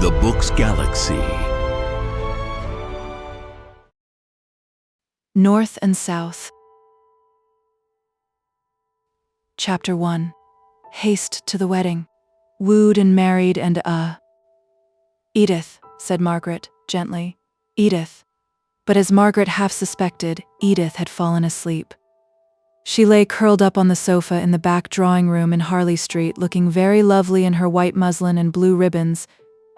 The Book's Galaxy. North and South. Chapter 1. Haste to the wedding. Wooed and married and Edith, said Margaret, gently. Edith. But as Margaret half suspected, Edith had fallen asleep. She lay curled up on the sofa in the back drawing room in Harley Street, looking very lovely in her white muslin and blue ribbons.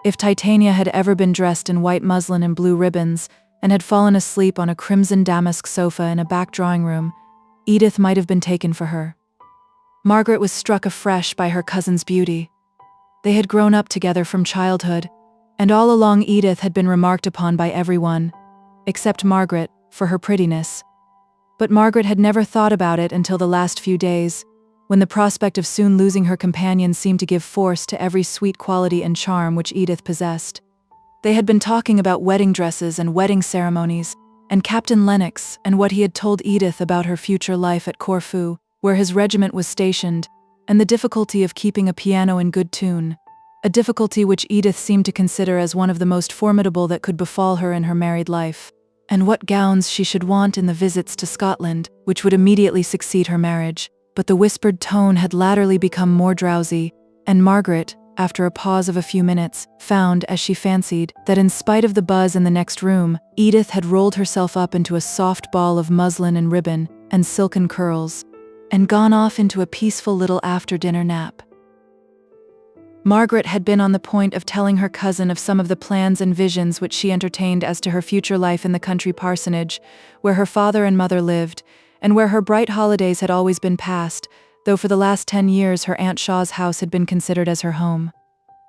If Titania had ever been dressed in white muslin and blue ribbons, and had fallen asleep on a crimson damask sofa in a back drawing room, Edith might have been taken for her. Margaret was struck afresh by her cousin's beauty. They had grown up together from childhood, and all along Edith had been remarked upon by everyone, except Margaret, for her prettiness. But Margaret had never thought about it until the last few days, when the prospect of soon losing her companion seemed to give force to every sweet quality and charm which Edith possessed. They had been talking about wedding dresses and wedding ceremonies, and Captain Lennox and what he had told Edith about her future life at Corfu, where his regiment was stationed, and the difficulty of keeping a piano in good tune, a difficulty which Edith seemed to consider as one of the most formidable that could befall her in her married life, and what gowns she should want in the visits to Scotland, which would immediately succeed her marriage. But the whispered tone had latterly become more drowsy, and Margaret, after a pause of a few minutes, found, as she fancied, that in spite of the buzz in the next room, Edith had rolled herself up into a soft ball of muslin and ribbon and silken curls, and gone off into a peaceful little after-dinner nap. Margaret had been on the point of telling her cousin of some of the plans and visions which she entertained as to her future life in the country parsonage, where her father and mother lived, and where her bright holidays had always been passed, though for the last 10 years her Aunt Shaw's house had been considered as her home.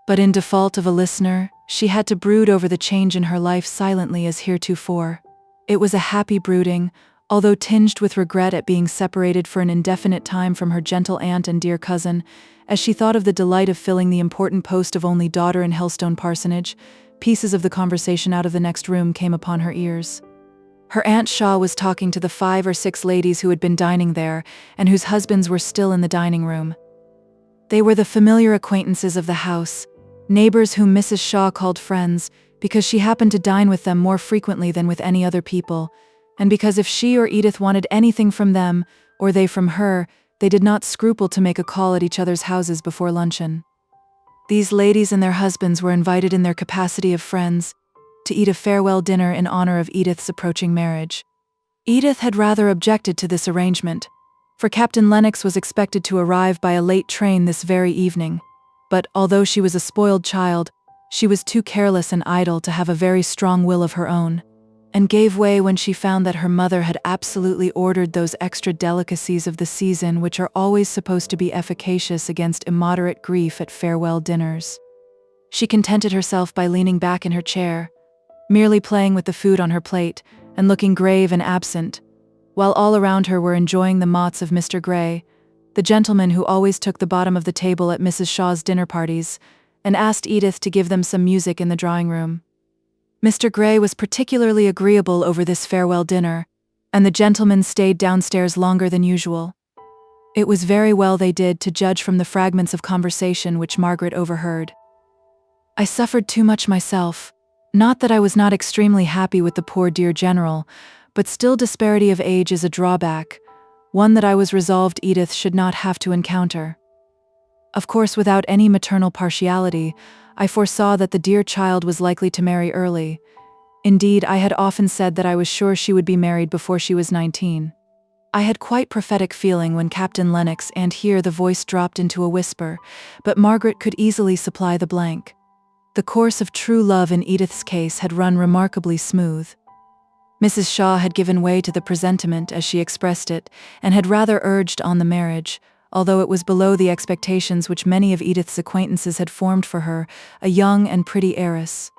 But in default of a listener, she had to brood over the change in her life silently as heretofore. It was a happy brooding, although tinged with regret at being separated for an indefinite time from her gentle aunt and dear cousin. As she thought of the delight of filling the important post of only daughter in Helstone Parsonage, pieces of the conversation out of the next room came upon her ears. Her Aunt Shaw was talking to the 5 or 6 ladies who had been dining there, and whose husbands were still in the dining room. They were the familiar acquaintances of the house, neighbors whom Mrs. Shaw called friends, because she happened to dine with them more frequently than with any other people, and because if she or Edith wanted anything from them, or they from her, they did not scruple to make a call at each other's houses before luncheon. These ladies and their husbands were invited in their capacity of friends to eat a farewell dinner in honor of Edith's approaching marriage. Edith had rather objected to this arrangement, for Captain Lennox was expected to arrive by a late train this very evening, but although she was a spoiled child, she was too careless and idle to have a very strong will of her own, and gave way when she found that her mother had absolutely ordered those extra delicacies of the season which are always supposed to be efficacious against immoderate grief at farewell dinners. She contented herself by leaning back in her chair, merely playing with the food on her plate and looking grave and absent, while all around her were enjoying the mots of Mr. Gray, the gentleman who always took the bottom of the table at Mrs. Shaw's dinner parties, and asked Edith to give them some music in the drawing-room. Mr. Gray was particularly agreeable over this farewell dinner, and the gentlemen stayed downstairs longer than usual. It was very well they did, to judge from the fragments of conversation which Margaret overheard. I suffered too much myself. Not that I was not extremely happy with the poor dear general, but still disparity of age is a drawback, one that I was resolved Edith should not have to encounter. Of course, without any maternal partiality, I foresaw that the dear child was likely to marry early. Indeed, I had often said that I was sure she would be married before she was 19. I had quite prophetic feeling when Captain Lennox, and here the voice dropped into a whisper, but Margaret could easily supply the blank. The course of true love in Edith's case had run remarkably smooth. Mrs. Shaw had given way to the presentiment, as she expressed it, and had rather urged on the marriage, although it was below the expectations which many of Edith's acquaintances had formed for her, a young and pretty heiress.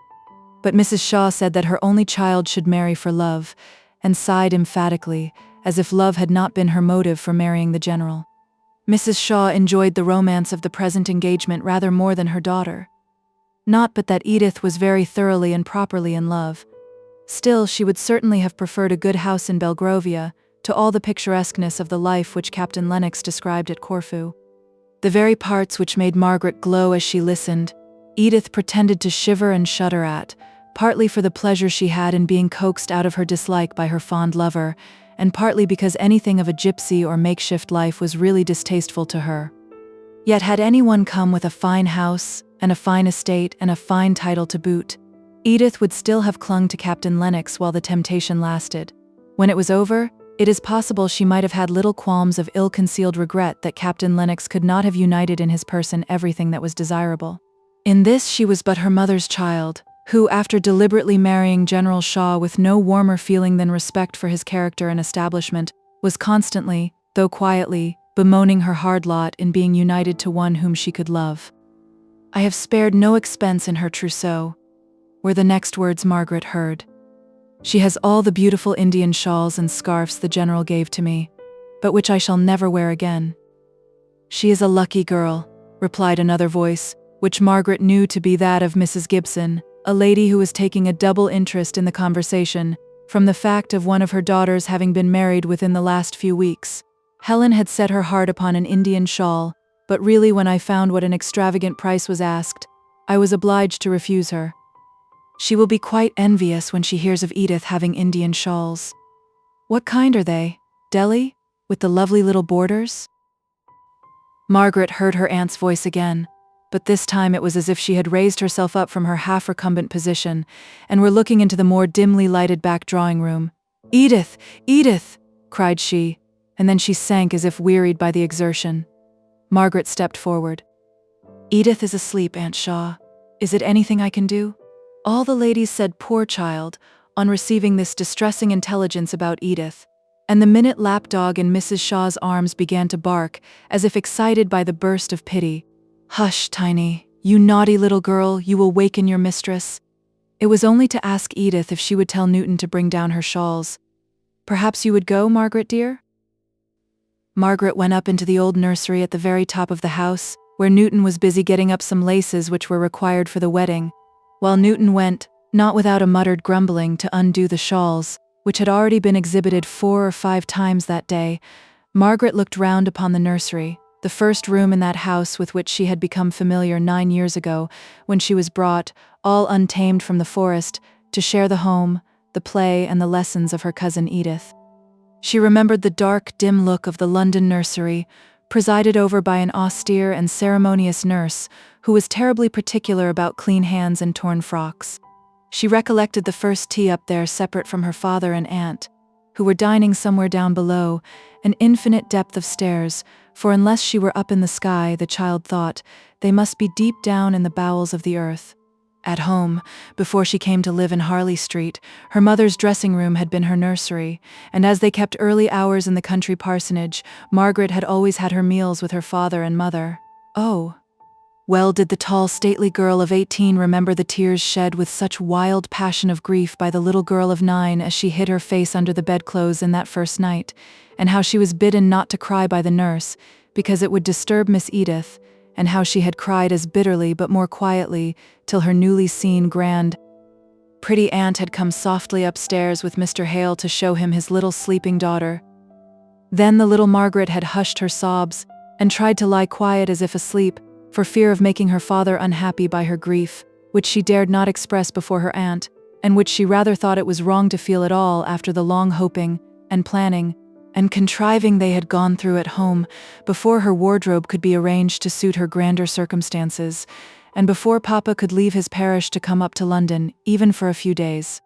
But Mrs. Shaw said that her only child should marry for love, and sighed emphatically, as if love had not been her motive for marrying the general. Mrs. Shaw enjoyed the romance of the present engagement rather more than her daughter. Not but that Edith was very thoroughly and properly in love. Still, she would certainly have preferred a good house in Belgravia to all the picturesqueness of the life which Captain Lennox described at Corfu. The very parts which made Margaret glow as she listened, Edith pretended to shiver and shudder at, partly for the pleasure she had in being coaxed out of her dislike by her fond lover, and partly because anything of a gypsy or makeshift life was really distasteful to her. Yet had anyone come with a fine house, and a fine estate, and a fine title to boot, Edith would still have clung to Captain Lennox while the temptation lasted. When it was over, it is possible she might have had little qualms of ill-concealed regret that Captain Lennox could not have united in his person everything that was desirable. In this she was but her mother's child, who, after deliberately marrying General Shaw with no warmer feeling than respect for his character and establishment, was constantly, though quietly, bemoaning her hard lot in being united to one whom she could love. "I have spared no expense in her trousseau," were the next words Margaret heard. "She has all the beautiful Indian shawls and scarfs the General gave to me, but which I shall never wear again." "She is a lucky girl," replied another voice, which Margaret knew to be that of Mrs. Gibson, a lady who was taking a double interest in the conversation, from the fact of one of her daughters having been married within the last few weeks. Helen had set her heart upon an Indian shawl, but really when I found what an extravagant price was asked, I was obliged to refuse her. She will be quite envious when she hears of Edith having Indian shawls. What kind are they? Delhi? With the lovely little borders? Margaret heard her aunt's voice again, but this time it was as if she had raised herself up from her half-recumbent position, and were looking into the more dimly lighted back drawing-room. "Edith! Edith!" cried she, and then she sank as if wearied by the exertion. Margaret stepped forward. "Edith is asleep, Aunt Shaw. Is it anything I can do?" All the ladies said "poor child" on receiving this distressing intelligence about Edith, and the minute lapdog in Mrs. Shaw's arms began to bark, as if excited by the burst of pity. "Hush, Tiny, you naughty little girl, you will waken your mistress." It was only to ask Edith if she would tell Newton to bring down her shawls. "Perhaps you would go, Margaret dear?" Margaret went up into the old nursery at the very top of the house, where Newton was busy getting up some laces which were required for the wedding, while Newton went, not without a muttered grumbling, to undo the shawls, which had already been exhibited 4 or 5 times that day. Margaret looked round upon the nursery, the first room in that house with which she had become familiar 9 years ago, when she was brought, all untamed from the forest, to share the home, the play, and the lessons of her cousin Edith. She remembered the dark, dim look of the London nursery, presided over by an austere and ceremonious nurse who was terribly particular about clean hands and torn frocks. She recollected the first tea up there separate from her father and aunt, who were dining somewhere down below, an infinite depth of stairs, for unless she were up in the sky, the child thought, they must be deep down in the bowels of the earth. At home, before she came to live in Harley Street, her mother's dressing room had been her nursery, and as they kept early hours in the country parsonage, Margaret had always had her meals with her father and mother. Oh! Well did the tall, stately girl of 18 remember the tears shed with such wild passion of grief by the little girl of 9 as she hid her face under the bedclothes in that first night, and how she was bidden not to cry by the nurse, because it would disturb Miss Edith, and how she had cried as bitterly but more quietly till her newly seen grand, pretty aunt had come softly upstairs with Mr. Hale to show him his little sleeping daughter. Then the little Margaret had hushed her sobs, and tried to lie quiet as if asleep, for fear of making her father unhappy by her grief, which she dared not express before her aunt, and which she rather thought it was wrong to feel at all after the long hoping, and planning, and contriving they had gone through at home, before her wardrobe could be arranged to suit her grander circumstances, and before Papa could leave his parish to come up to London, even for a few days.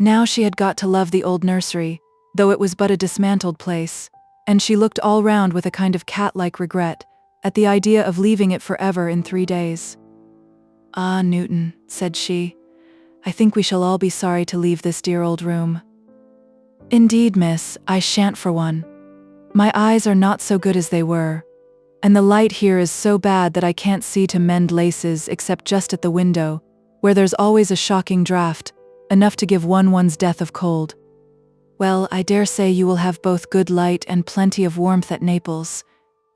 Now she had got to love the old nursery, though it was but a dismantled place, and she looked all round with a kind of cat-like regret, at the idea of leaving it forever in 3 days. "Ah, Newton," said she, "I think we shall all be sorry to leave this dear old room." "Indeed, miss, I shan't for one. My eyes are not so good as they were, and the light here is so bad that I can't see to mend laces except just at the window, where there's always a shocking draught, enough to give one one's death of cold. Well, I dare say you will have both good light and plenty of warmth at Naples.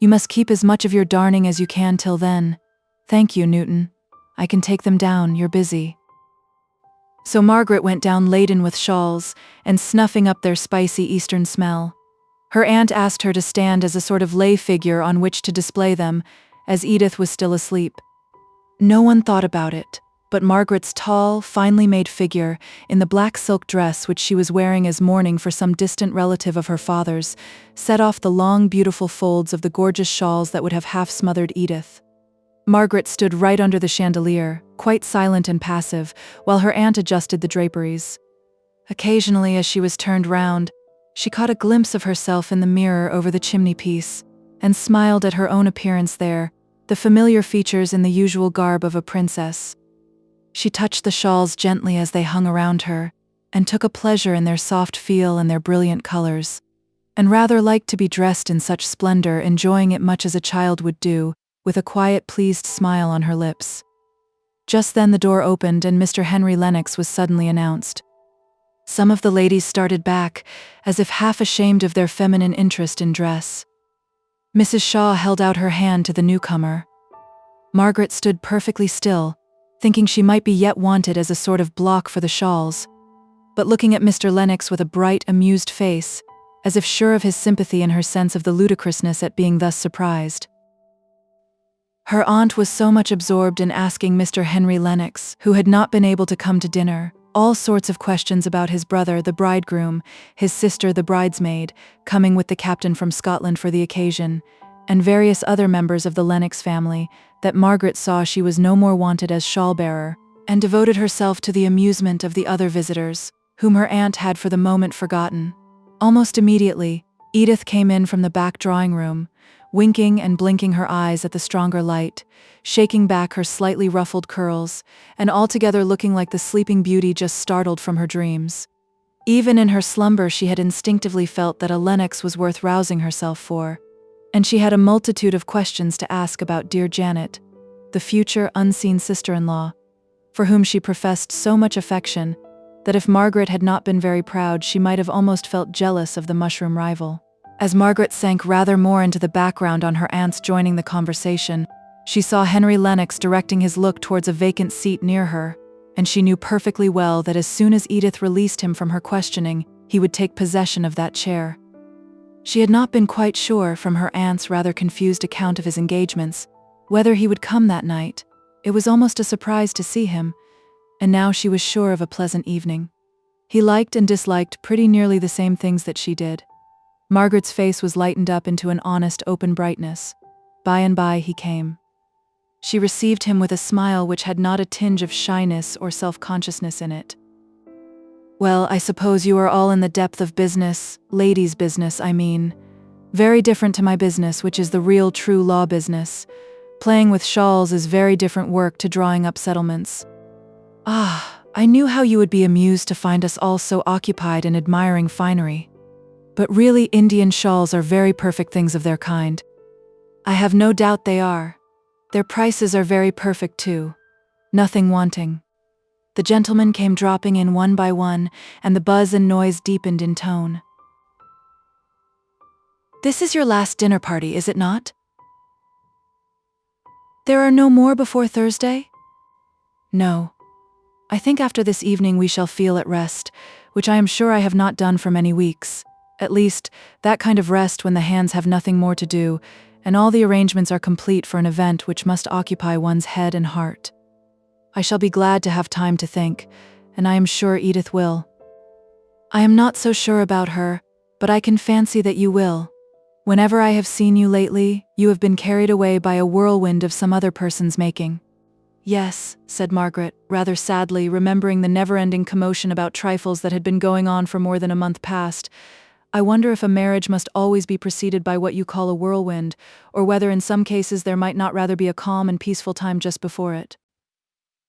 You must keep as much of your darning as you can till then. Thank you, Newton. I can take them down, you're busy." So Margaret went down laden with shawls, and snuffing up their spicy eastern smell. Her aunt asked her to stand as a sort of lay figure on which to display them, as Edith was still asleep. No one thought about it, but Margaret's tall, finely made figure, in the black silk dress which she was wearing as mourning for some distant relative of her father's, set off the long, beautiful folds of the gorgeous shawls that would have half-smothered Edith. Margaret stood right under the chandelier, quite silent and passive, while her aunt adjusted the draperies. Occasionally, as she was turned round, she caught a glimpse of herself in the mirror over the chimney-piece, and smiled at her own appearance there, the familiar features in the usual garb of a princess. She touched the shawls gently as they hung around her, and took a pleasure in their soft feel and their brilliant colors, and rather liked to be dressed in such splendor, enjoying it much as a child would do, with a quiet, pleased smile on her lips. Just then the door opened and Mr. Henry Lennox was suddenly announced. Some of the ladies started back, as if half ashamed of their feminine interest in dress. Mrs. Shaw held out her hand to the newcomer. Margaret stood perfectly still, thinking she might be yet wanted as a sort of block for the shawls, but looking at Mr. Lennox with a bright, amused face, as if sure of his sympathy and her sense of the ludicrousness at being thus surprised. Her aunt was so much absorbed in asking Mr. Henry Lennox, who had not been able to come to dinner, all sorts of questions about his brother, the bridegroom, his sister, the bridesmaid, coming with the captain from Scotland for the occasion, and various other members of the Lennox family, that Margaret saw she was no more wanted as shawl-bearer, and devoted herself to the amusement of the other visitors, whom her aunt had for the moment forgotten. Almost immediately, Edith came in from the back drawing-room, winking and blinking her eyes at the stronger light, shaking back her slightly ruffled curls, and altogether looking like the sleeping beauty just startled from her dreams. Even in her slumber she had instinctively felt that a Lennox was worth rousing herself for, and she had a multitude of questions to ask about dear Janet, the future unseen sister-in-law, for whom she professed so much affection that if Margaret had not been very proud she might have almost felt jealous of the mushroom rival. As Margaret sank rather more into the background on her aunt's joining the conversation, she saw Henry Lennox directing his look towards a vacant seat near her, and she knew perfectly well that as soon as Edith released him from her questioning, he would take possession of that chair. She had not been quite sure, from her aunt's rather confused account of his engagements, whether he would come that night. It was almost a surprise to see him, and now she was sure of a pleasant evening. He liked and disliked pretty nearly the same things that she did. Margaret's face was lightened up into an honest, open brightness. By and by he came. She received him with a smile which had not a tinge of shyness or self-consciousness in it. "Well, I suppose you are all in the depth of business, ladies' business, I mean. Very different to my business, which is the real true law business. Playing with shawls is very different work to drawing up settlements. Ah, I knew how you would be amused to find us all so occupied in admiring finery. But really, Indian shawls are very perfect things of their kind. I have no doubt they are. Their prices are very perfect too. Nothing wanting." The gentlemen came dropping in one by one, and the buzz and noise deepened in tone. "This is your last dinner party, is it not? There are no more before Thursday?" "No. I think after this evening we shall feel at rest, which I am sure I have not done for many weeks. At least, that kind of rest when the hands have nothing more to do, and all the arrangements are complete for an event which must occupy one's head and heart. I shall be glad to have time to think, and I am sure Edith will. I am not so sure about her, but I can fancy that you will. Whenever I have seen you lately, you have been carried away by a whirlwind of some other person's making." "Yes," said Margaret, rather sadly, remembering the never-ending commotion about trifles that had been going on for more than a month past. "I wonder if a marriage must always be preceded by what you call a whirlwind, or whether in some cases there might not rather be a calm and peaceful time just before it.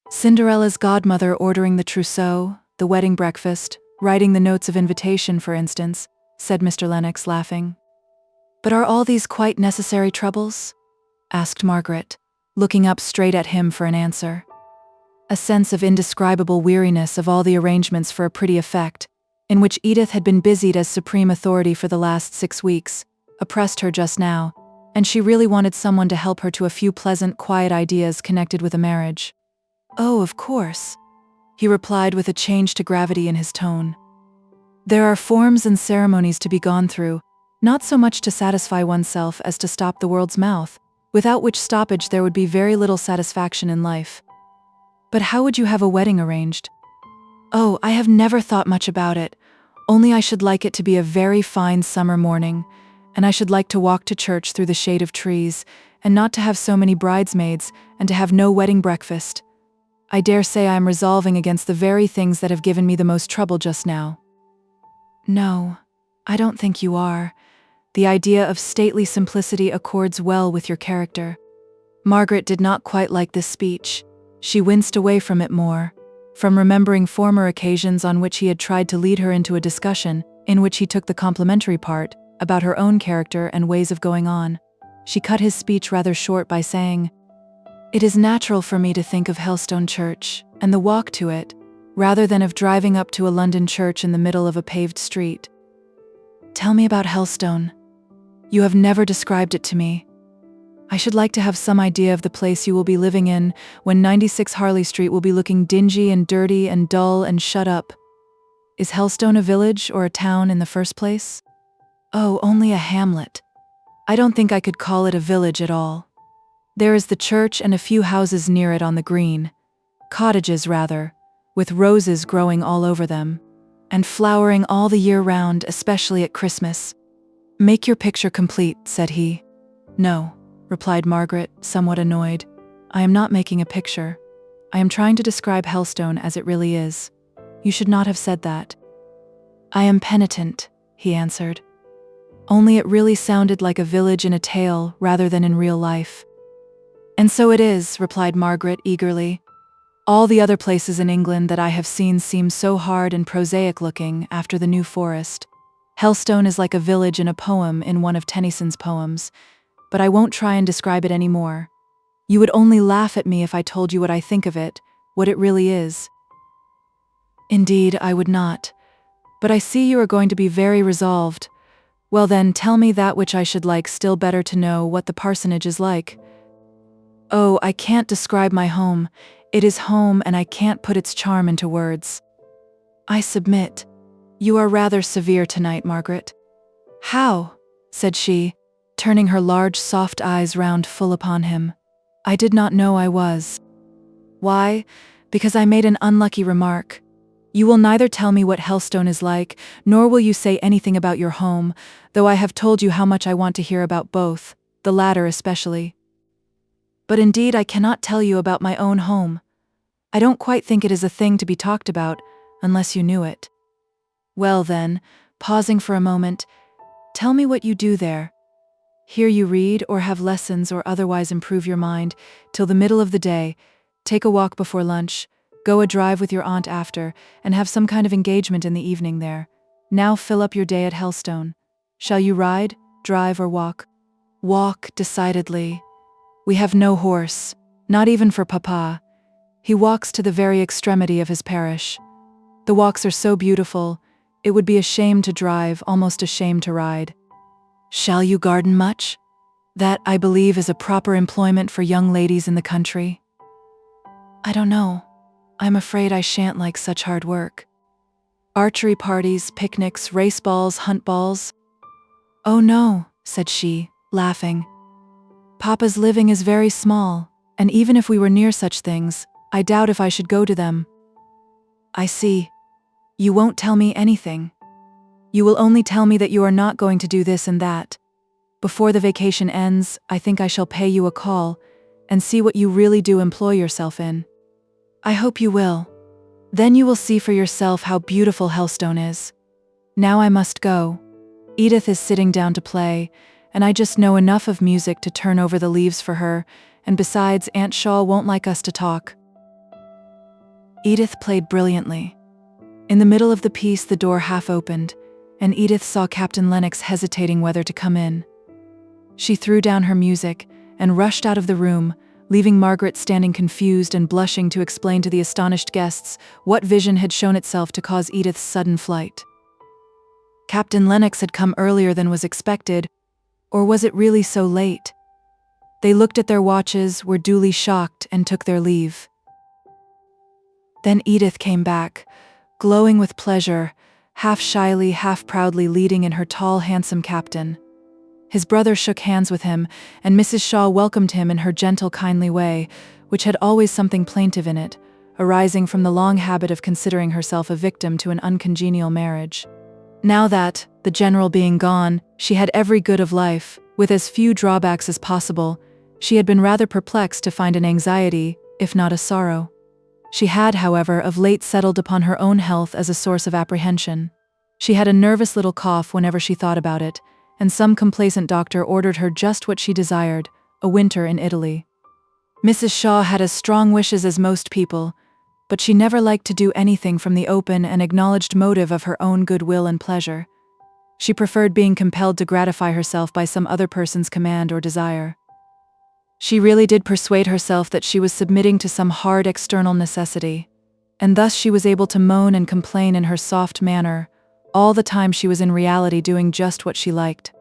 Cinderella's godmother ordering the trousseau, the wedding breakfast, writing the notes of invitation, for instance," said Mr. Lennox, laughing. "But are all these quite necessary troubles?" asked Margaret, looking up straight at him for an answer. A sense of indescribable weariness of all the arrangements for a pretty effect, in which Edith had been busied as supreme authority for the last 6 weeks, oppressed her just now, and she really wanted someone to help her to a few pleasant, quiet ideas connected with a marriage. "Oh, of course," he replied with a change to gravity in his tone. "There are forms and ceremonies to be gone through, not so much to satisfy oneself as to stop the world's mouth, without which stoppage there would be very little satisfaction in life. But how would you have a wedding arranged? Oh, I have never thought much about it, only I should like it to be a very fine summer morning, and I should like to walk to church through the shade of trees, and not to have so many bridesmaids, and to have no wedding breakfast. I dare say I am resolving against the very things that have given me the most trouble just now. No, I don't think you are. The idea of stately simplicity accords well with your character. Margaret did not quite like this speech. She winced away from it more, from remembering former occasions on which he had tried to lead her into a discussion, in which he took the complimentary part, about her own character and ways of going on. She cut his speech rather short by saying, "It is natural for me to think of Helstone Church, and the walk to it, rather than of driving up to a London church in the middle of a paved street. Tell me about Helstone. You have never described it to me. I should like to have some idea of the place you will be living in when 96 Harley Street will be looking dingy and dirty and dull and shut up. Is Helstone a village or a town in the first place? Oh, only a hamlet. I don't think I could call it a village at all. There is the church and a few houses near it on the green. Cottages, rather, with roses growing all over them, and flowering all the year round, especially at Christmas. Make your picture complete," said he. "No," replied Margaret, somewhat annoyed. "I am not making a picture. I am trying to describe Helstone as it really is. You should not have said that." "I am penitent," he answered. "Only it really sounded like a village in a tale rather than in real life." "And so it is," replied Margaret eagerly. "All the other places in England that I have seen seem so hard and prosaic-looking after the New Forest. Helstone is like a village in a poem in one of Tennyson's poems, but I won't try and describe it any more. You would only laugh at me if I told you what I think of it, what it really is." "Indeed, I would not. But I see you are going to be very resolved. Well then, tell me that which I should like still better to know, what the parsonage is like." "Oh, I can't describe my home. It is home, and I can't put its charm into words." "I submit. You are rather severe tonight, Margaret." "How?" said she, turning her large soft eyes round full upon him. "I did not know I was." "Why? Because I made an unlucky remark. You will neither tell me what Helstone is like, nor will you say anything about your home, though I have told you how much I want to hear about both, the latter especially. But indeed I cannot tell you about my own home. I don't quite think it is a thing to be talked about, unless you knew it." "Well then," pausing for a moment, "tell me what you do there. Here you read, or have lessons, or otherwise improve your mind, till the middle of the day, take a walk before lunch, go a drive with your aunt after, and have some kind of engagement in the evening there. Now fill up your day at Helstone. Shall you ride, drive, or walk?" "Walk, decidedly. We have no horse, not even for Papa. He walks to the very extremity of his parish. The walks are so beautiful, it would be a shame to drive, almost a shame to ride." "Shall you garden much? That, I believe, is a proper employment for young ladies in the country." "I don't know. I'm afraid I shan't like such hard work." "Archery parties, picnics, race balls, hunt balls?" "Oh no," said she, laughing. "Papa's living is very small, and even if we were near such things, I doubt if I should go to them." "I see. You won't tell me anything. You will only tell me that you are not going to do this and that. Before the vacation ends, I think I shall pay you a call, and see what you really do employ yourself in." "I hope you will. Then you will see for yourself how beautiful Helstone is. Now I must go. Edith is sitting down to play, and I just know enough of music to turn over the leaves for her, and besides, Aunt Shaw won't like us to talk." Edith played brilliantly. In the middle of the piece the door half opened, and Edith saw Captain Lennox hesitating whether to come in. She threw down her music and rushed out of the room, leaving Margaret standing confused and blushing to explain to the astonished guests what vision had shown itself to cause Edith's sudden flight. Captain Lennox had come earlier than was expected, or was it really so late? They looked at their watches, were duly shocked, and took their leave. Then Edith came back, glowing with pleasure, half shyly, half proudly leading in her tall, handsome captain. His brother shook hands with him, and Mrs. Shaw welcomed him in her gentle, kindly way, which had always something plaintive in it, arising from the long habit of considering herself a victim to an uncongenial marriage. Now that, the general being gone, she had every good of life, with as few drawbacks as possible, she had been rather perplexed to find an anxiety, if not a sorrow. She had, however, of late settled upon her own health as a source of apprehension. She had a nervous little cough whenever she thought about it, and some complacent doctor ordered her just what she desired, a winter in Italy. Mrs. Shaw had as strong wishes as most people, but she never liked to do anything from the open and acknowledged motive of her own good will and pleasure. She preferred being compelled to gratify herself by some other person's command or desire. She really did persuade herself that she was submitting to some hard external necessity, and thus she was able to moan and complain in her soft manner, all the time she was in reality doing just what she liked.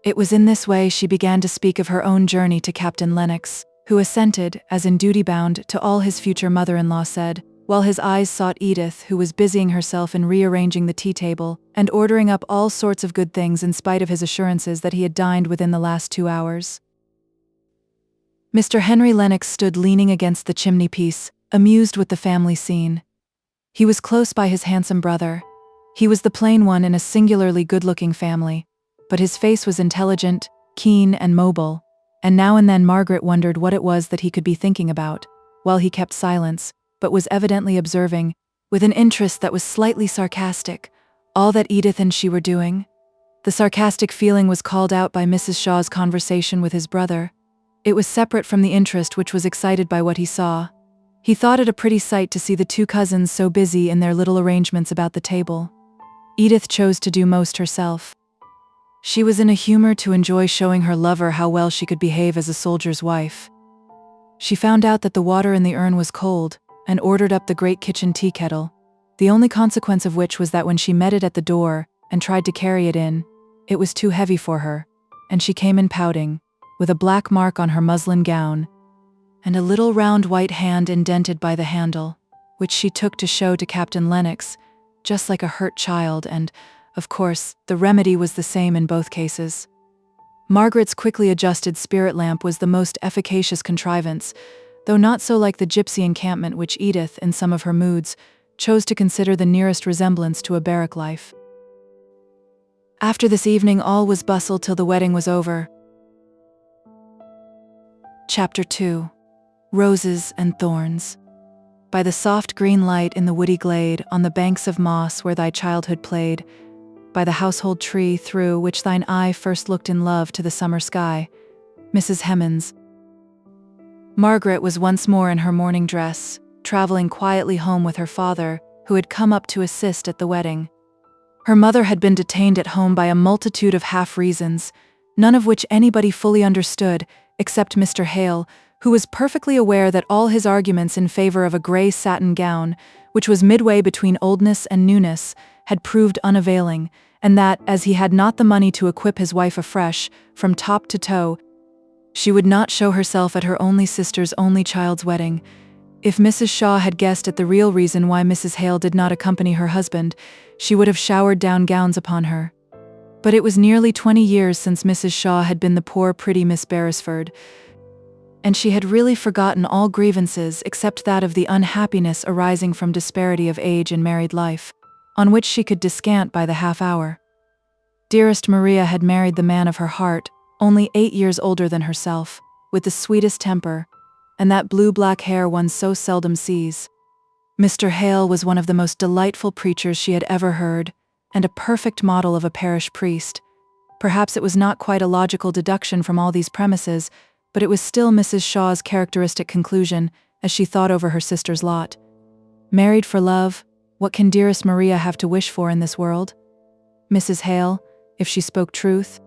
It was in this way she began to speak of her own journey to Captain Lennox, who assented, as in duty bound, to all his future mother-in-law said, while his eyes sought Edith, who was busying herself in rearranging the tea table and ordering up all sorts of good things in spite of his assurances that he had dined within the last 2 hours. Mr. Henry Lennox stood leaning against the chimney-piece, amused with the family scene. He was close by his handsome brother. He was the plain one in a singularly good-looking family, but his face was intelligent, keen, and mobile, and now and then Margaret wondered what it was that he could be thinking about, while he kept silence, but was evidently observing, with an interest that was slightly sarcastic, all that Edith and she were doing. The sarcastic feeling was called out by Mrs. Shaw's conversation with his brother. It was separate from the interest which was excited by what he saw. He thought it a pretty sight to see the two cousins so busy in their little arrangements about the table. Edith chose to do most herself. She was in a humor to enjoy showing her lover how well she could behave as a soldier's wife. She found out that the water in the urn was cold, and ordered up the great kitchen tea kettle, the only consequence of which was that when she met it at the door and tried to carry it in, it was too heavy for her, and she came in pouting, with a black mark on her muslin gown, and a little round white hand indented by the handle, which she took to show to Captain Lennox, just like a hurt child, and, of course, the remedy was the same in both cases. Margaret's quickly adjusted spirit lamp was the most efficacious contrivance, though not so like the gypsy encampment which Edith, in some of her moods, chose to consider the nearest resemblance to a barrack life. After this evening all was bustle till the wedding was over. Chapter 2. Roses and Thorns. By the soft green light in the woody glade, on the banks of moss where thy childhood played, by the household tree through which thine eye first looked in love to the summer sky. Mrs. Hemans. Margaret was once more in her morning dress, traveling quietly home with her father, who had come up to assist at the wedding. Her mother had been detained at home by a multitude of half-reasons, none of which anybody fully understood, except Mr. Hale, who was perfectly aware that all his arguments in favor of a grey satin gown, which was midway between oldness and newness, had proved unavailing, and that, as he had not the money to equip his wife afresh, from top to toe, she would not show herself at her only sister's only child's wedding. If Mrs. Shaw had guessed at the real reason why Mrs. Hale did not accompany her husband, she would have showered down gowns upon her. But it was nearly 20 years since Mrs. Shaw had been the poor pretty Miss Beresford, and she had really forgotten all grievances except that of the unhappiness arising from disparity of age in married life, on which she could descant by the half-hour. Dearest Maria had married the man of her heart, only 8 years older than herself, with the sweetest temper, and that blue-black hair one so seldom sees. Mr. Hale was one of the most delightful preachers she had ever heard, and a perfect model of a parish priest. Perhaps it was not quite a logical deduction from all these premises, but it was still Mrs. Shaw's characteristic conclusion as she thought over her sister's lot. Married for love, what can dearest Maria have to wish for in this world? Mrs. Hale, if she spoke truth,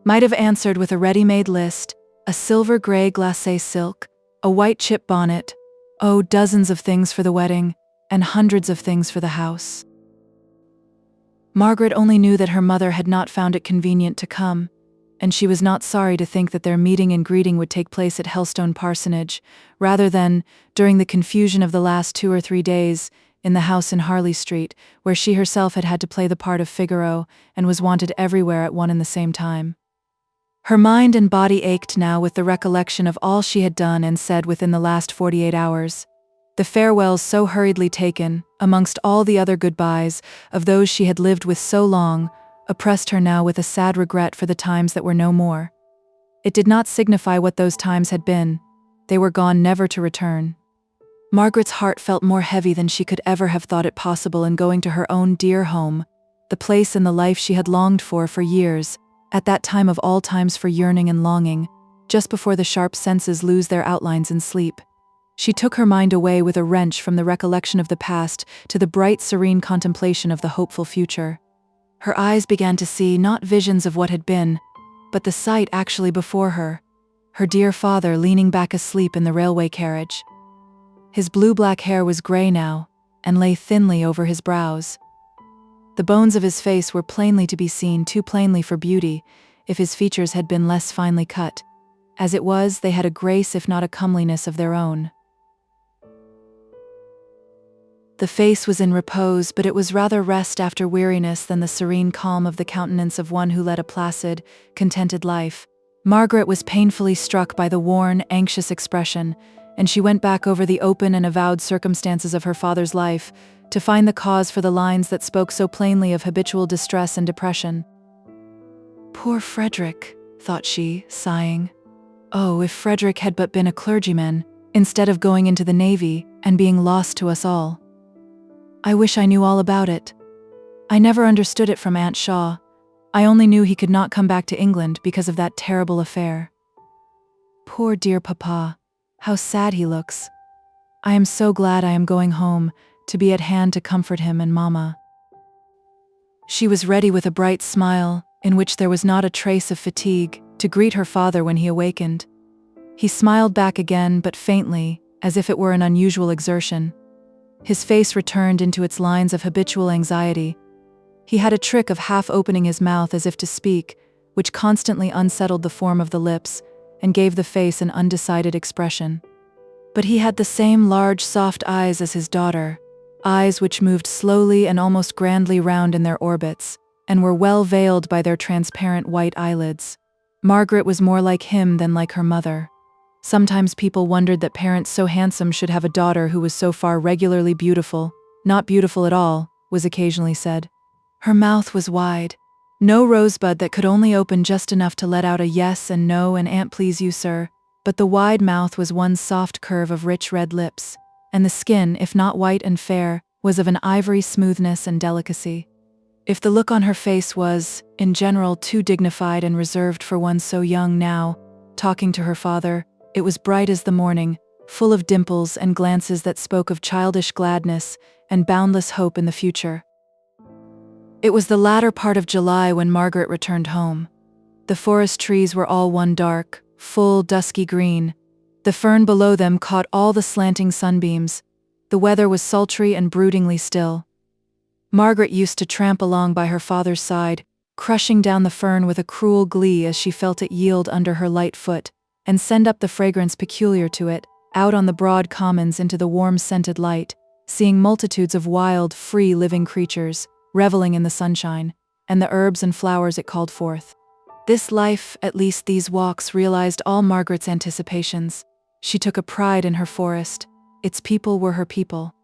might have answered with a ready-made list, a silver grey glacé silk, a white chip bonnet, oh, dozens of things for the wedding, and hundreds of things for the house. Margaret only knew that her mother had not found it convenient to come, and she was not sorry to think that their meeting and greeting would take place at Helstone Parsonage, rather than, during the confusion of the last 2 or 3 days, in the house in Harley Street, where she herself had had to play the part of Figaro and was wanted everywhere at one and the same time. Her mind and body ached now with the recollection of all she had done and said within the last 48 hours. The farewells so hurriedly taken, amongst all the other goodbyes of those she had lived with so long, oppressed her now with a sad regret for the times that were no more. It did not signify what those times had been. They were gone never to return. Margaret's heart felt more heavy than she could ever have thought it possible in going to her own dear home, the place and the life she had longed for years, at that time of all times for yearning and longing, just before the sharp senses lose their outlines in sleep. She took her mind away with a wrench from the recollection of the past to the bright, serene contemplation of the hopeful future. Her eyes began to see not visions of what had been, but the sight actually before her, her dear father leaning back asleep in the railway carriage. His blue-black hair was gray now, and lay thinly over his brows. The bones of his face were plainly to be seen, too plainly for beauty, if his features had been less finely cut. As it was, they had a grace if not a comeliness of their own. The face was in repose, but it was rather rest after weariness than the serene calm of the countenance of one who led a placid, contented life. Margaret was painfully struck by the worn, anxious expression, and she went back over the open and avowed circumstances of her father's life to find the cause for the lines that spoke so plainly of habitual distress and depression. Poor Frederick, thought she, sighing. Oh, if Frederick had but been a clergyman, instead of going into the Navy and being lost to us all. I wish I knew all about it. I never understood it from Aunt Shaw. I only knew he could not come back to England because of that terrible affair. Poor dear papa, how sad he looks. I am so glad I am going home, to be at hand to comfort him and Mamma. She was ready with a bright smile, in which there was not a trace of fatigue, to greet her father when he awakened. He smiled back again, but faintly, as if it were an unusual exertion. His face returned into its lines of habitual anxiety. He had a trick of half opening his mouth as if to speak, which constantly unsettled the form of the lips and gave the face an undecided expression. But he had the same large, soft eyes as his daughter, eyes which moved slowly and almost grandly round in their orbits, and were well veiled by their transparent white eyelids. Margaret was more like him than like her mother. Sometimes people wondered that parents so handsome should have a daughter who was so far regularly beautiful. Not beautiful at all, was occasionally said. Her mouth was wide, no rosebud that could only open just enough to let out a yes and no and "Aunt, please you, sir," but the wide mouth was one soft curve of rich red lips, and the skin, if not white and fair, was of an ivory smoothness and delicacy. If the look on her face was, in general, too dignified and reserved for one so young now, talking to her father, it was bright as the morning, full of dimples and glances that spoke of childish gladness and boundless hope in the future. It was the latter part of July when Margaret returned home. The forest trees were all one dark, full, dusky green. The fern below them caught all the slanting sunbeams. The weather was sultry and broodingly still. Margaret used to tramp along by her father's side, crushing down the fern with a cruel glee as she felt it yield under her light foot, and send up the fragrance peculiar to it, out on the broad commons into the warm-scented light, seeing multitudes of wild, free, living creatures, reveling in the sunshine, and the herbs and flowers it called forth. This life, at least these walks, realized all Margaret's anticipations. She took a pride in her forest. Its people were her people.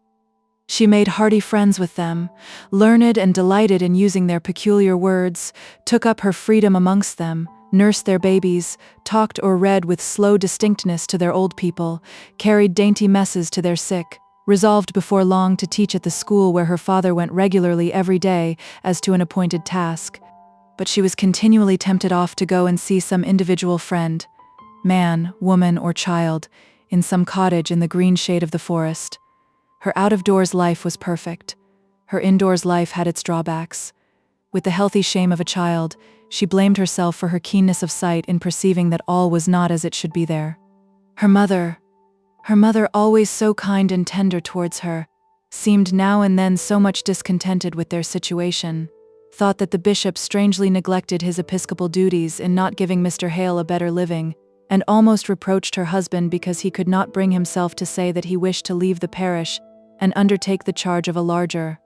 She made hearty friends with them, learned and delighted in using their peculiar words, took up her freedom amongst them, nursed their babies, talked or read with slow distinctness to their old people, carried dainty messes to their sick, resolved before long to teach at the school where her father went regularly every day as to an appointed task. But she was continually tempted off to go and see some individual friend, man, woman, or child, in some cottage in the green shade of the forest. Her out-of-doors life was perfect. Her indoors life had its drawbacks. With the healthy shame of a child, she blamed herself for her keenness of sight in perceiving that all was not as it should be there. Her mother, always so kind and tender towards her, seemed now and then so much discontented with their situation, thought that the bishop strangely neglected his episcopal duties in not giving Mr. Hale a better living, and almost reproached her husband because he could not bring himself to say that he wished to leave the parish, and undertake the charge of a larger.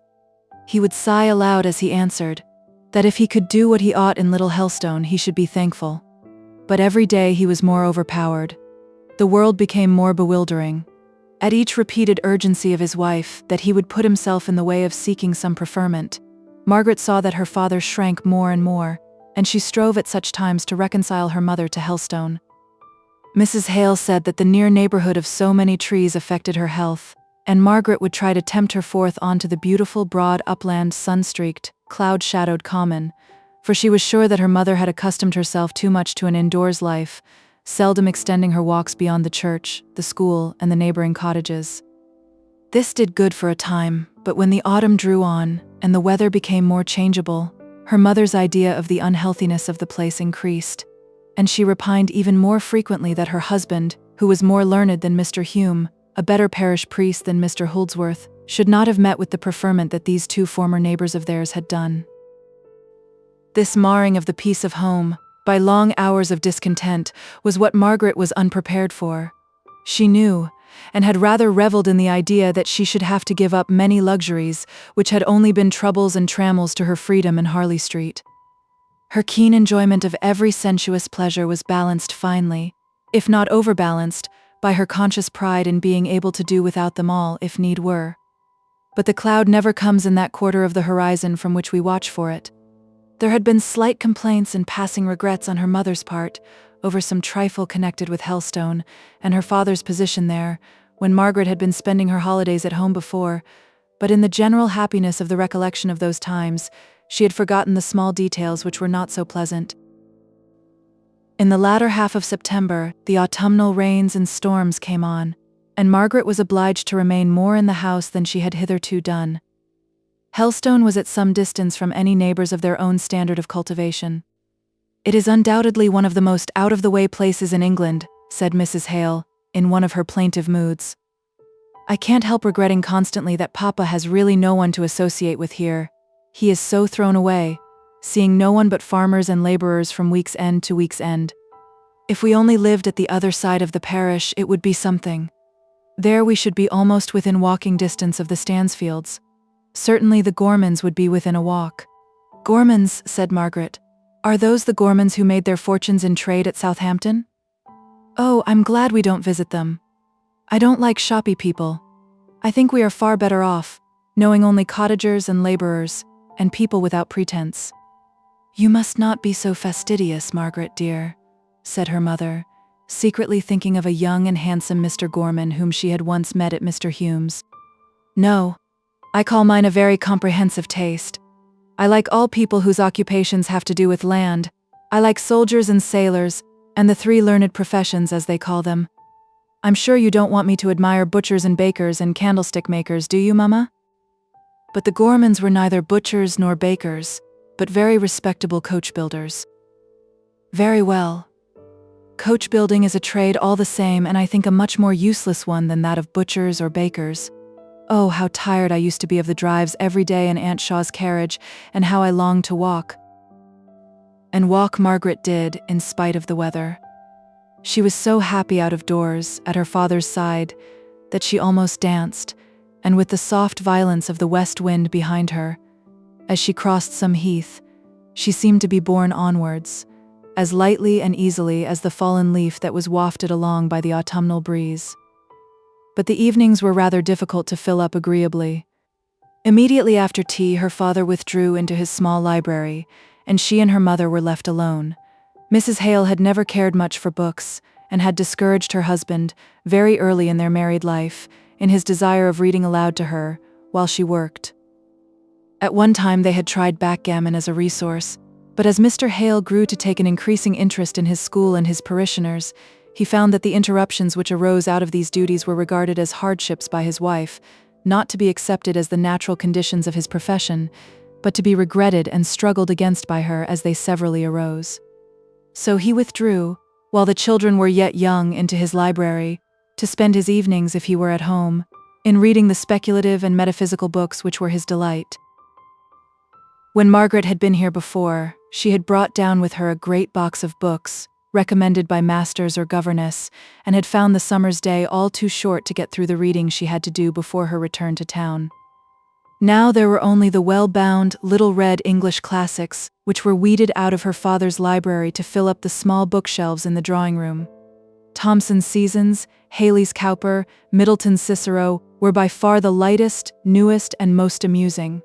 He would sigh aloud as he answered, that if he could do what he ought in Little Hellstone, he should be thankful. But every day he was more overpowered. The world became more bewildering. At each repeated urgency of his wife that he would put himself in the way of seeking some preferment, Margaret saw that her father shrank more and more, and she strove at such times to reconcile her mother to Hellstone. Mrs. Hale said that the near neighborhood of so many trees affected her health, and Margaret would try to tempt her forth onto the beautiful broad upland sun-streaked, cloud-shadowed common, for she was sure that her mother had accustomed herself too much to an indoors life, seldom extending her walks beyond the church, the school, and the neighboring cottages. This did good for a time, but when the autumn drew on, and the weather became more changeable, her mother's idea of the unhealthiness of the place increased, and she repined even more frequently that her husband, who was more learned than Mr. Hume, a better parish priest than Mr. Holdsworth, should not have met with the preferment that these two former neighbors of theirs had done. This marring of the peace of home, by long hours of discontent, was what Margaret was unprepared for. She knew, and had rather reveled in the idea that she should have to give up many luxuries, which had only been troubles and trammels to her freedom in Harley Street. Her keen enjoyment of every sensuous pleasure was balanced finely, if not overbalanced, by her conscious pride in being able to do without them all if need were. But the cloud never comes in that quarter of the horizon from which we watch for it. There had been slight complaints and passing regrets on her mother's part over some trifle connected with Hellstone and her father's position there, when Margaret had been spending her holidays at home before, but in the general happiness of the recollection of those times, she had forgotten the small details which were not so pleasant. In the latter half of September, the autumnal rains and storms came on, and Margaret was obliged to remain more in the house than she had hitherto done. Hellstone was at some distance from any neighbors of their own standard of cultivation. "It is undoubtedly one of the most out-of-the-way places in England," said Mrs. Hale, in one of her plaintive moods. "I can't help regretting constantly that Papa has really no one to associate with here. He is so thrown away, seeing no one but farmers and laborers from week's end to week's end. If we only lived at the other side of the parish, it would be something. There we should be almost within walking distance of the Stansfields. Certainly the Gormans would be within a walk." "Gormans," said Margaret. "Are those the Gormans who made their fortunes in trade at Southampton? Oh, I'm glad we don't visit them. I don't like shoppy people. I think we are far better off, knowing only cottagers and laborers, and people without pretense." "You must not be so fastidious, Margaret dear," said her mother, secretly thinking of a young and handsome Mr. Gorman whom she had once met at Mr. Hume's. "No, I call mine a very comprehensive taste. I like all people whose occupations have to do with land. I like soldiers and sailors, and the three learned professions as they call them. I'm sure you don't want me to admire butchers and bakers and candlestick makers, do you, Mamma?" But the Gormans were neither butchers nor bakers, but very respectable coach builders. "Very well. Coach building is a trade all the same, and I think a much more useless one than that of butchers or bakers. Oh, how tired I used to be of the drives every day in Aunt Shaw's carriage, and how I longed to walk." And walk Margaret did, in spite of the weather. She was so happy out of doors, at her father's side, that she almost danced, and with the soft violence of the west wind behind her, as she crossed some heath, she seemed to be borne onwards, as lightly and easily as the fallen leaf that was wafted along by the autumnal breeze. But the evenings were rather difficult to fill up agreeably. Immediately after tea, her father withdrew into his small library, and she and her mother were left alone. Mrs. Hale had never cared much for books, and had discouraged her husband, very early in their married life, in his desire of reading aloud to her, while she worked. At one time they had tried backgammon as a resource, but as Mr. Hale grew to take an increasing interest in his school and his parishioners, he found that the interruptions which arose out of these duties were regarded as hardships by his wife, not to be accepted as the natural conditions of his profession, but to be regretted and struggled against by her as they severally arose. So he withdrew, while the children were yet young, into his library, to spend his evenings, if he were at home, in reading the speculative and metaphysical books which were his delight. When Margaret had been here before, she had brought down with her a great box of books, recommended by masters or governess, and had found the summer's day all too short to get through the reading she had to do before her return to town. Now there were only the well-bound, little-read English classics, which were weeded out of her father's library to fill up the small bookshelves in the drawing-room. Thomson's Seasons, Haley's Cowper, Middleton's Cicero were by far the lightest, newest, and most amusing.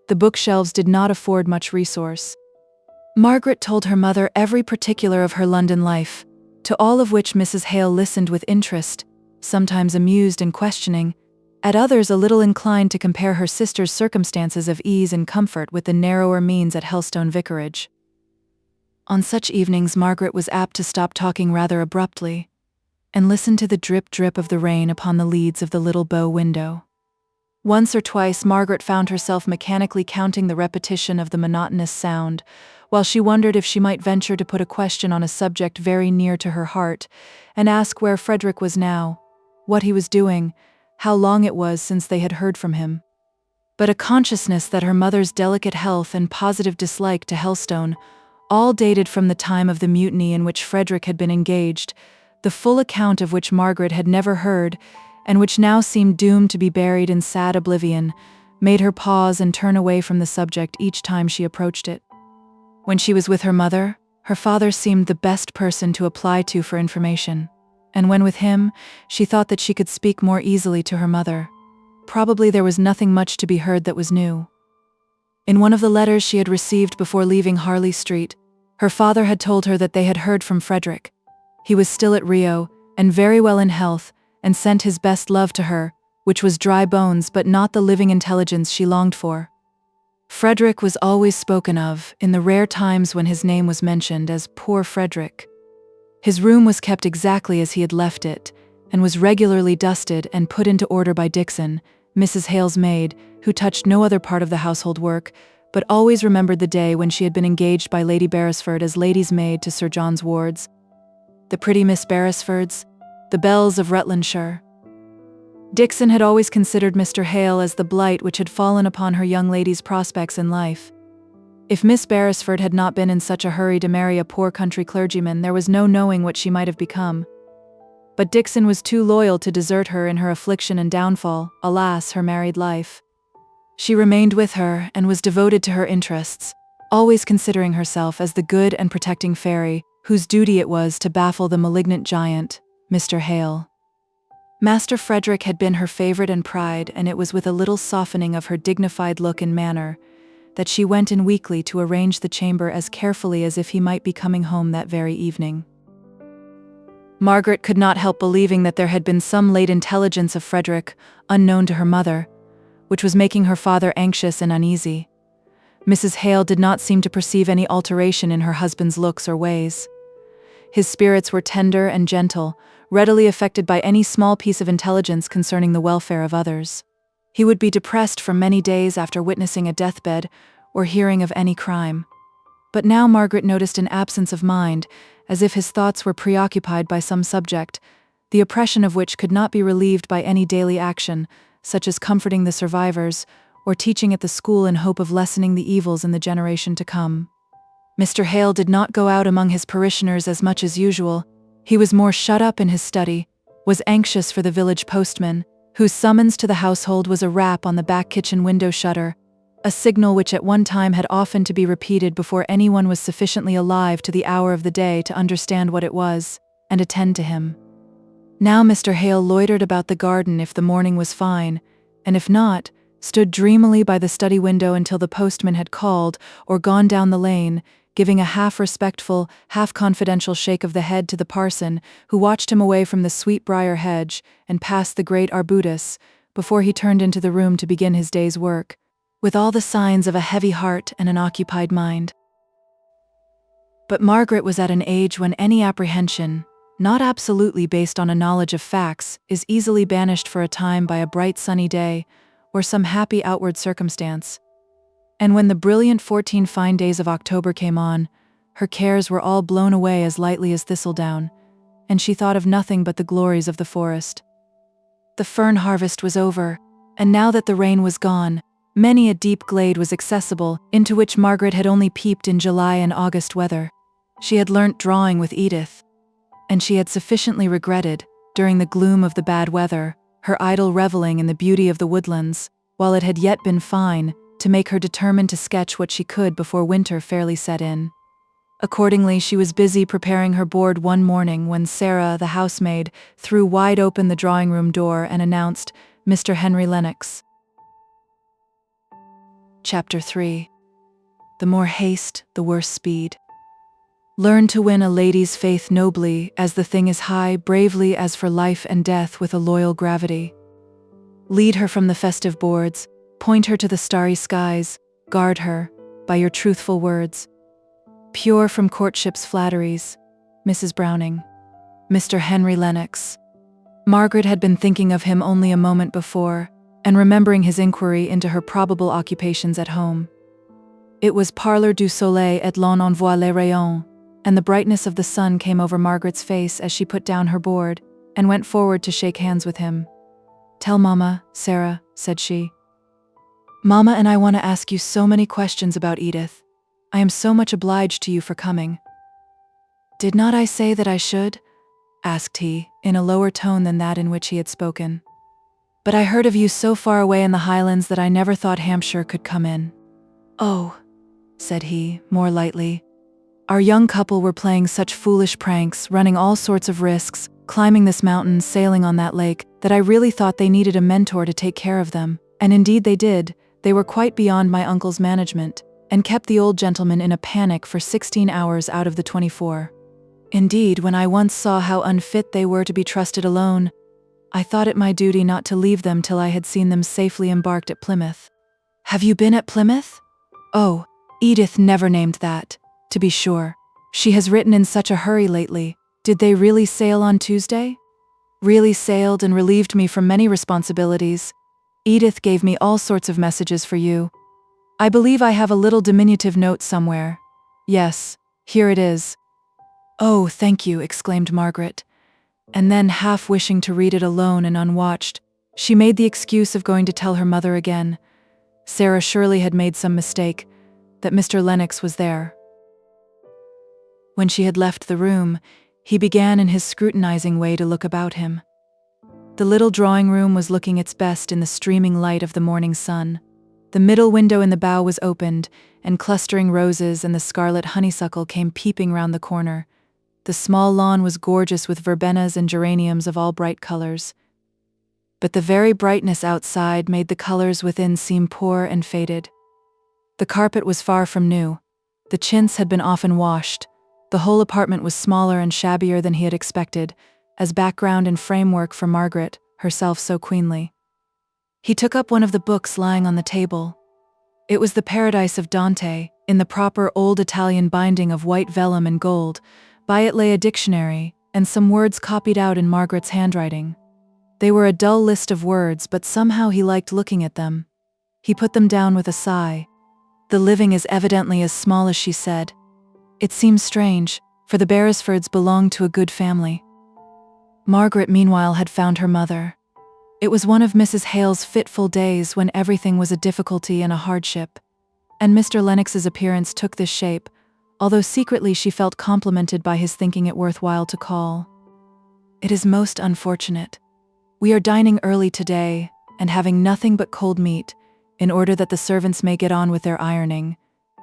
The bookshelves did not afford much resource. Margaret told her mother every particular of her London life, to all of which Mrs. Hale listened with interest, sometimes amused and questioning, at others a little inclined to compare her sister's circumstances of ease and comfort with the narrower means at Helstone Vicarage. On such evenings Margaret was apt to stop talking rather abruptly, and listen to the drip-drip of the rain upon the leads of the little bow window. Once or twice Margaret found herself mechanically counting the repetition of the monotonous sound, while she wondered if she might venture to put a question on a subject very near to her heart, and ask where Frederick was now, what he was doing, how long it was since they had heard from him. But a consciousness that her mother's delicate health and positive dislike to Helstone, all dated from the time of the mutiny in which Frederick had been engaged, the full account of which Margaret had never heard, and which now seemed doomed to be buried in sad oblivion, made her pause and turn away from the subject each time she approached it. When she was with her mother, her father seemed the best person to apply to for information, and when with him, she thought that she could speak more easily to her mother. Probably there was nothing much to be heard that was new. In one of the letters she had received before leaving Harley Street, her father had told her that they had heard from Frederick. He was still at Rio, and very well in health, and sent his best love to her, which was dry bones but not the living intelligence she longed for. Frederick was always spoken of, in the rare times when his name was mentioned, as poor Frederick. His room was kept exactly as he had left it, and was regularly dusted and put into order by Dixon, Mrs. Hale's maid, who touched no other part of the household work, but always remembered the day when she had been engaged by Lady Beresford as lady's maid to Sir John's wards. The pretty Miss Beresfords, the belles of Rutlandshire. Dixon had always considered Mr. Hale as the blight which had fallen upon her young lady's prospects in life. If Miss Beresford had not been in such a hurry to marry a poor country clergyman, there was no knowing what she might have become. But Dixon was too loyal to desert her in her affliction and downfall, alas, her married life. She remained with her and was devoted to her interests, always considering herself as the good and protecting fairy, whose duty it was to baffle the malignant giant, Mr. Hale. Master Frederick had been her favorite and pride, and it was with a little softening of her dignified look and manner that she went in weekly to arrange the chamber as carefully as if he might be coming home that very evening. Margaret could not help believing that there had been some late intelligence of Frederick, unknown to her mother, which was making her father anxious and uneasy. Mrs. Hale did not seem to perceive any alteration in her husband's looks or ways. His spirits were tender and gentle, readily affected by any small piece of intelligence concerning the welfare of others. He would be depressed for many days after witnessing a deathbed or hearing of any crime. But now Margaret noticed an absence of mind, as if his thoughts were preoccupied by some subject, the oppression of which could not be relieved by any daily action, such as comforting the survivors, or teaching at the school in hope of lessening the evils in the generation to come. Mr. Hale did not go out among his parishioners as much as usual. He was more shut up in his study, was anxious for the village postman, whose summons to the household was a rap on the back kitchen window shutter, a signal which at one time had often to be repeated before anyone was sufficiently alive to the hour of the day to understand what it was, and attend to him. Now Mr. Hale loitered about the garden if the morning was fine, and if not, stood dreamily by the study window until the postman had called or gone down the lane, giving a half-respectful, half-confidential shake of the head to the parson, who watched him away from the sweetbriar hedge and past the great arbutus, before he turned into the room to begin his day's work, with all the signs of a heavy heart and an occupied mind. But Margaret was at an age when any apprehension, not absolutely based on a knowledge of facts, is easily banished for a time by a bright sunny day, or some happy outward circumstance. And when the brilliant 14 fine days of October came on, her cares were all blown away as lightly as thistledown, and she thought of nothing but the glories of the forest. The fern harvest was over, and now that the rain was gone, many a deep glade was accessible, into which Margaret had only peeped in July and August weather. She had learnt drawing with Edith, and she had sufficiently regretted, during the gloom of the bad weather, her idle reveling in the beauty of the woodlands, while it had yet been fine, to make her determined to sketch what she could before winter fairly set in. Accordingly, she was busy preparing her board one morning when Sarah, the housemaid, threw wide open the drawing-room door and announced Mr. Henry Lennox. Chapter 3. The more haste, the worse speed. Learn to win a lady's faith nobly, as the thing is high, bravely as for life and death with a loyal gravity. Lead her from the festive boards, point her to the starry skies, guard her, by your truthful words. Pure from courtship's flatteries, Mrs. Browning. Mr. Henry Lennox. Margaret had been thinking of him only a moment before, and remembering his inquiry into her probable occupations at home. It was Parleur du Soleil et l'on envoie les rayons, and the brightness of the sun came over Margaret's face as she put down her board, and went forward to shake hands with him. "Tell Mama, Sarah," said she. "Mama and I want to ask you so many questions about Edith. I am so much obliged to you for coming." "Did not I say that I should?" asked he, in a lower tone than that in which he had spoken. "But I heard of you so far away in the Highlands that I never thought Hampshire could come in." "Oh," said he, more lightly. "Our young couple were playing such foolish pranks, running all sorts of risks, climbing this mountain, sailing on that lake, that I really thought they needed a mentor to take care of them, and indeed they did. They were quite beyond my uncle's management, and kept the old gentleman in a panic for 16 hours out of the 24. Indeed, when I once saw how unfit they were to be trusted alone, I thought it my duty not to leave them till I had seen them safely embarked at Plymouth." "Have you been at Plymouth?" "Oh, Edith never named that, to be sure. She has written in such a hurry lately. Did they really sail on Tuesday?" "Really sailed and relieved me from many responsibilities. Edith gave me all sorts of messages for you. I believe I have a little diminutive note somewhere. Yes, here it is." "Oh, thank you," exclaimed Margaret. And then, half wishing to read it alone and unwatched, she made the excuse of going to tell her mother again. Sarah surely had made some mistake, that Mr. Lennox was there. When she had left the room, he began in his scrutinizing way to look about him. The little drawing-room was looking its best in the streaming light of the morning sun. The middle window in the bow was opened, and clustering roses and the scarlet honeysuckle came peeping round the corner. The small lawn was gorgeous with verbenas and geraniums of all bright colors. But the very brightness outside made the colors within seem poor and faded. The carpet was far from new. The chintz had been often washed. The whole apartment was smaller and shabbier than he had expected, as background and framework for Margaret, herself so queenly. He took up one of the books lying on the table. It was the Paradise of Dante, in the proper old Italian binding of white vellum and gold. By it lay a dictionary, and some words copied out in Margaret's handwriting. They were a dull list of words, but somehow he liked looking at them. He put them down with a sigh. "The living is evidently as small as she said. It seems strange, for the Beresfords belonged to a good family." Margaret, meanwhile, had found her mother. It was one of Mrs. Hale's fitful days when everything was a difficulty and a hardship, and Mr. Lennox's appearance took this shape, although secretly she felt complimented by his thinking it worthwhile to call. "It is most unfortunate. We are dining early today, and having nothing but cold meat, in order that the servants may get on with their ironing,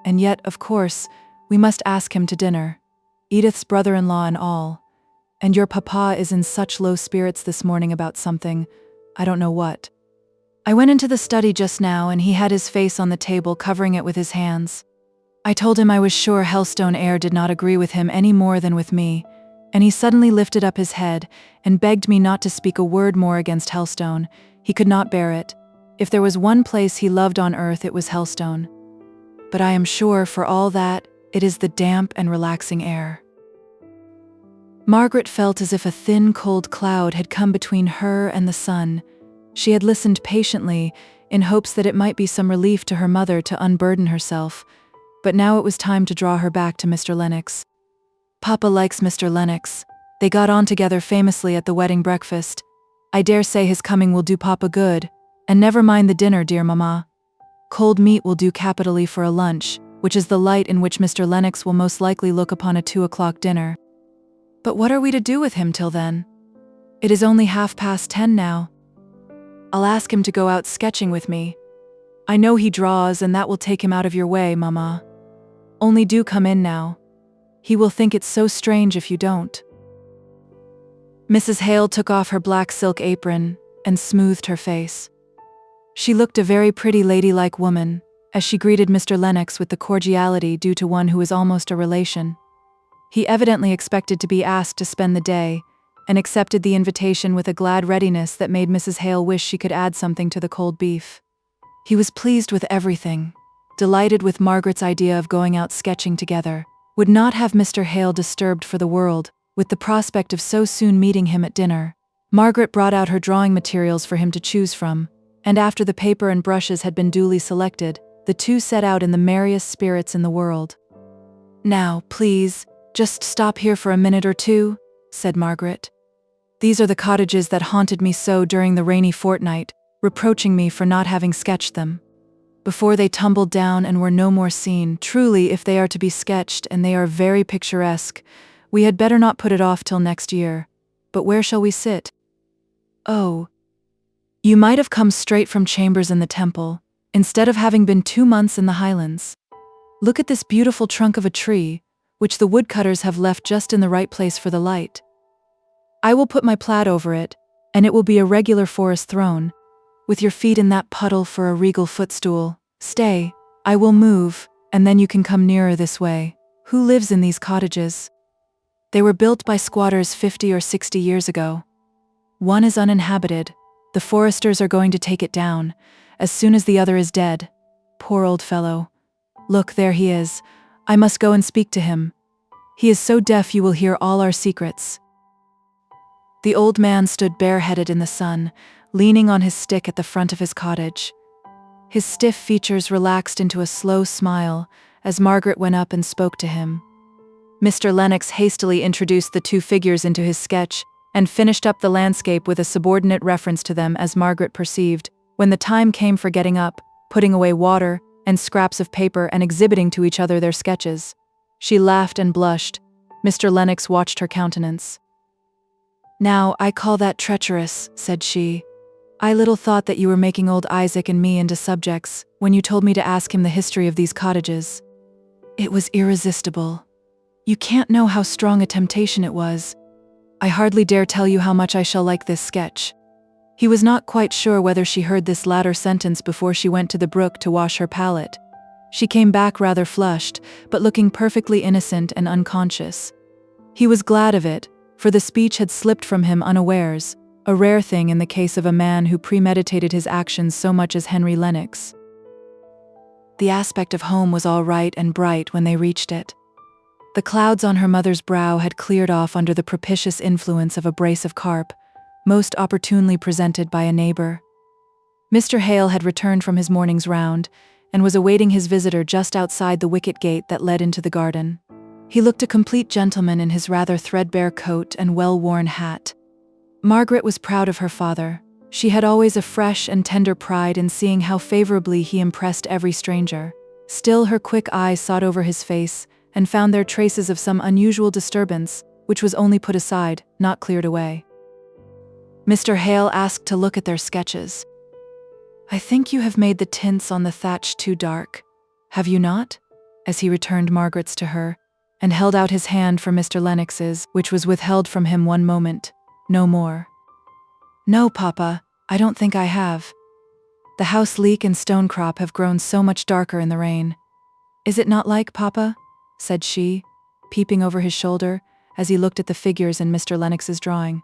and yet, of course, we must ask him to dinner, Edith's brother-in-law and all, and your papa is in such low spirits this morning about something, I don't know what. I went into the study just now and he had his face on the table covering it with his hands. I told him I was sure Helstone air did not agree with him any more than with me, and he suddenly lifted up his head and begged me not to speak a word more against Helstone. He could not bear it. If there was one place he loved on earth, it was Helstone. But I am sure, for all that, it is the damp and relaxing air." Margaret felt as if a thin, cold cloud had come between her and the sun. She had listened patiently, in hopes that it might be some relief to her mother to unburden herself, but now it was time to draw her back to Mr. Lennox. "Papa likes Mr. Lennox. They got on together famously at the wedding breakfast. I dare say his coming will do Papa good, and never mind the dinner, dear Mamma. Cold meat will do capitally for a lunch, which is the light in which Mr. Lennox will most likely look upon a 2 o'clock dinner. But what are we to do with him till then? It is only 10:30 now. I'll ask him to go out sketching with me. I know he draws, and that will take him out of your way, Mama. Only do come in now. He will think it's so strange if you don't." Mrs. Hale took off her black silk apron and smoothed her face. She looked a very pretty ladylike woman, as she greeted Mr. Lennox with the cordiality due to one who is almost a relation. He evidently expected to be asked to spend the day, and accepted the invitation with a glad readiness that made Mrs. Hale wish she could add something to the cold beef. He was pleased with everything, delighted with Margaret's idea of going out sketching together, would not have Mr. Hale disturbed for the world, with the prospect of so soon meeting him at dinner. Margaret brought out her drawing materials for him to choose from, and after the paper and brushes had been duly selected, the two set out in the merriest spirits in the world. "Now, please, just stop here for a minute or two," said Margaret. "These are the cottages that haunted me so during the rainy fortnight, reproaching me for not having sketched them. Before they tumbled down and were no more seen, truly if they are to be sketched and they are very picturesque, we had better not put it off till next year. But where shall we sit? Oh, you might have come straight from chambers in the Temple, instead of having been 2 months in the Highlands. Look at this beautiful trunk of a tree, which the woodcutters have left just in the right place for the light. I will put my plaid over it, and it will be a regular forest throne, with your feet in that puddle for a regal footstool. Stay, I will move, and then you can come nearer this way. Who lives in these cottages? They were built by squatters 50 or 60 years ago. One is uninhabited. The foresters are going to take it down, as soon as the other is dead. Poor old fellow. Look, there he is. I must go and speak to him. He is so deaf you will hear all our secrets." The old man stood bareheaded in the sun, leaning on his stick at the front of his cottage. His stiff features relaxed into a slow smile as Margaret went up and spoke to him. Mr. Lennox hastily introduced the two figures into his sketch and finished up the landscape with a subordinate reference to them as Margaret perceived, when the time came for getting up, putting away water and scraps of paper and exhibiting to each other their sketches. She laughed and blushed. Mr. Lennox watched her countenance. "Now, I call that treacherous," said she. "I little thought that you were making old Isaac and me into subjects when you told me to ask him the history of these cottages. It was irresistible. You can't know how strong a temptation it was. I hardly dare tell you how much I shall like this sketch." He was not quite sure whether she heard this latter sentence before she went to the brook to wash her palette. She came back rather flushed, but looking perfectly innocent and unconscious. He was glad of it, for the speech had slipped from him unawares, a rare thing in the case of a man who premeditated his actions so much as Henry Lennox. The aspect of home was all right and bright when they reached it. The clouds on her mother's brow had cleared off under the propitious influence of a brace of carp, most opportunely presented by a neighbor. Mr. Hale had returned from his morning's round, and was awaiting his visitor just outside the wicket gate that led into the garden. He looked a complete gentleman in his rather threadbare coat and well-worn hat. Margaret was proud of her father. She had always a fresh and tender pride in seeing how favorably he impressed every stranger. Still, her quick eyes sought over his face, and found there traces of some unusual disturbance, which was only put aside, not cleared away. Mr. Hale asked to look at their sketches. "I think you have made the tints on the thatch too dark. Have you not?" as he returned Margaret's to her, and held out his hand for Mr. Lennox's, which was withheld from him one moment, no more. "No, Papa, I don't think I have. The house leek and stonecrop have grown so much darker in the rain. Is it not like, Papa?" said she, peeping over his shoulder, as he looked at the figures in Mr. Lennox's drawing.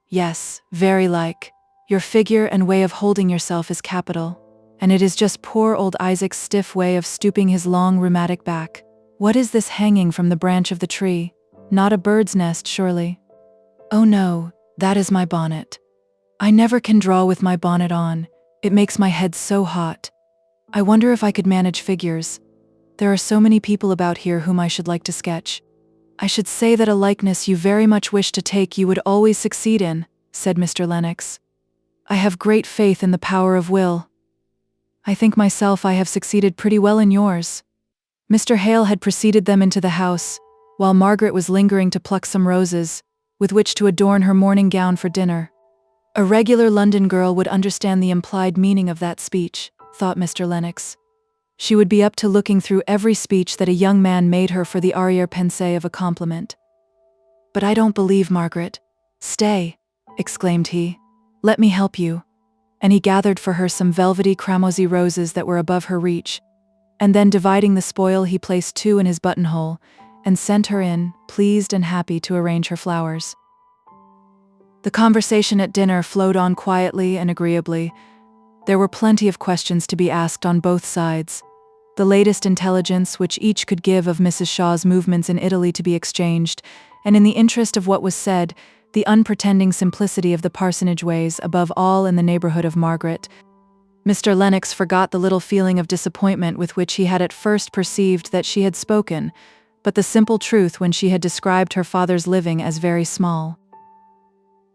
"Yes, very like. Your figure and way of holding yourself is capital, and it is just poor old Isaac's stiff way of stooping his long rheumatic back. What is this hanging from the branch of the tree? Not a bird's nest, surely?" "Oh no, that is my bonnet. I never can draw with my bonnet on. It makes my head so hot. I wonder if I could manage figures. There are so many people about here whom I should like to sketch. I should say that a likeness you very much wish to take you would always succeed in," said Mr. Lennox. "I have great faith in the power of will. I think myself I have succeeded pretty well in yours." Mr. Hale had preceded them into the house, while Margaret was lingering to pluck some roses, with which to adorn her morning gown for dinner. A regular London girl would understand the implied meaning of that speech, thought Mr. Lennox. She would be up to looking through every speech that a young man made her for the arrière-pensée of a compliment. "But I don't believe, Margaret." "Stay," exclaimed he. "Let me help you." And he gathered for her some velvety cramoisy roses that were above her reach, and then dividing the spoil he placed 2 in his buttonhole, and sent her in, pleased and happy, to arrange her flowers. The conversation at dinner flowed on quietly and agreeably. There were plenty of questions to be asked on both sides, the latest intelligence which each could give of Mrs. Shaw's movements in Italy to be exchanged, and in the interest of what was said, the unpretending simplicity of the parsonage ways, above all in the neighborhood of Margaret. Mr. Lennox forgot the little feeling of disappointment with which he had at first perceived that she had spoken, but the simple truth when she had described her father's living as very small.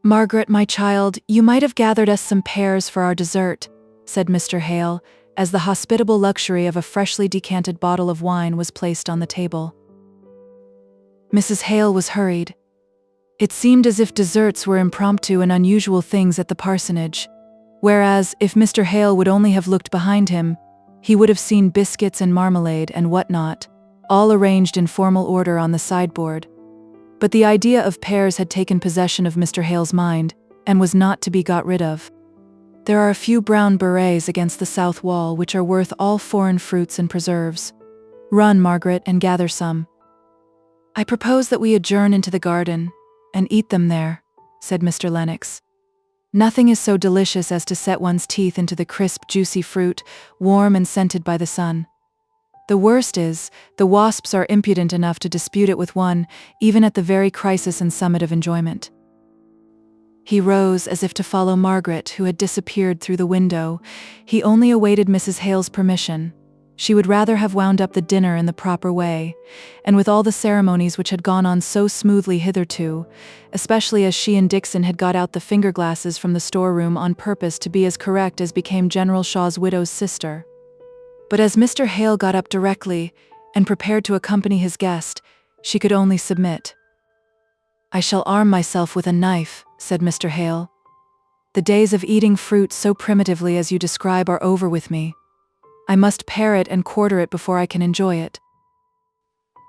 "Margaret, my child, you might have gathered us some pears for our dessert," said Mr. Hale, as the hospitable luxury of a freshly decanted bottle of wine was placed on the table. Mrs. Hale was hurried. It seemed as if desserts were impromptu and unusual things at the parsonage, whereas, if Mr. Hale would only have looked behind him, he would have seen biscuits and marmalade and what-not, all arranged in formal order on the sideboard. But the idea of pears had taken possession of Mr. Hale's mind, and was not to be got rid of. "There are a few brown berets against the south wall which are worth all foreign fruits and preserves. Run, Margaret, and gather some." "I propose that we adjourn into the garden, and eat them there," said Mr. Lennox. "Nothing is so delicious as to set one's teeth into the crisp, juicy fruit, warm and scented by the sun. The worst is, the wasps are impudent enough to dispute it with one, even at the very crisis and summit of enjoyment." He rose as if to follow Margaret, who had disappeared through the window. He only awaited Mrs. Hale's permission. She would rather have wound up the dinner in the proper way, and with all the ceremonies which had gone on so smoothly hitherto, especially as she and Dixon had got out the finger-glasses from the storeroom on purpose to be as correct as became General Shaw's widow's sister. But as Mr. Hale got up directly, and prepared to accompany his guest, she could only submit. "I shall arm myself with a knife," said Mr. Hale. "The days of eating fruit so primitively as you describe are over with me. I must pare it and quarter it before I can enjoy it."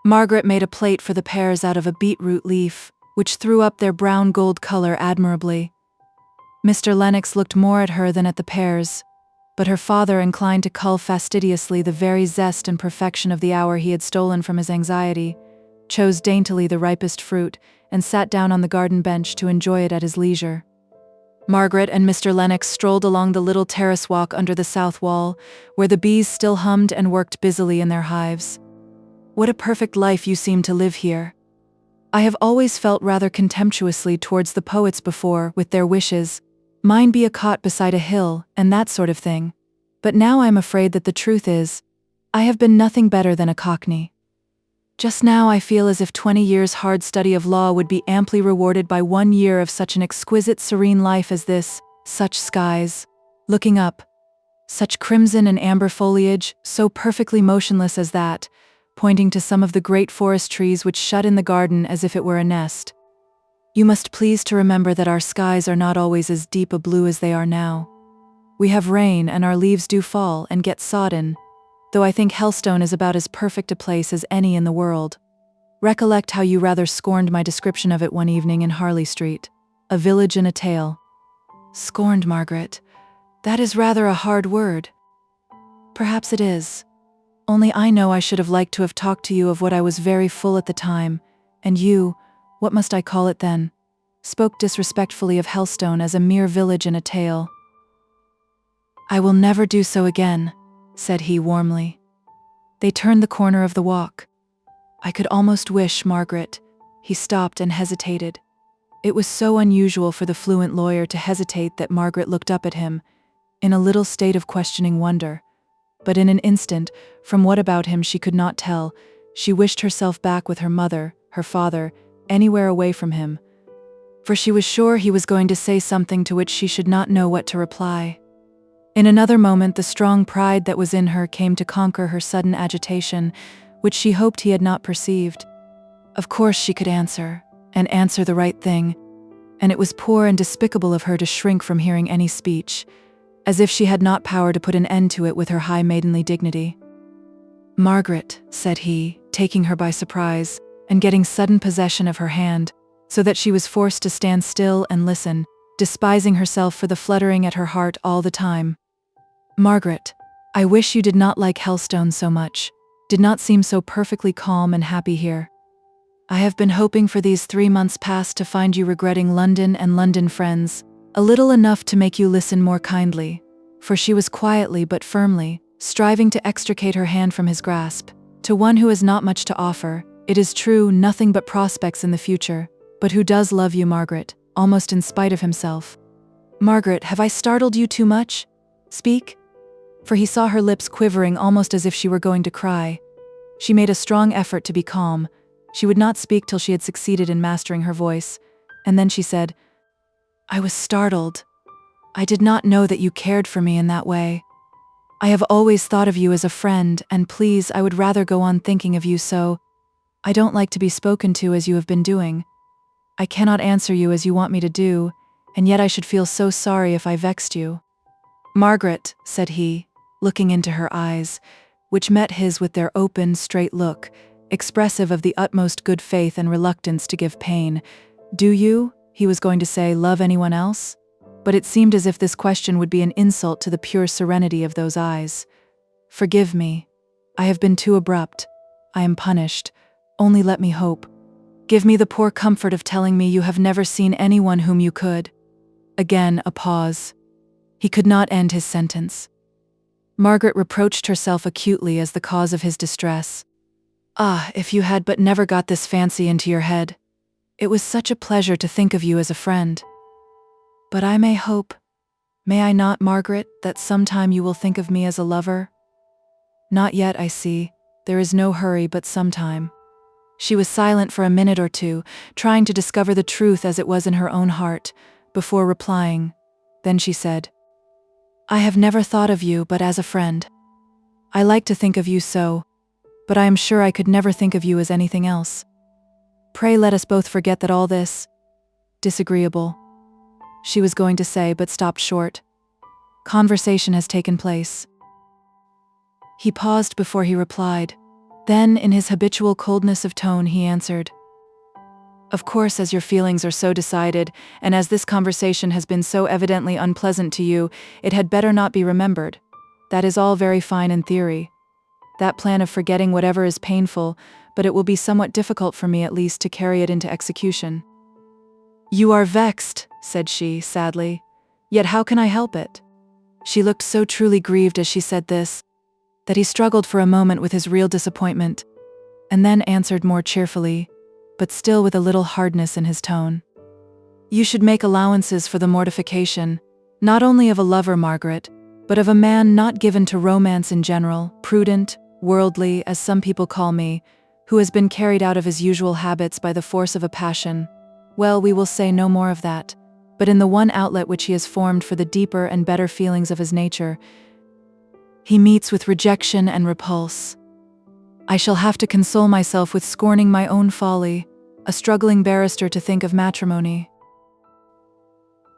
Margaret made a plate for the pears out of a beetroot leaf, which threw up their brown gold color admirably. Mr. Lennox looked more at her than at the pears, but her father, inclined to cull fastidiously the very zest and perfection of the hour he had stolen from his anxiety, chose daintily the ripest fruit, and sat down on the garden bench to enjoy it at his leisure. Margaret and Mr. Lennox strolled along the little terrace walk under the south wall, where the bees still hummed and worked busily in their hives. "What a perfect life you seem to live here. I have always felt rather contemptuously towards the poets before, with their wishes, 'Mine be a cot beside a hill,' and that sort of thing. But now I am afraid that the truth is, I have been nothing better than a cockney. Just now I feel as if 20 years' hard study of law would be amply rewarded by 1 year of such an exquisite serene life as this, such skies, looking up, such crimson and amber foliage, so perfectly motionless as that, pointing to some of the great forest trees which shut in the garden as if it were a nest. You must please to remember that our skies are not always as deep a blue as they are now. We have rain, and our leaves do fall and get sodden, though I think Helstone is about as perfect a place as any in the world. Recollect how you rather scorned my description of it one evening in Harley Street. A village in a tale." "Scorned, Margaret? That is rather a hard word." "Perhaps it is. Only I know I should have liked to have talked to you of what I was very full at the time, and you, what must I call it then, spoke disrespectfully of Helstone as a mere village in a tale." "I will never do so again," said he warmly. They turned the corner of the walk. "I could almost wish, Margaret—" He stopped and hesitated. It was so unusual for the fluent lawyer to hesitate that Margaret looked up at him, in a little state of questioning wonder. But in an instant, from what about him she could not tell, she wished herself back with her mother, her father, anywhere away from him, for she was sure he was going to say something to which she should not know what to reply. In another moment the strong pride that was in her came to conquer her sudden agitation, which she hoped he had not perceived. Of course she could answer, and answer the right thing, and it was poor and despicable of her to shrink from hearing any speech, as if she had not power to put an end to it with her high maidenly dignity. "Margaret," said he, taking her by surprise, and getting sudden possession of her hand, so that she was forced to stand still and listen, despising herself for the fluttering at her heart all the time. "Margaret, I wish you did not like Helstone so much, did not seem so perfectly calm and happy here. I have been hoping for these 3 months past to find you regretting London and London friends, a little enough to make you listen more kindly," for she was quietly but firmly, striving to extricate her hand from his grasp. "To one who has not much to offer, it is true, nothing but prospects in the future, but who does love you, Margaret, almost in spite of himself." "Margaret, have I startled you too much? Speak." For he saw her lips quivering almost as if she were going to cry. She made a strong effort to be calm. She would not speak till she had succeeded in mastering her voice, and then she said, "I was startled. I did not know that you cared for me in that way. I have always thought of you as a friend, and please, I would rather go on thinking of you so. I don't like to be spoken to as you have been doing. I cannot answer you as you want me to do, and yet I should feel so sorry if I vexed you." "Margaret," said he, looking into her eyes, which met his with their open, straight look, expressive of the utmost good faith and reluctance to give pain, "do you," he was going to say, "love anyone else?" But it seemed as if this question would be an insult to the pure serenity of those eyes. "Forgive me. I have been too abrupt. I am punished. Only let me hope. Give me the poor comfort of telling me you have never seen anyone whom you could." Again a pause. He could not end his sentence. Margaret reproached herself acutely as the cause of his distress. "Ah, if you had but never got this fancy into your head. It was such a pleasure to think of you as a friend. But I may hope, may I not, Margaret, that sometime you will think of me as a lover?" "Not yet, I see. There is no hurry, but sometime." She was silent for a minute or two, trying to discover the truth as it was in her own heart, before replying. Then she said, "I have never thought of you but as a friend. I like to think of you so, but I am sure I could never think of you as anything else. Pray let us both forget that all this disagreeable," she was going to say but stopped short. "Conversation has taken place." He paused before he replied. Then, in his habitual coldness of tone, he answered, "Of course, as your feelings are so decided, and as this conversation has been so evidently unpleasant to you, it had better not be remembered. That is all very fine in theory. That plan of forgetting whatever is painful, but it will be somewhat difficult for me at least to carry it into execution." "You are vexed," said she, sadly. "Yet how can I help it?" She looked so truly grieved as she said this, that he struggled for a moment with his real disappointment, and then answered more cheerfully, but still with a little hardness in his tone. "You should make allowances for the mortification, not only of a lover, Margaret, but of a man not given to romance in general, prudent, worldly, as some people call me, who has been carried out of his usual habits by the force of a passion. Well, we will say no more of that, but in the one outlet which he has formed for the deeper and better feelings of his nature, he meets with rejection and repulse. I shall have to console myself with scorning my own folly, a struggling barrister to think of matrimony."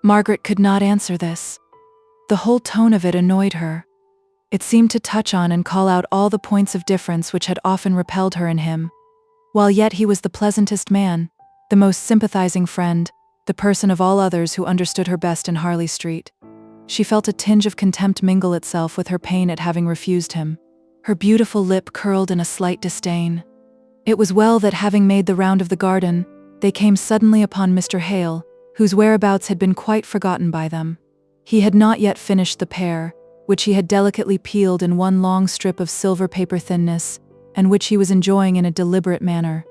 Margaret could not answer this. The whole tone of it annoyed her. It seemed to touch on and call out all the points of difference which had often repelled her in him, while yet he was the pleasantest man, the most sympathizing friend, the person of all others who understood her best in Harley Street. She felt a tinge of contempt mingle itself with her pain at having refused him. Her beautiful lip curled in a slight disdain. It was well that, having made the round of the garden, they came suddenly upon Mr. Hale, whose whereabouts had been quite forgotten by them. He had not yet finished the pear, which he had delicately peeled in one long strip of silver paper thinness, and which he was enjoying in a deliberate manner.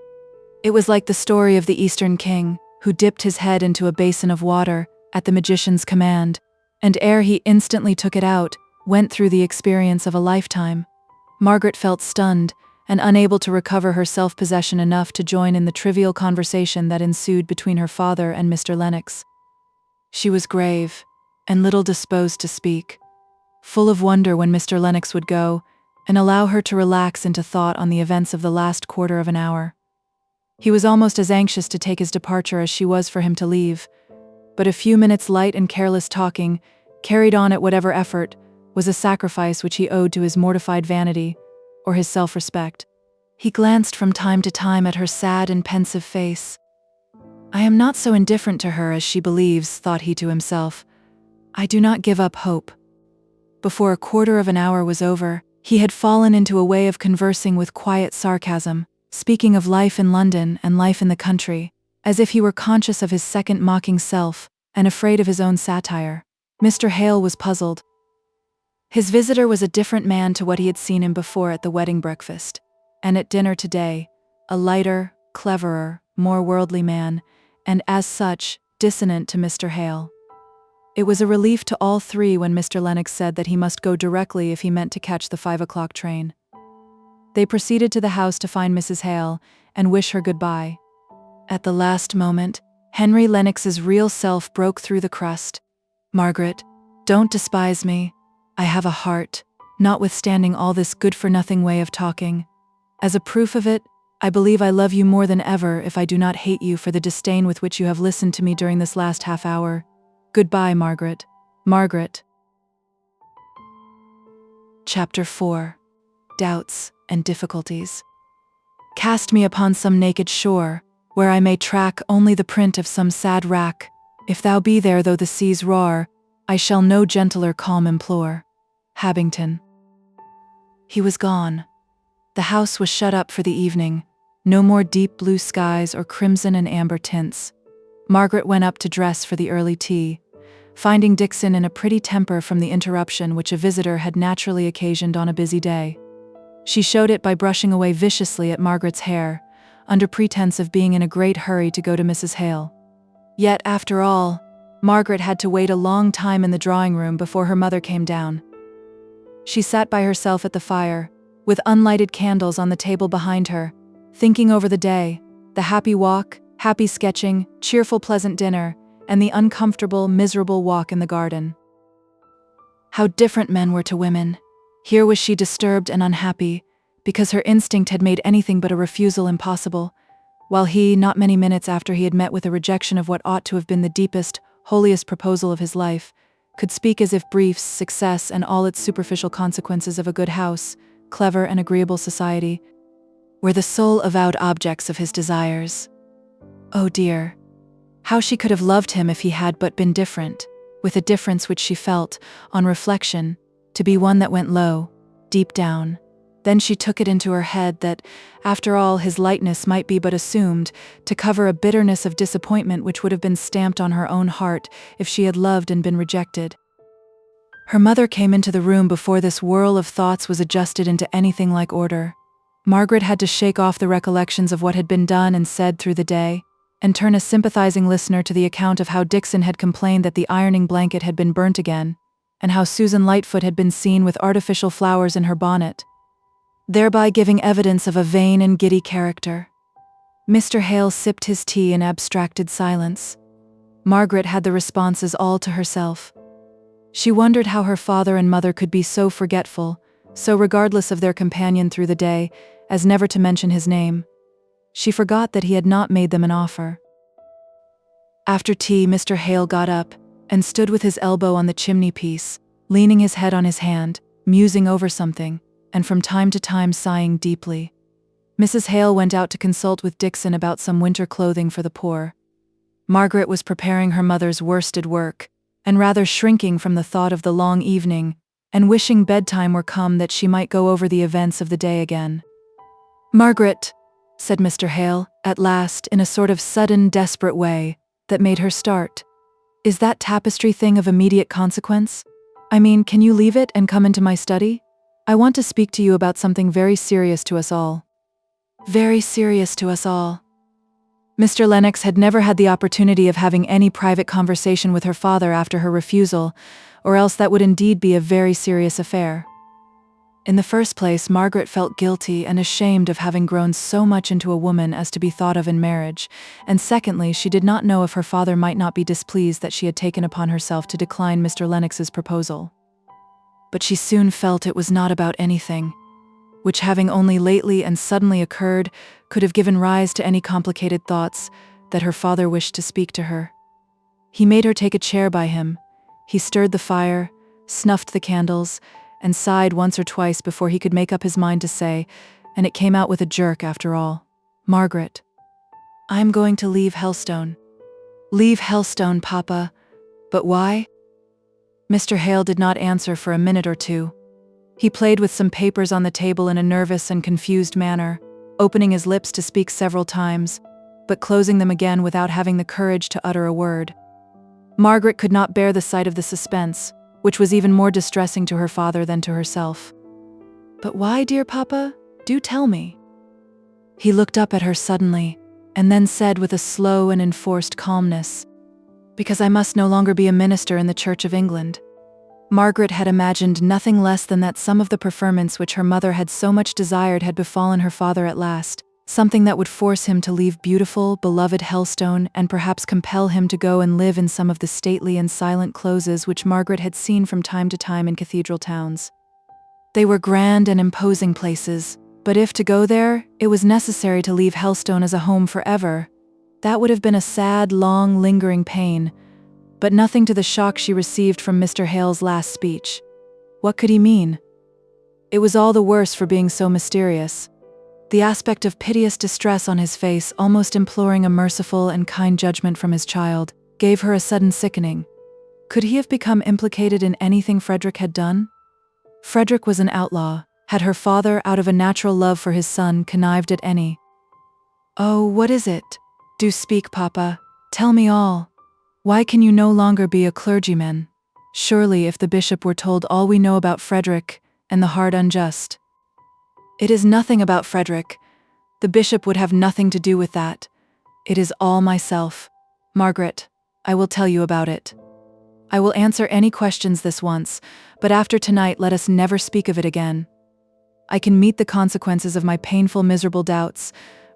It was like the story of the Eastern king, who dipped his head into a basin of water, at the magician's command, and ere he instantly took it out, went through the experience of a lifetime. Margaret felt stunned, and unable to recover her self-possession enough to join in the trivial conversation that ensued between her father and Mr. Lennox. She was grave, and little disposed to speak, full of wonder when Mr. Lennox would go, and allow her to relax into thought on the events of the last quarter of an hour. He was almost as anxious to take his departure as she was for him to leave, but a few minutes' light and careless talking, carried on at whatever effort, was a sacrifice which he owed to his mortified vanity or his self-respect. He glanced from time to time at her sad and pensive face. "I am not so indifferent to her as she believes," thought he to himself. "I do not give up hope." Before a quarter of an hour was over, he had fallen into a way of conversing with quiet sarcasm, speaking of life in London and life in the country, as if he were conscious of his second mocking self and afraid of his own satire. Mr. Hale was puzzled. His visitor was a different man to what he had seen him before at the wedding breakfast, and at dinner today, a lighter, cleverer, more worldly man, and as such, dissonant to Mr. Hale. It was a relief to all three when Mr. Lennox said that he must go directly if he meant to catch the 5 o'clock train. They proceeded to the house to find Mrs. Hale and wish her goodbye. At the last moment, Henry Lennox's real self broke through the crust. "Margaret, don't despise me. I have a heart, notwithstanding all this good-for-nothing way of talking. As a proof of it, I believe I love you more than ever if I do not hate you for the disdain with which you have listened to me during this last half hour. Goodbye, Margaret. Margaret." Chapter 4. Doubts and Difficulties. "Cast me upon some naked shore, where I may track only the print of some sad wrack. If thou be there though the seas roar, I shall no gentler calm implore." Habington. He was gone. The house was shut up for the evening. No more deep blue skies or crimson and amber tints. Margaret went up to dress for the early tea, finding Dixon in a pretty temper from the interruption which a visitor had naturally occasioned on a busy day. She showed it by brushing away viciously at Margaret's hair, under pretense of being in a great hurry to go to Mrs. Hale. Yet, after all, Margaret had to wait a long time in the drawing-room before her mother came down. She sat by herself at the fire, with unlighted candles on the table behind her, thinking over the day, the happy walk, happy sketching, cheerful pleasant dinner, and the uncomfortable, miserable walk in the garden. How different men were to women. Here was she disturbed and unhappy, because her instinct had made anything but a refusal impossible, while he, not many minutes after he had met with a rejection of what ought to have been the deepest, holiest proposal of his life, could speak as if briefs, success, and all its superficial consequences of a good house, clever and agreeable society, were the sole avowed objects of his desires. Oh dear! How she could have loved him if he had but been different, with a difference which she felt, on reflection, to be one that went low, deep down. Then she took it into her head that, after all, his lightness might be but assumed, to cover a bitterness of disappointment which would have been stamped on her own heart if she had loved and been rejected. Her mother came into the room before this whirl of thoughts was adjusted into anything like order. Margaret had to shake off the recollections of what had been done and said through the day, and turn a sympathizing listener to the account of how Dixon had complained that the ironing blanket had been burnt again, and how Susan Lightfoot had been seen with artificial flowers in her bonnet, thereby giving evidence of a vain and giddy character. Mr. Hale sipped his tea in abstracted silence. Margaret had the responses all to herself. She wondered how her father and mother could be so forgetful, so regardless of their companion through the day, as never to mention his name. She forgot that he had not made them an offer. After tea, Mr. Hale got up and stood with his elbow on the chimney-piece, leaning his head on his hand, musing over something, and from time to time sighing deeply. Mrs. Hale went out to consult with Dixon about some winter clothing for the poor. Margaret was preparing her mother's worsted work, and rather shrinking from the thought of the long evening, and wishing bedtime were come that she might go over the events of the day again. "Margaret," said Mr. Hale, at last, in a sort of sudden, desperate way that made her start, "is that tapestry thing of immediate consequence? I mean, can you leave it and come into my study? I want to speak to you about something very serious to us all." Very serious to us all. Mr. Lennox had never had the opportunity of having any private conversation with her father after her refusal, or else that would indeed be a very serious affair. In the first place, Margaret felt guilty and ashamed of having grown so much into a woman as to be thought of in marriage, and secondly, she did not know if her father might not be displeased that she had taken upon herself to decline Mr. Lennox's proposal. But she soon felt it was not about anything, which having only lately and suddenly occurred, could have given rise to any complicated thoughts, that her father wished to speak to her. He made her take a chair by him. He stirred the fire, snuffed the candles, and sighed once or twice before he could make up his mind to say, and it came out with a jerk after all, "Margaret, I'm going to leave Helstone." "Leave Helstone, Papa? But why?" Mr. Hale did not answer for a minute or two. He played with some papers on the table in a nervous and confused manner, opening his lips to speak several times, but closing them again without having the courage to utter a word. Margaret could not bear the sight of the suspense, which was even more distressing to her father than to herself. "But why, dear Papa? Do tell me." He looked up at her suddenly, and then said with a slow and enforced calmness, "Because I must no longer be a minister in the Church of England." Margaret had imagined nothing less than that some of the preferments which her mother had so much desired had befallen her father at last, something that would force him to leave beautiful, beloved Helstone and perhaps compel him to go and live in some of the stately and silent closes which Margaret had seen from time to time in cathedral towns. They were grand and imposing places, but if to go there, it was necessary to leave Helstone as a home forever, that would have been a sad, long, lingering pain, but nothing to the shock she received from Mr. Hale's last speech. What could he mean? It was all the worse for being so mysterious. The aspect of piteous distress on his face, almost imploring a merciful and kind judgment from his child, gave her a sudden sickening. Could he have become implicated in anything Frederick had done? Frederick was an outlaw. Had her father, out of a natural love for his son, connived at any? "Oh, what is it? Do speak, Papa. Tell me all. Why can you no longer be a clergyman? Surely, if the bishop were told all we know about Frederick, and the hard unjust—" "It is nothing about Frederick. The bishop would have nothing to do with that. It is all myself. Margaret, I will tell you about it. I will answer any questions this once, but after tonight let us never speak of it again. I can meet the consequences of my painful, miserable doubts,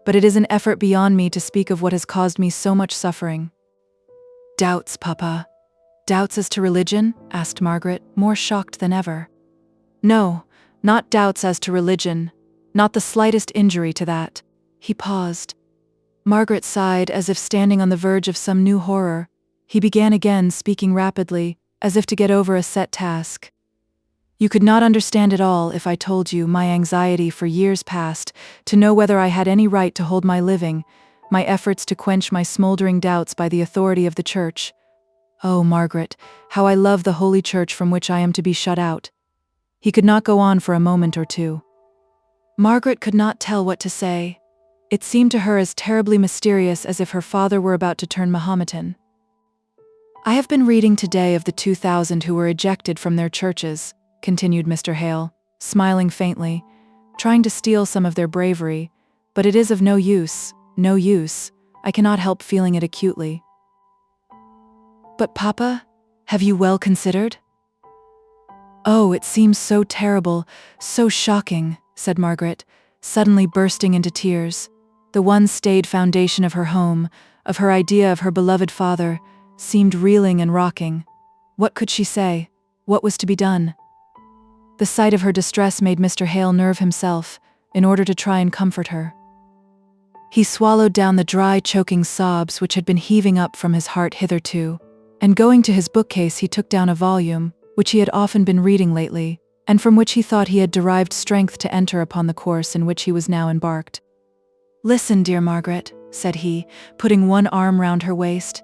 but it is an effort beyond me to speak of what has caused me so much suffering." "Doubts, Papa? Doubts as to religion?" asked Margaret, more shocked than ever. "No, not doubts as to religion, not the slightest injury to that." He paused. Margaret sighed as if standing on the verge of some new horror. He began again, speaking rapidly, as if to get over a set task. "You could not understand it all if I told you my anxiety for years past to know whether I had any right to hold my living, my efforts to quench my smoldering doubts by the authority of the Church. Oh, Margaret, how I love the Holy Church from which I am to be shut out." He could not go on for a moment or two. Margaret could not tell what to say. It seemed to her as terribly mysterious as if her father were about to turn Mahometan. "I have been reading today of the 2,000 who were ejected from their churches," continued Mr. Hale, smiling faintly, trying to steal some of their bravery, "but it is of no use, no use. I cannot help feeling it acutely." "But Papa, have you well considered?" "Oh, it seems so terrible, so shocking," said Margaret, suddenly bursting into tears. The one staid foundation of her home, of her idea of her beloved father, seemed reeling and rocking. What could she say? What was to be done? The sight of her distress made Mr. Hale nerve himself, in order to try and comfort her. He swallowed down the dry, choking sobs which had been heaving up from his heart hitherto, and going to his bookcase he took down a volume, which he had often been reading lately, and from which he thought he had derived strength to enter upon the course in which he was now embarked. "Listen, dear Margaret," said he, putting one arm round her waist.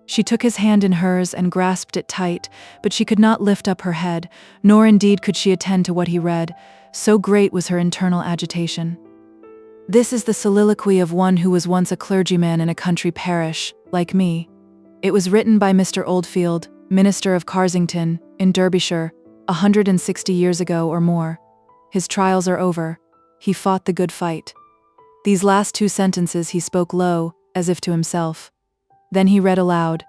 She took his hand in hers and grasped it tight, but she could not lift up her head, nor indeed could she attend to what he read, so great was her internal agitation. "This is the soliloquy of one who was once a clergyman in a country parish, like me. It was written by Mr. Oldfield, minister of Carsington, in Derbyshire, 160 years ago or more. His trials are over. He fought the good fight." These last two sentences he spoke low, as if to himself. Then he read aloud,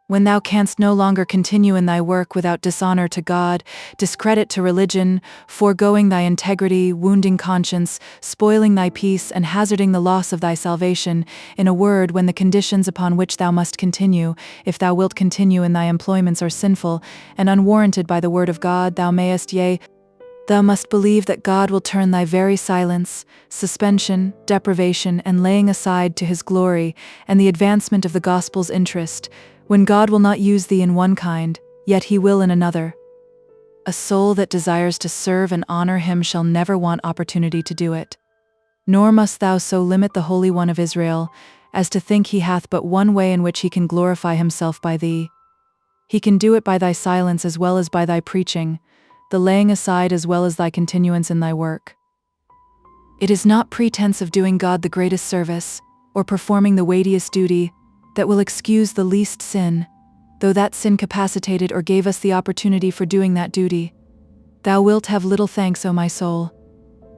"When thou canst no longer continue in thy work without dishonor to God, discredit to religion, foregoing thy integrity, wounding conscience, spoiling thy peace, and hazarding the loss of thy salvation, in a word, when the conditions upon which thou must continue, if thou wilt continue in thy employments are sinful, and unwarranted by the word of God, thou mayest, yea, Thou must believe that God will turn thy very silence, suspension, deprivation, and laying aside to his glory and the advancement of the gospel's interest, when God will not use thee in one kind, yet he will in another. A soul that desires to serve and honor him shall never want opportunity to do it. Nor must thou so limit the Holy One of Israel, as to think he hath but one way in which he can glorify himself by thee. He can do it by thy silence as well as by thy preaching, the laying aside as well as thy continuance in thy work. It is not pretense of doing God the greatest service, or performing the weightiest duty, that will excuse the least sin, though that sin capacitated or gave us the opportunity for doing that duty. Thou wilt have little thanks, O my soul,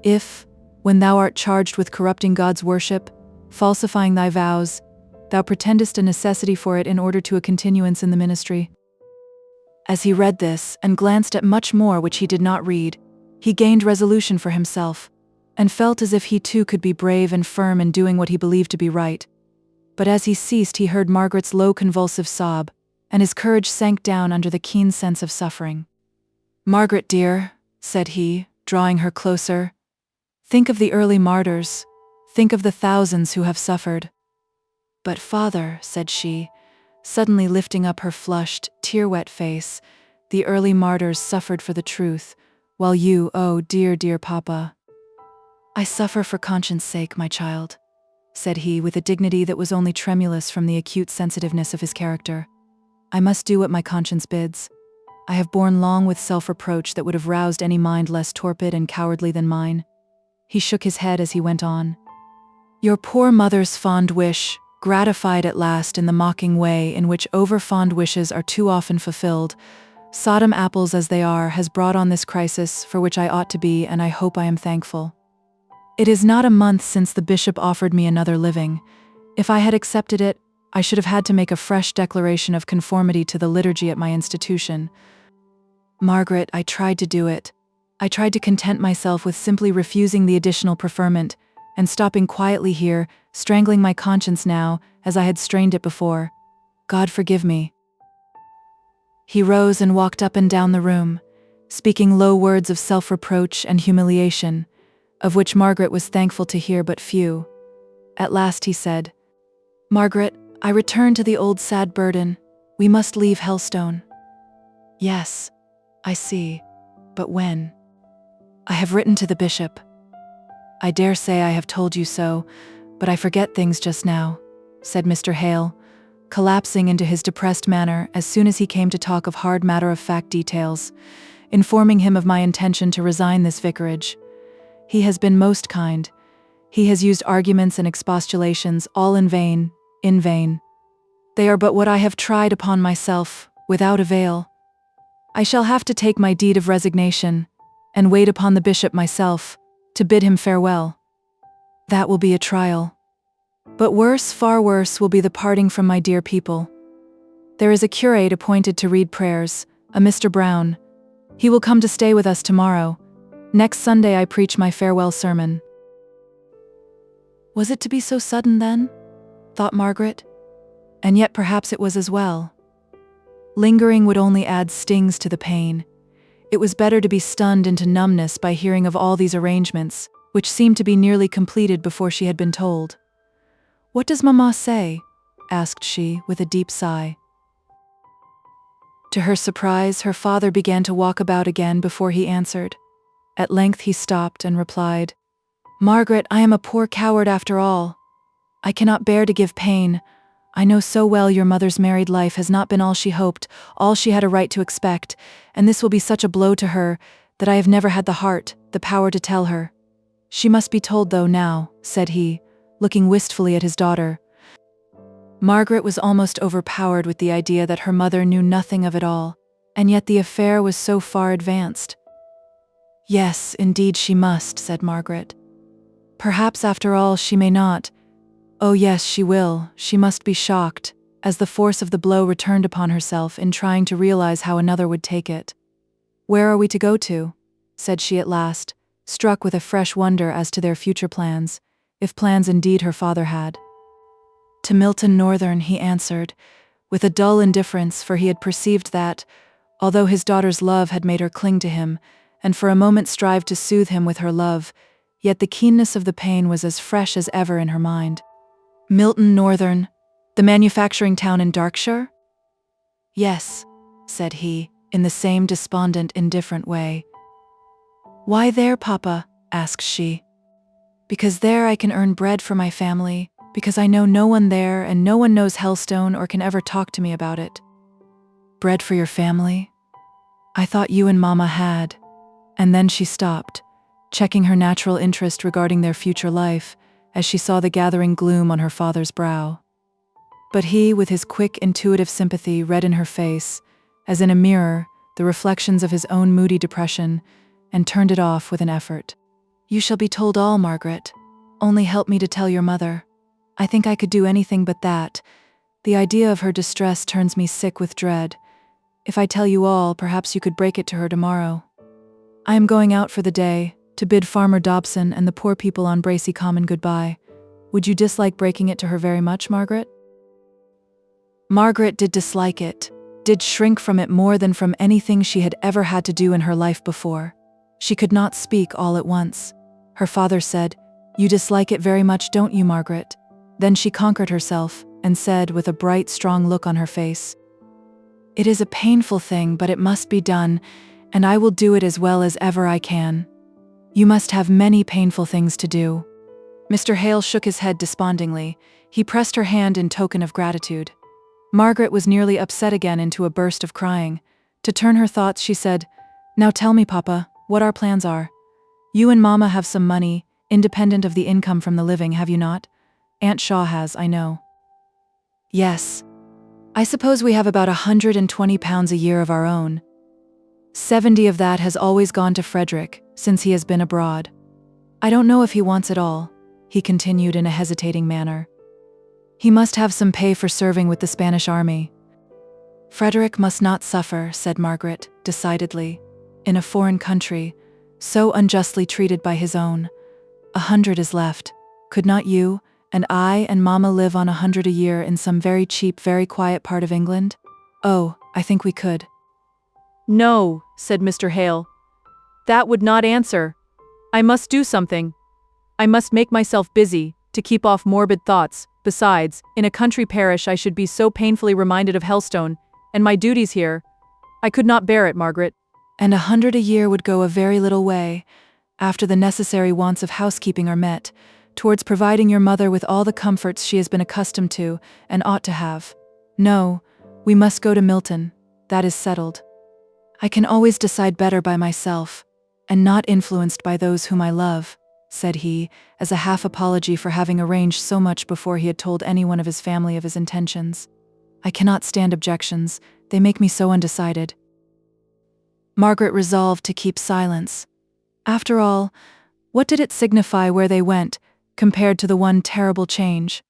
if, when thou art charged with corrupting God's worship, falsifying thy vows, thou pretendest a necessity for it in order to a continuance in the ministry. As he read this, and glanced at much more which he did not read, he gained resolution for himself, and felt as if he too could be brave and firm in doing what he believed to be right. But as he ceased, he heard Margaret's low convulsive sob, and his courage sank down under the keen sense of suffering. "Margaret, dear," said he, drawing her closer, "think of the early martyrs, think of the thousands who have suffered." "But father," said she, suddenly lifting up her flushed, tear-wet face, "the early martyrs suffered for the truth, while you, oh dear, dear papa." "I suffer for conscience' sake, my child," said he with a dignity that was only tremulous from the acute sensitiveness of his character. "I must do what my conscience bids. I have borne long with self-reproach that would have roused any mind less torpid and cowardly than mine." He shook his head as he went on. "Your poor mother's fond wish, gratified at last in the mocking way in which over-fond wishes are too often fulfilled, Sodom apples as they are, has brought on this crisis for which I ought to be, and I hope I am thankful. It is not a month since the bishop offered me another living. If I had accepted it, I should have had to make a fresh declaration of conformity to the liturgy at my institution. Margaret, I tried to do it. I tried to content myself with simply refusing the additional preferment, and stopping quietly here, strangling my conscience now, as I had strained it before. God forgive me." He rose and walked up and down the room, speaking low words of self-reproach and humiliation, of which Margaret was thankful to hear but few. At last he said, "Margaret, I return to the old sad burden. We must leave Helstone." "Yes, I see. But when?" "I have written to the bishop." "I dare say I have told you so, but I forget things just now," said Mr. Hale, collapsing into his depressed manner as soon as he came to talk of hard matter-of-fact details, informing him of my intention to resign this vicarage. "He has been most kind. He has used arguments and expostulations, all in vain, in vain. They are but what I have tried upon myself, without avail. I shall have to take my deed of resignation, and wait upon the bishop myself, to bid him farewell. That will be a trial. But worse, far worse, will be the parting from my dear people. There is a curate appointed to read prayers, a Mr. Brown. He will come to stay with us tomorrow. Next Sunday I preach my farewell sermon." Was it to be so sudden then? Thought Margaret. And yet perhaps it was as well. Lingering would only add stings to the pain. It was better to be stunned into numbness by hearing of all these arrangements, which seemed to be nearly completed before she had been told. "What does Mamma say?" asked she, with a deep sigh. To her surprise, her father began to walk about again before he answered. At length he stopped and replied, "Margaret, I am a poor coward after all. I cannot bear to give pain. I know so well your mother's married life has not been all she hoped, all she had a right to expect, and this will be such a blow to her, that I have never had the heart, the power to tell her. She must be told though now," said he, looking wistfully at his daughter. Margaret was almost overpowered with the idea that her mother knew nothing of it all, and yet the affair was so far advanced. "Yes, indeed she must," said Margaret. "Perhaps after all she may not. Oh yes, she will. She must be shocked, as the force of the blow returned upon herself in trying to realize how another would take it. Where are we to go to?" said she at last, struck with a fresh wonder as to their future plans, if plans indeed her father had. "To Milton Northern," he answered, with a dull indifference, for he had perceived that, although his daughter's love had made her cling to him, and for a moment strived to soothe him with her love, yet the keenness of the pain was as fresh as ever in her mind. Milton Northern, the manufacturing town in Darkshire? Yes, said he, in the same despondent, indifferent way. Why there, Papa? Asked she. Because there I can earn bread for my family, because I know no one there and no one knows Hellstone or can ever talk to me about it. Bread for your family? I thought you and Mama had. And then she stopped, checking her natural interest regarding their future life as she saw the gathering gloom on her father's brow. But he, with his quick, intuitive sympathy, read in her face, as in a mirror, the reflections of his own moody depression, and turned it off with an effort. You shall be told all, Margaret. Only help me to tell your mother. I think I could do anything but that. The idea of her distress turns me sick with dread. If I tell you all, perhaps you could break it to her tomorrow. I am going out for the day, to bid Farmer Dobson and the poor people on Bracy Common goodbye. Would you dislike breaking it to her very much, Margaret? Margaret did dislike it, did shrink from it more than from anything she had ever had to do in her life before. She could not speak all at once. Her father said, You dislike it very much, don't you, Margaret? Then she conquered herself, and said with a bright, strong look on her face, It is a painful thing, but it must be done, and I will do it as well as ever I can. You must have many painful things to do. Mr. Hale shook his head despondingly. He pressed her hand in token of gratitude. Margaret was nearly upset again into a burst of crying. To turn her thoughts, she said, Now tell me, Papa, what our plans are. You and Mama have some money, independent of the income from the living, have you not? Aunt Shaw has, I know. Yes. I suppose we have about £120 a year of our own. 70 of that has always gone to Frederick, since he has been abroad. I don't know if he wants it all, he continued in a hesitating manner. He must have some pay for serving with the Spanish army. Frederick must not suffer, said Margaret, decidedly, in a foreign country, so unjustly treated by his own. 100 is left. Could not you, and I and Mama live on 100 a year in some very cheap, very quiet part of England? Oh, I think we could. No, said Mr. Hale. That would not answer. I must do something. I must make myself busy, to keep off morbid thoughts. Besides, in a country parish I should be so painfully reminded of Hellstone, and my duties here. I could not bear it, Margaret. And 100 a year would go a very little way, after the necessary wants of housekeeping are met, towards providing your mother with all the comforts she has been accustomed to and ought to have. No, we must go to Milton. That is settled. I can always decide better by myself, and not influenced by those whom I love, said he, as a half apology for having arranged so much before he had told anyone of his family of his intentions. I cannot stand objections, they make me so undecided. Margaret resolved to keep silence. After all, what did it signify where they went, compared to the one terrible change?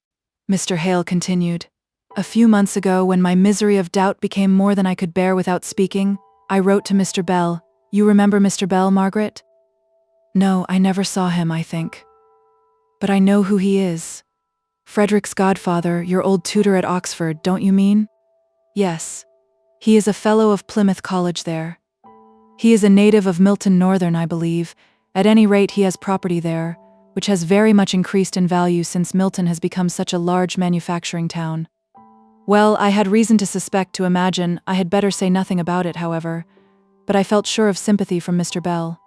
Mr. Hale continued, A few months ago, when my misery of doubt became more than I could bear without speaking, I wrote to Mr. Bell. You remember Mr. Bell, Margaret? No, I never saw him, I think. But I know who he is. Frederick's godfather, your old tutor at Oxford, don't you mean? Yes. He is a fellow of Plymouth College there. He is a native of Milton Northern, I believe. At any rate, he has property there, which has very much increased in value since Milton has become such a large manufacturing town. Well, I had reason to imagine, I had better say nothing about it, however, but I felt sure of sympathy from Mr. Bell.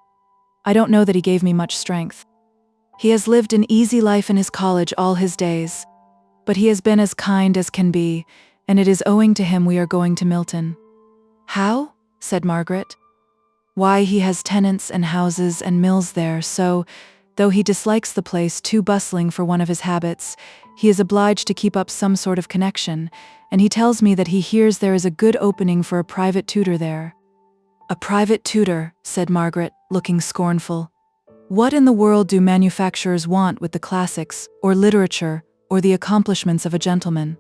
I don't know that he gave me much strength. He has lived an easy life in his college all his days, but he has been as kind as can be, and it is owing to him we are going to Milton. How? Said Margaret. Why, he has tenants and houses and mills there, so, though he dislikes the place too bustling for one of his habits, he is obliged to keep up some sort of connection, and he tells me that he hears there is a good opening for a private tutor there. A private tutor, said Margaret, looking scornful. What in the world do manufacturers want with the classics, or literature, or the accomplishments of a gentleman?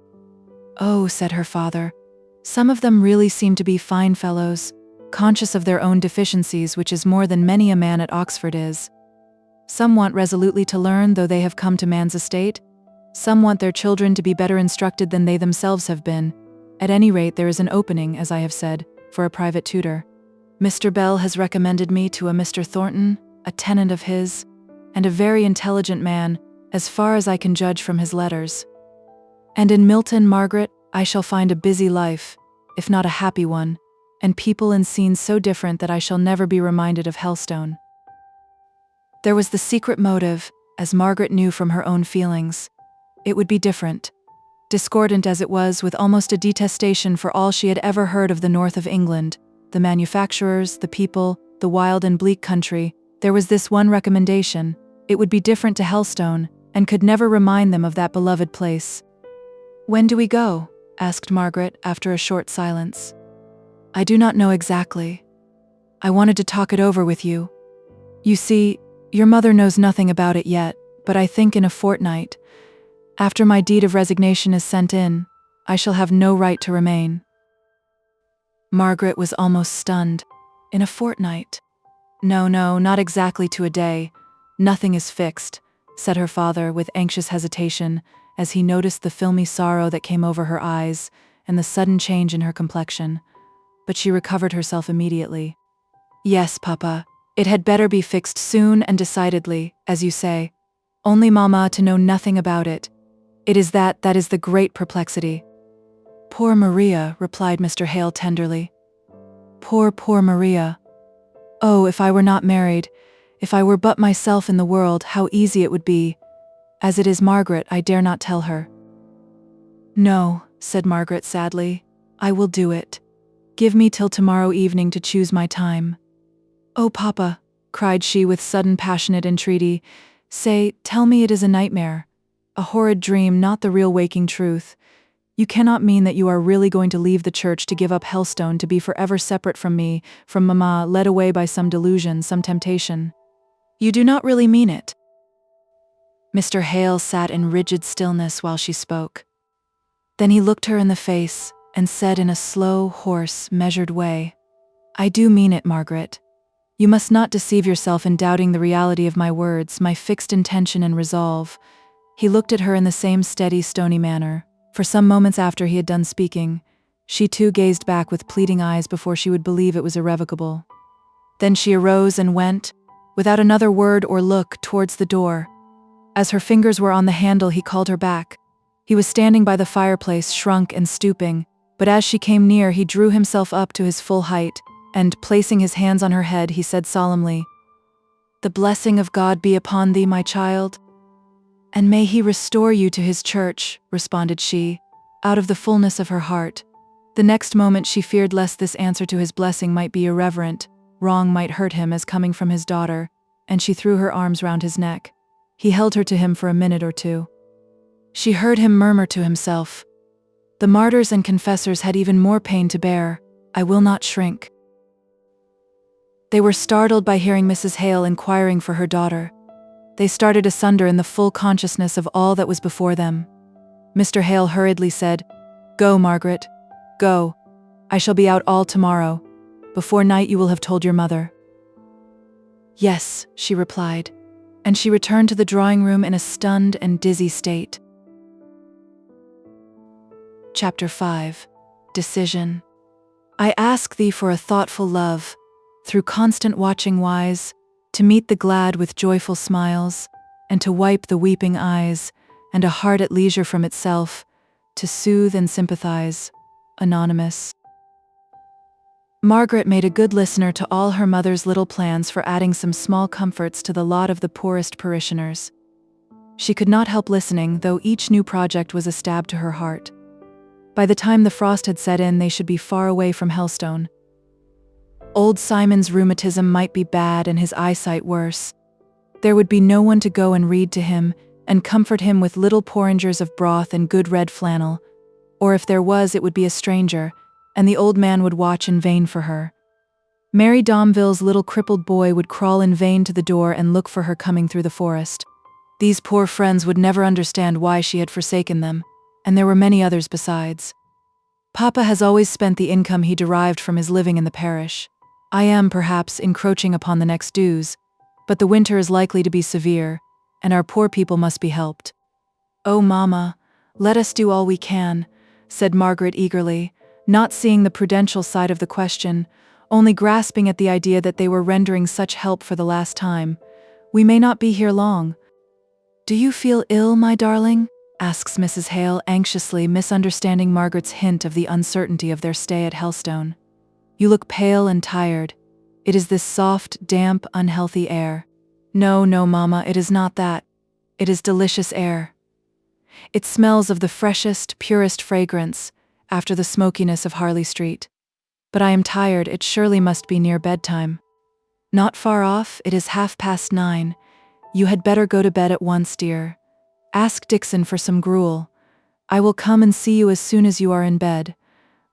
Oh, said her father, some of them really seem to be fine fellows, conscious of their own deficiencies, which is more than many a man at Oxford is. Some want resolutely to learn, though they have come to man's estate. Some want their children to be better instructed than they themselves have been. At any rate, there is an opening, as I have said, for a private tutor. Mr. Bell has recommended me to a Mr. Thornton, a tenant of his, and a very intelligent man, as far as I can judge from his letters. And in Milton, Margaret, I shall find a busy life, if not a happy one, and people and scenes so different that I shall never be reminded of Helstone. There was the secret motive, as Margaret knew from her own feelings. It would be different. Discordant as it was, with almost a detestation for all she had ever heard of the north of England, the manufacturers, the people, the wild and bleak country, there was this one recommendation: it would be different to Helstone, and could never remind them of that beloved place. "When do we go?" asked Margaret after a short silence. "I do not know exactly. I wanted to talk it over with you. You see, your mother knows nothing about it yet, but I think in a fortnight, after my deed of resignation is sent in, I shall have no right to remain." Margaret was almost stunned. In a fortnight? No, not exactly to a day. Nothing is fixed, said her father with anxious hesitation, as he noticed the filmy sorrow that came over her eyes and the sudden change in her complexion. But she recovered herself immediately. "Yes, Papa, it had better be fixed soon and decidedly, as you say. Only Mama to know nothing about it. It is that is the great perplexity." "Poor Maria," replied Mr. Hale tenderly. Poor Maria. Oh, if I were not married, if I were but myself in the world, how easy it would be. As it is Margaret, I dare not tell her." "No," said Margaret sadly, "I will do it. Give me till tomorrow evening to choose my time." "Oh, Papa," cried she with sudden passionate entreaty, tell me it is a nightmare, a horrid dream, not the real waking truth. You cannot mean that you are really going to leave the church to give up Helstone, to be forever separate from me, from Mamma, led away by some delusion, some temptation. You do not really mean it?" Mr. Hale sat in rigid stillness while she spoke. Then he looked her in the face and said in a slow, hoarse, measured way, "I do mean it, Margaret. You must not deceive yourself in doubting the reality of my words, my fixed intention and resolve." He looked at her in the same steady, stony manner. For some moments after he had done speaking, she too gazed back with pleading eyes before she would believe it was irrevocable. Then she arose and went, without another word or look, towards the door. As her fingers were on the handle, he called her back. He was standing by the fireplace, shrunk and stooping, but as she came near, he drew himself up to his full height, and, placing his hands on her head, he said solemnly, "The blessing of God be upon thee, my child." "And may he restore you to his church," responded she, out of the fullness of her heart. The next moment she feared lest this answer to his blessing might be irreverent, wrong might hurt him as coming from his daughter, and she threw her arms round his neck. He held her to him for a minute or two. She heard him murmur to himself, "The martyrs and confessors had even more pain to bear. I will not shrink." They were startled by hearing Mrs. Hale inquiring for her daughter. They started asunder in the full consciousness of all that was before them. Mr. Hale hurriedly said, "Go, Margaret, go. I shall be out all tomorrow. Before night you will have told your mother." "Yes," she replied, and she returned to the drawing room in a stunned and dizzy state. Chapter 5. Decision. "I ask thee for a thoughtful love, through constant watching wise, to meet the glad with joyful smiles, and to wipe the weeping eyes, and a heart at leisure from itself, to soothe and sympathize." Anonymous. Margaret made a good listener to all her mother's little plans for adding some small comforts to the lot of the poorest parishioners. She could not help listening, though each new project was a stab to her heart. By the time the frost had set in, they should be far away from Helstone. Old Simon's rheumatism might be bad and his eyesight worse. There would be no one to go and read to him and comfort him with little porringers of broth and good red flannel, or if there was, it would be a stranger, and the old man would watch in vain for her. Mary Domville's little crippled boy would crawl in vain to the door and look for her coming through the forest. These poor friends would never understand why she had forsaken them, and there were many others besides. Papa has always spent the income he derived from his living in the parish. I am, perhaps, encroaching upon the next dues, but the winter is likely to be severe, and our poor people must be helped. "Oh, Mamma, let us do all we can," said Margaret eagerly, not seeing the prudential side of the question. only grasping at the idea that they were rendering such help for the last time. "We may not be here long." "Do you feel ill, my darling?" asks Mrs. Hale anxiously, misunderstanding Margaret's hint of the uncertainty of their stay at Helstone. "You look pale and tired. It is this soft, damp, unhealthy air." "No, no, Mama, it is not that. It is delicious air. It smells of the freshest, purest fragrance, after the smokiness of Harley Street. But I am tired, it surely must be near bedtime." "Not far off, it is 9:30. You had better go to bed at once, dear. Ask Dixon for some gruel. I will come and see you as soon as you are in bed.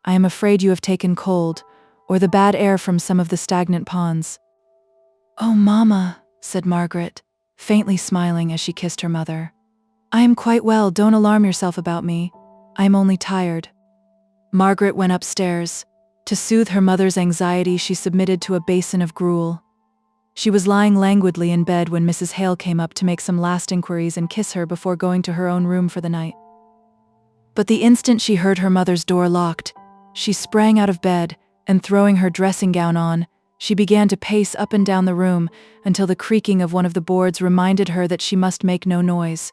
I am afraid you have taken cold, or the bad air from some of the stagnant ponds." "Oh, Mama," said Margaret, faintly smiling as she kissed her mother. "I am quite well, don't alarm yourself about me. I am only tired." Margaret went upstairs. To soothe her mother's anxiety, she submitted to a basin of gruel. She was lying languidly in bed when Mrs. Hale came up to make some last inquiries and kiss her before going to her own room for the night. But the instant she heard her mother's door locked, she sprang out of bed, and throwing her dressing gown on, she began to pace up and down the room until the creaking of one of the boards reminded her that she must make no noise.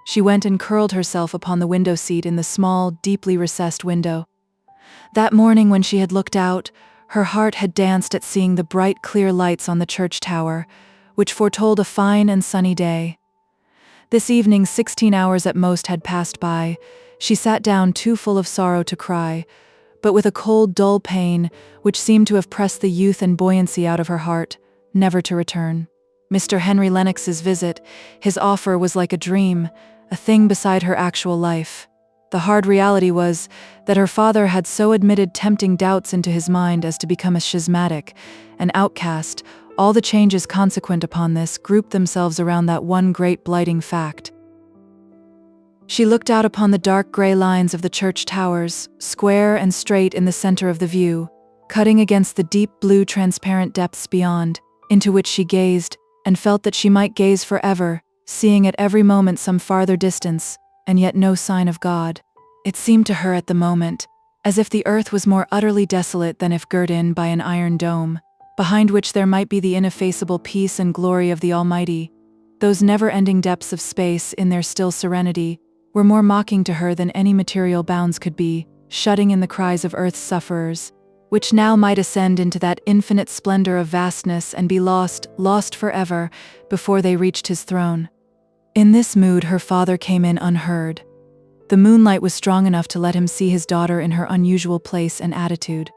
She went and curled herself upon the window seat in the small, deeply recessed window. That morning when she had looked out, her heart had danced at seeing the bright, clear lights on the church tower, which foretold a fine and sunny day. This evening, 16 hours at most had passed by. She sat down too full of sorrow to cry, but with a cold, dull pain, which seemed to have pressed the youth and buoyancy out of her heart, never to return. Mr. Henry Lennox's visit, his offer was like a dream, a thing beside her actual life. The hard reality was that her father had so admitted tempting doubts into his mind as to become a schismatic, an outcast. All the changes consequent upon this grouped themselves around that one great blighting fact. She looked out upon the dark gray lines of the church towers, square and straight in the center of the view, cutting against the deep blue transparent depths beyond, into which she gazed, and felt that she might gaze forever, seeing at every moment some farther distance, and yet no sign of God. It seemed to her at the moment as if the earth was more utterly desolate than if girt in by an iron dome, behind which there might be the ineffaceable peace and glory of the Almighty. Those never-ending depths of space, in their still serenity, were more mocking to her than any material bounds could be, shutting in the cries of earth's sufferers, which now might ascend into that infinite splendor of vastness and be lost forever, before they reached his throne. In this mood her father came in unheard. The moonlight was strong enough to let him see his daughter in her unusual place and attitude.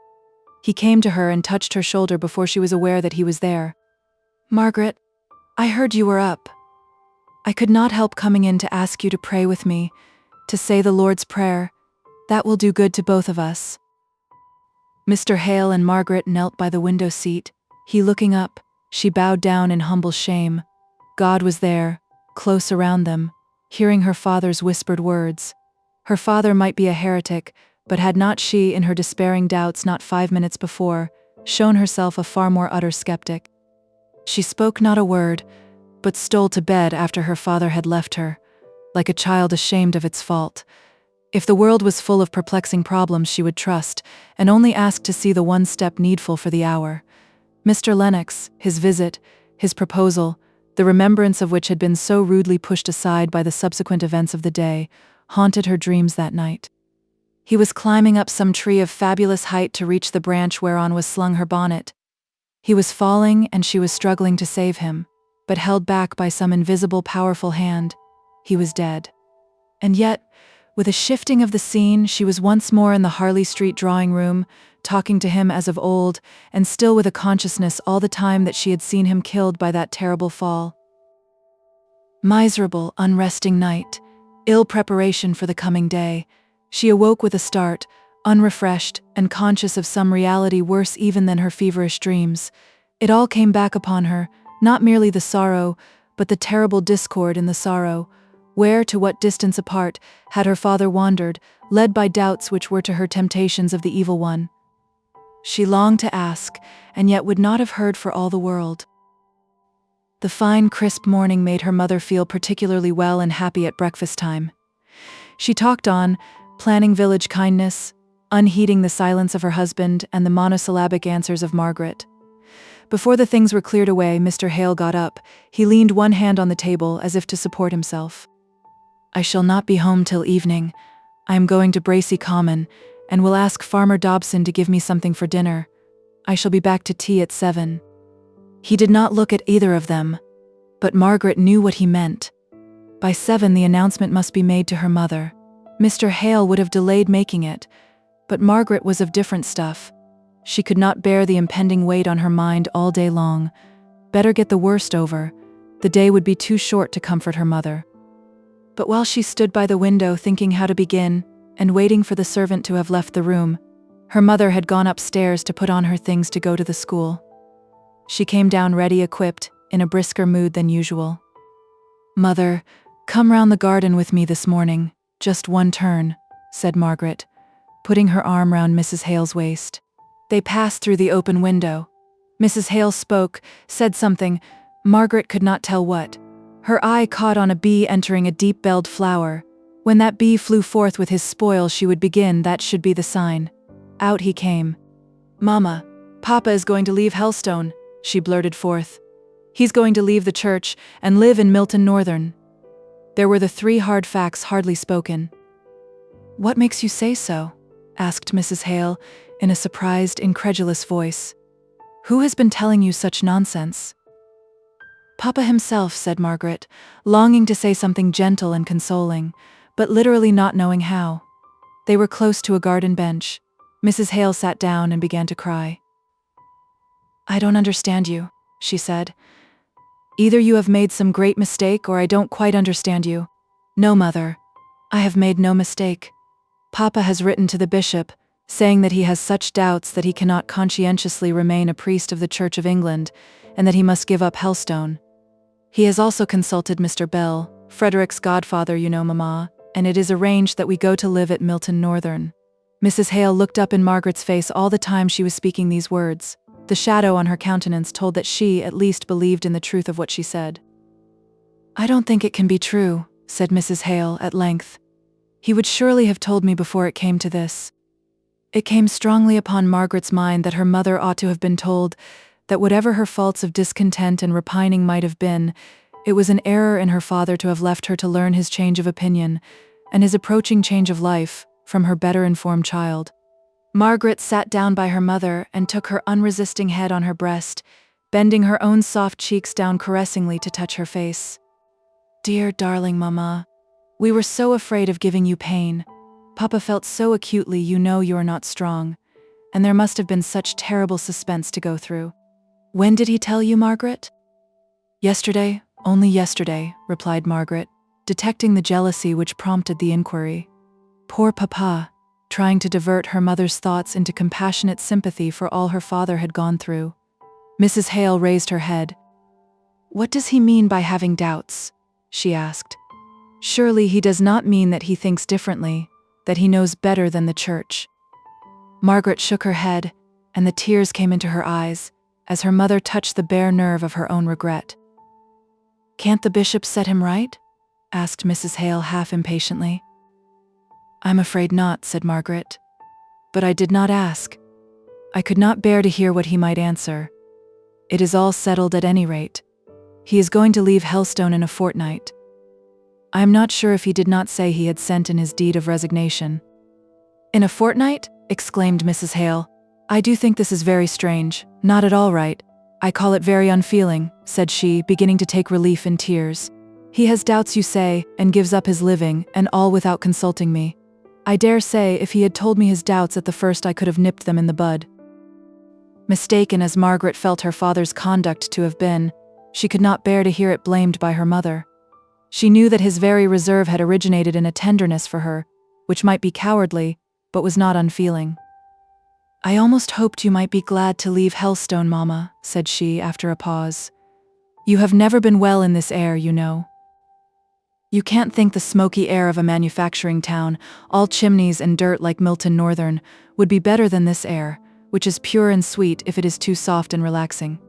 He came to her and touched her shoulder before she was aware that he was there. "Margaret, I heard you were up. I could not help coming in to ask you to pray with me, to say the Lord's Prayer. That will do good to both of us." Mr. Hale and Margaret knelt by the window seat, he looking up, she bowed down in humble shame. God was there, close around them, hearing her father's whispered words. Her father might be a heretic, but had not she, in her despairing doubts not 5 minutes before, shown herself a far more utter skeptic? She spoke not a word, but stole to bed after her father had left her, like a child ashamed of its fault. If the world was full of perplexing problems she would trust, and only ask to see the one step needful for the hour. Mr. Lennox, his visit, his proposal, the remembrance of which had been so rudely pushed aside by the subsequent events of the day, haunted her dreams that night. He was climbing up some tree of fabulous height to reach the branch whereon was slung her bonnet. He was falling, and she was struggling to save him, but held back by some invisible, powerful hand. He was dead. And yet, with a shifting of the scene, she was once more in the Harley Street drawing room, talking to him as of old, and still with a consciousness all the time that she had seen him killed by that terrible fall. Miserable, unresting night, ill preparation for the coming day. She awoke with a start, unrefreshed, and conscious of some reality worse even than her feverish dreams. It all came back upon her, not merely the sorrow, but the terrible discord in the sorrow. Where, to what distance apart, had her father wandered, led by doubts which were to her temptations of the evil one? She longed to ask, and yet would not have heard for all the world. The fine, crisp morning made her mother feel particularly well and happy at breakfast time. She talked on, planning village kindness, unheeding the silence of her husband and the monosyllabic answers of Margaret. Before the things were cleared away, Mr. Hale got up. He leaned one hand on the table as if to support himself. "I shall not be home till evening. I am going to Bracy Common, and will ask Farmer Dobson to give me something for dinner. I shall be back to tea at 7. He did not look at either of them, but Margaret knew what he meant. By 7 the announcement must be made to her mother. Mr. Hale would have delayed making it, but Margaret was of different stuff. She could not bear the impending weight on her mind all day long. Better get the worst over. The day would be too short to comfort her mother. But while she stood by the window thinking how to begin, and waiting for the servant to have left the room, her mother had gone upstairs to put on her things to go to the school. She came down ready equipped, in a brisker mood than usual. "Mother, come round the garden with me this morning, just one turn," said Margaret, putting her arm round Mrs. Hale's waist. They passed through the open window. Mrs. Hale spoke, said something, Margaret could not tell what. Her eye caught on a bee entering a deep-belled flower. When that bee flew forth with his spoil, she would begin, that should be the sign. Out he came. "Mama, Papa is going to leave Helstone," she blurted forth. "He's going to leave the church and live in Milton Northern." There were the 3 hard facts hardly spoken. "What makes you say so?" asked Mrs. Hale, in a surprised, incredulous voice. "Who has been telling you such nonsense?" "Papa himself," said Margaret, longing to say something gentle and consoling, but literally not knowing how. They were close to a garden bench. Mrs. Hale sat down and began to cry. "I don't understand you," she said. "Either you have made some great mistake or I don't quite understand you." "No, Mother, I have made no mistake. Papa has written to the bishop, saying that he has such doubts that he cannot conscientiously remain a priest of the Church of England, and that he must give up Helstone. He has also consulted Mr. Bell, Frederick's godfather, you know, Mamma, and it is arranged that we go to live at Milton Northern." Mrs. Hale looked up in Margaret's face all the time she was speaking these words. The shadow on her countenance told that she, at least, believed in the truth of what she said. "I don't think it can be true," said Mrs. Hale at length. "He would surely have told me before it came to this." It came strongly upon Margaret's mind that her mother ought to have been told that whatever her faults of discontent and repining might have been, it was an error in her father to have left her to learn his change of opinion, and his approaching change of life, from her better-informed child. Margaret sat down by her mother and took her unresisting head on her breast, bending her own soft cheeks down caressingly to touch her face. "Dear, darling Mamma, we were so afraid of giving you pain. Papa felt so acutely you know you are not strong, and there must have been such terrible suspense to go through." "When did he tell you, Margaret?" "Yesterday, only yesterday," replied Margaret, detecting the jealousy which prompted the inquiry. Poor Papa, trying to divert her mother's thoughts into compassionate sympathy for all her father had gone through. Mrs. Hale raised her head. "What does he mean by having doubts?" she asked. "Surely he does not mean that he thinks differently, that he knows better than the church." Margaret shook her head, and the tears came into her eyes, as her mother touched the bare nerve of her own regret. "Can't the bishop set him right?" asked Mrs. Hale half impatiently. "I'm afraid not," said Margaret. "But I did not ask. I could not bear to hear what he might answer. It is all settled at any rate. He is going to leave Helstone in a fortnight. I am not sure if he did not say he had sent in his deed of resignation." "In a fortnight?" exclaimed Mrs. Hale. "I do think this is very strange, not at all right. I call it very unfeeling," said she, beginning to take relief in tears. "He has doubts, you say, and gives up his living, and all without consulting me. I dare say if he had told me his doubts at the first I could have nipped them in the bud." Mistaken as Margaret felt her father's conduct to have been, she could not bear to hear it blamed by her mother. She knew that his very reserve had originated in a tenderness for her, which might be cowardly, but was not unfeeling. "I almost hoped you might be glad to leave Helstone, Mamma," said she after a pause. "You have never been well in this air, you know. You can't think the smoky air of a manufacturing town, all chimneys and dirt like Milton Northern, would be better than this air, which is pure and sweet if it is too soft and relaxing.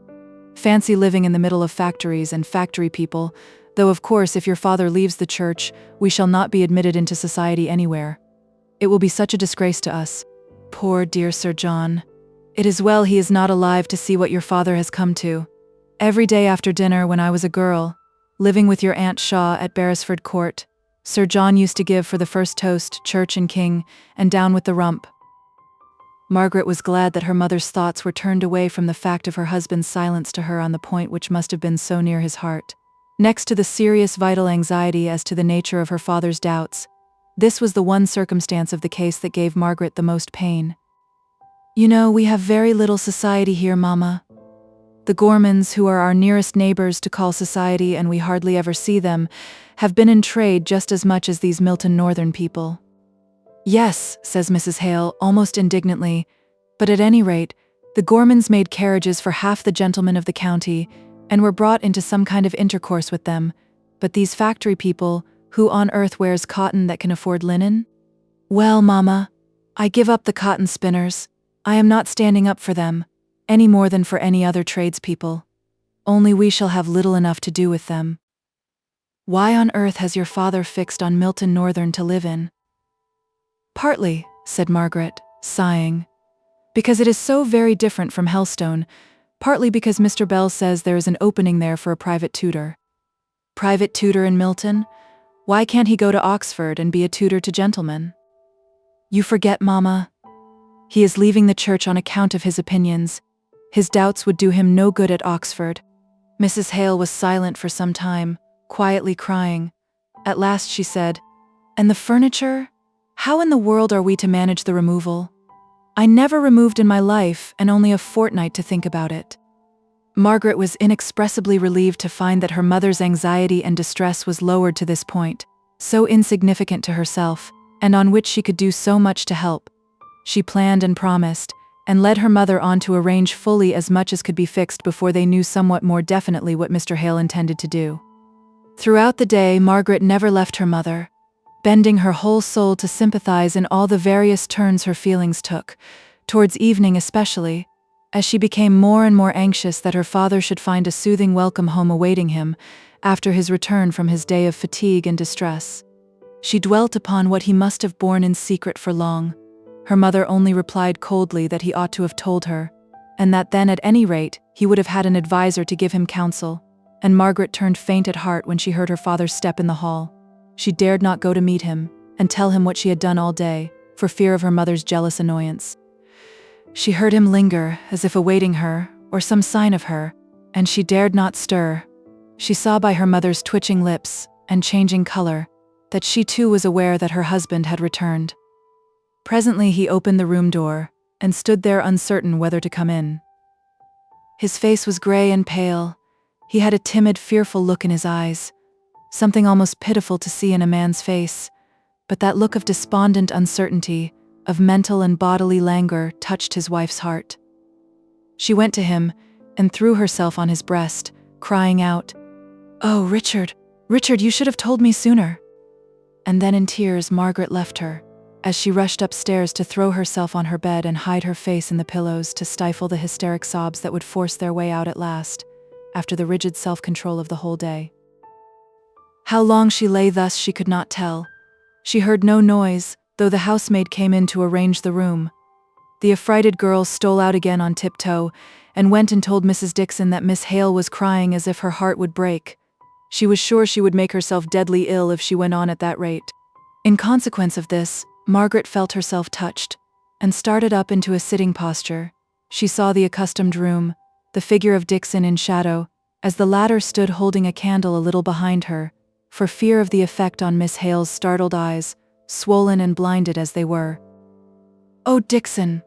Fancy living in the middle of factories and factory people, though of course if your father leaves the church, we shall not be admitted into society anywhere. It will be such a disgrace to us. Poor dear Sir John. It is well he is not alive to see what your father has come to. Every day after dinner when I was a girl, living with your Aunt Shaw at Beresford Court, Sir John used to give for the first toast, Church and King, and down with the rump. Margaret was glad that her mother's thoughts were turned away from the fact of her husband's silence to her on the point which must have been so near his heart. Next to the serious vital anxiety as to the nature of her father's doubts, this was the one circumstance of the case that gave Margaret the most pain. You know, we have very little society here, Mama. The Gormans, who are our nearest neighbors to call society and we hardly ever see them, have been in trade just as much as these Milton Northern people. Yes, says Mrs. Hale, almost indignantly, but at any rate, the Gormans made carriages for half the gentlemen of the county, and were brought into some kind of intercourse with them, but these factory people, who on earth wears cotton that can afford linen? Well, Mama, I give up the cotton spinners. I am not standing up for them, any more than for any other tradespeople. Only we shall have little enough to do with them. Why on earth has your father fixed on Milton Northern to live in? Partly, said Margaret, sighing, because it is so very different from Helstone, partly because Mr. Bell says there is an opening there for a private tutor. Private tutor in Milton? Why can't he go to Oxford and be a tutor to gentlemen? You forget, Mama. He is leaving the church on account of his opinions. His doubts would do him no good at Oxford. Mrs. Hale was silent for some time, quietly crying. At last she said, And the furniture? How in the world are we to manage the removal? I never removed in my life, and only a fortnight to think about it. Margaret was inexpressibly relieved to find that her mother's anxiety and distress was lowered to this point, so insignificant to herself, and on which she could do so much to help. She planned and promised, and led her mother on to arrange fully as much as could be fixed before they knew somewhat more definitely what Mr. Hale intended to do. Throughout the day, Margaret never left her mother, bending her whole soul to sympathize in all the various turns her feelings took, towards evening especially, as she became more and more anxious that her father should find a soothing welcome home awaiting him after his return from his day of fatigue and distress. She dwelt upon what he must have borne in secret for long. Her mother only replied coldly that he ought to have told her, and that then at any rate he would have had an adviser to give him counsel, and Margaret turned faint at heart when she heard her father's step in the hall. She dared not go to meet him and tell him what she had done all day, for fear of her mother's jealous annoyance. She heard him linger, as if awaiting her, or some sign of her, and she dared not stir. She saw by her mother's twitching lips and changing color that she too was aware that her husband had returned. Presently he opened the room door, and stood there uncertain whether to come in. His face was gray and pale. He had a timid, fearful look in his eyes, something almost pitiful to see in a man's face, but that look of despondent uncertainty, of mental and bodily languor, touched his wife's heart. She went to him and threw herself on his breast, crying out, "Oh, Richard, Richard, you should have told me sooner." And then in tears Margaret left her, as she rushed upstairs to throw herself on her bed and hide her face in the pillows to stifle the hysteric sobs that would force their way out at last, after the rigid self-control of the whole day. How long she lay thus she could not tell. She heard no noise, though the housemaid came in to arrange the room. The affrighted girl stole out again on tiptoe, and went and told Mrs. Dixon that Miss Hale was crying as if her heart would break. She was sure she would make herself deadly ill if she went on at that rate. In consequence of this, Margaret felt herself touched, and started up into a sitting posture. She saw the accustomed room, the figure of Dixon in shadow, as the latter stood holding a candle a little behind her, for fear of the effect on Miss Hale's startled eyes, swollen and blinded as they were. "Oh, Dixon,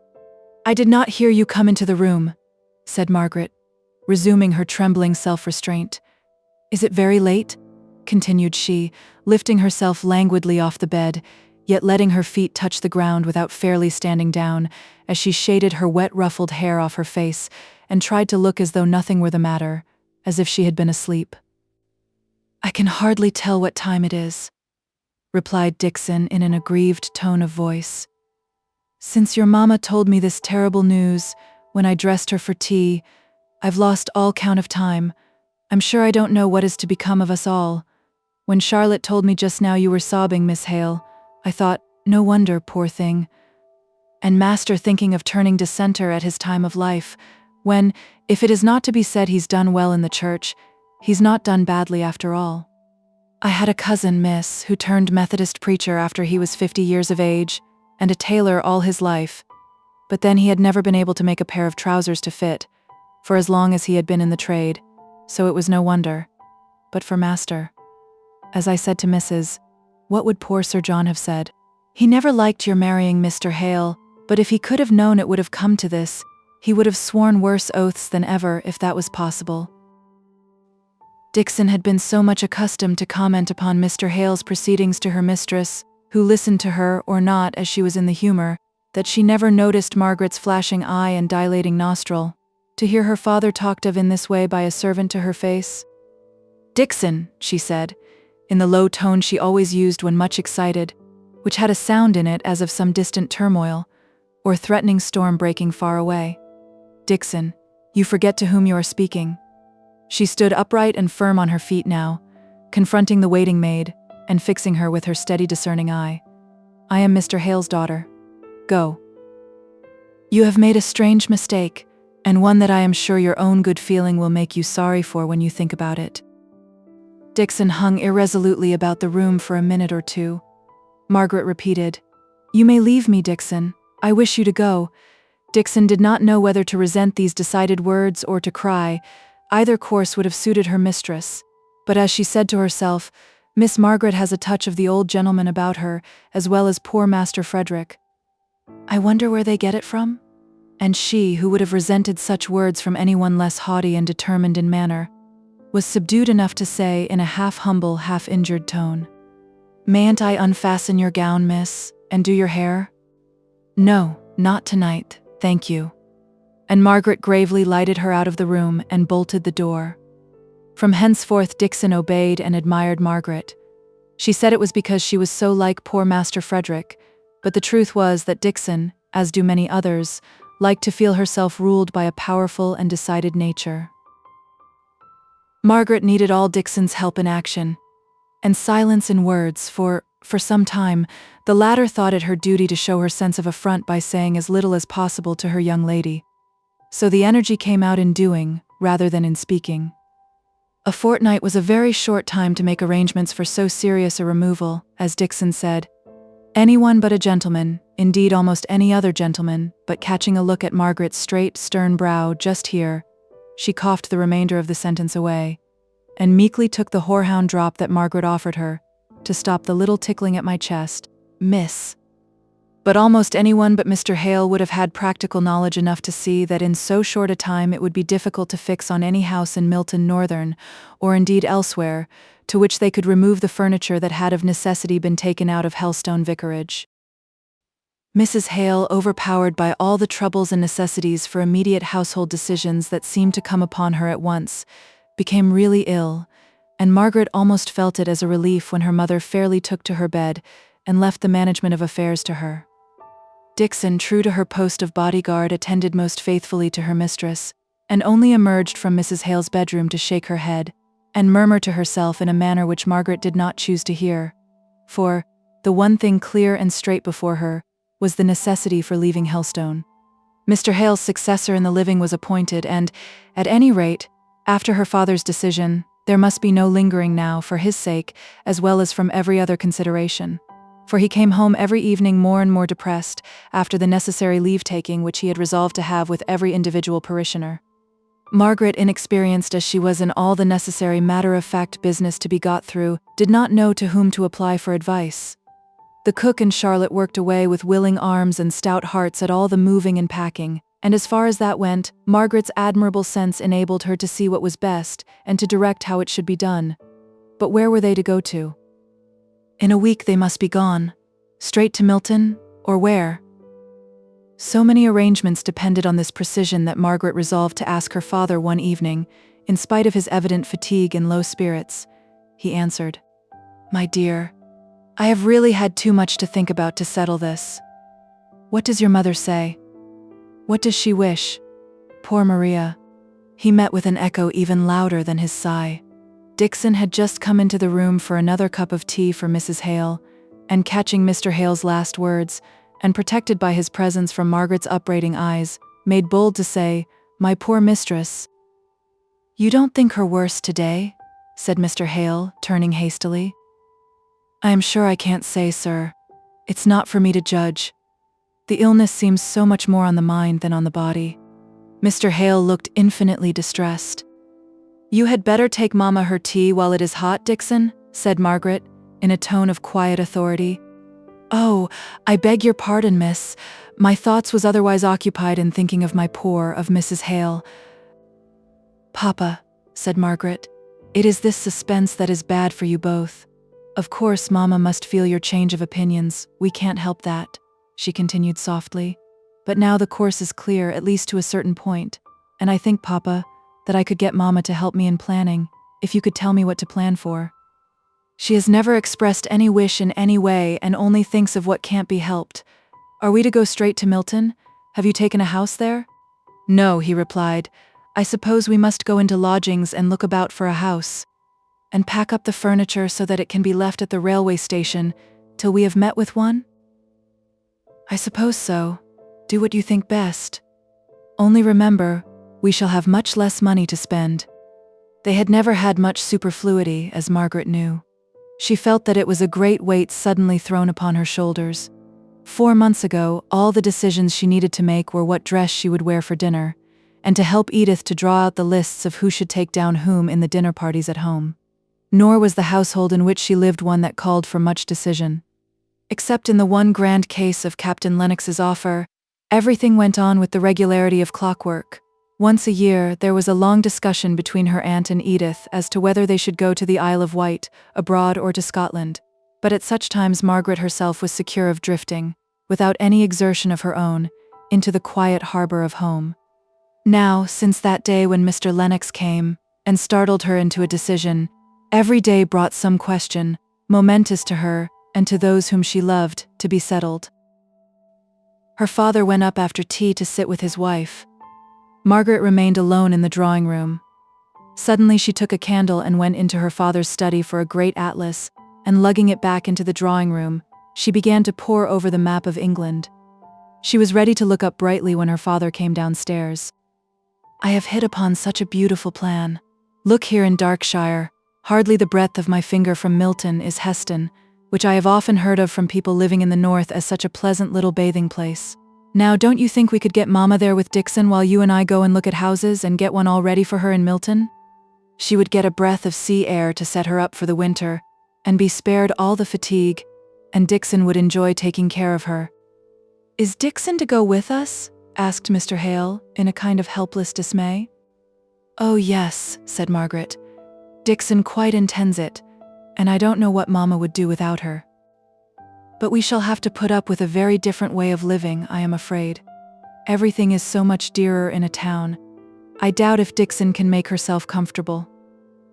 I did not hear you come into the room," said Margaret, resuming her trembling self-restraint. "Is it very late?" continued she, lifting herself languidly off the bed, yet letting her feet touch the ground without fairly standing down, as she shaded her wet ruffled hair off her face and tried to look as though nothing were the matter, as if she had been asleep. "I can hardly tell what time it is," replied Dixon in an aggrieved tone of voice. "Since your mamma told me this terrible news, when I dressed her for tea, I've lost all count of time. I'm sure I don't know what is to become of us all. When Charlotte told me just now you were sobbing, Miss Hale, I thought, no wonder, poor thing. And Master thinking of turning dissenter at his time of life, when, if it is not to be said he's done well in the church, he's not done badly after all. I had a cousin, miss, who turned Methodist preacher after he was 50 years of age, and a tailor all his life. But then he had never been able to make a pair of trousers to fit, for as long as he had been in the trade, so it was no wonder. But for Master, as I said to Mrs., what would poor Sir John have said? He never liked your marrying Mr. Hale, but if he could have known it would have come to this, he would have sworn worse oaths than ever if that was possible. Dixon had been so much accustomed to comment upon Mr. Hale's proceedings to her mistress, who listened to her or not as she was in the humor, that she never noticed Margaret's flashing eye and dilating nostril. To hear her father talked of in this way by a servant to her face. "Dixon," she said, in the low tone she always used when much excited, which had a sound in it as of some distant turmoil, or threatening storm breaking far away. "Dixon, you forget to whom you are speaking." She stood upright and firm on her feet now, confronting the waiting maid, and fixing her with her steady discerning eye. "I am Mr. Hale's daughter. Go. You have made a strange mistake, and one that I am sure your own good feeling will make you sorry for when you think about it." Dixon hung irresolutely about the room for a minute or two. Margaret repeated, "You may leave me, Dixon. I wish you to go." Dixon did not know whether to resent these decided words or to cry. Either course would have suited her mistress. But as she said to herself, Miss Margaret has a touch of the old gentleman about her, as well as poor Master Frederick. I wonder where they get it from? And she, who would have resented such words from anyone less haughty and determined in manner, was subdued enough to say in a half-humble, half-injured tone, "Mayn't I unfasten your gown, miss, and do your hair?" "No, not tonight, thank you." And Margaret gravely lighted her out of the room and bolted the door. From henceforth Dixon obeyed and admired Margaret. She said it was because she was so like poor Master Frederick, but the truth was that Dixon, as do many others, liked to feel herself ruled by a powerful and decided nature. Margaret needed all Dixon's help in action, and silence in words, for some time, the latter thought it her duty to show her sense of affront by saying as little as possible to her young lady. So the energy came out in doing, rather than in speaking. A fortnight was a very short time to make arrangements for so serious a removal, as Dixon said. Anyone but a gentleman, indeed almost any other gentleman, but catching a look at Margaret's straight, stern brow just here, she coughed the remainder of the sentence away, and meekly took the whorehound drop that Margaret offered her, to stop the little tickling at my chest. "Miss." But almost anyone but Mr. Hale would have had practical knowledge enough to see that in so short a time it would be difficult to fix on any house in Milton Northern, or indeed elsewhere, to which they could remove the furniture that had of necessity been taken out of Helstone Vicarage. Mrs. Hale, overpowered by all the troubles and necessities for immediate household decisions that seemed to come upon her at once, became really ill, and Margaret almost felt it as a relief when her mother fairly took to her bed and left the management of affairs to her. Dixon, true to her post of bodyguard, attended most faithfully to her mistress, and only emerged from Mrs. Hale's bedroom to shake her head, and murmur to herself in a manner which Margaret did not choose to hear, for the one thing clear and straight before her was the necessity for leaving Helstone. Mr. Hale's successor in the living was appointed, and, at any rate, after her father's decision, there must be no lingering now for his sake, as well as from every other consideration. For he came home every evening more and more depressed, after the necessary leave-taking which he had resolved to have with every individual parishioner. Margaret, inexperienced as she was in all the necessary matter-of-fact business to be got through, did not know to whom to apply for advice. The cook and Charlotte worked away with willing arms and stout hearts at all the moving and packing, and as far as that went, Margaret's admirable sense enabled her to see what was best and to direct how it should be done. But where were they to go to? In a week they must be gone. Straight to Milton, or where? So many arrangements depended on this precision that Margaret resolved to ask her father one evening, in spite of his evident fatigue and low spirits. He answered, "My dear, I have really had too much to think about to settle this. What does your mother say? What does she wish? Poor Maria." He met with an echo even louder than his sigh. Dixon had just come into the room for another cup of tea for Mrs. Hale, and catching Mr. Hale's last words, and protected by his presence from Margaret's upbraiding eyes, made bold to say, "My poor mistress." "You don't think her worse today?" said Mr. Hale, turning hastily. "I am sure I can't say, sir. It's not for me to judge. The illness seems so much more on the mind than on the body." Mr. Hale looked infinitely distressed. "You had better take Mamma her tea while it is hot, Dixon," said Margaret, in a tone of quiet authority. "Oh, I beg your pardon, miss. My thoughts was otherwise occupied in thinking of Mrs. Hale." "Papa," said Margaret, "it is this suspense that is bad for you both. Of course, Mamma must feel your change of opinions. We can't help that," she continued softly. "But now the course is clear, at least to a certain point, and I think, Papa, that I could get Mamma to help me in planning, if you could tell me what to plan for. She has never expressed any wish in any way and only thinks of what can't be helped. Are we to go straight to Milton? Have you taken a house there?" "No," he replied. "I suppose we must go into lodgings and look about for a house, and pack up the furniture so that it can be left at the railway station till we have met with one?" "I suppose so. Do what you think best. Only remember, we shall have much less money to spend." They had never had much superfluity, as Margaret knew. She felt that it was a great weight suddenly thrown upon her shoulders. 4 months ago, all the decisions she needed to make were what dress she would wear for dinner, and to help Edith to draw out the lists of who should take down whom in the dinner parties at home. Nor was the household in which she lived one that called for much decision. Except in the one grand case of Captain Lennox's offer, everything went on with the regularity of clockwork. Once a year, there was a long discussion between her aunt and Edith as to whether they should go to the Isle of Wight, abroad, or to Scotland. But at such times Margaret herself was secure of drifting, without any exertion of her own, into the quiet harbor of home. Now, since that day when Mr. Lennox came and startled her into a decision, every day brought some question, momentous to her and to those whom she loved, to be settled. Her father went up after tea to sit with his wife. Margaret remained alone in the drawing room. Suddenly she took a candle and went into her father's study for a great atlas, and lugging it back into the drawing room, she began to pore over the map of England. She was ready to look up brightly when her father came downstairs. "I have hit upon such a beautiful plan. Look here in Darkshire, hardly the breadth of my finger from Milton, is HASTE, which I have often heard of from people living in the north as such a pleasant little bathing place. Now, don't you think we could get Mamma there with Dixon while you and I go and look at houses and get one all ready for her in Milton? She would get a breath of sea air to set her up for the winter, and be spared all the fatigue, and Dixon would enjoy taking care of her." "Is Dixon to go with us?" asked Mr. Hale, in a kind of helpless dismay. "Oh yes," said Margaret. "Dixon quite intends it, and I don't know what Mamma would do without her. But we shall have to put up with a very different way of living, I am afraid. Everything is so much dearer in a town. I doubt if Dixon can make herself comfortable.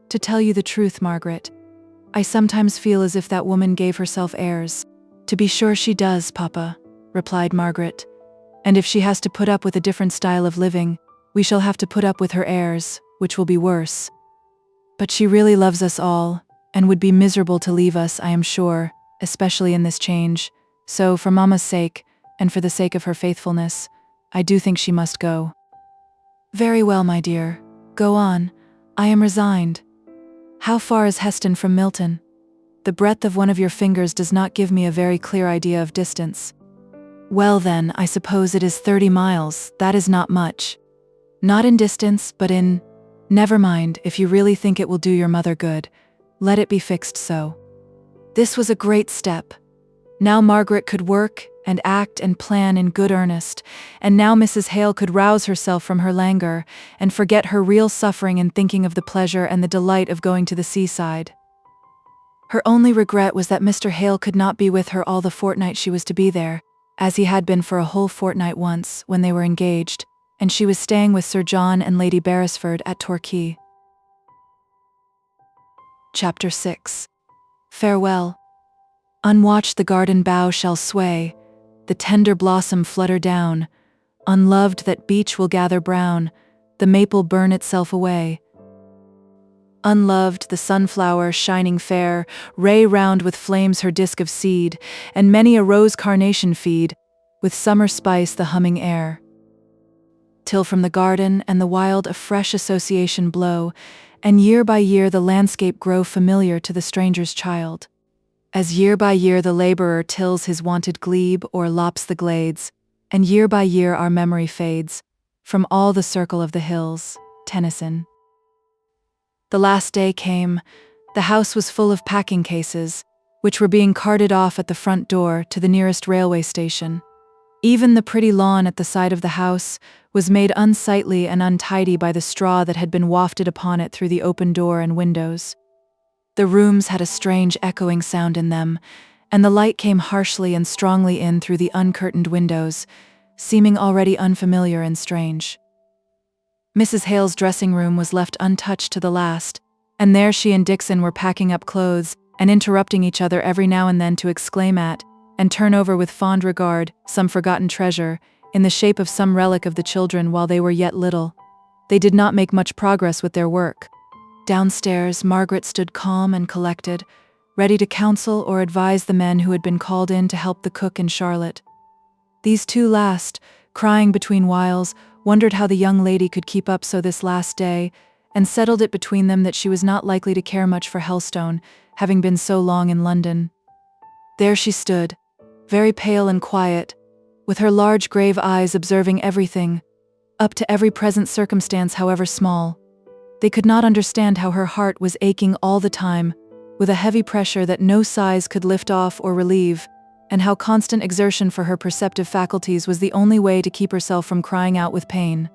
To tell you the truth, Margaret, I sometimes feel as if that woman gave herself airs." "To be sure she does, Papa," replied Margaret. "And if she has to put up with a different style of living, we shall have to put up with her airs, which will be worse. But she really loves us all, and would be miserable to leave us, I am sure, especially in this change. So, for Mamma's sake, and for the sake of her faithfulness, I do think she must go." "Very well, my dear. Go on. I am resigned. How far is HASTE from Milton? The breadth of one of your fingers does not give me a very clear idea of distance." "Well then, I suppose it is 30 miles, that is not much. Not in distance, but in— Never mind, if you really think it will do your mother good, let it be fixed so." This was a great step. Now Margaret could work and act and plan in good earnest, and now Mrs. Hale could rouse herself from her languor and forget her real suffering in thinking of the pleasure and the delight of going to the seaside. Her only regret was that Mr. Hale could not be with her all the fortnight she was to be there, as he had been for a whole fortnight once, when they were engaged, and she was staying with Sir John and Lady Beresford at Torquay. Chapter 6. Farewell. Unwatched the garden bough shall sway, the tender blossom flutter down, unloved that beech will gather brown, the maple burn itself away. Unloved, the sunflower, shining fair, ray round with flames her disk of seed, and many a rose carnation feed, with summer spice the humming air. Till from the garden and the wild a fresh association blow, and year by year the landscape grow familiar to the stranger's child. As year by year the laborer tills his wonted glebe or lops the glades, and year by year our memory fades, from all the circle of the hills. Tennyson. The last day came. The house was full of packing cases, which were being carted off at the front door to the nearest railway station. Even the pretty lawn at the side of the house was made unsightly and untidy by the straw that had been wafted upon it through the open door and windows. The rooms had a strange echoing sound in them, and the light came harshly and strongly in through the uncurtained windows, seeming already unfamiliar and strange. Mrs. Hale's dressing room was left untouched to the last, and there she and Dixon were packing up clothes and interrupting each other every now and then to exclaim at, and turn over with fond regard, some forgotten treasure, in the shape of some relic of the children while they were yet little. They did not make much progress with their work. Downstairs, Margaret stood calm and collected, ready to counsel or advise the men who had been called in to help the cook and Charlotte. These two last, crying between whiles, wondered how the young lady could keep up so this last day, and settled it between them that she was not likely to care much for Helstone, having been so long in London. There she stood, very pale and quiet, with her large grave eyes observing everything, up to every present circumstance however small. They could not understand how her heart was aching all the time, with a heavy pressure that no sighs could lift off or relieve, and how constant exertion for her perceptive faculties was the only way to keep herself from crying out with pain.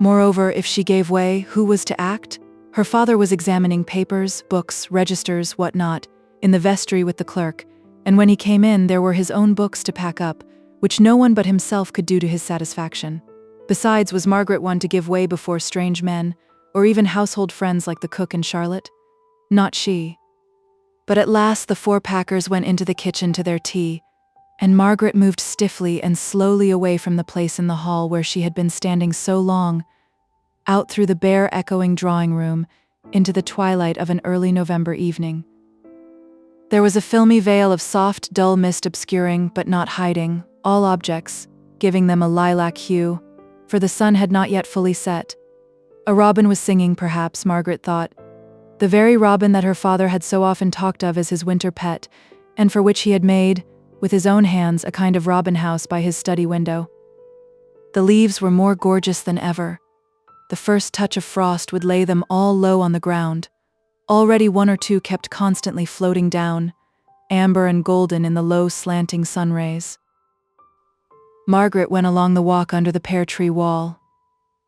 Moreover, if she gave way, who was to act? Her father was examining papers, books, registers, what not, in the vestry with the clerk, and when he came in there were his own books to pack up, which no one but himself could do to his satisfaction. Besides, was Margaret one to give way before strange men, or even household friends like the cook and Charlotte? Not she. But at last the four packers went into the kitchen to their tea, and Margaret moved stiffly and slowly away from the place in the hall where she had been standing so long, out through the bare echoing drawing room, into the twilight of an early November evening. There was a filmy veil of soft, dull mist obscuring, but not hiding, all objects, giving them a lilac hue, for the sun had not yet fully set. A robin was singing, perhaps, Margaret thought, the very robin that her father had so often talked of as his winter pet, and for which he had made, with his own hands, a kind of robin house by his study window. The leaves were more gorgeous than ever. The first touch of frost would lay them all low on the ground. Already one or two kept constantly floating down, amber and golden in the low slanting sun rays. Margaret went along the walk under the pear tree wall.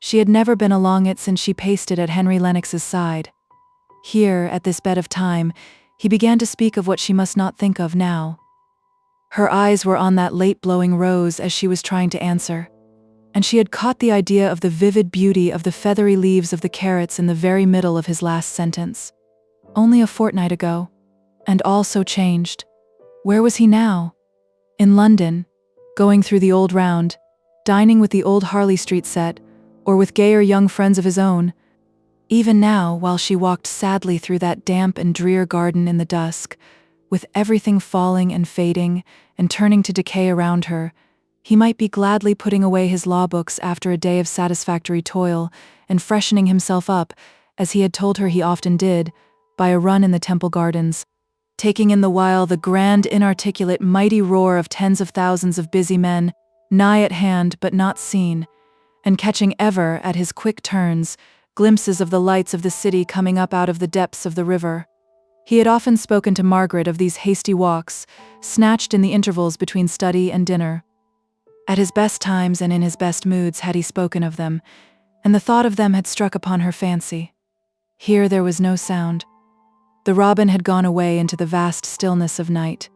She had never been along it since she paced it at Henry Lennox's side. Here, at this bed of time, he began to speak of what she must not think of now. Her eyes were on that late-blowing rose as she was trying to answer, and she had caught the idea of the vivid beauty of the feathery leaves of the carrots in the very middle of his last sentence. Only a fortnight ago, and all so changed. Where was he now? In London, going through the old round, dining with the old Harley Street set, or with gayer young friends of his own. Even now, while she walked sadly through that damp and drear garden in the dusk, with everything falling and fading and turning to decay around her, he might be gladly putting away his law books after a day of satisfactory toil and freshening himself up, as he had told her he often did, by a run in the Temple Gardens, taking in the while the grand, inarticulate, mighty roar of tens of thousands of busy men, nigh at hand but not seen, and catching ever, at his quick turns, glimpses of the lights of the city coming up out of the depths of the river. He had often spoken to Margaret of these hasty walks, snatched in the intervals between study and dinner. At his best times and in his best moods had he spoken of them, and the thought of them had struck upon her fancy. Here there was no sound. The robin had gone away into the vast stillness of night.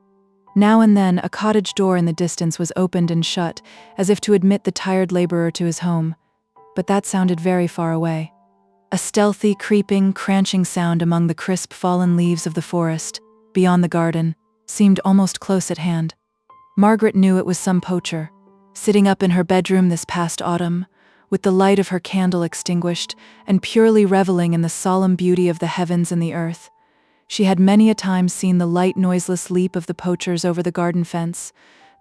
Now and then a cottage door in the distance was opened and shut, as if to admit the tired laborer to his home, but that sounded very far away. A stealthy, creeping, cranching sound among the crisp fallen leaves of the forest, beyond the garden, seemed almost close at hand. Margaret knew it was some poacher, sitting up in her bedroom this past autumn, with the light of her candle extinguished, and purely reveling in the solemn beauty of the heavens and the earth. She had many a time seen the light, noiseless leap of the poachers over the garden fence,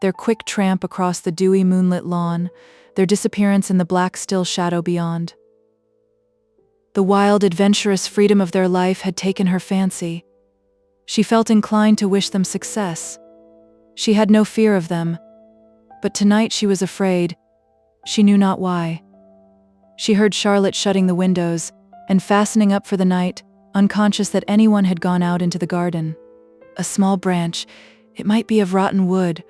their quick tramp across the dewy moonlit lawn, their disappearance in the black still shadow beyond. The wild, adventurous freedom of their life had taken her fancy. She felt inclined to wish them success. She had no fear of them, but tonight she was afraid. She knew not why. She heard Charlotte shutting the windows and fastening up for the night, unconscious that anyone had gone out into the garden. A small branch, it might be of rotten wood,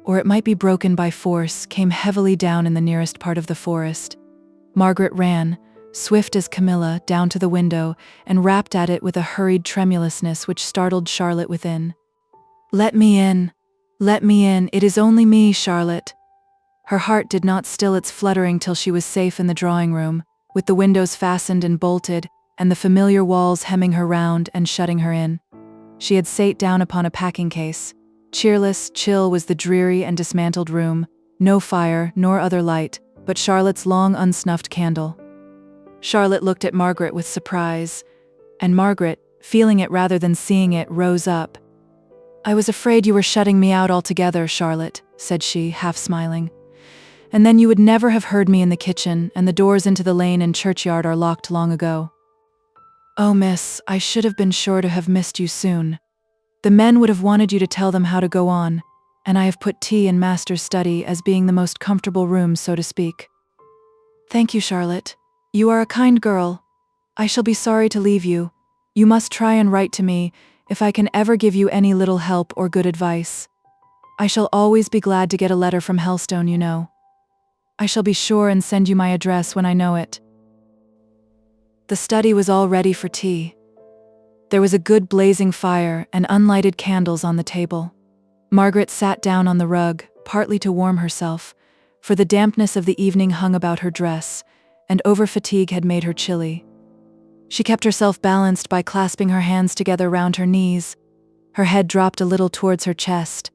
or it might be broken by force, came heavily down in the nearest part of the forest. Margaret ran, swift as Camilla, down to the window and rapped at it with a hurried tremulousness which startled Charlotte within. "Let me in! Let me in! It is only me, Charlotte!" Her heart did not still its fluttering till she was safe in the drawing room, with the windows fastened and bolted, and the familiar walls hemming her round and shutting her in. She had sate down upon a packing case. Cheerless, chill was the dreary and dismantled room, no fire nor other light, but Charlotte's long unsnuffed candle. Charlotte looked at Margaret with surprise, and Margaret, feeling it rather than seeing it, rose up. "I was afraid you were shutting me out altogether, Charlotte," said she, half smiling. "And then you would never have heard me in the kitchen, and the doors into the lane and churchyard are locked long ago." "Oh, miss, I should have been sure to have missed you soon. The men would have wanted you to tell them how to go on, and I have put tea in master's study as being the most comfortable room, so to speak." "Thank you, Charlotte. You are a kind girl. I shall be sorry to leave you. You must try and write to me if I can ever give you any little help or good advice. I shall always be glad to get a letter from Helstone, you know. I shall be sure and send you my address when I know it." The study was all ready for tea. There was a good blazing fire and unlighted candles on the table. Margaret sat down on the rug, partly to warm herself, for the dampness of the evening hung about her dress, and over-fatigue had made her chilly. She kept herself balanced by clasping her hands together round her knees. Her head dropped a little towards her chest.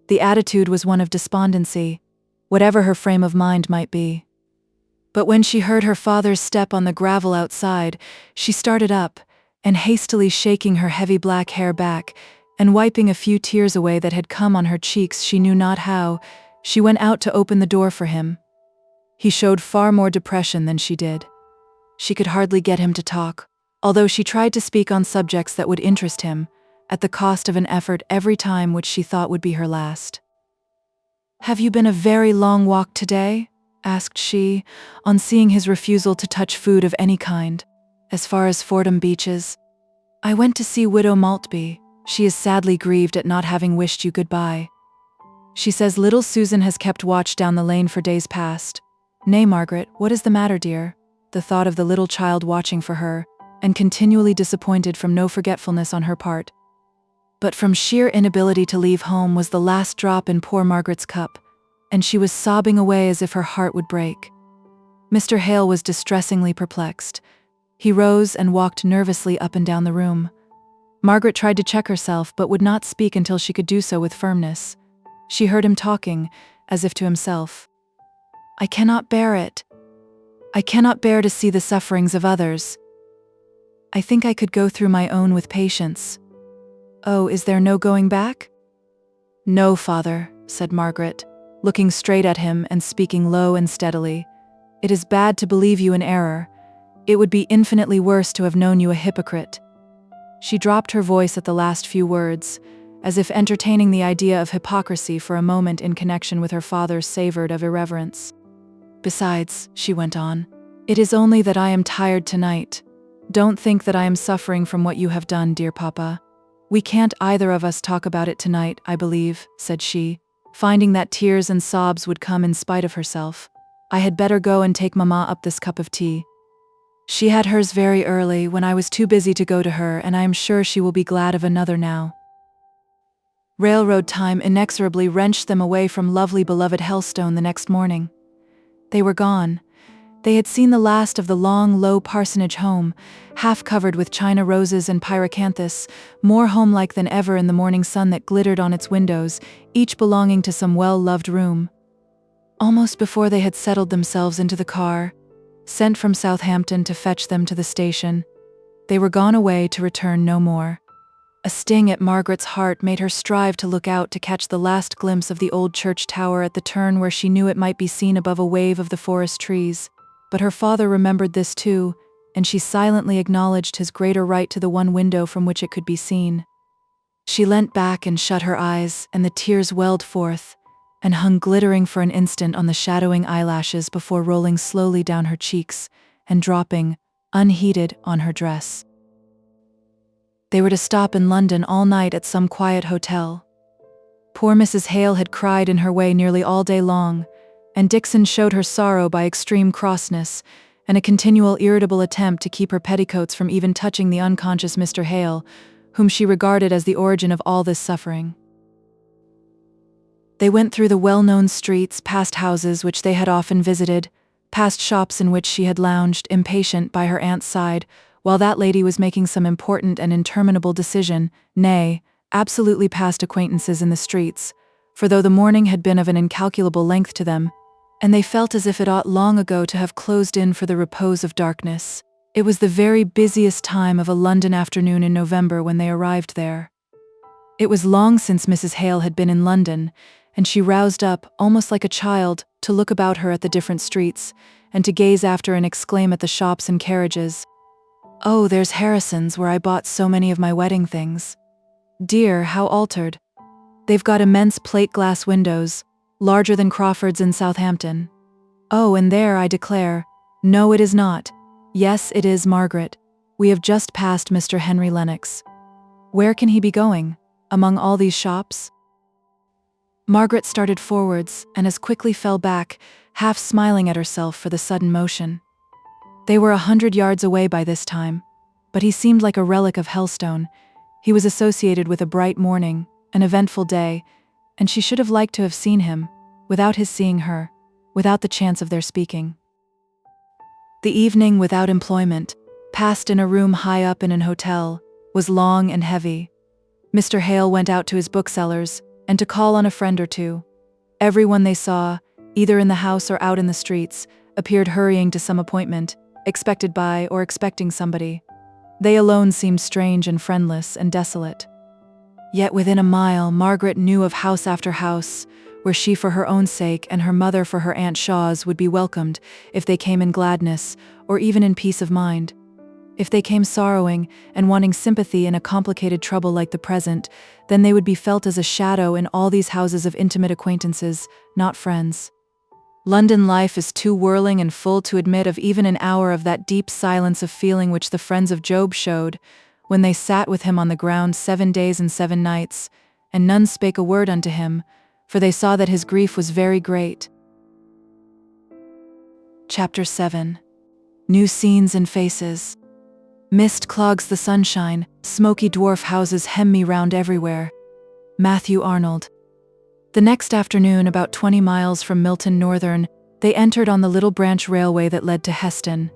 The attitude was one of despondency, whatever her frame of mind might be. But when she heard her father's step on the gravel outside, she started up, and hastily shaking her heavy black hair back, and wiping a few tears away that had come on her cheeks she knew not how, she went out to open the door for him. He showed far more depression than she did. She could hardly get him to talk, although she tried to speak on subjects that would interest him, at the cost of an effort every time which she thought would be her last. "Have you been a very long walk today?" asked she, on seeing his refusal to touch food of any kind. "As far as Fordham Beeches. I went to see Widow Maltby. She is sadly grieved at not having wished you goodbye. She says little Susan has kept watch down the lane for days past. Nay, Margaret, what is the matter, dear?" The thought of the little child watching for her, and continually disappointed from no forgetfulness on her part, but from sheer inability to leave home, was the last drop in poor Margaret's cup, and she was sobbing away as if her heart would break. Mr. Hale was distressingly perplexed. He rose and walked nervously up and down the room. Margaret tried to check herself, but would not speak until she could do so with firmness. She heard him talking, as if to himself. "I cannot bear it. I cannot bear to see the sufferings of others. I think I could go through my own with patience. Oh, is there no going back?" "No, father," said Margaret, looking straight at him and speaking low and steadily. "It is bad to believe you in error. It would be infinitely worse to have known you a hypocrite." She dropped her voice at the last few words, as if entertaining the idea of hypocrisy for a moment in connection with her father savored of irreverence. "Besides," she went on, "it is only that I am tired tonight. Don't think that I am suffering from what you have done, dear papa. We can't either of us talk about it tonight, I believe," said she, finding that tears and sobs would come in spite of herself. "I had better go and take Mamma up this cup of tea. She had hers very early when I was too busy to go to her, and I am sure she will be glad of another now." Railroad time inexorably wrenched them away from lovely beloved Helstone the next morning. They were gone. They had seen the last of the long, low parsonage home, half covered with china roses and pyracanthus, more homelike than ever in the morning sun that glittered on its windows, each belonging to some well-loved room. Almost before they had settled themselves into the car, sent from Southampton to fetch them to the station, they were gone away to return no more. A sting at Margaret's heart made her strive to look out to catch the last glimpse of the old church tower at the turn where she knew it might be seen above a wave of the forest trees. But her father remembered this too, and she silently acknowledged his greater right to the one window from which it could be seen. She leant back and shut her eyes, and the tears welled forth, and hung glittering for an instant on the shadowing eyelashes before rolling slowly down her cheeks and dropping, unheeded, on her dress. They were to stop in London all night at some quiet hotel. Poor Mrs. Hale had cried in her way nearly all day long, and Dixon showed her sorrow by extreme crossness and a continual irritable attempt to keep her petticoats from even touching the unconscious Mr. Hale, whom she regarded as the origin of all this suffering. They went through the well-known streets, past houses which they had often visited, past shops in which she had lounged, impatient, by her aunt's side, while that lady was making some important and interminable decision, nay, absolutely past acquaintances in the streets, for though the morning had been of an incalculable length to them, and they felt as if it ought long ago to have closed in for the repose of darkness, it was the very busiest time of a London afternoon in November when they arrived there. It was long since Mrs. Hale had been in London, and she roused up, almost like a child, to look about her at the different streets, and to gaze after and exclaim at the shops and carriages. "Oh, there's Harrison's, where I bought so many of my wedding things. Dear, how altered. They've got immense plate-glass windows, larger than Crawford's in Southampton. Oh, and there, I declare, no, it is not. Yes, it is, Margaret. We have just passed Mr. Henry Lennox. Where can he be going? Among all these shops?" Margaret started forwards, and as quickly fell back, half smiling at herself for the sudden motion. They were 100 yards away by this time, but he seemed like a relic of Hellstone. He was associated with a bright morning, an eventful day, and she should have liked to have seen him, without his seeing her, without the chance of their speaking. The evening, without employment, passed in a room high up in an hotel, was long and heavy. Mr. Hale went out to his bookseller's, and to call on a friend or two. Everyone they saw, either in the house or out in the streets, appeared hurrying to some appointment, expected by or expecting somebody. They alone seemed strange and friendless and desolate. Yet within a mile, Margaret knew of house after house, where she for her own sake and her mother for her Aunt Shaw's would be welcomed if they came in gladness or even in peace of mind. If they came sorrowing and wanting sympathy in a complicated trouble like the present, then they would be felt as a shadow in all these houses of intimate acquaintances, not friends. London life is too whirling and full to admit of even an hour of that deep silence of feeling which the friends of Job showed, when they sat with him on the ground 7 days and 7 nights, and none spake a word unto him, for they saw that his grief was very great. Chapter 7. New scenes and faces. Mist clogs the sunshine, smoky dwarf houses hem me round everywhere. Matthew Arnold. The next afternoon, about 20 miles from Milton Northern, they entered on the little branch railway that led to Heston.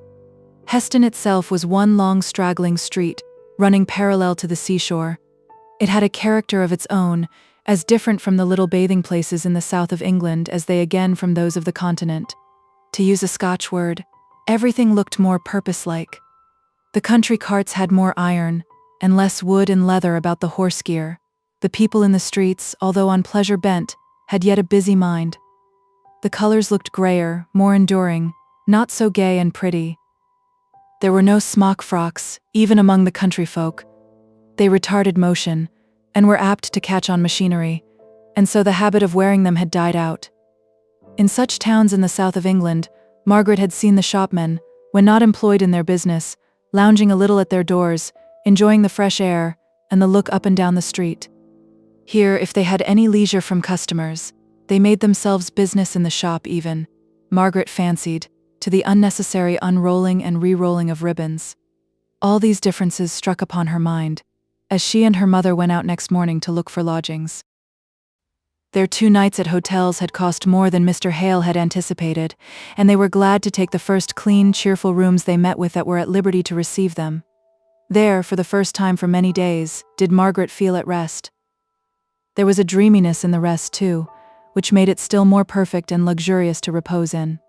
Heston itself was one long straggling street, running parallel to the seashore. It had a character of its own, as different from the little bathing places in the south of England as they again from those of the continent. To use a Scotch word, everything looked more purpose-like. The country carts had more iron, and less wood and leather about the horse gear. The people in the streets, although on pleasure bent, had yet a busy mind. The colors looked grayer, more enduring, not so gay and pretty. There were no smock frocks, even among the country folk. They retarded motion, and were apt to catch on machinery, and so the habit of wearing them had died out. In such towns in the south of England, Margaret had seen the shopmen, when not employed in their business, lounging a little at their doors, enjoying the fresh air, and the look up and down the street. Here, if they had any leisure from customers, they made themselves business in the shop even, Margaret fancied, to the unnecessary unrolling and re-rolling of ribbons. All these differences struck upon her mind, as she and her mother went out next morning to look for lodgings. Their 2 nights at hotels had cost more than Mr. Hale had anticipated, and they were glad to take the first clean, cheerful rooms they met with that were at liberty to receive them. There, for the first time for many days, did Margaret feel at rest. There was a dreaminess in the rest, too, which made it still more perfect and luxurious to repose in.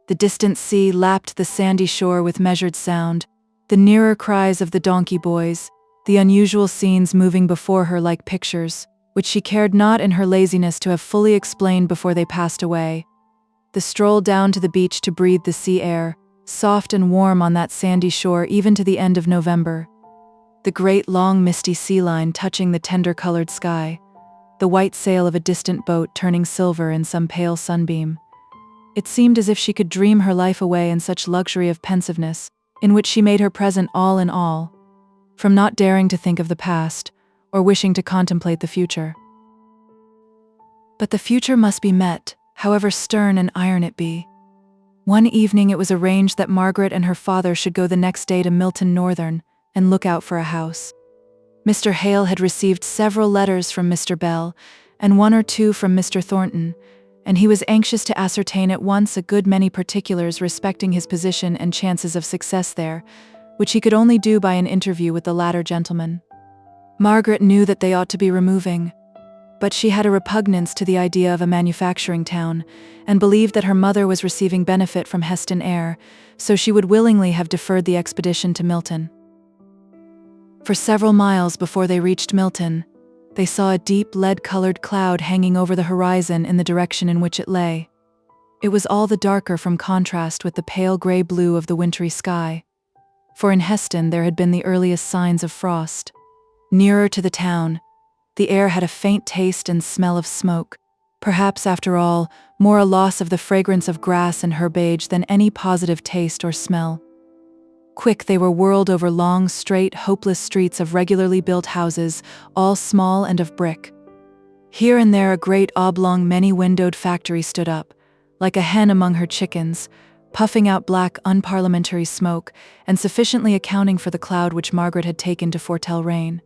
The distant sea lapped the sandy shore with measured sound, the nearer cries of the donkey boys, the unusual scenes moving before her like pictures, which she cared not in her laziness to have fully explained before they passed away. The stroll down to the beach to breathe the sea air, soft and warm on that sandy shore even to the end of November. The great long misty sea line touching the tender-colored sky, the white sail of a distant boat turning silver in some pale sunbeam. It seemed as if she could dream her life away in such luxury of pensiveness, in which she made her present all in all, from not daring to think of the past, or wishing to contemplate the future. But the future must be met, however stern and iron it be. One evening it was arranged that Margaret and her father should go the next day to Milton Northern and look out for a house. Mr. Hale had received several letters from Mr. Bell, and one or two from Mr. Thornton, and he was anxious to ascertain at once a good many particulars respecting his position and chances of success there, which he could only do by an interview with the latter gentleman. Margaret knew that they ought to be removing, but she had a repugnance to the idea of a manufacturing town, and believed that her mother was receiving benefit from HASTE air, so she would willingly have deferred the expedition to Milton. For several miles before they reached Milton, they saw a deep lead-colored cloud hanging over the horizon in the direction in which it lay. It was all the darker from contrast with the pale gray blue of the wintry sky, for in HASTE there had been the earliest signs of frost. Nearer to the town, the air had a faint taste and smell of smoke, perhaps, after all, more a loss of the fragrance of grass and herbage than any positive taste or smell. Quick they were whirled over long, straight, hopeless streets of regularly built houses, all small and of brick. Here and there a great oblong, many-windowed factory stood up, like a hen among her chickens, puffing out black, unparliamentary smoke, and sufficiently accounting for the cloud which Margaret had taken to foretell rain.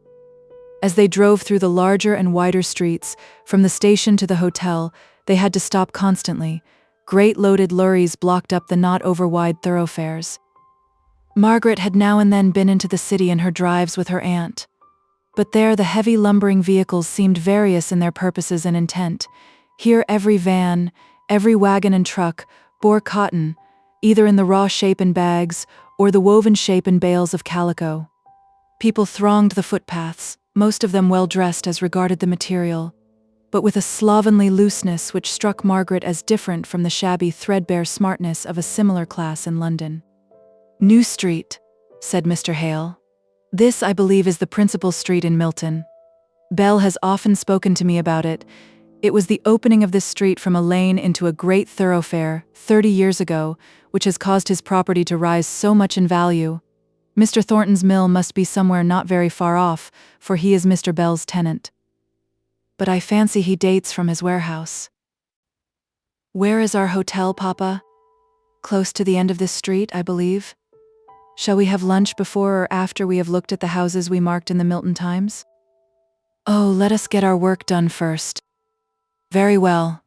As they drove through the larger and wider streets, from the station to the hotel, they had to stop constantly. Great loaded lorries blocked up the not over-wide thoroughfares. Margaret had now and then been into the city in her drives with her aunt, but there the heavy lumbering vehicles seemed various in their purposes and intent. Here every van, every wagon and truck, bore cotton, either in the raw shape in bags or the woven shape in bales of calico. People thronged the footpaths, most of them well dressed as regarded the material, but with a slovenly looseness which struck Margaret as different from the shabby, threadbare smartness of a similar class in London. "New Street," said Mr. Hale. "This, I believe, is the principal street in Milton. Bell has often spoken to me about it. It was the opening of this street from a lane into a great thoroughfare 30 years ago, which has caused his property to rise so much in value. Mr. Thornton's mill must be somewhere not very far off, for he is Mr. Bell's tenant. But I fancy he dates from his warehouse." "Where is our hotel, Papa?" "Close to the end of this street, I believe. Shall we have lunch before or after we have looked at the houses we marked in the Milton Times?" "Oh, let us get our work done first." "Very well.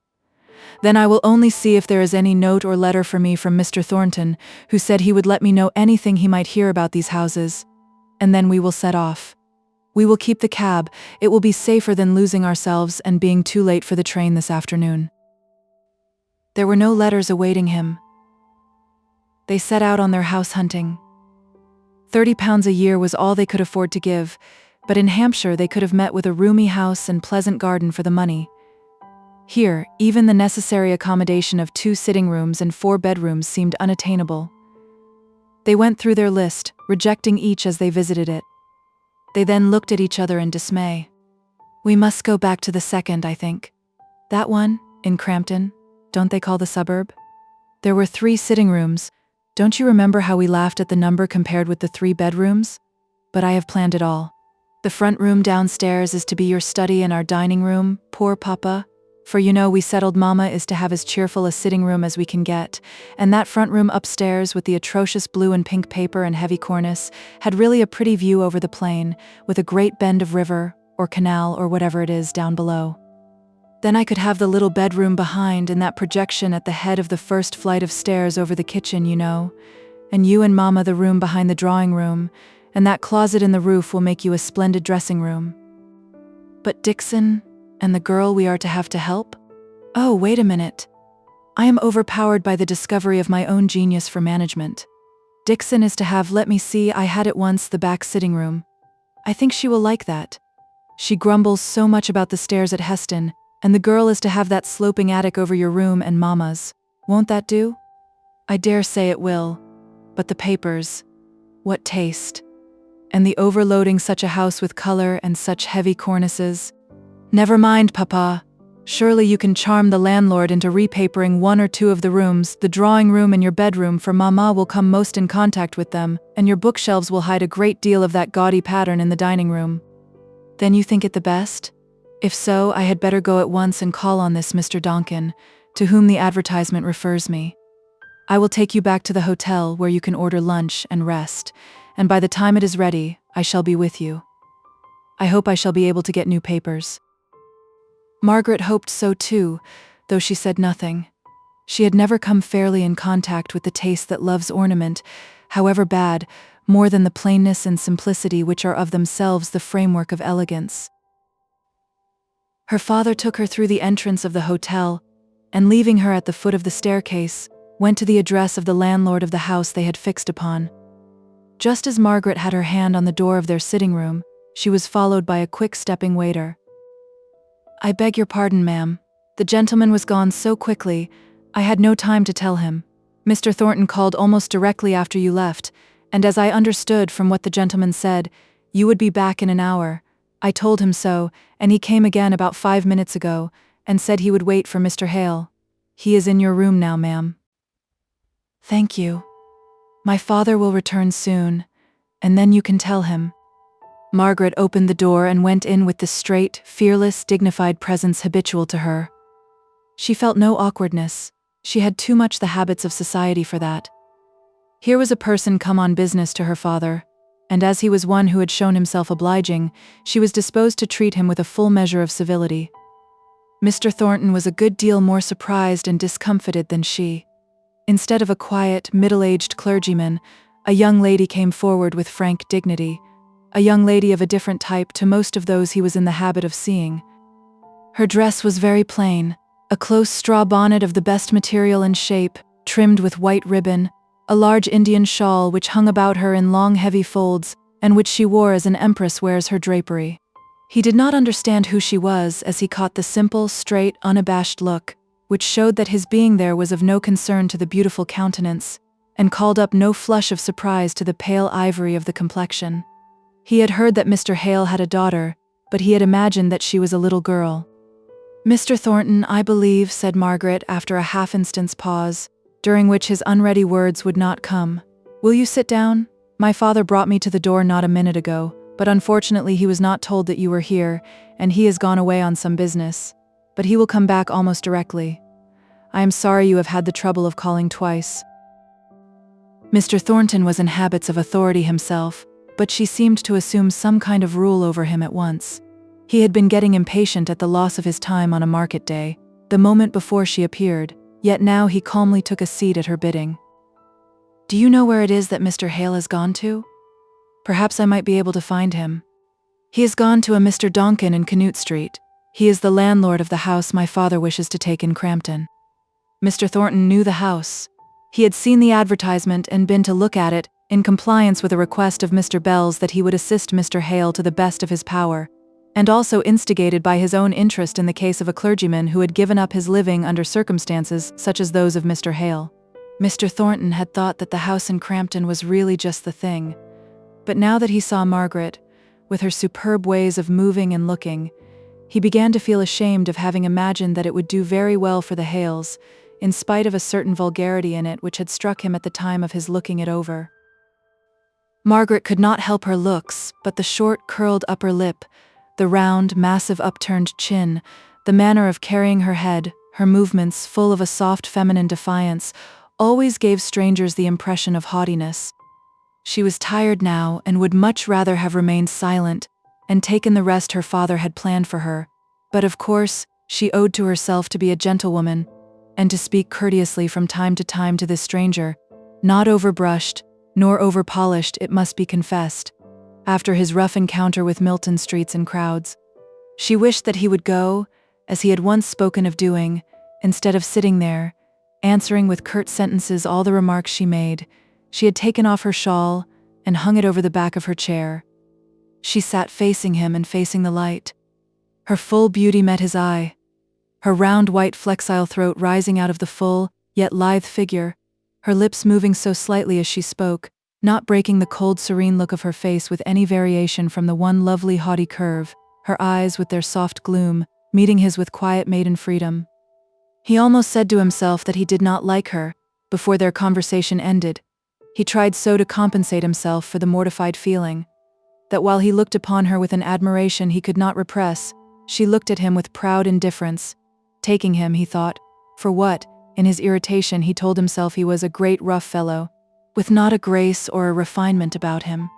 Then I will only see if there is any note or letter for me from Mr. Thornton, who said he would let me know anything he might hear about these houses, and then we will set off. We will keep the cab. It will be safer than losing ourselves and being too late for the train this afternoon." There were no letters awaiting him. They set out on their house hunting. £30 a year was all they could afford to give, but in Hampshire they could have met with a roomy house and pleasant garden for the money. Here, even the necessary accommodation of 2 sitting rooms and 4 bedrooms seemed unattainable. They went through their list, rejecting each as they visited it. They then looked at each other in dismay. "We must go back to the second, I think. That one, in Crampton, don't they call the suburb? There were 3 sitting rooms. Don't you remember how we laughed at the number compared with the 3 bedrooms? But I have planned it all. The front room downstairs is to be your study and our dining room, poor Papa. For you know we settled Mama is to have as cheerful a sitting room as we can get, and that front room upstairs with the atrocious blue and pink paper and heavy cornice had really a pretty view over the plain, with a great bend of river, or canal, or whatever it is, down below. Then I could have the little bedroom behind and that projection at the head of the first flight of stairs over the kitchen, you know, and you and Mama the room behind the drawing room, and that closet in the roof will make you a splendid dressing room. But Dixon, and the girl we are to have to help? Oh, wait a minute. I am overpowered by the discovery of my own genius for management. Dixon is to have, let me see, I had it once, the back sitting room. I think she will like that. She grumbles so much about the stairs at HASTE, and the girl is to have that sloping attic over your room and Mama's. Won't that do? I dare say it will. But the papers. What taste. And the overloading such a house with color and such heavy cornices. Never mind, Papa. Surely you can charm the landlord into repapering one or two of the rooms, the drawing room and your bedroom, for Mama will come most in contact with them, and your bookshelves will hide a great deal of that gaudy pattern in the dining room. Then you think it the best? If so, I had better go at once and call on this Mr. Donkin, to whom the advertisement refers me. I will take you back to the hotel where you can order lunch and rest, and by the time it is ready, I shall be with you. I hope I shall be able to get new papers. Margaret hoped so too, though she said nothing. She had never come fairly in contact with the taste that loves ornament, however bad, more than the plainness and simplicity which are of themselves the framework of elegance. Her father took her through the entrance of the hotel, and leaving her at the foot of the staircase, went to the address of the landlord of the house they had fixed upon. Just as Margaret had her hand on the door of their sitting room, she was followed by a quick-stepping waiter. I beg your pardon, ma'am. The gentleman was gone so quickly, I had no time to tell him. Mr. Thornton called almost directly after you left, and as I understood from what the gentleman said, you would be back in an hour. I told him so, and he came again about 5 minutes ago, and said he would wait for Mr. Hale. He is in your room now, ma'am. Thank you. My father will return soon, and then you can tell him. Margaret opened the door and went in with the straight, fearless, dignified presence habitual to her. She felt no awkwardness. She had too much the habits of society for that. Here was a person come on business to her father, and as he was one who had shown himself obliging, she was disposed to treat him with a full measure of civility. Mr. Thornton was a good deal more surprised and discomfited than she. Instead of a quiet, middle-aged clergyman, a young lady came forward with frank dignity, a young lady of a different type to most of those he was in the habit of seeing. Her dress was very plain, a close straw bonnet of the best material and shape, trimmed with white ribbon, a large Indian shawl which hung about her in long heavy folds, and which she wore as an empress wears her drapery. He did not understand who she was as he caught the simple, straight, unabashed look, which showed that his being there was of no concern to the beautiful countenance, and called up no flush of surprise to the pale ivory of the complexion. He had heard that Mr. Hale had a daughter, but he had imagined that she was a little girl. Mr. Thornton, I believe, said Margaret after a half-instant's pause, during which his unready words would not come. Will you sit down? My father brought me to the door not a minute ago, but unfortunately he was not told that you were here, and he has gone away on some business. But he will come back almost directly. I am sorry you have had the trouble of calling twice. Mr. Thornton was in habits of authority himself, but she seemed to assume some kind of rule over him at once. He had been getting impatient at the loss of his time on a market day, the moment before she appeared, yet now he calmly took a seat at her bidding. Do you know where it is that Mr. Hale has gone to? Perhaps I might be able to find him. He has gone to a Mr. Donkin in Canute Street. He is the landlord of the house my father wishes to take in Crampton. Mr. Thornton knew the house. He had seen the advertisement and been to look at it, in compliance with a request of Mr. Bell's that he would assist Mr. Hale to the best of his power, and also instigated by his own interest in the case of a clergyman who had given up his living under circumstances such as those of Mr. Hale. Mr. Thornton had thought that the house in Crampton was really just the thing, but now that he saw Margaret, with her superb ways of moving and looking, he began to feel ashamed of having imagined that it would do very well for the Hales, in spite of a certain vulgarity in it which had struck him at the time of his looking it over. Margaret could not help her looks, but the short, curled upper lip, the round, massive upturned chin, the manner of carrying her head, her movements full of a soft feminine defiance, always gave strangers the impression of haughtiness. She was tired now and would much rather have remained silent and taken the rest her father had planned for her, but of course, she owed to herself to be a gentlewoman, and to speak courteously from time to time to this stranger, not overbrushed, nor over-polished, it must be confessed, after his rough encounter with Milton streets and crowds. She wished that he would go, as he had once spoken of doing, instead of sitting there, answering with curt sentences all the remarks she made. She had taken off her shawl and hung it over the back of her chair. She sat facing him and facing the light. Her full beauty met his eye. Her round white flexile throat rising out of the full, yet lithe figure, her lips moving so slightly as she spoke, not breaking the cold serene look of her face with any variation from the one lovely haughty curve, her eyes with their soft gloom, meeting his with quiet maiden freedom. He almost said to himself that he did not like her, before their conversation ended. He tried so to compensate himself for the mortified feeling, that while he looked upon her with an admiration he could not repress, she looked at him with proud indifference, taking him, he thought, for what, in his irritation he told himself he was a great rough fellow, with not a grace or a refinement about him.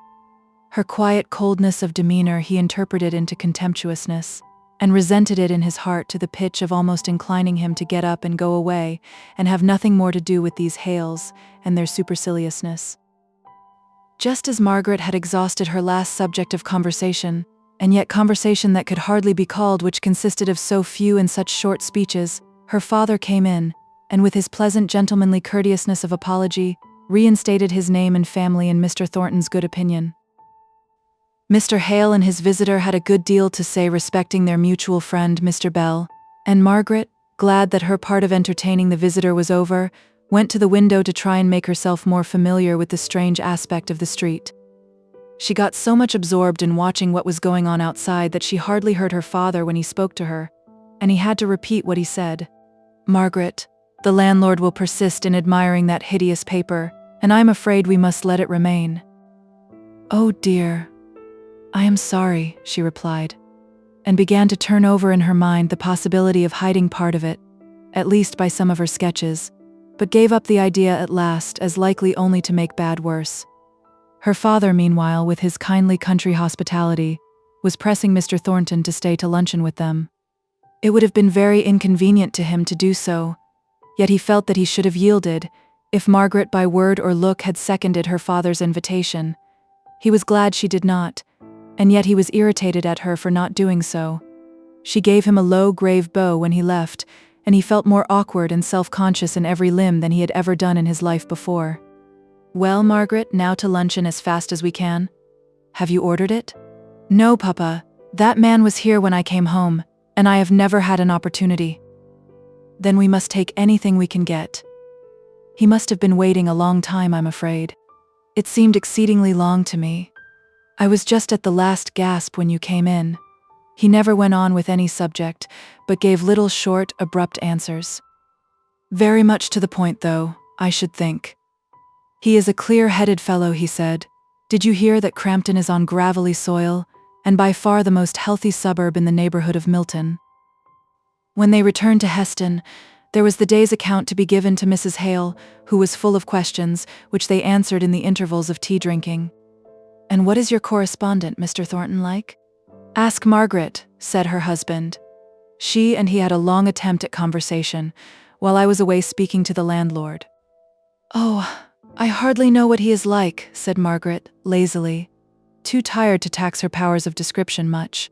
Her quiet coldness of demeanor he interpreted into contemptuousness, and resented it in his heart to the pitch of almost inclining him to get up and go away, and have nothing more to do with these Hales and their superciliousness. Just as Margaret had exhausted her last subject of conversation, and yet conversation that could hardly be called, which consisted of so few and such short speeches, her father came in, and with his pleasant gentlemanly courteousness of apology, reinstated his name and family in Mr. Thornton's good opinion. Mr. Hale and his visitor had a good deal to say respecting their mutual friend, Mr. Bell, and Margaret, glad that her part of entertaining the visitor was over, went to the window to try and make herself more familiar with the strange aspect of the street. She got so much absorbed in watching what was going on outside that she hardly heard her father when he spoke to her, and he had to repeat what he said. "Margaret, the landlord will persist in admiring that hideous paper, and I'm afraid we must let it remain." "Oh dear, I am sorry," she replied, and began to turn over in her mind the possibility of hiding part of it, at least by some of her sketches, but gave up the idea at last as likely only to make bad worse. Her father, meanwhile, with his kindly country hospitality, was pressing Mr. Thornton to stay to luncheon with them. It would have been very inconvenient to him to do so, yet he felt that he should have yielded, if Margaret by word or look had seconded her father's invitation. He was glad she did not, and yet he was irritated at her for not doing so. She gave him a low, grave bow when he left, and he felt more awkward and self-conscious in every limb than he had ever done in his life before. "Well, Margaret, now to luncheon as fast as we can. Have you ordered it?" "No, Papa. That man was here when I came home, and I have never had an opportunity." "Then we must take anything we can get. He must have been waiting a long time, I'm afraid. It seemed exceedingly long to me. I was just at the last gasp when you came in." He never went on with any subject, but gave little short, abrupt answers. "Very much to the point, though, I should think. He is a clear-headed fellow," he said. "Did you hear that Crampton is on gravelly soil, and by far the most healthy suburb in the neighborhood of Milton?" When they returned to Heston, there was the day's account to be given to Mrs. Hale, who was full of questions, which they answered in the intervals of tea-drinking. "And what is your correspondent, Mr. Thornton, like?" "Ask Margaret," said her husband. She and he had a long attempt at conversation, while I was away speaking to the landlord. "Oh, I hardly know what he is like," said Margaret, lazily, too tired to tax her powers of description much.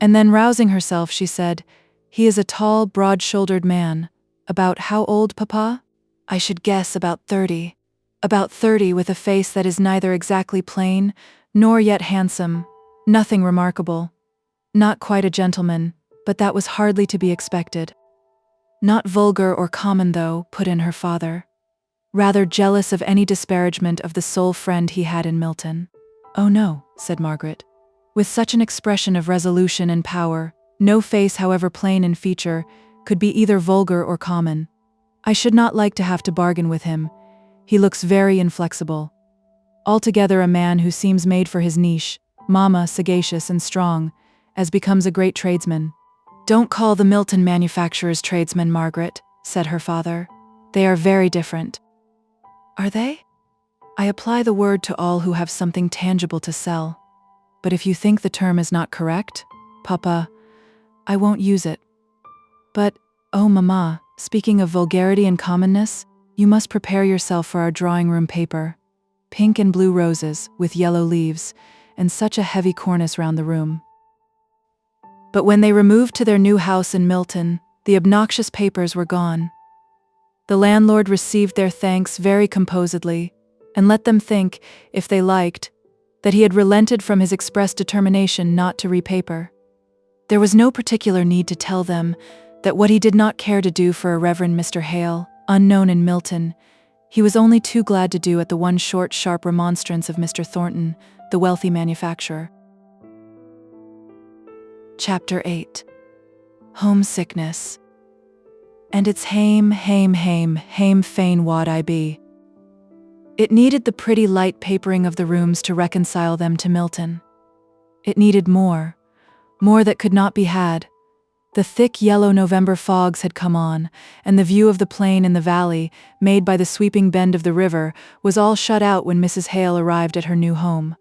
And then rousing herself, she said, "He is a tall, broad-shouldered man. About how old, Papa?" "I should guess about 30. About 30, with a face that is neither exactly plain, nor yet handsome. Nothing remarkable. Not quite a gentleman, but that was hardly to be expected." "Not vulgar or common, though," put in her father. "Rather jealous of any disparagement of the sole friend he had in Milton." "Oh no," said Margaret. With such an expression of resolution and power, no face, however plain in feature, could be either vulgar or common. "I should not like to have to bargain with him. He looks very inflexible. Altogether a man who seems made for his niche, mamma, sagacious and strong, as becomes a great tradesman." "Don't call the Milton manufacturers tradesmen, Margaret," said her father. "They are very different." "Are they?" "I apply the word to all who have something tangible to sell. But if you think the term is not correct, Papa, I won't use it. But, oh Mamma, speaking of vulgarity and commonness, you must prepare yourself for our drawing-room paper. Pink and blue roses, with yellow leaves, and such a heavy cornice round the room." But when they removed to their new house in Milton, the obnoxious papers were gone. The landlord received their thanks very composedly, and let them think, if they liked, that he had relented from his expressed determination not to repaper. There was no particular need to tell them that what he did not care to do for a Reverend Mr. Hale, unknown in Milton, he was only too glad to do at the one short, sharp remonstrance of Mr. Thornton, the wealthy manufacturer. Chapter 8. Homesickness. And it's hame fain wad I be. It needed the pretty light papering of the rooms to reconcile them to Milton. It needed more that could not be had. The thick yellow November fogs had come on, and the view of the plain in the valley, made by the sweeping bend of the river, was all shut out when Mrs. Hale arrived at her new home.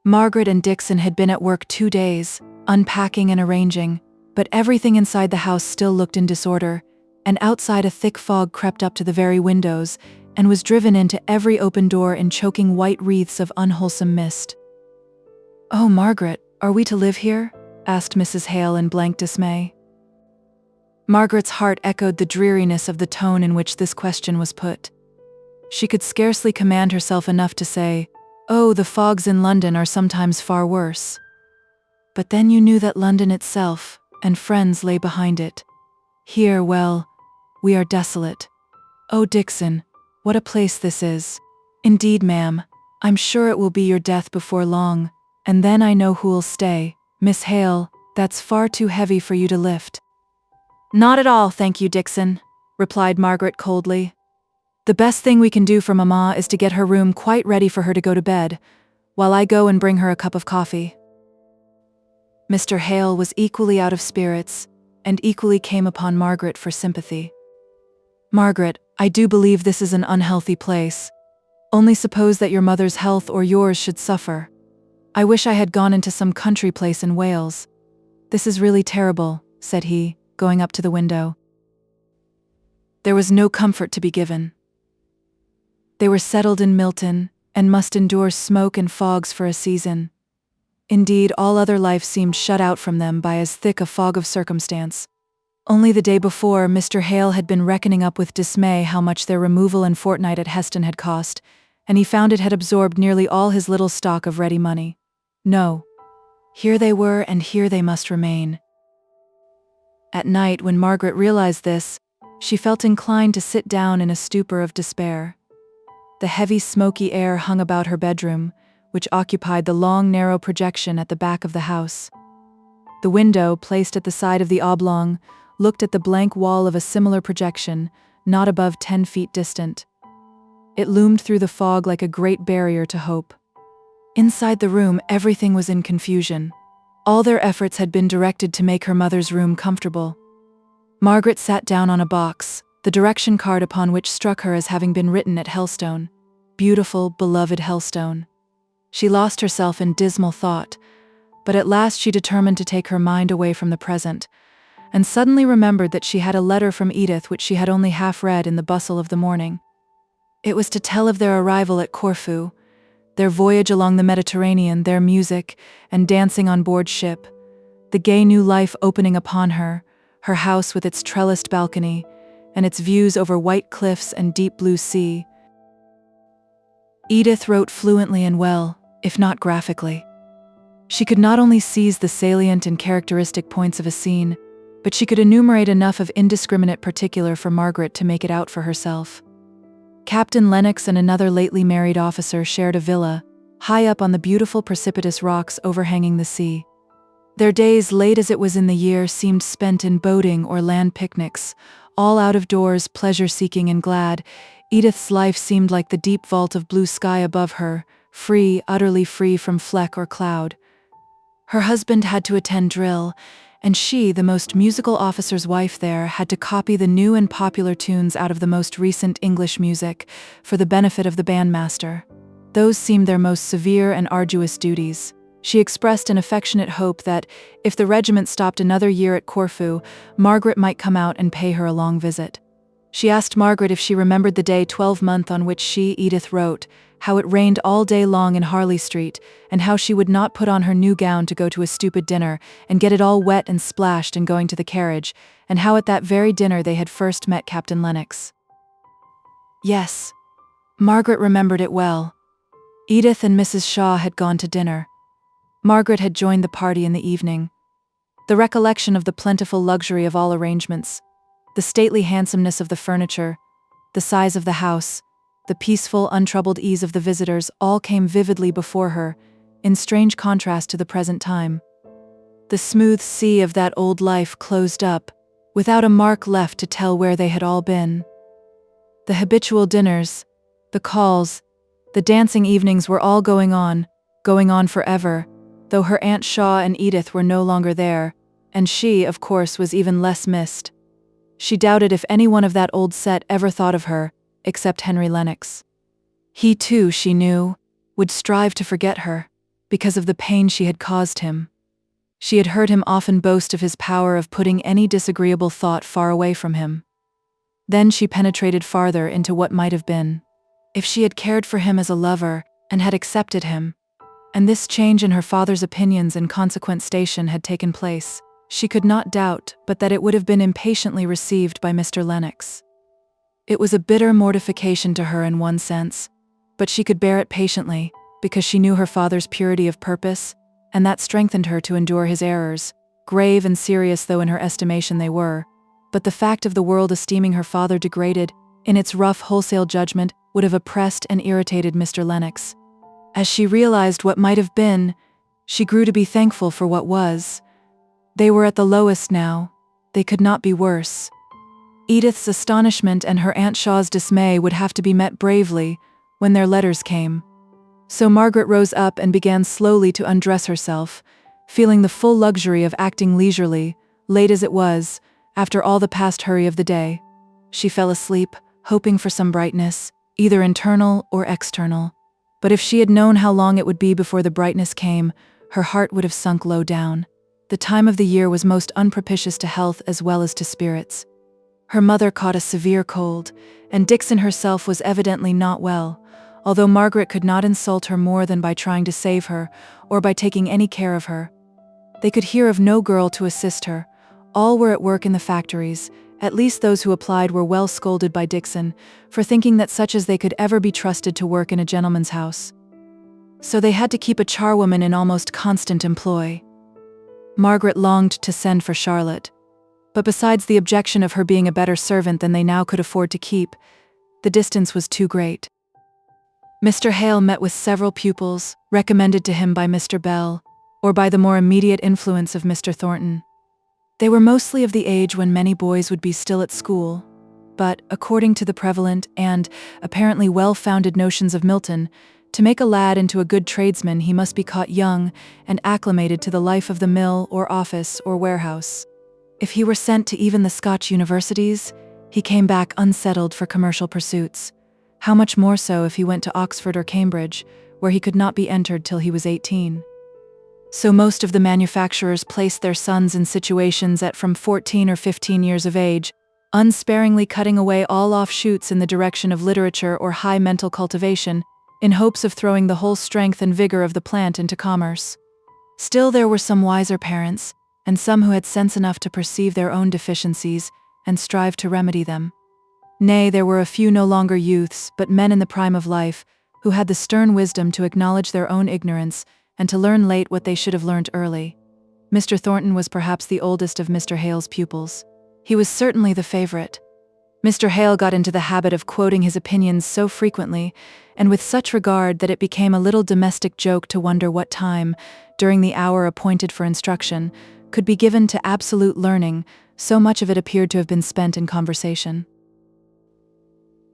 Margaret and Dixon had been at work 2 days, unpacking and arranging, but everything inside the house still looked in disorder, and outside a thick fog crept up to the very windows and was driven into every open door in choking white wreaths of unwholesome mist. "Oh, Margaret, are we to live here?" asked Mrs. Hale in blank dismay. Margaret's heart echoed the dreariness of the tone in which this question was put. She could scarcely command herself enough to say, "Oh, the fogs in London are sometimes far worse." But then you knew that London itself, and friends, lay behind it. Here, well, we are desolate. Oh, Dixon, what a place this is. Indeed, ma'am, I'm sure it will be your death before long, and then I know who'll stay. Miss Hale, that's far too heavy for you to lift." "Not at all, thank you, Dixon," replied Margaret coldly. "The best thing we can do for Mamma is to get her room quite ready for her to go to bed, while I go and bring her a cup of coffee." Mr. Hale was equally out of spirits, and equally came upon Margaret for sympathy. "Margaret, I do believe this is an unhealthy place. Only suppose that your mother's health or yours should suffer. I wish I had gone into some country place in Wales. This is really terrible," said he, going up to the window. There was no comfort to be given. They were settled in Milton, and must endure smoke and fogs for a season. Indeed, all other life seemed shut out from them by as thick a fog of circumstance. Only the day before, Mr. Hale had been reckoning up with dismay how much their removal and fortnight at HASTE had cost, and he found it had absorbed nearly all his little stock of ready money. No. Here they were, and here they must remain. At night, when Margaret realized this, she felt inclined to sit down in a stupor of despair. The heavy, smoky air hung about her bedroom, which occupied the long, narrow projection at the back of the house. The window, placed at the side of the oblong, looked at the blank wall of a similar projection, not above 10 feet distant. It loomed through the fog like a great barrier to hope. Inside the room, everything was in confusion. All their efforts had been directed to make her mother's room comfortable. Margaret sat down on a box, the direction card upon which struck her as having been written at Helstone. Beautiful, beloved Helstone. She lost herself in dismal thought, but at last she determined to take her mind away from the present, and suddenly remembered that she had a letter from Edith which she had only half read in the bustle of the morning. It was to tell of their arrival at Corfu, their voyage along the Mediterranean, their music, and dancing on board ship, the gay new life opening upon her, her house with its trellised balcony, and its views over white cliffs and deep blue sea. Edith wrote fluently and well, if not graphically. She could not only seize the salient and characteristic points of a scene, but she could enumerate enough of indiscriminate particular for Margaret to make it out for herself. Captain Lennox and another lately married officer shared a villa, high up on the beautiful precipitous rocks overhanging the sea. Their days, late as it was in the year, seemed spent in boating or land picnics, all out of doors, pleasure-seeking and glad. Edith's life seemed like the deep vault of blue sky above her, free, utterly free from fleck or cloud. Her husband had to attend drill, and she, the most musical officer's wife there, had to copy the new and popular tunes out of the most recent English music for the benefit of the bandmaster. Those seemed their most severe and arduous duties. She expressed an affectionate hope that, if the regiment stopped another year at Corfu, Margaret might come out and pay her a long visit. She asked Margaret if she remembered the day 12th on which she, Edith, wrote, how it rained all day long in Harley Street, and how she would not put on her new gown to go to a stupid dinner, and get it all wet and splashed in going to the carriage, and how at that very dinner they had first met Captain Lennox. Yes, Margaret remembered it well. Edith and Mrs. Shaw had gone to dinner. Margaret had joined the party in the evening. The recollection of the plentiful luxury of all arrangements, the stately handsomeness of the furniture, the size of the house, the peaceful, untroubled ease of the visitors all came vividly before her, in strange contrast to the present time. The smooth sea of that old life closed up, without a mark left to tell where they had all been. The habitual dinners, the calls, the dancing evenings were all going on forever, though her Aunt Shaw and Edith were no longer there, and she, of course, was even less missed. She doubted if any one of that old set ever thought of her, except Henry Lennox. He too, she knew, would strive to forget her, because of the pain she had caused him. She had heard him often boast of his power of putting any disagreeable thought far away from him. Then she penetrated farther into what might have been. If she had cared for him as a lover, and had accepted him, and this change in her father's opinions and consequent station had taken place, she could not doubt but that it would have been impatiently received by Mr. Lennox. It was a bitter mortification to her in one sense, but she could bear it patiently, because she knew her father's purity of purpose, and that strengthened her to endure his errors, grave and serious though in her estimation they were. But the fact of the world esteeming her father degraded, in its rough wholesale judgment, would have oppressed and irritated Mr. Lennox. As she realized what might have been, she grew to be thankful for what was. They were at the lowest now. They could not be worse. Edith's astonishment and her Aunt Shaw's dismay would have to be met bravely when their letters came. So Margaret rose up and began slowly to undress herself, feeling the full luxury of acting leisurely, late as it was, after all the past hurry of the day. She fell asleep, hoping for some brightness, either internal or external. But if she had known how long it would be before the brightness came, her heart would have sunk low down. The time of the year was most unpropitious to health as well as to spirits. Her mother caught a severe cold, and Dixon herself was evidently not well, although Margaret could not insult her more than by trying to save her, or by taking any care of her. They could hear of no girl to assist her. All were at work in the factories. At least those who applied were well scolded by Dixon, for thinking that such as they could ever be trusted to work in a gentleman's house. So they had to keep a charwoman in almost constant employ. Margaret longed to send for Charlotte, but besides the objection of her being a better servant than they now could afford to keep, the distance was too great. Mr. Hale met with several pupils, recommended to him by Mr. Bell, or by the more immediate influence of Mr. Thornton. They were mostly of the age when many boys would be still at school, but, according to the prevalent and apparently well-founded notions of Milton, to make a lad into a good tradesman he must be caught young and acclimated to the life of the mill or office or warehouse. If he were sent to even the Scotch universities, he came back unsettled for commercial pursuits. How much more so if he went to Oxford or Cambridge, where he could not be entered till he was 18. So most of the manufacturers placed their sons in situations at from 14 or 15 years of age, unsparingly cutting away all offshoots in the direction of literature or high mental cultivation, in hopes of throwing the whole strength and vigor of the plant into commerce. Still there were some wiser parents, and some who had sense enough to perceive their own deficiencies and strive to remedy them. Nay, there were a few no longer youths, but men in the prime of life, who had the stern wisdom to acknowledge their own ignorance and to learn late what they should have learned early. Mr. Thornton was perhaps the oldest of Mr. Hale's pupils. He was certainly the favorite. Mr. Hale got into the habit of quoting his opinions so frequently, and with such regard that it became a little domestic joke to wonder what time, during the hour appointed for instruction, could be given to absolute learning, so much of it appeared to have been spent in conversation.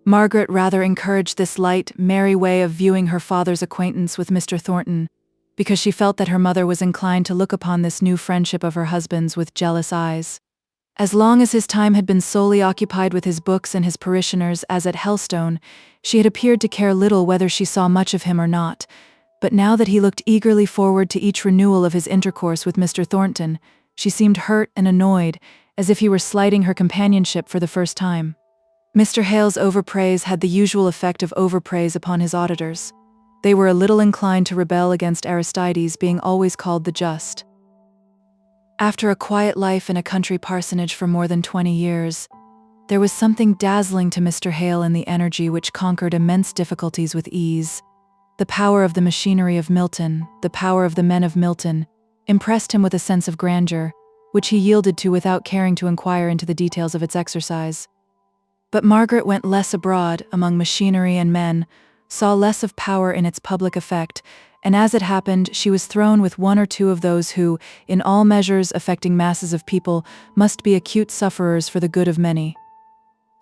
Margaret rather encouraged this light, merry way of viewing her father's acquaintance with Mr. Thornton, because she felt that her mother was inclined to look upon this new friendship of her husband's with jealous eyes. As long as his time had been solely occupied with his books and his parishioners as at Helstone, she had appeared to care little whether she saw much of him or not, but now that he looked eagerly forward to each renewal of his intercourse with Mr. Thornton, she seemed hurt and annoyed, as if he were slighting her companionship for the first time. Mr. Hale's overpraise had the usual effect of overpraise upon his auditors. They were a little inclined to rebel against Aristides being always called the just. After a quiet life in a country parsonage for more than 20 years, there was something dazzling to Mr. Hale in the energy which conquered immense difficulties with ease. The power of the machinery of Milton, the power of the men of Milton, impressed him with a sense of grandeur, which he yielded to without caring to inquire into the details of its exercise. But Margaret went less abroad, among machinery and men, saw less of power in its public effect, and as it happened, she was thrown with one or two of those who, in all measures affecting masses of people, must be acute sufferers for the good of many.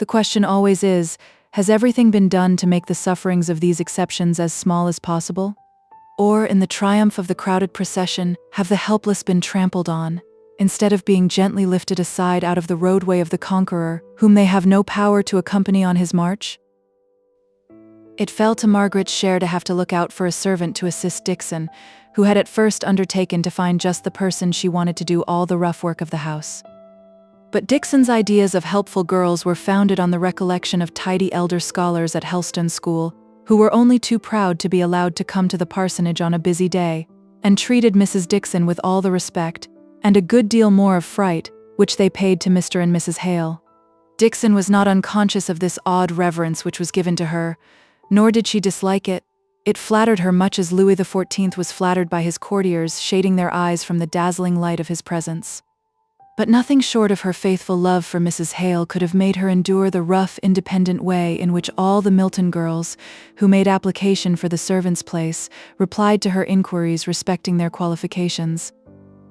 The question always is, has everything been done to make the sufferings of these exceptions as small as possible? Or, in the triumph of the crowded procession, have the helpless been trampled on, instead of being gently lifted aside out of the roadway of the conqueror, whom they have no power to accompany on his march? It fell to Margaret's share to have to look out for a servant to assist Dixon, who had at first undertaken to find just the person she wanted to do all the rough work of the house. But Dixon's ideas of helpful girls were founded on the recollection of tidy elder scholars at Helstone School, who were only too proud to be allowed to come to the parsonage on a busy day, and treated Mrs. Dixon with all the respect, and a good deal more of fright, which they paid to Mr. and Mrs. Hale. Dixon was not unconscious of this odd reverence which was given to her, nor did she dislike it. It flattered her much as Louis XIV was flattered by his courtiers, shading their eyes from the dazzling light of his presence. But nothing short of her faithful love for Mrs. Hale could have made her endure the rough, independent way in which all the Milton girls, who made application for the servant's place, replied to her inquiries respecting their qualifications.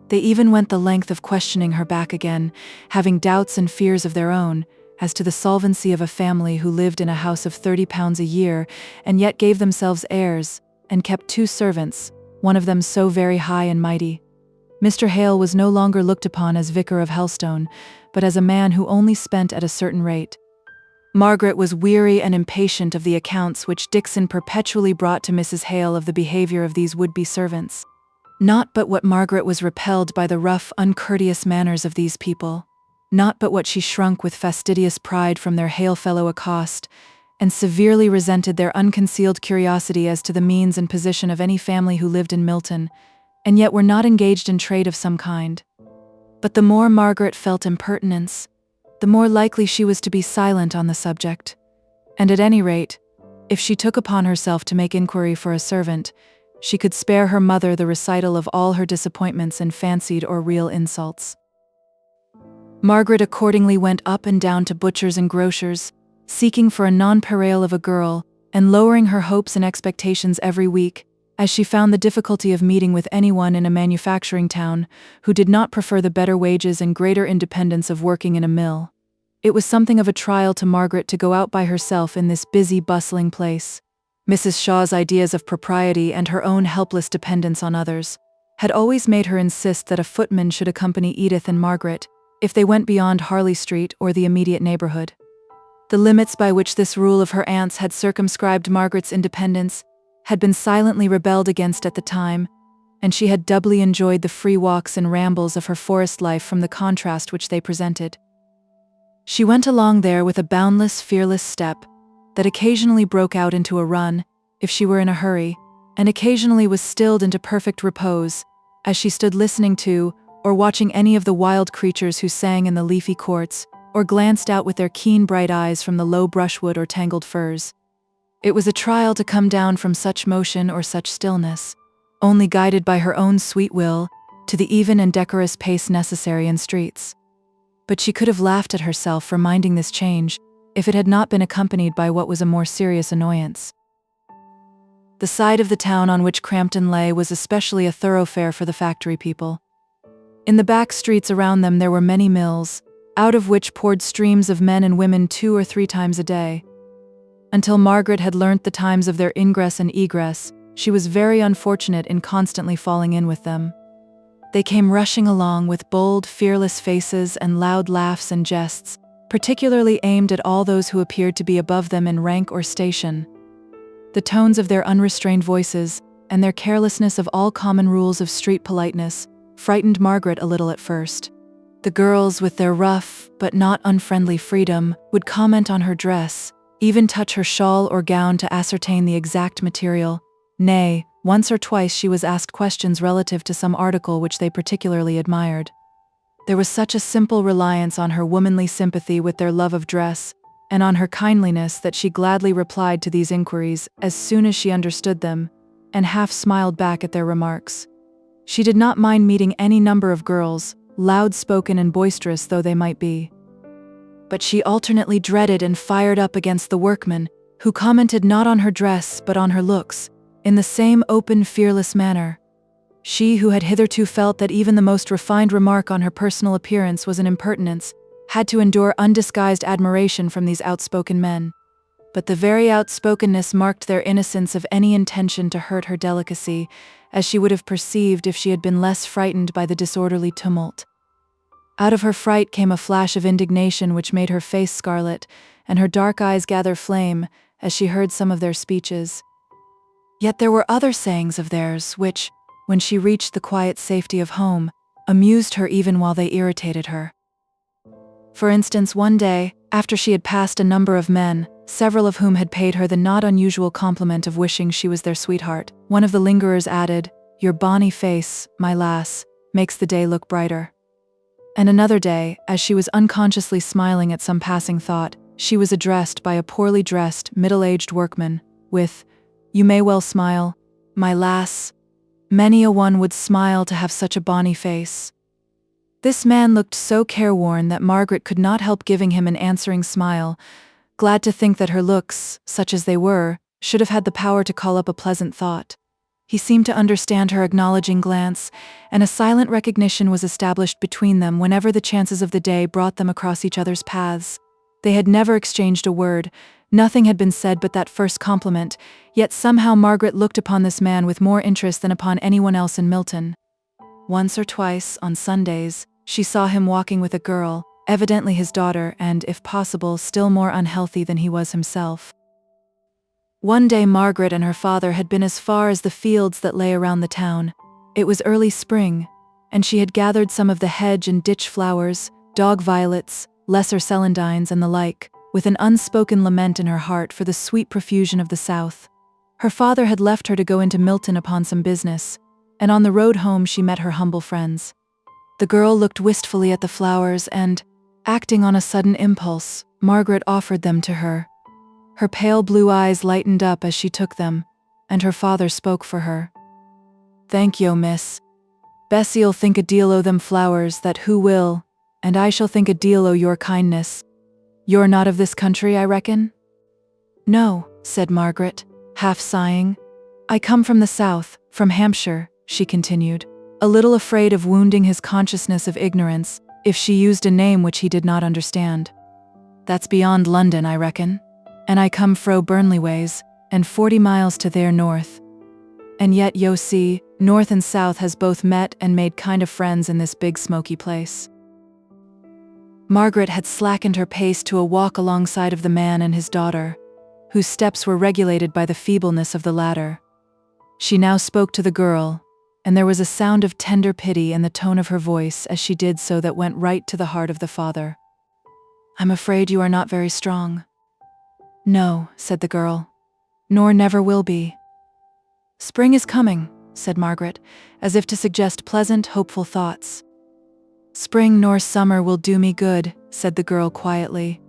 They even went the length of questioning her back again, having doubts and fears of their own, as to the solvency of a family who lived in a house of £30 a year, and yet gave themselves heirs, and kept 2 servants, one of them so very high and mighty. Mr. Hale was no longer looked upon as vicar of Helstone, but as a man who only spent at a certain rate. Margaret was weary and impatient of the accounts which Dixon perpetually brought to Mrs. Hale of the behavior of these would-be servants. Not but what Margaret was repelled by the rough, uncourteous manners of these people. Not but what she shrunk with fastidious pride from their hail-fellow accost, and severely resented their unconcealed curiosity as to the means and position of any family who lived in Milton, and yet were not engaged in trade of some kind. But the more Margaret felt impertinence, the more likely she was to be silent on the subject, and at any rate, if she took upon herself to make inquiry for a servant, she could spare her mother the recital of all her disappointments and fancied or real insults. Margaret accordingly went up and down to butchers and grocers, seeking for a nonpareil of a girl, and lowering her hopes and expectations every week, as she found the difficulty of meeting with anyone in a manufacturing town who did not prefer the better wages and greater independence of working in a mill. It was something of a trial to Margaret to go out by herself in this busy, bustling place. Mrs. Shaw's ideas of propriety and her own helpless dependence on others had always made her insist that a footman should accompany Edith and Margaret if they went beyond Harley Street or the immediate neighborhood. The limits by which this rule of her aunt's had circumscribed Margaret's independence had been silently rebelled against at the time, and she had doubly enjoyed the free walks and rambles of her forest life from the contrast which they presented. She went along there with a boundless, fearless step that occasionally broke out into a run, if she were in a hurry, and occasionally was stilled into perfect repose, as she stood listening to or watching any of the wild creatures who sang in the leafy courts, or glanced out with their keen bright eyes from the low brushwood or tangled firs. It was a trial to come down from such motion or such stillness, only guided by her own sweet will, to the even and decorous pace necessary in streets. But she could have laughed at herself for minding this change, if it had not been accompanied by what was a more serious annoyance. The side of the town on which Crampton lay was especially a thoroughfare for the factory people. In the back streets around them there were many mills, out of which poured streams of men and women 2 or 3 times a day. Until Margaret had learnt the times of their ingress and egress, she was very unfortunate in constantly falling in with them. They came rushing along with bold, fearless faces and loud laughs and jests, particularly aimed at all those who appeared to be above them in rank or station. The tones of their unrestrained voices, and their carelessness of all common rules of street politeness, frightened Margaret a little at first. The girls, with their rough, but not unfriendly freedom, would comment on her dress, even touch her shawl or gown to ascertain the exact material. Nay, once or twice she was asked questions relative to some article which they particularly admired. There was such a simple reliance on her womanly sympathy with their love of dress, and on her kindliness that she gladly replied to these inquiries as soon as she understood them, and half smiled back at their remarks. She did not mind meeting any number of girls, loud-spoken and boisterous though they might be. But she alternately dreaded and fired up against the workmen, who commented not on her dress but on her looks, in the same open, fearless manner. She, who had hitherto felt that even the most refined remark on her personal appearance was an impertinence, had to endure undisguised admiration from these outspoken men. But the very outspokenness marked their innocence of any intention to hurt her delicacy, as she would have perceived if she had been less frightened by the disorderly tumult. Out of her fright came a flash of indignation which made her face scarlet, and her dark eyes gather flame, as she heard some of their speeches. Yet there were other sayings of theirs which, when she reached the quiet safety of home, amused her even while they irritated her. For instance, one day, after she had passed a number of men, several of whom had paid her the not unusual compliment of wishing she was their sweetheart, one of the lingerers added, "Your bonny face, my lass, makes the day look brighter." And another day, as she was unconsciously smiling at some passing thought, she was addressed by a poorly dressed, middle-aged workman, with, "You may well smile, my lass. Many a one would smile to have such a bonny face." This man looked so careworn that Margaret could not help giving him an answering smile, glad to think that her looks, such as they were, should have had the power to call up a pleasant thought. He seemed to understand her acknowledging glance, and a silent recognition was established between them whenever the chances of the day brought them across each other's paths. They had never exchanged a word, nothing had been said but that first compliment, yet somehow Margaret looked upon this man with more interest than upon anyone else in Milton. Once or twice, on Sundays, she saw him walking with a girl, evidently his daughter and, if possible, still more unhealthy than he was himself. One day Margaret and her father had been as far as the fields that lay around the town. It was early spring, and she had gathered some of the hedge and ditch flowers, dog violets, lesser celandines and the like, with an unspoken lament in her heart for the sweet profusion of the south. Her father had left her to go into Milton upon some business, and on the road home she met her humble friends. The girl looked wistfully at the flowers and, acting on a sudden impulse, Margaret offered them to her. Her pale blue eyes lightened up as she took them, and her father spoke for her. "Thank yo, miss. Bessie'll think a deal o' them flowers, that who will, and I shall think a deal o' your kindness. You're not of this country, I reckon?" "No," said Margaret, half sighing. "I come from the south, from Hampshire," she continued, a little afraid of wounding his consciousness of ignorance, if she used a name which he did not understand. "That's beyond London, I reckon. And I come fro Burnley ways, and 40 miles to their north. And yet, yo see, north and south has both met and made kind of friends in this big smoky place." Margaret had slackened her pace to a walk alongside of the man and his daughter, whose steps were regulated by the feebleness of the latter. She now spoke to the girl, and there was a sound of tender pity in the tone of her voice as she did so that went right to the heart of the father. "I'm afraid you are not very strong." "No," said the girl, "nor never will be." "Spring is coming," said Margaret, as if to suggest pleasant, hopeful thoughts. "Spring nor summer will do me good," said the girl quietly.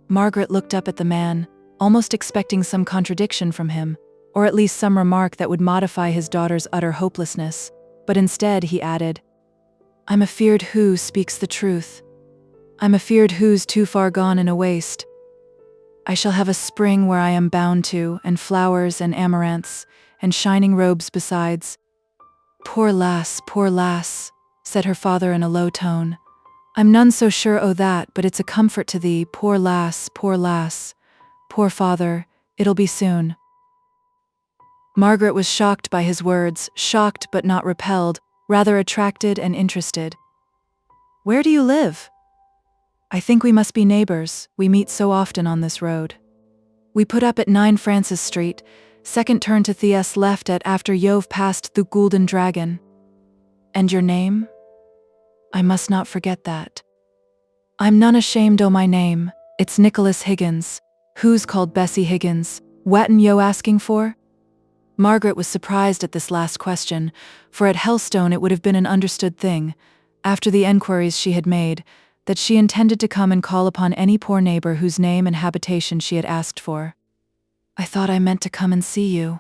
Margaret looked up at the man, almost expecting some contradiction from him, or at least some remark that would modify his daughter's utter hopelessness, but instead he added, "I'm afeard who speaks the truth. I'm afeard who's too far gone in a waste. I shall have a spring where I am bound to, and flowers and amaranths, and shining robes besides." Poor lass," said her father in a low tone. "I'm none so sure o' that, but it's a comfort to thee, poor lass. Poor father, it'll be soon." Margaret was shocked by his words, shocked but not repelled, rather attracted and interested. "Where do you live?" "I think we must be neighbors, we meet so often on this road. We put up at 9 Francis Street, second turn to Th' left at after you've passed the Golden Dragon." "And your name?" "I must not forget that. I'm none ashamed o' my name, it's Nicholas Higgins. Who's called Bessie Higgins? Whatten yo asking for?" Margaret was surprised at this last question, for at Helstone it would have been an understood thing, after the enquiries she had made, that she intended to come and call upon any poor neighbor whose name and habitation she had asked for. "I thought I meant to come and see you."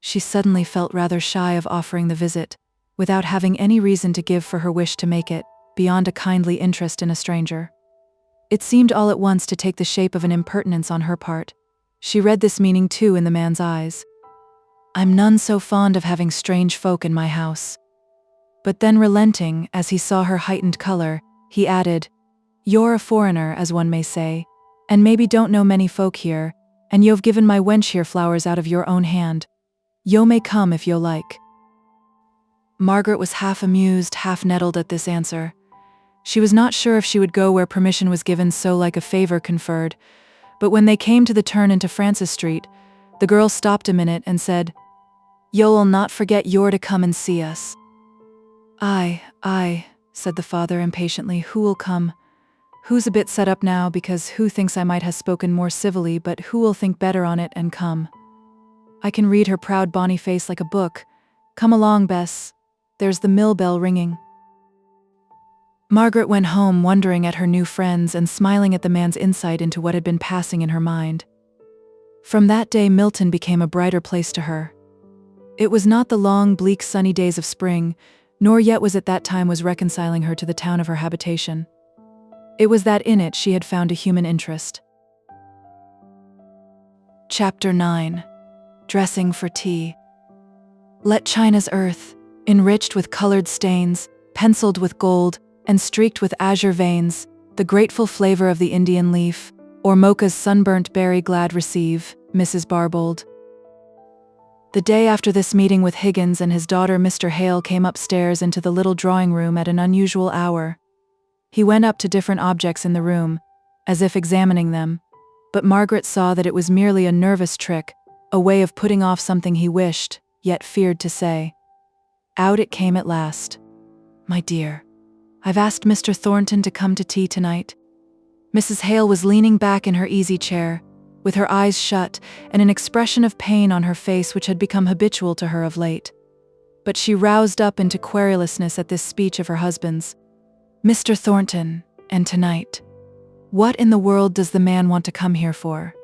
She suddenly felt rather shy of offering the visit, without having any reason to give for her wish to make it, beyond a kindly interest in a stranger. It seemed all at once to take the shape of an impertinence on her part. She read this meaning too in the man's eyes. "I'm none so fond of having strange folk in my house." But then relenting, as he saw her heightened color, he added, "You're a foreigner, as one may say, and maybe don't know many folk here, and you've given my wench here flowers out of your own hand. Yo may come if yo like." Margaret was half amused, half nettled at this answer. She was not sure if she would go where permission was given so like a favor conferred, but when they came to the turn into Francis Street, the girl stopped a minute and said, "Yo'll not forget you're to come and see us." Aye, said the father impatiently. "Who'll come? Who's a bit set up now because who thinks I might ha' spoken more civilly, but who'll think better on it and come? I can read her proud bonny face like a book. Come along, Bess. There's the mill bell ringing." Margaret went home wondering at her new friends and smiling at the man's insight into what had been passing in her mind. From that day Milton became a brighter place to her. It was not the long, bleak, sunny days of spring, nor yet was it that time was reconciling her to the town of her habitation. It was that in it she had found a human interest. Chapter 9. Dressing for Tea. Let China's earth, enriched with colored stains, penciled with gold, and streaked with azure veins, the grateful flavor of the Indian leaf, or mocha's sunburnt berry glad receive, Mrs. Barbauld. The day after this meeting with Higgins and his daughter Mr. Hale came upstairs into the little drawing room at an unusual hour. He went up to different objects in the room, as if examining them, but Margaret saw that it was merely a nervous trick, a way of putting off something he wished, yet feared to say. Out it came at last. "My dear, I've asked Mr. Thornton to come to tea tonight." Mrs. Hale was leaning back in her easy chair, with her eyes shut and an expression of pain on her face which had become habitual to her of late. But she roused up into querulousness at this speech of her husband's. "Mr. Thornton, and tonight. What in the world does the man want to come here for?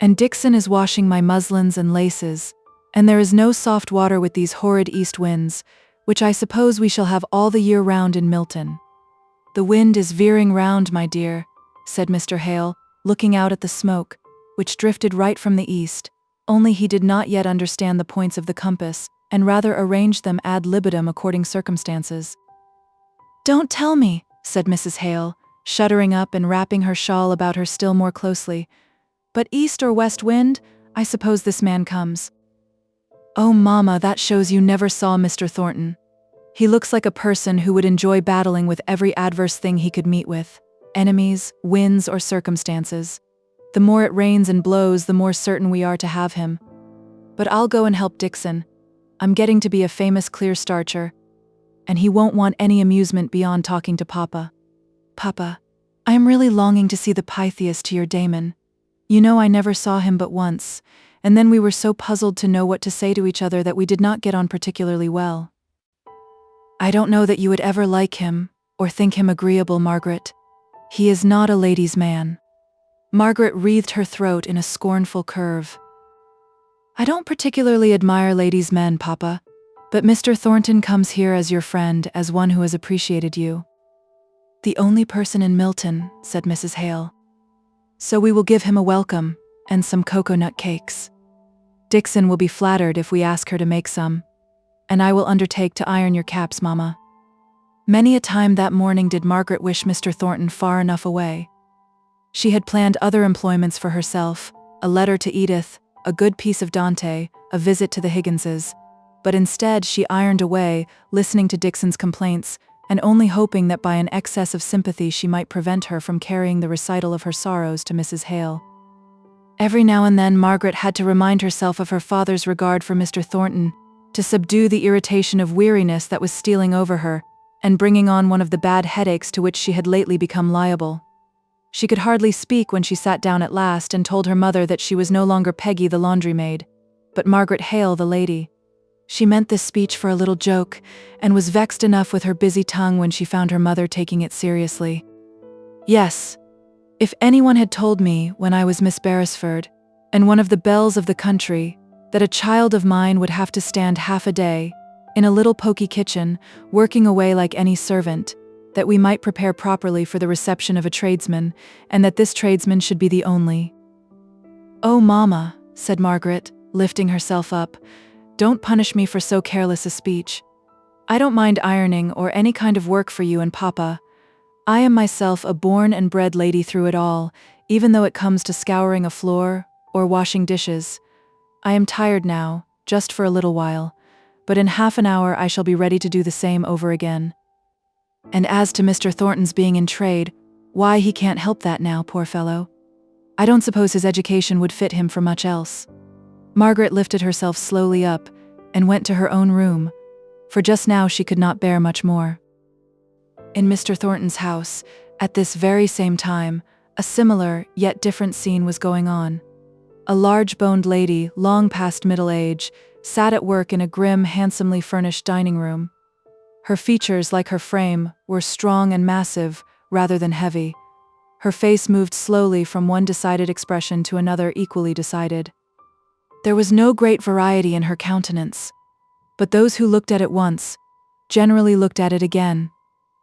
And Dixon is washing my muslins and laces, and there is no soft water with these horrid east winds, which I suppose we shall have all the year round in Milton." "The wind is veering round, my dear," said Mr. Hale, looking out at the smoke, which drifted right from the east, only he did not yet understand the points of the compass, and rather arranged them ad libitum according circumstances. "Don't tell me," said Mrs. Hale, shuddering up and wrapping her shawl about her still more closely. "But east or west wind, I suppose this man comes." "Oh, Mamma, that shows you never saw Mr. Thornton. He looks like a person who would enjoy battling with every adverse thing he could meet with, enemies, winds, or circumstances. The more it rains and blows, the more certain we are to have him. But I'll go and help Dixon. I'm getting to be a famous clear starcher, and he won't want any amusement beyond talking to Papa. Papa, I am really longing to see the Pythias to your Damon. You know I never saw him but once, and then we were so puzzled to know what to say to each other that we did not get on particularly well. I don't know that you would ever like him, or think him agreeable, Margaret. He is not a lady's man." Margaret wreathed her throat in a scornful curve. "I don't particularly admire ladies' men, Papa, but Mr. Thornton comes here as your friend, as one who has appreciated you." "The only person in Milton," said Mrs. Hale. "So we will give him a welcome, and some cocoa-nut cakes. Dixon will be flattered if we ask her to make some, and I will undertake to iron your caps, Mamma." Many a time that morning did Margaret wish Mr. Thornton far enough away. She had planned other employments for herself, a letter to Edith, a good piece of Dante, a visit to the Higginses, but instead she ironed away, listening to Dixon's complaints, and only hoping that by an excess of sympathy she might prevent her from carrying the recital of her sorrows to Mrs. Hale. Every now and then Margaret had to remind herself of her father's regard for Mr. Thornton, to subdue the irritation of weariness that was stealing over her, and bringing on one of the bad headaches to which she had lately become liable. She could hardly speak when she sat down at last and told her mother that she was no longer Peggy the laundry maid, but Margaret Hale the lady. She meant this speech for a little joke, and was vexed enough with her busy tongue when she found her mother taking it seriously. Yes, if anyone had told me when I was Miss Beresford, and one of the belles of the country, that a child of mine would have to stand half a day in a little poky kitchen, working away like any servant, that we might prepare properly for the reception of a tradesman, and that this tradesman should be the only. "Oh, Mamma," said Margaret, lifting herself up, "don't punish me for so careless a speech. I don't mind ironing or any kind of work for you and Papa. I am myself a born and bred lady through it all, even though it comes to scouring a floor or washing dishes. I am tired now, just for a little while, but in half an hour I shall be ready to do the same over again. And as to Mr. Thornton's being in trade, why, he can't help that now, poor fellow. I don't suppose his education would fit him for much else." Margaret lifted herself slowly up and went to her own room, for just now she could not bear much more. In Mr. Thornton's house, at this very same time, a similar yet different scene was going on. A large-boned lady, long past middle age, sat at work in a grim, handsomely furnished dining room. Her features, like her frame, were strong and massive, rather than heavy. Her face moved slowly from one decided expression to another equally decided. There was no great variety in her countenance, but those who looked at it once generally looked at it again.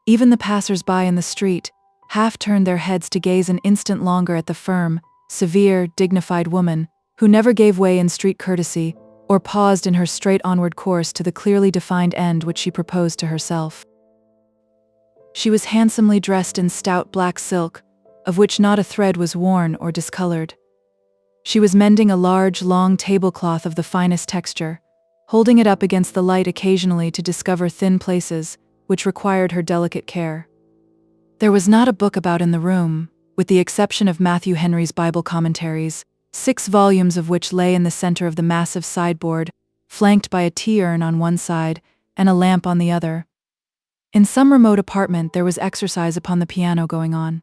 Even the passers-by in the street half turned their heads to gaze an instant longer at the firm, severe, dignified woman, who never gave way in street courtesy or paused in her straight onward course to the clearly defined end which she proposed to herself. She was handsomely dressed in stout black silk, of which not a thread was worn or discolored. She was mending a large, long tablecloth of the finest texture, holding it up against the light occasionally to discover thin places, which required her delicate care. There was not a book about in the room, with the exception of Matthew Henry's Bible commentaries, 6 volumes of which lay in the center of the massive sideboard, flanked by a tea-urn on one side and a lamp on the other. In some remote apartment there was exercise upon the piano going on.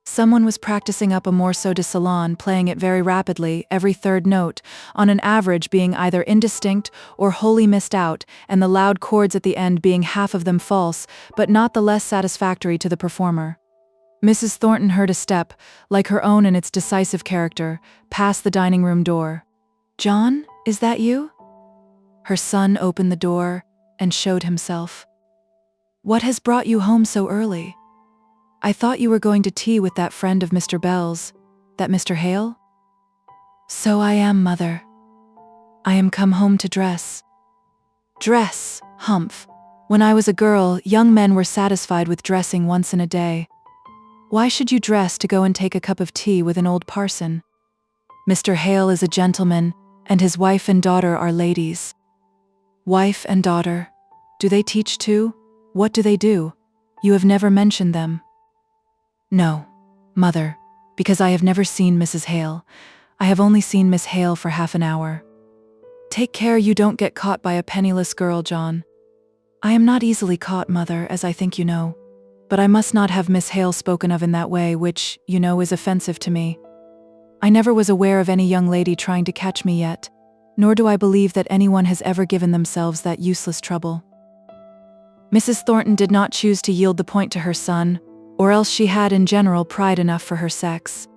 Someone was practicing up a morceau de salon, playing it very rapidly, every third note, on an average being either indistinct or wholly missed out, and the loud chords at the end being half of them false, but not the less satisfactory to the performer. Mrs. Thornton heard a step, like her own in its decisive character, pass the dining room door. "John, is that you?" Her son opened the door and showed himself. "What has brought you home so early? I thought you were going to tea with that friend of Mr. Bell's, that Mr. Hale?" "So I am, Mother. I am come home to dress." "Dress, humph. When I was a girl, young men were satisfied with dressing once in a day. Why should you dress to go and take a cup of tea with an old parson? Mr. Hale is a gentleman, and his wife and daughter are ladies." "Wife and daughter? Do they teach too? What do they do? You have never mentioned them." "No, Mother, because I have never seen Mrs. Hale. I have only seen Miss Hale for half an hour." "Take care you don't get caught by a penniless girl, John." "I am not easily caught, Mother, as I think you know. But I must not have Miss Hale spoken of in that way, which, you know, is offensive to me. I never was aware of any young lady trying to catch me yet, nor do I believe that anyone has ever given themselves that useless trouble." Mrs. Thornton did not choose to yield the point to her son, or else she had in general pride enough for her sex.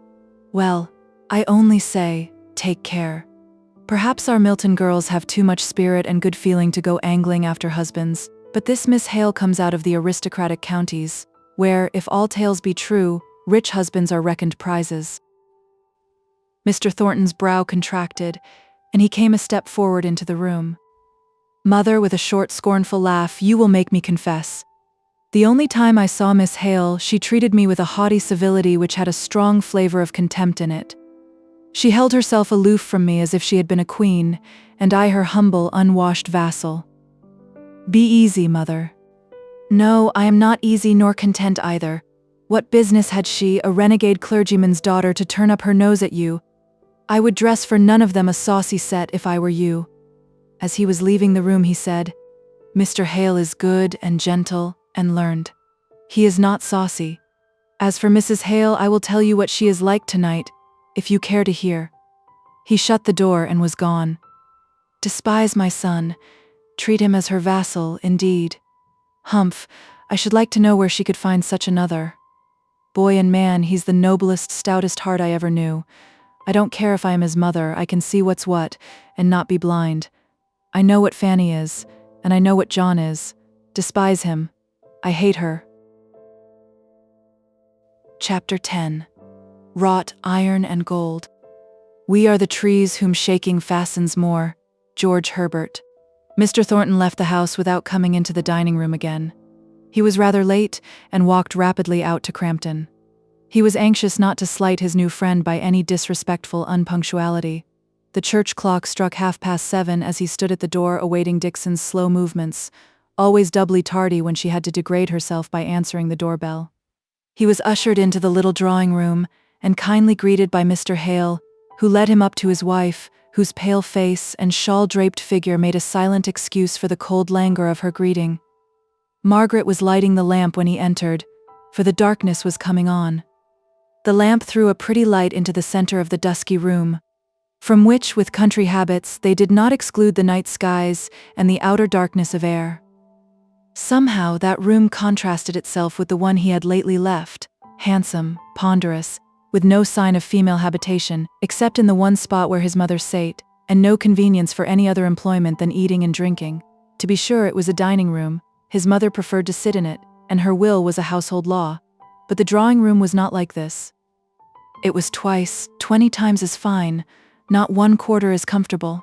"Well, I only say, take care. Perhaps our Milton girls have too much spirit and good feeling to go angling after husbands, but this Miss Hale comes out of the aristocratic counties, where, if all tales be true, rich husbands are reckoned prizes." Mr. Thornton's brow contracted, and he came a step forward into the room. "Mother," with a short, scornful laugh, "you will make me confess. The only time I saw Miss Hale, she treated me with a haughty civility which had a strong flavor of contempt in it. She held herself aloof from me as if she had been a queen, and I her humble, unwashed vassal. Be easy, Mother." "No, I am not easy nor content either. What business had she, a renegade clergyman's daughter, to turn up her nose at you? I would dress for none of them a saucy set if I were you." As he was leaving the room he said, "Mr. Hale is good and gentle and learned. He is not saucy. As for Mrs. Hale, I will tell you what she is like tonight, if you care to hear." He shut the door and was gone. "Despise my son. Treat him as her vassal, indeed. Humph, I should like to know where she could find such another. Boy and man, he's the noblest, stoutest heart I ever knew. I don't care if I am his mother, I can see what's what, and not be blind. I know what Fanny is, and I know what John is. Despise him. I hate her. Chapter 10. Wrought Iron and Gold. We are the trees whom shaking fastens more. George Herbert. Mr. Thornton left the house without coming into the dining room again. He was rather late and walked rapidly out to Crampton. He was anxious not to slight his new friend by any disrespectful unpunctuality. The church clock struck 7:30 as he stood at the door awaiting Dixon's slow movements, always doubly tardy when she had to degrade herself by answering the doorbell. He was ushered into the little drawing room and kindly greeted by Mr. Hale, who led him up to his wife, whose pale face and shawl-draped figure made a silent excuse for the cold languor of her greeting. Margaret was lighting the lamp when he entered, for the darkness was coming on. The lamp threw a pretty light into the center of the dusky room, from which, with country habits, they did not exclude the night skies and the outer darkness of air. Somehow that room contrasted itself with the one he had lately left, handsome, ponderous, with no sign of female habitation, except in the one spot where his mother sate, and no convenience for any other employment than eating and drinking. To be sure, it was a dining room. His mother preferred to sit in it, and her will was a household law. But the drawing room was not like this. It was 20 times as fine, not 1/4 as comfortable.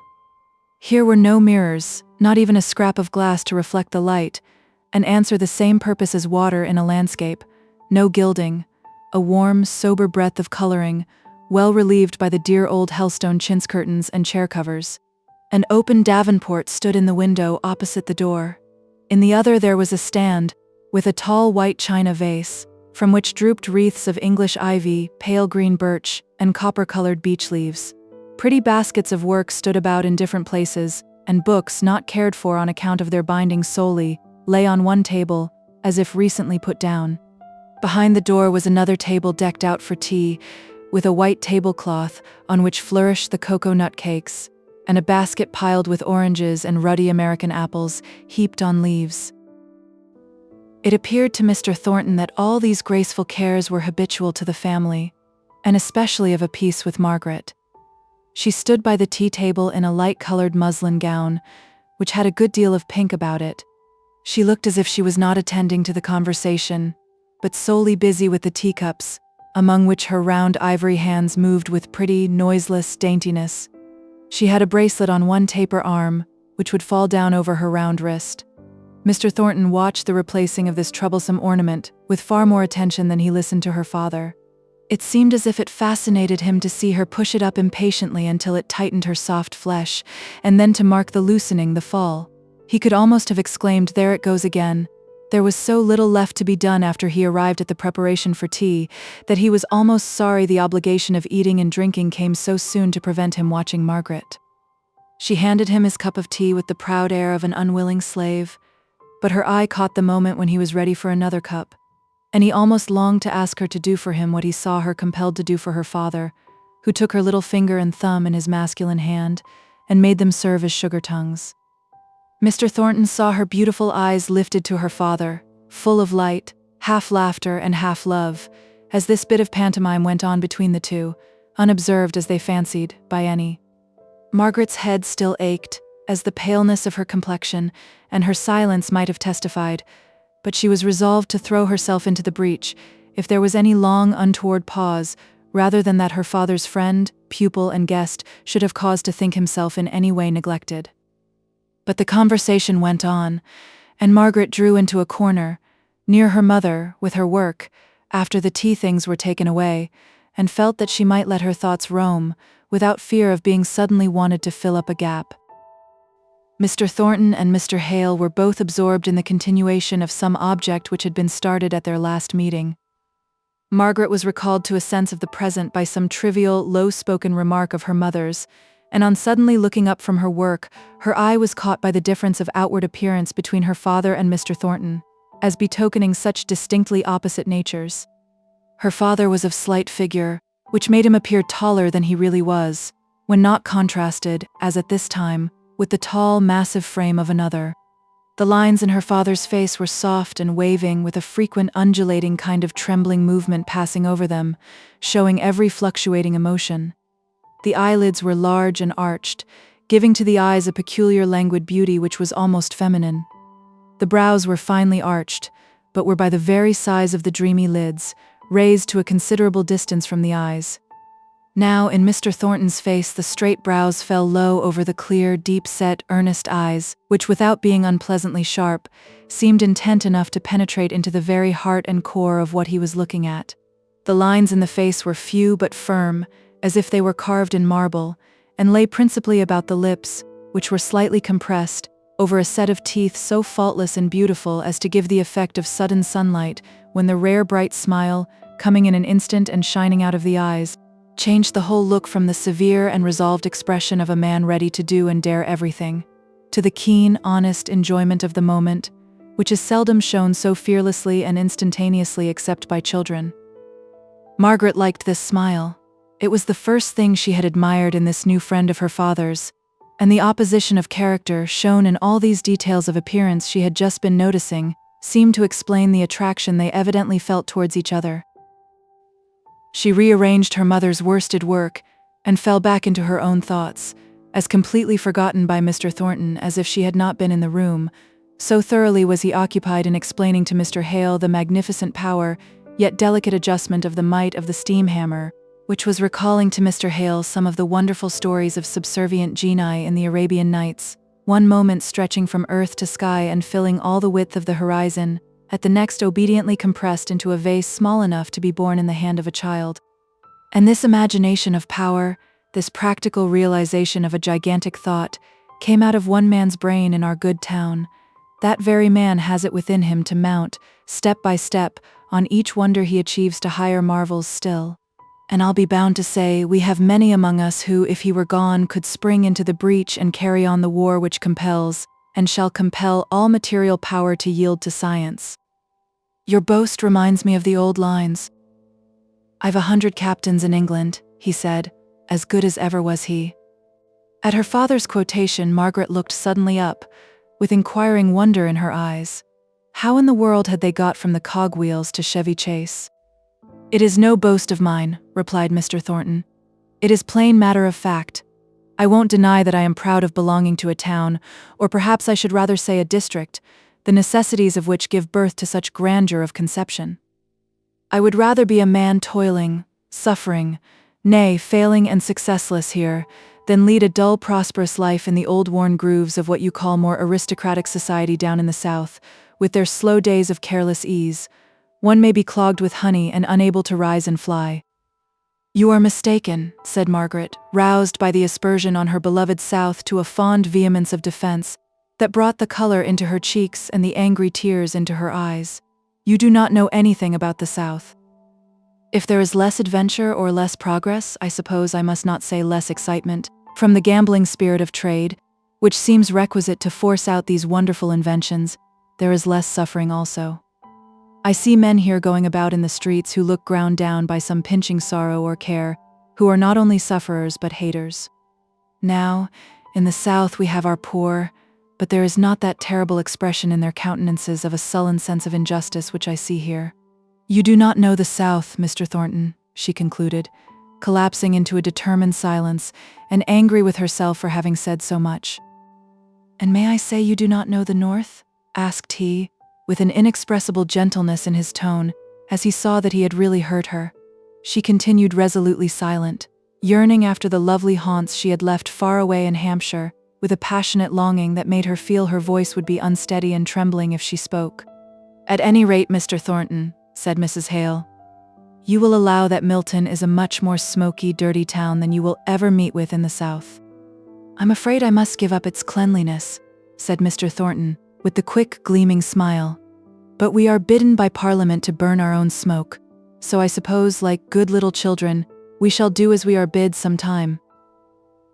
Here were no mirrors, not even a scrap of glass to reflect the light, and answer the same purpose as water in a landscape, no gilding, a warm, sober breadth of coloring, well relieved by the dear old Helstone chintz curtains and chair covers. An open davenport stood in the window opposite the door. In the other there was a stand, with a tall white china vase, from which drooped wreaths of English ivy, pale green birch, and copper-colored beech leaves. Pretty baskets of work stood about in different places, and books, not cared for on account of their binding solely, lay on one table, as if recently put down. Behind the door was another table decked out for tea, with a white tablecloth on which flourished the cocoa-nut cakes, and a basket piled with oranges and ruddy American apples heaped on leaves. It appeared to Mr. Thornton that all these graceful cares were habitual to the family, and especially of a piece with Margaret. She stood by the tea table in a light-colored muslin gown, which had a good deal of pink about it. She looked as if she was not attending to the conversation, but solely busy with the teacups, among which her round ivory hands moved with pretty, noiseless daintiness. She had a bracelet on one taper arm, which would fall down over her round wrist. Mr. Thornton watched the replacing of this troublesome ornament with far more attention than he listened to her father. It seemed as if it fascinated him to see her push it up impatiently until it tightened her soft flesh, and then to mark the loosening, the fall. He could almost have exclaimed, "There it goes again." There was so little left to be done after he arrived at the preparation for tea, that he was almost sorry the obligation of eating and drinking came so soon to prevent him watching Margaret. She handed him his cup of tea with the proud air of an unwilling slave, but her eye caught the moment when he was ready for another cup, and he almost longed to ask her to do for him what he saw her compelled to do for her father, who took her little finger and thumb in his masculine hand and made them serve as sugar tongues. Mr. Thornton saw her beautiful eyes lifted to her father, full of light, half laughter and half love, as this bit of pantomime went on between the two, unobserved as they fancied, by any. Margaret's head still ached, as the paleness of her complexion and her silence might have testified, but she was resolved to throw herself into the breach, if there was any long untoward pause, rather than that her father's friend, pupil, and guest should have cause to think himself in any way neglected. But the conversation went on, and Margaret drew into a corner, near her mother, with her work, after the tea things were taken away, and felt that she might let her thoughts roam, without fear of being suddenly wanted to fill up a gap. Mr. Thornton and Mr. Hale were both absorbed in the continuation of some object which had been started at their last meeting. Margaret was recalled to a sense of the present by some trivial, low-spoken remark of her mother's, and on suddenly looking up from her work, her eye was caught by the difference of outward appearance between her father and Mr. Thornton, as betokening such distinctly opposite natures. Her father was of slight figure, which made him appear taller than he really was, when not contrasted, as at this time, with the tall, massive frame of another. The lines in her father's face were soft and waving, with a frequent undulating kind of trembling movement passing over them, showing every fluctuating emotion. The eyelids were large and arched, giving to the eyes a peculiar languid beauty which was almost feminine. The brows were finely arched, but were by the very size of the dreamy lids, raised to a considerable distance from the eyes. Now, in Mr. Thornton's face, the straight brows fell low over the clear, deep-set, earnest eyes, which, without being unpleasantly sharp, seemed intent enough to penetrate into the very heart and core of what he was looking at. The lines in the face were few but firm, as if they were carved in marble, and lay principally about the lips, which were slightly compressed, over a set of teeth so faultless and beautiful as to give the effect of sudden sunlight when the rare bright smile, coming in an instant and shining out of the eyes, changed the whole look from the severe and resolved expression of a man ready to do and dare everything, to the keen, honest enjoyment of the moment, which is seldom shown so fearlessly and instantaneously except by children. Margaret liked this smile. It was the first thing she had admired in this new friend of her father's, and the opposition of character shown in all these details of appearance she had just been noticing seemed to explain the attraction they evidently felt towards each other. She rearranged her mother's worsted work and fell back into her own thoughts, as completely forgotten by Mr. Thornton as if she had not been in the room. So thoroughly was he occupied in explaining to Mr. Hale the magnificent power, yet delicate adjustment of the might of the steam hammer, which was recalling to Mr. Hale some of the wonderful stories of subservient genii in the Arabian Nights, one moment stretching from earth to sky and filling all the width of the horizon, at the next obediently compressed into a vase small enough to be borne in the hand of a child. And this imagination of power, this practical realization of a gigantic thought, came out of one man's brain in our good town. That very man has it within him to mount, step by step, on each wonder he achieves to higher marvels still. And I'll be bound to say, we have many among us who, if he were gone, could spring into the breach and carry on the war which compels, and shall compel all material power to yield to science. Your boast reminds me of the old lines. I've 100 captains in England, he said, as good as ever was he. At her father's quotation, Margaret looked suddenly up, with inquiring wonder in her eyes. How in the world had they got from the cogwheels to Chevy Chase? It is no boast of mine, replied Mr. Thornton. It is plain matter of fact. I won't deny that I am proud of belonging to a town, or perhaps I should rather say a district, the necessities of which give birth to such grandeur of conception. I would rather be a man toiling, suffering, nay, failing and successless here, than lead a dull, prosperous life in the old worn grooves of what you call more aristocratic society down in the South, with their slow days of careless ease. One may be clogged with honey and unable to rise and fly. You are mistaken, said Margaret, roused by the aspersion on her beloved South to a fond vehemence of defense that brought the color into her cheeks and the angry tears into her eyes. You do not know anything about the South. If there is less adventure or less progress, I suppose I must not say less excitement, from the gambling spirit of trade, which seems requisite to force out these wonderful inventions, there is less suffering also. I see men here going about in the streets who look ground down by some pinching sorrow or care, who are not only sufferers but haters. Now, in the South we have our poor, but there is not that terrible expression in their countenances of a sullen sense of injustice which I see here. You do not know the South, Mr. Thornton, she concluded, collapsing into a determined silence and angry with herself for having said so much. And may I say you do not know the North? Asked he, with an inexpressible gentleness in his tone, as he saw that he had really hurt her. She continued resolutely silent, yearning after the lovely haunts she had left far away in Hampshire, with a passionate longing that made her feel her voice would be unsteady and trembling if she spoke. At any rate, Mr. Thornton, said Mrs. Hale, you will allow that Milton is a much more smoky, dirty town than you will ever meet with in the South. I'm afraid I must give up its cleanliness, said Mr. Thornton, with the quick, gleaming smile. But we are bidden by Parliament to burn our own smoke, so I suppose, like good little children, we shall do as we are bid some time.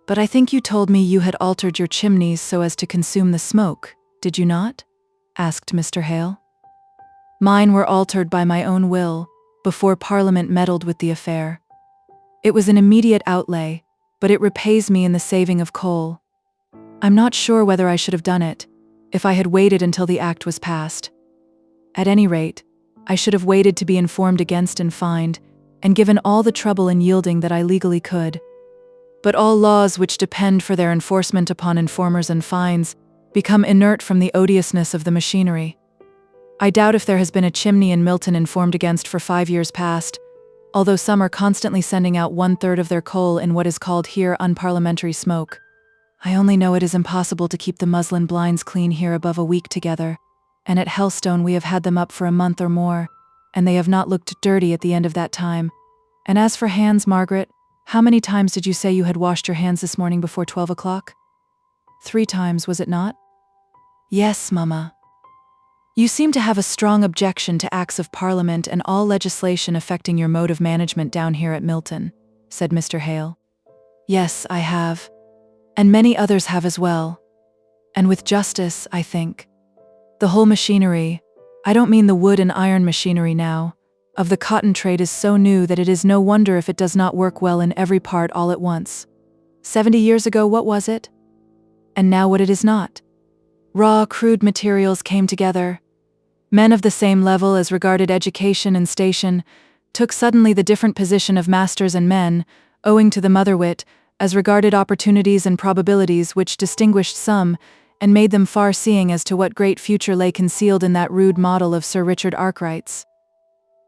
But I think you told me you had altered your chimneys so as to consume the smoke, did you not? Asked Mr. Hale. Mine were altered by my own will, before Parliament meddled with the affair. It was an immediate outlay, but it repays me in the saving of coal. I'm not sure whether I should have done it, if I had waited until the act was passed. At any rate, I should have waited to be informed against and fined, and given all the trouble in yielding that I legally could. But all laws which depend for their enforcement upon informers and fines become inert from the odiousness of the machinery. I doubt if there has been a chimney in Milton informed against for 5 years past, although some are constantly sending out 1/3 of their coal in what is called here unparliamentary smoke. I only know it is impossible to keep the muslin blinds clean here above a week together, and at Helstone we have had them up for a month or more, and they have not looked dirty at the end of that time. And as for hands, Margaret, how many times did you say you had washed your hands this morning before 12 o'clock? 3 times, was it not? Yes, Mamma. You seem to have a strong objection to Acts of Parliament and all legislation affecting your mode of management down here at Milton, said Mr. Hale. Yes, I have. And many others have as well. And with justice, I think. The whole machinery, I don't mean the wood and iron machinery now, of the cotton trade is so new that it is no wonder if it does not work well in every part all at once. 70 years ago, what was it? And now what it is not. Raw, crude materials came together. Men of the same level as regarded education and station took suddenly the different position of masters and men, owing to the mother-wit, as regarded opportunities and probabilities which distinguished some, and made them far-seeing as to what great future lay concealed in that rude model of Sir Richard Arkwright's.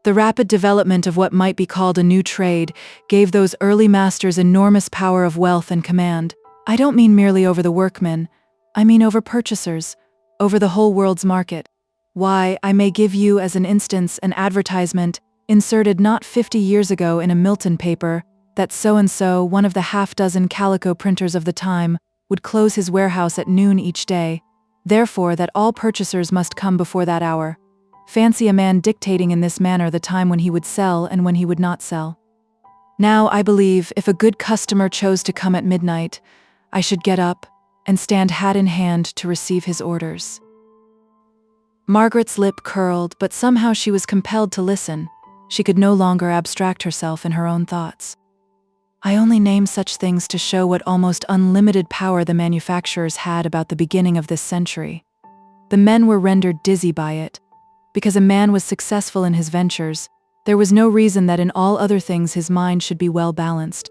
The rapid development of what might be called a new trade gave those early masters enormous power of wealth and command. I don't mean merely over the workmen, I mean over purchasers, over the whole world's market. Why, I may give you as an instance an advertisement inserted not 50 years ago in a Milton paper that so-and-so, one of the half-dozen calico printers of the time, would close his warehouse at noon each day, therefore that all purchasers must come before that hour. Fancy a man dictating in this manner the time when he would sell and when he would not sell. Now, I believe, if a good customer chose to come at midnight, I should get up and stand hat in hand to receive his orders. Margaret's lip curled, but somehow she was compelled to listen. She could no longer abstract herself in her own thoughts. I only name such things to show what almost unlimited power the manufacturers had about the beginning of this century. The men were rendered dizzy by it. Because a man was successful in his ventures, there was no reason that in all other things his mind should be well balanced.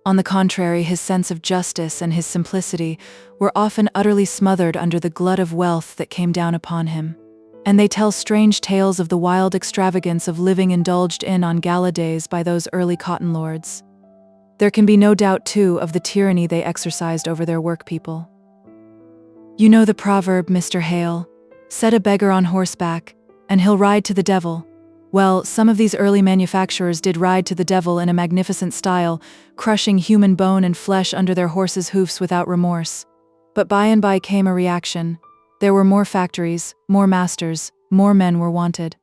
On the contrary, his sense of justice and his simplicity were often utterly smothered under the glut of wealth that came down upon him. And they tell strange tales of the wild extravagance of living indulged in on gala days by those early cotton lords. There can be no doubt, too, of the tyranny they exercised over their workpeople. You know the proverb, Mr. Hale, set a beggar on horseback, and he'll ride to the devil. Well, some of these early manufacturers did ride to the devil in a magnificent style, crushing human bone and flesh under their horses' hoofs without remorse. But by and by came a reaction. There were more factories, more masters, more men were wanted.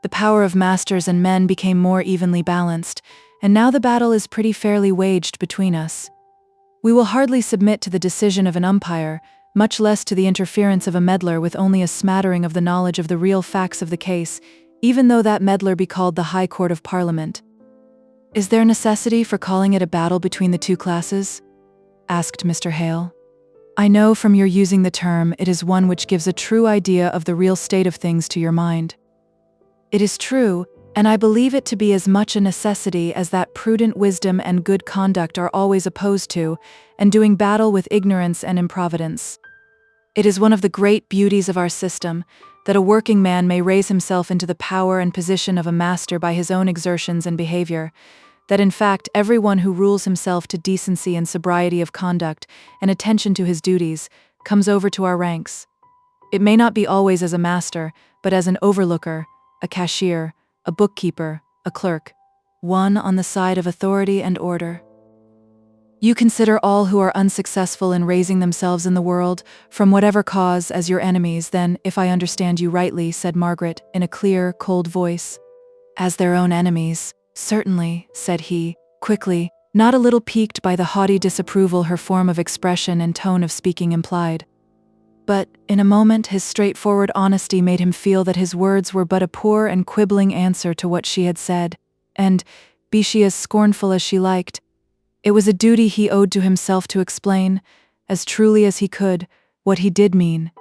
The power of masters and men became more evenly balanced, and now the battle is pretty fairly waged between us. We will hardly submit to the decision of an umpire, much less to the interference of a meddler with only a smattering of the knowledge of the real facts of the case, even though that meddler be called the High Court of Parliament. Is there necessity for calling it a battle between the two classes? Asked Mr. Hale. I know from your using the term it is one which gives a true idea of the real state of things to your mind. It is true, and I believe it to be as much a necessity as that prudent wisdom and good conduct are always opposed to, and doing battle with ignorance and improvidence. It is one of the great beauties of our system, that a working man may raise himself into the power and position of a master by his own exertions and behavior, that in fact everyone who rules himself to decency and sobriety of conduct and attention to his duties comes over to our ranks. It may not be always as a master, but as an overlooker, a cashier, a bookkeeper, a clerk, one on the side of authority and order. You consider all who are unsuccessful in raising themselves in the world, from whatever cause, as your enemies, then, if I understand you rightly, said Margaret, in a clear, cold voice. As their own enemies, certainly, said he, quickly, not a little piqued by the haughty disapproval her form of expression and tone of speaking implied. But, in a moment, his straightforward honesty made him feel that his words were but a poor and quibbling answer to what she had said, and, be she as scornful as she liked, it was a duty he owed to himself to explain, as truly as he could, what he did mean.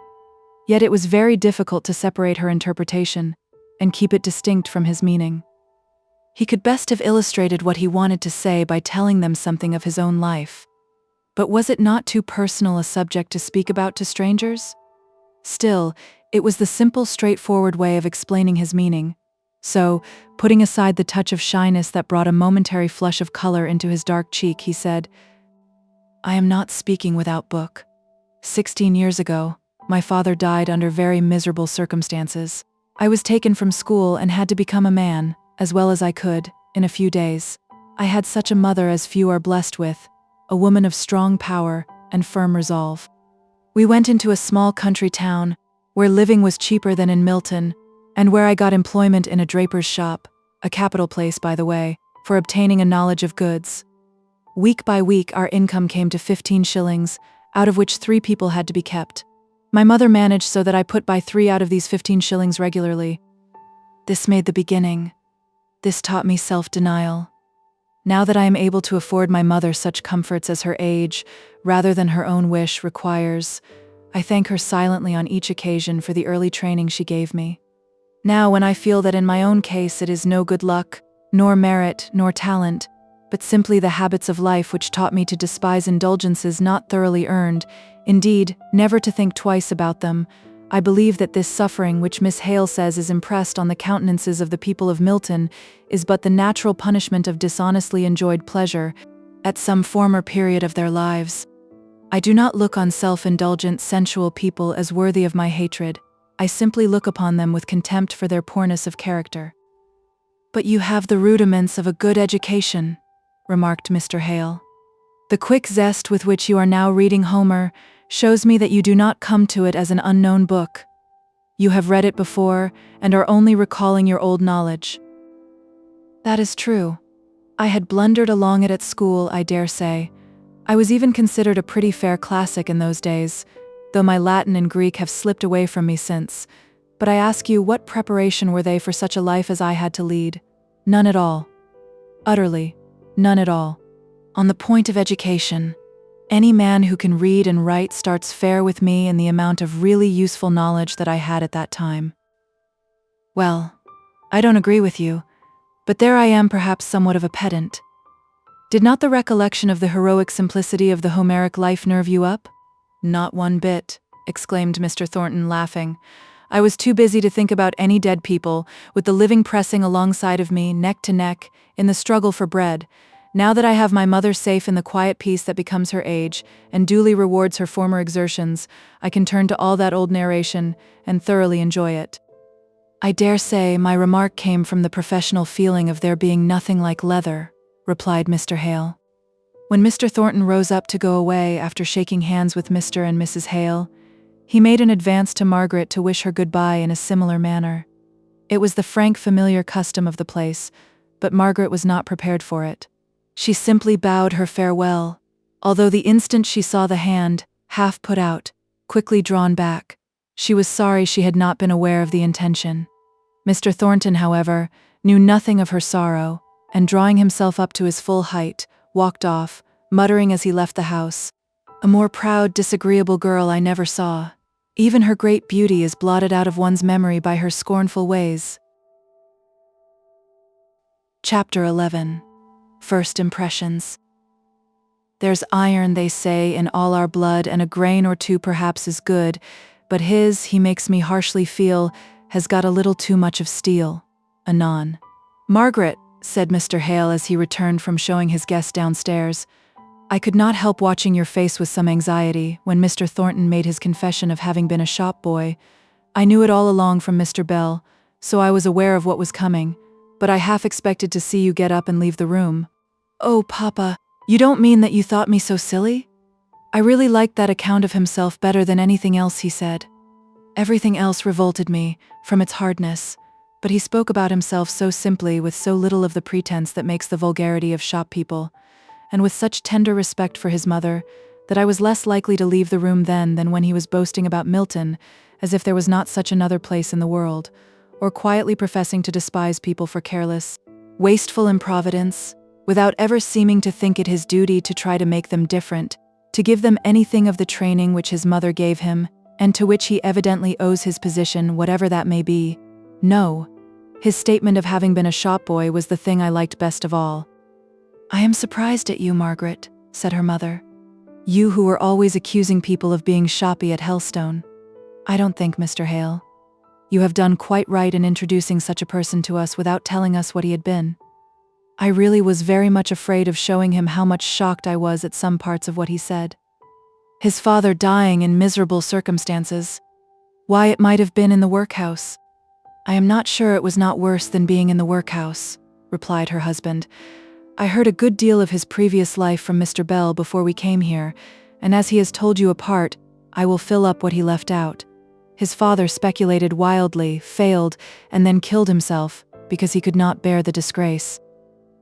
Yet it was very difficult to separate her interpretation, and keep it distinct from his meaning. He could best have illustrated what he wanted to say by telling them something of his own life. But was it not too personal a subject to speak about to strangers? Still, it was the simple, straightforward way of explaining his meaning. So, putting aside the touch of shyness that brought a momentary flush of color into his dark cheek, he said, "I am not speaking without book. 16 years ago, my father died under very miserable circumstances. I was taken from school and had to become a man, as well as I could, in a few days. I had such a mother as few are blessed with, a woman of strong power and firm resolve. We went into a small country town, where living was cheaper than in Milton, and where I got employment in a draper's shop, a capital place, by the way, for obtaining a knowledge of goods. Week by week our income came to 15 shillings, out of which 3 people had to be kept. My mother managed so that I put by 3 out of these 15 shillings regularly. This made the beginning. This taught me self-denial. Now that I am able to afford my mother such comforts as her age, rather than her own wish, requires, I thank her silently on each occasion for the early training she gave me. Now, when I feel that in my own case it is no good luck, nor merit, nor talent, but simply the habits of life which taught me to despise indulgences not thoroughly earned, indeed, never to think twice about them, I believe that this suffering which Miss Hale says is impressed on the countenances of the people of Milton is but the natural punishment of dishonestly enjoyed pleasure at some former period of their lives. I do not look on self-indulgent, sensual people as worthy of my hatred. I simply look upon them with contempt for their poorness of character." "But you have the rudiments of a good education," remarked Mr. Hale. "The quick zest with which you are now reading Homer shows me that you do not come to it as an unknown book. You have read it before, and are only recalling your old knowledge." "That is true. I had blundered along it at school, I dare say. I was even considered a pretty fair classic in those days, though my Latin and Greek have slipped away from me since. But I ask you, what preparation were they for such a life as I had to lead? None at all. Utterly, none at all. On the point of education, any man who can read and write starts fair with me in the amount of really useful knowledge that I had at that time." "Well, I don't agree with you, but there I am perhaps somewhat of a pedant. Did not the recollection of the heroic simplicity of the Homeric life nerve you up?" "Not one bit," exclaimed Mr. Thornton, laughing. "I was too busy to think about any dead people, with the living pressing alongside of me, neck to neck, in the struggle for bread. Now that I have my mother safe in the quiet peace that becomes her age, and duly rewards her former exertions, I can turn to all that old narration, and thoroughly enjoy it." "I dare say my remark came from the professional feeling of there being nothing like leather," replied Mr. Hale. When Mr. Thornton rose up to go away after shaking hands with Mr. and Mrs. Hale, he made an advance to Margaret to wish her goodbye in a similar manner. It was the frank, familiar custom of the place, but Margaret was not prepared for it. She simply bowed her farewell, although the instant she saw the hand, half put out, quickly drawn back, she was sorry she had not been aware of the intention. Mr. Thornton, however, knew nothing of her sorrow, and drawing himself up to his full height, walked off, muttering as he left the house, "A more proud, disagreeable girl I never saw. Even her great beauty is blotted out of one's memory by her scornful ways." Chapter 11. First Impressions. "There's iron, they say, in all our blood, and a grain or two perhaps is good, but his, he makes me harshly feel, has got a little too much of steel." Anon. "Margaret," said Mr. Hale as he returned from showing his guest downstairs, "I could not help watching your face with some anxiety when Mr. Thornton made his confession of having been a shop boy. I knew it all along from Mr. Bell, so I was aware of what was coming, but I half expected to see you get up and leave the room." "Oh, Papa, you don't mean that you thought me so silly?" "I really liked that account of himself better than anything else he said. Everything else revolted me, from its hardness, but he spoke about himself so simply, with so little of the pretense that makes the vulgarity of shop people, and with such tender respect for his mother, that I was less likely to leave the room then than when he was boasting about Milton, as if there was not such another place in the world, or quietly professing to despise people for careless, wasteful improvidence, without ever seeming to think it his duty to try to make them different, to give them anything of the training which his mother gave him, and to which he evidently owes his position, whatever that may be. No, His statement of having been a shop boy was the thing I liked best of all. "I am surprised at you, Margaret," said her mother. "You who were always accusing people of being shoppy at Helstone. I don't think, Mr. Hale. You have done quite right in introducing such a person to us without telling us what he had been. I really was very much afraid of showing him how much shocked I was at some parts of what he said. His father dying in miserable circumstances. Why, it might have been in the workhouse." "I am not sure it was not worse than being in the workhouse," replied her husband. "I heard a good deal of his previous life from Mr. Bell before we came here, and as he has told you a part, I will fill up what he left out. His father speculated wildly, failed, and then killed himself because he could not bear the disgrace.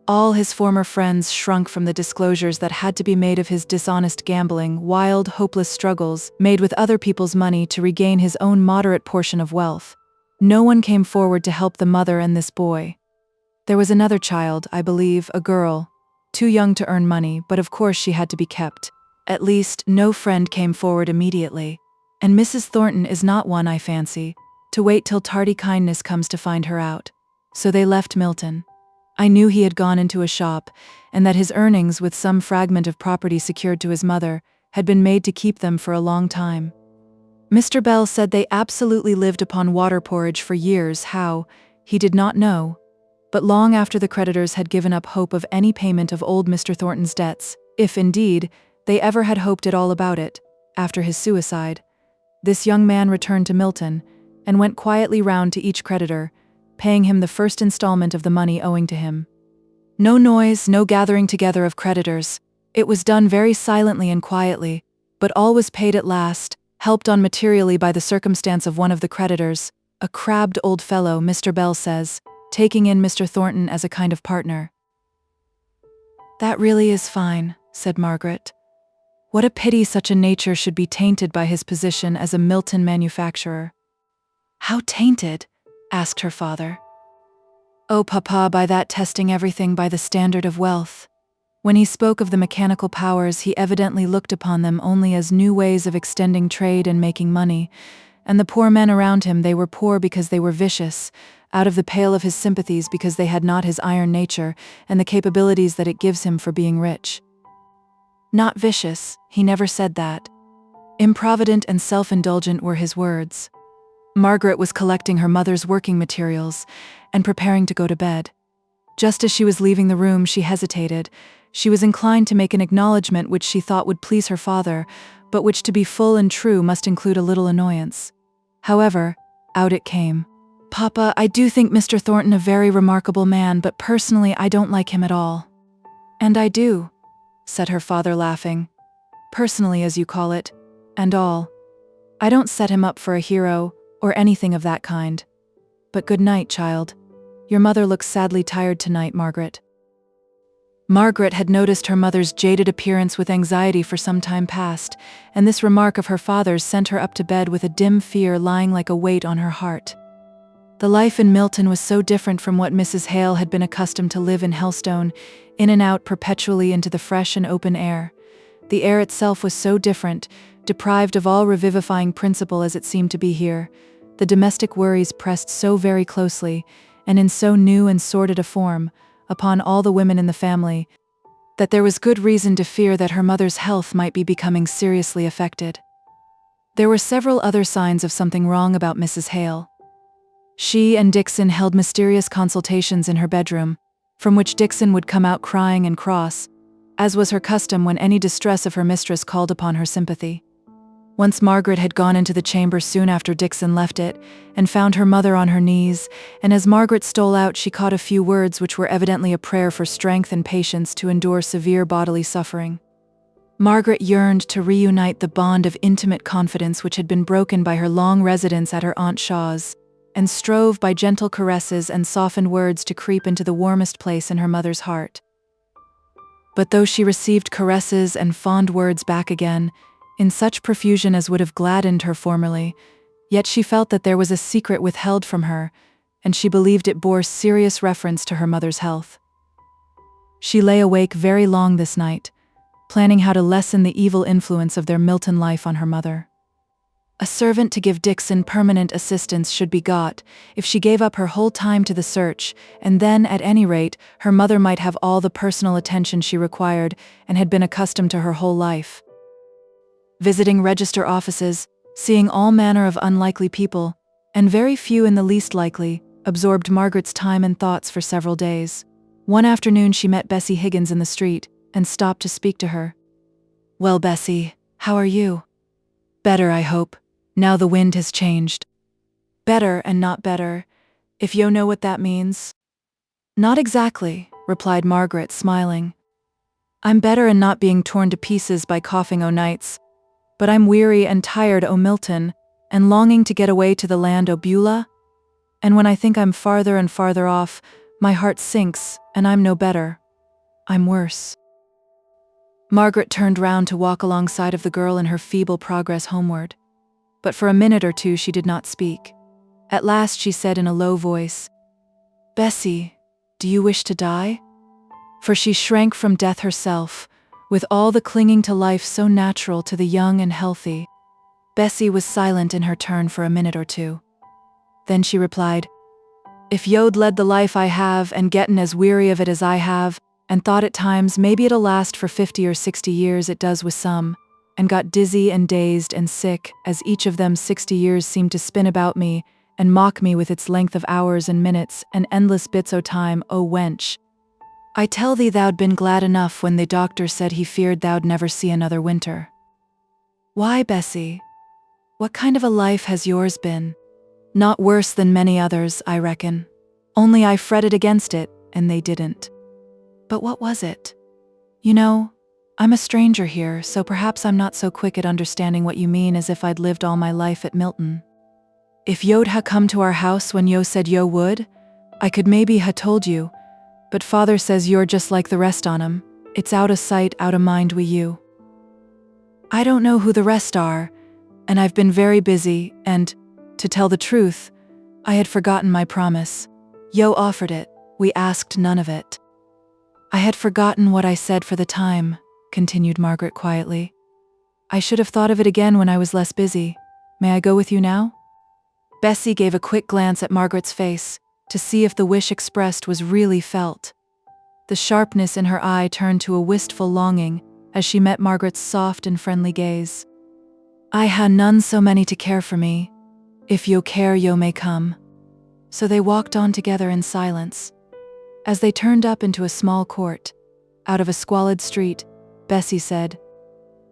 All his former friends shrunk from the disclosures that had to be made of his dishonest gambling, wild, hopeless struggles made with other people's money to regain his own moderate portion of wealth. No one came forward to help the mother and this boy. There was another child, I believe, a girl, too young to earn money, but of course she had to be kept. At least, no friend came forward immediately. And Mrs. Thornton is not one, I fancy, to wait till tardy kindness comes to find her out. So they left Milton. I knew he had gone into a shop, and that his earnings, with some fragment of property secured to his mother, had been made to keep them for a long time. Mr. Bell said they absolutely lived upon water porridge for years, how, he did not know. But long after the creditors had given up hope of any payment of old Mr. Thornton's debts, if, indeed, they ever had hoped at all about it, after his suicide, this young man returned to Milton, and went quietly round to each creditor, paying him the first installment of the money owing to him. No noise, no gathering together of creditors. It was done very silently and quietly, but all was paid at last, helped on materially by the circumstance of one of the creditors, a crabbed old fellow, Mr. Bell says, taking in Mr. Thornton as a kind of partner. "That really is fine," said Margaret. "What a pity such a nature should be tainted by his position as a Milton manufacturer." "How tainted?" asked her father. "Oh, Papa, by that testing everything by the standard of wealth." When he spoke of the mechanical powers, he evidently looked upon them only as new ways of extending trade and making money, and the poor men around him, they were poor because they were vicious, out of the pale of his sympathies because they had not his iron nature and the capabilities that it gives him for being rich. Not vicious, he never said that. Improvident and self-indulgent were his words. Margaret was collecting her mother's working materials and preparing to go to bed. Just as she was leaving the room, she hesitated. She was inclined to make an acknowledgement which she thought would please her father, but which, to be full and true, must include a little annoyance. However, out it came. "Papa, I do think Mr. Thornton a very remarkable man, but personally I don't like him at all." "And I do," said her father, laughing. "Personally, as you call it, and all. I don't set him up for a hero, or anything of that kind. But good night, child. Your mother looks sadly tired tonight, Margaret." Margaret had noticed her mother's jaded appearance with anxiety for some time past, and this remark of her father's sent her up to bed with a dim fear lying like a weight on her heart. The life in Milton was so different from what Mrs. Hale had been accustomed to live in Helstone, in and out perpetually into the fresh and open air. The air itself was so different, deprived of all revivifying principle as it seemed to be here. The domestic worries pressed so very closely, and in so new and sordid a form, upon all the women in the family, that there was good reason to fear that her mother's health might be becoming seriously affected. There were several other signs of something wrong about Mrs. Hale. She and Dixon held mysterious consultations in her bedroom, from which Dixon would come out crying and cross, as was her custom when any distress of her mistress called upon her sympathy. Once Margaret had gone into the chamber soon after Dixon left it, and found her mother on her knees, and as Margaret stole out she caught a few words which were evidently a prayer for strength and patience to endure severe bodily suffering. Margaret yearned to reunite the bond of intimate confidence which had been broken by her long residence at her Aunt Shaw's, and strove by gentle caresses and softened words to creep into the warmest place in her mother's heart. But though she received caresses and fond words back again, in such profusion as would have gladdened her formerly, yet she felt that there was a secret withheld from her, and she believed it bore serious reference to her mother's health. She lay awake very long this night, planning how to lessen the evil influence of their Milton life on her mother. A servant to give Dixon permanent assistance should be got, if she gave up her whole time to the search, and then, at any rate, her mother might have all the personal attention she required and had been accustomed to her whole life. Visiting register offices, seeing all manner of unlikely people, and very few in the least likely, absorbed Margaret's time and thoughts for several days. One afternoon she met Bessie Higgins in the street, and stopped to speak to her. "Well, Bessie, how are you?" "Better, I hope. Now the wind has changed." "Better and not better, if you know what that means." "Not exactly," replied Margaret, smiling. "I'm better and not being torn to pieces by coughing o' nights, but I'm weary and tired o' Milton, and longing to get away to the land o' Beulah, and when I think I'm farther and farther off, my heart sinks, and I'm no better. I'm worse." Margaret turned round to walk alongside of the girl in her feeble progress homeward. But for a minute or two she did not speak. At last she said in a low voice, "Bessie, do you wish to die?" For she shrank from death herself, with all the clinging to life so natural to the young and healthy. Bessie was silent in her turn for a minute or two. Then she replied, "If yo'd led the life I have and getten as weary of it as I have, and thought at times maybe it'll last for 50 or 60 years, it does with some, and got dizzy and dazed and sick as each of them 60 years seemed to spin about me and mock me with its length of hours and minutes and endless bits o' time, O wench, I tell thee thou'd been glad enough when the doctor said he feared thou'd never see another winter." "Why, Bessie? What kind of a life has yours been?" "Not worse than many others, I reckon. Only I fretted against it, and they didn't." "But what was it? You know, I'm a stranger here, so perhaps I'm not so quick at understanding what you mean as if I'd lived all my life at Milton. If yo'd ha' come to our house when yo said yo would, I could maybe ha' told you, but father says you're just like the rest on 'em. It's out o' sight, out o' mind wi' you." "I don't know who the rest are, and I've been very busy, and, to tell the truth, I had forgotten my promise. Yo offered it, we asked none of it." "I had forgotten what I said for the time," continued Margaret quietly. "I should have thought of it again when I was less busy. May I go with you now?" Bessie gave a quick glance at Margaret's face, to see if the wish expressed was really felt. The sharpness in her eye turned to a wistful longing as she met Margaret's soft and friendly gaze. "I ha' none so many to care for me. If yo care, yo may come." So they walked on together in silence. As they turned up into a small court, out of a squalid street, Bessie said,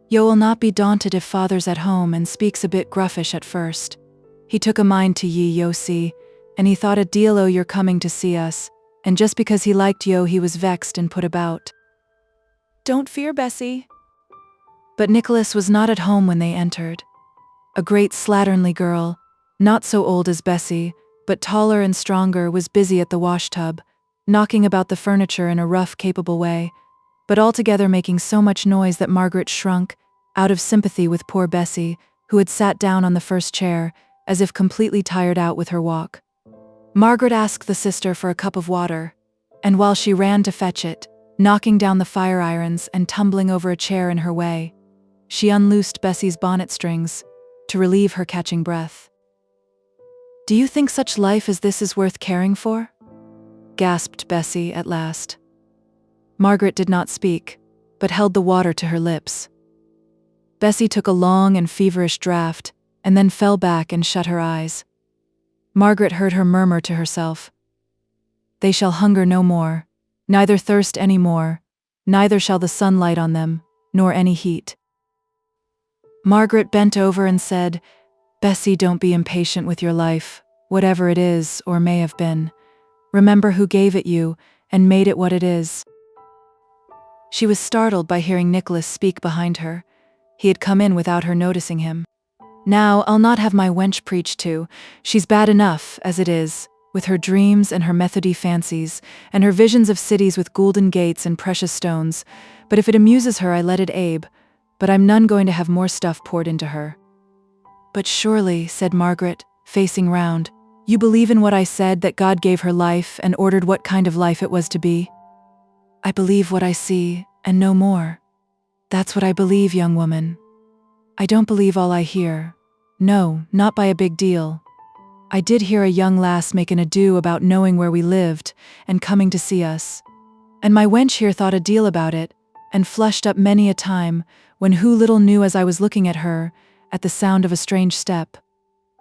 "Yo'll not be daunted if father's at home and speaks a bit gruffish at first. He took a mind to ye, yo see, and he thought a deal o' your coming to see us, and just because he liked yo he was vexed and put about." "Don't fear, Bessie." But Nicholas was not at home when they entered. A great slatternly girl, not so old as Bessie, but taller and stronger, was busy at the washtub, knocking about the furniture in a rough, capable way, but altogether making so much noise that Margaret shrunk, out of sympathy with poor Bessie, who had sat down on the first chair, as if completely tired out with her walk. Margaret asked the sister for a cup of water, and while she ran to fetch it, knocking down the fire irons and tumbling over a chair in her way, she unloosed Bessie's bonnet strings, to relieve her catching breath. "Do you think such life as this is worth caring for?" gasped Bessie at last. Margaret did not speak, but held the water to her lips. Bessie took a long and feverish draught, and then fell back and shut her eyes. Margaret heard her murmur to herself, "They shall hunger no more, neither thirst any more, neither shall the sun light on them, nor any heat." Margaret bent over and said, "Bessie, don't be impatient with your life, whatever it is or may have been. Remember who gave it you and made it what it is." She was startled by hearing Nicholas speak behind her. He had come in without her noticing him. "Now, I'll not have my wench preached to. She's bad enough, as it is, with her dreams and her methody fancies, and her visions of cities with golden gates and precious stones. But if it amuses her, I let it abe. But I'm none going to have more stuff poured into her." "But surely," said Margaret, facing round, "you believe in what I said, that God gave her life and ordered what kind of life it was to be?" "I believe what I see, and no more. That's what I believe, young woman. I don't believe all I hear. No, not by a big deal. I did hear a young lass make an ado about knowing where we lived, and coming to see us. And my wench here thought a deal about it, and flushed up many a time, when who little knew as I was looking at her, at the sound of a strange step.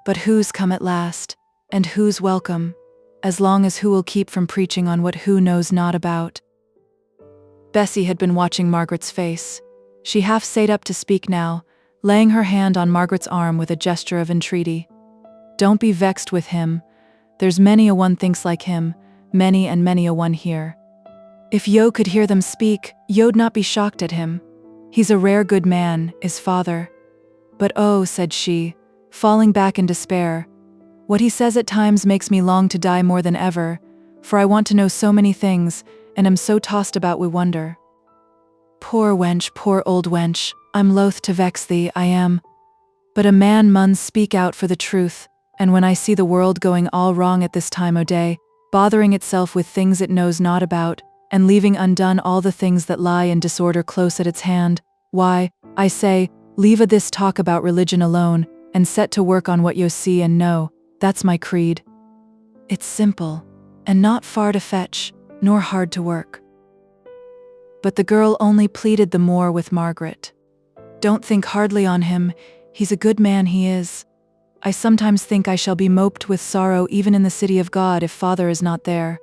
But who's come at last, and who's welcome, as long as who will keep from preaching on what who knows not about. Bessie had been watching Margaret's face. She half sate up to speak now, laying her hand on Margaret's arm with a gesture of entreaty. Don't be vexed with him. There's many a one thinks like him, many and many a one here. If yo could hear them speak, yo'd not be shocked at him. He's a rare good man, is father. But oh, said she, falling back in despair, what he says at times makes me long to die more than ever, for I want to know so many things, and am so tossed about wi' wonder. Poor wench, poor old wench, I'm loath to vex thee, I am. But a man mun speak out for the truth, and when I see the world going all wrong at this time o' day, bothering itself with things it knows not about, and leaving undone all the things that lie in disorder close at its hand, why, I say, leave a this talk about religion alone, and set to work on what yo see and know. That's my creed. It's simple, and not far to fetch, nor hard to work. But the girl only pleaded the more with Margaret. Don't think hardly on him, he's a good man he is. I sometimes think I shall be moped with sorrow even in the city of God if father is not there.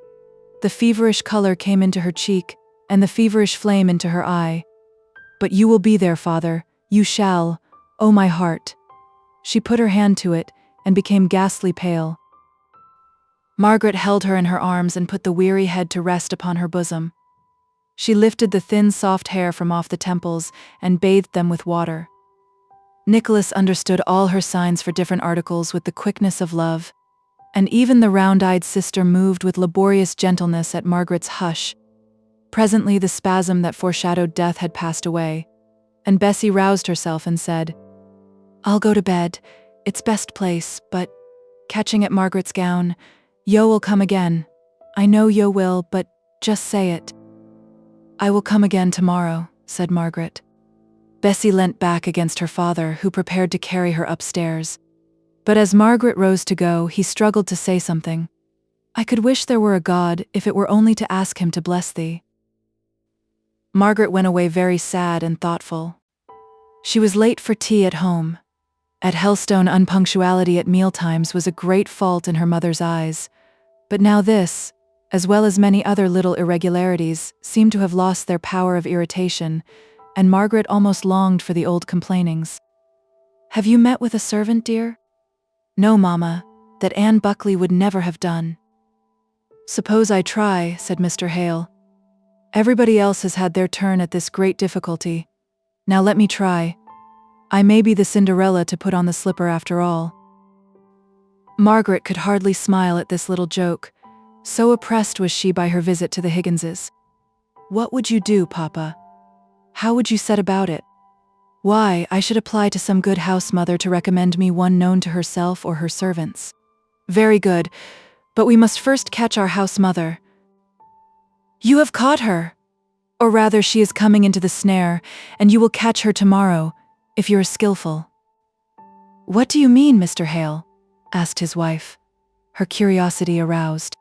The feverish color came into her cheek, and the feverish flame into her eye. But you will be there, father, you shall, oh my heart. She put her hand to it, and became ghastly pale. Margaret held her in her arms and put the weary head to rest upon her bosom. She lifted the thin soft hair from off the temples and bathed them with water. Nicholas understood all her signs for different articles with the quickness of love, and even the round-eyed sister moved with laborious gentleness at Margaret's hush. Presently the spasm that foreshadowed death had passed away, and Bessie roused herself and said, I'll go to bed, it's best place, but, catching at Margaret's gown, yo will come again. I know yo will, but just say it. I will come again tomorrow, said Margaret. Bessie leant back against her father, who prepared to carry her upstairs. But as Margaret rose to go, he struggled to say something. I could wish there were a God, if it were only to ask him to bless thee. Margaret went away very sad and thoughtful. She was late for tea at home. At Helstone, unpunctuality at mealtimes was a great fault in her mother's eyes, but now this, as well as many other little irregularities, seemed to have lost their power of irritation, and Margaret almost longed for the old complainings. Have you met with a servant, dear? No, Mamma, that Anne Buckley would never have done. Suppose I try, said Mr. Hale. Everybody else has had their turn at this great difficulty. Now let me try. I may be the Cinderella to put on the slipper after all. Margaret could hardly smile at this little joke, so oppressed was she by her visit to the Higginses. What would you do, Papa? How would you set about it? Why, I should apply to some good house mother to recommend me one known to herself or her servants. Very good, but we must first catch our house mother. You have caught her! Or rather, she is coming into the snare, and you will catch her tomorrow, if you're skillful. What do you mean, Mr. Hale? Asked his wife, her curiosity aroused.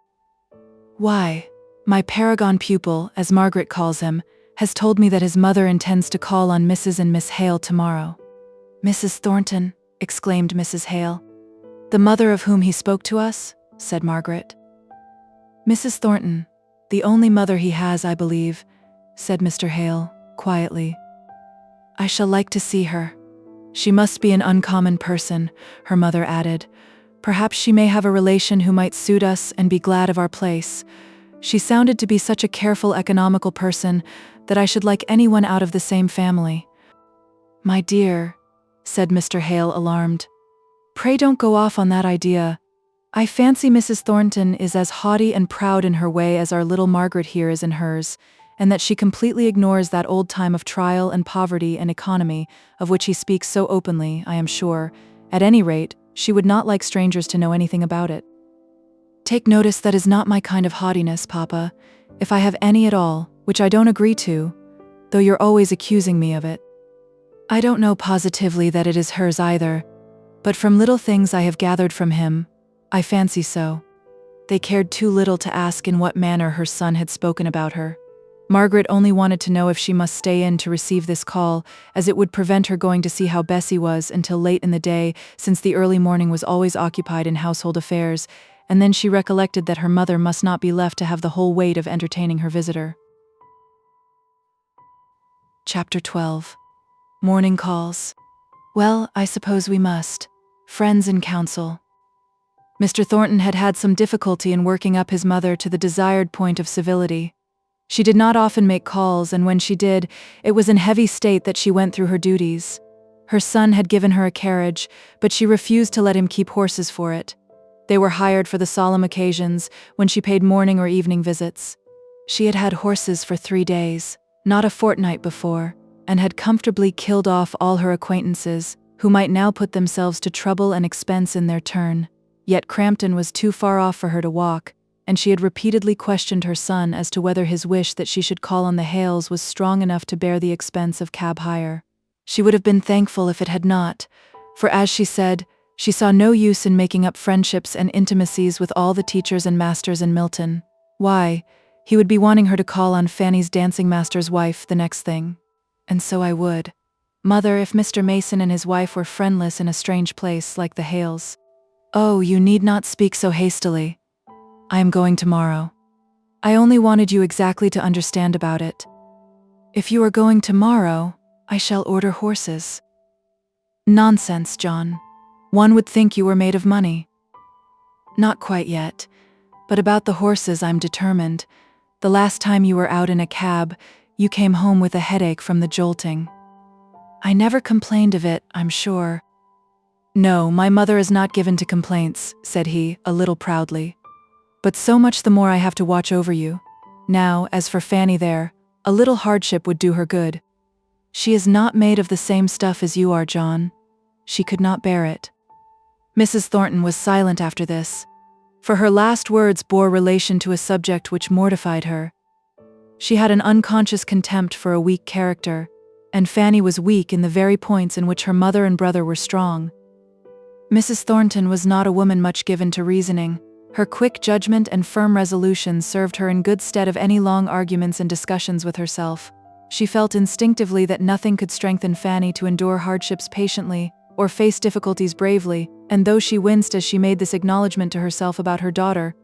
Why, my paragon pupil, as Margaret calls him, has told me that his mother intends to call on Mrs. and Miss Hale tomorrow. Mrs. Thornton, exclaimed Mrs. Hale. The mother of whom he spoke to us? Said Margaret. Mrs. Thornton, the only mother he has, I believe, said Mr. Hale, quietly. I shall like to see her. She must be an uncommon person, her mother added. Perhaps she may have a relation who might suit us and be glad of our place. She sounded to be such a careful, economical person that I should like anyone out of the same family. My dear, said Mr. Hale, alarmed. Pray don't go off on that idea. I fancy Mrs. Thornton is as haughty and proud in her way as our little Margaret here is in hers, and that she completely ignores that old time of trial and poverty and economy, of which he speaks so openly, I am sure. At any rate, she would not like strangers to know anything about it. Take notice that is not my kind of haughtiness, Papa, if I have any at all, which I don't agree to, though you're always accusing me of it. I don't know positively that it is hers either, But from little things I have gathered from him, I fancy so. They cared too little to ask in what manner her son had spoken about her. Margaret only wanted to know if she must stay in to receive this call, as it would prevent her going to see how Bessie was until late in the day, since the early morning was always occupied in household affairs, and then she recollected that her mother must not be left to have the whole weight of entertaining her visitor. Chapter 12. Morning calls. Well, I suppose we must. Friends in council. Mr. Thornton had had some difficulty in working up his mother to the desired point of civility. She did not often make calls, and when she did, it was in heavy state that she went through her duties. Her son had given her a carriage, but she refused to let him keep horses for it. They were hired for the solemn occasions, when she paid morning or evening visits. She had had horses for 3 days, not a fortnight before, and had comfortably killed off all her acquaintances, who might now put themselves to trouble and expense in their turn. Yet Crampton was too far off for her to walk, and she had repeatedly questioned her son as to whether his wish that she should call on the Hales was strong enough to bear the expense of cab hire. She would have been thankful if it had not, for as she said, she saw no use in making up friendships and intimacies with all the teachers and masters in Milton. Why, he would be wanting her to call on Fanny's dancing master's wife the next thing. And so I would. Mother, if Mr. Mason and his wife were friendless in a strange place like the Hales. Oh, you need not speak so hastily. I am going tomorrow. I only wanted you exactly to understand about it. If you are going tomorrow, I shall order horses. Nonsense, John. One would think you were made of money. Not quite yet, but about the horses I'm determined. The last time you were out in a cab, you came home with a headache from the jolting. I never complained of it, I'm sure. No, my mother is not given to complaints, said he, a little proudly. But so much the more I have to watch over you. Now, as for Fanny there, a little hardship would do her good. She is not made of the same stuff as you are, John. She could not bear it. Mrs. Thornton was silent after this, for her last words bore relation to a subject which mortified her. She had an unconscious contempt for a weak character, and Fanny was weak in the very points in which her mother and brother were strong. Mrs. Thornton was not a woman much given to reasoning. Her quick judgment and firm resolution served her in good stead of any long arguments and discussions with herself. She felt instinctively that nothing could strengthen Fanny to endure hardships patiently, or face difficulties bravely, and though she winced as she made this acknowledgment to herself about her daughter,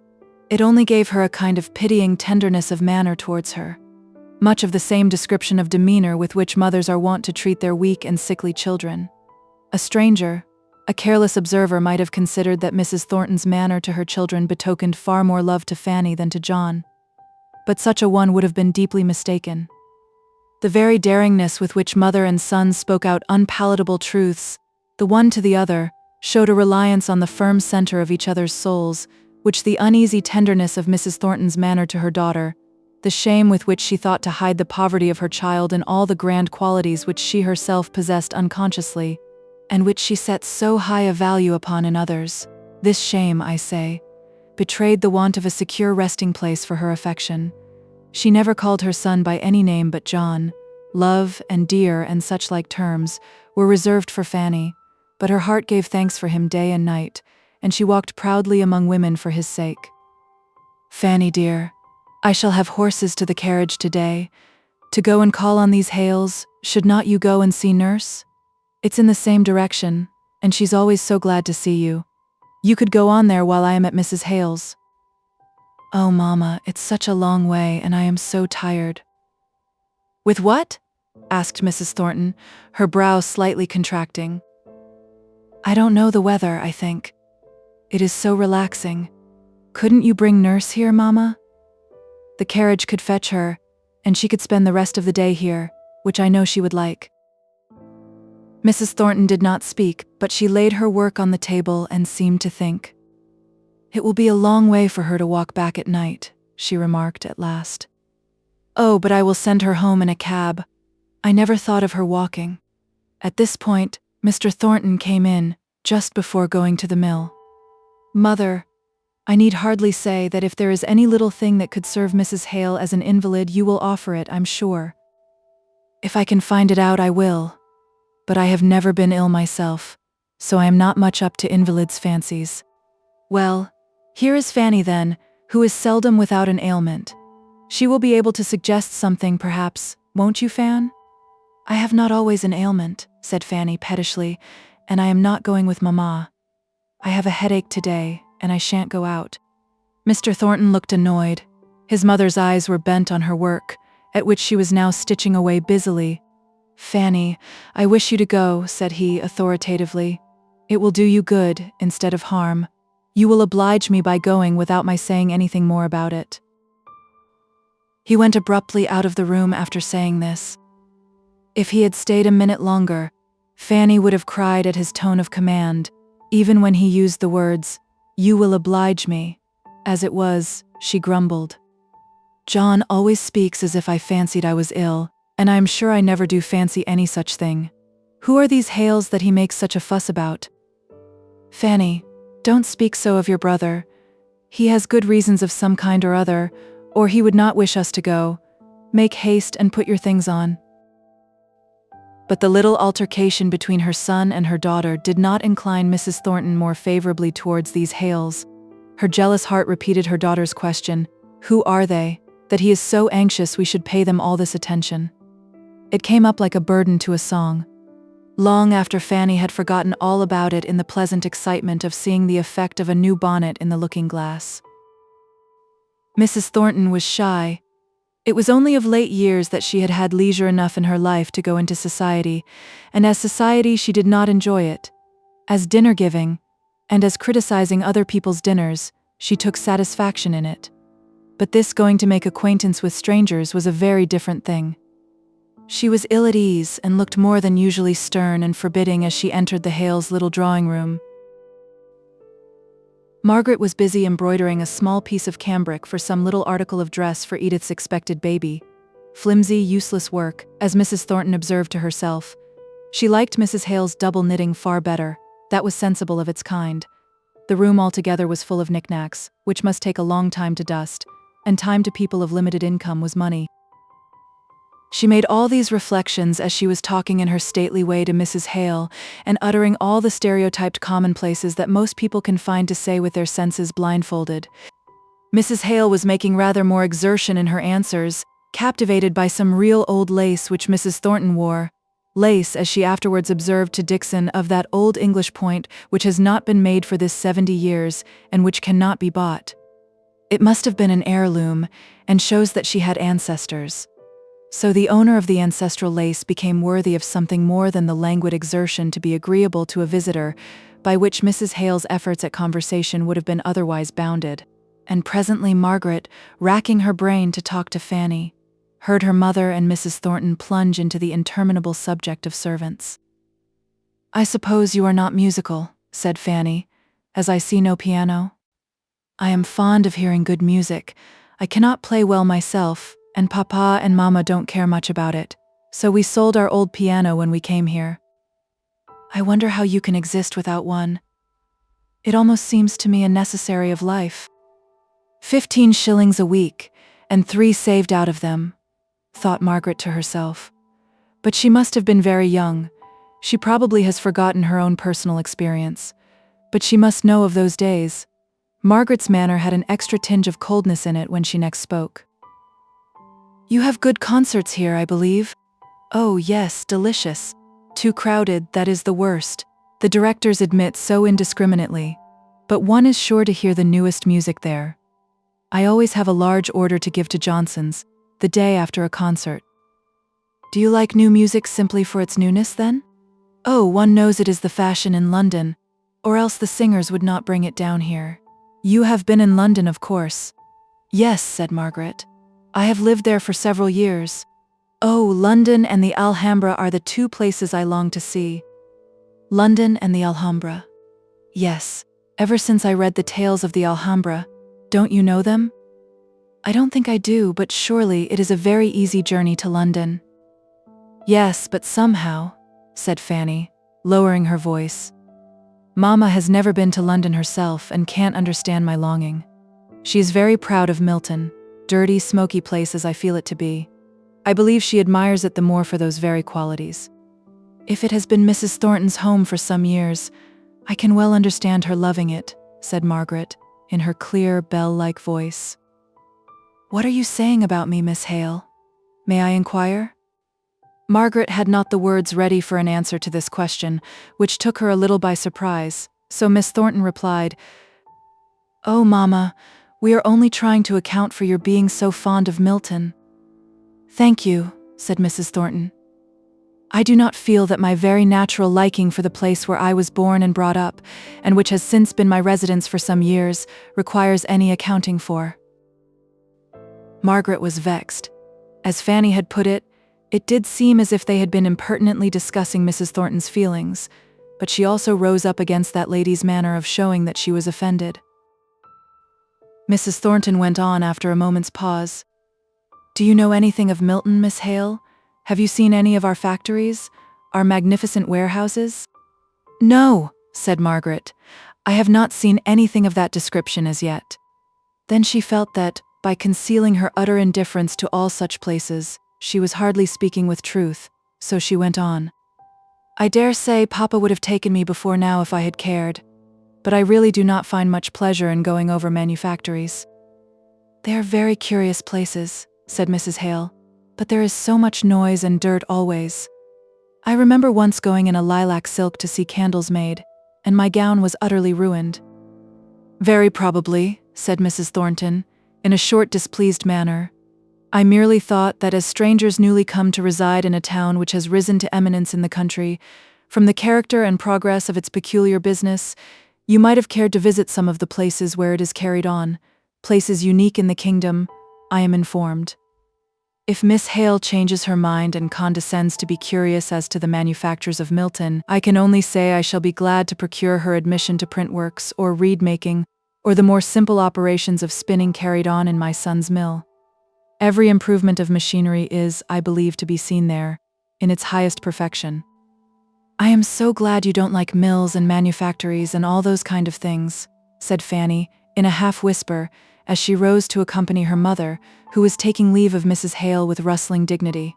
it only gave her a kind of pitying tenderness of manner towards her. Much of the same description of demeanor with which mothers are wont to treat their weak and sickly children. A stranger, a careless observer might have considered that Mrs. Thornton's manner to her children betokened far more love to Fanny than to John. But such a one would have been deeply mistaken. The very daringness with which mother and son spoke out unpalatable truths, the one to the other, showed a reliance on the firm center of each other's souls, which the uneasy tenderness of Mrs. Thornton's manner to her daughter, the shame with which she thought to hide the poverty of her child and all the grand qualities which she herself possessed unconsciously, and which she set so high a value upon in others, this shame, I say, betrayed the want of a secure resting place for her affection. She never called her son by any name but John. Love and dear and such like terms were reserved for Fanny, but her heart gave thanks for him day and night, and she walked proudly among women for his sake. Fanny dear, I shall have horses to the carriage today. To go and call on these Hales, should not you go and see nurse? It's in the same direction, and she's always so glad to see you. You could go on there while I am at Mrs. Hale's. Oh, Mama, it's such a long way, and I am so tired. With what? Asked Mrs. Thornton, her brow slightly contracting. I don't know, the weather, I think. It is so relaxing. Couldn't you bring nurse here, Mama? The carriage could fetch her, and she could spend the rest of the day here, which I know she would like. Mrs. Thornton did not speak, but she laid her work on the table and seemed to think. It will be a long way for her to walk back at night, she remarked at last. Oh, but I will send her home in a cab. I never thought of her walking. At this point, Mr. Thornton came in, just before going to the mill. Mother, I need hardly say that if there is any little thing that could serve Mrs. Hale as an invalid, you will offer it, I'm sure. If I can find it out, I will. But I have never been ill myself. so I am not much up to invalids' fancies. Well, here is Fanny then, who is seldom without an ailment. She will be able to suggest something, perhaps, won't you, Fan? I have not always an ailment, said Fanny pettishly, and I am not going with Mamma. I have a headache today, and I shan't go out. Mr. Thornton looked annoyed. His mother's eyes were bent on her work, at which she was now stitching away busily. Fanny, I wish you to go, said he authoritatively. It will do you good, instead of harm. You will oblige me by going without my saying anything more about it. He went abruptly out of the room after saying this. If he had stayed a minute longer, Fanny would have cried at his tone of command, even when he used the words, "You will oblige me." As it was, she grumbled. John always speaks as if I fancied I was ill, and I am sure I never do fancy any such thing. Who are these Hales that he makes such a fuss about? Fanny, don't speak so of your brother. He has good reasons of some kind or other, or he would not wish us to go. Make haste and put your things on. But the little altercation between her son and her daughter did not incline Mrs. Thornton more favorably towards these Hales. Her jealous heart repeated her daughter's question, "Who are they, that he is so anxious we should pay them all this attention?" It came up like a burden to a song. Long after Fanny had forgotten all about it in the pleasant excitement of seeing the effect of a new bonnet in the looking-glass. Mrs. Thornton was shy. It was only of late years that she had had leisure enough in her life to go into society, and as society she did not enjoy it. As dinner-giving, and as criticizing other people's dinners, she took satisfaction in it. But this going to make acquaintance with strangers was a very different thing. She was ill at ease and looked more than usually stern and forbidding as she entered the Hales' little drawing-room. Margaret was busy embroidering a small piece of cambric for some little article of dress for Edith's expected baby. Flimsy, useless work, as Mrs. Thornton observed to herself. She liked Mrs. Hale's double knitting far better. That was sensible of its kind. The room altogether was full of knickknacks, which must take a long time to dust, and time to people of limited income was money. She made all these reflections as she was talking in her stately way to Mrs. Hale, and uttering all the stereotyped commonplaces that most people can find to say with their senses blindfolded. Mrs. Hale was making rather more exertion in her answers, captivated by some real old lace which Mrs. Thornton wore. Lace, as she afterwards observed to Dixon, of that old English point which has not been made for this 70 years, and which cannot be bought. It must have been an heirloom, and shows that she had ancestors. So the owner of the ancestral lace became worthy of something more than the languid exertion to be agreeable to a visitor, by which Mrs. Hale's efforts at conversation would have been otherwise bounded. And presently Margaret, racking her brain to talk to Fanny, heard her mother and Mrs. Thornton plunge into the interminable subject of servants. "I suppose you are not musical," said Fanny, "as I see no piano?" "I am fond of hearing good music. I cannot play well myself, and Papa and Mama don't care much about it, so we sold our old piano when we came here. I wonder how you can exist without one. It almost seems to me a necessary of life. 15 shillings a week, and 3 saved out of them," thought Margaret to herself. But she must have been very young. She probably has forgotten her own personal experience. But she must know of those days. Margaret's manner had an extra tinge of coldness in it when she next spoke. "You have good concerts here, I believe?" "Oh, yes, delicious. Too crowded, that is the worst. The directors admit so indiscriminately. But one is sure to hear the newest music there. I always have a large order to give to Johnson's, the day after a concert." "Do you like new music simply for its newness, then?" "Oh, one knows it is the fashion in London, or else the singers would not bring it down here." "You have been in London, of course." "Yes," said Margaret. "I have lived there for several years. Oh, London and the Alhambra are the 2 places I long to see." "London and the Alhambra?" "Yes, ever since I read the tales of the Alhambra. Don't you know them?" "I don't think I do, but surely it is a very easy journey to London." "Yes, but somehow," said Fanny, lowering her voice, "Mama has never been to London herself and can't understand my longing. She is very proud of Milton, dirty, smoky place as I feel it to be. I believe she admires it the more for those very qualities." "If it has been Mrs. Thornton's home for some years, I can well understand her loving it," said Margaret, in her clear, bell-like voice. "What are you saying about me, Miss Hale? May I inquire?" Margaret had not the words ready for an answer to this question, which took her a little by surprise, so Miss Thornton replied, "Oh, Mamma, we are only trying to account for your being so fond of Milton." "Thank you," said Mrs. Thornton. "I do not feel that my very natural liking for the place where I was born and brought up, and which has since been my residence for some years, requires any accounting for." Margaret was vexed. As Fanny had put it, it did seem as if they had been impertinently discussing Mrs. Thornton's feelings, but she also rose up against that lady's manner of showing that she was offended. Mrs. Thornton went on after a moment's pause. "Do you know anything of Milton, Miss Hale? Have you seen any of our factories, our magnificent warehouses?" "No," said Margaret. "I have not seen anything of that description as yet." Then she felt that, by concealing her utter indifference to all such places, she was hardly speaking with truth, so she went on. "I dare say Papa would have taken me before now if I had cared, but I really do not find much pleasure in going over manufactories." "They are very curious places," said Mrs. Hale, "but there is so much noise and dirt always. I remember once going in a lilac silk to see candles made, and my gown was utterly ruined." "Very probably," said Mrs. Thornton, in a short, displeased manner. "I merely thought that as strangers newly come to reside in a town which has risen to eminence in the country, from the character and progress of its peculiar business, you might have cared to visit some of the places where it is carried on, places unique in the kingdom, I am informed. If Miss Hale changes her mind and condescends to be curious as to the manufactures of Milton, I can only say I shall be glad to procure her admission to print works or reed-making, or the more simple operations of spinning carried on in my son's mill. Every improvement of machinery is, I believe, to be seen there, in its highest perfection." "I am so glad you don't like mills and manufactories and all those kind of things," said Fanny, in a half-whisper, as she rose to accompany her mother, who was taking leave of Mrs. Hale with rustling dignity.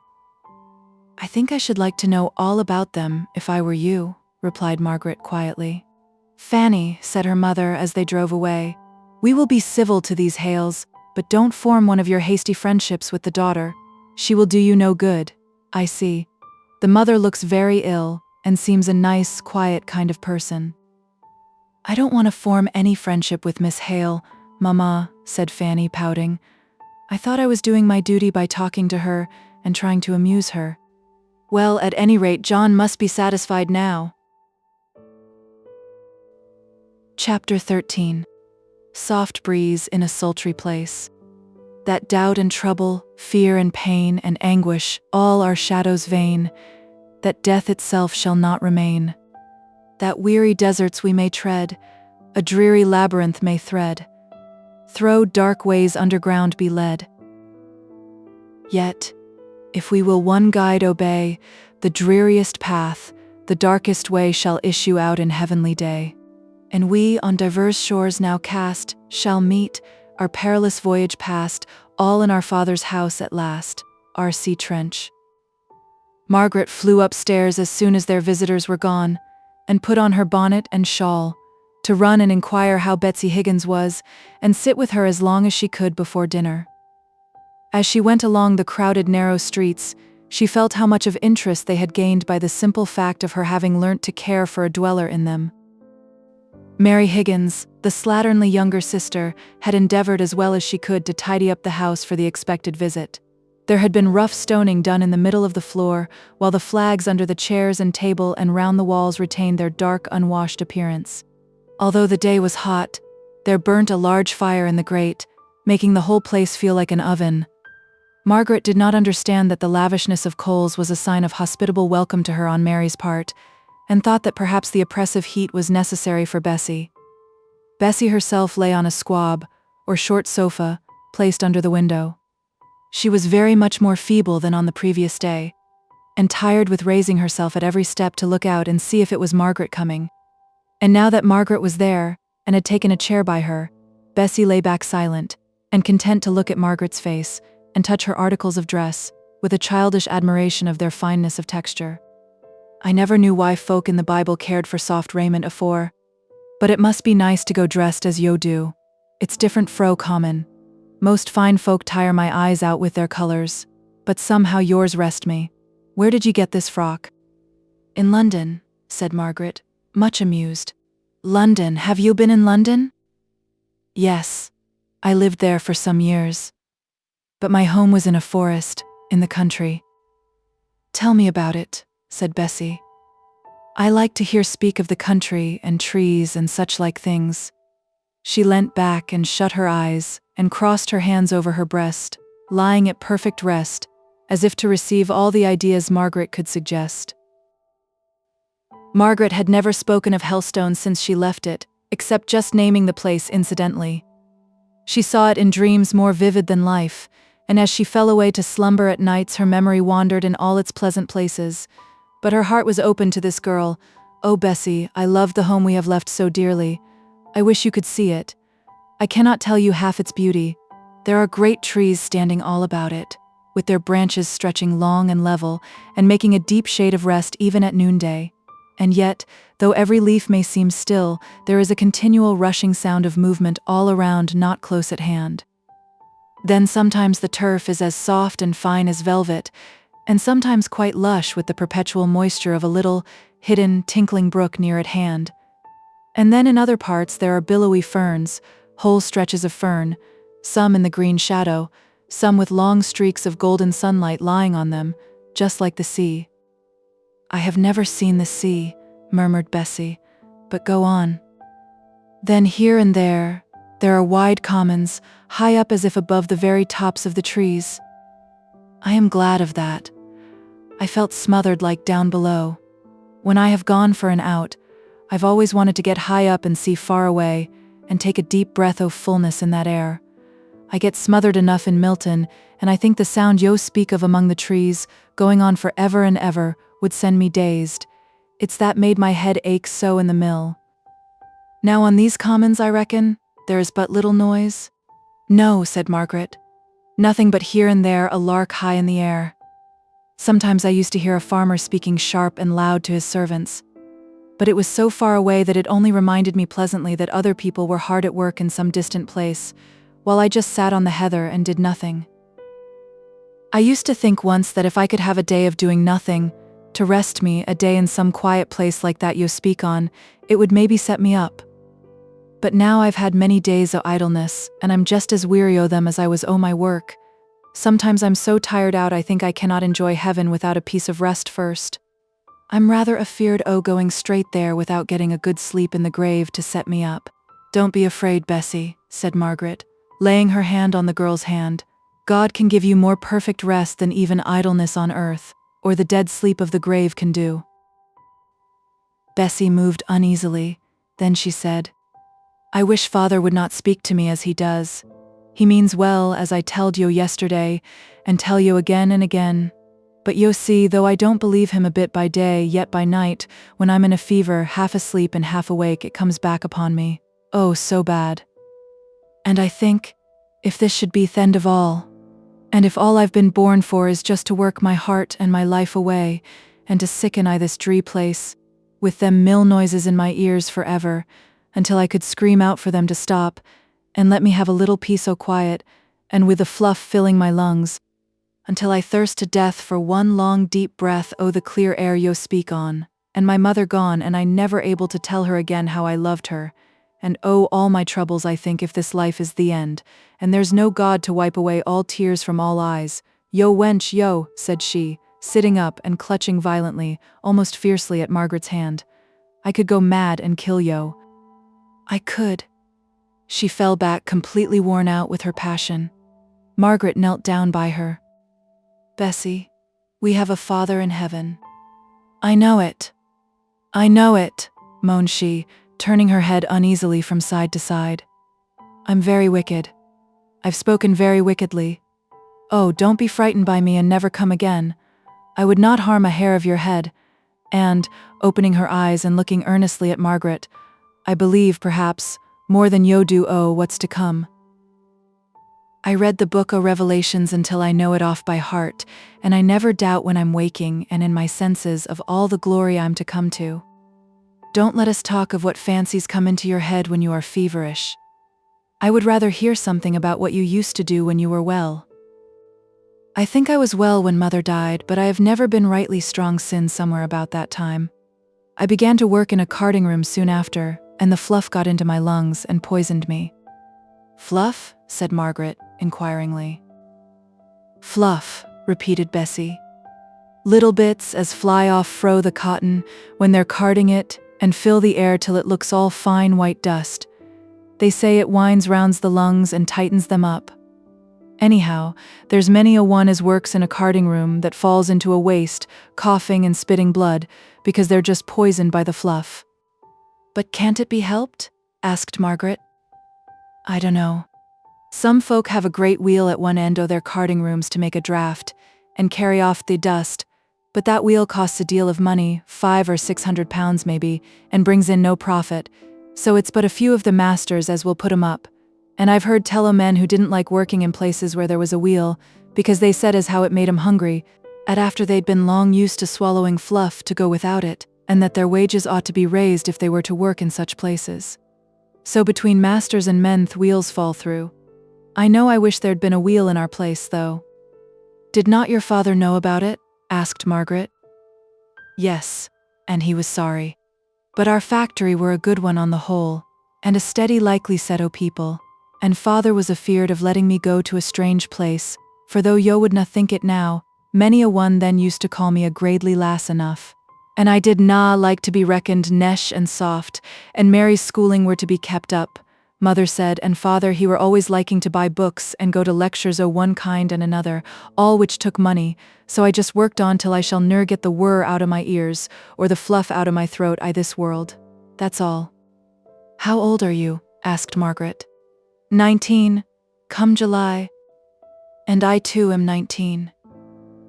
"I think I should like to know all about them, if I were you," replied Margaret quietly. "Fanny," said her mother as they drove away, "we will be civil to these Hales, but don't form one of your hasty friendships with the daughter. She will do you no good, I see. The mother looks very ill, and seems a nice, quiet kind of person." "I don't want to form any friendship with Miss Hale, Mamma," said Fanny, pouting. "I thought I was doing my duty by talking to her and trying to amuse her." "Well, at any rate, John must be satisfied now." Chapter 13. Soft breeze in a sultry place. That doubt and trouble, fear and pain and anguish, all are shadows vain, that death itself shall not remain. That weary deserts we may tread, a dreary labyrinth may thread, through dark ways underground be led. Yet, if we will one guide obey, the dreariest path, the darkest way shall issue out in heavenly day. And we, on diverse shores now cast, shall meet, our perilous voyage past, all in our Father's house at last. R.C. Trench. Margaret flew upstairs as soon as their visitors were gone, and put on her bonnet and shawl, to run and inquire how Betsy Higgins was, and sit with her as long as she could before dinner. As she went along the crowded narrow streets, she felt how much of interest they had gained by the simple fact of her having learnt to care for a dweller in them. Mary Higgins, the slatternly younger sister, had endeavored as well as she could to tidy up the house for the expected visit. There had been rough stoning done in the middle of the floor, while the flags under the chairs and table and round the walls retained their dark, unwashed appearance. Although the day was hot, there burnt a large fire in the grate, making the whole place feel like an oven. Margaret did not understand that the lavishness of coals was a sign of hospitable welcome to her on Mary's part, and thought that perhaps the oppressive heat was necessary for Bessie. Bessie herself lay on a squab, or short sofa, placed under the window. She was very much more feeble than on the previous day, and tired with raising herself at every step to look out and see if it was Margaret coming. And now that Margaret was there, and had taken a chair by her, Bessie lay back silent, and content to look at Margaret's face, and touch her articles of dress, with a childish admiration of their fineness of texture. I never knew why folk in the Bible cared for soft raiment afore. But it must be nice to go dressed as yo do. It's different fro common. Most fine folk tire my eyes out with their colors, but somehow yours rest me. Where did you get this frock?" "In London," said Margaret, much amused. "London, have you been in London?" "Yes, I lived there for some years. But my home was in a forest, in the country." "Tell me about it," said Bessie. "I like to hear speak of the country and trees and such like things." She leant back and shut her eyes and crossed her hands over her breast, lying at perfect rest, as if to receive all the ideas Margaret could suggest. Margaret had never spoken of Helstone since she left it, except just naming the place incidentally. She saw it in dreams more vivid than life, and as she fell away to slumber at nights her memory wandered in all its pleasant places. But her heart was open to this girl. "Oh, Bessie, I love the home we have left so dearly. I wish you could see it. I cannot tell you half its beauty. There are great trees standing all about it, with their branches stretching long and level, and making a deep shade of rest even at noonday. And yet, though every leaf may seem still, there is a continual rushing sound of movement all around, not close at hand. Then sometimes the turf is as soft and fine as velvet, and sometimes quite lush with the perpetual moisture of a little, hidden, tinkling brook near at hand. And then in other parts there are billowy ferns, whole stretches of fern, some in the green shadow, some with long streaks of golden sunlight lying on them, just like the sea." "I have never seen the sea," murmured Bessie, "but go on." "Then here and there are wide commons, high up as if above the very tops of the trees. I am glad of that. I felt smothered like down below. When I have gone for an out, I've always wanted to get high up and see far away, and take a deep breath of fullness in that air. I get smothered enough in Milton, and I think the sound yo speak of among the trees, going on for ever and ever, would send me dazed. It's that made my head ache so in the mill. Now on these commons, I reckon, there is but little noise?" "No," said Margaret. "Nothing but here and there a lark high in the air. Sometimes I used to hear a farmer speaking sharp and loud to his servants. But it was so far away that it only reminded me pleasantly that other people were hard at work in some distant place, while I just sat on the heather and did nothing. I used to think once that if I could have a day of doing nothing, to rest me, a day in some quiet place like that you speak on, it would maybe set me up. But now I've had many days o' idleness, and I'm just as weary o' them as I was o' my work. Sometimes I'm so tired out I think I cannot enjoy heaven without a piece of rest first. I'm rather afeard o' going straight there without getting a good sleep in the grave to set me up." "Don't be afraid, Bessie," said Margaret, laying her hand on the girl's hand. "God can give you more perfect rest than even idleness on earth, or the dead sleep of the grave can do." Bessie moved uneasily. Then she said, "I wish father would not speak to me as he does. He means well, as I telled yo yesterday, and tell yo again and again. But yo see, though I don't believe him a bit by day, yet by night, when I'm in a fever, half asleep and half awake, it comes back upon me. Oh, so bad. And I think, if this should be th' end of all, and if all I've been born for is just to work my heart and my life away, and to sicken I this dree place, with them mill noises in my ears forever, until I could scream out for them to stop, and let me have a little peace o' quiet, and with the fluff filling my lungs, until I thirst to death for one long deep breath o' the clear air yo speak on, and my mother gone, and I never able to tell her again how I loved her, and oh, all my troubles I think if this life is the end, and there's no God to wipe away all tears from all eyes. Yo wench, yo," said she, sitting up and clutching violently, almost fiercely at Margaret's hand. "I could go mad and kill yo. I could." She fell back completely worn out with her passion. Margaret knelt down by her. "Bessie, we have a Father in heaven." "I know it. I know it," moaned she, turning her head uneasily from side to side. "I'm very wicked. I've spoken very wickedly. Oh, don't be frightened by me and never come again. I would not harm a hair of your head. And," opening her eyes and looking earnestly at Margaret, "I believe, perhaps, more than yo do what's to come. I read the book o' Revelations until I know it off by heart, and I never doubt when I'm waking and in my senses of all the glory I'm to come to. Don't let us talk of what fancies come into your head when you are feverish. I would rather hear something about what you used to do when you were well. I think I was well when Mother died, but I have never been rightly strong since somewhere about that time. I began to work in a carding room soon after, and the fluff got into my lungs and poisoned me. Fluff? Said Margaret, inquiringly. Fluff, repeated Bessie. Little bits as fly off fro the cotton when they're carding it and fill the air till it looks all fine white dust. They say it winds rounds the lungs and tightens them up. Anyhow, there's many a one as works in a carding room that falls into a waste, coughing and spitting blood, because they're just poisoned by the fluff. But can't it be helped? Asked Margaret. I don't know. Some folk have a great wheel at one end o' their carding rooms to make a draught, and carry off the dust, but that wheel costs a deal of money, £500 or £600 maybe, and brings in no profit, so it's but a few of the masters as will put 'em up. And I've heard tell o' men who didn't like working in places where there was a wheel, because they said as how it made 'em hungry, at after they'd been long used to swallowing fluff to go without it, and that their wages ought to be raised if they were to work in such places. So between masters and men th' wheels fall through. I know I wish there'd been a wheel in our place, though. Did not your father know about it? Asked Margaret. Yes, and he was sorry. But our factory were a good one on the whole, and a steady likely set o' people, and father was afeard of letting me go to a strange place, for though yo would na think it now, many a one then used to call me a gradely lass enough. And I did na like to be reckoned nesh and soft, and Mary's schooling were to be kept up, Mother said, and father he were always liking to buy books and go to lectures o' one kind and another, all which took money, so I just worked on till I shall ne'er get the whir out o' my ears, or the fluff out o' my throat I this world. That's all. How old are you? Asked Margaret. 19, come July. And I too am 19.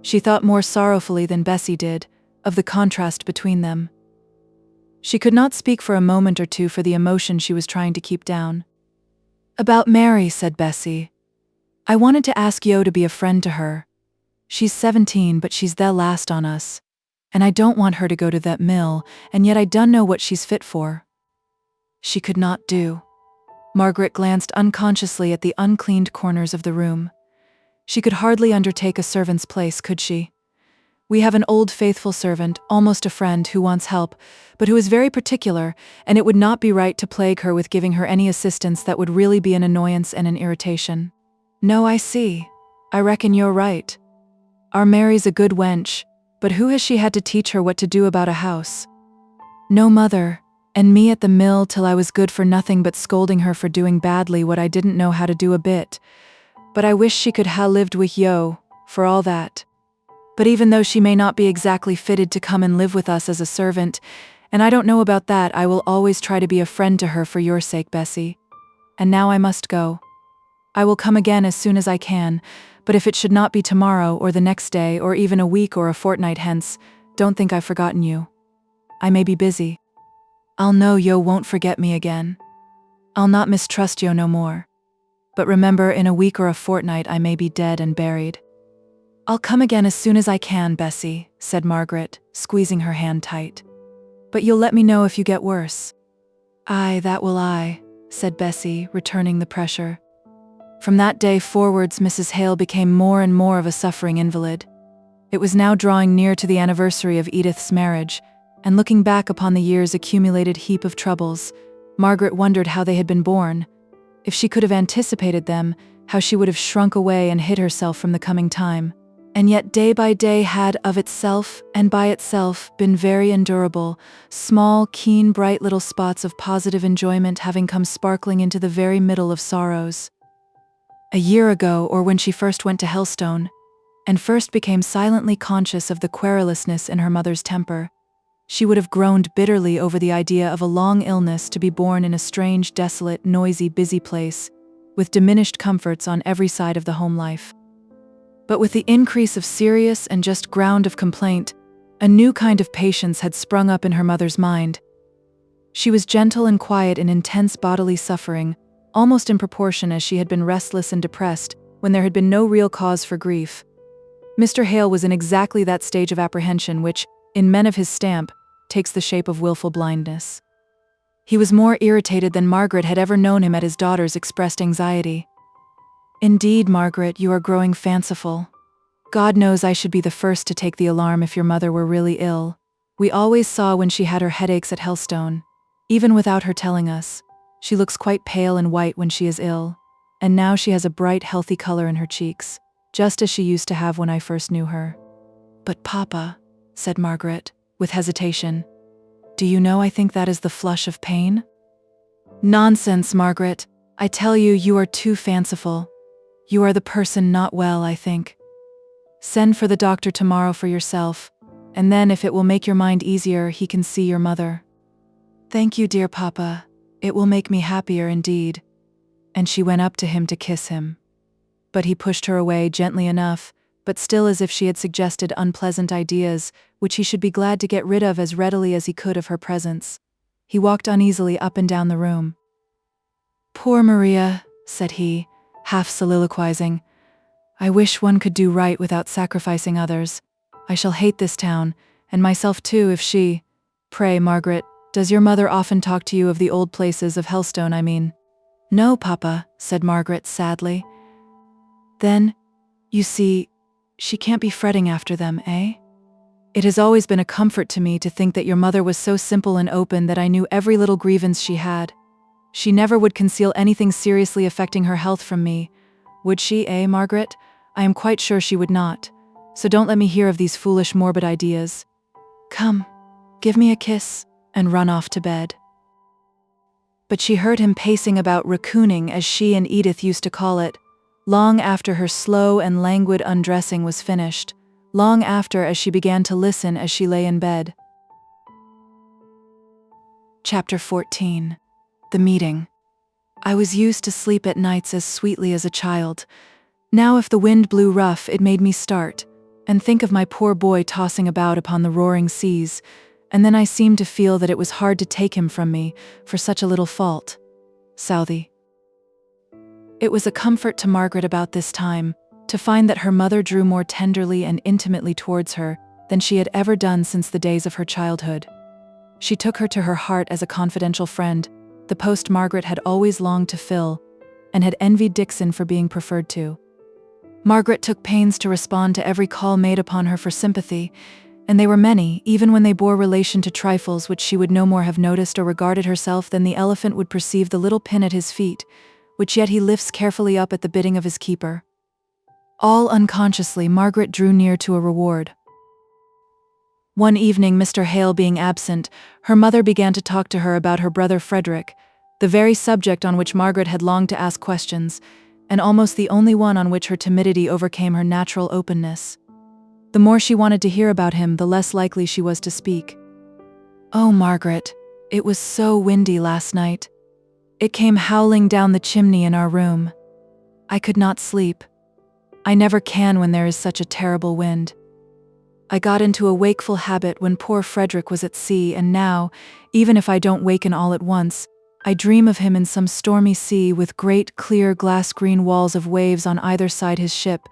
She thought more sorrowfully than Bessie did, of the contrast between them. She could not speak for a moment or two for the emotion she was trying to keep down. About Mary, said Bessie. I wanted to ask yo to be a friend to her. She's 17, but she's the last on us. And I don't want her to go to that mill, and yet I dun know what she's fit for. She could not do. Margaret glanced unconsciously at the uncleaned corners of the room. She could hardly undertake a servant's place, could she? We have an old faithful servant, almost a friend, who wants help, but who is very particular, and it would not be right to plague her with giving her any assistance that would really be an annoyance and an irritation. No, I see. I reckon you're right. Our Mary's a good wench, but who has she had to teach her what to do about a house? No mother, and me at the mill till I was good for nothing but scolding her for doing badly what I didn't know how to do a bit. But I wish she could ha' lived with yo, for all that. But even though she may not be exactly fitted to come and live with us as a servant, and I don't know about that, I will always try to be a friend to her for your sake, Bessie. And now I must go. I will come again as soon as I can, but if it should not be tomorrow or the next day or even a week or a fortnight hence, don't think I've forgotten you. I may be busy. I'll know yo won't forget me again. I'll not mistrust yo no more. But remember, in a week or a fortnight I may be dead and buried. I'll come again as soon as I can, Bessie, said Margaret, squeezing her hand tight. But you'll let me know if you get worse. Aye, that will I, said Bessie, returning the pressure. From that day forwards Mrs. Hale became more and more of a suffering invalid. It was now drawing near to the anniversary of Edith's marriage, and looking back upon the year's accumulated heap of troubles, Margaret wondered how they had been borne. If she could have anticipated them, how she would have shrunk away and hid herself from the coming time. And yet day by day had, of itself and by itself, been very endurable, small, keen, bright little spots of positive enjoyment having come sparkling into the very middle of sorrows. A year ago, or when she first went to Helstone, and first became silently conscious of the querulousness in her mother's temper, she would have groaned bitterly over the idea of a long illness to be borne in a strange, desolate, noisy, busy place, with diminished comforts on every side of the home life. But with the increase of serious and just ground of complaint, a new kind of patience had sprung up in her mother's mind. She was gentle and quiet in intense bodily suffering, almost in proportion as she had been restless and depressed, when there had been no real cause for grief. Mr. Hale was in exactly that stage of apprehension which, in men of his stamp, takes the shape of willful blindness. He was more irritated than Margaret had ever known him at his daughter's expressed anxiety. "Indeed, Margaret, you are growing fanciful. God knows I should be the first to take the alarm if your mother were really ill. We always saw when she had her headaches at Helstone, even without her telling us. She looks quite pale and white when she is ill, and now she has a bright, healthy color in her cheeks, just as she used to have when I first knew her." "But Papa," said Margaret, with hesitation, "do you know I think that is the flush of pain?" "Nonsense, Margaret. I tell you, you are too fanciful. You are the person not well, I think. Send for the doctor tomorrow for yourself, and then if it will make your mind easier, he can see your mother." "Thank you, dear Papa. It will make me happier indeed." And she went up to him to kiss him. But he pushed her away gently enough, but still as if she had suggested unpleasant ideas, which he should be glad to get rid of as readily as he could of her presence. He walked uneasily up and down the room. "Poor Maria," said he, half soliloquizing. "I wish one could do right without sacrificing others. I shall hate this town, and myself too, if she— Pray, Margaret, does your mother often talk to you of the old places of Helstone, I mean?" "No, Papa," said Margaret sadly. "Then, you see, she can't be fretting after them, eh? It has always been a comfort to me to think that your mother was so simple and open that I knew every little grievance she had. She never would conceal anything seriously affecting her health from me. Would she, eh, Margaret? I am quite sure she would not. So don't let me hear of these foolish, morbid ideas. Come, give me a kiss, and run off to bed." But she heard him pacing about raccooning, as she and Edith used to call it, long after her slow and languid undressing was finished, long after as she began to listen as she lay in bed. Chapter 14. The Meeting. I was used to sleep at nights as sweetly as a child. Now if the wind blew rough, it made me start, and think of my poor boy tossing about upon the roaring seas, and then I seemed to feel that it was hard to take him from me for such a little fault. Southey. It was a comfort to Margaret about this time to find that her mother drew more tenderly and intimately towards her than she had ever done since the days of her childhood. She took her to her heart as a confidential friend, the post Margaret had always longed to fill, and had envied Dixon for being preferred to. Margaret took pains to respond to every call made upon her for sympathy, and they were many, even when they bore relation to trifles which she would no more have noticed or regarded herself than the elephant would perceive the little pin at his feet, which yet he lifts carefully up at the bidding of his keeper. All unconsciously, Margaret drew near to a reward. One evening, Mr. Hale being absent, her mother began to talk to her about her brother Frederick, the very subject on which Margaret had longed to ask questions, and almost the only one on which her timidity overcame her natural openness. The more she wanted to hear about him, the less likely she was to speak. "Oh, Margaret, it was so windy last night. It came howling down the chimney in our room. I could not sleep. I never can when there is such a terrible wind. I got into a wakeful habit when poor Frederick was at sea, and now, even if I don't waken all at once, I dream of him in some stormy sea with great clear glass-green walls of waves on either side his ship,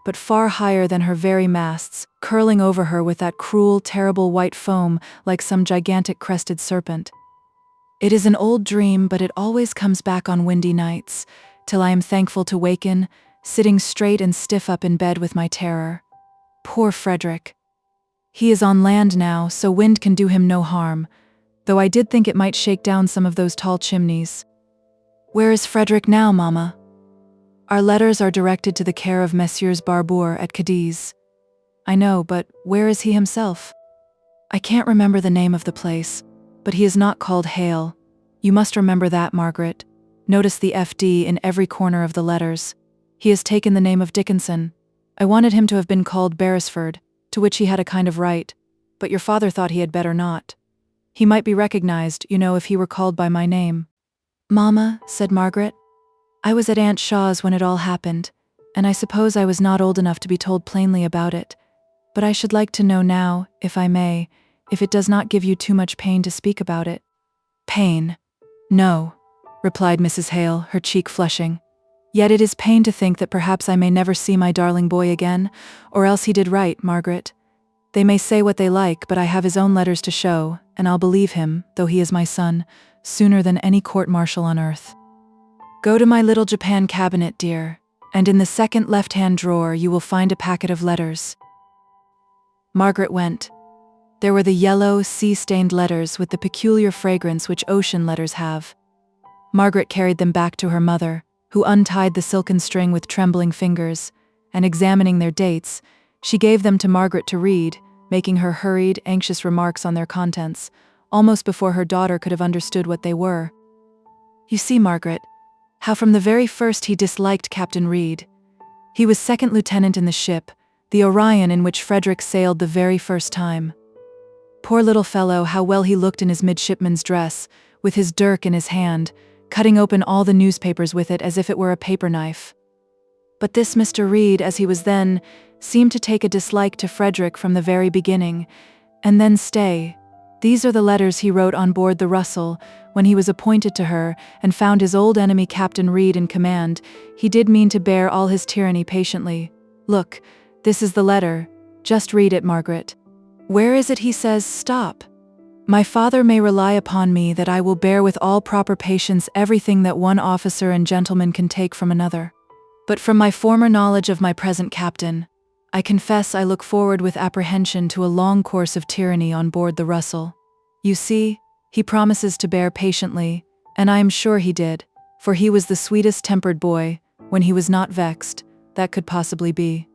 but far higher than her very masts, curling over her with that cruel, terrible white foam like some gigantic crested serpent. It is an old dream, but it always comes back on windy nights, till I am thankful to waken, sitting straight and stiff up in bed with my terror. Poor Frederick. He is on land now, so wind can do him no harm, though I did think it might shake down some of those tall chimneys. Where is Frederick now, Mamma? Our letters are directed to the care of Messieurs Barbour at Cadiz. I know, but where is he himself? I can't remember the name of the place, but he is not called Hale. You must remember that, Margaret. Notice the FD in every corner of the letters. He has taken the name of Dickinson. I wanted him to have been called Beresford, to which he had a kind of right, but your father thought he had better not. He might be recognized, you know, if he were called by my name. Mamma, said Margaret, I was at Aunt Shaw's when it all happened, and I suppose I was not old enough to be told plainly about it, but I should like to know now, if I may, if it does not give you too much pain to speak about it. Pain? No, replied Mrs. Hale, her cheek flushing. Yet it is pain to think that perhaps I may never see my darling boy again, or else he did right, Margaret. They may say what they like, but I have his own letters to show, and I'll believe him, though he is my son, sooner than any court-martial on earth. Go to my little Japan cabinet, dear, and in the second left-hand drawer you will find a packet of letters. Margaret went. There were the yellow, sea-stained letters with the peculiar fragrance which ocean letters have. Margaret carried them back to her mother, who untied the silken string with trembling fingers, and examining their dates, she gave them to Margaret to read, making her hurried, anxious remarks on their contents, almost before her daughter could have understood what they were. You see, Margaret, how from the very first he disliked Captain Reed. He was second lieutenant in the ship, the Orion in which Frederick sailed the very first time. Poor little fellow, how well he looked in his midshipman's dress, with his dirk in his hand, cutting open all the newspapers with it as if it were a paper knife. But this Mr. Reed, as he was then, seemed to take a dislike to Frederick from the very beginning, and then stay. These are the letters he wrote on board the Russell, when he was appointed to her, and found his old enemy Captain Reed in command. He did mean to bear all his tyranny patiently. Look, this is the letter. Just read it, Margaret. Where is it he says, stop? My father may rely upon me that I will bear with all proper patience everything that one officer and gentleman can take from another. But from my former knowledge of my present captain, I confess I look forward with apprehension to a long course of tyranny on board the Russell. You see, he promises to bear patiently, and I am sure he did, for he was the sweetest-tempered boy, when he was not vexed, that could possibly be.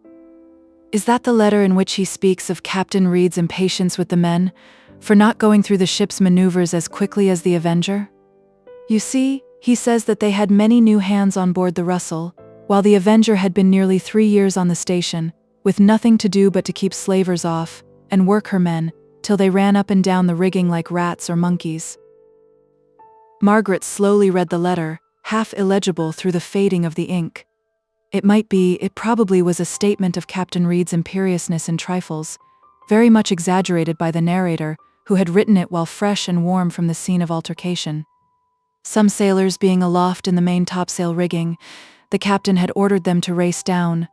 Is that the letter in which he speaks of Captain Reed's impatience with the men, for not going through the ship's maneuvers as quickly as the Avenger? You see, he says that they had many new hands on board the Russell, while the Avenger had been nearly 3 years on the station, with nothing to do but to keep slavers off, and work her men, till they ran up and down the rigging like rats or monkeys. Margaret slowly read the letter, half illegible through the fading of the ink. It probably was a statement of Captain Reed's imperiousness in trifles, very much exaggerated by the narrator, who had written it while fresh and warm from the scene of altercation. Some sailors being aloft in the main topsail rigging, the captain had ordered them to race down,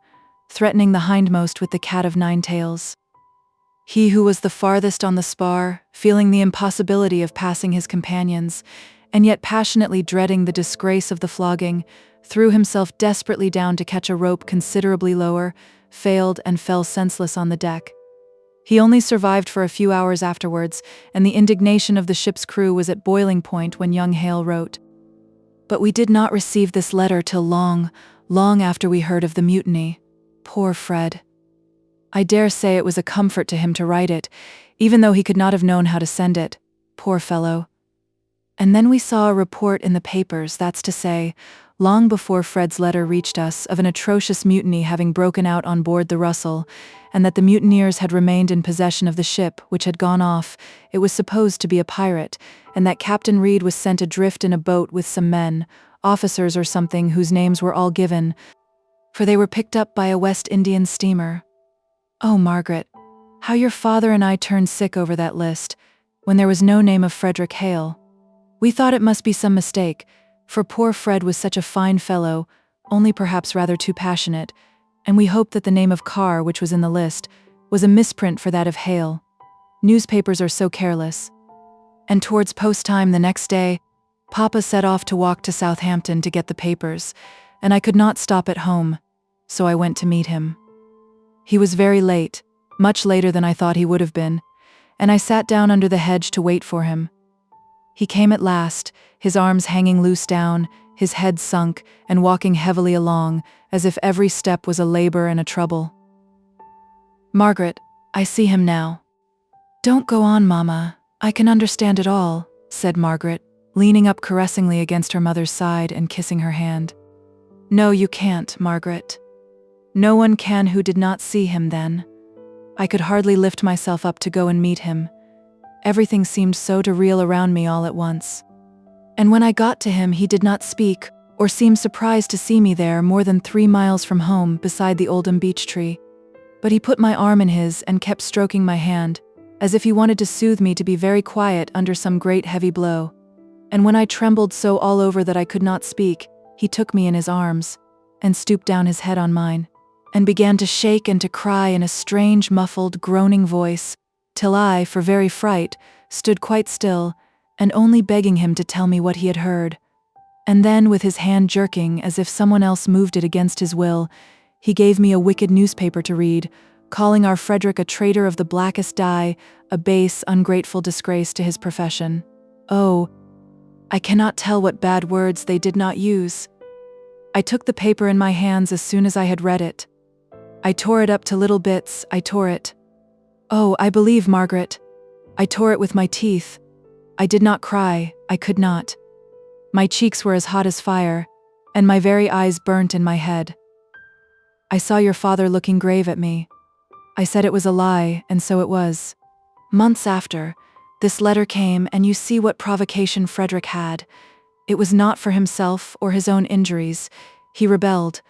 threatening the hindmost with the cat of nine tails. He who was the farthest on the spar, feeling the impossibility of passing his companions, and yet passionately dreading the disgrace of the flogging, threw himself desperately down to catch a rope considerably lower, failed and fell senseless on the deck. He only survived for a few hours afterwards, and the indignation of the ship's crew was at boiling point when young Hale wrote, "But we did not receive this letter till long, long after we heard of the mutiny. Poor Fred. I dare say it was a comfort to him to write it, even though he could not have known how to send it. Poor fellow. And then we saw a report in the papers, that's to say, long before Fred's letter reached us, of an atrocious mutiny having broken out on board the Russell, and that the mutineers had remained in possession of the ship, which had gone off, it was supposed to be a pirate, and that Captain Reed was sent adrift in a boat with some men, officers or something, whose names were all given, for they were picked up by a West Indian steamer. Oh, Margaret, how your father and I turned sick over that list, when there was no name of Frederick Hale. We thought it must be some mistake, for poor Fred was such a fine fellow, only perhaps rather too passionate, and we hoped that the name of Carr, which was in the list, was a misprint for that of Hale. Newspapers are so careless. And towards post-time the next day, Papa set off to walk to Southampton to get the papers, and I could not stop at home, so I went to meet him. He was very late, much later than I thought he would have been, and I sat down under the hedge to wait for him. He came at last, his arms hanging loose down, his head sunk, and walking heavily along, as if every step was a labor and a trouble. Margaret, I see him now. Don't go on, Mama. I can understand it all, said Margaret, leaning up caressingly against her mother's side and kissing her hand. No, you can't, Margaret. No one can who did not see him then. I could hardly lift myself up to go and meet him. Everything seemed so to reel around me all at once. And when I got to him, he did not speak, or seem surprised to see me there more than 3 miles from home beside the Oldham beech tree. But he put my arm in his and kept stroking my hand, as if he wanted to soothe me to be very quiet under some great heavy blow. And when I trembled so all over that I could not speak, he took me in his arms, and stooped down his head on mine, and began to shake and to cry in a strange, muffled, groaning voice, till I, for very fright, stood quite still, and only begging him to tell me what he had heard. And then, with his hand jerking as if someone else moved it against his will, he gave me a wicked newspaper to read, calling our Frederick a traitor of the blackest dye, a base, ungrateful disgrace to his profession. Oh, I cannot tell what bad words they did not use. I took the paper in my hands as soon as I had read it. I tore it up to little bits, I tore it. Oh, I believe, Margaret, I tore it with my teeth. I did not cry, I could not. My cheeks were as hot as fire, and my very eyes burnt in my head. I saw your father looking grave at me. I said it was a lie, and so it was. Months after, this letter came, and you see what provocation Frederick had. It was not for himself or his own injuries. He rebelled,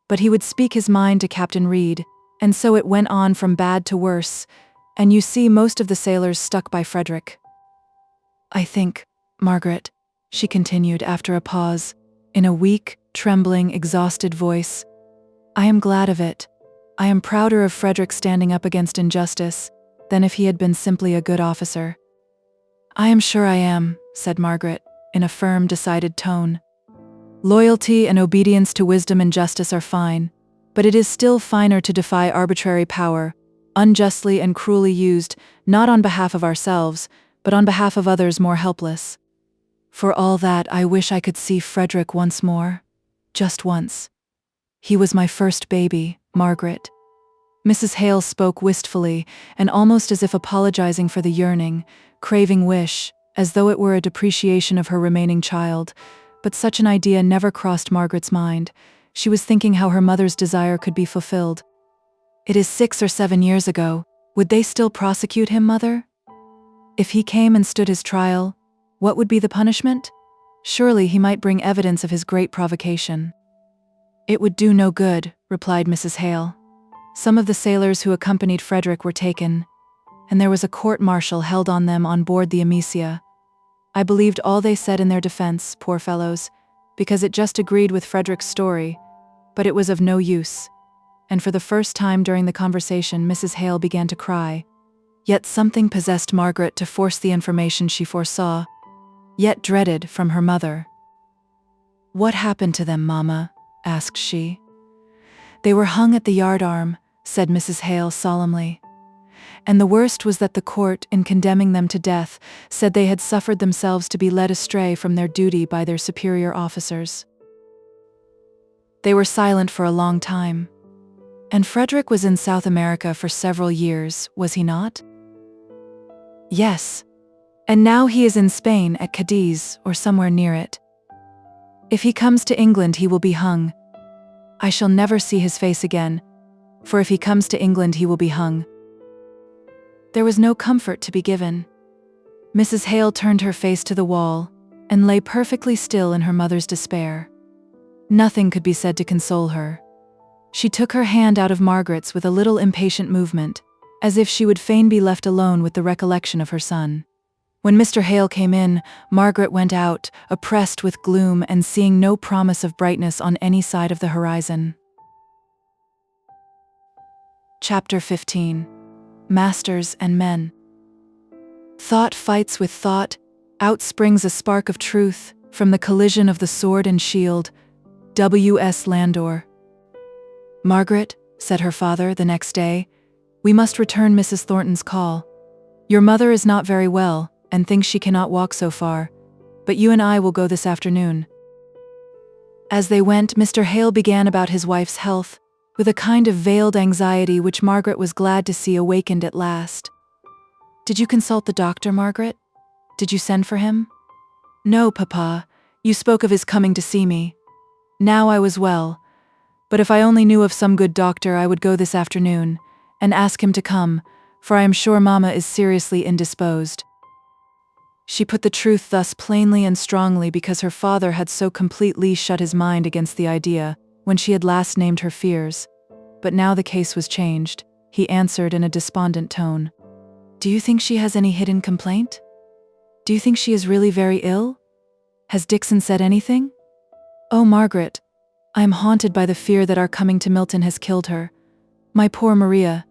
but he would speak his mind to Captain Reed, and so it went on from bad to worse, and you see most of the sailors stuck by Frederick. I think, Margaret, she continued after a pause, in a weak, trembling, exhausted voice, I am glad of it. I am prouder of Frederick standing up against injustice than if he had been simply a good officer. I am sure I am, said Margaret, in a firm, decided tone. Loyalty and obedience to wisdom and justice are fine, but it is still finer to defy arbitrary power, unjustly and cruelly used, not on behalf of ourselves, but on behalf of others more helpless. For all that, I wish I could see Frederick once more. Just once. He was my first baby, Margaret. Mrs. Hale spoke wistfully, and almost as if apologizing for the yearning, craving wish, as though it were a depreciation of her remaining child, but such an idea never crossed Margaret's mind. She was thinking how her mother's desire could be fulfilled. It is 6 or 7 years ago. Would they still prosecute him, Mother? If he came and stood his trial, what would be the punishment? Surely he might bring evidence of his great provocation. It would do no good, replied Mrs. Hale. Some of the sailors who accompanied Frederick were taken, and there was a court-martial held on them on board the Amicia. I believed all they said in their defense, poor fellows, because it just agreed with Frederick's story, but it was of no use. And for the first time during the conversation, Mrs. Hale began to cry. Yet something possessed Margaret to force the information she foresaw, yet dreaded, from her mother. What happened to them, Mamma? Asked she. They were hung at the yardarm, said Mrs. Hale solemnly. And the worst was that the court, in condemning them to death, said they had suffered themselves to be led astray from their duty by their superior officers. They were silent for a long time. And Frederick was in South America for several years, was he not? Yes. And now he is in Spain, at Cadiz, or somewhere near it. If he comes to England, he will be hung. I shall never see his face again, for if he comes to England, he will be hung. There was no comfort to be given. Mrs. Hale turned her face to the wall, and lay perfectly still in her mother's despair. Nothing could be said to console her. She took her hand out of Margaret's with a little impatient movement, as if she would fain be left alone with the recollection of her son. When Mr. Hale came in, Margaret went out, oppressed with gloom and seeing no promise of brightness on any side of the horizon. Chapter 15. Masters and Men. Thought fights with thought, out springs a spark of truth, from the collision of the sword and shield. W.S. Landor. Margaret, said her father the next day, we must return Mrs. Thornton's call. Your mother is not very well, and thinks she cannot walk so far, but you and I will go this afternoon. As they went, Mr. Hale began about his wife's health, with a kind of veiled anxiety which Margaret was glad to see awakened at last. Did you consult the doctor, Margaret? Did you send for him? No, Papa. You spoke of his coming to see me. Now I was well, but if I only knew of some good doctor, I would go this afternoon, and ask him to come, for I am sure Mamma is seriously indisposed. She put the truth thus plainly and strongly because her father had so completely shut his mind against the idea when she had last named her fears. But now the case was changed. He answered in a despondent tone. Do you think she has any hidden complaint? Do you think she is really very ill? Has Dixon said anything? Oh, Margaret, I am haunted by the fear that our coming to Milton has killed her. My poor Maria."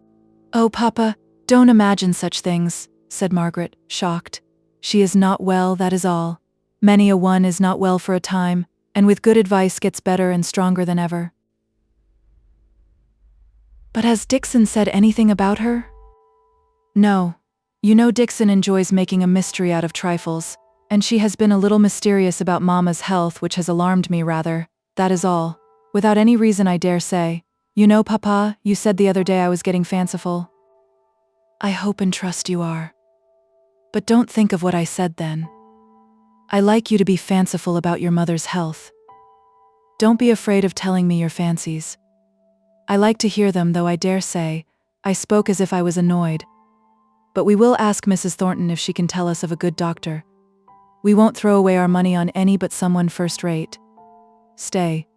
"Oh, Papa, don't imagine such things," said Margaret, shocked. "She is not well, that is all. Many a one is not well for a time, and with good advice gets better and stronger than ever." "But has Dixon said anything about her?" "No. You know Dixon enjoys making a mystery out of trifles, and she has been a little mysterious about Mama's health, which has alarmed me rather. That is all. Without any reason, I dare say. You know, Papa, you said the other day I was getting fanciful." "I hope and trust you are. But don't think of what I said then. I like you to be fanciful about your mother's health. Don't be afraid of telling me your fancies. I like to hear them, though I dare say I spoke as if I was annoyed. But we will ask Mrs. Thornton if she can tell us of a good doctor. We won't throw away our money on any but someone first rate. Stay.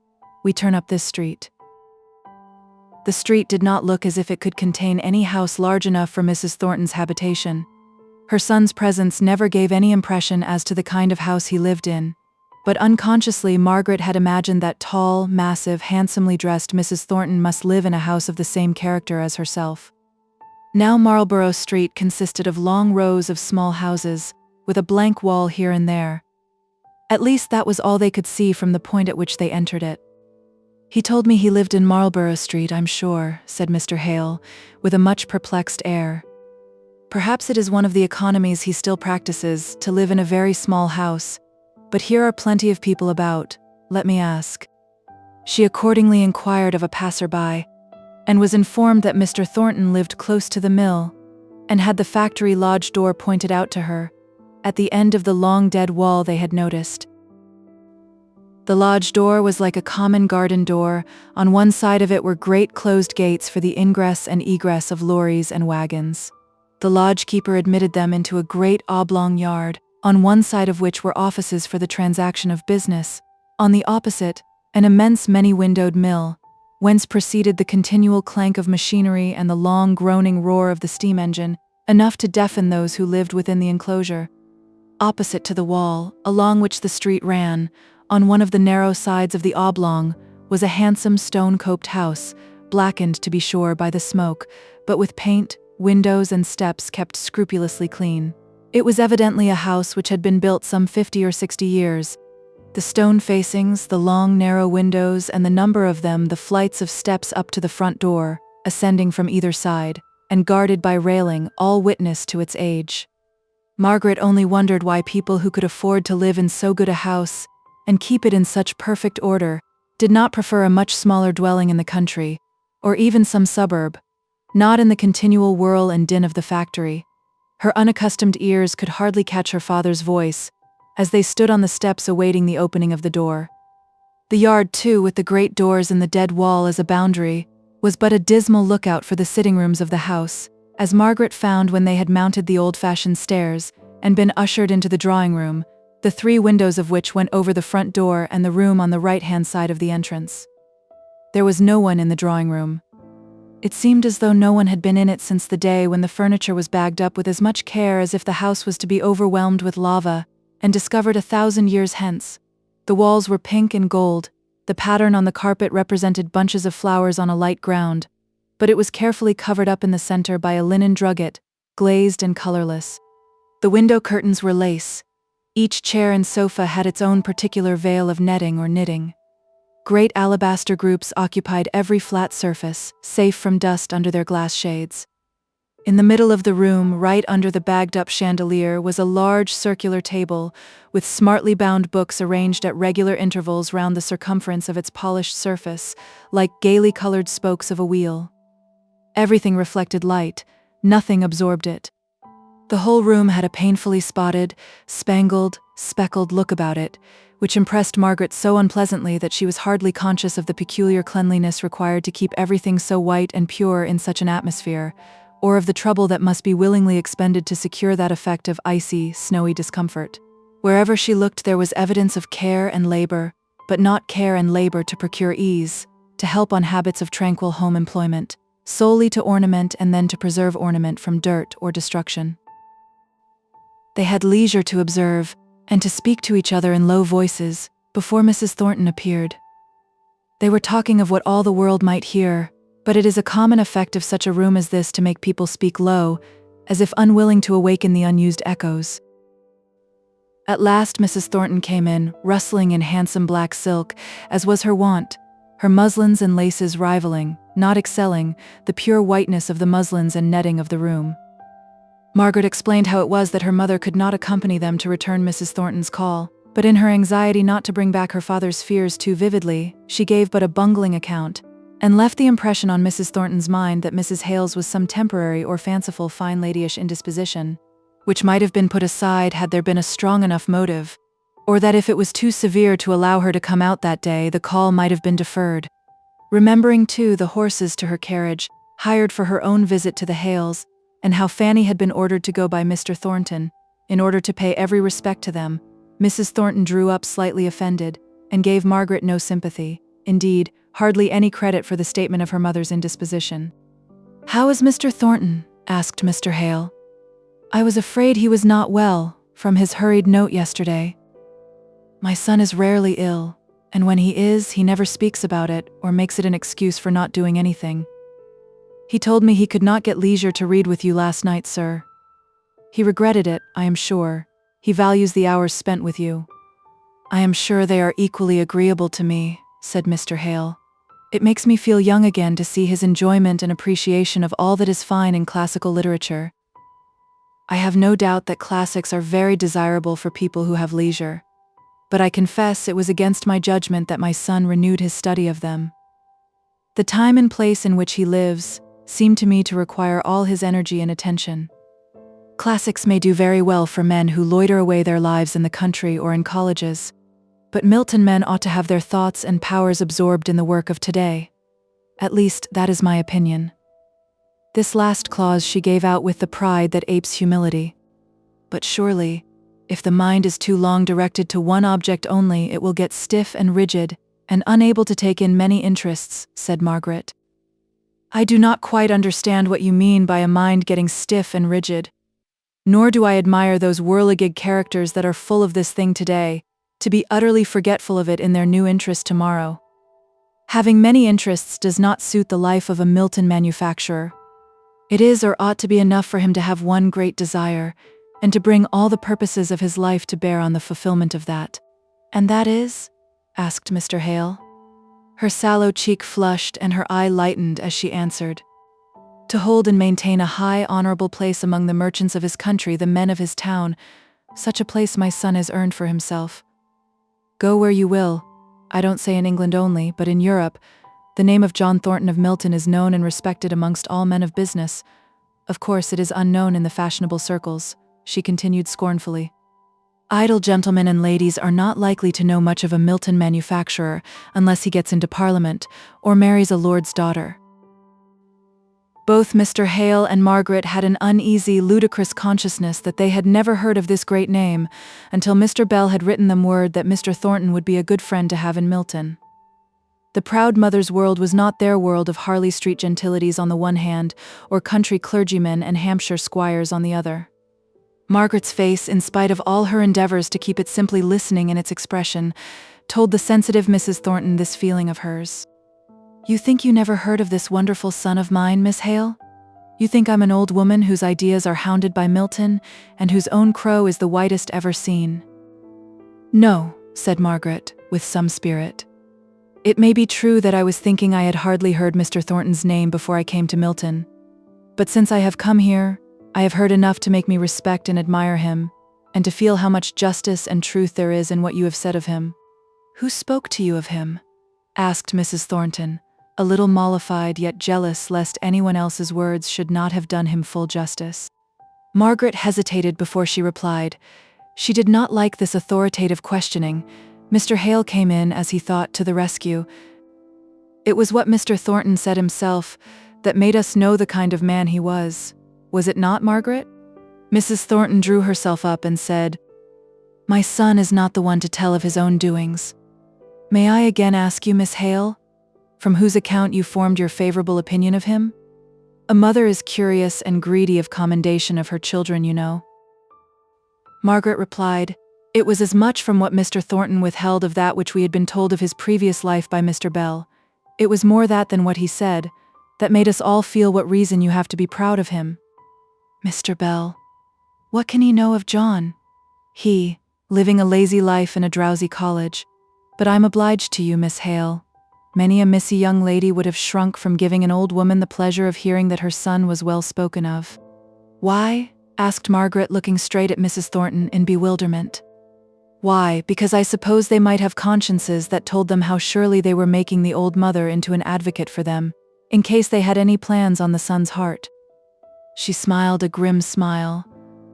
We turn up this street." The street did not look as if it could contain any house large enough for Mrs. Thornton's habitation. Her son's presence never gave any impression as to the kind of house he lived in, but unconsciously Margaret had imagined that tall, massive, handsomely dressed Mrs. Thornton must live in a house of the same character as herself. Now Marlborough Street consisted of long rows of small houses, with a blank wall here and there. At least that was all they could see from the point at which they entered it. "He told me he lived in Marlborough Street, I'm sure," said Mr. Hale, with a much perplexed air. "Perhaps it is one of the economies he still practices, to live in a very small house, but here are plenty of people about, let me ask." She accordingly inquired of a passer-by, and was informed that Mr. Thornton lived close to the mill, and had the factory lodge door pointed out to her, at the end of the long dead wall they had noticed. The lodge door was like a common garden door. On one side of it were great closed gates for the ingress and egress of lorries and wagons. The lodge-keeper admitted them into a great oblong yard, on one side of which were offices for the transaction of business, on the opposite, an immense many-windowed mill, whence proceeded the continual clank of machinery and the long groaning roar of the steam engine, enough to deafen those who lived within the enclosure. Opposite to the wall, along which the street ran, on one of the narrow sides of the oblong, was a handsome stone-coped house, blackened to be sure by the smoke, but with paint, windows and steps kept scrupulously clean. It was evidently a house which had been built some 50 or 60 years. The stone facings, the long narrow windows, and the number of them, the flights of steps up to the front door, ascending from either side, and guarded by railing, all witness to its age. Margaret only wondered why people who could afford to live in so good a house, and keep it in such perfect order, did not prefer a much smaller dwelling in the country, or even some suburb, not in the continual whirl and din of the factory. Her unaccustomed ears could hardly catch her father's voice, as they stood on the steps awaiting the opening of the door. The yard, too, with the great doors and the dead wall as a boundary, was but a dismal lookout for the sitting rooms of the house, as Margaret found when they had mounted the old-fashioned stairs, and been ushered into the drawing-room, the 3 windows of which went over the front door and the room on the right-hand side of the entrance. There was no one in the drawing-room. It seemed as though no one had been in it since the day when the furniture was bagged up with as much care as if the house was to be overwhelmed with lava, and discovered 1,000 years hence. The walls were pink and gold, the pattern on the carpet represented bunches of flowers on a light ground, but it was carefully covered up in the center by a linen drugget, glazed and colorless. The window curtains were lace. Each chair and sofa had its own particular veil of netting or knitting. Great alabaster groups occupied every flat surface, safe from dust under their glass shades. In the middle of the room, right under the bagged-up chandelier, was a large circular table, with smartly bound books arranged at regular intervals round the circumference of its polished surface, like gaily colored spokes of a wheel. Everything reflected light, nothing absorbed it. The whole room had a painfully spotted, spangled, speckled look about it, which impressed Margaret so unpleasantly that she was hardly conscious of the peculiar cleanliness required to keep everything so white and pure in such an atmosphere, or of the trouble that must be willingly expended to secure that effect of icy, snowy discomfort. Wherever she looked there was evidence of care and labor, but not care and labor to procure ease, to help on habits of tranquil home employment, solely to ornament and then to preserve ornament from dirt or destruction. They had leisure to observe, and to speak to each other in low voices, before Mrs. Thornton appeared. They were talking of what all the world might hear, but it is a common effect of such a room as this to make people speak low, as if unwilling to awaken the unused echoes. At last Mrs. Thornton came in, rustling in handsome black silk, as was her wont, her muslins and laces rivaling, not excelling, the pure whiteness of the muslins and netting of the room. Margaret explained how it was that her mother could not accompany them to return Mrs. Thornton's call, but in her anxiety not to bring back her father's fears too vividly, she gave but a bungling account, and left the impression on Mrs. Thornton's mind that Mrs. Hale's was some temporary or fanciful fine ladyish indisposition, which might have been put aside had there been a strong enough motive, or that if it was too severe to allow her to come out that day, the call might have been deferred. Remembering, too, the horses to her carriage, hired for her own visit to the Hales, and how Fanny had been ordered to go by Mr. Thornton, in order to pay every respect to them, Mrs. Thornton drew up slightly offended, and gave Margaret no sympathy, indeed, hardly any credit for the statement of her mother's indisposition. "How is Mr. Thornton?" asked Mr. Hale. "I was afraid he was not well, from his hurried note yesterday. My son is rarely ill, and when he is, he never speaks about it or makes it an excuse for not doing anything. He told me he could not get leisure to read with you last night, sir. He regretted it, I am sure. He values the hours spent with you." "I am sure they are equally agreeable to me," said Mr. Hale. "It makes me feel young again to see his enjoyment and appreciation of all that is fine in classical literature. I have no doubt that classics are very desirable for people who have leisure, but I confess it was against my judgment that my son renewed his study of them. The time and place in which he lives seem to me to require all his energy and attention. Classics may do very well for men who loiter away their lives in the country or in colleges, but Milton men ought to have their thoughts and powers absorbed in the work of today. At least, that is my opinion." This last clause she gave out with the pride that apes humility. "But surely, if the mind is too long directed to one object only, it will get stiff and rigid, and unable to take in many interests," said Margaret. "I do not quite understand what you mean by a mind getting stiff and rigid. Nor do I admire those whirligig characters that are full of this thing today, to be utterly forgetful of it in their new interest tomorrow. Having many interests does not suit the life of a Milton manufacturer. It is or ought to be enough for him to have one great desire, and to bring all the purposes of his life to bear on the fulfillment of that." "And that is?" asked Mr. Hale. Her sallow cheek flushed and her eye lightened as she answered, "To hold and maintain a high, honorable place among the merchants of his country, the men of his town. Such a place my son has earned for himself. Go where you will, I don't say in England only, but in Europe, the name of John Thornton of Milton is known and respected amongst all men of business. Of course it is unknown in the fashionable circles," she continued scornfully. "Idle gentlemen and ladies are not likely to know much of a Milton manufacturer unless he gets into Parliament, or marries a lord's daughter." Both Mr. Hale and Margaret had an uneasy, ludicrous consciousness that they had never heard of this great name, until Mr. Bell had written them word that Mr. Thornton would be a good friend to have in Milton. The proud mother's world was not their world of Harley Street gentilities on the one hand, or country clergymen and Hampshire squires on the other. Margaret's face, in spite of all her endeavors to keep it simply listening in its expression, told the sensitive Mrs. Thornton this feeling of hers. "You think you never heard of this wonderful son of mine, Miss Hale? You think I'm an old woman whose ideas are hounded by Milton, and whose own crow is the whitest ever seen." "No," said Margaret, with some spirit. "It may be true that I was thinking I had hardly heard Mr. Thornton's name before I came to Milton. But since I have come here, I have heard enough to make me respect and admire him, and to feel how much justice and truth there is in what you have said of him." "Who spoke to you of him?" asked Mrs. Thornton, a little mollified yet jealous lest anyone else's words should not have done him full justice. Margaret hesitated before she replied. She did not like this authoritative questioning. Mr. Hale came in, as he thought, to the rescue. "It was what Mr. Thornton said himself that made us know the kind of man he was it not, Margaret?" Mrs. Thornton drew herself up and said, "My son is not the one to tell of his own doings. May I again ask you, Miss Hale, from whose account you formed your favorable opinion of him? A mother is curious and greedy of commendation of her children, you know." Margaret replied, It was as much from what Mr. Thornton withheld of that which we had been told of his previous life by Mr. Bell. It was more that than what he said, that made us all feel what reason you have to be proud of him. Mr. Bell. What can he know of John? He, living a lazy life in a drowsy college. But I'm obliged to you, Miss Hale. Many a missy young lady would have shrunk from giving an old woman the pleasure of hearing that her son was well spoken of. Why? Asked Margaret, looking straight at Mrs. Thornton in bewilderment. Why? Because I suppose they might have consciences that told them how surely they were making the old mother into an advocate for them, in case they had any plans on the son's heart. She smiled a grim smile,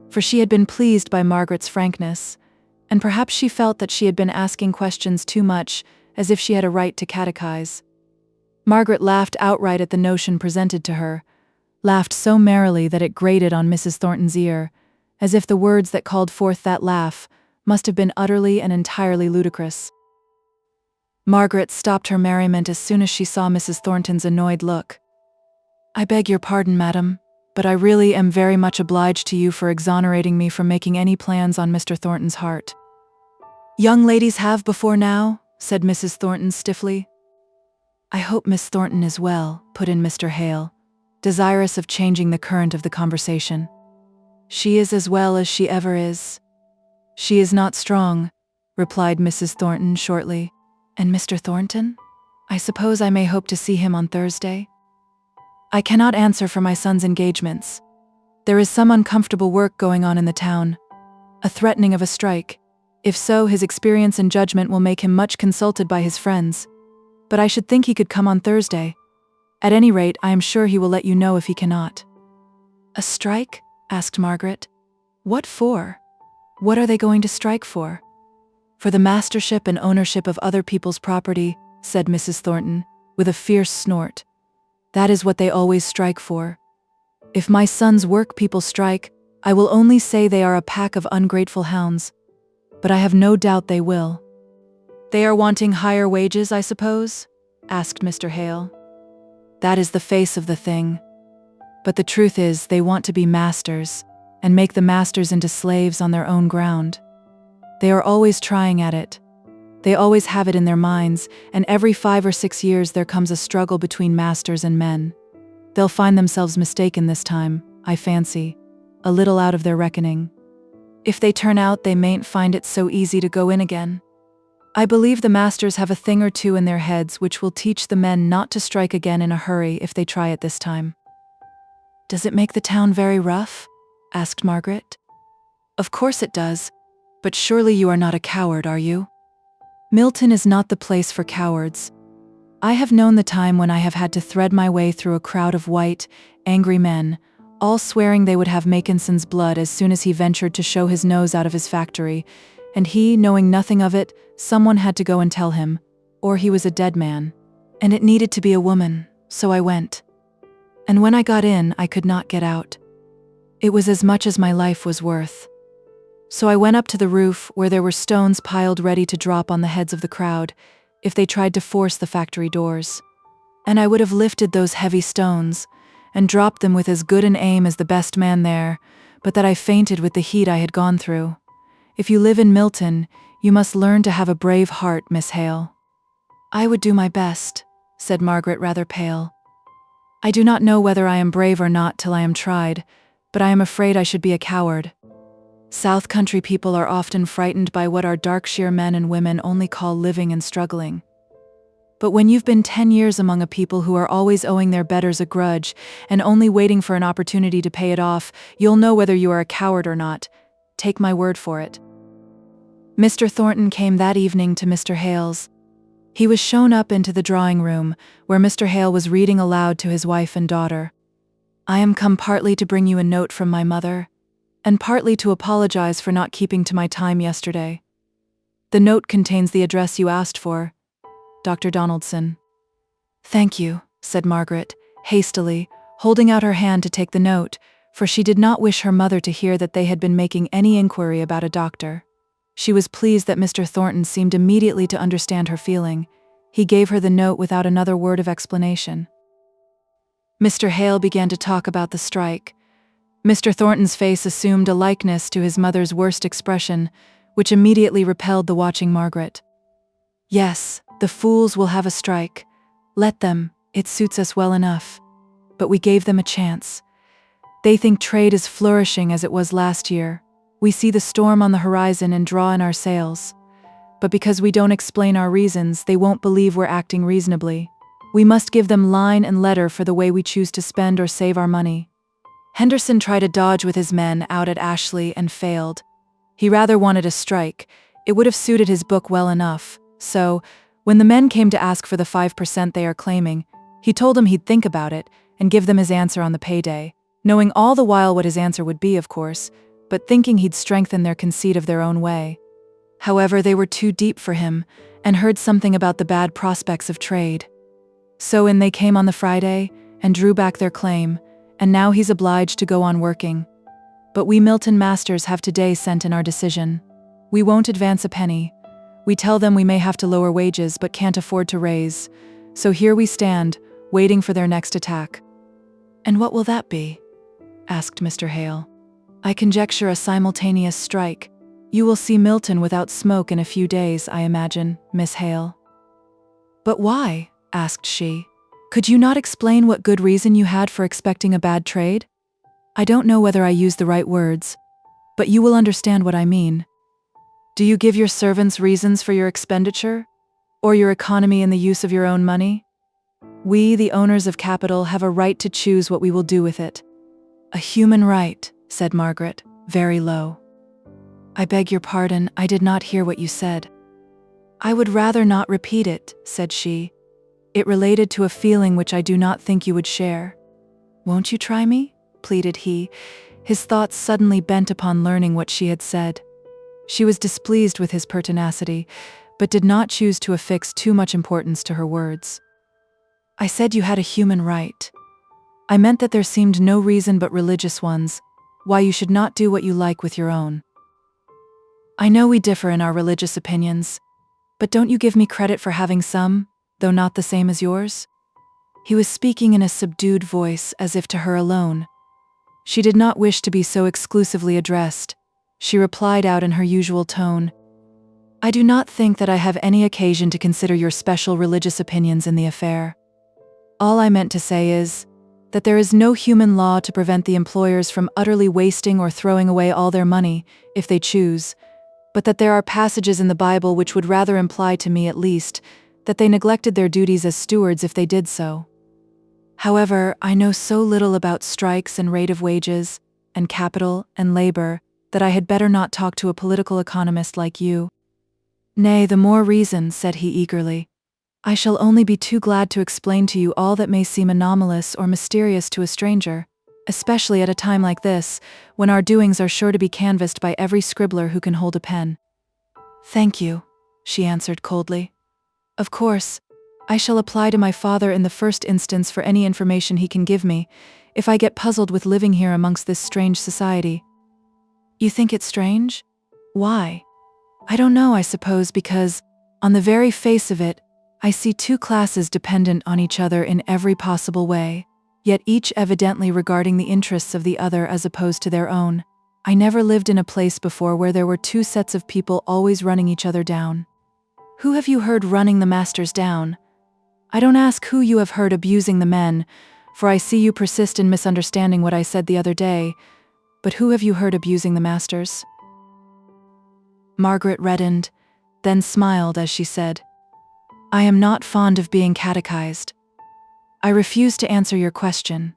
for she had been pleased by Margaret's frankness, and perhaps she felt that she had been asking questions too much, as if she had a right to catechize. Margaret laughed outright at the notion presented to her, laughed so merrily that it grated on Mrs. Thornton's ear, as if the words that called forth that laugh must have been utterly and entirely ludicrous. Margaret stopped her merriment as soon as she saw Mrs. Thornton's annoyed look. I beg your pardon, madam, but I really am very much obliged to you for exonerating me from making any plans on Mr. Thornton's heart. Young ladies have before now, said Mrs. Thornton stiffly. I hope Miss Thornton is well, put in Mr. Hale, desirous of changing the current of the conversation. She is as well as she ever is. She is not strong, replied Mrs. Thornton shortly. And Mr. Thornton? I suppose I may hope to see him on Thursday? I cannot answer for my son's engagements. There is some uncomfortable work going on in the town, a threatening of a strike. If so, his experience and judgment will make him much consulted by his friends. But I should think he could come on Thursday. At any rate, I am sure he will let you know if he cannot. A strike? Asked Margaret. What for? What are they going to strike for? For the mastership and ownership of other people's property, said Mrs. Thornton, with a fierce snort. That is what they always strike for. If my son's work people strike, I will only say they are a pack of ungrateful hounds. But I have no doubt they will. They are wanting higher wages, I suppose? Asked Mr. Hale. That is the face of the thing. But the truth is, they want to be masters, and make the masters into slaves on their own ground. They are always trying at it. They always have it in their minds, and every 5 or 6 years there comes a struggle between masters and men. They'll find themselves mistaken this time, I fancy, a little out of their reckoning. If they turn out, they mayn't find it so easy to go in again. I believe the masters have a thing or two in their heads which will teach the men not to strike again in a hurry if they try it this time. Does it make the town very rough? Asked Margaret. Of course it does, but surely you are not a coward, are you? Milton is not the place for cowards. I have known the time when I have had to thread my way through a crowd of white, angry men, all swearing they would have Makinson's blood as soon as he ventured to show his nose out of his factory, and he, knowing nothing of it, someone had to go and tell him, or he was a dead man. And it needed to be a woman, so I went. And when I got in, I could not get out. It was as much as my life was worth. So I went up to the roof, where there were stones piled ready to drop on the heads of the crowd, if they tried to force the factory doors. And I would have lifted those heavy stones, and dropped them with as good an aim as the best man there, but that I fainted with the heat I had gone through. If you live in Milton, you must learn to have a brave heart, Miss Hale. I would do my best, said Margaret, rather pale. I do not know whether I am brave or not till I am tried, but I am afraid I should be a coward. South country people are often frightened by what our Darkshire men and women only call living and struggling. But when you've been 10 years among a people who are always owing their betters a grudge and only waiting for an opportunity to pay it off, you'll know whether you are a coward or not. Take my word for it. Mr. Thornton came that evening to Mr. Hale's. He was shown up into the drawing room, where Mr. Hale was reading aloud to his wife and daughter. I am come partly to bring you a note from my mother, and partly to apologize for not keeping to my time yesterday. The note contains the address you asked for, Dr. Donaldson. Thank you, said Margaret, hastily, holding out her hand to take the note, for she did not wish her mother to hear that they had been making any inquiry about a doctor. She was pleased that Mr. Thornton seemed immediately to understand her feeling. He gave her the note without another word of explanation. Mr. Hale began to talk about the strike. Mr. Thornton's face assumed a likeness to his mother's worst expression, which immediately repelled the watching Margaret. "Yes, the fools will have a strike. Let them, it suits us well enough. But we gave them a chance. They think trade is flourishing as it was last year. We see the storm on the horizon and draw in our sails. But because we don't explain our reasons, they won't believe we're acting reasonably. We must give them line and letter for the way we choose to spend or save our money." Henderson tried a dodge with his men out at Ashley and failed. He rather wanted a strike. It would have suited his book well enough. So, when the men came to ask for the 5% they are claiming, he told them he'd think about it and give them his answer on the payday, knowing all the while what his answer would be, of course, but thinking he'd strengthen their conceit of their own way. However, they were too deep for him and heard something about the bad prospects of trade. So in they came on the Friday and drew back their claim, and now he's obliged to go on working. But we Milton masters have today sent in our decision. We won't advance a penny. We tell them we may have to lower wages but can't afford to raise. So here we stand, waiting for their next attack. "And what will that be?" asked Mr. Hale. "I conjecture a simultaneous strike. You will see Milton without smoke in a few days, I imagine, Miss Hale." "But why?" asked she. "Could you not explain what good reason you had for expecting a bad trade? I don't know whether I use the right words, but you will understand what I mean. Do you give your servants reasons for your expenditure, or your economy in the use of your own money? We, the owners of capital, have a right to choose what we will do with it." "A human right," said Margaret, very low. "I beg your pardon, I did not hear what you said." "I would rather not repeat it," said she. "It related to a feeling which I do not think you would share." "Won't you try me?" pleaded he, his thoughts suddenly bent upon learning what she had said. She was displeased with his pertinacity, but did not choose to affix too much importance to her words. "I said you had a human right. I meant that there seemed no reason but religious ones why you should not do what you like with your own. I know we differ in our religious opinions, but don't you give me credit for having some, though not the same as yours?" He was speaking in a subdued voice, as if to her alone. She did not wish to be so exclusively addressed. She replied out in her usual tone, "I do not think that I have any occasion to consider your special religious opinions in the affair. All I meant to say is that there is no human law to prevent the employers from utterly wasting or throwing away all their money, if they choose, but that there are passages in the Bible which would rather imply, to me at least, that they neglected their duties as stewards if they did so. However, I know so little about strikes and rate of wages, and capital and labor, that I had better not talk to a political economist like you." "Nay, the more reason," said he eagerly. "I shall only be too glad to explain to you all that may seem anomalous or mysterious to a stranger, especially at a time like this, when our doings are sure to be canvassed by every scribbler who can hold a pen." "Thank you," she answered coldly. "Of course, I shall apply to my father in the first instance for any information he can give me, if I get puzzled with living here amongst this strange society." "You think it strange? Why?" "I don't know, I suppose because, on the very face of it, I see two classes dependent on each other in every possible way, yet each evidently regarding the interests of the other as opposed to their own. I never lived in a place before where there were two sets of people always running each other down." "Who have you heard running the masters down?" "I don't ask who you have heard abusing the men, for I see you persist in misunderstanding what I said the other day, but who have you heard abusing the masters?" Margaret reddened, then smiled as she said, "I am not fond of being catechized. I refuse to answer your question.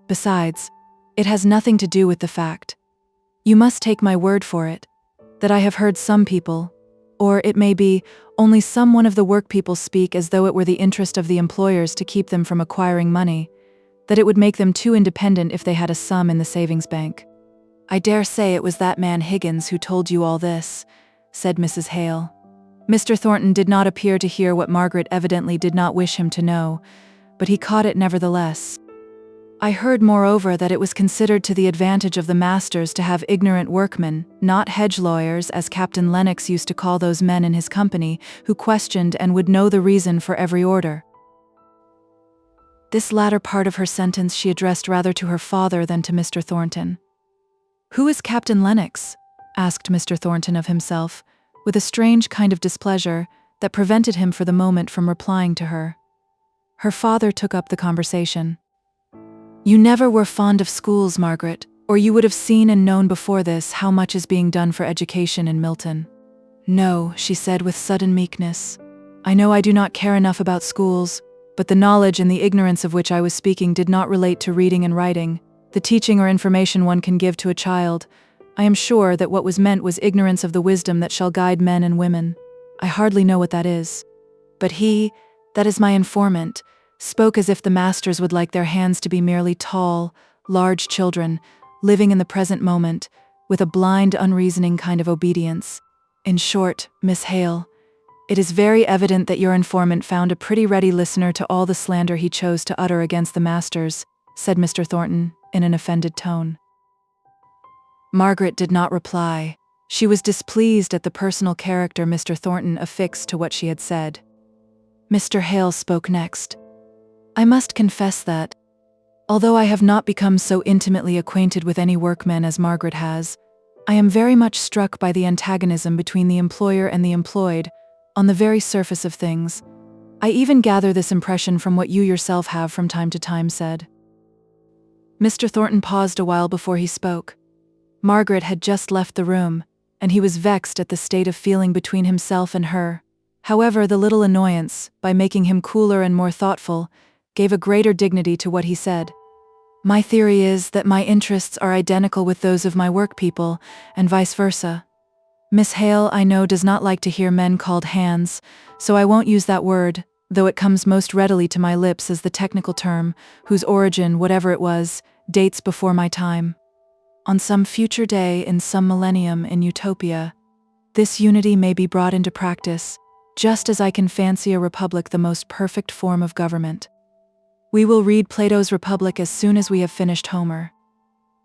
Besides, it has nothing to do with the fact. You must take my word for it, that I have heard some people, or it may be only some one of the workpeople speak as though it were the interest of the employers to keep them from acquiring money, that it would make them too independent if they had a sum in the savings bank." "I dare say it was that man Higgins who told you all this," said Mrs. Hale. Mr. Thornton did not appear to hear what Margaret evidently did not wish him to know, but he caught it nevertheless. "I heard, moreover, that it was considered to the advantage of the masters to have ignorant workmen, not hedge lawyers, as Captain Lennox used to call those men in his company, who questioned and would know the reason for every order." This latter part of her sentence she addressed rather to her father than to Mr. Thornton. "Who is Captain Lennox?" asked Mr. Thornton of himself, with a strange kind of displeasure that prevented him for the moment from replying to her. Her father took up the conversation. "You never were fond of schools, Margaret, or you would have seen and known before this how much is being done for education in Milton." "No," she said with sudden meekness. "I know I do not care enough about schools, but the knowledge and the ignorance of which I was speaking did not relate to reading and writing, the teaching or information one can give to a child. I am sure that what was meant was ignorance of the wisdom that shall guide men and women. I hardly know what that is. But he, that is my informant, spoke as if the masters would like their hands to be merely tall, large children, living in the present moment, with a blind, unreasoning kind of obedience. In short, Miss Hale, it is very evident that your informant found a pretty ready listener to all the slander he chose to utter against the masters," said Mr. Thornton, in an offended tone. Margaret did not reply. She was displeased at the personal character Mr. Thornton affixed to what she had said. Mr. Hale spoke next. "I must confess that, although I have not become so intimately acquainted with any workmen as Margaret has, I am very much struck by the antagonism between the employer and the employed, on the very surface of things. I even gather this impression from what you yourself have from time to time said." Mr. Thornton paused a while before he spoke. Margaret had just left the room, and he was vexed at the state of feeling between himself and her. However, the little annoyance, by making him cooler and more thoughtful, gave a greater dignity to what he said. "My theory is that my interests are identical with those of my workpeople, and vice versa. Miss Hale, I know, does not like to hear men called hands, so I won't use that word, though it comes most readily to my lips as the technical term, whose origin, whatever it was, dates before my time. On some future day, in some millennium, in Utopia, this unity may be brought into practice, just as I can fancy a republic the most perfect form of government. We will read Plato's Republic as soon as we have finished Homer.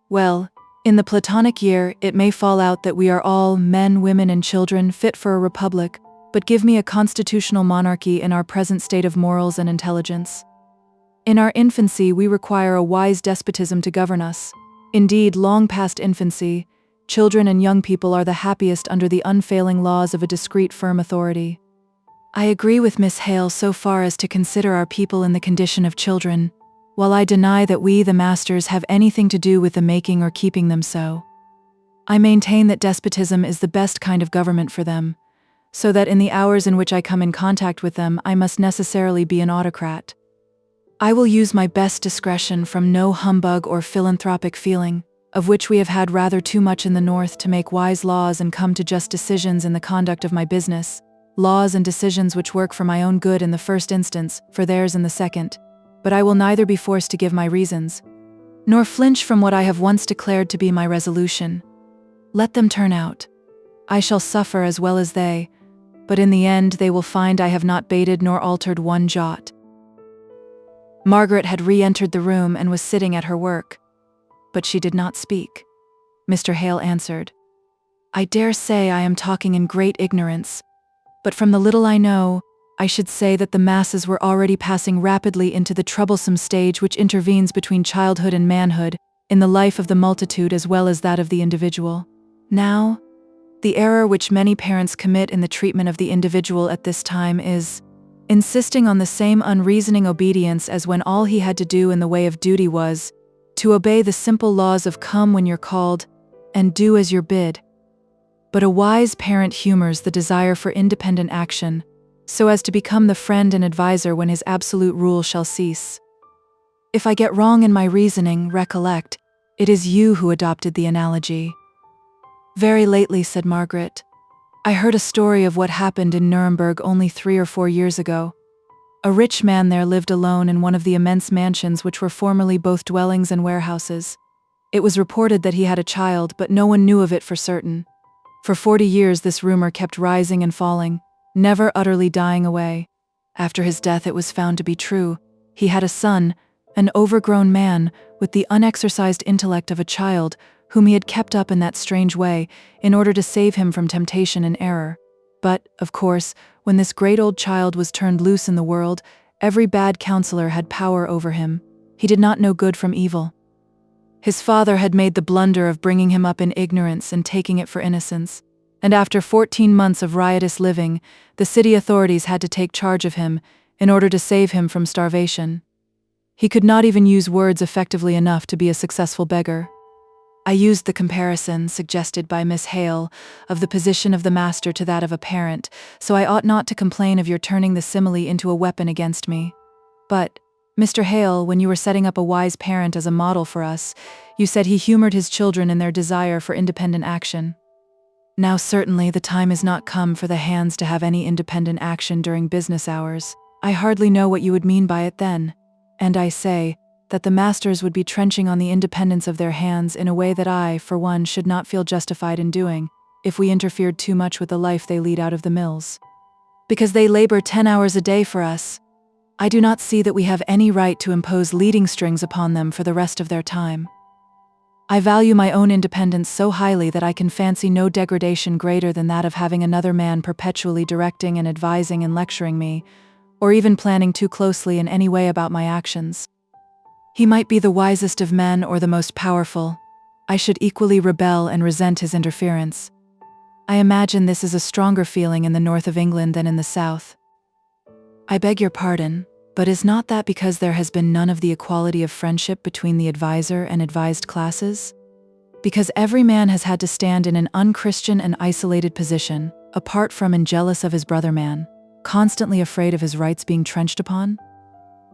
Well, in the Platonic year, it may fall out that we are all, men, women, and children, fit for a republic, but give me a constitutional monarchy in our present state of morals and intelligence. In our infancy, we require a wise despotism to govern us. Indeed, long past infancy, children and young people are the happiest under the unfailing laws of a discreet, firm authority. I agree with Miss Hale so far as to consider our people in the condition of children, while I deny that we, the masters, have anything to do with the making or keeping them so. I maintain that despotism is the best kind of government for them, so that in the hours in which I come in contact with them, I must necessarily be an autocrat. I will use my best discretion from no humbug or philanthropic feeling, of which we have had rather too much in the North, to make wise laws and come to just decisions in the conduct of my business, laws and decisions which work for my own good in the first instance, for theirs in the second. But I will neither be forced to give my reasons, nor flinch from what I have once declared to be my resolution. Let them turn out. I shall suffer as well as they, but in the end they will find I have not bated nor altered one jot." Margaret had re-entered the room and was sitting at her work, but she did not speak. Mr. Hale answered, "I dare say I am talking in great ignorance, but from the little I know, I should say that the masses were already passing rapidly into the troublesome stage which intervenes between childhood and manhood, in the life of the multitude as well as that of the individual. Now, the error which many parents commit in the treatment of the individual at this time is insisting on the same unreasoning obedience as when all he had to do in the way of duty was to obey the simple laws of come when you're called and do as you're bid. But a wise parent humors the desire for independent action, so as to become the friend and advisor when his absolute rule shall cease. If I get wrong in my reasoning, recollect, it is you who adopted the analogy." "Very lately," said Margaret. "I heard a story of what happened in Nuremberg only 3 or 4 years ago. A rich man there lived alone in one of the immense mansions which were formerly both dwellings and warehouses. It was reported that he had a child, but no one knew of it for certain. For 40 years this rumor kept rising and falling, never utterly dying away. After his death it was found to be true. He had a son, an overgrown man, with the unexercised intellect of a child, whom he had kept up in that strange way, in order to save him from temptation and error. But, of course, when this great old child was turned loose in the world, every bad counselor had power over him. He did not know good from evil. His father had made the blunder of bringing him up in ignorance and taking it for innocence, and after 14 months of riotous living, the city authorities had to take charge of him in order to save him from starvation. He could not even use words effectively enough to be a successful beggar. I used the comparison suggested by Miss Hale of the position of the master to that of a parent, so I ought not to complain of your turning the simile into a weapon against me. But, Mr. Hale, when you were setting up a wise parent as a model for us, you said he humored his children in their desire for independent action. Now certainly the time is not come for the hands to have any independent action during business hours. I hardly know what you would mean by it then. And I say that the masters would be trenching on the independence of their hands in a way that I, for one, should not feel justified in doing, if we interfered too much with the life they lead out of the mills. Because they labor 10 hours a day for us, I do not see that we have any right to impose leading strings upon them for the rest of their time. I value my own independence so highly that I can fancy no degradation greater than that of having another man perpetually directing and advising and lecturing me, or even planning too closely in any way about my actions. He might be the wisest of men or the most powerful. I should equally rebel and resent his interference. I imagine this is a stronger feeling in the north of England than in the south. I beg your pardon, but is not that because there has been none of the equality of friendship between the advisor and advised classes? Because every man has had to stand in an unchristian and isolated position, apart from and jealous of his brother man, constantly afraid of his rights being trenched upon?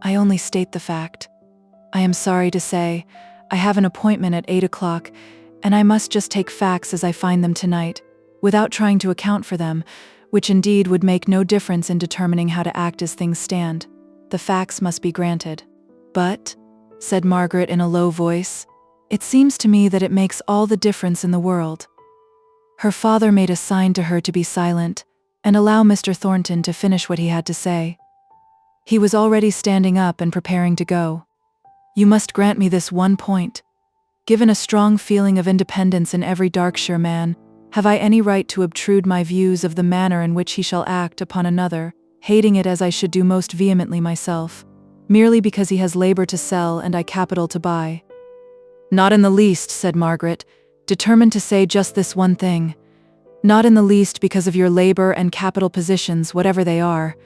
I only state the fact. I am sorry to say, I have an appointment at 8 o'clock, and I must just take facts as I find them tonight, without trying to account for them, which indeed would make no difference in determining how to act as things stand. The facts must be granted. But, said Margaret in a low voice, it seems to me that it makes all the difference in the world. Her father made a sign to her to be silent, and allow Mr. Thornton to finish what he had to say. He was already standing up and preparing to go. You must grant me this one point. Given a strong feeling of independence in every Darkshire man, have I any right to obtrude my views of the manner in which he shall act upon another, hating it as I should do most vehemently myself, merely because he has labor to sell and I capital to buy? Not in the least, said Margaret, determined to say just this one thing. Not in the least because of your labor and capital positions, whatever they are,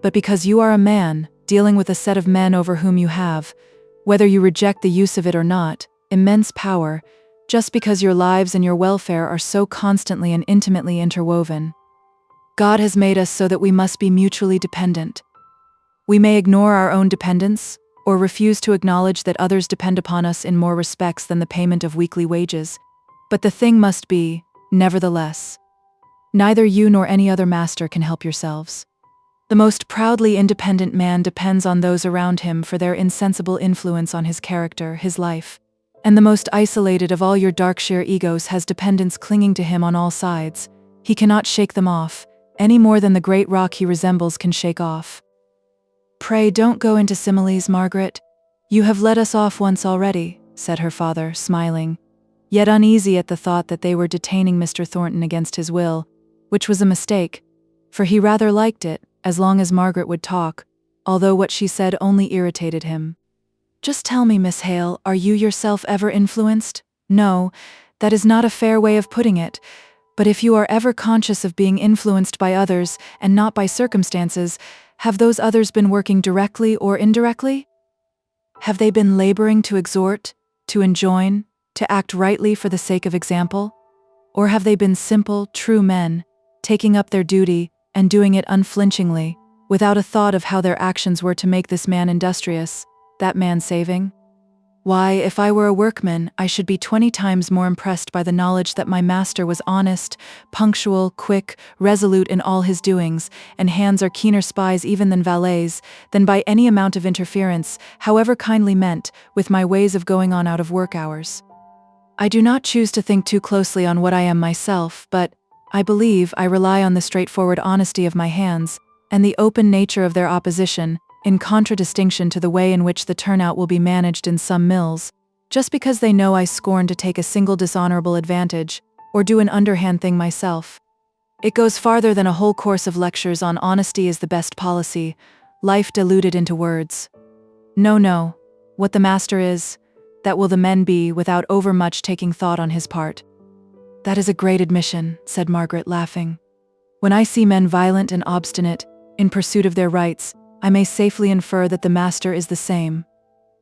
but because you are a man, dealing with a set of men over whom you have, whether you reject the use of it or not, immense power, just because your lives and your welfare are so constantly and intimately interwoven. God has made us so that we must be mutually dependent. We may ignore our own dependence, or refuse to acknowledge that others depend upon us in more respects than the payment of weekly wages, but the thing must be, nevertheless. Neither you nor any other master can help yourselves. The most proudly independent man depends on those around him for their insensible influence on his character, his life. And the most isolated of all your Darkshire egos has dependents clinging to him on all sides. He cannot shake them off, any more than the great rock he resembles can shake off. Pray don't go into similes, Margaret. You have let us off once already, said her father, smiling, yet uneasy at the thought that they were detaining Mr. Thornton against his will, which was a mistake, for he rather liked it, as long as Margaret would talk, although what she said only irritated him. Just tell me, Miss Hale, are you yourself ever influenced? No, that is not a fair way of putting it, but if you are ever conscious of being influenced by others and not by circumstances, have those others been working directly or indirectly? Have they been laboring to exhort, to enjoin, to act rightly for the sake of example? Or have they been simple, true men, taking up their duty and doing it unflinchingly, without a thought of how their actions were to make this man industrious, that man saving? Why, if I were a workman, I should be 20 times more impressed by the knowledge that my master was honest, punctual, quick, resolute in all his doings, and hands are keener spies even than valets, than by any amount of interference, however kindly meant, with my ways of going on out of work hours. I do not choose to think too closely on what I am myself, but I believe I rely on the straightforward honesty of my hands, and the open nature of their opposition, in contradistinction to the way in which the turnout will be managed in some mills, just because they know I scorn to take a single dishonorable advantage, or do an underhand thing myself. It goes farther than a whole course of lectures on honesty is the best policy, life diluted into words. No, what the master is, that will the men be, without overmuch taking thought on his part. That is a great admission, said Margaret, laughing. When I see men violent and obstinate, in pursuit of their rights, I may safely infer that the master is the same,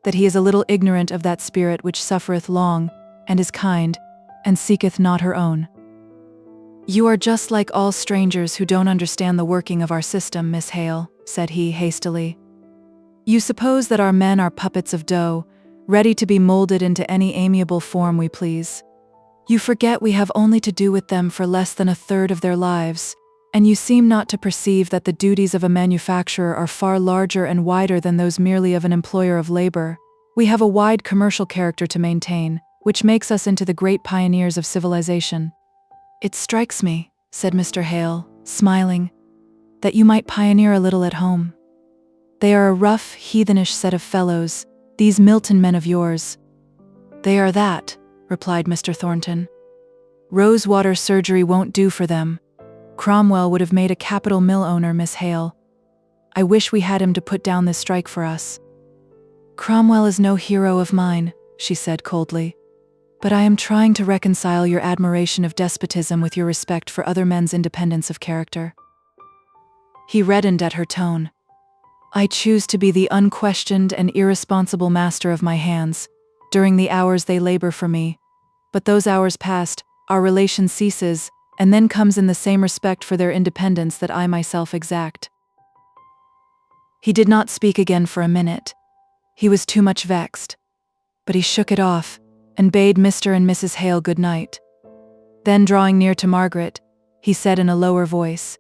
that he is a little ignorant of that spirit which suffereth long, and is kind, and seeketh not her own. You are just like all strangers who don't understand the working of our system, Miss Hale, said he hastily. You suppose that our men are puppets of dough, ready to be molded into any amiable form we please. You forget we have only to do with them for less than a third of their lives, and you seem not to perceive that the duties of a manufacturer are far larger and wider than those merely of an employer of labor. We have a wide commercial character to maintain, which makes us into the great pioneers of civilization. It strikes me, said Mr. Hale, smiling, that you might pioneer a little at home. They are a rough, heathenish set of fellows, these Milton men of yours. They are that, replied Mr. Thornton. Rosewater surgery won't do for them. Cromwell would have made a capital mill owner, Miss Hale. I wish we had him to put down this strike for us. Cromwell is no hero of mine, she said coldly. But I am trying to reconcile your admiration of despotism with your respect for other men's independence of character. He reddened at her tone. I choose to be the unquestioned and irresponsible master of my hands, during the hours they labor for me. But those hours past, our relation ceases, and then comes in the same respect for their independence that I myself exact. He did not speak again for a minute. He was too much vexed. But he shook it off, and bade Mr. and Mrs. Hale good night. Then, drawing near to Margaret, he said in a lower voice,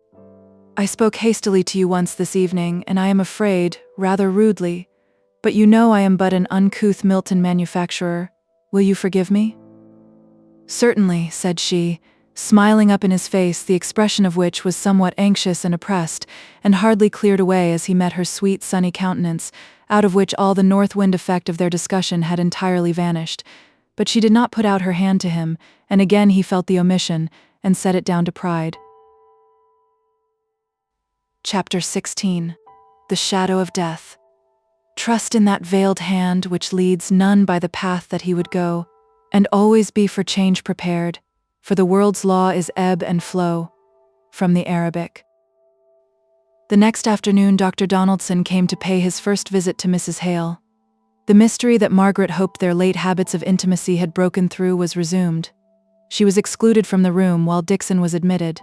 I spoke hastily to you once this evening, and I am afraid, rather rudely, but you know I am but an uncouth Milton manufacturer. Will you forgive me? Certainly, said she, smiling up in his face, the expression of which was somewhat anxious and oppressed, and hardly cleared away as he met her sweet, sunny countenance, out of which all the north wind effect of their discussion had entirely vanished. But she did not put out her hand to him, and again he felt the omission, and set it down to pride. Chapter 16. The Shadow of Death. Trust in that veiled hand which leads none by the path that he would go, and always be for change prepared, for the world's law is ebb and flow. From the Arabic. The next afternoon Dr. Donaldson came to pay his first visit to Mrs. Hale. The mystery that Margaret hoped their late habits of intimacy had broken through was resumed. She was excluded from the room while Dixon was admitted.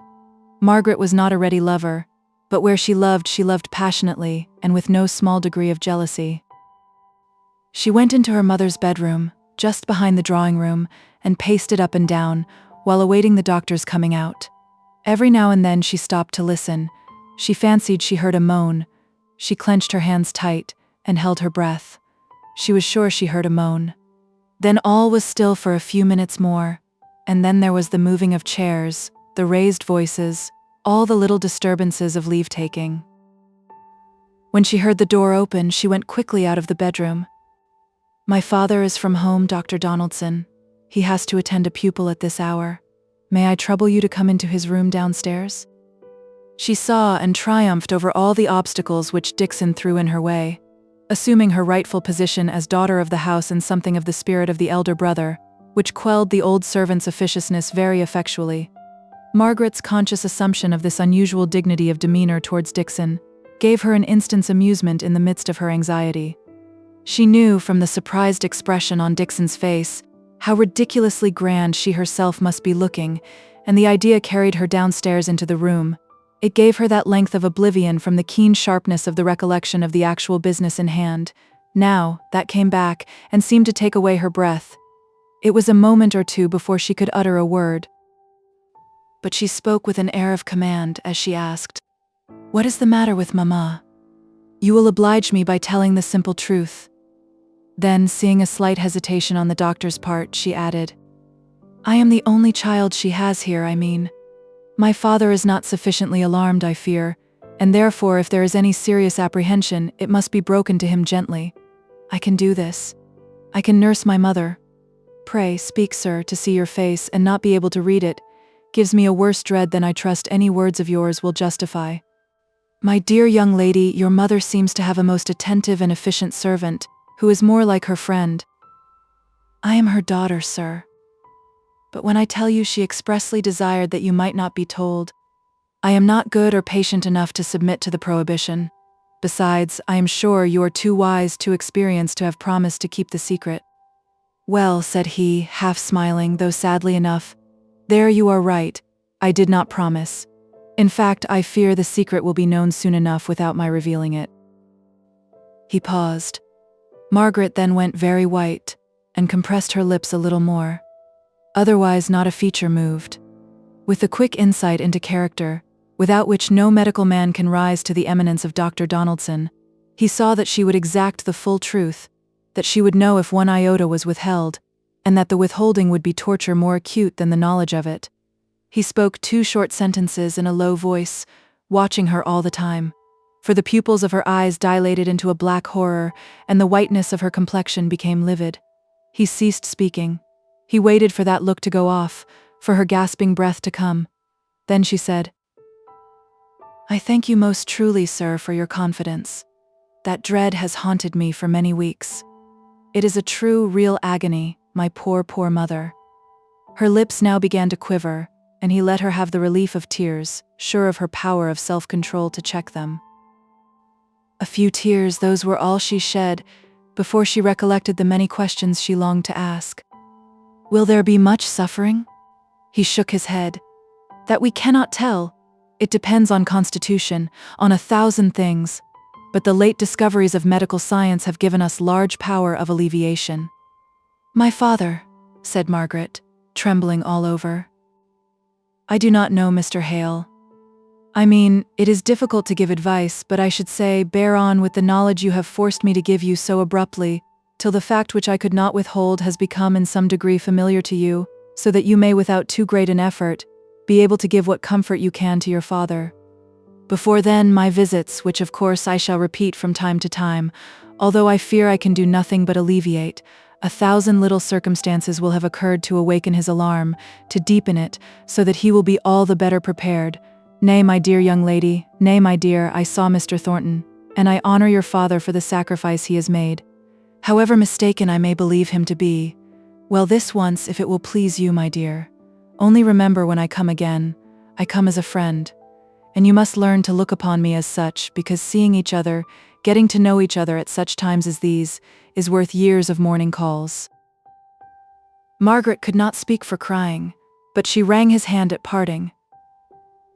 Margaret was not a ready lover, but where she loved passionately, and with no small degree of jealousy. She went into her mother's bedroom, just behind the drawing room, and paced it up and down, while awaiting the doctor's coming out. Every now and then she stopped to listen. She fancied she heard a moan. She clenched her hands tight, and held her breath. She was sure she heard a moan. Then all was still for a few minutes more, and then there was the moving of chairs, the raised voices, all the little disturbances of leave-taking. When she heard the door open, she went quickly out of the bedroom. My father is from home, Dr. Donaldson. He has to attend a pupil at this hour. May I trouble you to come into his room downstairs? She saw and triumphed over all the obstacles which Dixon threw in her way, assuming her rightful position as daughter of the house and something of the spirit of the elder brother, which quelled the old servant's officiousness very effectually. Margaret's conscious assumption of this unusual dignity of demeanor towards Dixon gave her an instant's amusement in the midst of her anxiety. She knew from the surprised expression on Dixon's face how ridiculously grand she herself must be looking, and the idea carried her downstairs into the room. It gave her that length of oblivion from the keen sharpness of the recollection of the actual business in hand. Now, that came back, and seemed to take away her breath. It was a moment or two before she could utter a word. But she spoke with an air of command as she asked, What is the matter with Mamma? You will oblige me by telling the simple truth. Then, seeing a slight hesitation on the doctor's part, she added, I am the only child she has here, I mean. My father is not sufficiently alarmed, I fear, and therefore if there is any serious apprehension, it must be broken to him gently. I can do this. I can nurse my mother. Pray, speak, sir, to see your face and not be able to read it gives me a worse dread than I trust any words of yours will justify. My dear young lady, your mother seems to have a most attentive and efficient servant, who is more like her friend. I am her daughter, sir. But when I tell you she expressly desired that you might not be told, I am not good or patient enough to submit to the prohibition. Besides, I am sure you are too wise, too experienced to have promised to keep the secret." "Well," said he, half smiling, though sadly enough, "there you are right. I did not promise. In fact, I fear the secret will be known soon enough without my revealing it." He paused. Margaret then went very white, and compressed her lips a little more. Otherwise, not a feature moved. With the quick insight into character, without which no medical man can rise to the eminence of Dr. Donaldson, he saw that she would exact the full truth, that she would know if one iota was withheld, and that the withholding would be torture more acute than the knowledge of it. He spoke 2 short sentences in a low voice, watching her all the time, for the pupils of her eyes dilated into a black horror, and the whiteness of her complexion became livid. He ceased speaking. He waited for that look to go off, for her gasping breath to come. Then she said, "I thank you most truly, sir, for your confidence. That dread has haunted me for many weeks. It is a true, real agony, my poor, poor mother." Her lips now began to quiver, and he let her have the relief of tears, sure of her power of self-control to check them. A few tears, those were all she shed, before she recollected the many questions she longed to ask. "Will there be much suffering?" He shook his head. "That we cannot tell. It depends on constitution, on 1,000 things, but the late discoveries of medical science have given us large power of alleviation." "My father," said Margaret, trembling all over. "I do not know, Mr. Hale. I mean, it is difficult to give advice, but I should say, bear on with the knowledge you have forced me to give you so abruptly, till the fact which I could not withhold has become in some degree familiar to you, so that you may, without too great an effort, be able to give what comfort you can to your father. Before then, my visits, which of course I shall repeat from time to time, although I fear I can do nothing but alleviate, 1,000 little circumstances will have occurred to awaken his alarm, to deepen it, so that he will be all the better prepared. Nay, my dear young lady, nay, my dear, I saw Mr. Thornton, and I honor your father for the sacrifice he has made. However mistaken I may believe him to be, well, this once, if it will please you, my dear, only remember when I come again, I come as a friend, and you must learn to look upon me as such, because seeing each other, getting to know each other at such times as these, is worth years of morning calls." Margaret could not speak for crying, but she wrung his hand at parting.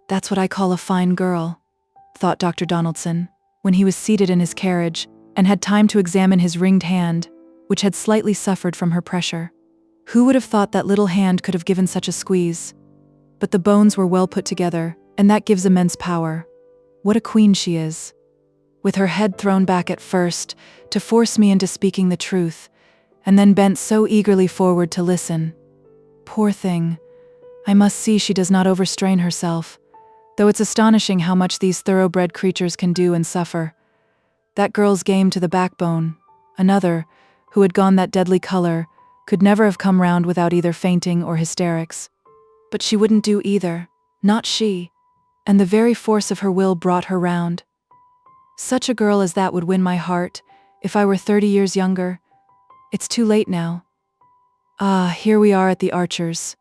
"That's what I call a fine girl," thought Dr. Donaldson, when he was seated in his carriage, and had time to examine his ringed hand, which had slightly suffered from her pressure. Who would have thought that little hand could have given such a squeeze? But the bones were well put together, and that gives immense power. What a queen she is! With her head thrown back at first, to force me into speaking the truth, and then bent so eagerly forward to listen. Poor thing! I must see she does not overstrain herself, though it's astonishing how much these thoroughbred creatures can do and suffer. That girl's game to the backbone. Another, who had gone that deadly color, could never have come round without either fainting or hysterics. But she wouldn't do either, not she, and the very force of her will brought her round. Such a girl as that would win my heart, if I were 30 years younger. It's too late now. Ah, here we are at the Archers.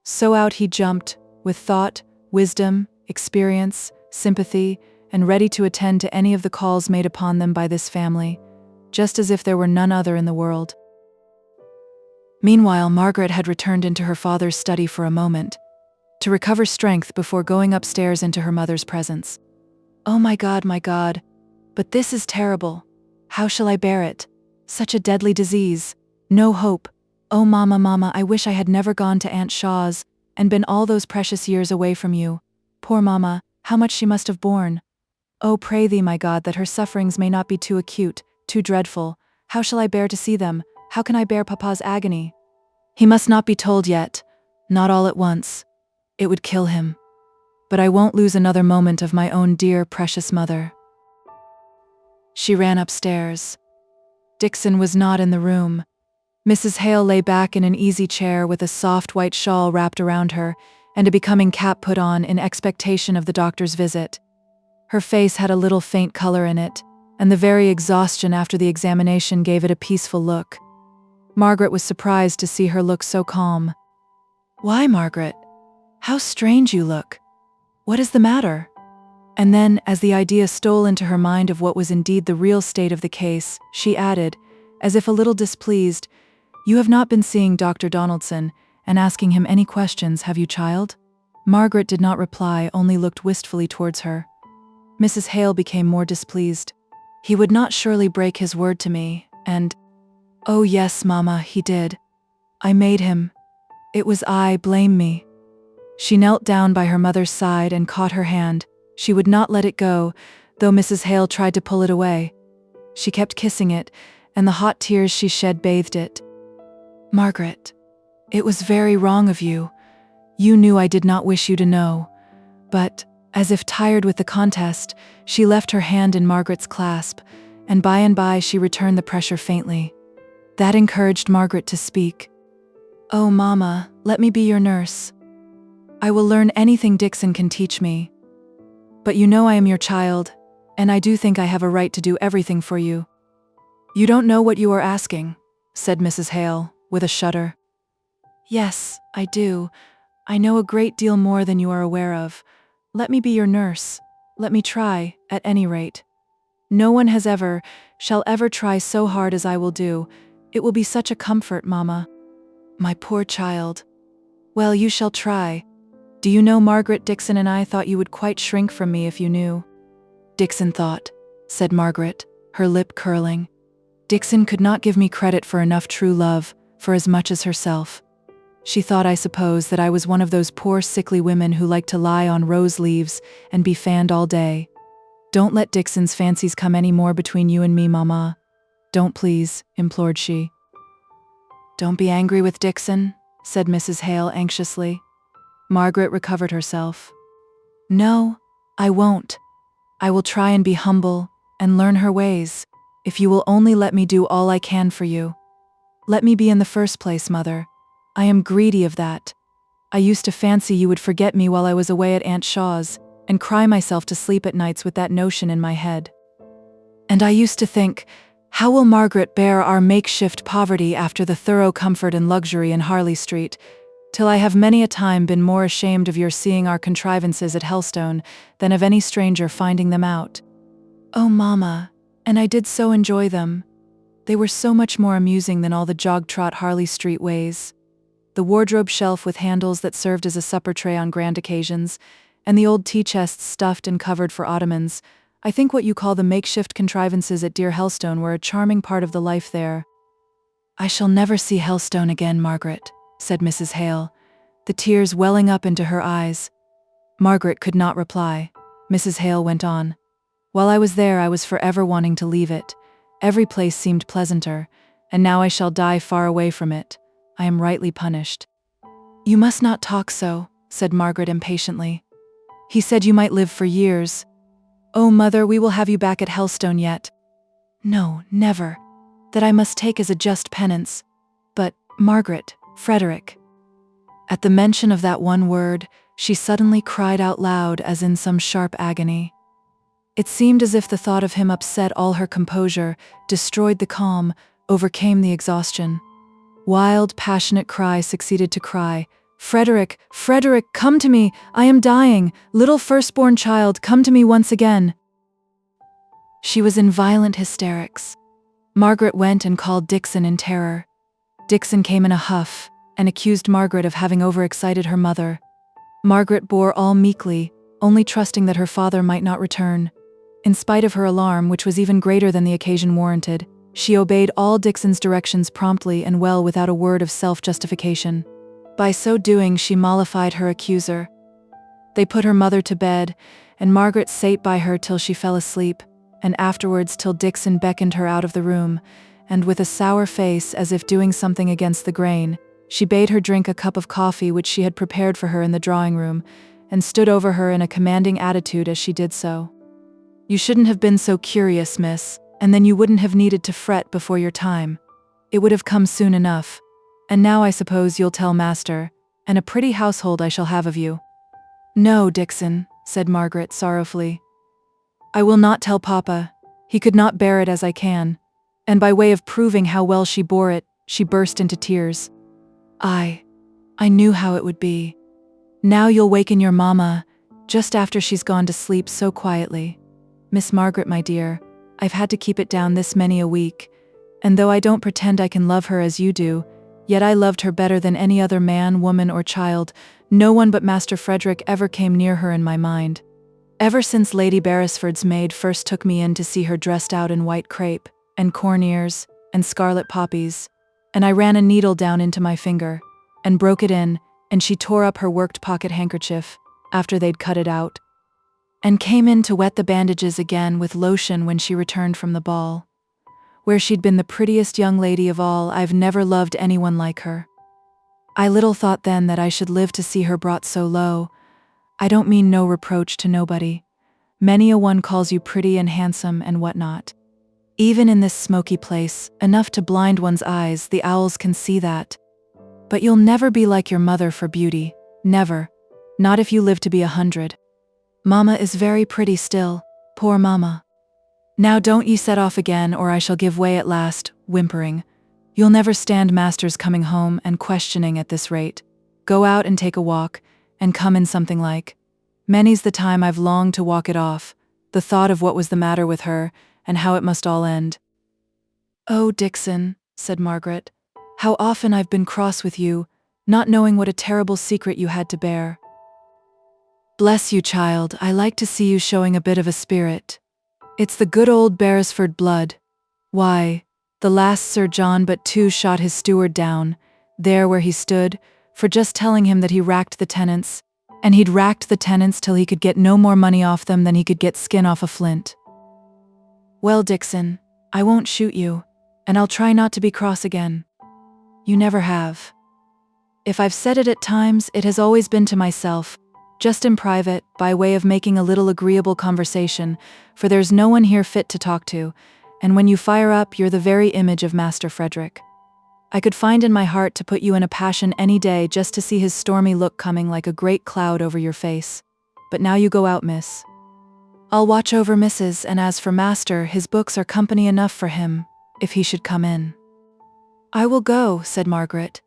So out he jumped, with thought, wisdom, experience, sympathy, and ready to attend to any of the calls made upon them by this family, just as if there were none other in the world. Meanwhile, Margaret had returned into her father's study for a moment, to recover strength before going upstairs into her mother's presence. "Oh my God, but this is terrible. How shall I bear it? Such a deadly disease. No hope. Oh, Mama, I wish I had never gone to Aunt Shaw's, and been all those precious years away from you. Poor Mama, how much she must have borne. Oh, pray thee, my God, that her sufferings may not be too acute, too dreadful. How shall I bear to see them? How can I bear Papa's agony? He must not be told yet, not all at once. It would kill him. But I won't lose another moment of my own dear, precious mother." She ran upstairs. Dixon was not in the room. Mrs. Hale lay back in an easy chair with a soft white shawl wrapped around her and a becoming cap put on in expectation of the doctor's visit. Her face had a little faint color in it, and the very exhaustion after the examination gave it a peaceful look. Margaret was surprised to see her look so calm. "Why, Margaret? How strange you look. What is the matter?" And then, as the idea stole into her mind of what was indeed the real state of the case, she added, as if a little displeased, "You have not been seeing Dr. Donaldson and asking him any questions, have you, child?" Margaret did not reply, only looked wistfully towards her. Mrs. Hale became more displeased. "He would not surely break his word to me, and—" "Oh yes, Mama, he did. I made him. It was I, blame me." She knelt down by her mother's side and caught her hand. She would not let it go, though Mrs. Hale tried to pull it away. She kept kissing it, and the hot tears she shed bathed it. "Margaret, it was very wrong of you. You knew I did not wish you to know." But, as if tired with the contest, she left her hand in Margaret's clasp, and by she returned the pressure faintly. That encouraged Margaret to speak. "Oh, Mama, let me be your nurse. I will learn anything Dixon can teach me. But you know I am your child, and I do think I have a right to do everything for you." "You don't know what you are asking," said Mrs. Hale, with a shudder. "Yes, I do. I know a great deal more than you are aware of. Let me be your nurse. Let me try, at any rate. No one shall ever try so hard as I will do. It will be such a comfort, Mama." "My poor child. Well, you shall try. Do you know, Margaret, Dixon and I thought you would quite shrink from me if you knew." "Dixon thought," said Margaret, her lip curling. "Dixon could not give me credit for enough true love, for as much as herself. She thought, I suppose, that I was one of those poor sickly women who like to lie on rose leaves and be fanned all day. Don't let Dixon's fancies come any more between you and me, Mama. Don't, please," implored she. "Don't be angry with Dixon," said Mrs. Hale anxiously. Margaret recovered herself. "No, I won't. I will try and be humble and learn her ways, if you will only let me do all I can for you. Let me be in the first place, Mother. I am greedy of that. I used to fancy you would forget me while I was away at Aunt Shaw's, and cry myself to sleep at nights with that notion in my head. And I used to think, how will Margaret bear our makeshift poverty after the thorough comfort and luxury in Harley Street, till I have many a time been more ashamed of your seeing our contrivances at Helstone than of any stranger finding them out. Oh, Mama, and I did so enjoy them. They were so much more amusing than all the jog-trot Harley Street ways. The wardrobe shelf with handles that served as a supper tray on grand occasions, and the old tea chests stuffed and covered for ottomans. I think what you call the makeshift contrivances at dear Helstone were a charming part of the life there." "I shall never see Helstone again, Margaret," said Mrs. Hale, the tears welling up into her eyes. Margaret could not reply. Mrs. Hale went on. "While I was there, I was forever wanting to leave it. Every place seemed pleasanter, and now I shall die far away from it. I am rightly punished." "You must not talk so," said Margaret impatiently. "He said you might live for years. Oh, Mother, we will have you back at Helstone yet." "No, never. That I must take as a just penance. But, Margaret, Frederick." At the mention of that one word, she suddenly cried out loud as in some sharp agony. It seemed as if the thought of him upset all her composure, destroyed the calm, overcame the exhaustion. Wild, passionate cry succeeded to cry. "Frederick, Frederick, come to me! I am dying! Little firstborn child, come to me once again!" She was in violent hysterics. Margaret went and called Dixon in terror. Dixon came in a huff, and accused Margaret of having overexcited her mother. Margaret bore all meekly, only trusting that her father might not return. In spite of her alarm, which was even greater than the occasion warranted, she obeyed all Dixon's directions promptly and well without a word of self-justification. By so doing, she mollified her accuser. They put her mother to bed, and Margaret sate by her till she fell asleep, and afterwards till Dixon beckoned her out of the room, and with a sour face, as if doing something against the grain, she bade her drink a cup of coffee which she had prepared for her in the drawing-room, and stood over her in a commanding attitude as she did so. "You shouldn't have been so curious, miss, and then you wouldn't have needed to fret before your time. It would have come soon enough. And now I suppose you'll tell master, and a pretty household I shall have of you." "No, Dixon," said Margaret sorrowfully. "I will not tell Papa. He could not bear it as I can." And by way of proving how well she bore it, She burst into tears. I knew how it would be. Now you'll waken your mama, just after she's gone to sleep so quietly. Miss Margaret, my dear, I've had to keep it down this many a week, and though I don't pretend I can love her as you do, yet I loved her better than any other man, woman, or child. No one but Master Frederick ever came near her in my mind. Ever since Lady Beresford's maid first took me in to see her dressed out in white crepe, and corn ears, and scarlet poppies, and I ran a needle down into my finger, and broke it in, and she tore up her worked pocket handkerchief, after they'd cut it out, and came in to wet the bandages again with lotion when she returned from the ball. Where she'd been the prettiest young lady of all, I've never loved anyone like her. I little thought then that I should live to see her brought so low. I don't mean no reproach to nobody. Many a one calls you pretty and handsome and whatnot. Even in this smoky place, enough to blind one's eyes, the owls can see that. But you'll never be like your mother for beauty, never. Not if you live to be 100. Mama is very pretty still, poor Mama. Now don't ye set off again, or I shall give way at last, whimpering. You'll never stand Master's coming home and questioning at this rate. Go out and take a walk, and come in something like. Many's the time I've longed to walk it off, the thought of what was the matter with her, and how it must all end. Oh, Dixon, said Margaret, how often I've been cross with you, not knowing what a terrible secret you had to bear. Bless you, child, I like to see you showing a bit of a spirit. It's the good old Beresford blood. Why, the last Sir John but 2 shot his steward down, there where he stood, for just telling him that he racked the tenants, and he'd racked the tenants till he could get no more money off them than he could get skin off a flint. Well, Dixon, I won't shoot you, and I'll try not to be cross again. You never have. If I've said it at times, it has always been to myself, just in private, by way of making a little agreeable conversation, for there's no one here fit to talk to, and when you fire up, you're the very image of Master Frederick. I could find in my heart to put you in a passion any day just to see his stormy look coming like a great cloud over your face. But now you go out, miss. I'll watch over Mrs., and as for Master, his books are company enough for him, if he should come in. I will go, said Margaret.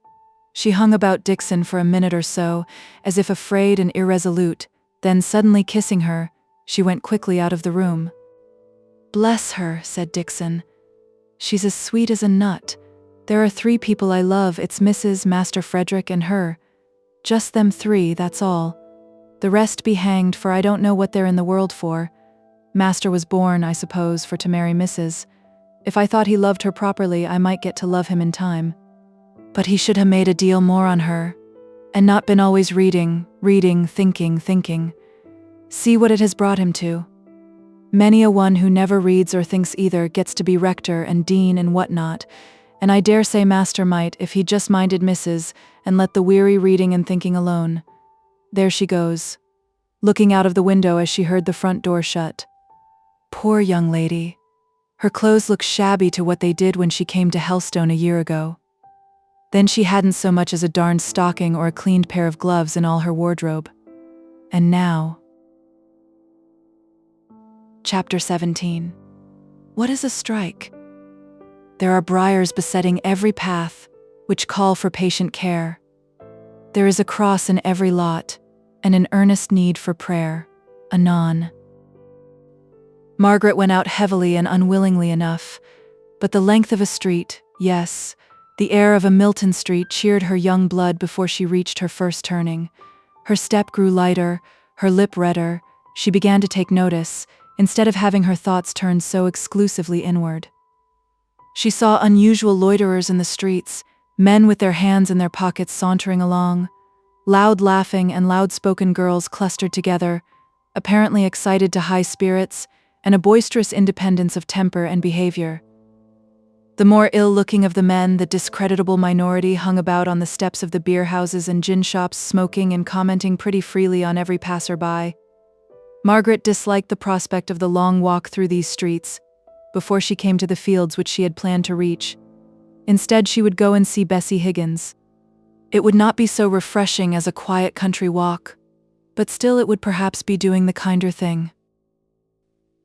She hung about Dixon for a minute or so, as if afraid and irresolute, then suddenly kissing her, she went quickly out of the room. Bless her, said Dixon. She's as sweet as a nut. There are 3 people I love, it's Mrs., Master Frederick, and her. Just them 3, that's all. The rest be hanged, for I don't know what they're in the world for. Master was born, I suppose, for to marry Mrs. If I thought he loved her properly, I might get to love him in time. But he should have made a deal more on her, and not been always reading, thinking. See what it has brought him to. Many a one who never reads or thinks either gets to be rector and dean and whatnot, and I dare say Master might if he just minded Mrs. and let the weary reading and thinking alone. There she goes, looking out of the window as she heard the front door shut. Poor young lady. Her clothes look shabby to what they did when she came to Helstone a year ago. Then she hadn't so much as a darned stocking or a cleaned pair of gloves in all her wardrobe. And now... Chapter 17. What is a strike? There are briars besetting every path, which call for patient care. There is a cross in every lot, and an earnest need for prayer. Anon. Margaret went out heavily and unwillingly enough, but the length of a street, yes, the air of a Milton Street cheered her young blood before she reached her first turning. Her step grew lighter, her lip redder. She began to take notice, instead of having her thoughts turned so exclusively inward. She saw unusual loiterers in the streets, men with their hands in their pockets sauntering along, loud laughing and loud-spoken girls clustered together, apparently excited to high spirits and a boisterous independence of temper and behavior. The more ill-looking of the men, the discreditable minority, hung about on the steps of the beer houses and gin shops, smoking and commenting pretty freely on every passer-by. Margaret disliked the prospect of the long walk through these streets, before she came to the fields which she had planned to reach. Instead, she would go and see Bessie Higgins. It would not be so refreshing as a quiet country walk, but still it would perhaps be doing the kinder thing.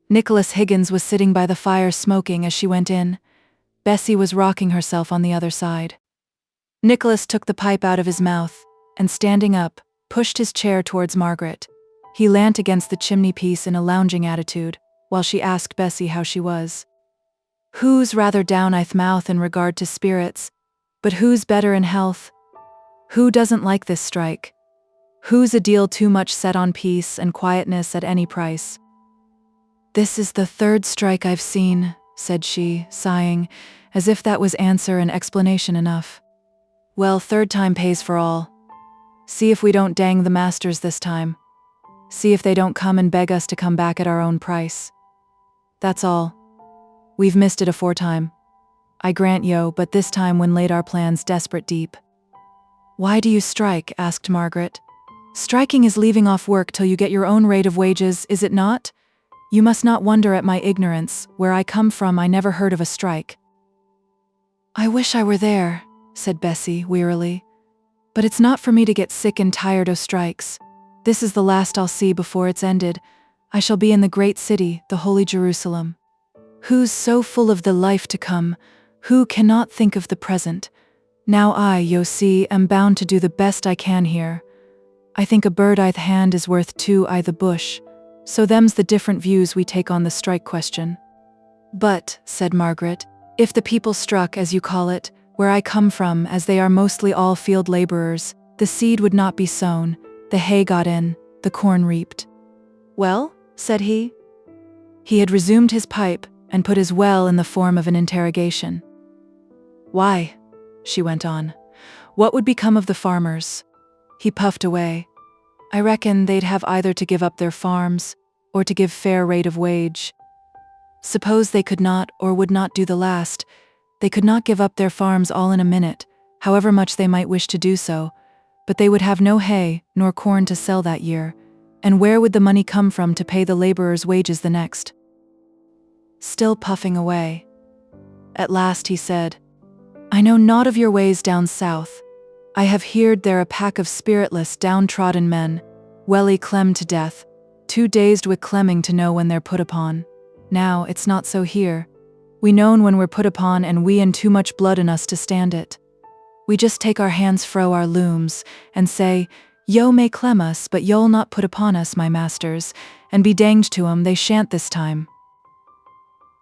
Nicholas Higgins was sitting by the fire smoking as she went in. Bessie was rocking herself on the other side. Nicholas took the pipe out of his mouth, and standing up, pushed his chair towards Margaret. He leant against the chimney-piece in a lounging attitude, while she asked Bessie how she was. "Who's rather down i'th mouth in regard to spirits, but who's better in health? Who doesn't like this strike? Who's a deal too much set on peace and quietness at any price?" "This is the third strike I've seen," said she, sighing, as if that was answer and explanation enough. "Well, third time pays for all. See if we don't dang the masters this time. See if they don't come and beg us to come back at our own price. That's all. We've missed it aforetime. I grant yo, but this time when laid our plans desperate deep." "Why do you strike?" asked Margaret. "Striking is leaving off work till you get your own rate of wages, is it not? You must not wonder at my ignorance. Where I come from, I never heard of a strike." "I wish I were there," said Bessie wearily. "But it's not for me to get sick and tired o' strikes. This is the last I'll see before it's ended. I shall be in the great city, the holy Jerusalem. Who's so full of the life to come, who cannot think of the present? Now I, yo see, am bound to do the best I can here. I think a bird i'th hand is worth two i' the bush. So them's the different views we take on the strike question." "But," said Margaret, "if the people struck, as you call it, where I come from, as they are mostly all field laborers, the seed would not be sown, the hay got in, the corn reaped." "Well?" said he. He had resumed his pipe, and put his well in the form of an interrogation. "Why?" she went on. "What would become of the farmers?" He puffed away. "I reckon they'd have either to give up their farms, or to give fair rate of wage. Suppose they could not or would not do the last. They could not give up their farms all in a minute, however much they might wish to do so, but they would have no hay nor corn to sell that year, and where would the money come from to pay the laborers' wages the next?" Still puffing away. At last he said, "I know naught of your ways down south. I have heard there a pack of spiritless, downtrodden men, welly clemmed to death, too dazed with clemming to know when they're put upon. Now, it's not so here. We known when we're put upon, and we and too much blood in us to stand it. We just take our hands fro our looms, and say, yo may clem us, but yo'll not put upon us, my masters, and be danged to 'em, they shan't this time."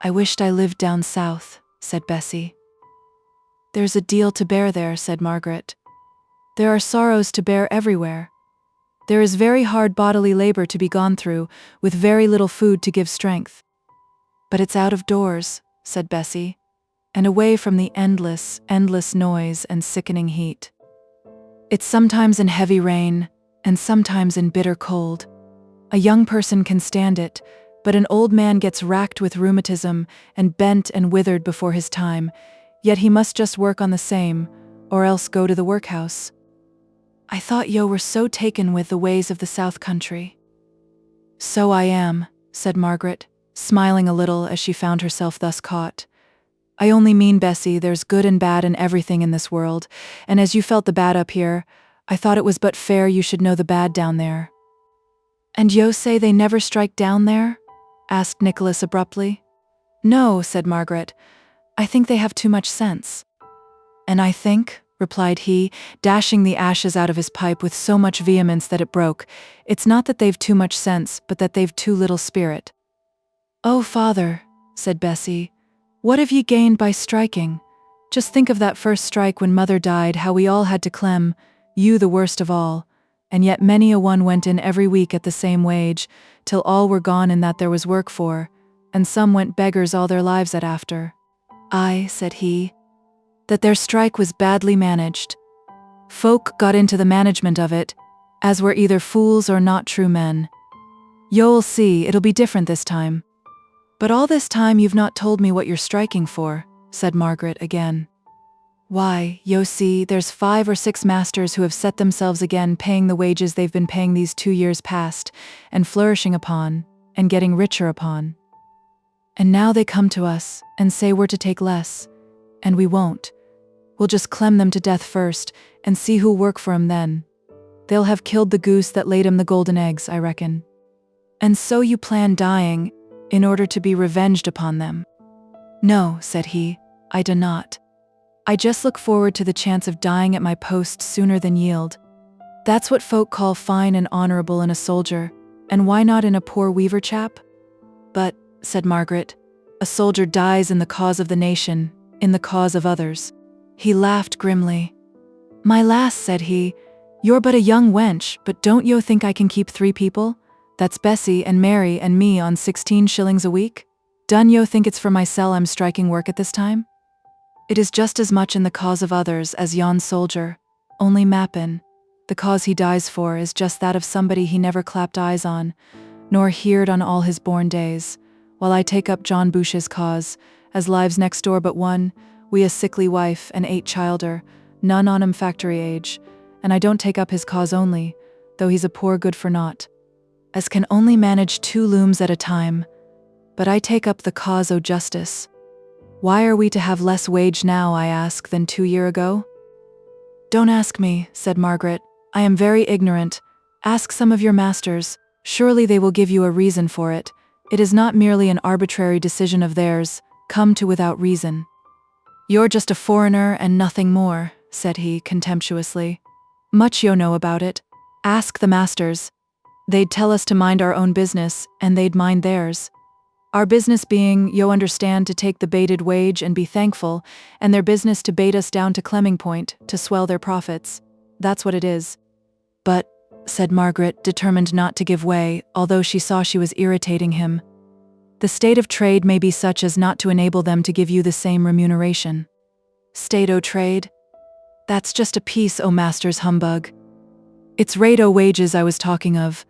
"I wished I lived down south," said Bessie. "There's a deal to bear there," said Margaret. "There are sorrows to bear everywhere. There is very hard bodily labor to be gone through, with very little food to give strength. But it's out of doors," said Bessie, "and away from the endless, endless noise and sickening heat. It's sometimes in heavy rain, and sometimes in bitter cold. A young person can stand it, but an old man gets racked with rheumatism and bent and withered before his time, yet he must just work on the same, or else go to the workhouse. I thought yo were so taken with the ways of the South Country." "So I am," said Margaret, smiling a little as she found herself thus caught. "I only mean, Bessie, there's good and bad in everything in this world, and as you felt the bad up here, I thought it was but fair you should know the bad down there." "And yo say they never strike down there?" asked Nicholas abruptly. "No," said Margaret. "I think they have too much sense." "And I think," replied he, dashing the ashes out of his pipe with so much vehemence that it broke, "it's not that they've too much sense, but that they've too little spirit." "Oh, father," said Bessie, "what have ye gained by striking? Just think of that first strike when mother died, how we all had to clem, you the worst of all, and yet many a one went in every week at the same wage, till all were gone and that there was work for, and some went beggars all their lives at after." "Aye," said he, "that their strike was badly managed. Folk got into the management of it, as were either fools or not true men. Yo'll see, it'll be different this time." "But all this time you've not told me what you're striking for," said Margaret again. "Why, yo see, there's 5 or 6 masters who have set themselves again paying the wages they've been paying these 2 years past, and flourishing upon, and getting richer upon. And now they come to us, and say we're to take less, and we won't. We'll just clem them to death first, and see who'll work for 'em then. They'll have killed the goose that laid 'em the golden eggs, I reckon. And so you plan dying, in order to be revenged upon them?" "No," said he, I do not. I just look forward to the chance of dying at my post sooner than yield. That's what folk call fine and honorable in a soldier, and why not in a poor weaver chap? But, said Margaret, a soldier dies in the cause of the nation, in the cause of others. He laughed grimly. My lass, said he, you're but a young wench, but don't yo think I can keep 3 people? That's Bessie and Mary and me on 16 shillings a week? Dun yo think it's for mysel I'm striking work at this time? It is just as much in the cause of others as yon soldier, only mappin'. The cause he dies for is just that of somebody he never clapped eyes on, nor heard on all his born days, while I take up John Boucher's cause, as lives next door but one, we a sickly wife and 8 childer, none on 'em factory age, and I don't take up his cause only, though he's a poor good for naught, as can only manage 2 looms at a time, but I take up the cause o' justice. Why are we to have less wage now, I ask, than 2 year ago? Don't ask me, said Margaret. I am very ignorant. Ask some of your masters. Surely they will give you a reason for it. It is not merely an arbitrary decision of theirs, come to without reason. You're just a foreigner and nothing more, said he contemptuously. Much you know about it. Ask the masters. They'd tell us to mind our own business, and they'd mind theirs. Our business being, you understand, to take the baited wage and be thankful, and their business to bait us down to Clemming Point, to swell their profits. That's what it is. But, said Margaret, determined not to give way, although she saw she was irritating him, the state of trade may be such as not to enable them to give you the same remuneration. State o' trade? That's just a piece o' master's humbug. It's rate o' wages I was talking of.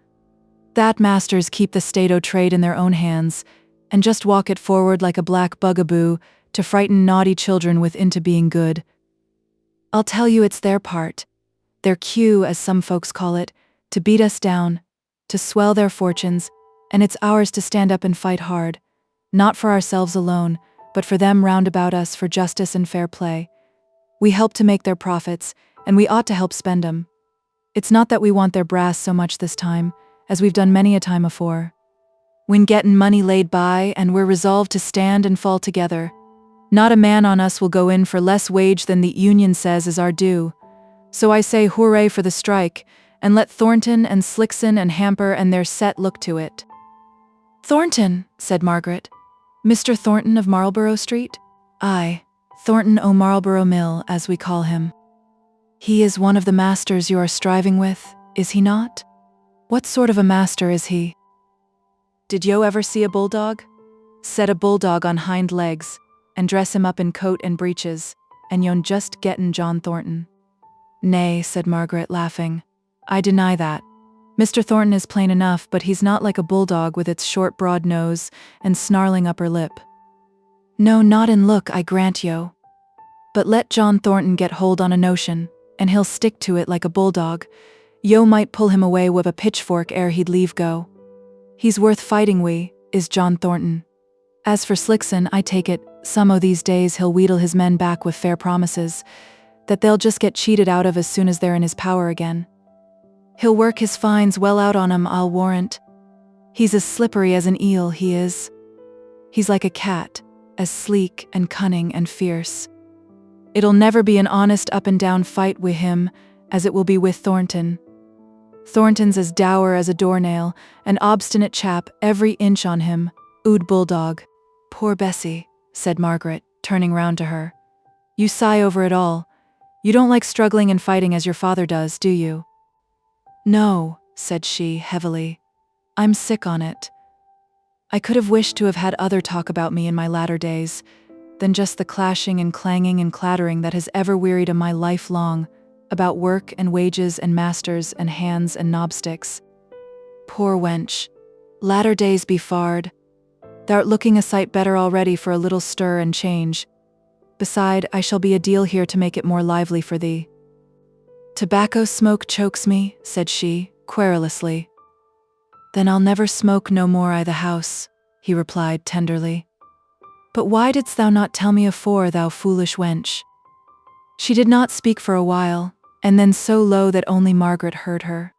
That masters keep the state o' trade in their own hands, and just walk it forward like a black bugaboo to frighten naughty children with into being good. I'll tell you it's their part, their cue as some folks call it, to beat us down, to swell their fortunes, and it's ours to stand up and fight hard, not for ourselves alone, but for them round about us for justice and fair play. We help to make their profits, and we ought to help spend 'em. It's not that we want their brass so much this time, as we've done many a time afore. When gettin' money laid by, and we're resolved to stand and fall together, not a man on us will go in for less wage than the union says is our due. So I say hooray for the strike, and let Thornton and Slickson and Hamper and their set look to it. Thornton, said Margaret. Mr. Thornton of Marlborough Street? Aye, Thornton o' Marlborough Mill, as we call him. He is one of the masters you are striving with, is he not? What sort of a master is he? Did yo ever see a bulldog? Set a bulldog on hind legs, and dress him up in coat and breeches, and yon just gettin' John Thornton. Nay, said Margaret, laughing. I deny that. Mr. Thornton is plain enough, but he's not like a bulldog with its short broad nose and snarling upper lip. No, not in look, I grant yo. But let John Thornton get hold on a notion, and he'll stick to it like a bulldog. Yo might pull him away with a pitchfork ere he'd leave go. He's worth fighting is John Thornton. As for Slickson, I take it, some o' these days he'll wheedle his men back with fair promises, that they'll just get cheated out of as soon as they're in his power again. He'll work his fines well out on 'em, I'll warrant. He's as slippery as an eel, he is. He's like a cat, as sleek and cunning and fierce. It'll never be an honest up-and-down fight wi' him, as it will be with Thornton. Thornton's as dour as a doornail, an obstinate chap, every inch on him, ood bulldog. Poor Bessie, said Margaret, turning round to her. You sigh over it all. You don't like struggling and fighting as your father does, do you? No, said she, heavily. I'm sick on it. I could have wished to have had other talk about me in my latter days, than just the clashing and clanging and clattering that has ever wearied of my life long, about work and wages and masters and hands and knobsticks. Poor wench. Latter days be farred. Thou'rt looking a sight better already for a little stir and change. Beside, I shall be a deal here to make it more lively for thee. Tobacco smoke chokes me, said she, querulously. Then I'll never smoke no more I the house, he replied tenderly. But why didst thou not tell me afore, thou foolish wench? She did not speak for a while, and then so low that only Margaret heard her.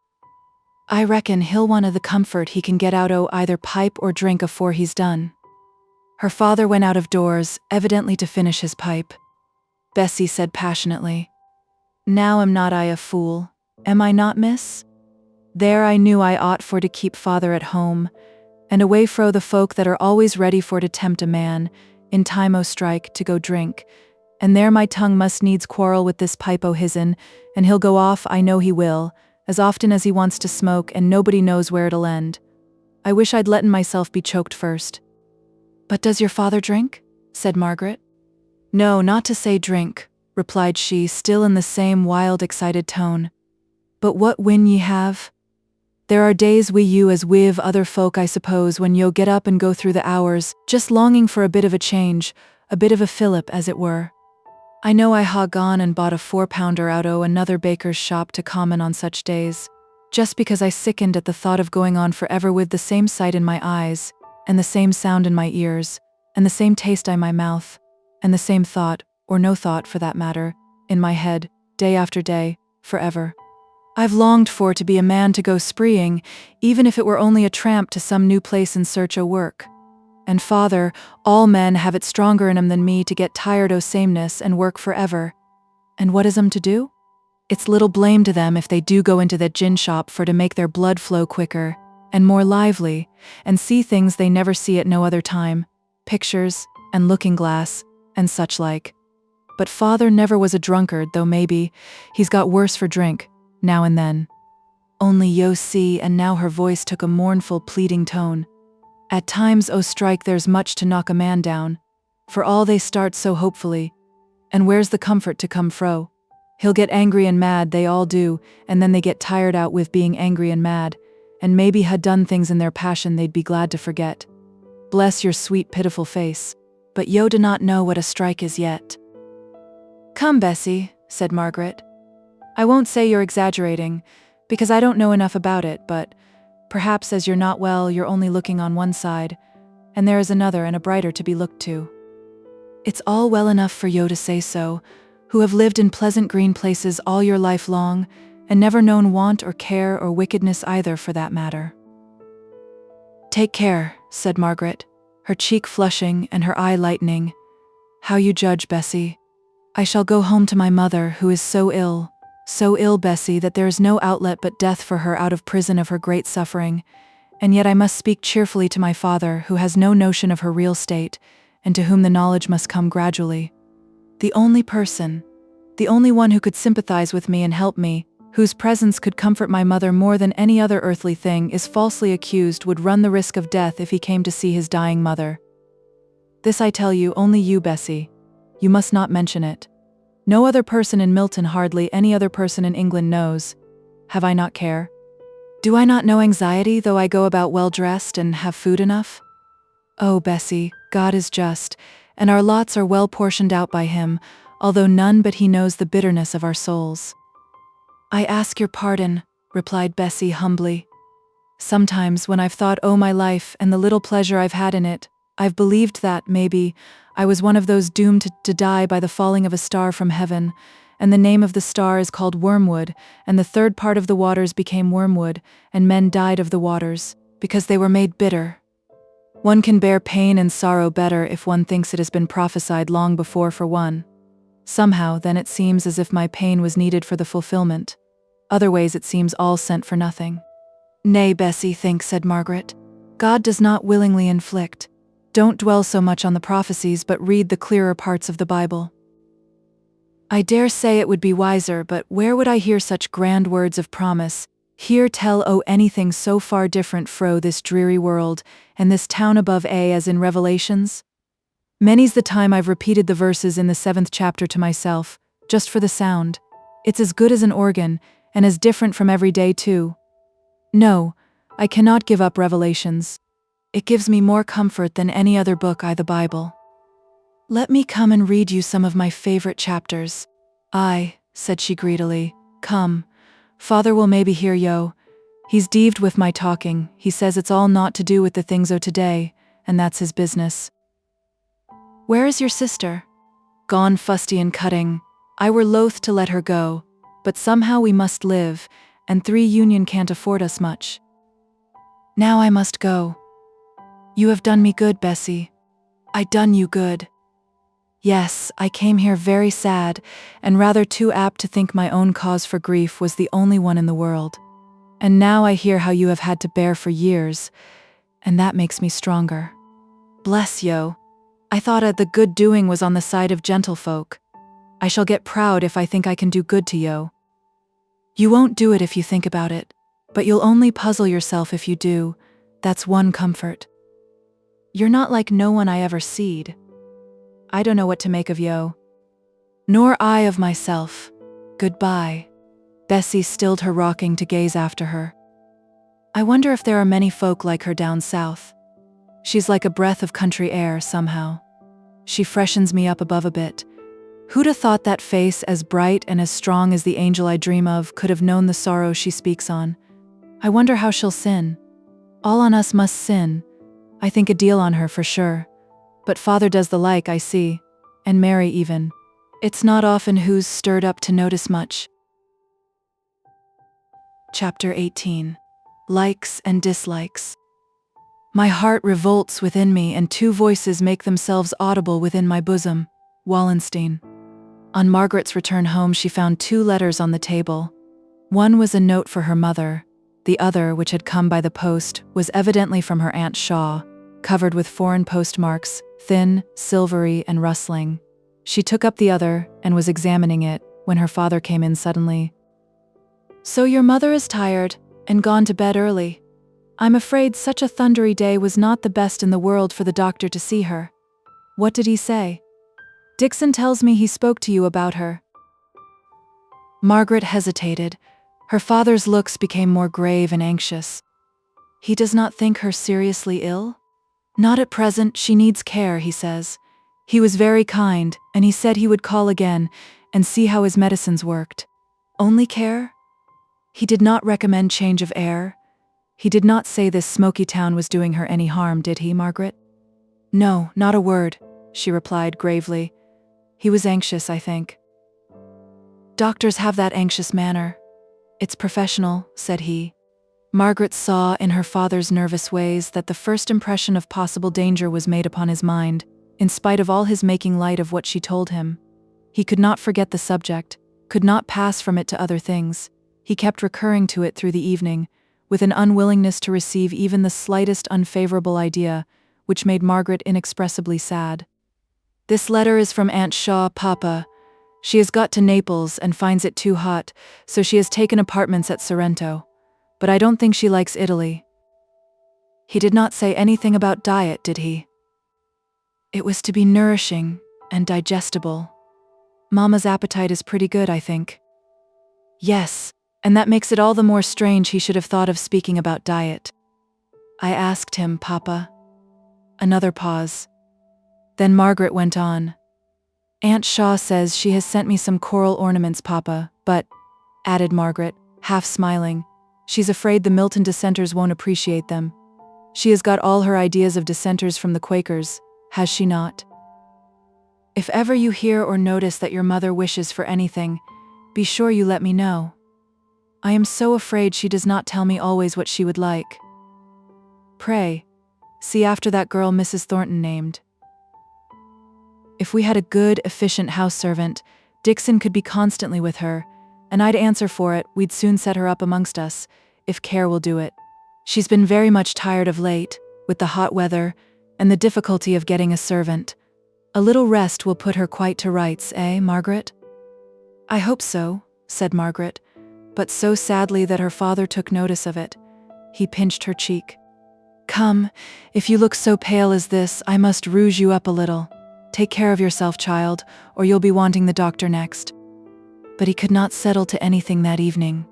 I reckon he'll want o' the comfort he can get out o' either pipe or drink afore he's done. Her father went out of doors, evidently to finish his pipe. Bessie said passionately, "Now am not I a fool? Am I not, miss? There I knew I ought for to keep father at home, and away fro the folk that are always ready for to tempt a man, in time o' strike, to go drink, and there my tongue must needs quarrel with this pipe o' his'n, and he'll go off, I know he will, as often as he wants to smoke, and nobody knows where it'll end. I wish I'd letten myself be choked first." "But does your father drink?" said Margaret. "No, not to say drink," replied she, still in the same wild, excited tone. "But what win ye have? There are days wi' you as wiv other folk, I suppose, when yo get up and go through the hours, just longing for a bit of a change, a bit of a fillip, as it were. I know I ha' gone and bought a 4-pounder out o' another baker's shop to common on such days, just because I sickened at the thought of going on forever with the same sight in my eyes, and the same sound in my ears, and the same taste in my mouth, and the same thought, or no thought for that matter, in my head, day after day, forever. I've longed for to be a man to go spreeing, even if it were only a tramp to some new place in search o' work. And father, all men have it stronger in 'em than me to get tired o' sameness and work forever. And what is 'em to do? It's little blame to them if they do go into that gin shop for to make their blood flow quicker, and more lively, and see things they never see at no other time, pictures, and looking-glass, and such like. But father never was a drunkard, though maybe he's got worse for drink, now and then. Only yo see," and now her voice took a mournful, pleading tone, "at times o' strike there's much to knock a man down, for all they start so hopefully, and where's the comfort to come fro? He'll get angry and mad, they all do, and then they get tired out with being angry and mad, and maybe had done things in their passion they'd be glad to forget. Bless your sweet pitiful face, but yo do not know what a strike is yet." "Come, Bessie," said Margaret. "I won't say you're exaggerating, because I don't know enough about it, but perhaps as you're not well, you're only looking on one side, and there is another and a brighter to be looked to. It's all well enough for yo to say so, who have lived in pleasant green places all your life long, and never known want or care or wickedness either, for that matter." "Take care," said Margaret, her cheek flushing and her eye lightening. "How you judge, Bessie. I shall go home to my mother, who is so ill, Bessie, that there is no outlet but death for her out of prison of her great suffering, and yet I must speak cheerfully to my father, who has no notion of her real state, and to whom the knowledge must come gradually. The only one who could sympathize with me and help me, whose presence could comfort my mother more than any other earthly thing, is falsely accused, would run the risk of death if he came to see his dying mother. This I tell you, only you, Bessie. You must not mention it. No other person in Milton, hardly any other person in England knows. Have I not care? Do I not know anxiety, though I go about well dressed and have food enough? Oh, Bessie, God is just, and our lots are well portioned out by him, although none but he knows the bitterness of our souls." "I ask your pardon," replied Bessie humbly. "Sometimes when I've thought o' my life and the little pleasure I've had in it, I've believed that, maybe, I was one of those doomed to die by the falling of a star from heaven, and the name of the star is called wormwood, and the third part of the waters became wormwood, and men died of the waters, because they were made bitter. One can bear pain and sorrow better if one thinks it has been prophesied long before for one. Somehow, then it seems as if my pain was needed for the fulfillment. Otherways it seems all sent for nothing." "Nay, Bessie, think," said Margaret. "God does not willingly inflict. Don't dwell so much on the prophecies, but read the clearer parts of the Bible." "I dare say it would be wiser, but where would I hear such grand words of promise, hear tell o' anything so far different fro this dreary world, and this town above as in Revelations? Many's the time I've repeated the verses in the 7th chapter to myself, just for the sound. It's as good as an organ, and as different from every day too. No, I cannot give up Revelations. It gives me more comfort than any other book, the Bible. Let me come and read you some of my favorite chapters." "Aye," said she greedily, "come. Father will maybe hear yo. He's deaved with my talking. He says it's all naught to do with the things o' today, and that's his business." "Where is your sister?" "Gone fusty and cutting. I were loath to let her go, but somehow we must live, and 3 Union can't afford us much. Now I must go. You have done me good, Bessie. I done you good. Yes, I came here very sad, and rather too apt to think my own cause for grief was the only one in the world. And now I hear how you have had to bear for years, and that makes me stronger. Bless yo. I thought the good doing was on the side of gentlefolk. I shall get proud if I think I can do good to yo. You won't do it if you think about it, but you'll only puzzle yourself if you do. That's one comfort. You're not like no one I ever seed. I don't know what to make of yo. Nor I of myself. Goodbye. Bessie stilled her rocking to gaze after her. I wonder if there are many folk like her down south. She's like a breath of country air somehow. She freshens me up above a bit. Who'd have thought that face, as bright and as strong as the angel I dream of, could have known the sorrow she speaks on? I wonder how she'll sin. All on us must sin. I think a deal on her for sure. But father does the like, I see. And Mary even. It's not often who's stirred up to notice much. Chapter 18. Likes and dislikes. My heart revolts within me, and two voices make themselves audible within my bosom. Wallenstein. On Margaret's return home, she found 2 letters on the table. One was a note for her mother. The other, which had come by the post, was evidently from her Aunt Shaw, covered with foreign postmarks, thin, silvery, and rustling. She took up the other and was examining it when her father came in suddenly. So your mother is tired and gone to bed early. I'm afraid such a thundery day was not the best in the world for the doctor to see her. What did he say? Dixon tells me he spoke to you about her. Margaret hesitated. Her father's looks became more grave and anxious. He does not think her seriously ill? Not at present, she needs care, he says. He was very kind, and he said he would call again and see how his medicines worked. Only care? He did not recommend change of air? He did not say this smoky town was doing her any harm, did he, Margaret? No, not a word, she replied gravely. He was anxious, I think. Doctors have that anxious manner. It's professional, said he. Margaret saw in her father's nervous ways that the first impression of possible danger was made upon his mind, in spite of all his making light of what she told him. He could not forget the subject, could not pass from it to other things. He kept recurring to it through the evening, with an unwillingness to receive even the slightest unfavorable idea, which made Margaret inexpressibly sad. This letter is from Aunt Shaw, Papa. She has got to Naples and finds it too hot, so she has taken apartments at Sorrento. But I don't think she likes Italy. He did not say anything about diet, did he? It was to be nourishing and digestible. Mama's appetite is pretty good, I think. Yes, and that makes it all the more strange he should have thought of speaking about diet. I asked him, Papa. Another pause. Then Margaret went on. Aunt Shaw says she has sent me some coral ornaments, Papa, but, added Margaret, half smiling, she's afraid the Milton dissenters won't appreciate them. She has got all her ideas of dissenters from the Quakers, has she not? If ever you hear or notice that your mother wishes for anything, be sure you let me know. I am so afraid she does not tell me always what she would like. Pray, see after that girl Mrs. Thornton named. If we had a good, efficient house servant, Dixon could be constantly with her, and I'd answer for it, we'd soon set her up amongst us, if care will do it. She's been very much tired of late, with the hot weather, and the difficulty of getting a servant. A little rest will put her quite to rights, eh, Margaret? I hope so, said Margaret, but so sadly that her father took notice of it. He pinched her cheek. Come, if you look so pale as this, I must rouge you up a little. Take care of yourself, child, or you'll be wanting the doctor next. But he could not settle to anything that evening.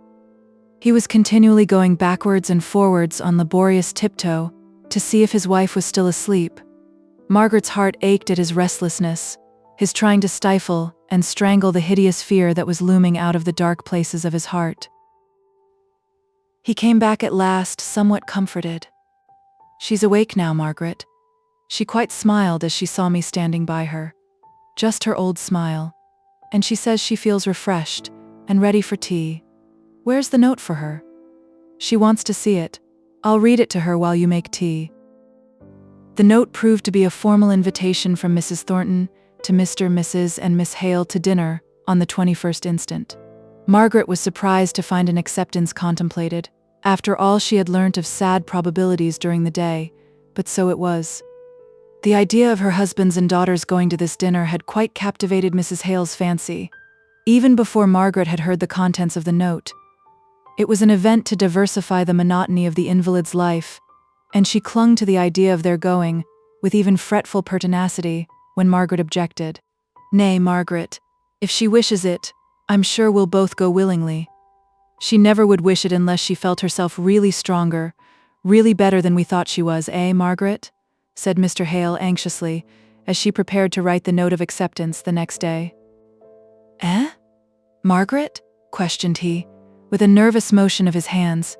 He was continually going backwards and forwards on laborious tiptoe to see if his wife was still asleep. Margaret's heart ached at his restlessness, his trying to stifle and strangle the hideous fear that was looming out of the dark places of his heart. He came back at last, somewhat comforted. She's awake now, Margaret. She quite smiled as she saw me standing by her. Just her old smile. And she says she feels refreshed and ready for tea. Where's the note for her? She wants to see it. I'll read it to her while you make tea. The note proved to be a formal invitation from Mrs. Thornton to Mr., Mrs., and Miss Hale to dinner on the 21st instant. Margaret was surprised to find an acceptance contemplated, after all she had learnt of sad probabilities during the day, but so it was. The idea of her husband's and daughter's going to this dinner had quite captivated Mrs. Hale's fancy, even before Margaret had heard the contents of the note. It was an event to diversify the monotony of the invalid's life, and she clung to the idea of their going, with even fretful pertinacity, when Margaret objected. "Nay, Margaret, if she wishes it, I'm sure we'll both go willingly. She never would wish it unless she felt herself really stronger, really better than we thought she was, eh, Margaret?" said Mr. Hale anxiously, as she prepared to write the note of acceptance the next day. "Eh? Margaret?" questioned he, with a nervous motion of his hands.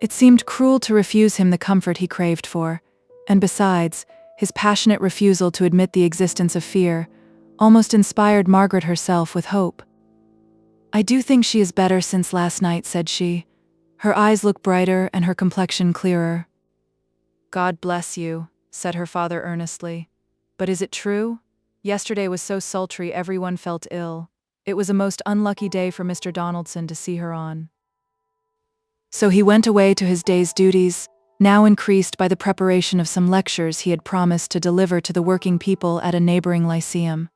It seemed cruel to refuse him the comfort he craved for, and besides, his passionate refusal to admit the existence of fear almost inspired Margaret herself with hope. "I do think she is better since last night," said she. Her eyes looked brighter and her complexion clearer. "God bless you," said her father earnestly. "But is it true? Yesterday was so sultry everyone felt ill. It was a most unlucky day for Mr. Donaldson to see her on." So he went away to his day's duties, now increased by the preparation of some lectures he had promised to deliver to the working people at a neighboring lyceum.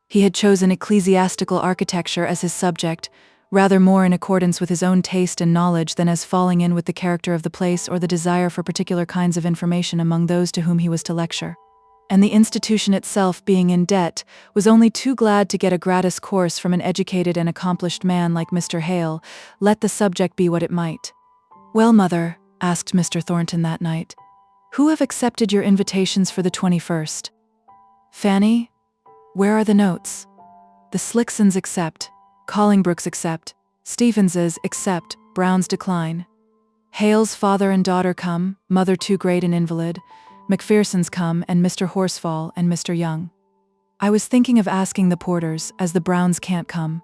He had chosen ecclesiastical architecture as his subject, rather more in accordance with his own taste and knowledge than as falling in with the character of the place or the desire for particular kinds of information among those to whom he was to lecture. And the institution itself, being in debt, was only too glad to get a gratis course from an educated and accomplished man like Mr. Hale, let the subject be what it might. "Well, mother," asked Mr. Thornton that night, "who have accepted your invitations for the 21st? Fanny? Where are the notes? The Slicksons accept, Collingbrooks accept, Stephens's accept, Brown's decline. Hale's father and daughter come, mother too great an invalid, Macpherson's come, and Mr. Horsfall and Mr. Young. I was thinking of asking the Porters, as the Browns can't come."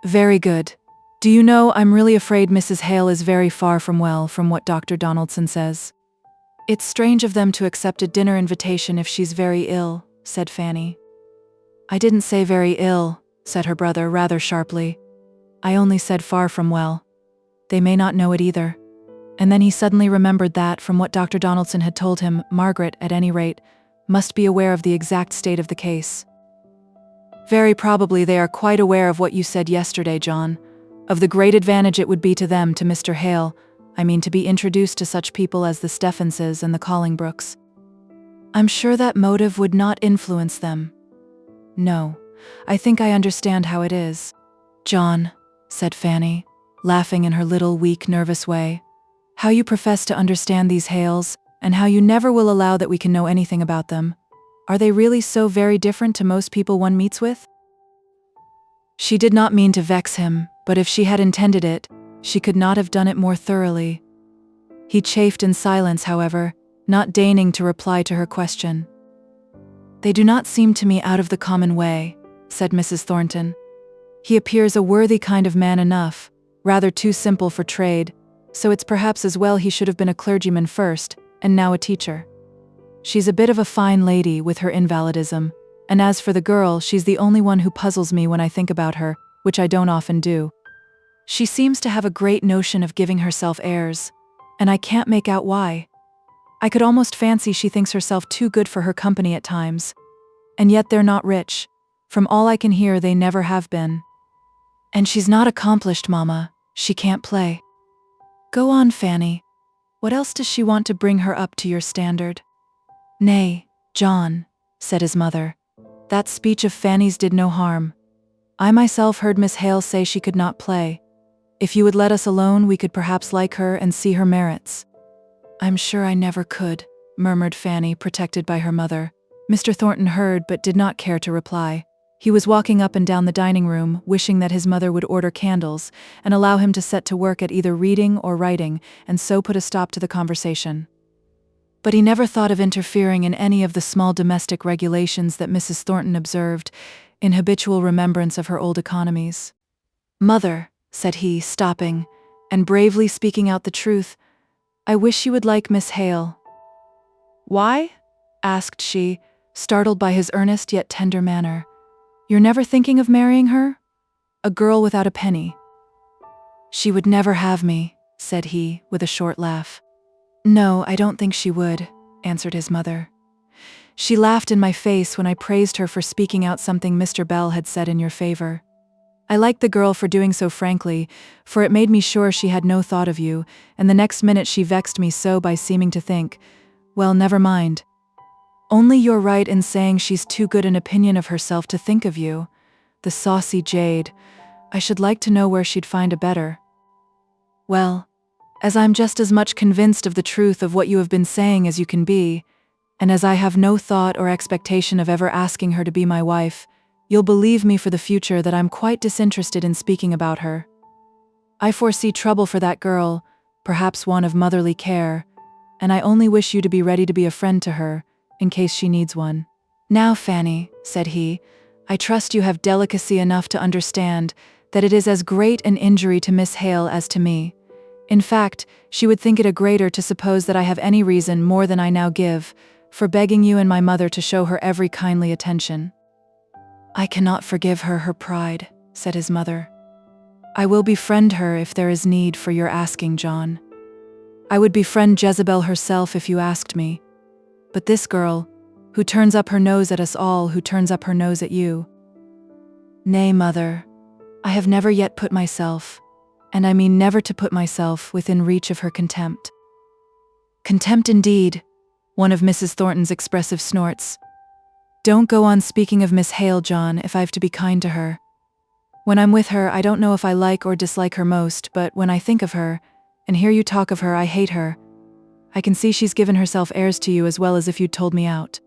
"Very good. Do you know, I'm really afraid Mrs. Hale is very far from well, from what Dr. Donaldson says. It's strange of them to accept a dinner invitation if she's very ill," said Fanny. "I didn't say very ill," said her brother rather sharply. "I only said far from well. They may not know it either." And then he suddenly remembered that, from what Dr. Donaldson had told him, Margaret, at any rate, must be aware of the exact state of the case. "Very probably they are quite aware of what you said yesterday, John, of the great advantage it would be to them, to Mr. Hale, I mean to be introduced to such people as the Stephenses and the Collingbrooks. I'm sure that motive would not influence them. No, I think I understand how it is." "John," said Fanny, laughing in her little, weak, nervous way, "how you profess to understand these Hales, and how you never will allow that we can know anything about them. Are they really so very different to most people one meets with?" She did not mean to vex him, but if she had intended it, she could not have done it more thoroughly. He chafed in silence, however, not deigning to reply to her question. "They do not seem to me out of the common way," said Mrs. Thornton. "He appears a worthy kind of man enough, rather too simple for trade, so it's perhaps as well he should have been a clergyman first, and now a teacher. She's a bit of a fine lady, with her invalidism, and as for the girl, she's the only one who puzzles me when I think about her, which I don't often do. She seems to have a great notion of giving herself airs, and I can't make out why. I could almost fancy she thinks herself too good for her company at times. And yet they're not rich. From all I can hear, they never have been. And she's not accomplished, Mama. She can't play." "Go on, Fanny. What else does she want to bring her up to your standard?" "Nay, John," said his mother. "That speech of Fanny's did no harm. I myself heard Miss Hale say she could not play. If you would let us alone, we could perhaps like her and see her merits." "I'm sure I never could," murmured Fanny, protected by her mother. Mr. Thornton heard but did not care to reply. He was walking up and down the dining room, wishing that his mother would order candles and allow him to set to work at either reading or writing, and so put a stop to the conversation. But he never thought of interfering in any of the small domestic regulations that Mrs. Thornton observed, in habitual remembrance of her old economies. "Mother," said he, stopping, and bravely speaking out the truth, "I wish you would like Miss Hale." Why? Asked she, startled by his earnest yet tender manner. You're never thinking of marrying her? A girl without a penny. She would never have me, said he, with a short laugh. No, I don't think she would, answered his mother. She laughed in my face when I praised her for speaking out something Mr. Bell had said in your favor. I liked the girl for doing so frankly, for it made me sure she had no thought of you, and the next minute she vexed me so by seeming to think, well, never mind. Only you're right in saying she's too good an opinion of herself to think of you. The saucy jade. I should like to know where she'd find a better. Well, as I'm just as much convinced of the truth of what you have been saying as you can be, and as I have no thought or expectation of ever asking her to be my wife, you'll believe me for the future that I'm quite disinterested in speaking about her. I foresee trouble for that girl, perhaps one of motherly care, and I only wish you to be ready to be a friend to her, in case she needs one. Now, Fanny, said he, I trust you have delicacy enough to understand that it is as great an injury to Miss Hale as to me. In fact, she would think it a greater to suppose that I have any reason more than I now give for begging you and my mother to show her every kindly attention. I cannot forgive her her pride, said his mother. I will befriend her if there is need for your asking, John. I would befriend Jezebel herself if you asked me. But this girl, who turns up her nose at us all, who turns up her nose at you. Nay, mother, I have never yet put myself, and I mean never to put myself, within reach of her contempt. Contempt indeed, one of Mrs. Thornton's expressive snorts. Don't go on speaking of Miss Hale, John, if I've to be kind to her. When I'm with her, I don't know if I like or dislike her most, but when I think of her, and hear you talk of her, I hate her. I can see she's given herself airs to you as well as if you'd told me out.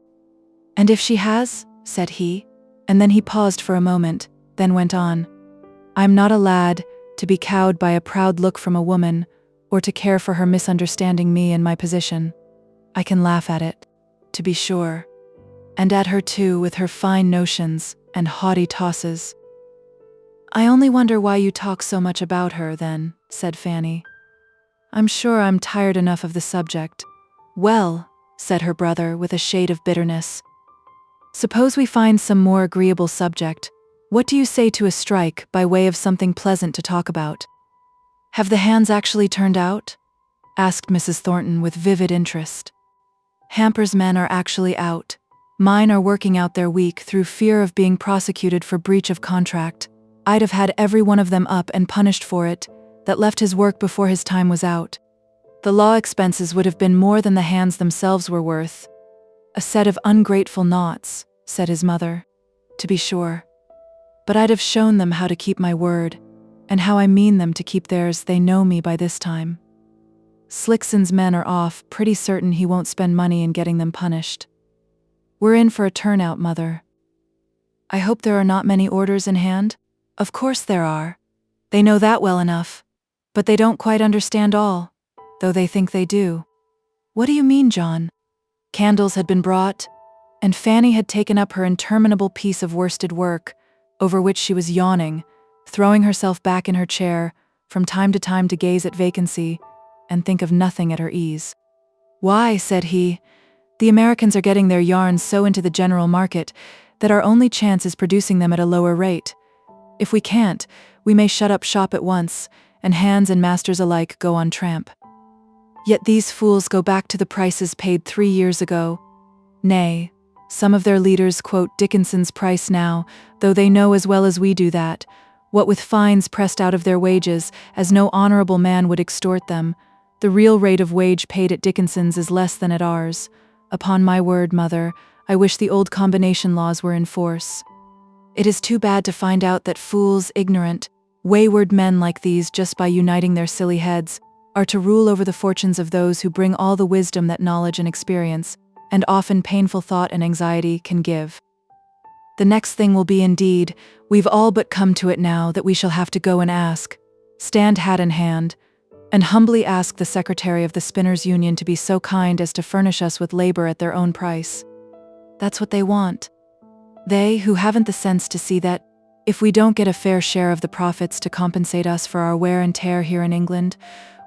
And if she has, said he, and then he paused for a moment, then went on. I'm not a lad to be cowed by a proud look from a woman, or to care for her misunderstanding me and my position. I can laugh at it, to be sure, and at her too, with her fine notions and haughty tosses. I only wonder why you talk so much about her, then, said Fanny. I'm sure I'm tired enough of the subject. Well, said her brother with a shade of bitterness, suppose we find some more agreeable subject. What do you say to a strike by way of something pleasant to talk about? Have the hands actually turned out? Asked Mrs. Thornton with vivid interest. Hamper's men are actually out. Mine are working out their week through fear of being prosecuted for breach of contract. I'd have had every one of them up and punished for it, that left his work before his time was out. The law expenses would have been more than the hands themselves were worth. A set of ungrateful knots, said his mother. To be sure. But I'd have shown them how to keep my word, and how I mean them to keep theirs. They know me by this time. Slickson's men are off, pretty certain he won't spend money in getting them punished. We're in for a turnout, mother. I hope there are not many orders in hand? Of course there are. They know that well enough. But they don't quite understand all, though they think they do. What do you mean, John? Candles had been brought, and Fanny had taken up her interminable piece of worsted work, over which she was yawning, throwing herself back in her chair, from time to time to gaze at vacancy, and think of nothing at her ease. Why, said he, the Americans are getting their yarns so into the general market that our only chance is producing them at a lower rate. If we can't, we may shut up shop at once, and hands and masters alike go on tramp. Yet these fools go back to the prices paid 3 years ago. Nay, some of their leaders quote Dickinson's price now, though they know as well as we do that, what with fines pressed out of their wages, as no honorable man would extort them, the real rate of wage paid at Dickinson's is less than at ours. Upon my word, mother, I wish the old combination laws were in force. It is too bad to find out that fools, ignorant, wayward men like these, just by uniting their silly heads, are to rule over the fortunes of those who bring all the wisdom that knowledge and experience, and often painful thought and anxiety, can give. The next thing will be, indeed, we've all but come to it now, that we shall have to go and stand hat in hand, and humbly ask the secretary of the Spinners' Union to be so kind as to furnish us with labor at their own price. That's what they want. They who haven't the sense to see that, if we don't get a fair share of the profits to compensate us for our wear and tear here in England,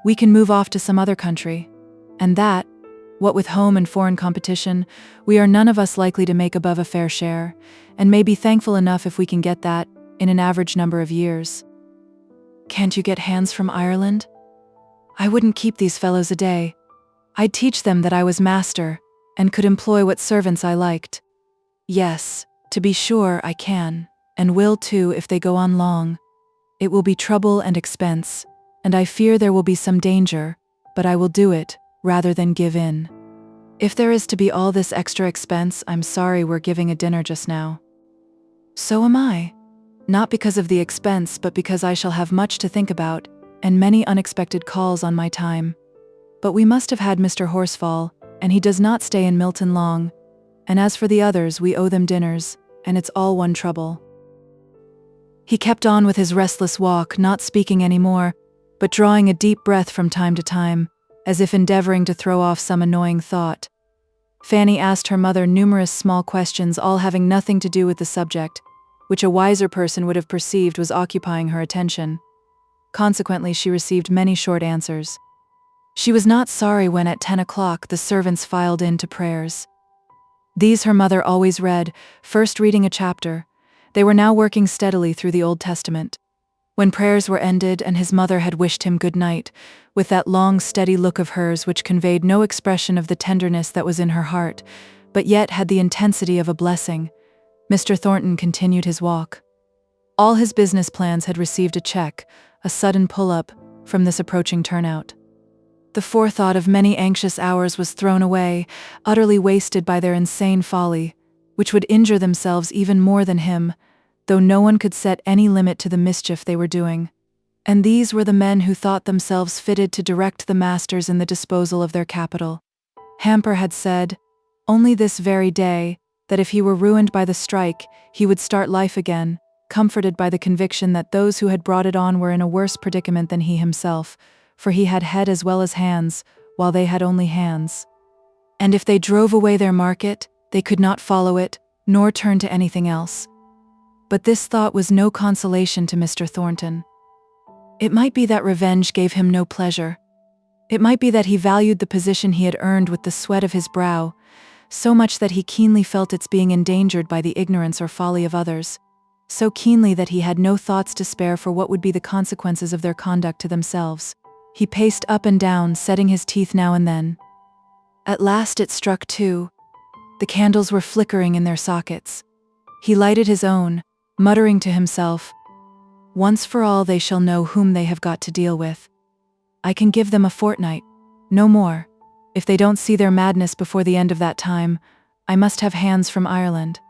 we can move off to some other country. And that, What with home and foreign competition, we are none of us likely to make above a fair share, and may be thankful enough if we can get that in an average number of years. Can't you get hands from Ireland? I wouldn't keep these fellows a day. I'd teach them that I was master, and could employ what servants I liked. Yes, to be sure I can, and will too if they go on long. It will be trouble and expense, and I fear there will be some danger, but I will do it, rather than give in. If there is to be all this extra expense, I'm sorry we're giving a dinner just now. So am I. Not because of the expense, but because I shall have much to think about, and many unexpected calls on my time. But we must have had Mr. Horsfall, and he does not stay in Milton long, and as for the others, we owe them dinners, and it's all one trouble. He kept on with his restless walk, not speaking any more, but drawing a deep breath from time to time, as if endeavoring to throw off some annoying thought. Fanny asked her mother numerous small questions, all having nothing to do with the subject, which a wiser person would have perceived was occupying her attention. Consequently, she received many short answers. She was not sorry when at 10 o'clock the servants filed in to prayers. These her mother always read, first reading a chapter. They were now working steadily through the Old Testament. When prayers were ended and his mother had wished him good night, with that long, steady look of hers which conveyed no expression of the tenderness that was in her heart, but yet had the intensity of a blessing, Mr. Thornton continued his walk. All his business plans had received a check, a sudden pull-up, from this approaching turnout. The forethought of many anxious hours was thrown away, utterly wasted by their insane folly, which would injure themselves even more than him, though no one could set any limit to the mischief they were doing. And these were the men who thought themselves fitted to direct the masters in the disposal of their capital. Hamper had said, only this very day, that if he were ruined by the strike, he would start life again, comforted by the conviction that those who had brought it on were in a worse predicament than he himself, for he had head as well as hands, while they had only hands. And if they drove away their market, they could not follow it, nor turn to anything else. But this thought was no consolation to Mr. Thornton. It might be that revenge gave him no pleasure. It might be that he valued the position he had earned with the sweat of his brow, so much that he keenly felt its being endangered by the ignorance or folly of others, so keenly that he had no thoughts to spare for what would be the consequences of their conduct to themselves. He paced up and down, setting his teeth now and then. At last it struck 2. The candles were flickering in their sockets. He lighted his own, muttering to himself, once for all they shall know whom they have got to deal with. I can give them a fortnight, no more. If they don't see their madness before the end of that time, I must have hands from Ireland.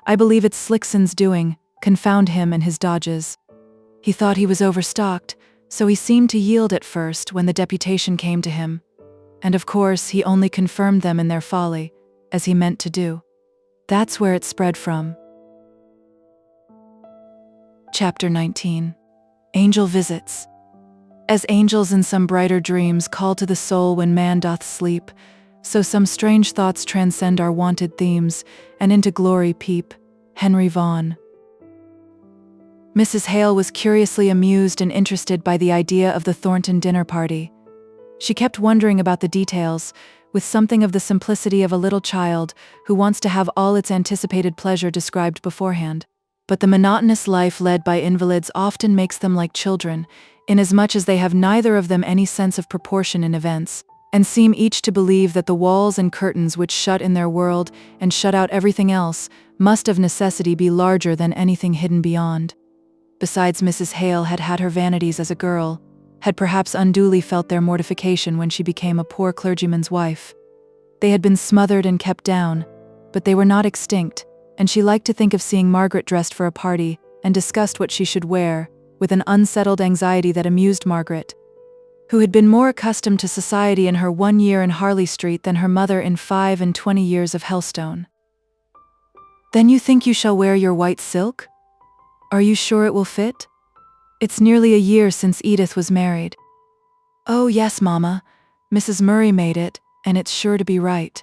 I believe it's Slickson's doing, confound him and his dodges. He thought he was overstocked, so he seemed to yield at first when the deputation came to him. And of course he only confirmed them in their folly, as he meant to do. That's where it spread from. Chapter 19. Angel Visits. As angels in some brighter dreams call to the soul when man doth sleep, so some strange thoughts transcend our wonted themes, and into glory peep. Henry Vaughan. Mrs. Hale was curiously amused and interested by the idea of the Thornton dinner party. She kept wondering about the details, with something of the simplicity of a little child who wants to have all its anticipated pleasure described beforehand. But the monotonous life led by invalids often makes them like children, inasmuch as they have neither of them any sense of proportion in events, and seem each to believe that the walls and curtains which shut in their world and shut out everything else must of necessity be larger than anything hidden beyond. Besides, Mrs. Hale had had her vanities as a girl, had perhaps unduly felt their mortification when she became a poor clergyman's wife. They had been smothered and kept down, but they were not extinct, and she liked to think of seeing Margaret dressed for a party, and discussed what she should wear, with an unsettled anxiety that amused Margaret, who had been more accustomed to society in her 1 year in Harley Street than her mother in 25 years of Helstone. Then you think you shall wear your white silk? Are you sure it will fit? It's nearly a year since Edith was married. Oh yes, Mamma. Mrs. Murray made it, and it's sure to be right.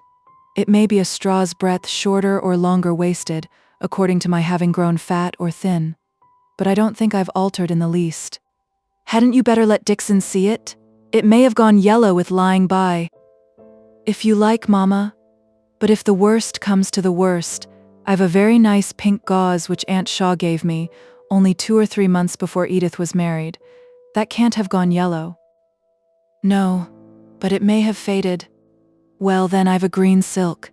It may be a straw's breadth shorter or longer waisted, according to my having grown fat or thin. But I don't think I've altered in the least. Hadn't you better let Dixon see it? It may have gone yellow with lying by. If you like, Mama. But if the worst comes to the worst, I've a very nice pink gauze which Aunt Shaw gave me only 2 or 3 months before Edith was married. That can't have gone yellow. No, but it may have faded. Well, then I've a green silk.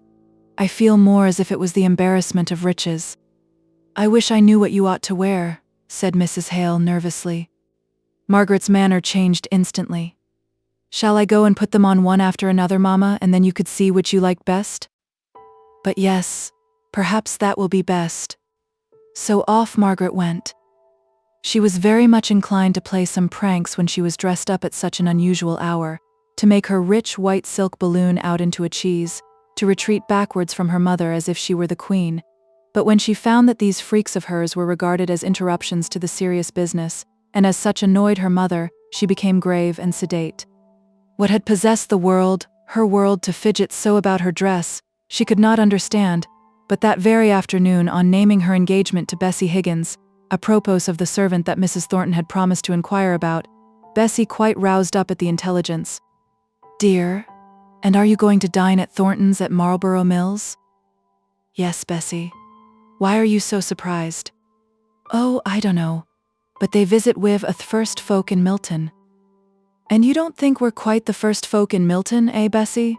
I feel more as if it was the embarrassment of riches. I wish I knew what you ought to wear, said Mrs. Hale nervously. Margaret's manner changed instantly. Shall I go and put them on one after another, Mama, and then you could see which you like best? But yes, perhaps that will be best. So off Margaret went. She was very much inclined to play some pranks when she was dressed up at such an unusual hour, to make her rich white silk balloon out into a cheese, to retreat backwards from her mother as if she were the queen. But when she found that these freaks of hers were regarded as interruptions to the serious business, and as such annoyed her mother, she became grave and sedate. What had possessed the world, her world, to fidget so about her dress, she could not understand, but that very afternoon, on naming her engagement to Bessie Higgins, apropos of the servant that Mrs. Thornton had promised to inquire about, Bessie quite roused up at the intelligence. Dear, and are you going to dine at Thornton's at Marlborough Mills? Yes, Bessie. Why are you so surprised? Oh, I don't know, but they visit with a first folk in Milton. And you don't think we're quite the first folk in Milton, eh, Bessie?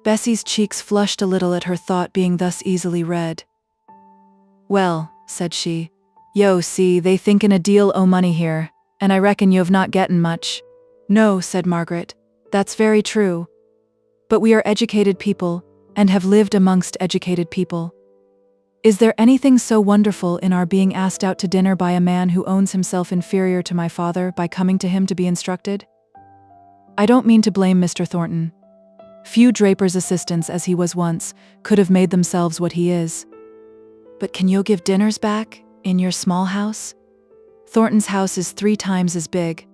Bessie's cheeks flushed a little at her thought being thus easily read. Well, said she, yo, see, they thinkin' a deal o' money here, and I reckon you've not getten much. No, said Margaret, that's very true. But we are educated people, and have lived amongst educated people. Is there anything so wonderful in our being asked out to dinner by a man who owns himself inferior to my father by coming to him to be instructed? I don't mean to blame Mr. Thornton. Few drapers' assistants, as he was once, could have made themselves what he is. But can you give dinners back, in your small house? Thornton's house is 3 times as big.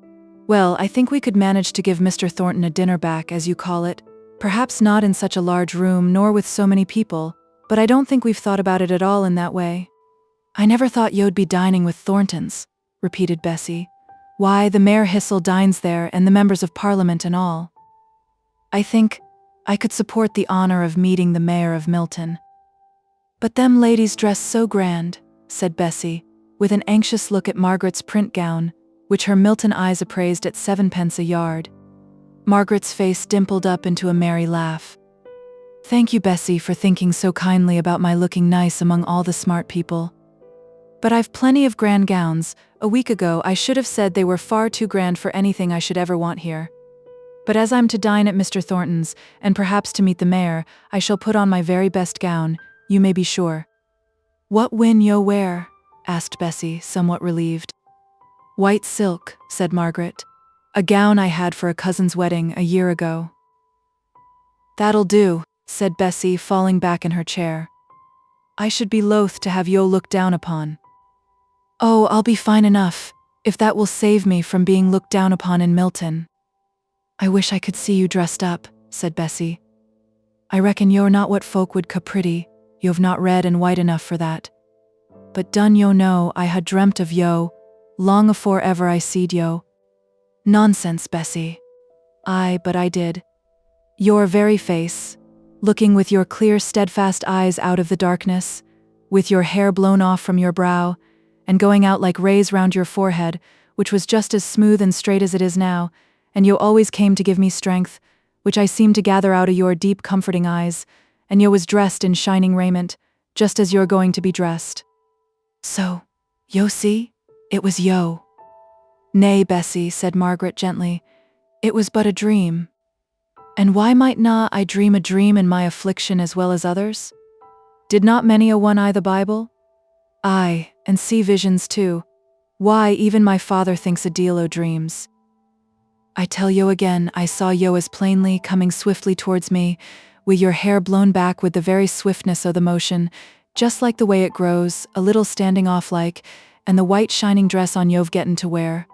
Well, I think we could manage to give Mr. Thornton a dinner back, as you call it, perhaps not in such a large room nor with so many people, but I don't think we've thought about it at all in that way. I never thought you'd be dining with Thorntons, repeated Bessie. Why, the Mayor Hissel dines there, and the members of Parliament and all. I think I could support the honor of meeting the Mayor of Milton. But them ladies dress so grand, said Bessie, with an anxious look at Margaret's print gown, which her Milton eyes appraised at 7 pence a yard. Margaret's face dimpled up into a merry laugh. Thank you, Bessie, for thinking so kindly about my looking nice among all the smart people. But I've plenty of grand gowns. A week ago I should have said they were far too grand for anything I should ever want here. But as I'm to dine at Mr. Thornton's, and perhaps to meet the mayor, I shall put on my very best gown, you may be sure. What win yo wear? Asked Bessie, somewhat relieved. White silk, said Margaret. A gown I had for a cousin's wedding a year ago. That'll do, said Bessie, falling back in her chair. I should be loath to have yo looked down upon. Oh, I'll be fine enough, if that will save me from being looked down upon in Milton. I wish I could see you dressed up, said Bessie. I reckon you're not what folk would ca pretty, you've not red and white enough for that. But done yo know I had dreamt of yo, long afore ever I seed yo. Nonsense, Bessie. Aye, but I did. Your very face, looking with your clear, steadfast eyes out of the darkness, with your hair blown off from your brow, and going out like rays round your forehead, which was just as smooth and straight as it is now, and yo always came to give me strength, which I seemed to gather out of your deep comforting eyes, and yo was dressed in shining raiment, just as you're going to be dressed. So, yo see, it was yo. Nay, Bessie, said Margaret gently, it was but a dream. And why might not I dream a dream in my affliction as well as others? Did not many a one eye the Bible? Aye, and see visions too. Why, even my father thinks a deal o' dreams. I tell yo again, I saw yo as plainly coming swiftly towards me, with your hair blown back with the very swiftness o' the motion, just like the way it grows, a little standing off like, and the white shining dress on yo've getten to wear.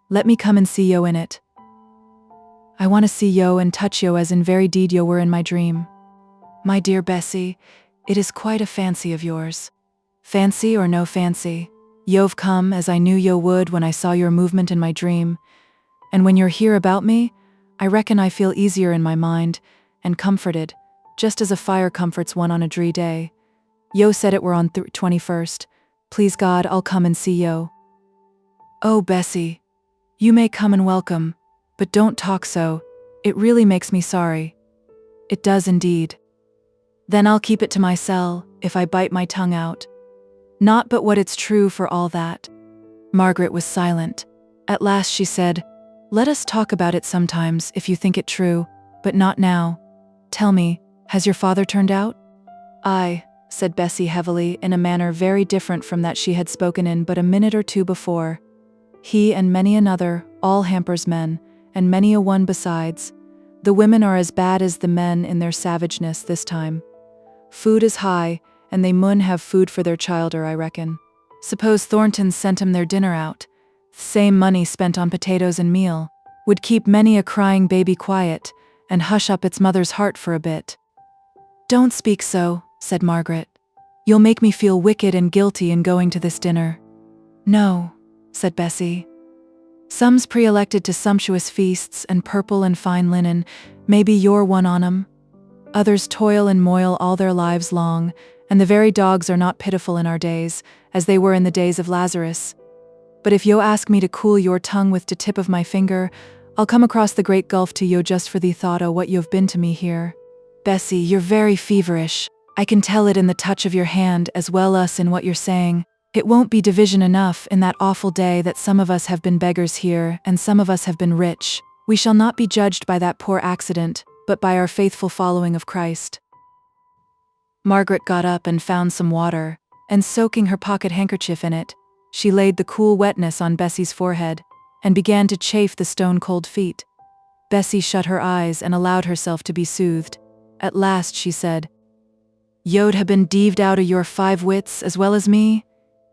Let me come and see yo in it. I want to see yo and touch yo as in very deed yo were in my dream. My dear Bessie, it is quite a fancy of yours. Fancy or no fancy, yo've come as I knew yo would when I saw your movement in my dream, and when you're here about me, I reckon I feel easier in my mind, and comforted, just as a fire comforts one on a dreary day. Yo said it were on 21st. Please God, I'll come and see yo. Oh, Bessie. You may come and welcome, but don't talk so. It really makes me sorry. It does indeed. Then I'll keep it to myself, if I bite my tongue out. Not but what it's true for all that. Margaret was silent. At last she said, Let us talk about it sometimes, if you think it true, but not now. Tell me, has your father turned out? Aye, said Bessie heavily, in a manner very different from that she had spoken in but a minute or two before. He and many another, all Hampers men, and many a one besides. The women are as bad as the men in their savageness this time. Food is high, and they mun have food for their childer, I reckon. Suppose Thorntons sent 'em their dinner out. Same money spent on potatoes and meal would keep many a crying baby quiet, and hush up its mother's heart for a bit. Don't speak so, said Margaret. You'll make me feel wicked and guilty in going to this dinner. No, said Bessie. Some's pre-elected to sumptuous feasts and purple and fine linen, maybe you're one on 'em. Others toil and moil all their lives long, and the very dogs are not pitiful in our days, as they were in the days of Lazarus. But if yo ask me to cool your tongue with the tip of my finger, I'll come across the great gulf to yo just for the thought o' what you've been to me here. Bessie, you're very feverish. I can tell it in the touch of your hand as well as in what you're saying. It won't be division enough in that awful day that some of us have been beggars here and some of us have been rich. We shall not be judged by that poor accident, but by our faithful following of Christ. Margaret got up and found some water, and soaking her pocket handkerchief in it, she laid the cool wetness on Bessie's forehead, and began to chafe the stone-cold feet. Bessie shut her eyes and allowed herself to be soothed. At last she said, Yo'd ha' been deaved out o' your 5 wits as well as me,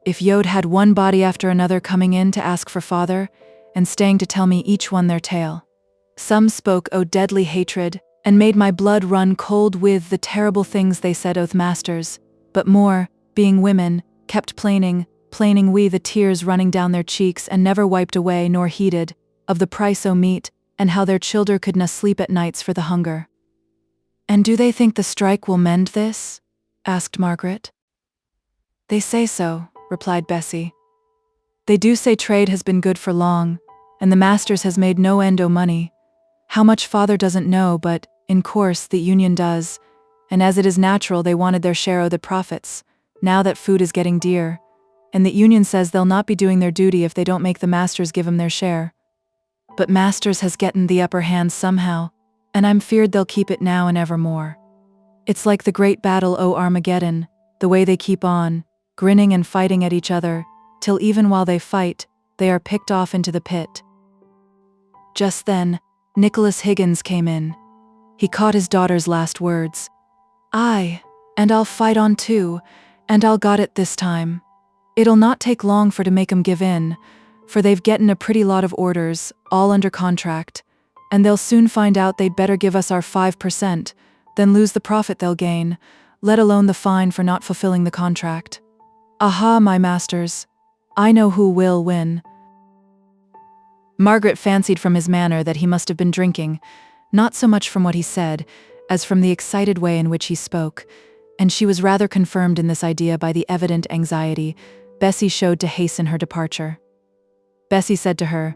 if yo'd had one body after another coming in to ask for father, and staying to tell me each one their tale. Some spoke o' deadly hatred, and made my blood run cold with the terrible things they said o' th' masters, but more, being women, kept plaining we the tears running down their cheeks and never wiped away nor heeded, of the price o' meat, and how their childer could na sleep at nights for the hunger. And do they think the strike will mend this? Asked Margaret. They say so, replied Bessie. They do say trade has been good for long, and the masters has made no end o' money. How much father doesn't know, but, in course, the union does, and as it is natural they wanted their share o' the profits, now that food is getting dear, and the union says they'll not be doing their duty if they don't make the masters give 'em their share. But masters has getten the upper hand somehow, and I'm feared they'll keep it now and evermore. It's like the great battle o' Armageddon, the way they keep on, grinning and fighting at each other, till even while they fight, they are picked off into the pit. Just then, Nicholas Higgins came in. He caught his daughter's last words. Aye, and I'll fight on too, and I'll got it this time. It'll not take long for to make 'em give in, for they've getten a pretty lot of orders, all under contract, and they'll soon find out they'd better give us our 5%, than lose the profit they'll gain, let alone the fine for not fulfilling the contract. Aha, my masters, I know who will win. Margaret fancied from his manner that he must have been drinking, not so much from what he said, as from the excited way in which he spoke, and she was rather confirmed in this idea by the evident anxiety Bessie showed to hasten her departure. Bessie said to her,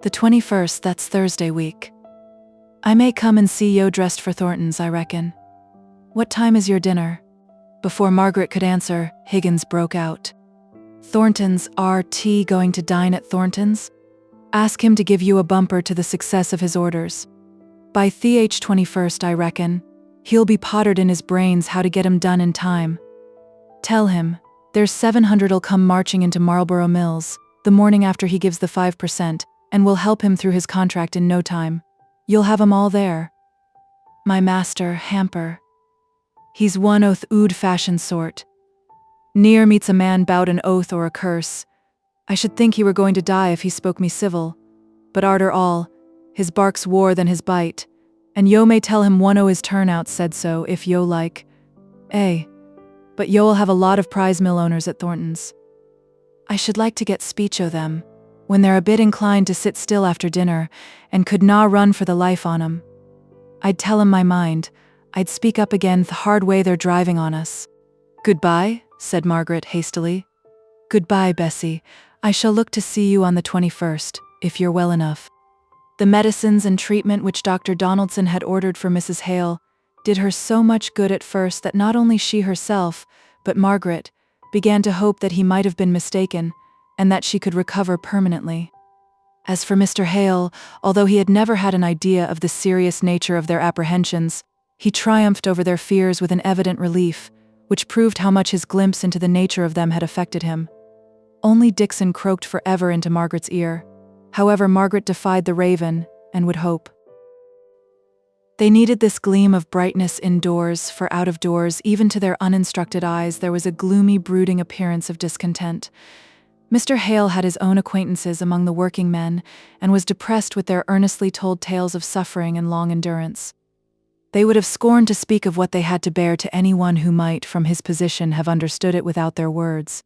The 21st, that's Thursday week. I may come and see yo dressed for Thornton's, I reckon. What time is your dinner? Before Margaret could answer, Higgins broke out. Thornton's, RT going to dine at Thornton's? Ask him to give you a bumper to the success of his orders. By the 21st, I reckon, he'll be pottered in his brains how to get 'em done in time. Tell him, there's 700'll come marching into Marlborough Mills, the morning after he gives the 5%, and will help him through his contract in no time. You'll have 'em all there. My master, Hamper. He's one o' th' ood-fashioned sort. Ne'er meets a man bout an oath or a curse. I should think he were going to die if he spoke me civil. But arter all, his bark's war than his bite, and yo may tell him one o' his turnouts said so, if yo like. But yo'll have a lot of prize mill owners at Thornton's. I should like to get speech o' them. when they're a bit inclined to sit still after dinner, and could na run for the life on 'em. I'd tell 'em my mind. I'd speak up again the hard way they're driving on us." "Goodbye," said Margaret hastily. "Goodbye, Bessie. I shall look to see you on the 21st, if you're well enough." The medicines and treatment which Dr. Donaldson had ordered for Mrs. Hale did her so much good at first that not only she herself, but Margaret, began to hope that he might have been mistaken, and that she could recover permanently. As for Mr. Hale, although he had never had an idea of the serious nature of their apprehensions, he triumphed over their fears with an evident relief, which proved how much his glimpse into the nature of them had affected him. Only Dixon croaked forever into Margaret's ear. However, Margaret defied the raven, and would hope. They needed this gleam of brightness indoors, for out of doors, even to their uninstructed eyes, there was a gloomy, brooding appearance of discontent. Mr. Hale had his own acquaintances among the working men, and was depressed with their earnestly told tales of suffering and long endurance. They would have scorned to speak of what they had to bear to anyone who might, from his position, have understood it without their words.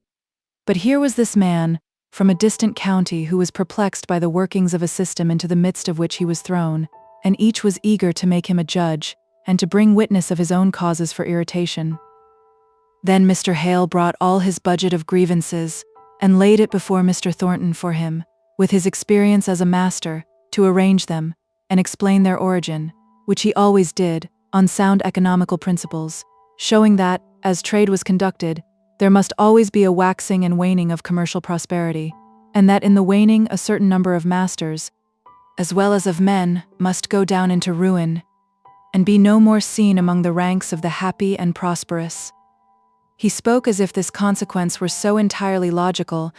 But here was this man, from a distant county, who was perplexed by the workings of a system into the midst of which he was thrown, and each was eager to make him a judge, and to bring witness of his own causes for irritation. Then Mr. Hale brought all his budget of grievances, and laid it before Mr. Thornton for him, with his experience as a master, to arrange them, and explain their origin, which he always did, on sound economical principles, showing that, as trade was conducted, there must always be a waxing and waning of commercial prosperity, and that in the waning a certain number of masters, as well as of men, must go down into ruin, and be no more seen among the ranks of the happy and prosperous. He spoke as if this consequence were so entirely logical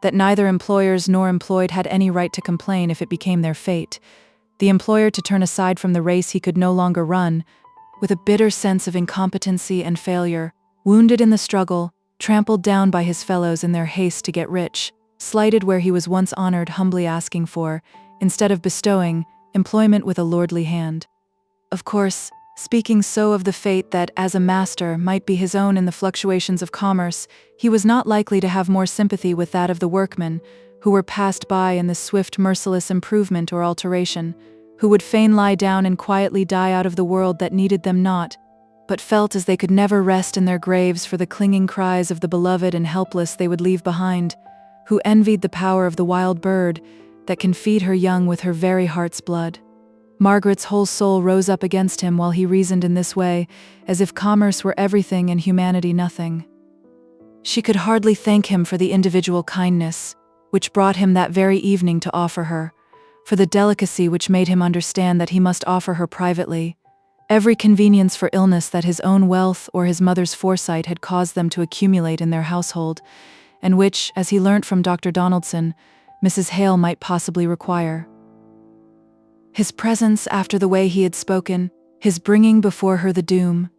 that neither employers nor employed had any right to complain if it became their fate, the employer to turn aside from the race he could no longer run, with a bitter sense of incompetency and failure, wounded in the struggle, trampled down by his fellows in their haste to get rich, slighted where he was once honored, humbly asking for, instead of bestowing, employment with a lordly hand. Of course, speaking so of the fate that, as a master, might be his own in the fluctuations of commerce, he was not likely to have more sympathy with that of the workmen, who were passed by in this swift, merciless improvement or alteration, who would fain lie down and quietly die out of the world that needed them not, but felt as they could never rest in their graves for the clinging cries of the beloved and helpless they would leave behind, who envied the power of the wild bird that can feed her young with her very heart's blood. Margaret's whole soul rose up against him while he reasoned in this way, as if commerce were everything and humanity nothing. She could hardly thank him for the individual kindness which brought him that very evening to offer her, for the delicacy which made him understand that he must offer her privately every convenience for illness that his own wealth or his mother's foresight had caused them to accumulate in their household, and which, as he learnt from Dr. Donaldson, Mrs. Hale might possibly require. His presence after the way he had spoken, his bringing before her the doom,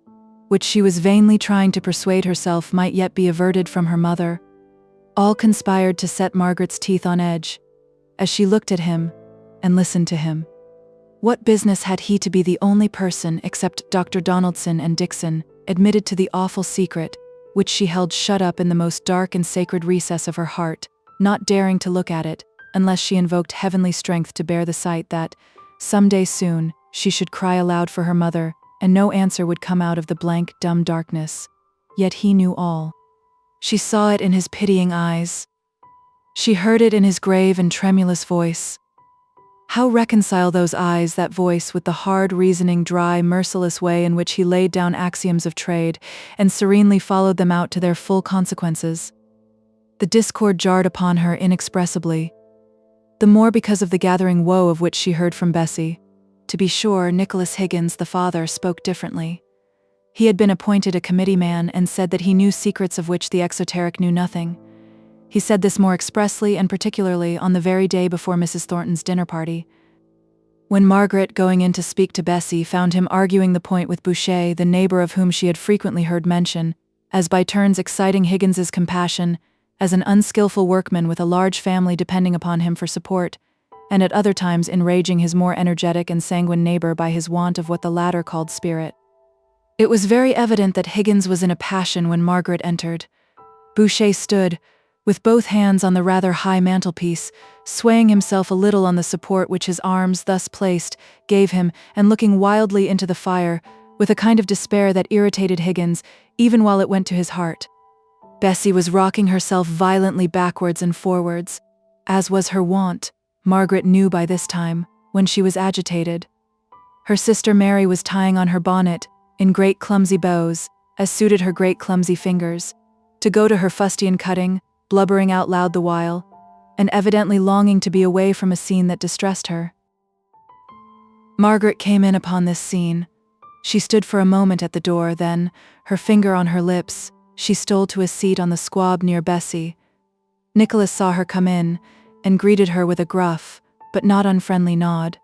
which she was vainly trying to persuade herself might yet be averted from her mother, all conspired to set Margaret's teeth on edge, as she looked at him and listened to him. What business had he to be the only person, except Dr. Donaldson and Dixon, admitted to the awful secret, which she held shut up in the most dark and sacred recess of her heart, not daring to look at it, unless she invoked heavenly strength to bear the sight that, some day soon, she should cry aloud for her mother, and no answer would come out of the blank, dumb darkness. Yet he knew all. She saw it in his pitying eyes. She heard it in his grave and tremulous voice. How reconcile those eyes, that voice, with the hard, reasoning, dry, merciless way in which he laid down axioms of trade, and serenely followed them out to their full consequences? The discord jarred upon her inexpressibly, the more because of the gathering woe of which she heard from Bessie. To be sure, Nicholas Higgins, the father, spoke differently. He had been appointed a committee man and said that he knew secrets of which the exoteric knew nothing. He said this more expressly and particularly on the very day before Mrs. Thornton's dinner party. When Margaret, going in to speak to Bessie, found him arguing the point with Boucher, the neighbor of whom she had frequently heard mention, as by turns exciting Higgins's compassion, as an unskillful workman with a large family depending upon him for support, and at other times enraging his more energetic and sanguine neighbor by his want of what the latter called spirit. It was very evident that Higgins was in a passion when Margaret entered. Boucher stood, with both hands on the rather high mantelpiece, swaying himself a little on the support which his arms, thus placed, gave him, and looking wildly into the fire, with a kind of despair that irritated Higgins, even while it went to his heart. Bessie was rocking herself violently backwards and forwards. As was her wont, Margaret knew by this time, when she was agitated. Her sister Mary was tying on her bonnet, in great clumsy bows, as suited her great clumsy fingers, to go to her fustian cutting, blubbering out loud the while, and evidently longing to be away from a scene that distressed her. Margaret came in upon this scene. She stood for a moment at the door, then, her finger on her lips, she stole to a seat on the squab near Bessie. Nicholas saw her come in, and greeted her with a gruff, but not unfriendly nod.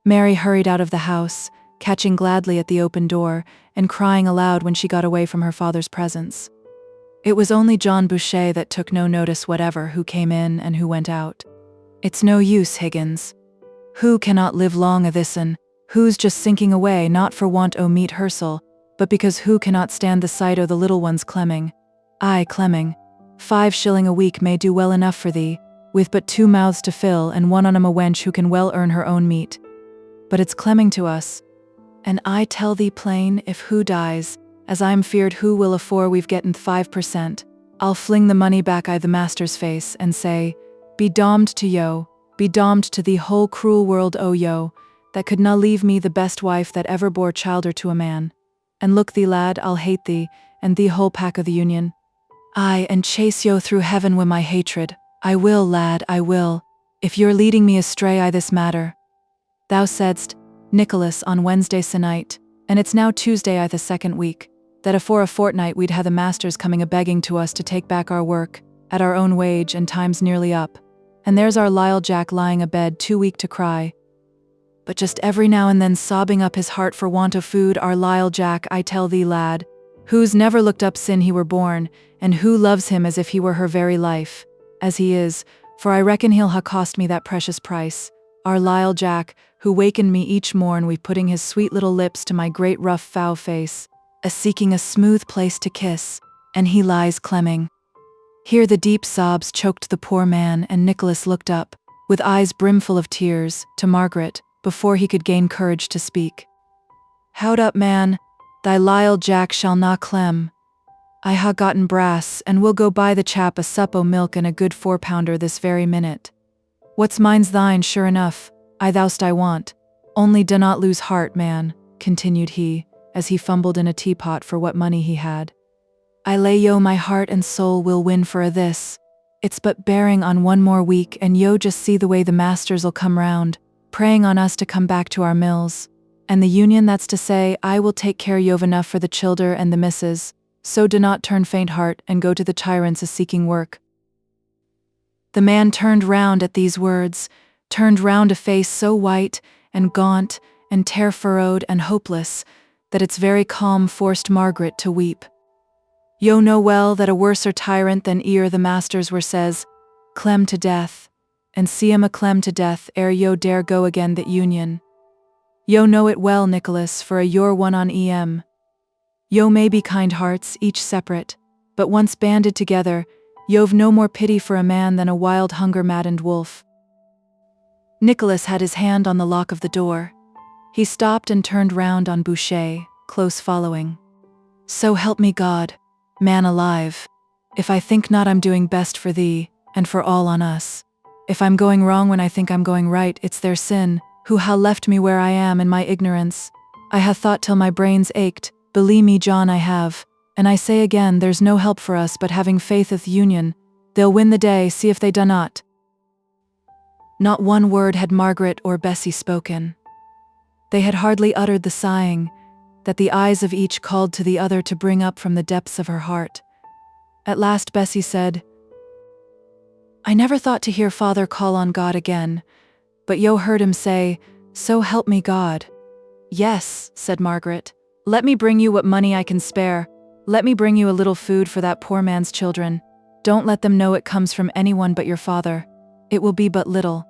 Mary hurried out of the house, catching gladly at the open door, and crying aloud when she got away from her father's presence. It was only John Boucher that took no notice whatever who came in and who went out. "It's no use, Higgins. Who cannot live long o' this'n, who's just sinking away not for want o' meat hersel, but because who cannot stand the sight o' the little ones clemming. Aye, clemming. 5 shilling a week may do well enough for thee, with but 2 mouths to fill and one on 'em a wench who can well earn her own meat. But it's clemming to us. And I tell thee plain, if who dies, as I'm feared who will afore we've getten 5%, I'll fling the money back i' the master's face, and say, be dommed to yo, be dommed to the whole cruel world o' yo, that could na leave me the best wife that ever bore childer to a man. And look thee, lad, I'll hate thee, and thee whole pack o' the Union. Aye, and chase yo through heaven wi' my hatred. I will, lad, I will, if you're leading me astray i' this matter. Thou saidst, Nicholas, on Wednesday se'night, and it's now Tuesday i' the 2nd week, that afore a fortnight we'd ha' the masters coming a-begging to us to take back our work, at our own wage, and time's nearly up, and there's our Lyle Jack lying abed too weak to cry. But just every now and then sobbing up his heart for want of food, our Lyle Jack, I tell thee, lad, who's never looked up sin he were born, and who loves him as if he were her very life, as he is, for I reckon he'll ha' cost me that precious price, our Lyle Jack, who wakened me each morn wi' putting his sweet little lips to my great rough foul face, a-seeking a smooth place to kiss, and he lies clemming. Here the deep sobs choked the poor man, and Nicholas looked up, with eyes brimful of tears, to Margaret, before he could gain courage to speak. Hout up, man, thy Lyle Jack shall na clem. I ha' gotten brass, and will go buy the chap a sup o' milk and a good 4-pounder this very minute. What's mine's thine, sure enough, I thou'st I want. Only do not lose heart, man, continued he, as he fumbled in a teapot for what money he had. I lay yo my heart and soul will win for a this. It's but bearing on 1 more week, and yo just see the way the masters'll come round, praying on us to come back to our mills. And the Union, that's to say, I will take care you've enough for the childer and the missus, so do not turn faint heart and go to the tyrants a-seeking work. The man turned round at these words, turned round a face so white and gaunt and tear-furrowed and hopeless, that its very calm forced Margaret to weep. Yo know well that a worser tyrant than ere the masters were says, clem to death, and see 'em a-clem to death ere yo dare go again that Union. Yo know it well, Nicholas, for a you're one on em. Yo may be kind hearts, each separate, but once banded together, yo've no more pity for a man than a wild hunger-maddened wolf. Nicholas had his hand on the lock of the door. He stopped and turned round on Boucher, close following. So help me God, man alive, if I think not I'm doing best for thee, and for all on us. If I'm going wrong when I think I'm going right, it's their sin, who ha' left me where I am in my ignorance. I ha' thought till my brains ached, believe me, John, I have, and I say again, there's no help for us but having faith i' the Union. They'll win the day, see if they do not. Not one word had Margaret or Bessie spoken. They had hardly uttered the sighing, that the eyes of each called to the other to bring up from the depths of her heart. At last Bessie said, I never thought to hear father call on God again, but yo heard him say, so help me God. Yes, said Margaret, let me bring you what money I can spare. Let me bring you a little food for that poor man's children. Don't let them know it comes from anyone but your father. It will be but little.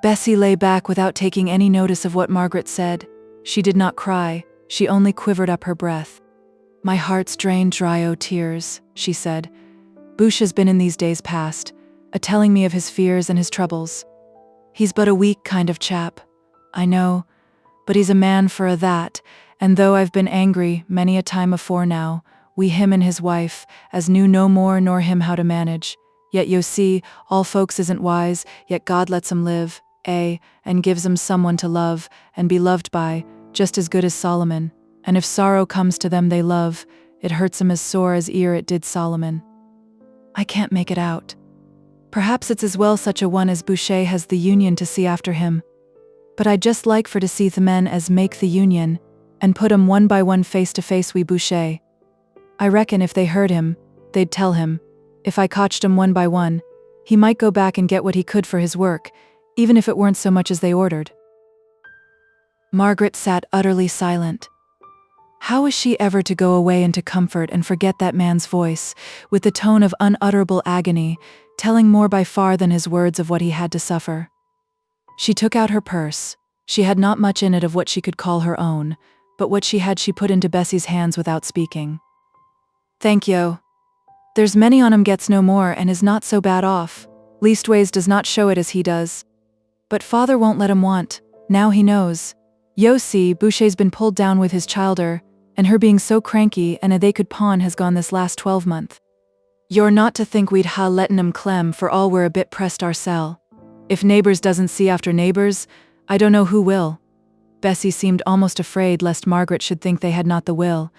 Bessie lay back without taking any notice of what Margaret said. She did not cry, she only quivered up her breath. My heart's drained dry o' tears, she said. Bouche has been in these days past, a-telling me of his fears and his troubles. He's but a weak kind of chap, I know, but he's a man for a that, and though I've been angry many a time afore now, we him and his wife, as knew no more nor him how to manage. Yet yo see, all folks isn't wise, yet God lets 'em live, and gives 'em someone to love, and be loved by, just as good as Solomon. And if sorrow comes to them they love, it hurts 'em as sore as ere it did Solomon. I can't make it out. Perhaps it's as well such a one as Boucher has the union to see after him. But I'd just like for to see the men as make the union, and put 'em one by one face to face wi' Boucher. I reckon if they heard him, they'd tell him, if I cotched 'em one by one, he might go back and get what he could for his work, even if it weren't so much as they ordered. Margaret sat utterly silent. How was she ever to go away into comfort and forget that man's voice, with the tone of unutterable agony, telling more by far than his words of what he had to suffer? She took out her purse. She had not much in it of what she could call her own, but what she had she put into Bessie's hands without speaking. "Thank yo. There's many on 'em gets no more and is not so bad off, leastways does not show it as he does. But father won't let 'em want, now he knows. Yo see, Boucher's been pulled down with his childer, and her being so cranky and a they could pawn has gone this last 12-month. You're not to think we'd ha lettin 'em clem for all we're a bit pressed oursel. If neighbors doesn't see after neighbors, I don't know who will." Bessie seemed almost afraid lest Margaret should think they had not the will,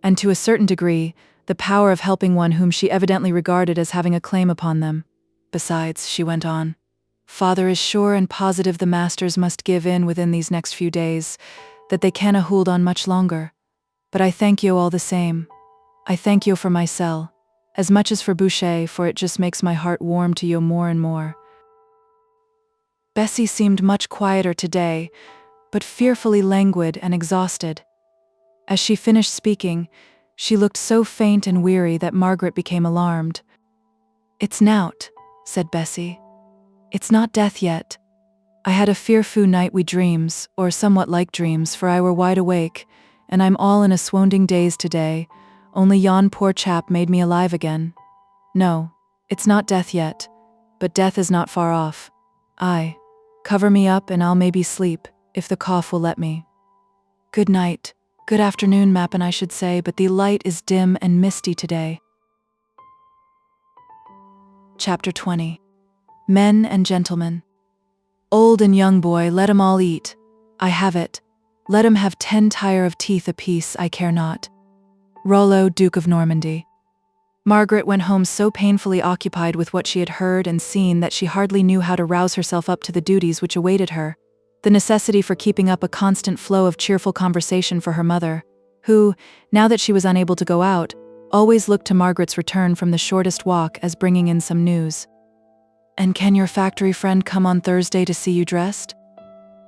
and to a certain degree, the power of helping one whom she evidently regarded as having a claim upon them. "Besides," she went on, "father is sure and positive the masters must give in within these next few days, that they canna hold on much longer. But I thank you all the same. I thank you for mysel, as much as for Boucher, for it just makes my heart warm to you more and more." Bessie seemed much quieter today, but fearfully languid and exhausted. As she finished speaking, she looked so faint and weary that Margaret became alarmed. "It's nowt," said Bessie. "It's not death yet. I had a fearfu' night wi' dreams, or somewhat like dreams, for I were wide awake, and I'm all in a swounding daze today, only yon poor chap made me alive again. No, it's not death yet, but death is not far off. Aye, cover me up and I'll maybe sleep, if the cough will let me. Good night, good afternoon, Mappin, I should say, but the light is dim and misty today." Chapter 20. Men and Gentlemen. "Old and young boy, let 'em all eat. I have it. Let 'em have 10 tire of teeth apiece, I care not." Rollo, Duke of Normandy. Margaret went home so painfully occupied with what she had heard and seen that she hardly knew how to rouse herself up to the duties which awaited her, the necessity for keeping up a constant flow of cheerful conversation for her mother, who, now that she was unable to go out, always looked to Margaret's return from the shortest walk as bringing in some news. "And can your factory friend come on Thursday to see you dressed?"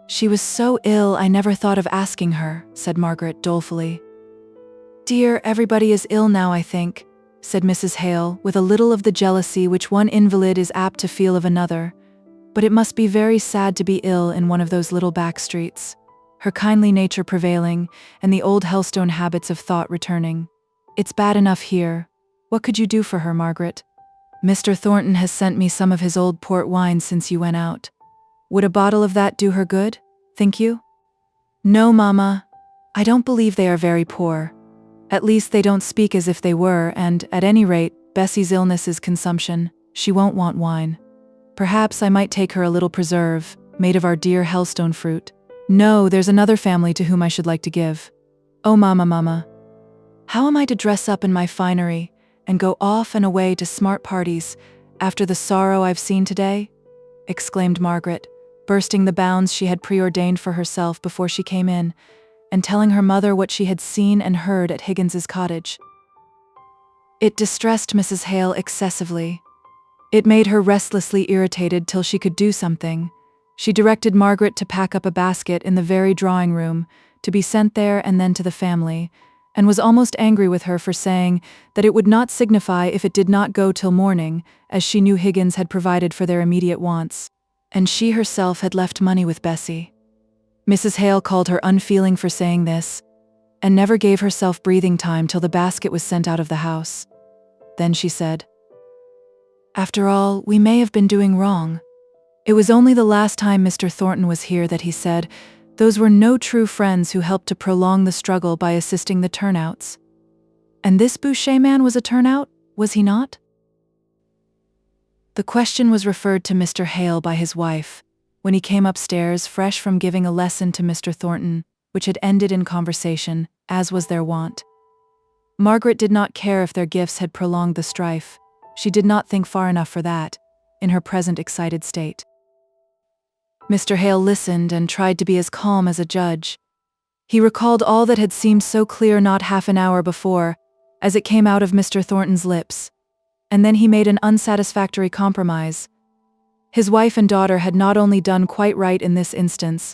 "She was so ill I never thought of asking her," said Margaret dolefully. "Dear, everybody is ill now, I think," said Mrs. Hale, with a little of the jealousy which one invalid is apt to feel of another. "But it must be very sad to be ill in one of those little back streets, her kindly nature prevailing, and the old Helstone habits of thought returning. It's bad enough here. What could you do for her, Margaret? Mr. Thornton has sent me some of his old port wine since you went out. Would a bottle of that do her good, think you?" "No, Mamma. I don't believe they are very poor. At least they don't speak as if they were, and, at any rate, Bessie's illness is consumption. She won't want wine. Perhaps I might take her a little preserve, made of our dear Helstone fruit. No, there's another family to whom I should like to give. Oh, Mamma. How am I to dress up in my finery, and go off and away to smart parties, after the sorrow I've seen today?" exclaimed Margaret, bursting the bounds she had preordained for herself before she came in, and telling her mother what she had seen and heard at Higgins's cottage. It distressed Mrs. Hale excessively. It made her restlessly irritated till she could do something. She directed Margaret to pack up a basket in the very drawing-room, to be sent there and then to the family, and was almost angry with her for saying that it would not signify if it did not go till morning, as she knew Higgins had provided for their immediate wants, and she herself had left money with Bessie. Mrs. Hale called her unfeeling for saying this, and never gave herself breathing time till the basket was sent out of the house. Then she said, After all, we may have been doing wrong. It was only the last time Mr. Thornton was here that he said, those were no true friends who helped to prolong the struggle by assisting the turnouts. And this Boucher man was a turnout, was he not? The question was referred to Mr. Hale by his wife, when he came upstairs fresh from giving a lesson to Mr. Thornton, which had ended in conversation, as was their wont. Margaret did not care if their gifts had prolonged the strife. She did not think far enough for that, in her present excited state. Mr. Hale listened and tried to be as calm as a judge. He recalled all that had seemed so clear not half an hour before, as it came out of Mr. Thornton's lips, and then he made an unsatisfactory compromise. His wife and daughter had not only done quite right in this instance,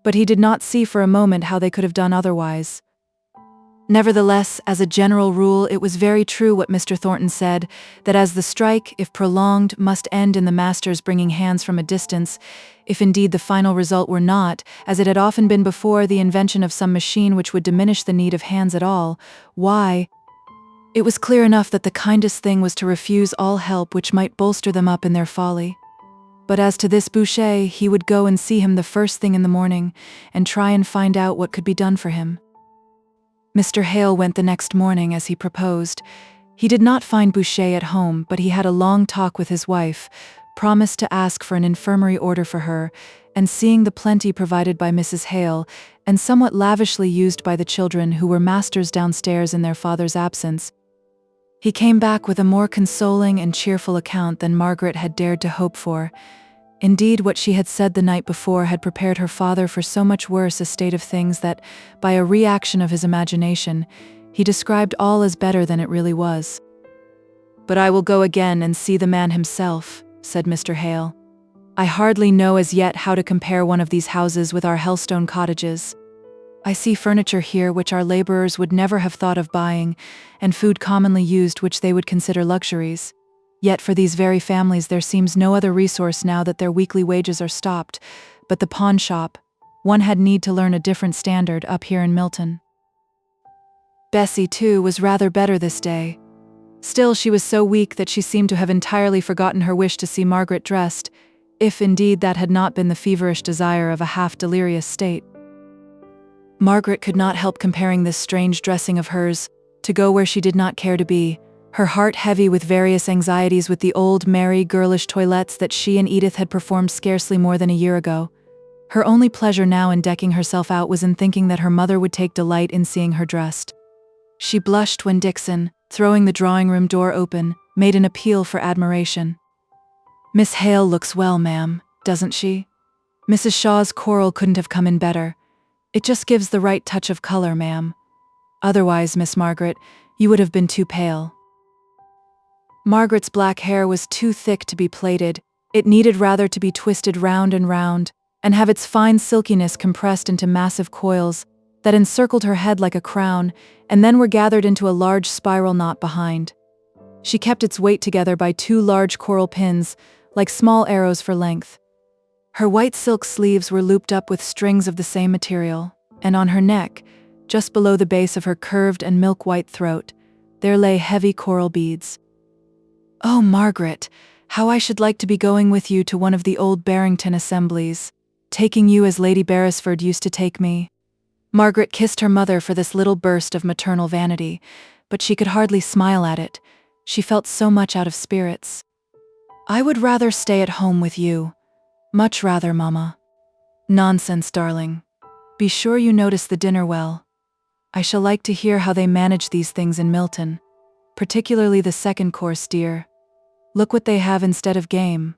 but he did not see for a moment how they could have done otherwise. Nevertheless, as a general rule, it was very true what Mr. Thornton said, that as the strike, if prolonged, must end in the masters bringing hands from a distance, if indeed the final result were not, as it had often been before, the invention of some machine which would diminish the need of hands at all, why, it was clear enough that the kindest thing was to refuse all help which might bolster them up in their folly. But as to this Boucher, he would go and see him the first thing in the morning, and try and find out what could be done for him. Mr. Hale went the next morning as he proposed. He did not find Boucher at home, but he had a long talk with his wife, promised to ask for an infirmary order for her, and seeing the plenty provided by Mrs. Hale, and somewhat lavishly used by the children who were masters downstairs in their father's absence, he came back with a more consoling and cheerful account than Margaret had dared to hope for. Indeed, what she had said the night before had prepared her father for so much worse a state of things that, by a reaction of his imagination, he described all as better than it really was. "But I will go again and see the man himself," said Mr. Hale. "I hardly know as yet how to compare one of these houses with our Helstone cottages. I see furniture here which our laborers would never have thought of buying, and food commonly used which they would consider luxuries. Yet for these very families there seems no other resource now that their weekly wages are stopped, but the pawn shop. One had need to learn a different standard up here in Milton." Bessie, too, was rather better this day. Still, she was so weak that she seemed to have entirely forgotten her wish to see Margaret dressed, if indeed that had not been the feverish desire of a half-delirious state. Margaret could not help comparing this strange dressing of hers, to go where she did not care to be, her heart heavy with various anxieties, with the old, merry, girlish toilettes that she and Edith had performed scarcely more than a year ago. Her only pleasure now in decking herself out was in thinking that her mother would take delight in seeing her dressed. She blushed when Dixon, throwing the drawing-room door open, made an appeal for admiration. "Miss Hale looks well, ma'am, doesn't she? Mrs. Shaw's coral couldn't have come in better. It just gives the right touch of color, ma'am. Otherwise, Miss Margaret, you would have been too pale." Margaret's black hair was too thick to be plaited. It needed rather to be twisted round, and have its fine silkiness compressed into massive coils that encircled her head like a crown, and then were gathered into a large spiral knot behind. She kept its weight together by two large coral pins, like small arrows for length. Her white silk sleeves were looped up with strings of the same material, and on her neck, just below the base of her curved and milk-white throat, there lay heavy coral beads. "Oh, Margaret, how I should like to be going with you to one of the old Barrington assemblies, taking you as Lady Beresford used to take me." Margaret kissed her mother for this little burst of maternal vanity, but she could hardly smile at it. She felt so much out of spirits. "I would rather stay at home with you. Much rather, Mamma." "Nonsense, darling. Be sure you notice the dinner well. I shall like to hear how they manage these things in Milton, particularly the second course, dear. Look what they have instead of game."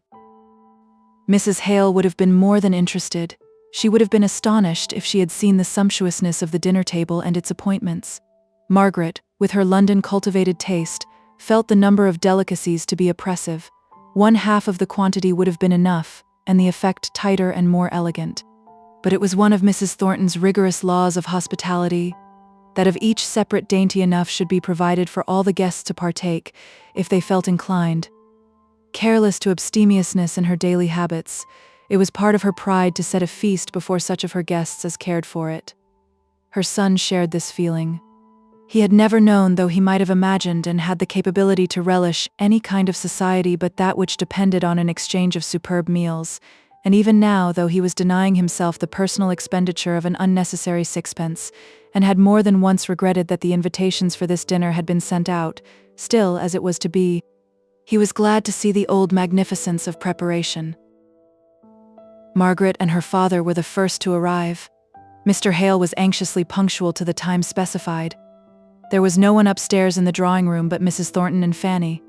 Mrs. Hale would have been more than interested. She would have been astonished if she had seen the sumptuousness of the dinner table and its appointments. Margaret, with her London-cultivated taste, felt the number of delicacies to be oppressive. 1/2 of the quantity would have been enough, and the effect tighter and more elegant. But it was one of Mrs. Thornton's rigorous laws of hospitality that of each separate dainty enough should be provided for all the guests to partake, if they felt inclined. Careless to abstemiousness in her daily habits, it was part of her pride to set a feast before such of her guests as cared for it. Her son shared this feeling. He had never known, though he might have imagined and had the capability to relish, any kind of society but that which depended on an exchange of superb meals, and even now, though he was denying himself the personal expenditure of an unnecessary sixpence, and had more than once regretted that the invitations for this dinner had been sent out, still, as it was to be, he was glad to see the old magnificence of preparation. Margaret and her father were the first to arrive. Mr. Hale was anxiously punctual to the time specified. There was no one upstairs in the drawing room but Mrs. Thornton and Fanny.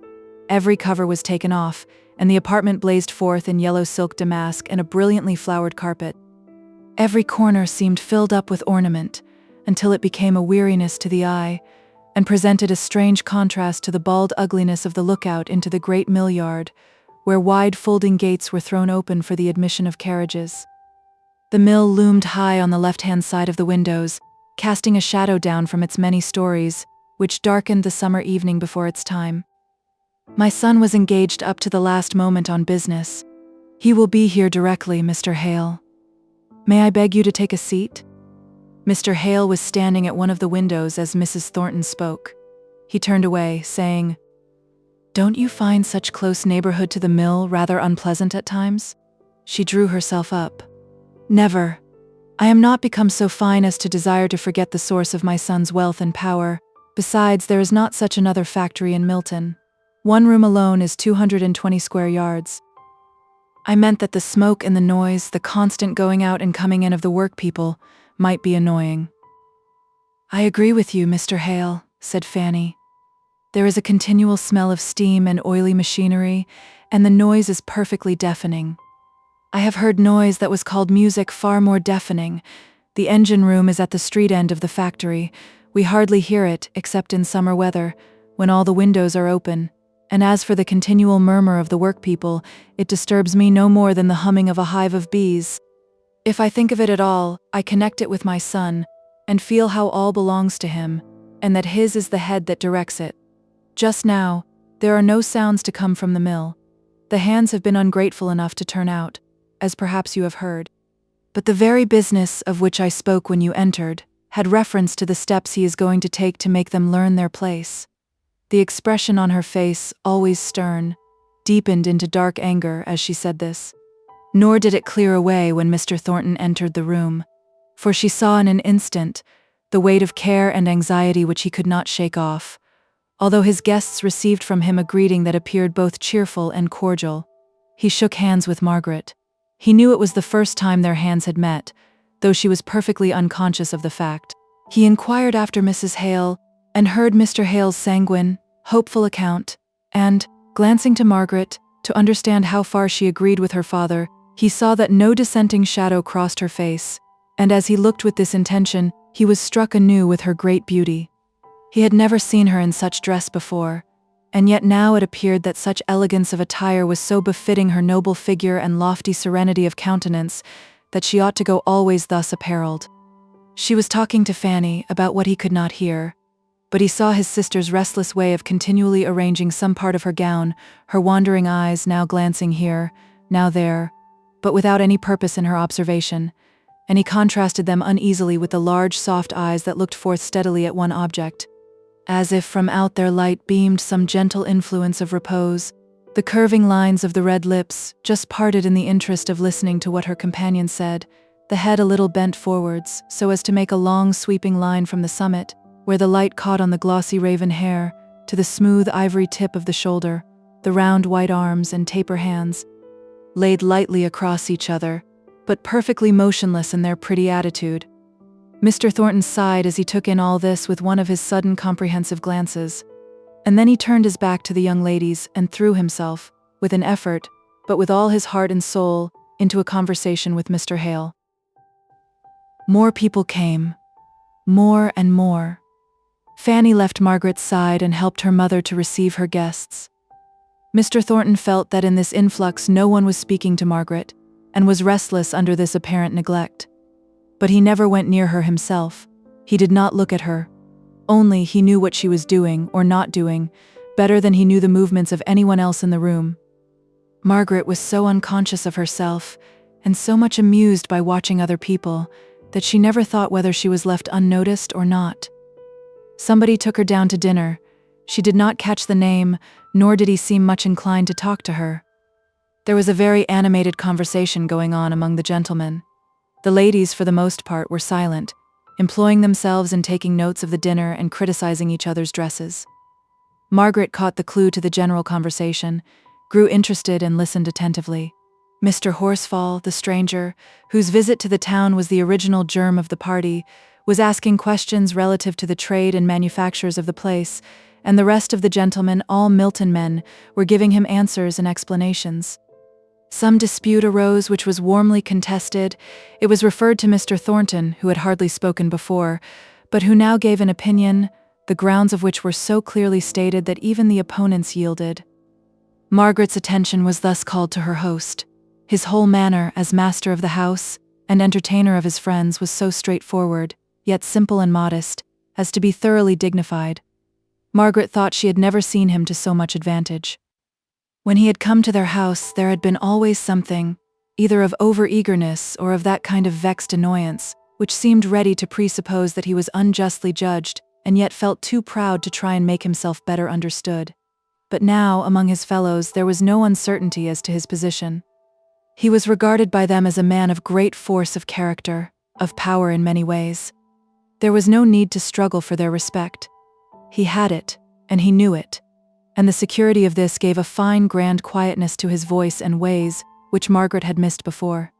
Every cover was taken off, and the apartment blazed forth in yellow silk damask and a brilliantly flowered carpet. Every corner seemed filled up with ornament, until it became a weariness to the eye, and presented a strange contrast to the bald ugliness of the lookout into the great mill yard, where wide folding gates were thrown open for the admission of carriages. The mill loomed high on the left-hand side of the windows, casting a shadow down from its many stories, which darkened the summer evening before its time. My son was engaged up to the last moment on business. He will be here directly, Mr. Hale. May I beg you to take a seat? Mr. Hale was standing at one of the windows as Mrs. Thornton spoke. He turned away, saying, "Don't you find such close neighborhood to the mill rather unpleasant at times?" She drew herself up. "Never. I am not become so fine as to desire to forget the source of my son's wealth and power. Besides, there is not such another factory in Milton. One room alone is 220 square yards. I meant that the smoke and the noise, the constant going out and coming in of the work people, might be annoying." "I agree with you, Mr. Hale," said Fanny. "There is a continual smell of steam and oily machinery, and the noise is perfectly deafening. I have heard noise that was called music far more deafening. The engine room is at the street end of the factory. We hardly hear it, except in summer weather, when all the windows are open. And as for the continual murmur of the workpeople, it disturbs me no more than the humming of a hive of bees. If I think of it at all, I connect it with my son, and feel how all belongs to him, and that his is the head that directs it. Just now, there are no sounds to come from the mill. The hands have been ungrateful enough to turn out, as perhaps you have heard. But the very business of which I spoke when you entered had reference to the steps he is going to take to make them learn their place." The expression on her face, always stern, deepened into dark anger as she said this. Nor did it clear away when Mr. Thornton entered the room, for she saw in an instant the weight of care and anxiety which he could not shake off, although his guests received from him a greeting that appeared both cheerful and cordial. He shook hands with Margaret. He knew it was the first time their hands had met, though she was perfectly unconscious of the fact. He inquired after Mrs. Hale, and heard Mr. Hale's sanguine, hopeful account, and, glancing to Margaret, to understand how far she agreed with her father, he saw that no dissenting shadow crossed her face, and as he looked with this intention, he was struck anew with her great beauty. He had never seen her in such dress before, and yet now it appeared that such elegance of attire was so befitting her noble figure and lofty serenity of countenance that she ought to go always thus apparelled. She was talking to Fanny about what he could not hear, but he saw his sister's restless way of continually arranging some part of her gown, her wandering eyes now glancing here, now there, but without any purpose in her observation, and he contrasted them uneasily with the large soft eyes that looked forth steadily at one object, as if from out their light beamed some gentle influence of repose. The curving lines of the red lips just parted in the interest of listening to what her companion said, the head a little bent forwards, so as to make a long sweeping line from the summit, where the light caught on the glossy raven hair, to the smooth ivory tip of the shoulder, the round white arms and taper hands, laid lightly across each other, but perfectly motionless in their pretty attitude. Mr. Thornton sighed as he took in all this with one of his sudden comprehensive glances, and then he turned his back to the young ladies and threw himself, with an effort, but with all his heart and soul, into a conversation with Mr. Hale. More people came. More and more. Fanny left Margaret's side and helped her mother to receive her guests. Mr. Thornton felt that in this influx no one was speaking to Margaret, and was restless under this apparent neglect. But he never went near her himself. He did not look at her. Only he knew what she was doing, or not doing, better than he knew the movements of anyone else in the room. Margaret was so unconscious of herself, and so much amused by watching other people, that she never thought whether she was left unnoticed or not. Somebody took her down to dinner. She did not catch the name, nor did he seem much inclined to talk to her. There was a very animated conversation going on among the gentlemen. The ladies, for the most part, were silent, employing themselves in taking notes of the dinner and criticizing each other's dresses. Margaret caught the clue to the general conversation, grew interested and listened attentively. Mr. Horsfall, the stranger, whose visit to the town was the original germ of the party, was asking questions relative to the trade and manufactures of the place, and the rest of the gentlemen, all Milton men, were giving him answers and explanations. Some dispute arose which was warmly contested. It was referred to Mr. Thornton, who had hardly spoken before, but who now gave an opinion, the grounds of which were so clearly stated that even the opponents yielded. Margaret's attention was thus called to her host. His whole manner, as master of the house and entertainer of his friends, was so straightforward, yet simple and modest, as to be thoroughly dignified. Margaret thought she had never seen him to so much advantage. When he had come to their house, there had been always something, either of over-eagerness or of that kind of vexed annoyance, which seemed ready to presuppose that he was unjustly judged, and yet felt too proud to try and make himself better understood. But now, among his fellows, there was no uncertainty as to his position. He was regarded by them as a man of great force of character, of power in many ways. There was no need to struggle for their respect. He had it, and he knew it, and the security of this gave a fine, grand quietness to his voice and ways, which Margaret had missed before.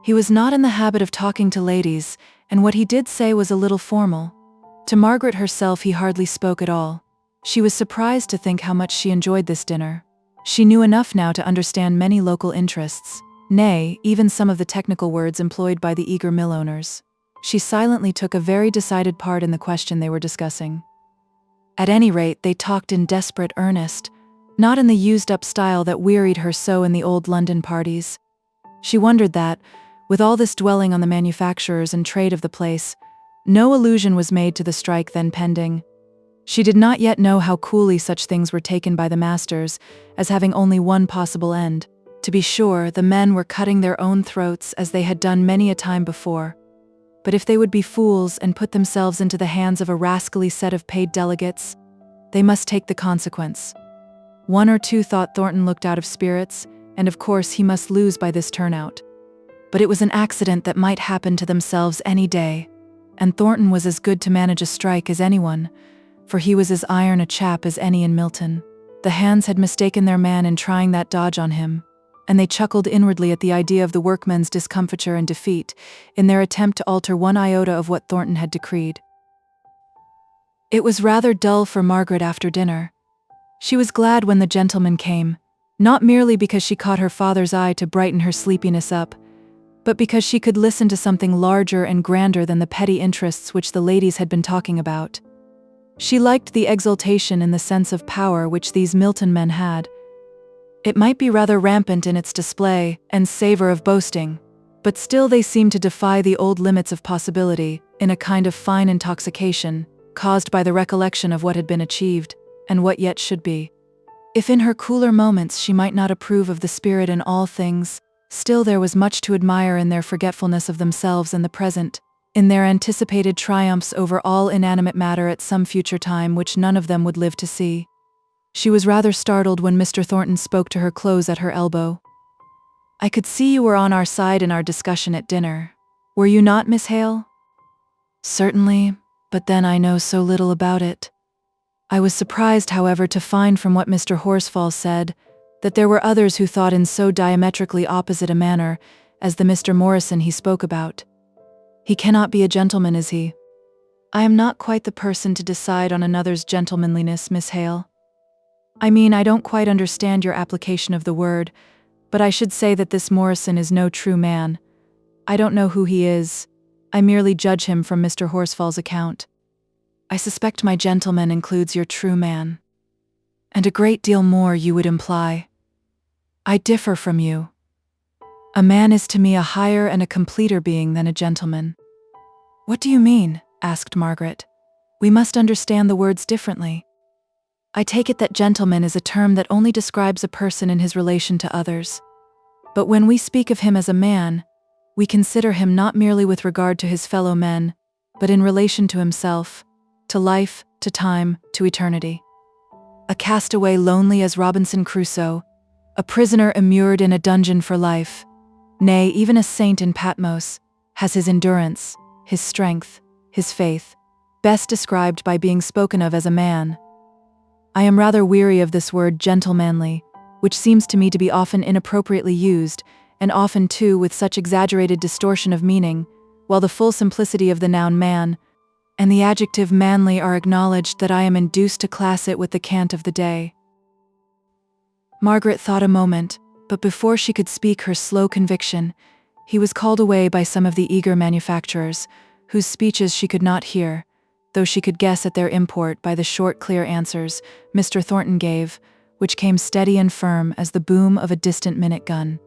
He was not in the habit of talking to ladies, and what he did say was a little formal. To Margaret herself he hardly spoke at all. She was surprised to think how much she enjoyed this dinner. She knew enough now to understand many local interests, nay, even some of the technical words employed by the eager mill owners. She silently took a very decided part in the question they were discussing. At any rate, they talked in desperate earnest, not in the used-up style that wearied her so in the old London parties. She wondered that, with all this dwelling on the manufacturers and trade of the place, no allusion was made to the strike then pending. She did not yet know how coolly such things were taken by the masters, as having only one possible end. To be sure, the men were cutting their own throats as they had done many a time before. But if they would be fools and put themselves into the hands of a rascally set of paid delegates, they must take the consequence. One or two thought Thornton looked out of spirits, and of course he must lose by this turnout. But it was an accident that might happen to themselves any day, and Thornton was as good to manage a strike as anyone, for he was as iron a chap as any in Milton. The hands had mistaken their man in trying that dodge on him, and they chuckled inwardly at the idea of the workmen's discomfiture and defeat in their attempt to alter one iota of what Thornton had decreed. It was rather dull for Margaret after dinner. She was glad when the gentlemen came, not merely because she caught her father's eye to brighten her sleepiness up, but because she could listen to something larger and grander than the petty interests which the ladies had been talking about. She liked the exultation in the sense of power which these Milton men had. It might be rather rampant in its display and savor of boasting, but still they seemed to defy the old limits of possibility in a kind of fine intoxication, caused by the recollection of what had been achieved and what yet should be. If in her cooler moments she might not approve of the spirit in all things, still there was much to admire in their forgetfulness of themselves and the present, in their anticipated triumphs over all inanimate matter at some future time which none of them would live to see. She was rather startled when Mr. Thornton spoke to her close at her elbow. "I could see you were on our side in our discussion at dinner. Were you not, Miss Hale?" "Certainly, but then I know so little about it." I was surprised, however, to find from what Mr. Horsfall said, that there were others who thought in so diametrically opposite a manner as the Mr. Morrison he spoke about. He cannot be a gentleman, is he? I am not quite the person to decide on another's gentlemanliness, Miss Hale. I mean, I don't quite understand your application of the word, but I should say that this Morrison is no true man. I don't know who he is. I merely judge him from Mr. Horsfall's account. I suspect my gentleman includes your true man. And a great deal more, you would imply. I differ from you. A man is to me a higher and a completer being than a gentleman. What do you mean? Asked Margaret. We must understand the words differently. I take it that gentleman is a term that only describes a person in his relation to others. But when we speak of him as a man, we consider him not merely with regard to his fellow men, but in relation to himself, to life, to time, to eternity. A castaway lonely as Robinson Crusoe, a prisoner immured in a dungeon for life, nay, even a saint in Patmos, has his endurance, his strength, his faith, best described by being spoken of as a man. I am rather weary of this word gentlemanly, which seems to me to be often inappropriately used, and often too with such exaggerated distortion of meaning, while the full simplicity of the noun man and the adjective manly are acknowledged, that I am induced to class it with the cant of the day. Margaret thought a moment, but before she could speak her slow conviction, he was called away by some of the eager manufacturers, whose speeches she could not hear, though she could guess at their import by the short, clear answers Mr. Thornton gave, which came steady and firm as the boom of a distant minute gun.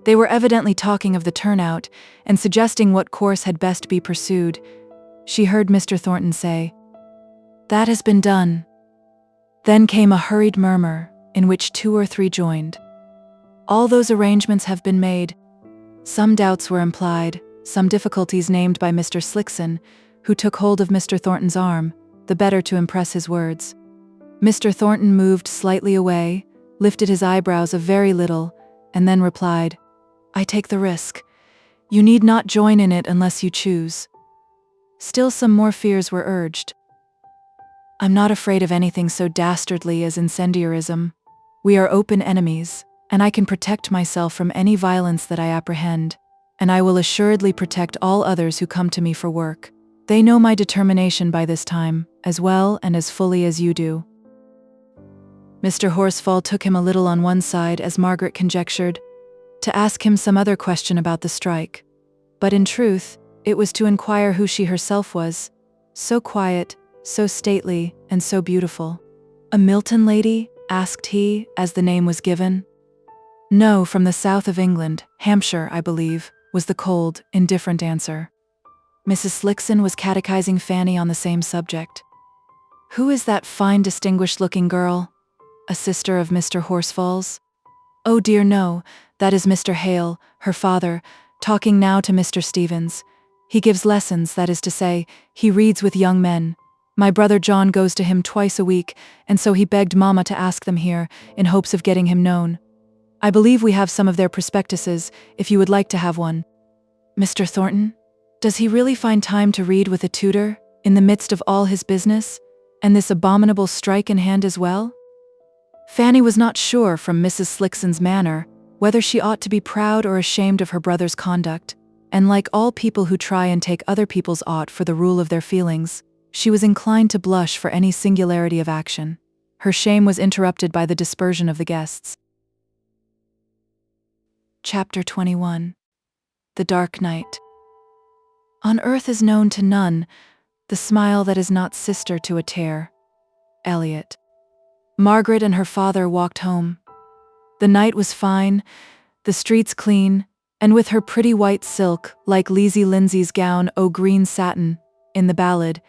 They were evidently talking of the turnout and suggesting what course had best be pursued. She heard Mr. Thornton say, "That has been done." Then came a hurried murmur, in which 2 or 3 joined. "All those arrangements have been made." Some doubts were implied, some difficulties named by Mr. Slickson, who took hold of Mr. Thornton's arm, the better to impress his words. Mr. Thornton moved slightly away, lifted his eyebrows a very little, and then replied, "I take the risk. You need not join in it unless you choose." Still some more fears were urged. "I'm not afraid of anything so dastardly as incendiarism. We are open enemies, and I can protect myself from any violence that I apprehend, and I will assuredly protect all others who come to me for work. They know my determination by this time, as well and as fully as you do." Mr. Horsfall took him a little on one side, as Margaret conjectured, to ask him some other question about the strike. But in truth, it was to inquire who she herself was, so quiet, so stately, and so beautiful. "A Milton lady?" asked he, as the name was given. "No, from the south of England, Hampshire, I believe," was the cold, indifferent answer. Mrs. Slickson was catechizing Fanny on the same subject. "Who is that fine, distinguished-looking girl? A sister of Mr. Horsfall's?" "Oh dear, no, that is Mr. Hale, her father, talking now to Mr. Stevens. He gives lessons, that is to say, he reads with young men. My brother John goes to him twice a week, and so he begged Mamma to ask them here, in hopes of getting him known. I believe we have some of their prospectuses, if you would like to have one." "Mr. Thornton? Does he really find time to read with a tutor, in the midst of all his business, and this abominable strike in hand as well?" Fanny was not sure, from Mrs. Slickson's manner, whether she ought to be proud or ashamed of her brother's conduct, and like all people who try and take other people's ought for the rule of their feelings, she was inclined to blush for any singularity of action. Her shame was interrupted by the dispersion of the guests. Chapter 21. The Dark Night. On earth is known to none the smile that is not sister to a tear. Eliot. Margaret and her father walked home. The night was fine, the streets clean, and with her pretty white silk, like Leesy Lindsay's gown o' green satin, in the ballad,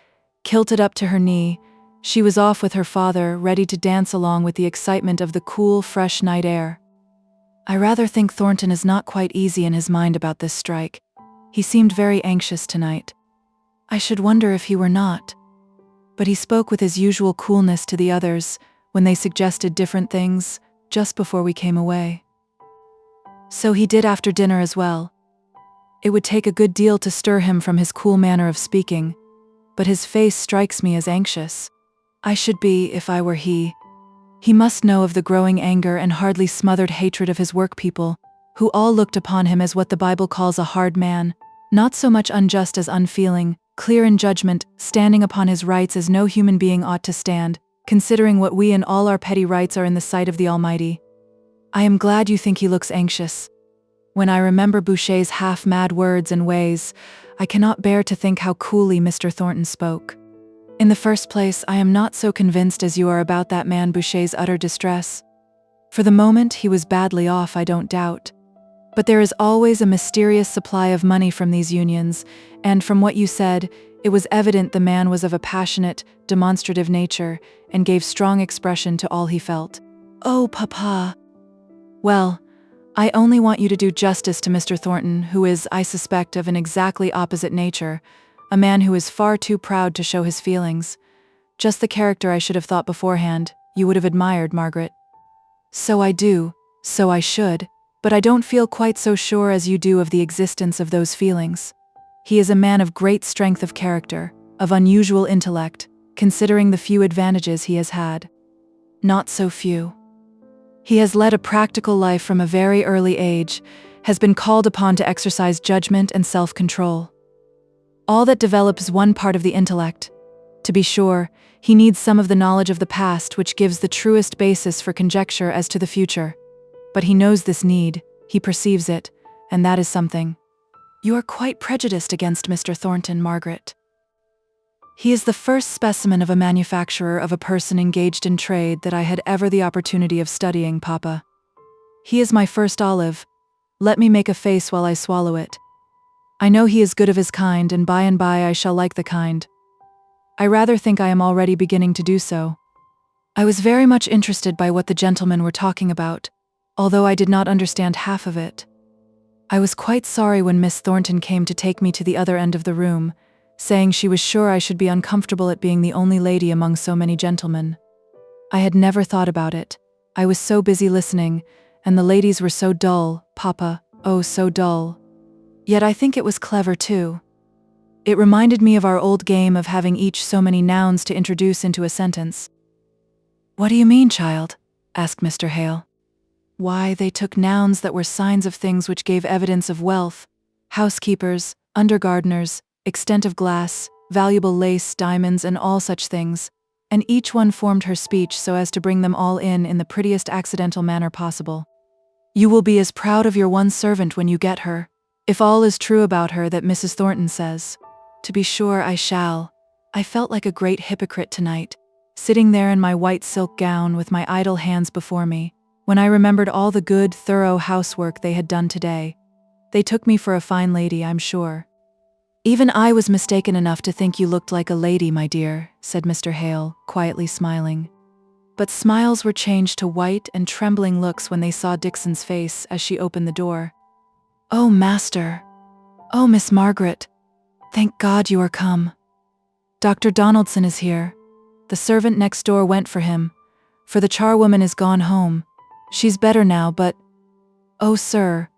kilted up to her knee, she was off with her father, ready to dance along with the excitement of the cool, fresh night air. I rather think Thornton is not quite easy in his mind about this strike. He seemed very anxious tonight. I should wonder if he were not. But he spoke with his usual coolness to the others, when they suggested different things, just before we came away. So he did after dinner as well. It would take a good deal to stir him from his cool manner of speaking, but his face strikes me as anxious. I should be, if I were he. He must know of the growing anger and hardly smothered hatred of his workpeople, who all looked upon him as what the Bible calls a hard man, not so much unjust as unfeeling, clear in judgment, standing upon his rights as no human being ought to stand, considering what we and all our petty rights are in the sight of the Almighty. I am glad you think he looks anxious. When I remember Boucher's half-mad words and ways, I cannot bear to think how coolly Mr. Thornton spoke. In the first place, I am not so convinced as you are about that man Boucher's utter distress. For the moment, he was badly off, I don't doubt. But there is always a mysterious supply of money from these unions, and from what you said, it was evident the man was of a passionate, demonstrative nature, and gave strong expression to all he felt. Oh, Papa! Well, I only want you to do justice to Mr. Thornton, who is, I suspect, of an exactly opposite nature, a man who is far too proud to show his feelings. Just the character I should have thought beforehand. You would have admired, Margaret. So I do, so I should, but I don't feel quite so sure as you do of the existence of those feelings. He is a man of great strength of character, of unusual intellect, considering the few advantages he has had. Not so few. He has led a practical life from a very early age, has been called upon to exercise judgment and self-control. All that develops one part of the intellect. To be sure, he needs some of the knowledge of the past which gives the truest basis for conjecture as to the future. But he knows this need, he perceives it, and that is something. You are quite prejudiced against Mr. Thornton, Margaret. He is the first specimen of a manufacturer of a person engaged in trade that I had ever the opportunity of studying, Papa. He is my first olive. Let me make a face while I swallow it. I know he is good of his kind, and by I shall like the kind. I rather think I am already beginning to do so. I was very much interested by what the gentlemen were talking about, although I did not understand half of it. I was quite sorry when Miss Thornton came to take me to the other end of the room, saying she was sure I should be uncomfortable at being the only lady among so many gentlemen. I had never thought about it. I was so busy listening, and the ladies were so dull, Papa, oh so dull. Yet I think it was clever too. It reminded me of our old game of having each so many nouns to introduce into a sentence. What do you mean, child? Asked Mr. Hale. Why, they took nouns that were signs of things which gave evidence of wealth, housekeepers, undergardeners, extent of glass, valuable lace, diamonds, and all such things, and each one formed her speech so as to bring them all in the prettiest accidental manner possible. You will be as proud of your one servant when you get her, if all is true about her that Mrs. Thornton says. To be sure I shall. I felt like a great hypocrite tonight, sitting there in my white silk gown with my idle hands before me, when I remembered all the good, thorough housework they had done today. They took me for a fine lady, I'm sure. Even I was mistaken enough to think you looked like a lady, my dear, said Mr. Hale, quietly smiling. But smiles were changed to white and trembling looks when they saw Dixon's face as she opened the door. Oh, master! Oh, Miss Margaret! Thank God you are come. Dr. Donaldson is here. The servant next door went for him, for the charwoman is gone home. She's better now, but... Oh, sir,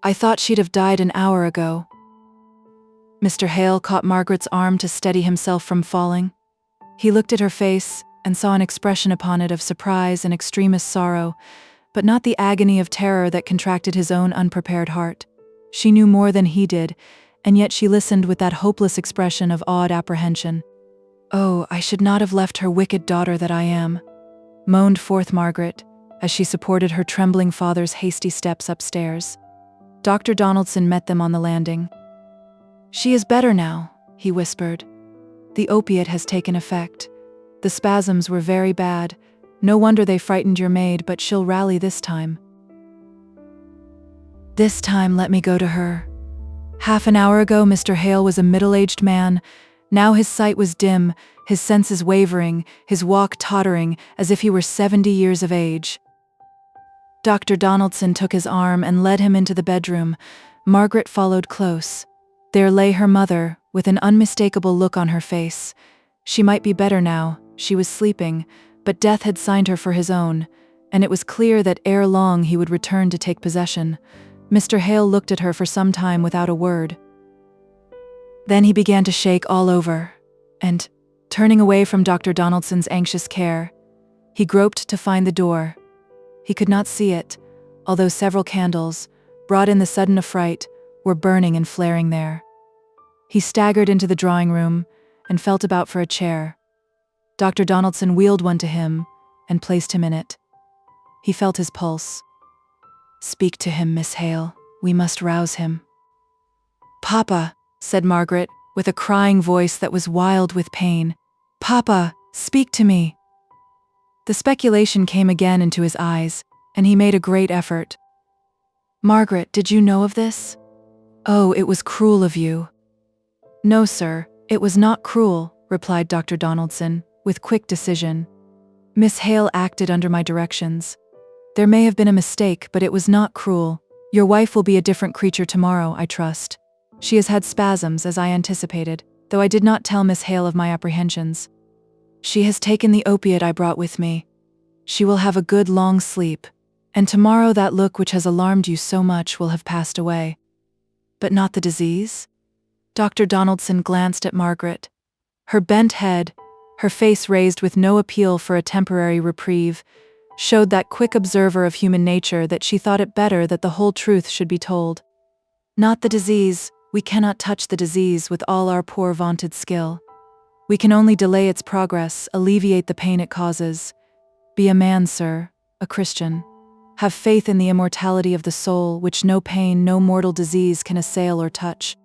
I thought she'd have died an hour ago. Mr. Hale caught Margaret's arm to steady himself from falling. He looked at her face and saw an expression upon it of surprise and extremest sorrow, but not the agony of terror that contracted his own unprepared heart. She knew more than he did, and yet she listened with that hopeless expression of awed apprehension. Oh, I should not have left her wicked daughter that I am, moaned forth Margaret, as she supported her trembling father's hasty steps upstairs. Dr. Donaldson met them on the landing. She is better now, he whispered. The opiate has taken effect. The spasms were very bad. No wonder they frightened your maid, but she'll rally this time. This time let me go to her. Half an hour ago Mr. Hale was a middle-aged man. Now his sight was dim, his senses wavering, his walk tottering, as if he were 70 years of age. Dr. Donaldson took his arm and led him into the bedroom. Margaret followed close. There lay her mother, with an unmistakable look on her face. She might be better now, she was sleeping, but death had signed her for his own, and it was clear that ere long he would return to take possession. Mr. Hale looked at her for some time without a word. Then he began to shake all over, and, turning away from Dr. Donaldson's anxious care, he groped to find the door. He could not see it, although several candles, brought in the sudden affright, were burning and flaring there. He staggered into the drawing room and felt about for a chair. Dr. Donaldson wheeled one to him and placed him in it. He felt his pulse. Speak to him, Miss Hale. We must rouse him. Papa, said Margaret, with a crying voice that was wild with pain. Papa, speak to me. The speculation came again into his eyes, and he made a great effort. Margaret, did you know of this? Oh, it was cruel of you. No, sir, it was not cruel, replied Dr. Donaldson, with quick decision. Miss Hale acted under my directions. There may have been a mistake, but it was not cruel. Your wife will be a different creature tomorrow, I trust. She has had spasms, as I anticipated, though I did not tell Miss Hale of my apprehensions. She has taken the opiate I brought with me. She will have a good long sleep, and tomorrow that look which has alarmed you so much will have passed away. But not the disease? Dr. Donaldson glanced at Margaret. Her bent head, her face raised with no appeal for a temporary reprieve, showed that quick observer of human nature that she thought it better that the whole truth should be told. Not the disease. We cannot touch the disease with all our poor vaunted skill. We can only delay its progress, alleviate the pain it causes. Be a man, sir, a Christian. Have faith in the immortality of the soul, which no pain, no mortal disease can assail or touch.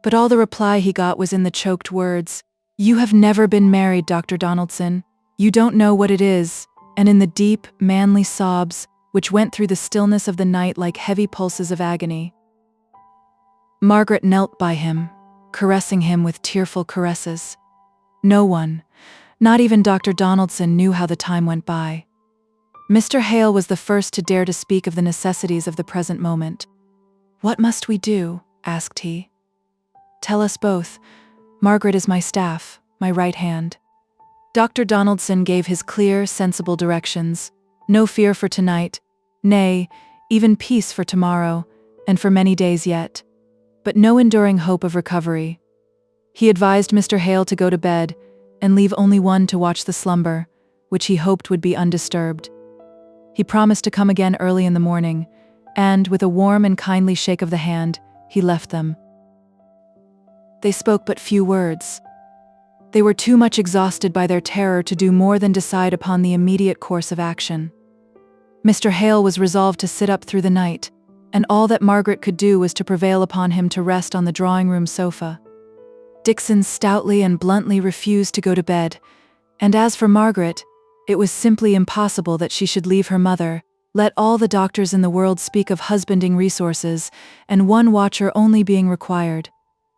But all the reply he got was in the choked words, "You have never been married, Dr. Donaldson. You don't know what it is," and in the deep, manly sobs, which went through the stillness of the night like heavy pulses of agony. Margaret knelt by him, caressing him with tearful caresses. No one, not even Dr. Donaldson, knew how the time went by. Mr. Hale was the first to dare to speak of the necessities of the present moment. "What must we do?" asked he. "Tell us both. Margaret is my staff, my right hand." Dr. Donaldson gave his clear, sensible directions. No fear for tonight, nay, even peace for tomorrow, and for many days yet. But no enduring hope of recovery. He advised Mr. Hale to go to bed, and leave only one to watch the slumber, which he hoped would be undisturbed. He promised to come again early in the morning, and, with a warm and kindly shake of the hand, he left them. They spoke but few words. They were too much exhausted by their terror to do more than decide upon the immediate course of action. Mr. Hale was resolved to sit up through the night, and all that Margaret could do was to prevail upon him to rest on the drawing-room sofa. Dixon stoutly and bluntly refused to go to bed, and as for Margaret, it was simply impossible that she should leave her mother, let all the doctors in the world speak of husbanding resources, and one watcher only being required.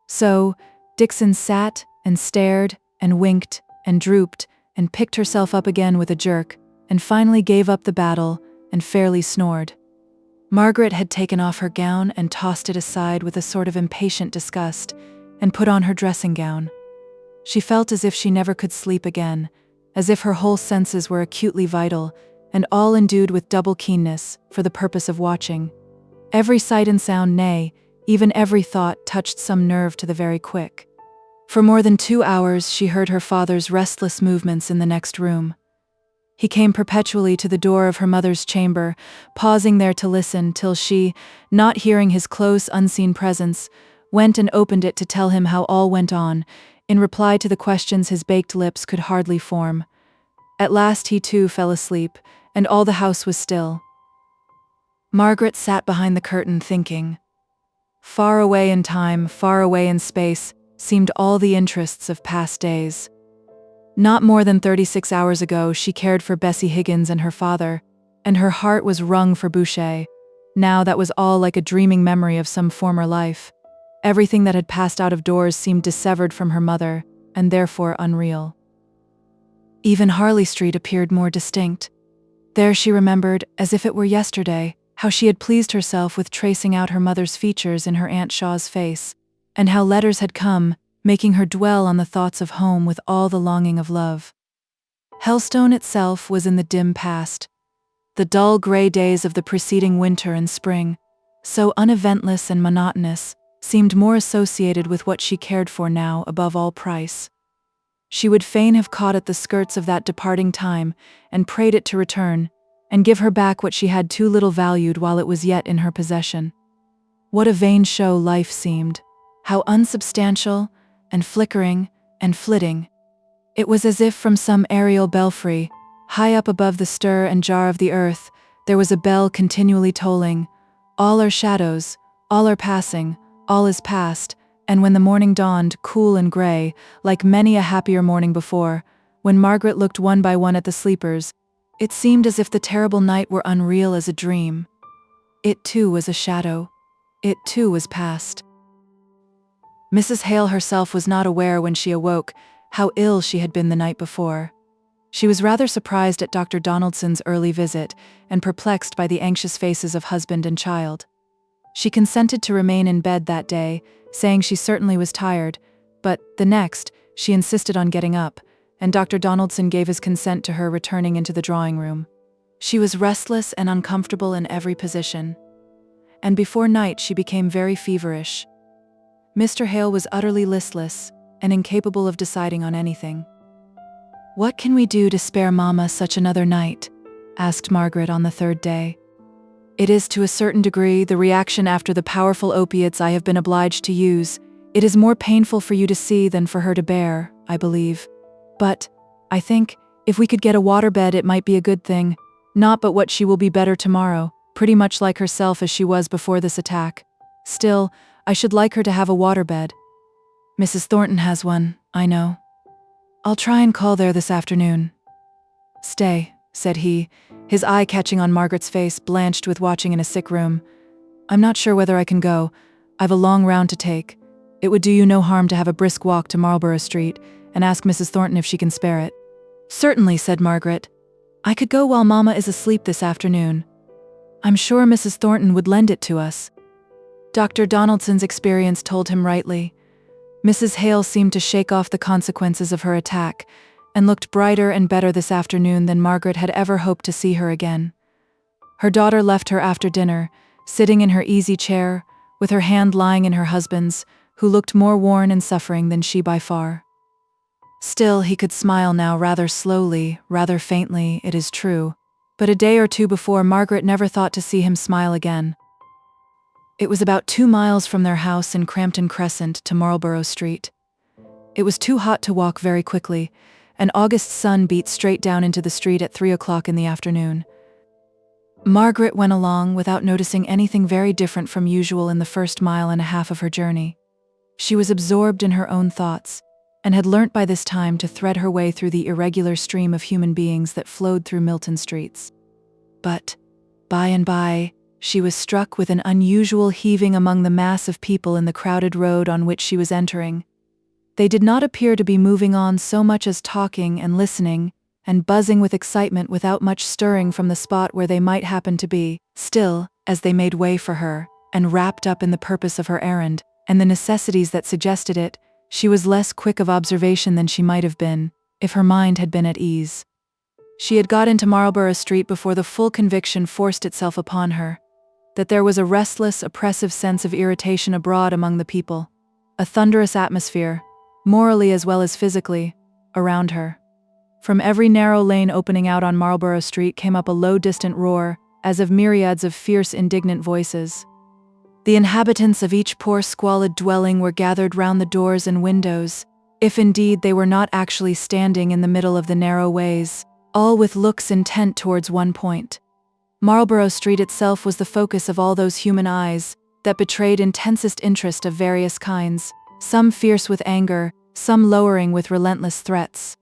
So, Dixon sat and stared and winked and drooped and picked herself up again with a jerk, and finally gave up the battle and fairly snored. Margaret had taken off her gown and tossed it aside with a sort of impatient disgust, and put on her dressing gown. She felt as if she never could sleep again, as if her whole senses were acutely vital, and all endued with double keenness, for the purpose of watching. Every sight and sound, nay, even every thought, touched some nerve to the very quick. For more than 2 hours she heard her father's restless movements in the next room. He came perpetually to the door of her mother's chamber, pausing there to listen till she, not hearing his close, unseen presence, went and opened it to tell him how all went on, in reply to the questions his baked lips could hardly form. At last he too fell asleep, and all the house was still. Margaret sat behind the curtain thinking. Far away in time, far away in space, seemed all the interests of past days. Not more than 36 hours ago she cared for Bessie Higgins and her father, and her heart was wrung for Boucher. Now that was all like a dreaming memory of some former life. Everything that had passed out of doors seemed dissevered from her mother, and therefore unreal. Even Harley Street appeared more distinct. There she remembered, as if it were yesterday, how she had pleased herself with tracing out her mother's features in her Aunt Shaw's face, and how letters had come, making her dwell on the thoughts of home with all the longing of love. Hellstone itself was in the dim past. The dull gray days of the preceding winter and spring, so uneventless and monotonous, seemed more associated with what she cared for now above all price. She would fain have caught at the skirts of that departing time and prayed it to return, and give her back what she had too little valued while it was yet in her possession. What a vain show life seemed, how unsubstantial, and flickering, and flitting. It was as if from some aerial belfry, high up above the stir and jar of the earth, there was a bell continually tolling. All are shadows, all are passing, all is past, and when the morning dawned, cool and gray, like many a happier morning before, when Margaret looked one by one at the sleepers, it seemed as if the terrible night were unreal as a dream. It too was a shadow. It too was past. Mrs. Hale herself was not aware when she awoke how ill she had been the night before. She was rather surprised at Dr. Donaldson's early visit and perplexed by the anxious faces of husband and child. She consented to remain in bed that day, saying she certainly was tired, but the next, she insisted on getting up, and Dr. Donaldson gave his consent to her returning into the drawing room. She was restless and uncomfortable in every position, and before night she became very feverish. Mr. Hale was utterly listless and incapable of deciding on anything. "What can we do to spare Mama such another night?" asked Margaret on the third day. "It is to a certain degree the reaction after the powerful opiates I have been obliged to use. It is more painful for you to see than for her to bear, I believe. But, I think, if we could get a waterbed it might be a good thing. Not but what she will be better tomorrow, pretty much like herself as she was before this attack. Still, I should like her to have a waterbed. Mrs. Thornton has one, I know. I'll try and call there this afternoon." "Stay," said he, his eye catching on Margaret's face blanched with watching in a sick room. "I'm not sure whether I can go. I've a long round to take. It would do you no harm to have a brisk walk to Marlborough Street and ask Mrs. Thornton if she can spare it." "Certainly," said Margaret. "I could go while Mama is asleep this afternoon. I'm sure Mrs. Thornton would lend it to us." Dr. Donaldson's experience told him rightly. Mrs. Hale seemed to shake off the consequences of her attack and looked brighter and better this afternoon than Margaret had ever hoped to see her again. Her daughter left her after dinner, sitting in her easy chair, with her hand lying in her husband's, who looked more worn and suffering than she by far. Still, he could smile now rather slowly, rather faintly, it is true, but a day or two before Margaret never thought to see him smile again. It was about 2 miles from their house in Crampton Crescent to Marlborough Street. It was too hot to walk very quickly, and August's sun beat straight down into the street at 3 o'clock in the afternoon. Margaret went along without noticing anything very different from usual in the first mile and a half of her journey. She was absorbed in her own thoughts, and had learnt by this time to thread her way through the irregular stream of human beings that flowed through Milton streets. But, by and by, she was struck with an unusual heaving among the mass of people in the crowded road on which she was entering. They did not appear to be moving on so much as talking and listening, and buzzing with excitement without much stirring from the spot where they might happen to be. Still, as they made way for her, and wrapped up in the purpose of her errand, and the necessities that suggested it, she was less quick of observation than she might have been, if her mind had been at ease. She had got into Marlborough Street before the full conviction forced itself upon her, that there was a restless, oppressive sense of irritation abroad among the people, a thunderous atmosphere, morally as well as physically, around her. From every narrow lane opening out on Marlborough Street came up a low distant roar, as of myriads of fierce indignant voices. The inhabitants of each poor squalid dwelling were gathered round the doors and windows, if indeed they were not actually standing in the middle of the narrow ways, all with looks intent towards one point. Marlborough Street itself was the focus of all those human eyes that betrayed intensest interest of various kinds, some fierce with anger, some lowering with relentless threats,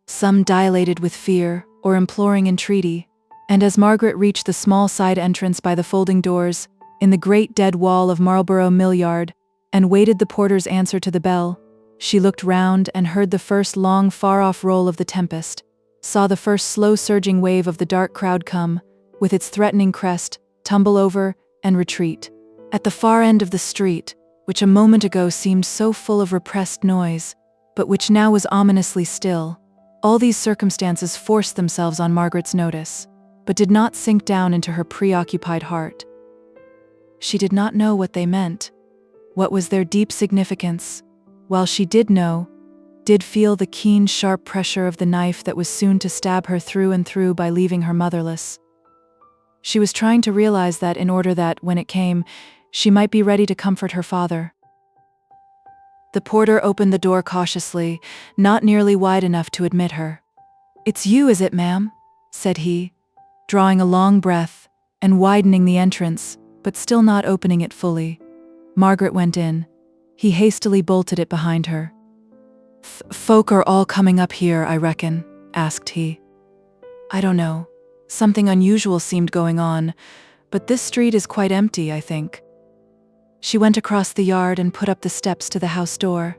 some dilated with fear or imploring entreaty. And as Margaret reached the small side entrance by the folding doors, in the great dead wall of Marlborough Mill Yard, and waited the porter's answer to the bell, she looked round and heard the first long far-off roll of the tempest, saw the first slow surging wave of the dark crowd come, with its threatening crest, tumble over and retreat. At the far end of the street, which a moment ago seemed so full of repressed noise, but which now was ominously still, all these circumstances forced themselves on Margaret's notice, but did not sink down into her preoccupied heart. She did not know what they meant, what was their deep significance, while she did know, did feel the keen, sharp pressure of the knife that was soon to stab her through and through by leaving her motherless. She was trying to realize that in order that, when it came, she might be ready to comfort her father. The porter opened the door cautiously, not nearly wide enough to admit her. "It's you, is it, ma'am?" said he, drawing a long breath and widening the entrance, but still not opening it fully. Margaret went in. He hastily bolted it behind her. Folk are all coming up here, I reckon," asked he. "I don't know. Something unusual seemed going on, but this street is quite empty, I think." She went across the yard and put up the steps to the house door.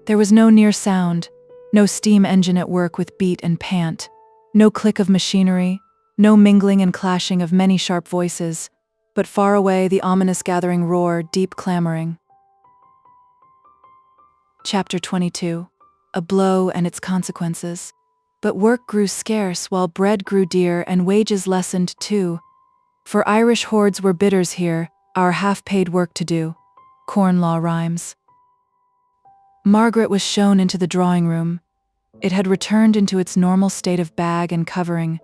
There was no near sound, no steam engine at work with beat and pant, no click of machinery, no mingling and clashing of many sharp voices, but far away the ominous gathering roar, deep clamoring. Chapter 22. a blow and its consequences. But work grew scarce while bread grew dear and wages lessened too. For Irish hordes were bidders here, our half-paid work to do. Corn Law rhymes. Margaret was shown into the drawing room. It had returned into its normal state of bag and covering.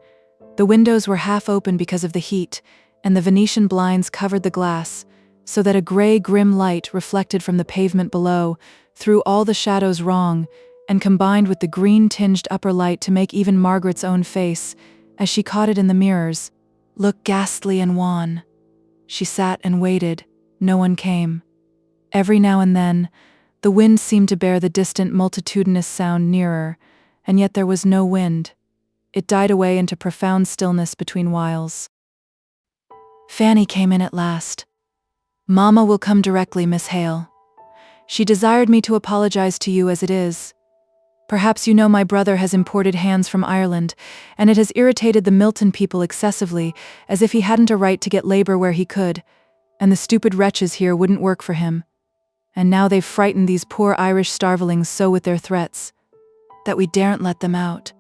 The windows were half open because of the heat, and the Venetian blinds covered the glass, so that a gray, grim light reflected from the pavement below threw all the shadows wrong, and combined with the green-tinged upper light to make even Margaret's own face, as she caught it in the mirrors, look ghastly and wan. She sat and waited. No one came. Every now and then, the wind seemed to bear the distant multitudinous sound nearer, and yet there was no wind. It died away into profound stillness between whiles. Fanny came in at last. "Mamma will come directly, Miss Hale. She desired me to apologize to you as it is. Perhaps you know my brother has imported hands from Ireland, and it has irritated the Milton people excessively, as if he hadn't a right to get labor where he could, and the stupid wretches here wouldn't work for him. And now they've frightened these poor Irish starvelings so with their threats, that we daren't let them out.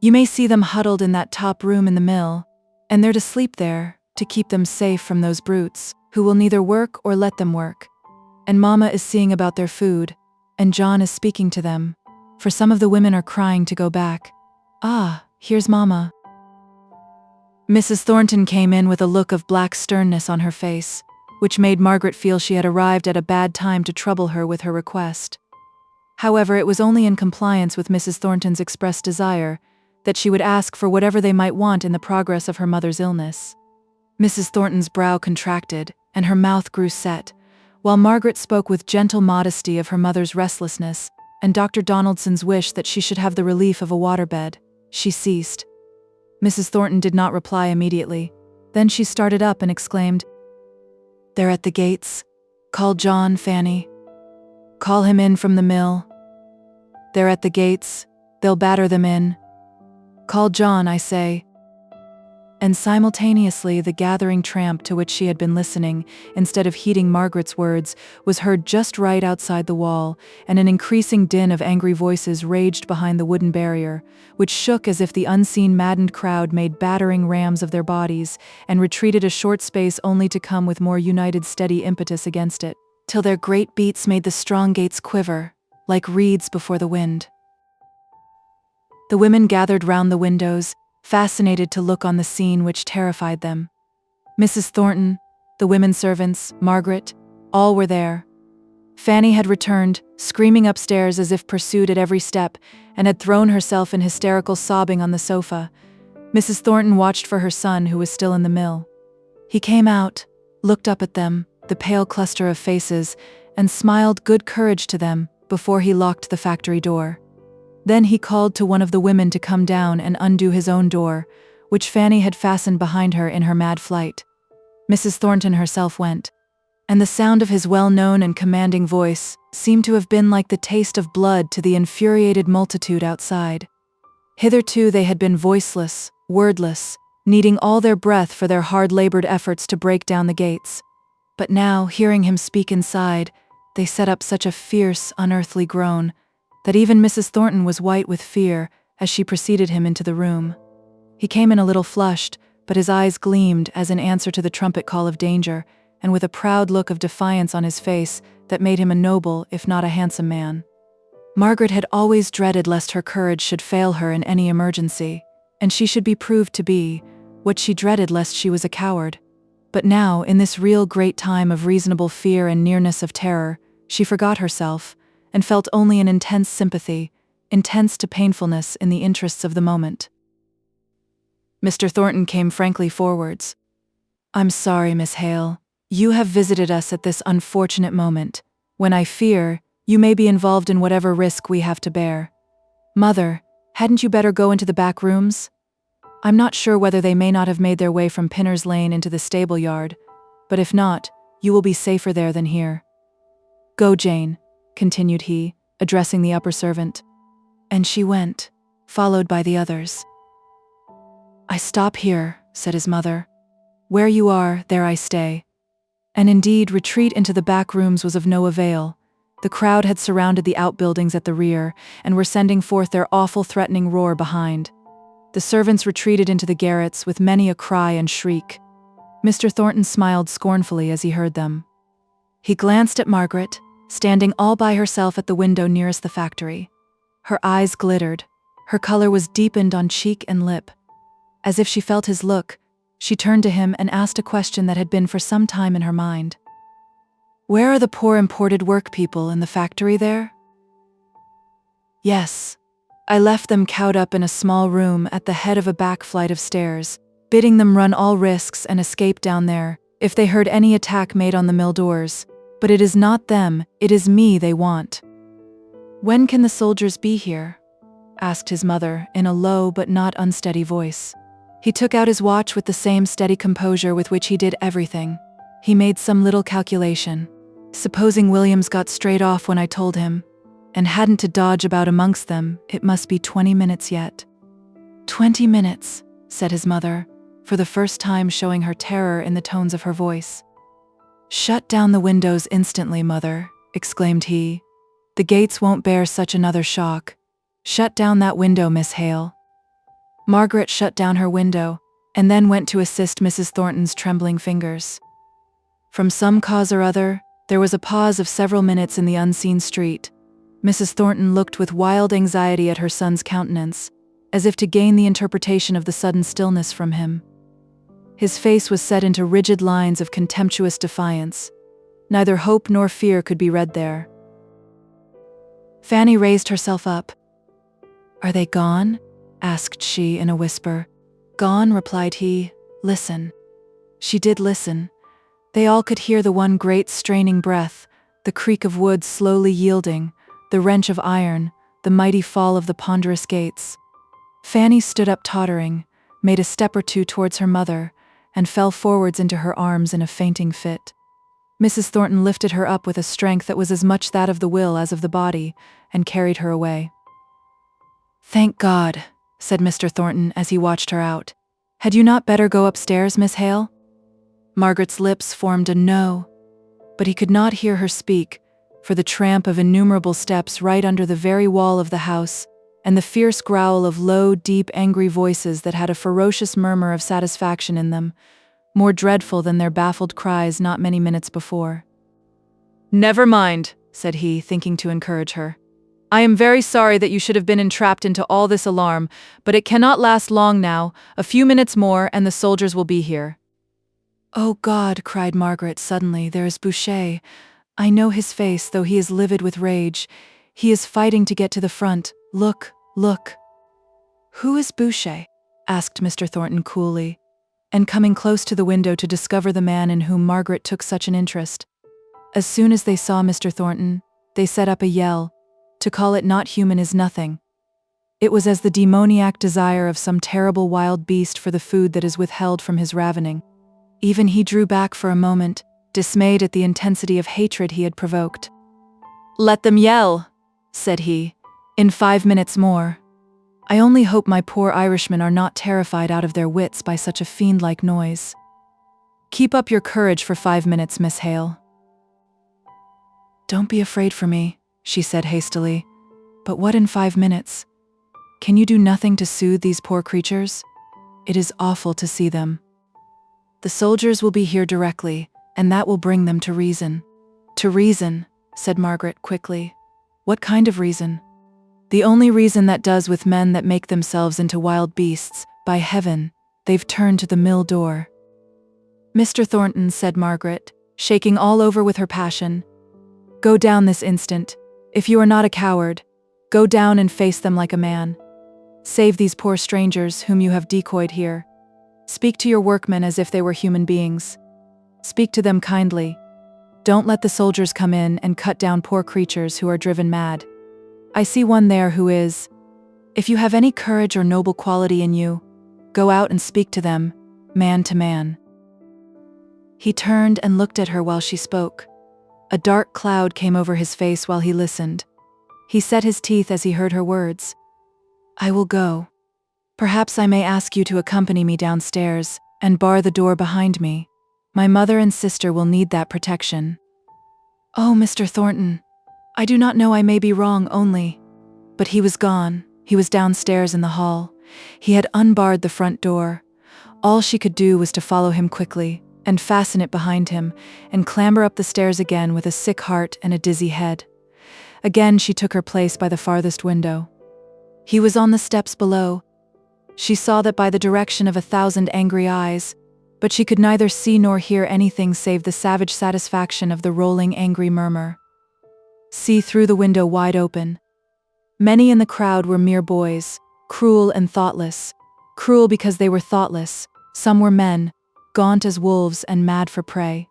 You may see them huddled in that top room in the mill, and they're to sleep there, to keep them safe from those brutes, who will neither work or let them work. And Mama is seeing about their food, and John is speaking to them, for some of the women are crying to go back. Ah, here's Mama." Mrs. Thornton came in with a look of black sternness on her face, which made Margaret feel she had arrived at a bad time to trouble her with her request. However, it was only in compliance with Mrs. Thornton's expressed desire that she would ask for whatever they might want in the progress of her mother's illness. Mrs. Thornton's brow contracted, and her mouth grew set, while Margaret spoke with gentle modesty of her mother's restlessness and Dr. Donaldson's wish that she should have the relief of a waterbed. She ceased. Mrs. Thornton did not reply immediately. Then she started up and exclaimed, "They're at the gates. Call John, Fanny. Call him in from the mill. They're at the gates. They'll batter them in. Call John, I say." And simultaneously the gathering tramp to which she had been listening, instead of heeding Margaret's words, was heard just right outside the wall, and an increasing din of angry voices raged behind the wooden barrier, which shook as if the unseen maddened crowd made battering rams of their bodies, and retreated a short space only to come with more united steady impetus against it, till their great beats made the strong gates quiver, like reeds before the wind. The women gathered round the windows, fascinated to look on the scene which terrified them. Mrs. Thornton, the women servants, Margaret, all were there. Fanny had returned, screaming upstairs as if pursued at every step, and had thrown herself in hysterical sobbing on the sofa. Mrs. Thornton watched for her son, who was still in the mill. He came out, looked up at them, the pale cluster of faces, and smiled good courage to them before he locked the factory door. Then he called to one of the women to come down and undo his own door, which Fanny had fastened behind her in her mad flight. Mrs. Thornton herself went, and the sound of his well-known and commanding voice seemed to have been like the taste of blood to the infuriated multitude outside. Hitherto they had been voiceless, wordless, needing all their breath for their hard-labored efforts to break down the gates. But now, hearing him speak inside, they set up such a fierce, unearthly groan that even Mrs. Thornton was white with fear as she preceded him into the room. He came in a little flushed, but his eyes gleamed as in answer to the trumpet call of danger, and with a proud look of defiance on his face that made him a noble, if not a handsome man. Margaret had always dreaded lest her courage should fail her in any emergency, and she should be proved to be what she dreaded lest she was a coward. But now, in this real great time of reasonable fear and nearness of terror, she forgot herself, and felt only an intense sympathy, intense to painfulness in the interests of the moment. Mr. Thornton came frankly forwards. "I'm sorry, Miss Hale. You have visited us at this unfortunate moment, when I fear you may be involved in whatever risk we have to bear. Mother, hadn't you better go into the back rooms? I'm not sure whether they may not have made their way from Pinner's Lane into the stable yard, but if not, you will be safer there than here. Go, Jane," continued he, addressing the upper servant. And she went, followed by the others. "I stop here," said his mother. "Where you are, there I stay." And indeed, retreat into the back rooms was of no avail. The crowd had surrounded the outbuildings at the rear and were sending forth their awful threatening roar behind. The servants retreated into the garrets with many a cry and shriek. Mr. Thornton smiled scornfully as he heard them. He glanced at Margaret, standing all by herself at the window nearest the factory. Her eyes glittered. Her color was deepened on cheek and lip. As if she felt his look, she turned to him and asked a question that had been for some time in her mind. "Where are the poor imported workpeople in the factory there?" "Yes. I left them cowed up in a small room at the head of a back flight of stairs, bidding them run all risks and escape down there, if they heard any attack made on the mill doors. But it is not them, it is me they want." "When can the soldiers be here?" asked his mother in a low but not unsteady voice. He took out his watch with the same steady composure with which he did everything. He made some little calculation. "Supposing Williams got straight off when I told him, and hadn't to dodge about amongst them, it must be 20 minutes yet." 20 minutes, said his mother, for the first time showing her terror in the tones of her voice. "Shut down the windows instantly, mother," exclaimed he. "The gates won't bear such another shock. Shut down that window, Miss Hale." Margaret shut down her window, and then went to assist Mrs. Thornton's trembling fingers. From some cause or other, there was a pause of several minutes in the unseen street. Mrs. Thornton looked with wild anxiety at her son's countenance, as if to gain the interpretation of the sudden stillness from him. His face was set into rigid lines of contemptuous defiance. Neither hope nor fear could be read there. Fanny raised herself up. "Are they gone?" asked she in a whisper. "Gone," replied he. "Listen." She did listen. They all could hear the one great straining breath, the creak of wood slowly yielding, the wrench of iron, the mighty fall of the ponderous gates. Fanny stood up tottering, made a step or two towards her mother, and fell forwards into her arms in a fainting fit. Mrs. Thornton lifted her up with a strength that was as much that of the will as of the body, and carried her away. "Thank God," said Mr. Thornton as he watched her out. "Had you not better go upstairs, Miss Hale?" Margaret's lips formed a no, but he could not hear her speak, for the tramp of innumerable steps right under the very wall of the house, and the fierce growl of low, deep, angry voices that had a ferocious murmur of satisfaction in them, more dreadful than their baffled cries not many minutes before. "Never mind," said he, thinking to encourage her. "I am very sorry that you should have been entrapped into all this alarm, but it cannot last long now. A few minutes more and the soldiers will be here." "Oh God," cried Margaret suddenly, "there is Boucher. I know his face, though he is livid with rage. He is fighting to get to the front. Look, look." "Who is Boucher?" asked Mr. Thornton coolly, and coming close to the window to discover the man in whom Margaret took such an interest. As soon as they saw Mr. Thornton, they set up a yell. To call it not human is nothing. It was as the demoniac desire of some terrible wild beast for the food that is withheld from his ravening. Even he drew back for a moment, dismayed at the intensity of hatred he had provoked. "Let them yell," said he. "In 5 minutes more. I only hope my poor Irishmen are not terrified out of their wits by such a fiend-like noise. Keep up your courage for 5 minutes, Miss Hale." "Don't be afraid for me," she said hastily. "But what in 5 minutes? Can you do nothing to soothe these poor creatures? It is awful to see them." "The soldiers will be here directly, and that will bring them to reason." "To reason," said Margaret quickly. "What kind of reason?" "The only reason that does with men that make themselves into wild beasts. By heaven, they've turned to the mill door." "Mr. Thornton," said Margaret, shaking all over with her passion, "go down this instant. If you are not a coward, go down and face them like a man. Save these poor strangers whom you have decoyed here. Speak to your workmen as if they were human beings. Speak to them kindly. Don't let the soldiers come in and cut down poor creatures who are driven mad. I see one there who is. If you have any courage or noble quality in you, go out and speak to them, man to man." He turned and looked at her while she spoke. A dark cloud came over his face while he listened. He set his teeth as he heard her words. "I will go. Perhaps I may ask you to accompany me downstairs and bar the door behind me. My mother and sister will need that protection." "Oh, Mr. Thornton," I do not know, I may be wrong only. But he was gone. He was downstairs in the hall. He had unbarred the front door. All she could do was to follow him quickly, and fasten it behind him, and clamber up the stairs again with a sick heart and a dizzy head. Again she took her place by the farthest window. He was on the steps below. She saw that by the direction of 1,000 angry eyes, but she could neither see nor hear anything save the savage satisfaction of the rolling angry murmur. See through the window wide open. Many in the crowd were mere boys, cruel and thoughtless. Cruel because they were thoughtless. Some were men, gaunt as wolves and mad for prey.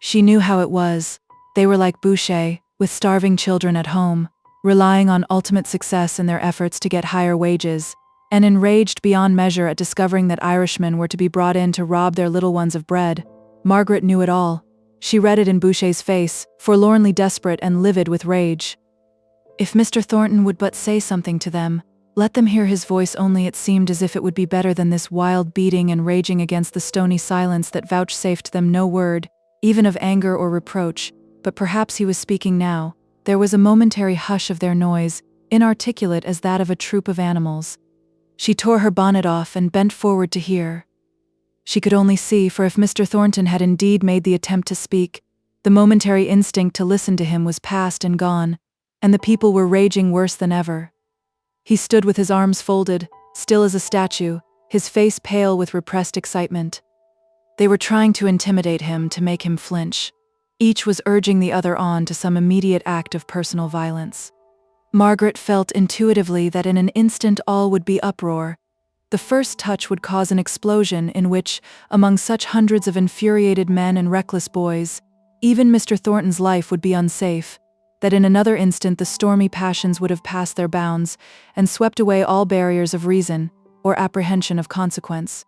She knew how it was. They were like Boucher, with starving children at home, relying on ultimate success in their efforts to get higher wages, and enraged beyond measure at discovering that Irishmen were to be brought in to rob their little ones of bread. Margaret knew it all. She read it in Boucher's face, forlornly desperate and livid with rage. If Mr. Thornton would but say something to them, let them hear his voice only, it seemed as if it would be better than this wild beating and raging against the stony silence that vouchsafed them no word, even of anger or reproach. But perhaps he was speaking now. There was a momentary hush of their noise, inarticulate as that of a troop of animals. She tore her bonnet off and bent forward to hear. She could only see, for if Mr. Thornton had indeed made the attempt to speak, the momentary instinct to listen to him was past and gone, and the people were raging worse than ever. He stood with his arms folded, still as a statue, his face pale with repressed excitement. They were trying to intimidate him, to make him flinch. Each was urging the other on to some immediate act of personal violence. Margaret felt intuitively that in an instant all would be uproar. The first touch would cause an explosion in which, among such hundreds of infuriated men and reckless boys, even Mr. Thornton's life would be unsafe, that in another instant the stormy passions would have passed their bounds and swept away all barriers of reason or apprehension of consequence.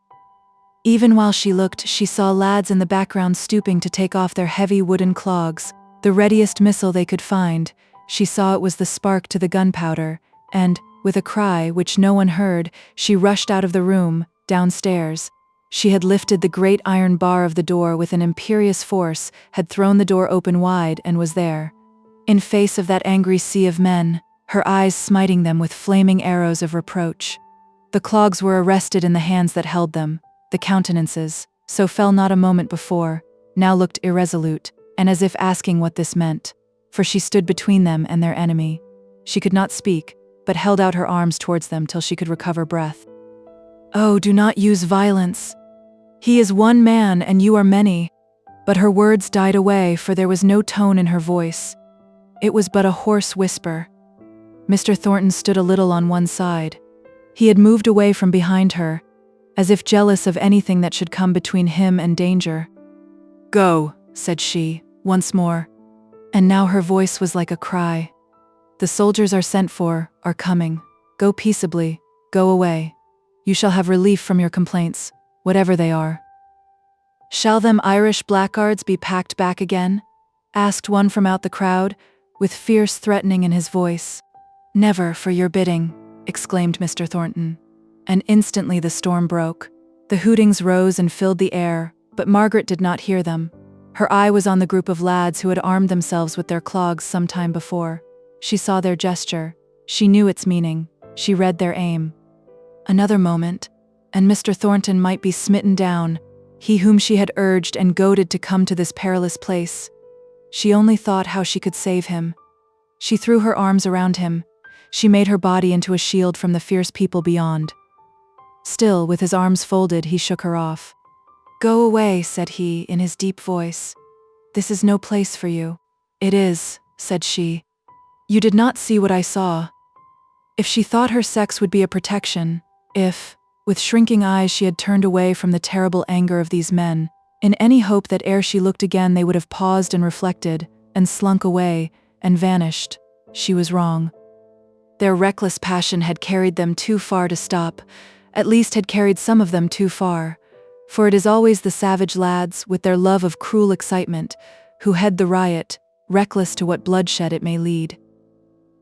Even while she looked, she saw lads in the background stooping to take off their heavy wooden clogs, the readiest missile they could find. She saw it was the spark to the gunpowder, and, with a cry which no one heard, she rushed out of the room, downstairs. She had lifted the great iron bar of the door with an imperious force, had thrown the door open wide, and was there. In face of that angry sea of men, her eyes smiting them with flaming arrows of reproach. The clogs were arrested in the hands that held them. The countenances, so fell not a moment before, now looked irresolute, and as if asking what this meant, for she stood between them and their enemy. She could not speak, but held out her arms towards them till she could recover breath. "Oh, do not use violence. He is one man and you are many." But her words died away, for there was no tone in her voice. It was but a hoarse whisper. Mr. Thornton stood a little on one side. He had moved away from behind her, as if jealous of anything that should come between him and danger. "Go," said she, once more. And now her voice was like a cry. "The soldiers are sent for, are coming. Go peaceably, go away. You shall have relief from your complaints, whatever they are." "Shall them Irish blackguards be packed back again?" asked one from out the crowd, with fierce threatening in his voice. "Never, for your bidding," exclaimed Mr. Thornton. And instantly the storm broke. The hootings rose and filled the air, but Margaret did not hear them. Her eye was on the group of lads who had armed themselves with their clogs some time before. She saw their gesture. She knew its meaning. She read their aim. Another moment, and Mr. Thornton might be smitten down, he whom she had urged and goaded to come to this perilous place. She only thought how she could save him. She threw her arms around him. She made her body into a shield from the fierce people beyond. Still, with his arms folded, he shook her off. "Go away," said he, in his deep voice. "This is no place for you." "It is," said she. "You did not see what I saw." If she thought her sex would be a protection, if, with shrinking eyes she had turned away from the terrible anger of these men, in any hope that ere she looked again they would have paused and reflected, and slunk away, and vanished, she was wrong. Their reckless passion had carried them too far to stop, at least had carried some of them too far, for it is always the savage lads, with their love of cruel excitement, who head the riot, reckless to what bloodshed it may lead.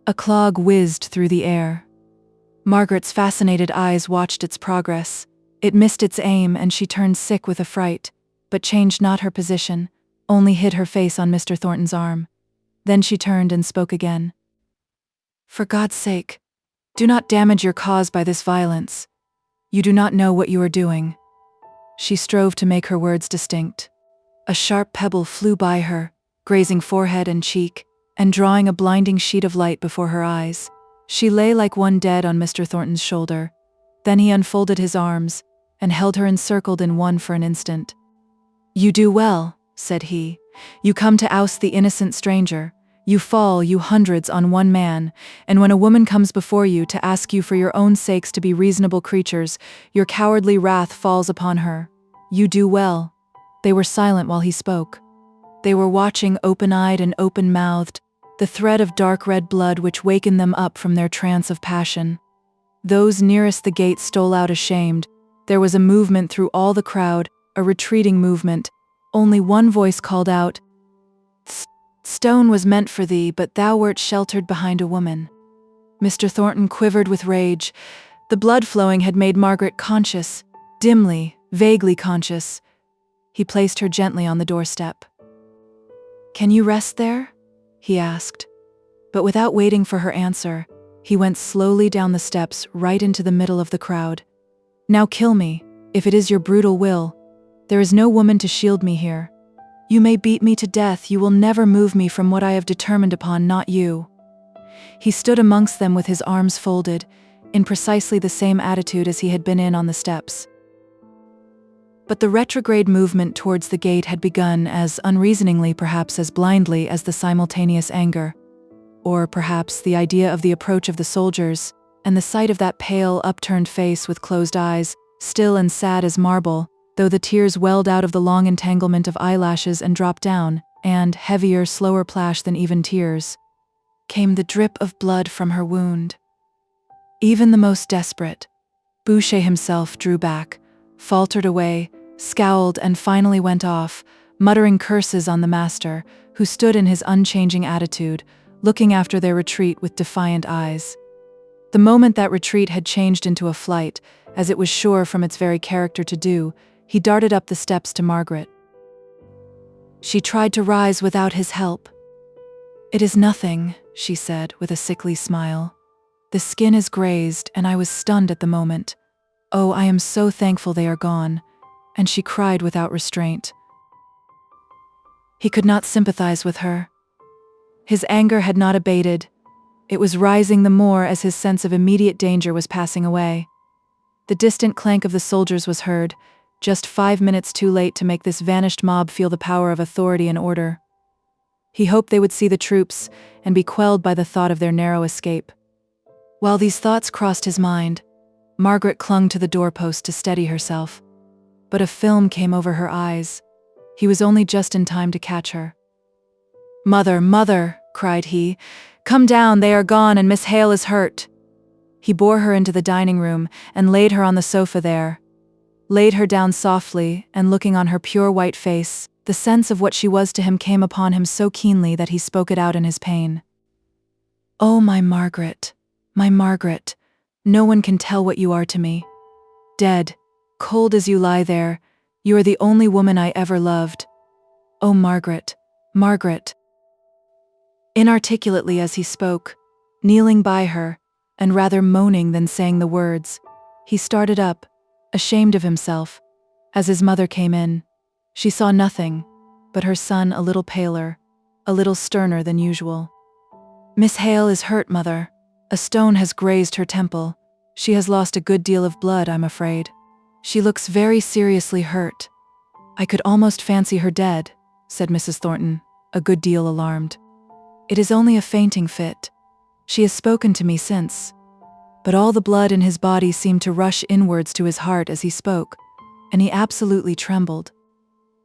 A clog whizzed through the air. Margaret's fascinated eyes watched its progress. It missed its aim, and she turned sick with affright, but changed not her position, only hid her face on Mr. Thornton's arm. Then she turned and spoke again. "For God's sake, do not damage your cause by this violence. You do not know what you are doing." She strove to make her words distinct. A sharp pebble flew by her, grazing forehead and cheek, and drawing a blinding sheet of light before her eyes. She lay like one dead on Mr. Thornton's shoulder. Then he unfolded his arms, and held her encircled in one for an instant. "You do well," said he. "You come to oust the innocent stranger. You fall, you hundreds, on one man, and when a woman comes before you to ask you for your own sakes to be reasonable creatures, your cowardly wrath falls upon her. You do well." They were silent while he spoke. They were watching open-eyed and open-mouthed, the thread of dark red blood which wakened them up from their trance of passion. Those nearest the gate stole out ashamed. There was a movement through all the crowd, a retreating movement. Only one voice called out, "Stone was meant for thee, but thou wert sheltered behind a woman." Mr. Thornton quivered with rage. The blood flowing had made Margaret conscious, dimly, vaguely conscious. He placed her gently on the doorstep. "Can you rest there?" he asked. But without waiting for her answer, he went slowly down the steps right into the middle of the crowd. "Now kill me, if it is your brutal will. There is no woman to shield me here. You may beat me to death, you will never move me from what I have determined upon, not you." He stood amongst them with his arms folded, in precisely the same attitude as he had been in on the steps. But the retrograde movement towards the gate had begun as unreasoningly, perhaps as blindly, as the simultaneous anger. Or perhaps the idea of the approach of the soldiers, and the sight of that pale, upturned face with closed eyes, still and sad as marble, though the tears welled out of the long entanglement of eyelashes and dropped down, and, heavier, slower plash than even tears, came the drip of blood from her wound. Even the most desperate, Boucher himself, drew back, faltered away, scowled, and finally went off, muttering curses on the master, who stood in his unchanging attitude, looking after their retreat with defiant eyes. The moment that retreat had changed into a flight, as it was sure from its very character to do, he darted up the steps to Margaret. She tried to rise without his help. "It is nothing," she said with a sickly smile. "The skin is grazed, and I was stunned at the moment. Oh, I am so thankful they are gone." And she cried without restraint. He could not sympathize with her. His anger had not abated. It was rising the more as his sense of immediate danger was passing away. The distant clank of the soldiers was heard, just 5 minutes too late to make this vanished mob feel the power of authority and order. He hoped they would see the troops and be quelled by the thought of their narrow escape. While these thoughts crossed his mind, Margaret clung to the doorpost to steady herself. But a film came over her eyes. He was only just in time to catch her. "Mother, mother," cried he, "come down, they are gone, and Miss Hale is hurt." He bore her into the dining room and laid her on the sofa there. Laid her down softly, and looking on her pure white face, the sense of what she was to him came upon him so keenly that he spoke it out in his pain. "Oh, my Margaret, no one can tell what you are to me. Dead, cold as you lie there, you are the only woman I ever loved. Oh, Margaret, Margaret." Inarticulately as he spoke, kneeling by her, and rather moaning than saying the words, he started up, ashamed of himself. As his mother came in, she saw nothing but her son, a little paler, a little sterner than usual. "Miss Hale is hurt, mother. A stone has grazed her temple. She has lost a good deal of blood, I'm afraid. She looks very seriously hurt. I could almost fancy her dead," said Mrs. Thornton, a good deal alarmed. "It is only a fainting fit. She has spoken to me since." But all the blood in his body seemed to rush inwards to his heart as he spoke, and he absolutely trembled.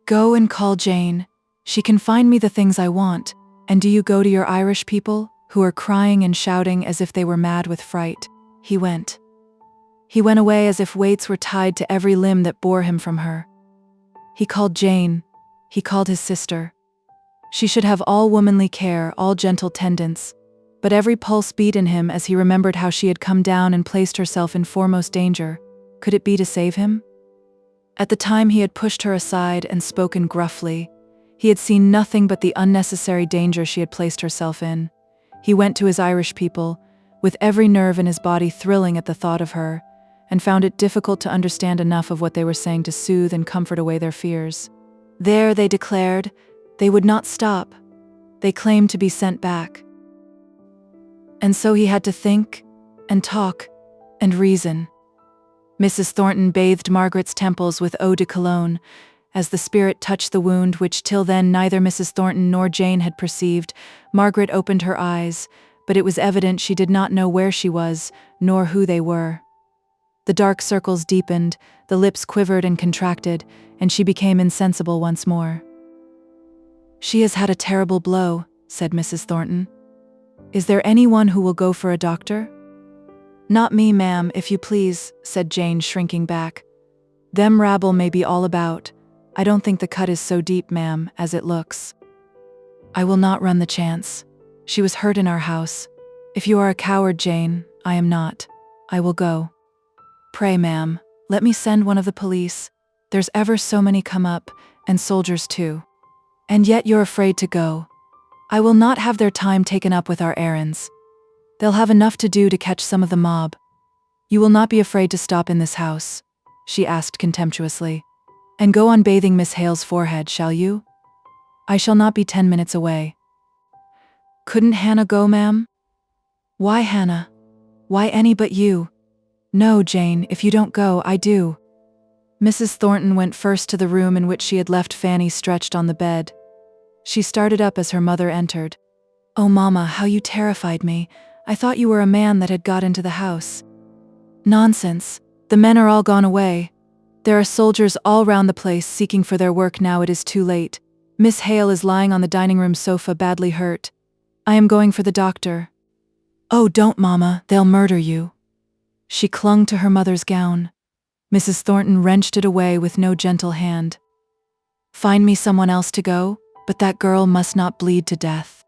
"Go and call Jane. She can find me the things I want. And do you go to your Irish people, who are crying and shouting as if they were mad with fright." He went. He went away as if weights were tied to every limb that bore him from her. He called Jane. He called his sister. She should have all womanly care, all gentle tendance. But every pulse beat in him as he remembered how she had come down and placed herself in foremost danger. Could it be to save him? At the time he had pushed her aside and spoken gruffly. He had seen nothing but the unnecessary danger she had placed herself in. He went to his Irish people, with every nerve in his body thrilling at the thought of her, and found it difficult to understand enough of what they were saying to soothe and comfort away their fears. There, they declared, they would not stop. They claimed to be sent back. And so he had to think, and talk, and reason. Mrs. Thornton bathed Margaret's temples with eau de cologne. As the spirit touched the wound which till then neither Mrs. Thornton nor Jane had perceived, Margaret opened her eyes, but it was evident she did not know where she was, nor who they were. The dark circles deepened, the lips quivered and contracted, and she became insensible once more. "She has had a terrible blow," said Mrs. Thornton. "Is there anyone who will go for a doctor?" "Not me, ma'am, if you please," said Jane, shrinking back. "Them rabble may be all about. I don't think the cut is so deep, ma'am, as it looks. I will not run the chance. She was hurt in our house. If you are a coward, Jane, I am not. I will go. Pray, ma'am, let me send one of the police. There's ever so many come up, and soldiers too. And yet you're afraid to go. I will not have their time taken up with our errands. They'll have enough to do to catch some of the mob. You will not be afraid to stop in this house?" she asked contemptuously. "And go on bathing Miss Hale's forehead, shall you? I shall not be 10 minutes away." "Couldn't Hannah go, ma'am?" "Why Hannah? Why any but you? No, Jane, if you don't go, I do." Mrs. Thornton went first to the room in which she had left Fanny stretched on the bed. She started up as her mother entered. "Oh, Mama, how you terrified me. I thought you were a man that had got into the house." "Nonsense. The men are all gone away. There are soldiers all round the place seeking for their work now it is too late. Miss Hale is lying on the dining room sofa badly hurt. I am going for the doctor." "Oh, don't, Mama, they'll murder you." She clung to her mother's gown. Mrs. Thornton wrenched it away with no gentle hand. "Find me someone else to go, but that girl must not bleed to death."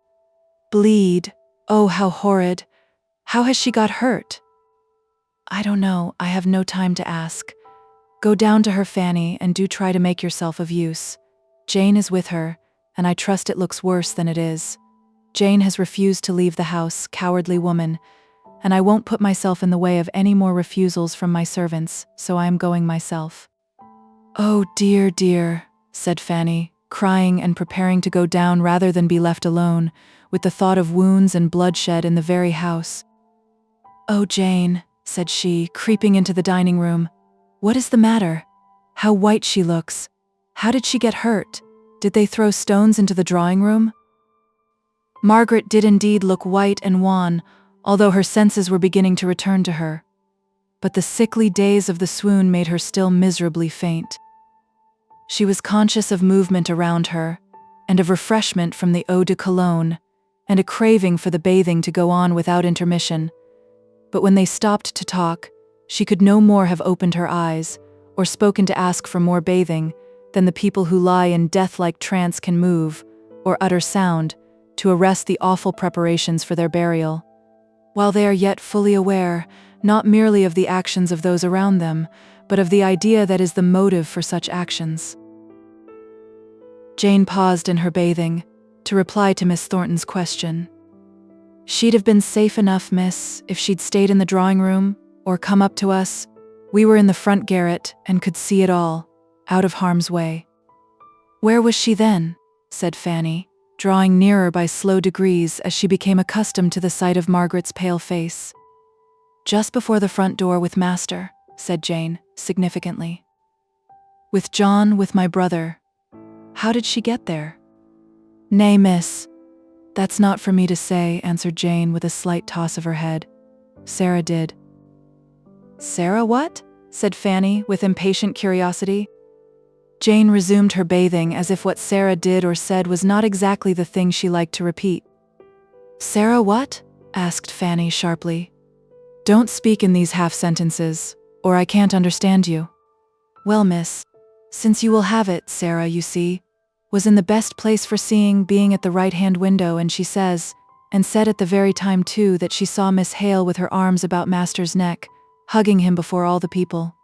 "Bleed? Oh, how horrid. How has she got hurt?" "I don't know, I have no time to ask. Go down to her, Fanny, and do try to make yourself of use. Jane is with her, and I trust it looks worse than it is. Jane has refused to leave the house, cowardly woman, and I won't put myself in the way of any more refusals from my servants, so I am going myself." "Oh, dear, dear," said Fanny, crying and preparing to go down rather than be left alone, with the thought of wounds and bloodshed in the very house. "Oh, Jane," said she, creeping into the dining room. "What is the matter? How white she looks. How did she get hurt? Did they throw stones into the drawing room?" Margaret did indeed look white and wan, although her senses were beginning to return to her. But the sickly daze of the swoon made her still miserably faint. She was conscious of movement around her, and of refreshment from the eau de cologne, and a craving for the bathing to go on without intermission. But when they stopped to talk, she could no more have opened her eyes, or spoken to ask for more bathing, than the people who lie in death-like trance can move, or utter sound, to arrest the awful preparations for their burial, while they are yet fully aware, not merely of the actions of those around them, but of the idea that is the motive for such actions. Jane paused in her bathing, to reply to Miss Thornton's question. "She'd have been safe enough, miss, if she'd stayed in the drawing room, or come up to us. We were in the front garret, and could see it all, out of harm's way." "Where was she then?" said Fanny, drawing nearer by slow degrees as she became accustomed to the sight of Margaret's pale face. "Just before the front door with master," said Jane, significantly. "With John, with my brother. How did she get there?" "Nay, miss, that's not for me to say," answered Jane with a slight toss of her head. "Sarah did." "Sarah what?" said Fanny, with impatient curiosity. Jane resumed her bathing as if what Sarah did or said was not exactly the thing she liked to repeat. "Sarah what?" asked Fanny sharply. "Don't speak in these half-sentences, or I can't understand you." "Well, miss, since you will have it, Sarah, you see, was in the best place for seeing, being at the right-hand window, and she says, and said at the very time too, that she saw Miss Hale with her arms about master's neck, hugging him before all the people."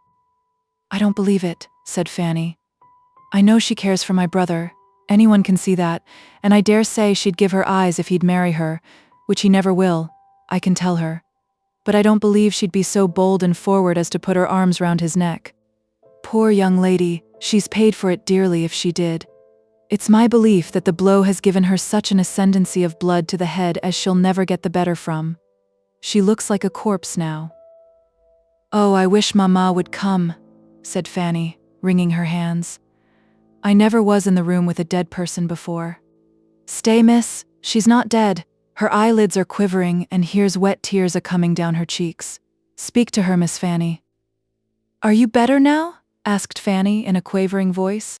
"I don't believe it," said Fanny. "I know she cares for my brother, Anyone can see that, and I dare say she'd give her eyes if he'd marry her, which he never will, I can tell her. But I don't believe she'd be so bold and forward as to put her arms round his neck. Poor young lady, she's paid for it dearly if she did. It's my belief that the blow has given her such an ascendancy of blood to the head as she'll never get the better from. She looks like a corpse now. Oh, I wish Mama would come, said Fanny, wringing her hands. I never was in the room with a dead person before. Stay, miss, she's not dead. Her eyelids are quivering, and here's wet tears a-coming down her cheeks. Speak to her, Miss Fanny. Are you better now? Asked Fanny in a quavering voice.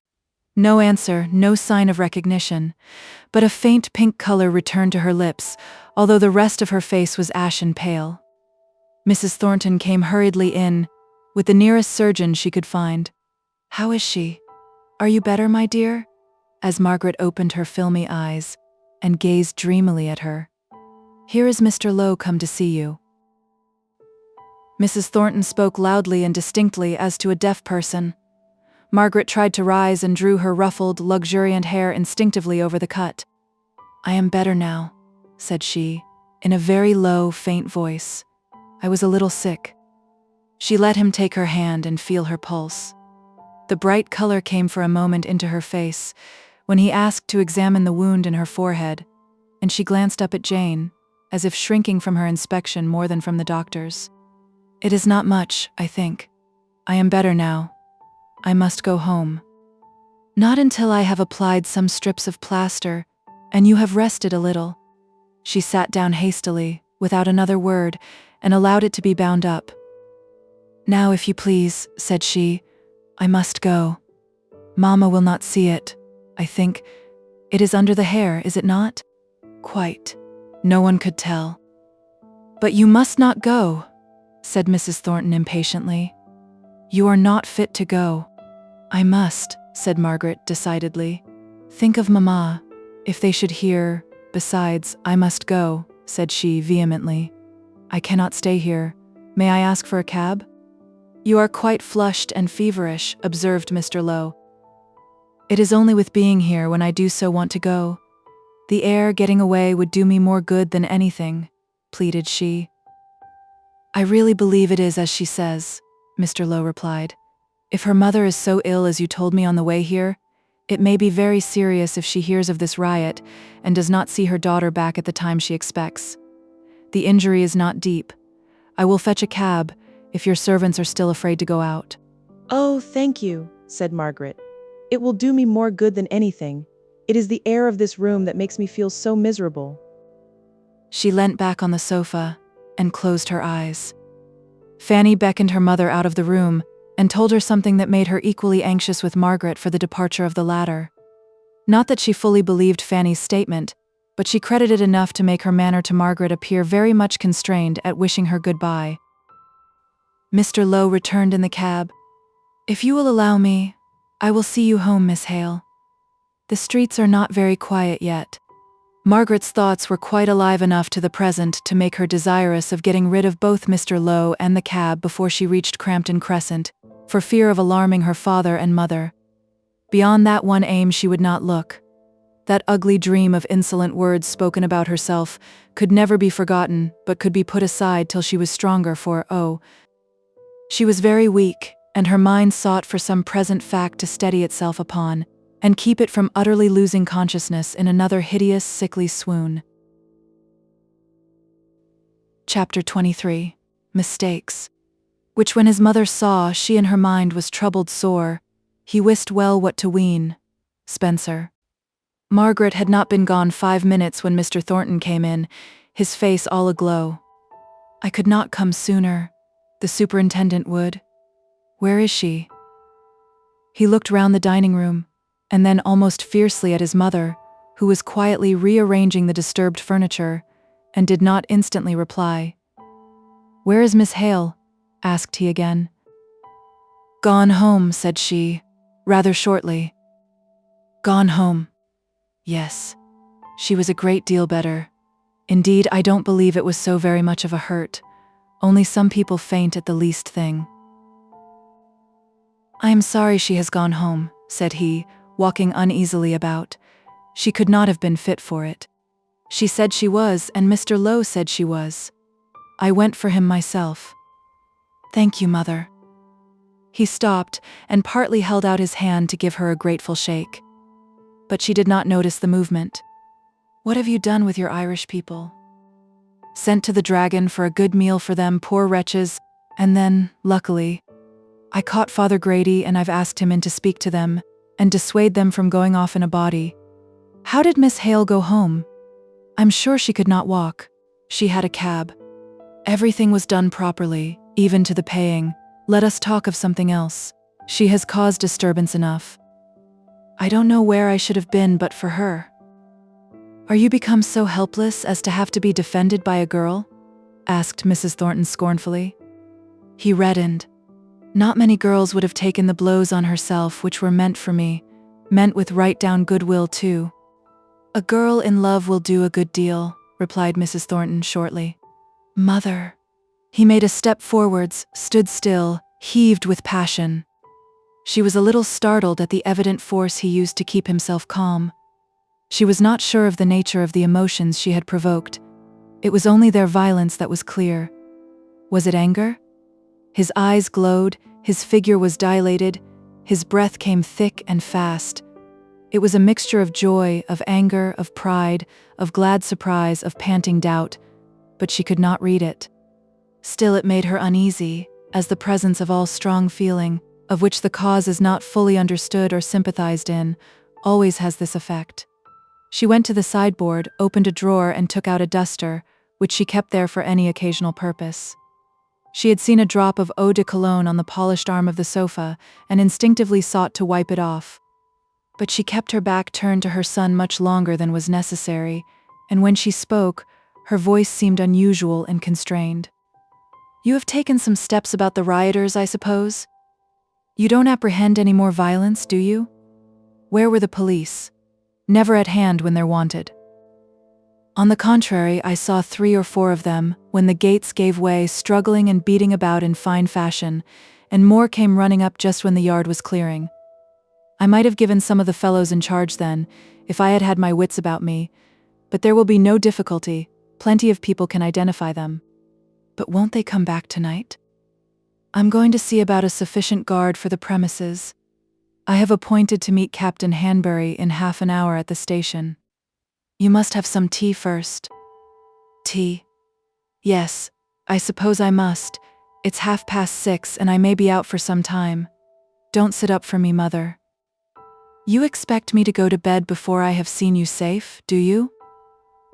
No answer, no sign of recognition, but a faint pink color returned to her lips, although the rest of her face was ashen pale. Mrs. Thornton came hurriedly in, with the nearest surgeon she could find. How is she? Are you better, my dear? As Margaret opened her filmy eyes and gazed dreamily at her. Here is Mr. Lowe come to see you. Mrs. Thornton spoke loudly and distinctly as to a deaf person. Margaret tried to rise and drew her ruffled, luxuriant hair instinctively over the cut. I am better now, said she, in a very low, faint voice. I was a little sick. She let him take her hand and feel her pulse. The bright color came for a moment into her face when he asked to examine the wound in her forehead, and she glanced up at Jane, as if shrinking from her inspection more than from the doctor's. It is not much, I think. I am better now. I must go home. Not until I have applied some strips of plaster, and you have rested a little. She sat down hastily, without another word, and allowed it to be bound up. Now, if you please, said she, I must go. Mamma will not see it, I think. It is under the hair, is it not? Quite. No one could tell. But you must not go, said Mrs. Thornton impatiently. You are not fit to go. I must, said Margaret decidedly. Think of Mamma, if they should hear. Besides, I must go, said she vehemently. I cannot stay here. May I ask for a cab? You are quite flushed and feverish, observed Mr. Lowe. It is only with being here when I do so want to go. The air getting away would do me more good than anything, pleaded she. I really believe it is as she says, Mr. Lowe replied. If her mother is so ill as you told me on the way here, it may be very serious if she hears of this riot and does not see her daughter back at the time she expects. The injury is not deep. I will fetch a cab, if your servants are still afraid to go out. Oh, thank you, said Margaret. It will do me more good than anything. It is the air of this room that makes me feel so miserable. She leant back on the sofa and closed her eyes. Fanny beckoned her mother out of the room and told her something that made her equally anxious with Margaret for the departure of the latter. Not that she fully believed Fanny's statement, but she credited enough to make her manner to Margaret appear very much constrained at wishing her goodbye. Mr. Lowe returned in the cab. If you will allow me, I will see you home, Miss Hale. The streets are not very quiet yet. Margaret's thoughts were quite alive enough to the present to make her desirous of getting rid of both Mr. Lowe and the cab before she reached Crampton Crescent, for fear of alarming her father and mother. Beyond that one aim she would not look. That ugly dream of insolent words spoken about herself could never be forgotten, but could be put aside till she was stronger, for, she was very weak, and her mind sought for some present fact to steady itself upon, and keep it from utterly losing consciousness in another hideous, sickly swoon. Chapter 23. Mistakes. Which when his mother saw, she in her mind was troubled sore. He wist well what to ween. Spenser. Margaret had not been gone 5 minutes when Mr. Thornton came in, his face all aglow. I could not come sooner. The superintendent would. Where is she? He looked round the dining room, and then almost fiercely at his mother, who was quietly rearranging the disturbed furniture, and did not instantly reply. Where is Miss Hale? Asked he again. Gone home, said she, rather shortly. Gone home. Yes. She was a great deal better. Indeed, I don't believe it was so very much of a hurt. Only some people faint at the least thing. I am sorry she has gone home, said he, walking uneasily about. She could not have been fit for it. She said she was, and Mr. Lowe said she was. I went for him myself. Thank you, Mother. He stopped and partly held out his hand to give her a grateful shake. But she did not notice the movement. What have you done with your Irish people? Sent to the Dragon for a good meal for them, poor wretches, and then, luckily, I caught Father Grady and I've asked him in to speak to them and dissuade them from going off in a body. How did Miss Hale go home? I'm sure she could not walk. She had a cab. Everything was done properly, even to the paying. Let us talk of something else. She has caused disturbance enough. I don't know where I should have been but for her. Are you become so helpless as to have to be defended by a girl? Asked Mrs. Thornton scornfully. He reddened. Not many girls would have taken the blows on herself which were meant for me, meant with right down goodwill too. A girl in love will do a good deal, replied Mrs. Thornton shortly. Mother. He made a step forwards, stood still, heaved with passion. She was a little startled at the evident force he used to keep himself calm. She was not sure of the nature of the emotions she had provoked. It was only their violence that was clear. Was it anger? His eyes glowed, his figure was dilated, his breath came thick and fast. It was a mixture of joy, of anger, of pride, of glad surprise, of panting doubt, but she could not read it. Still it made her uneasy, as the presence of all strong feeling, of which the cause is not fully understood or sympathized in, always has this effect. She went to the sideboard, opened a drawer and took out a duster, which she kept there for any occasional purpose. She had seen a drop of eau de cologne on the polished arm of the sofa and instinctively sought to wipe it off. But she kept her back turned to her son much longer than was necessary, and when she spoke, her voice seemed unusual and constrained. You have taken some steps about the rioters, I suppose? You don't apprehend any more violence, do you? Where were the police? Never at hand when they're wanted. On the contrary, I saw 3 or 4 of them, when the gates gave way, struggling and beating about in fine fashion, and more came running up just when the yard was clearing. I might have given some of the fellows in charge then, if I had had my wits about me, but there will be no difficulty, plenty of people can identify them. But won't they come back tonight? I'm going to see about a sufficient guard for the premises. I have appointed to meet Captain Hanbury in half an hour at the station. You must have some tea first. Tea? Yes, I suppose I must. It's 6:30 and I may be out for some time. Don't sit up for me, Mother. You expect me to go to bed before I have seen you safe, do you?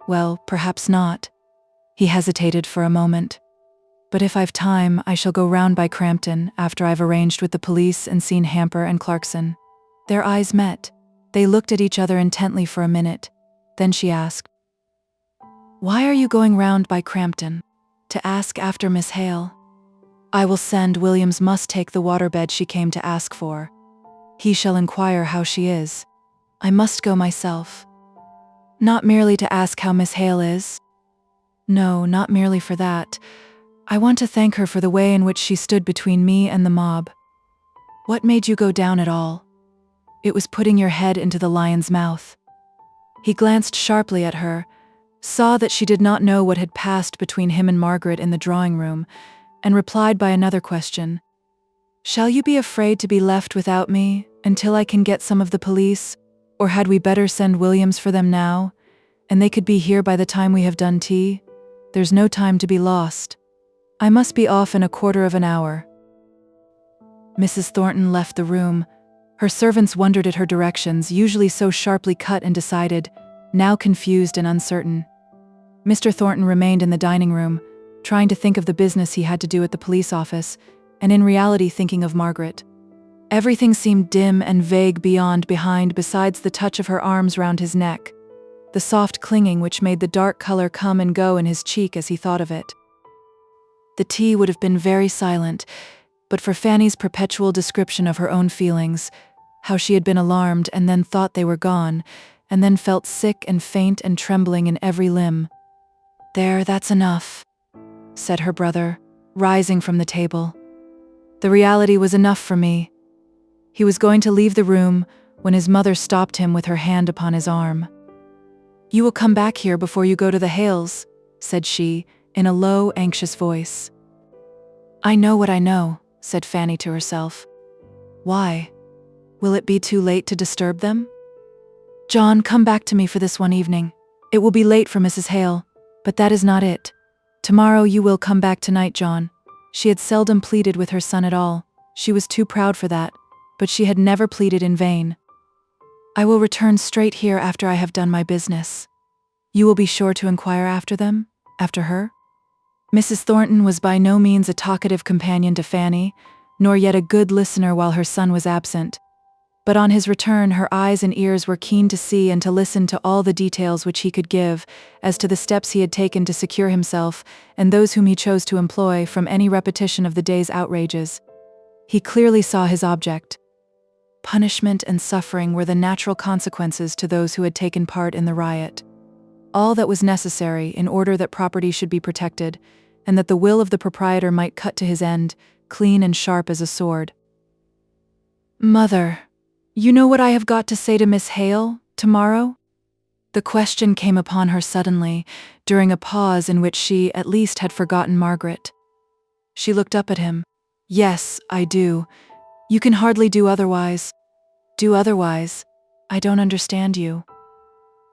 Well, perhaps not. He hesitated for a moment. But if I've time, I shall go round by Crampton after I've arranged with the police and seen Hamper and Clarkson. Their eyes met. They looked at each other intently for a minute. Then she asked, Why are you going round by Crampton? To ask after Miss Hale. I will send. Williams must take the waterbed she came to ask for. He shall inquire how she is. I must go myself. Not merely to ask how Miss Hale is? No, not merely for that. I want to thank her for the way in which she stood between me and the mob. What made you go down at all? It was putting your head into the lion's mouth. He glanced sharply at her, saw that she did not know what had passed between him and Margaret in the drawing-room, and replied by another question. Shall you be afraid to be left without me until I can get some of the police, or had we better send Williams for them now, and they could be here by the time we have done tea? There's no time to be lost. I must be off in a quarter of an hour. Mrs. Thornton left the room. Her servants wondered at her directions, usually so sharply cut and decided, now confused and uncertain. Mr. Thornton remained in the dining room, trying to think of the business he had to do at the police office, and in reality thinking of Margaret. Everything seemed dim and vague behind besides the touch of her arms round his neck, the soft clinging which made the dark color come and go in his cheek as he thought of it. The tea would have been very silent, but for Fanny's perpetual description of her own feelings, how she had been alarmed and then thought they were gone, and then felt sick and faint and trembling in every limb. There, that's enough, said her brother, rising from the table. The reality was enough for me. He was going to leave the room when his mother stopped him with her hand upon his arm. "You will come back here before you go to the Hales," said she, in a low, anxious voice. "I know what I know," said Fanny to herself. "Why? Will it be too late to disturb them? John, come back to me for this one evening. It will be late for Mrs. Hale, but that is not it. Tomorrow you will come back tonight, John." She had seldom pleaded with her son at all. She was too proud for that, but she had never pleaded in vain. "I will return straight here after I have done my business. You will be sure to inquire after them? After her?" Mrs. Thornton was by no means a talkative companion to Fanny, nor yet a good listener while her son was absent. But on his return, her eyes and ears were keen to see and to listen to all the details which he could give, as to the steps he had taken to secure himself, and those whom he chose to employ, from any repetition of the day's outrages. He clearly saw his object. Punishment and suffering were the natural consequences to those who had taken part in the riot. All that was necessary in order that property should be protected, and that the will of the proprietor might cut to his end, clean and sharp as a sword. "Mother, you know what I have got to say to Miss Hale, tomorrow?" The question came upon her suddenly, during a pause in which she, at least, had forgotten Margaret. She looked up at him. "Yes, I do. You can hardly do otherwise." "Do otherwise? I don't understand you."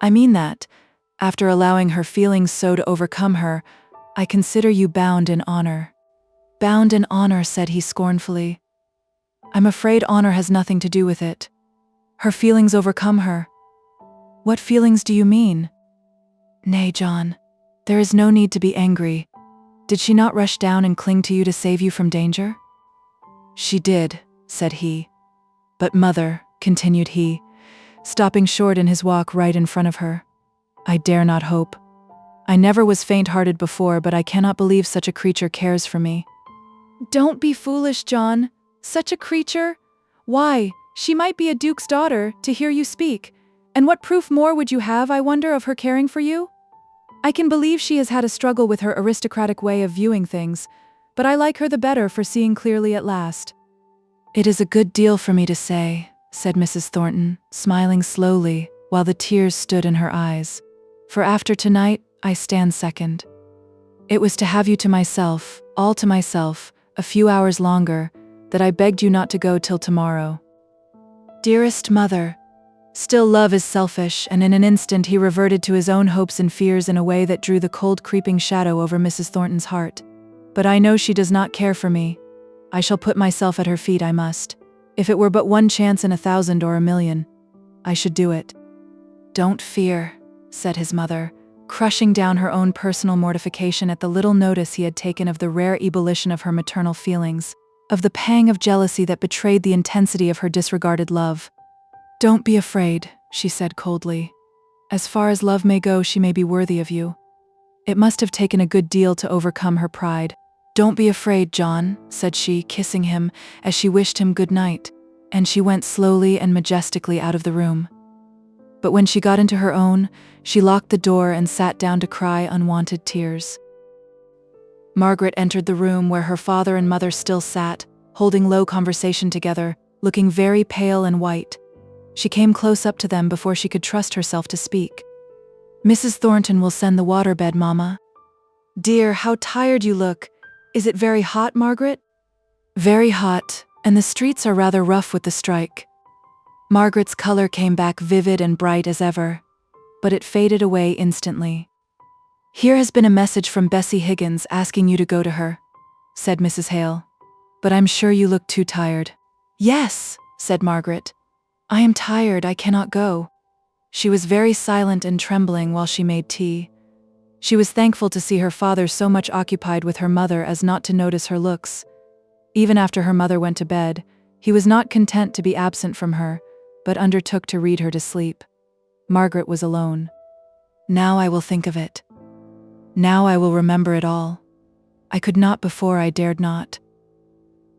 "I mean that, after allowing her feelings so to overcome her, I consider you bound in honor." "Bound in honor," said he scornfully. "I'm afraid honor has nothing to do with it. Her feelings overcome her." "What feelings do you mean?" "Nay, John, there is no need to be angry. Did she not rush down and cling to you to save you from danger?" "She did," said he. "But mother," continued he, stopping short in his walk right in front of her, "I dare not hope. I never was faint-hearted before, but I cannot believe such a creature cares for me." "Don't be foolish, John. Such a creature? Why, she might be a duke's daughter, to hear you speak. And what proof more would you have, I wonder, of her caring for you? I can believe she has had a struggle with her aristocratic way of viewing things, but I like her the better for seeing clearly at last." "It is a good deal for me to say," said Mrs. Thornton, smiling slowly, while the tears stood in her eyes. "For after tonight, I stand second. It was to have you to myself, all to myself, a few hours longer, that I begged you not to go till tomorrow." "Dearest mother," still love is selfish, and in an instant he reverted to his own hopes and fears in a way that drew the cold creeping shadow over Mrs. Thornton's heart. "But I know she does not care for me. I shall put myself at her feet, I must. If it were but one chance in 1,000 or 1,000,000, I should do it." "Don't fear," said his mother, crushing down her own personal mortification at the little notice he had taken of the rare ebullition of her maternal feelings, of the pang of jealousy that betrayed the intensity of her disregarded love. "Don't be afraid," she said coldly. "As far as love may go, she may be worthy of you. It must have taken a good deal to overcome her pride. Don't be afraid, John," said she, kissing him as she wished him good night, and she went slowly and majestically out of the room. But when she got into her own, she locked the door and sat down to cry unwanted tears. Margaret entered the room where her father and mother still sat, holding low conversation together, looking very pale and white. She came close up to them before she could trust herself to speak. "Mrs. Thornton will send the waterbed, Mamma." "Dear, how tired you look. Is it very hot, Margaret?" "Very hot, and the streets are rather rough with the strike." Margaret's color came back vivid and bright as ever, but it faded away instantly. "Here has been a message from Bessie Higgins asking you to go to her," said Mrs. Hale. "But I'm sure you look too tired." "Yes," said Margaret. "I am tired, I cannot go." She was very silent and trembling while she made tea. She was thankful to see her father so much occupied with her mother as not to notice her looks. Even after her mother went to bed, he was not content to be absent from her, but undertook to read her to sleep. Margaret was alone. "Now I will think of it. Now I will remember it all. I could not before, I dared not."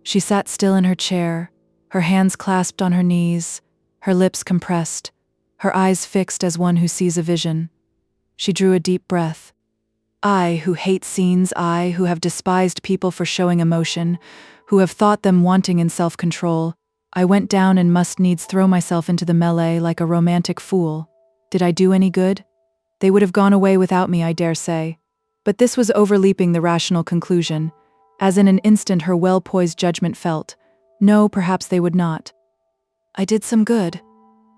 She sat still in her chair, her hands clasped on her knees, her lips compressed, her eyes fixed as one who sees a vision. She drew a deep breath. "I, who hate scenes, I, who have despised people for showing emotion, who have thought them wanting in self-control, I went down and must needs throw myself into the melee like a romantic fool. Did I do any good? They would have gone away without me, I dare say. But this was overleaping the rational conclusion, as in an instant her well-poised judgment felt. No, perhaps they would not. I did some good.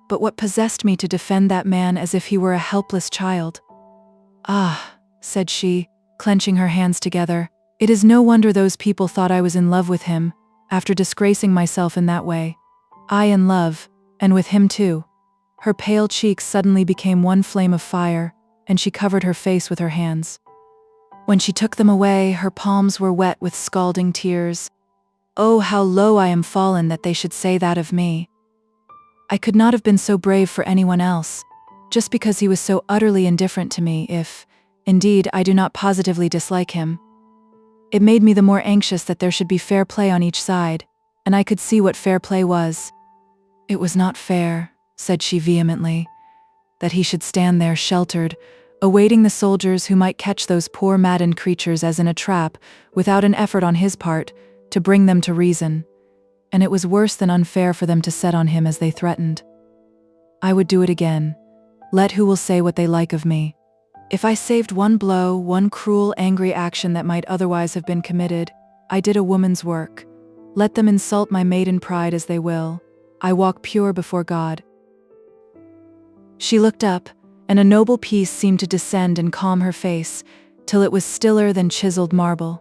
But what possessed me to defend that man as if he were a helpless child? Ah, said she, clenching her hands together, it is no wonder those people thought I was in love with him, after disgracing myself in that way. I in love, and with him too. Her pale cheeks suddenly became one flame of fire, and she covered her face with her hands. When she took them away, her palms were wet with scalding tears. Oh, how low I am fallen that they should say that of me. I could not have been so brave for anyone else, just because he was so utterly indifferent to me if, indeed, I do not positively dislike him. It made me the more anxious that there should be fair play on each side, and I could see what fair play was. It was not fair, said she vehemently, that he should stand there sheltered, awaiting the soldiers who might catch those poor maddened creatures as in a trap, without an effort on his part, to bring them to reason. And it was worse than unfair for them to set on him as they threatened. I would do it again. Let who will say what they like of me. If I saved one blow, one cruel, angry action that might otherwise have been committed, I did a woman's work. Let them insult my maiden pride as they will. I walk pure before God. She looked up, and a noble peace seemed to descend and calm her face, till it was stiller than chiseled marble.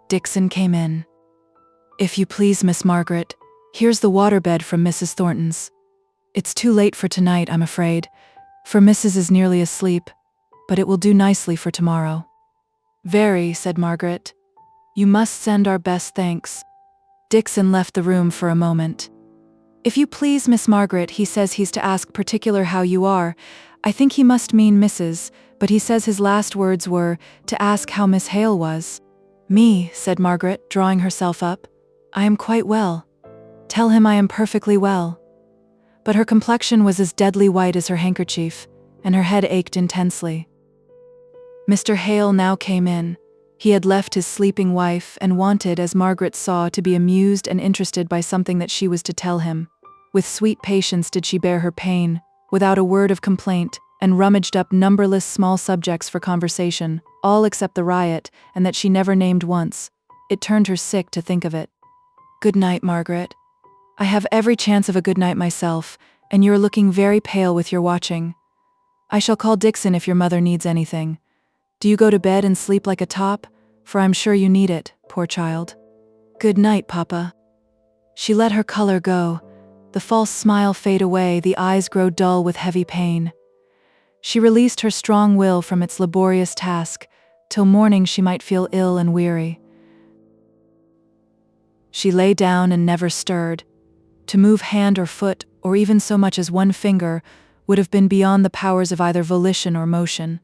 Dixon came in. If you please, Miss Margaret, here's the waterbed from Mrs. Thornton's. It's too late for tonight, I'm afraid, for Mrs. is nearly asleep, but it will do nicely for tomorrow. Very, said Margaret. You must send our best thanks. Dixon left the room for a moment. If you please, Miss Margaret, he says he's to ask particular how you are. I think he must mean Mrs., but he says his last words were, to ask how Miss Hale was. Me, said Margaret, drawing herself up. I am quite well. Tell him I am perfectly well. But her complexion was as deadly white as her handkerchief, and her head ached intensely. Mr. Hale now came in. He had left his sleeping wife and wanted, as Margaret saw, to be amused and interested by something that she was to tell him. With sweet patience did she bear her pain, without a word of complaint, and rummaged up numberless small subjects for conversation, all except the riot, and that she never named once. It turned her sick to think of it. Good night, Margaret. I have every chance of a good night myself, and you're looking very pale with your watching. I shall call Dixon if your mother needs anything. Do you go to bed and sleep like a top? For I'm sure you need it, poor child. Good night, Papa. She let her color go, the false smile fade away, the eyes grow dull with heavy pain. She released her strong will from its laborious task, till morning she might feel ill and weary. She lay down and never stirred. To move hand or foot, or even so much as one finger, would have been beyond the powers of either volition or motion.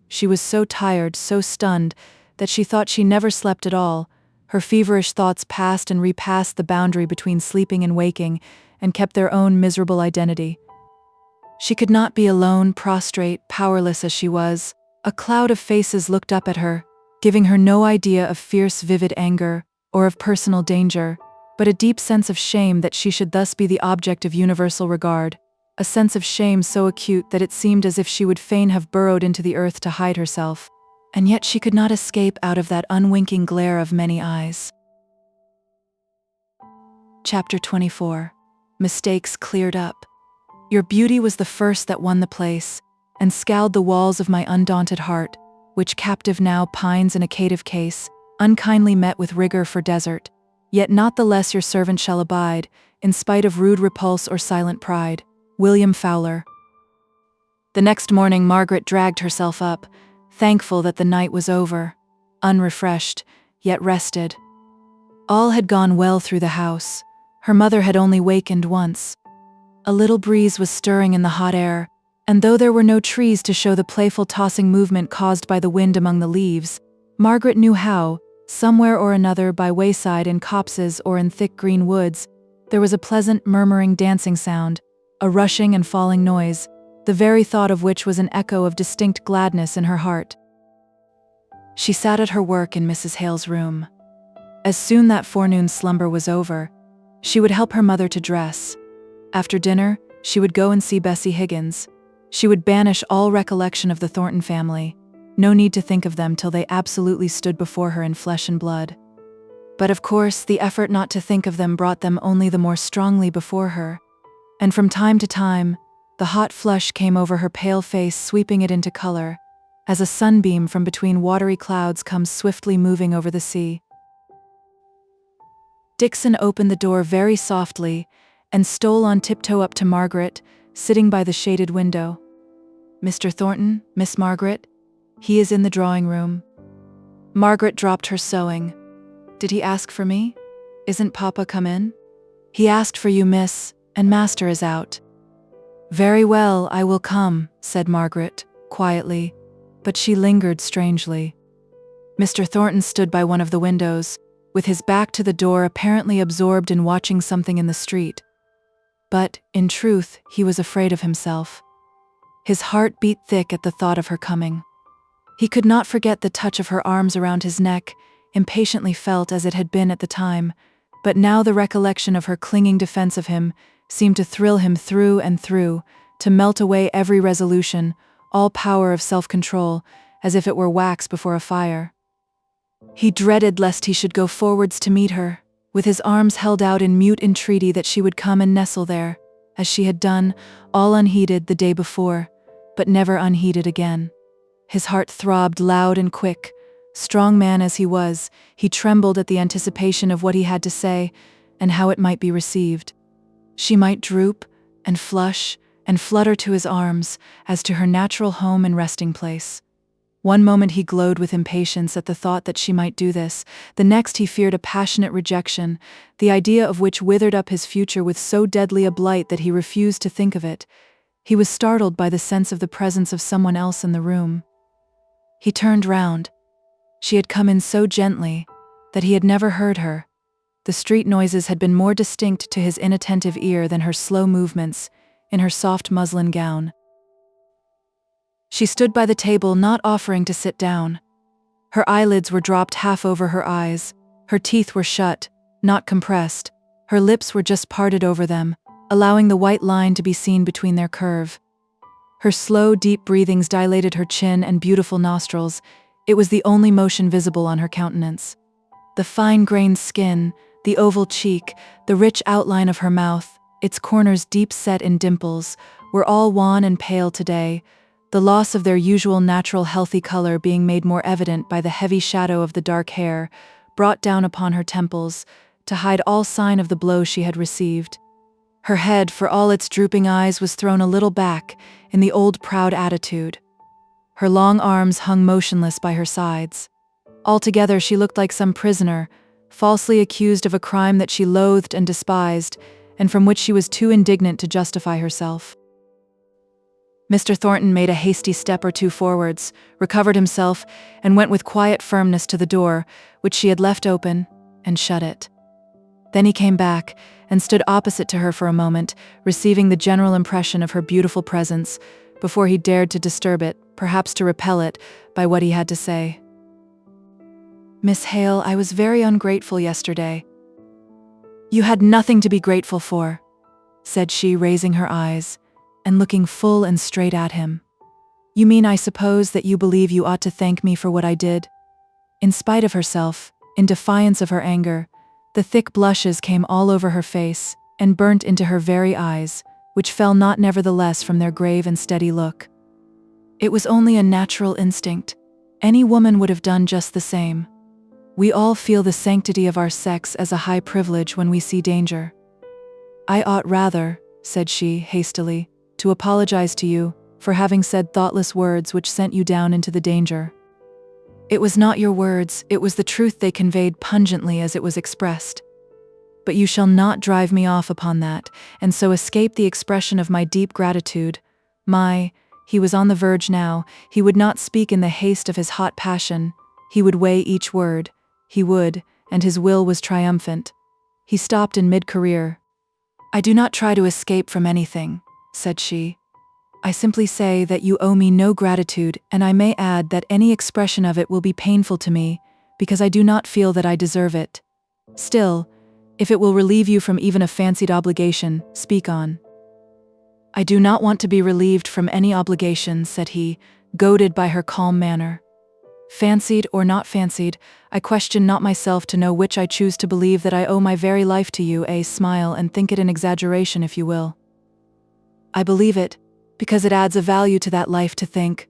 She was so tired, so stunned, that she thought she never slept at all. Her feverish thoughts passed and repassed the boundary between sleeping and waking, and kept their own miserable identity. She could not be alone, prostrate, powerless as she was. A cloud of faces looked up at her, giving her no idea of fierce, vivid anger, or of personal danger, but a deep sense of shame that she should thus be the object of universal regard, a sense of shame so acute that it seemed as if she would fain have burrowed into the earth to hide herself, and yet she could not escape out of that unwinking glare of many eyes. Chapter 24. Mistakes cleared up. Your beauty was the first that won the place, and scoured the walls of my undaunted heart, which captive now pines in a cative case, unkindly met with rigor for desert, yet not the less your servant shall abide, in spite of rude repulse or silent pride. William Fowler. The next morning Margaret dragged herself up, thankful that the night was over, unrefreshed, yet rested. All had gone well through the house. Her mother had only wakened once. A little breeze was stirring in the hot air, and though there were no trees to show the playful tossing movement caused by the wind among the leaves, Margaret knew how, somewhere or another by wayside in copses or in thick green woods, there was a pleasant murmuring dancing sound, a rushing and falling noise, the very thought of which was an echo of distinct gladness in her heart. She sat at her work in Mrs. Hale's room. As soon that forenoon's slumber was over, She would help her mother to dress. After dinner, she would go and see Bessie Higgins. She would banish all recollection of the Thornton family. No need to think of them till they absolutely stood before her in flesh and blood. But of course, the effort not to think of them brought them only the more strongly before her. And from time to time, the hot flush came over her pale face, sweeping it into color, as a sunbeam from between watery clouds comes swiftly moving over the sea. Dixon opened the door very softly and stole on tiptoe up to Margaret, sitting by the shaded window. "Mr. Thornton, Miss Margaret? He is in the drawing room." Margaret dropped her sewing. "Did he ask for me? Isn't Papa come in?" "He asked for you, miss, and Master is out." "Very well, I will come," said Margaret, quietly, but she lingered strangely. Mr. Thornton stood by one of the windows, with his back to the door, apparently absorbed in watching something in the street. But, in truth, he was afraid of himself. His heart beat thick at the thought of her coming. He could not forget the touch of her arms around his neck, impatiently felt as it had been at the time, but now the recollection of her clinging defense of him seemed to thrill him through and through, to melt away every resolution, all power of self-control, as if it were wax before a fire. He dreaded lest he should go forwards to meet her, with his arms held out in mute entreaty that she would come and nestle there, as she had done, all unheeded the day before, but never unheeded again. His heart throbbed loud and quick. Strong man as he was, he trembled at the anticipation of what he had to say, and how it might be received. She might droop, and flush, and flutter to his arms, as to her natural home and resting place. One moment he glowed with impatience at the thought that she might do this, the next he feared a passionate rejection, the idea of which withered up his future with so deadly a blight that he refused to think of it. He was startled by the sense of the presence of someone else in the room. He turned round. She had come in so gently that he had never heard her. The street noises had been more distinct to his inattentive ear than her slow movements, in her soft muslin gown. She stood by the table, not offering to sit down. Her eyelids were dropped half over her eyes, her teeth were shut, not compressed, her lips were just parted over them, allowing the white line to be seen between their curve. Her slow, deep breathings dilated her chin and beautiful nostrils. It was the only motion visible on her countenance. The fine-grained skin, the oval cheek, the rich outline of her mouth, its corners deep set in dimples, were all wan and pale today, the loss of their usual natural healthy color being made more evident by the heavy shadow of the dark hair, brought down upon her temples, to hide all sign of the blow she had received. Her head, for all its drooping eyes, was thrown a little back, in the old proud attitude. Her long arms hung motionless by her sides. Altogether she looked like some prisoner, falsely accused of a crime that she loathed and despised, and from which she was too indignant to justify herself. Mr. Thornton made a hasty step or two forwards, recovered himself, and went with quiet firmness to the door, which she had left open, and shut it. Then he came back, and stood opposite to her for a moment, receiving the general impression of her beautiful presence, before he dared to disturb it, perhaps to repel it, by what he had to say. "Miss Hale, I was very ungrateful yesterday." "You had nothing to be grateful for," said she, raising her eyes, and looking full and straight at him. "You mean, I suppose, that you believe you ought to thank me for what I did?" In spite of herself, in defiance of her anger, the thick blushes came all over her face, and burnt into her very eyes, which fell not nevertheless from their grave and steady look. "It was only a natural instinct. Any woman would have done just the same. We all feel the sanctity of our sex as a high privilege when we see danger." "I ought rather," said she, hastily, "to apologize to you for having said thoughtless words which sent you down into the danger." "It was not your words, it was the truth they conveyed pungently as it was expressed. But you shall not drive me off upon that, and so escape the expression of my deep gratitude. He was on the verge now, he would not speak in the haste of his hot passion, he would weigh each word, he would, and his will was triumphant. He stopped in mid-career. "I do not try to escape from anything," said she. "I simply say that you owe me no gratitude, and I may add that any expression of it will be painful to me, because I do not feel that I deserve it. Still, If it will relieve you from even a fancied obligation, speak on." "I do not want to be relieved from any obligation," said he, goaded by her calm manner. "Fancied or not fancied, I question not myself to know which I choose to believe that I owe my very life to you. Smile and think it an exaggeration if you will. I believe it, because it adds a value to that life to think.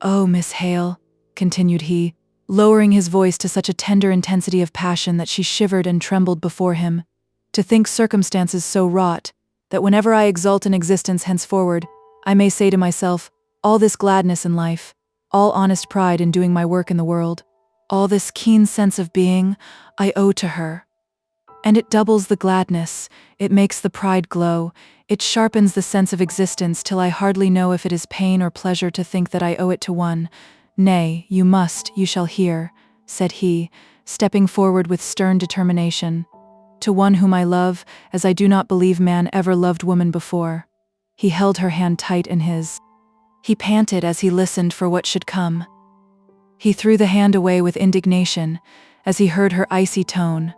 Oh, Miss Hale," continued he, lowering his voice to such a tender intensity of passion that she shivered and trembled before him, "to think circumstances so wrought, that whenever I exult in existence henceforward, I may say to myself, all this gladness in life, all honest pride in doing my work in the world, all this keen sense of being, I owe to her. And it doubles the gladness, it makes the pride glow, it sharpens the sense of existence till I hardly know if it is pain or pleasure to think that I owe it to one. Nay, you shall hear," said he, stepping forward with stern determination, "to one whom I love, as I do not believe man ever loved woman before." He held her hand tight in his. He panted as he listened for what should come. He threw the hand away with indignation as he heard her icy tone.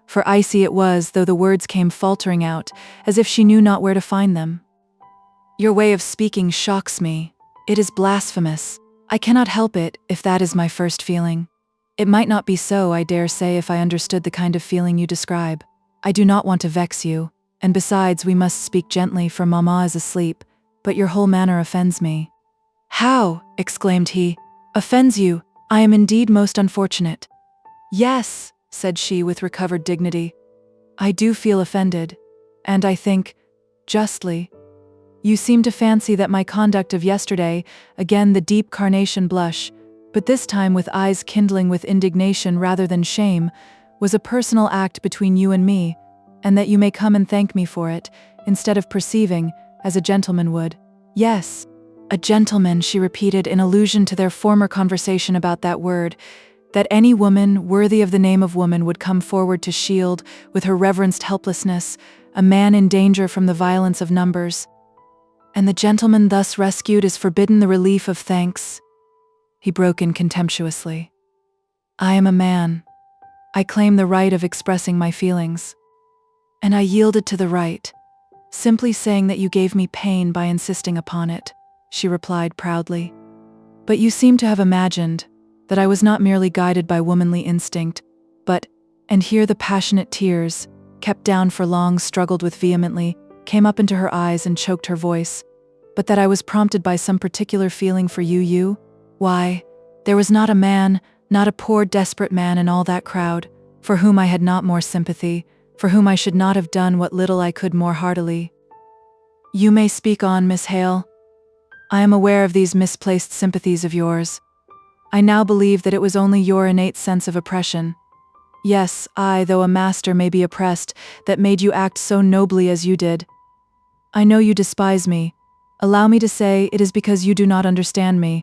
For icy it was, though the words came faltering out, as if she knew not where to find them. "Your way of speaking shocks me. It is blasphemous. I cannot help it, if that is my first feeling. It might not be so, I dare say, if I understood the kind of feeling you describe. I do not want to vex you, and besides we must speak gently, for Mamma is asleep, but your whole manner offends me." "How?" exclaimed he. "Offends you? I am indeed most unfortunate." "Yes," said she with recovered dignity. "I do feel offended, and I think, justly. You seem to fancy that my conduct of yesterday," again the deep carnation blush, but this time with eyes kindling with indignation rather than shame, "was a personal act between you and me, and that you may come and thank me for it, instead of perceiving, as a gentleman would." "Yes, a gentleman," she repeated in allusion to their former conversation about that word, that any woman, worthy of the name of woman, would come forward to shield, with her reverenced helplessness, a man in danger from the violence of numbers. "And the gentleman thus rescued is forbidden the relief of thanks?" He broke in contemptuously. "I am a man. I claim the right of expressing my feelings. And I yielded to the right, simply saying that you gave me pain by insisting upon it," she replied proudly. "But you seem to have imagined that I was not merely guided by womanly instinct, but," and here the passionate tears, kept down for long, struggled with vehemently, came up into her eyes and choked her voice, "but that I was prompted by some particular feeling for you? Why, there was not a man, not a poor desperate man in all that crowd, for whom I had not more sympathy, for whom I should not have done what little I could more heartily." "You may speak on, Miss Hale. I am aware of these misplaced sympathies of yours. I now believe that it was only your innate sense of oppression. Yes, I, though a master, may be oppressed, that made you act so nobly as you did. I know you despise me. Allow me to say it is because you do not understand me."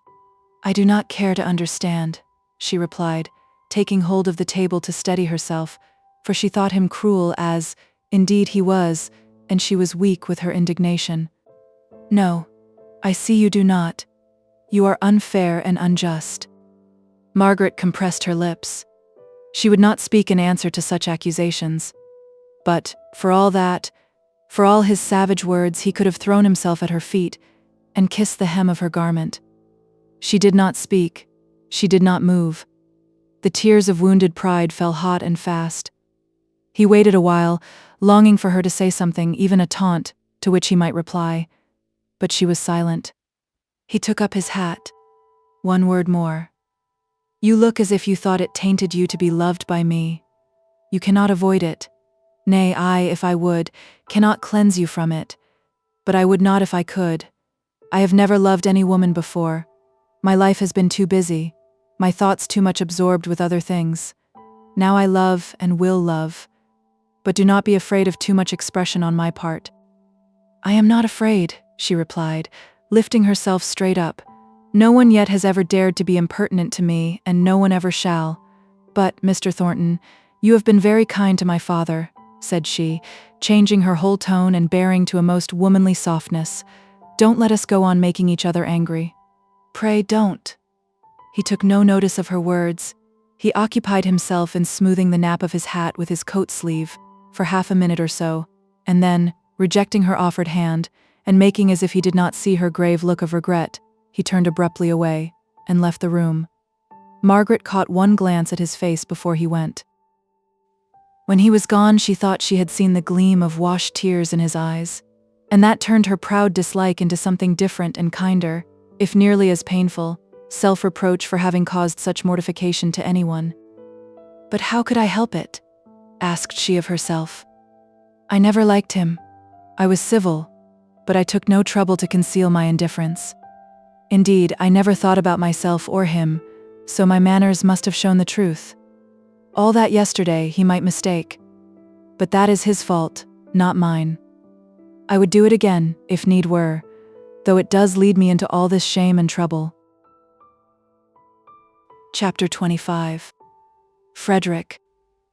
"I do not care to understand," she replied, taking hold of the table to steady herself, for she thought him cruel as, indeed, he was, and she was weak with her indignation. "No, I see you do not. You are unfair and unjust." Margaret compressed her lips. She would not speak in answer to such accusations. But, for all that, for all his savage words, he could have thrown himself at her feet and kissed the hem of her garment. She did not speak. She did not move. The tears of wounded pride fell hot and fast. He waited a while, longing for her to say something, even a taunt, to which he might reply. But she was silent. He took up his hat. "One word more. You look as if you thought it tainted you to be loved by me. You cannot avoid it. Nay, I, if I would, cannot cleanse you from it. But I would not if I could. I have never loved any woman before. My life has been too busy, my thoughts too much absorbed with other things. Now I love and will love. But do not be afraid of too much expression on my part." "I am not afraid," she replied, lifting herself straight up. "No one yet has ever dared to be impertinent to me, and no one ever shall. But, Mr. Thornton, you have been very kind to my father," said she, changing her whole tone and bearing to a most womanly softness. "Don't let us go on making each other angry. Pray don't." He took no notice of her words. He occupied himself in smoothing the nap of his hat with his coat sleeve, for half a minute or so, and then, rejecting her offered hand, and making as if he did not see her grave look of regret, he turned abruptly away, and left the room. Margaret caught one glance at his face before he went. When he was gone, she thought she had seen the gleam of washed tears in his eyes, and that turned her proud dislike into something different and kinder, if nearly as painful, self-reproach for having caused such mortification to anyone. "But how could I help it?" asked she of herself. "I never liked him. I was civil, but I took no trouble to conceal my indifference. Indeed, I never thought about myself or him, so my manners must have shown the truth. All that yesterday he might mistake, but that is his fault, not mine. I would do it again, if need were, though it does lead me into all this shame and trouble." Chapter 25. Frederick.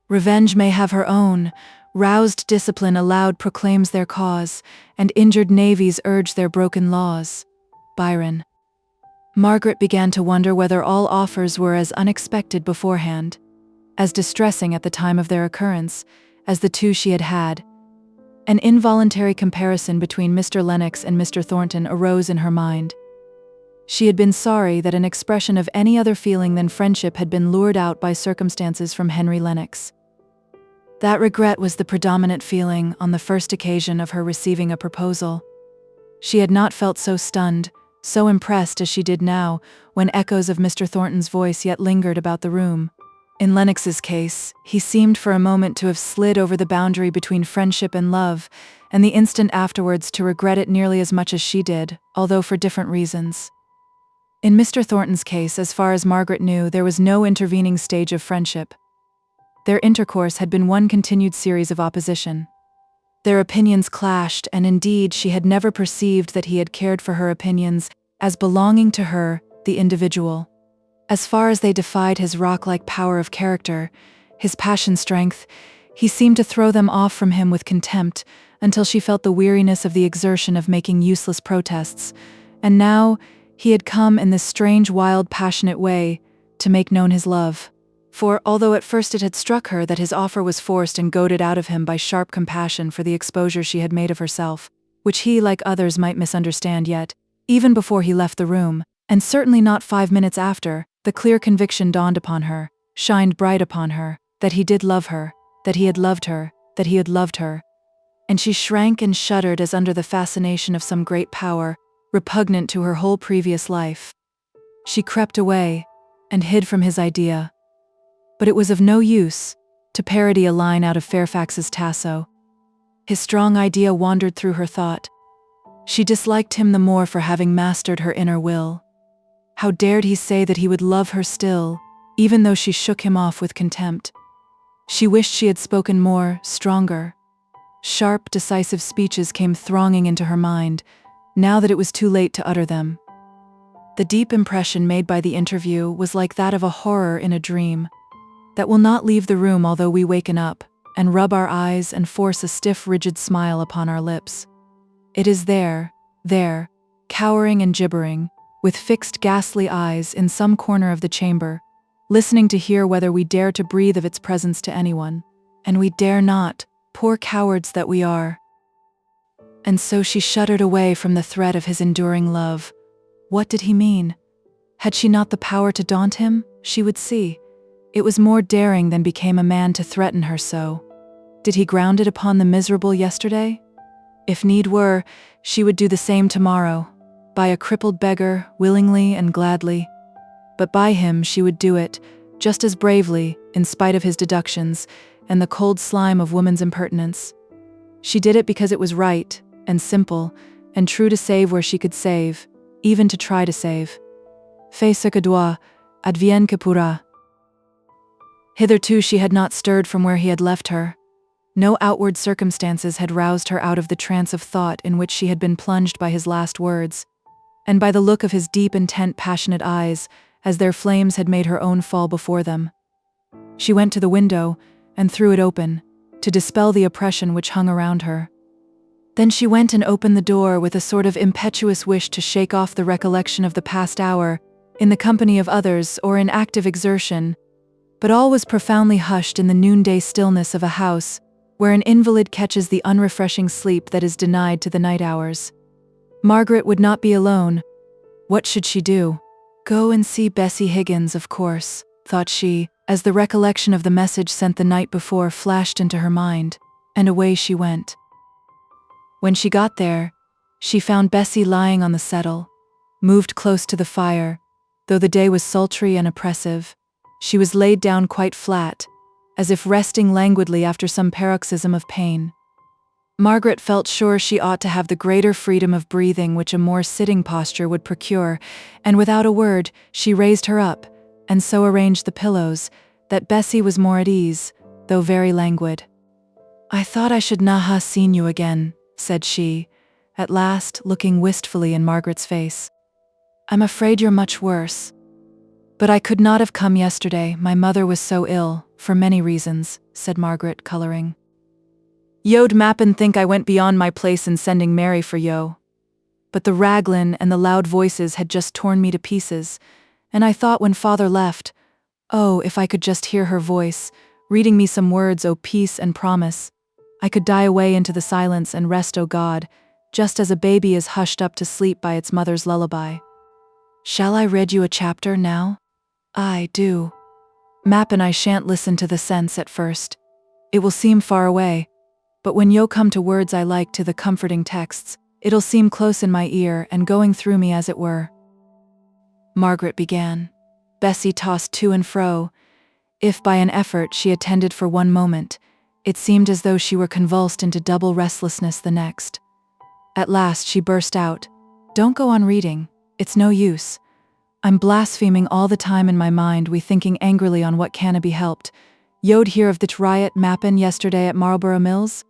Revenge may have her own, roused discipline aloud proclaims their cause, and injured navies urge their broken laws. Byron. Margaret began to wonder whether all offers were as unexpected beforehand, as distressing at the time of their occurrence, as the two she had had. An involuntary comparison between Mr. Lennox and Mr. Thornton arose in her mind. She had been sorry that an expression of any other feeling than friendship had been lured out by circumstances from Henry Lennox. That regret was the predominant feeling on the first occasion of her receiving a proposal. She had not felt so stunned, so impressed as she did now, when echoes of Mr. Thornton's voice yet lingered about the room. In Lennox's case, he seemed for a moment to have slid over the boundary between friendship and love, and the instant afterwards to regret it nearly as much as she did, although for different reasons. In Mr. Thornton's case, as far as Margaret knew, there was no intervening stage of friendship. Their intercourse had been one continued series of opposition. Their opinions clashed, and indeed she had never perceived that he had cared for her opinions as belonging to her, the individual. As far as they defied his rock-like power of character, his passion strength, he seemed to throw them off from him with contempt, until she felt the weariness of the exertion of making useless protests. And now, he had come in this strange, wild, passionate way to make known his love. For, although at first it had struck her that his offer was forced and goaded out of him by sharp compassion for the exposure she had made of herself, which he, like others, might misunderstand, yet, even before he left the room, and certainly not 5 minutes after, the clear conviction dawned upon her, shined bright upon her, that he did love her, that he had loved her, that he had loved her. And she shrank and shuddered as under the fascination of some great power, repugnant to her whole previous life. She crept away, and hid from his idea. But it was of no use, to parody a line out of Fairfax's Tasso. His strong idea wandered through her thought. She disliked him the more for having mastered her inner will. How dared he say that he would love her still, even though she shook him off with contempt? She wished she had spoken more, stronger. Sharp, decisive speeches came thronging into her mind, now that it was too late to utter them. The deep impression made by the interview was like that of a horror in a dream, that will not leave the room although we waken up, and rub our eyes and force a stiff, rigid smile upon our lips. It is there, cowering and gibbering, with fixed, ghastly eyes in some corner of the chamber, listening to hear whether we dare to breathe of its presence to anyone. And we dare not, poor cowards that we are. And so she shuddered away from the threat of his enduring love. What did he mean? Had she not the power to daunt him? She would see. It was more daring than became a man to threaten her so. Did he ground it upon the miserable yesterday? If need were, she would do the same tomorrow, by a crippled beggar, willingly and gladly. But by him she would do it, just as bravely, in spite of his deductions, and the cold slime of woman's impertinence. She did it because it was right, and simple, and true to save where she could save, even to try to save. Fais ce que doit, advienne que pourra. Hitherto she had not stirred from where he had left her. No outward circumstances had roused her out of the trance of thought in which she had been plunged by his last words, and by the look of his deep, intent, passionate eyes, as their flames had made her own fall before them. She went to the window, and threw it open, to dispel the oppression which hung around her. Then she went and opened the door with a sort of impetuous wish to shake off the recollection of the past hour, in the company of others or in active exertion, but all was profoundly hushed in the noonday stillness of a house, where an invalid catches the unrefreshing sleep that is denied to the night hours. Margaret would not be alone. What should she do? Go and see Bessie Higgins, of course, thought she, as the recollection of the message sent the night before flashed into her mind, and away she went. When she got there, she found Bessie lying on the settle, moved close to the fire. Though the day was sultry and oppressive, she was laid down quite flat, as if resting languidly after some paroxysm of pain. Margaret felt sure she ought to have the greater freedom of breathing which a more sitting posture would procure, and without a word, she raised her up, and so arranged the pillows, that Bessie was more at ease, though very languid. "I thought I should na ha seen you again," said she, at last, looking wistfully in Margaret's face. "I'm afraid you're much worse. But I could not have come yesterday, my mother was so ill, for many reasons," said Margaret, coloring. "Yo'd mappen think I went beyond my place in sending Mary for yo. But the Raglan and the loud voices had just torn me to pieces, and I thought when father left, oh, if I could just hear her voice, reading me some words o' peace and promise, I could die away into the silence and rest, O God, just as a baby is hushed up to sleep by its mother's lullaby. Shall I read you a chapter now? I do. Mappen I shan't listen to the sense at first. It will seem far away, but when yo come to words I like to the comforting texts, it'll seem close in my ear and going through me as it were." Margaret began. Bessie tossed to and fro. If by an effort she attended for one moment, it seemed as though she were convulsed into double restlessness the next. At last she burst out, "Don't go on reading. It's no use. I'm blaspheming all the time in my mind, we thinking angrily on what canna be helped. Yo'd hear of the riot mappen yesterday at Marlborough Mills?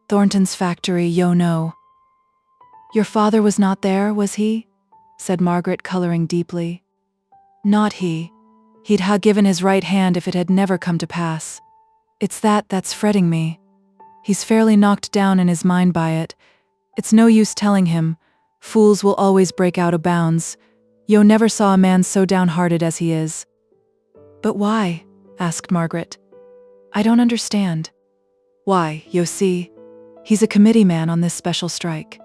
Thornton's factory, yo know." "Your father was not there, was he?" said Margaret, coloring deeply. "Not he. He'd ha' given his right hand if it had never come to pass. It's that's fretting me. He's fairly knocked down in his mind by it. It's no use telling him. Fools will always break out of bounds. Yo never saw a man so downhearted as he is." "But why?" asked Margaret. "I don't understand." "Why, yo see, he's a committee man on this special strike.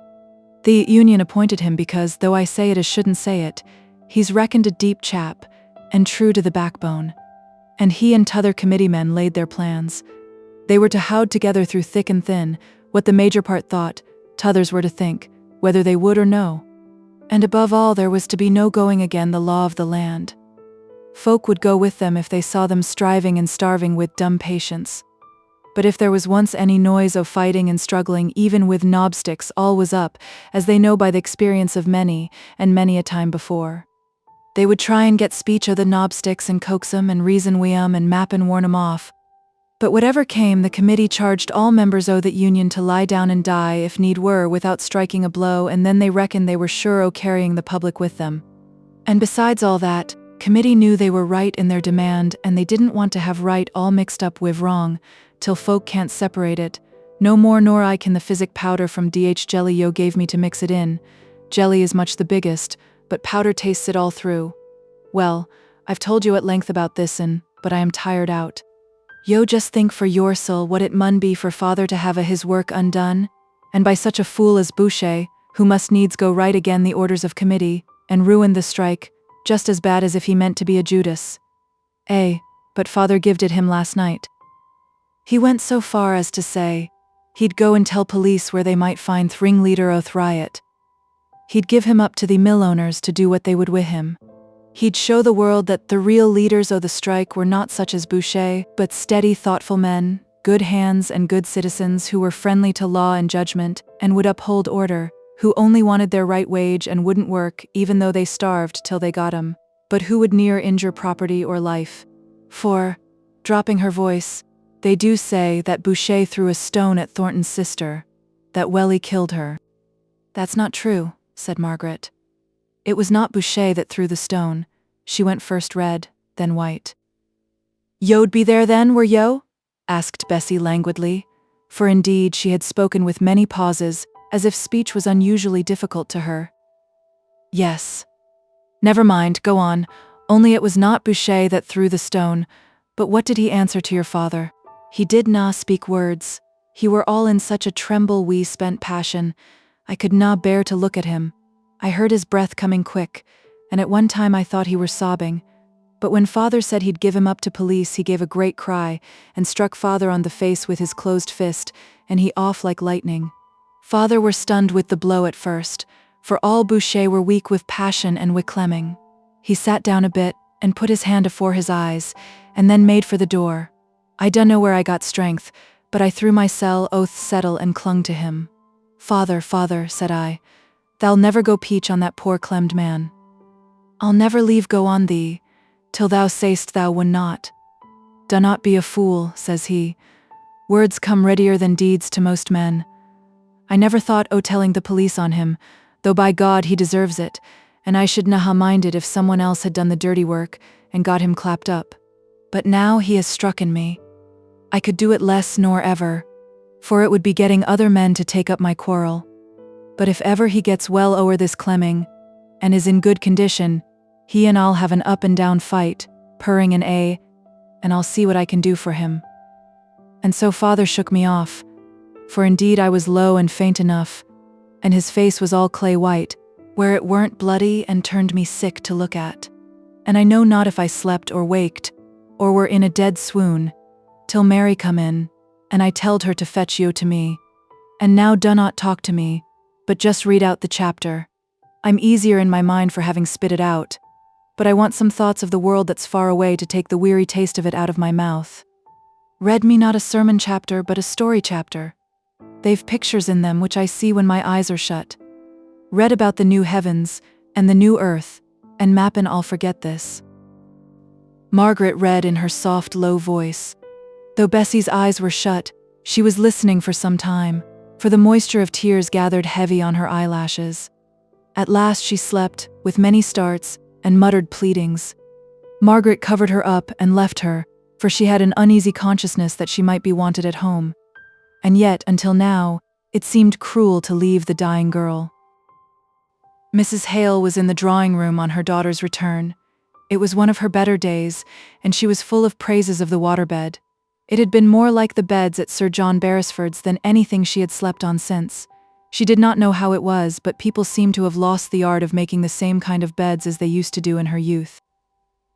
The union appointed him because, though I say it as shouldn't say it, he's reckoned a deep chap, and true to the backbone. And he and t'other committee men laid their plans. They were to howd together through thick and thin, what the major part thought, t'others were to think, whether they would or no. And above all there was to be no going again the law of the land. Folk would go with them if they saw them striving and starving with dumb patience. But if there was once any noise of fighting and struggling even with knobsticks, all was up, as they know by the experience of many, and many a time before. They would try and get speech o' the knobsticks and coax 'em and reason wi' 'em and map and warn 'em off. But whatever came, the committee charged all members o' that union to lie down and die if need were without striking a blow, and then they reckoned they were sure o' carrying the public with them. And besides all that, committee knew they were right in their demand, and they didn't want to have right all mixed up with wrong, till folk can't separate it. No more nor I can the physic powder from jelly yo gave me to mix it in. Jelly is much the biggest, but powder tastes it all through. Well, I've told you at length about this'n, but I am tired out. Yo just think for yoursel what it mun be for father to have his work undone, and by such a fool as Boucher, who must needs go right again the orders of committee, and ruin the strike, just as bad as if he meant to be a Judas. But father gived it him last night. He went so far as to say, he'd go and tell police where they might find th' ringleader o' th' riot. He'd give him up to the mill owners to do what they would wi' him. He'd show the world that the real leaders o' the strike were not such as Boucher, but steady, thoughtful men, good hands and good citizens who were friendly to law and judgment, and would uphold order, who only wanted their right wage and wouldn't work even though they starved till they got 'em, but who would ne'er injure property or life. For, dropping her voice, they do say that Boucher threw a stone at Thornton's sister, that Welly killed her. That's not true, said Margaret. It was not Boucher that threw the stone. She went first red, then white. Yo'd be there then, were yo? Asked Bessie languidly, for indeed she had spoken with many pauses, as if speech was unusually difficult to her. Yes. Never mind, go on, only it was not Boucher that threw the stone, but what did he answer to your father? He did na speak words. He were all in such a tremble wee spent passion. I could na bear to look at him. I heard his breath coming quick, and at one time I thought he were sobbing. But when father said he'd give him up to police, he gave a great cry and struck father on the face with his closed fist, and he off like lightning. Father were stunned with the blow at first, for all Boucher were weak with passion and wi' clemming. He sat down a bit and put his hand afore his eyes, and then made for the door. I dunno where I got strength, but I threw mysel oath settle and clung to him. Father, father, said I, thou'll never go peach on that poor clemmed man. I'll never leave go on thee, till thou say'st thou would not. Dunnot be a fool, says he. Words come readier than deeds to most men. I never thought o' telling the police on him, though by God he deserves it, and I should na ha minded if someone else had done the dirty work and got him clapped up. But now he has strucken me. I could do it less nor ever, for it would be getting other men to take up my quarrel. But if ever he gets well o'er this clemming, and is in good condition, he and I'll have an up and down fight, purring and and I'll see what I can do for him. And so father shook me off, for indeed I was low and faint enough, and his face was all clay white, where it weren't bloody, and turned me sick to look at. And I know not if I slept or waked, or were in a dead swoon, till Mary come in, and I telled her to fetch yo to me. And now dunnot talk to me, but just read out the chapter. I'm easier in my mind for having spit it out, but I want some thoughts of the world that's far away to take the weary taste of it out of my mouth. Read me not a sermon chapter, but a story chapter. They've pictures in them which I see when my eyes are shut. Read about the new heavens and the new earth, and mappin' I'll forget this. Margaret read in her soft, low voice. Though Bessie's eyes were shut, she was listening for some time, for the moisture of tears gathered heavy on her eyelashes. At last she slept, with many starts and muttered pleadings. Margaret covered her up and left her, for she had an uneasy consciousness that she might be wanted at home. And yet, until now, it seemed cruel to leave the dying girl. Mrs. Hale was in the drawing room on her daughter's return. It was one of her better days, and she was full of praises of the waterbed. It had been more like the beds at Sir John Beresford's than anything she had slept on since. She did not know how it was, but people seemed to have lost the art of making the same kind of beds as they used to do in her youth.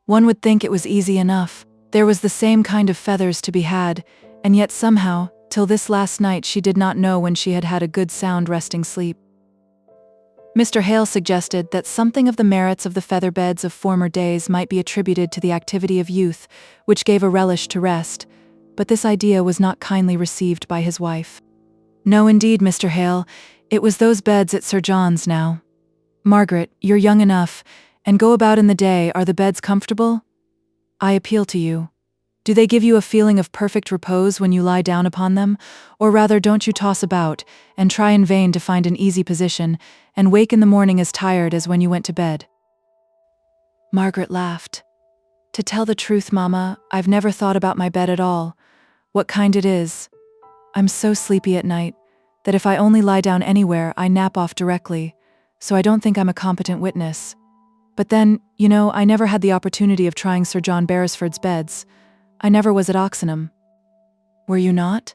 One would think it was easy enough. There was the same kind of feathers to be had, and yet somehow, till this last night, she did not know when she had had a good sound resting sleep. Mr. Hale suggested that something of the merits of the feather beds of former days might be attributed to the activity of youth, which gave a relish to rest, but this idea was not kindly received by his wife. No, indeed, Mr. Hale, it was those beds at Sir John's now. Margaret, you're young enough, and go about in the day. Are the beds comfortable? I appeal to you. Do they give you a feeling of perfect repose when you lie down upon them, or rather don't you toss about, and try in vain to find an easy position, and wake in the morning as tired as when you went to bed? Margaret laughed. To tell the truth, Mama, I've never thought about my bed at all, what kind it is. I'm so sleepy at night, that if I only lie down anywhere, I nap off directly, so I don't think I'm a competent witness. But then, you know, I never had the opportunity of trying Sir John Beresford's beds. I never was at Oxenham. Were you not?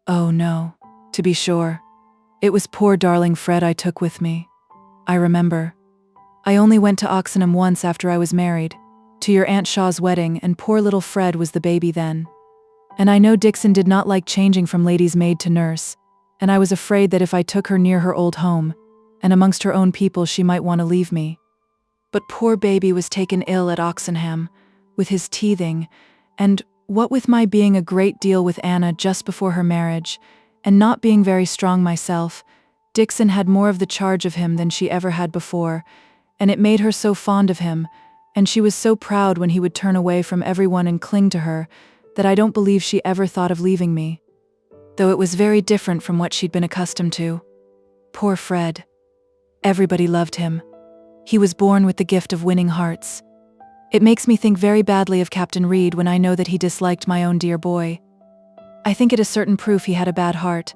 Oh no, to be sure. It was poor darling Fred I took with me. I remember. I only went to Oxenham once after I was married, to your Aunt Shaw's wedding, and poor little Fred was the baby then. And I know Dixon did not like changing from lady's maid to nurse, and I was afraid that if I took her near her old home, and amongst her own people, she might want to leave me. But poor baby was taken ill at Oxenham, with his teething, and what with my being a great deal with Anna just before her marriage, and not being very strong myself, Dixon had more of the charge of him than she ever had before, and it made her so fond of him, and she was so proud when he would turn away from everyone and cling to her, that I don't believe she ever thought of leaving me, though it was very different from what she'd been accustomed to. Poor Fred. Everybody loved him. He was born with the gift of winning hearts. It makes me think very badly of Captain Reed when I know that he disliked my own dear boy. I think it a certain proof he had a bad heart.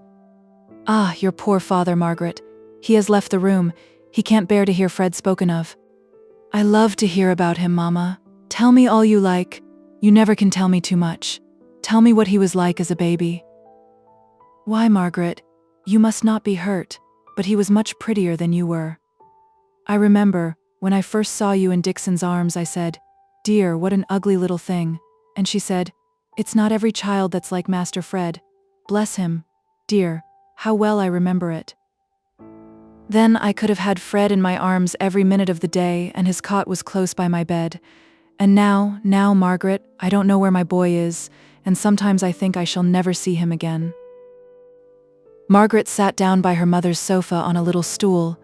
Ah, your poor father, Margaret. He has left the room. He can't bear to hear Fred spoken of. I love to hear about him, Mama. Tell me all you like. You never can tell me too much. Tell me what he was like as a baby." "Why, Margaret, you must not be hurt, but he was much prettier than you were. I remember, when I first saw you in Dixon's arms, I said, 'Dear, what an ugly little thing.' And she said, 'It's not every child that's like Master Fred. Bless him. Dear, how well I remember it.' Then I could have had Fred in my arms every minute of the day, and his cot was close by my bed. And now, Margaret, I don't know where my boy is, and sometimes I think I shall never see him again." Margaret sat down by her mother's sofa on a little stool,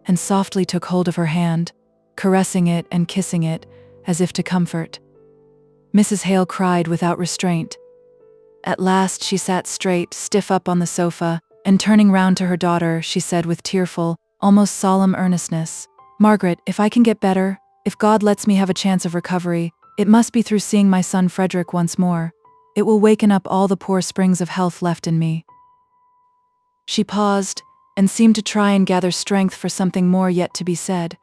and softly took hold of her hand, caressing it and kissing it, as if to comfort. Mrs. Hale cried without restraint. At last she sat straight, stiff up on the sofa, and turning round to her daughter, she said with tearful, almost solemn earnestness, "Margaret, if I can get better, if God lets me have a chance of recovery, it must be through seeing my son Frederick once more. It will waken up all the poor springs of health left in me." She paused, and seemed to try and gather strength for something more yet to be said.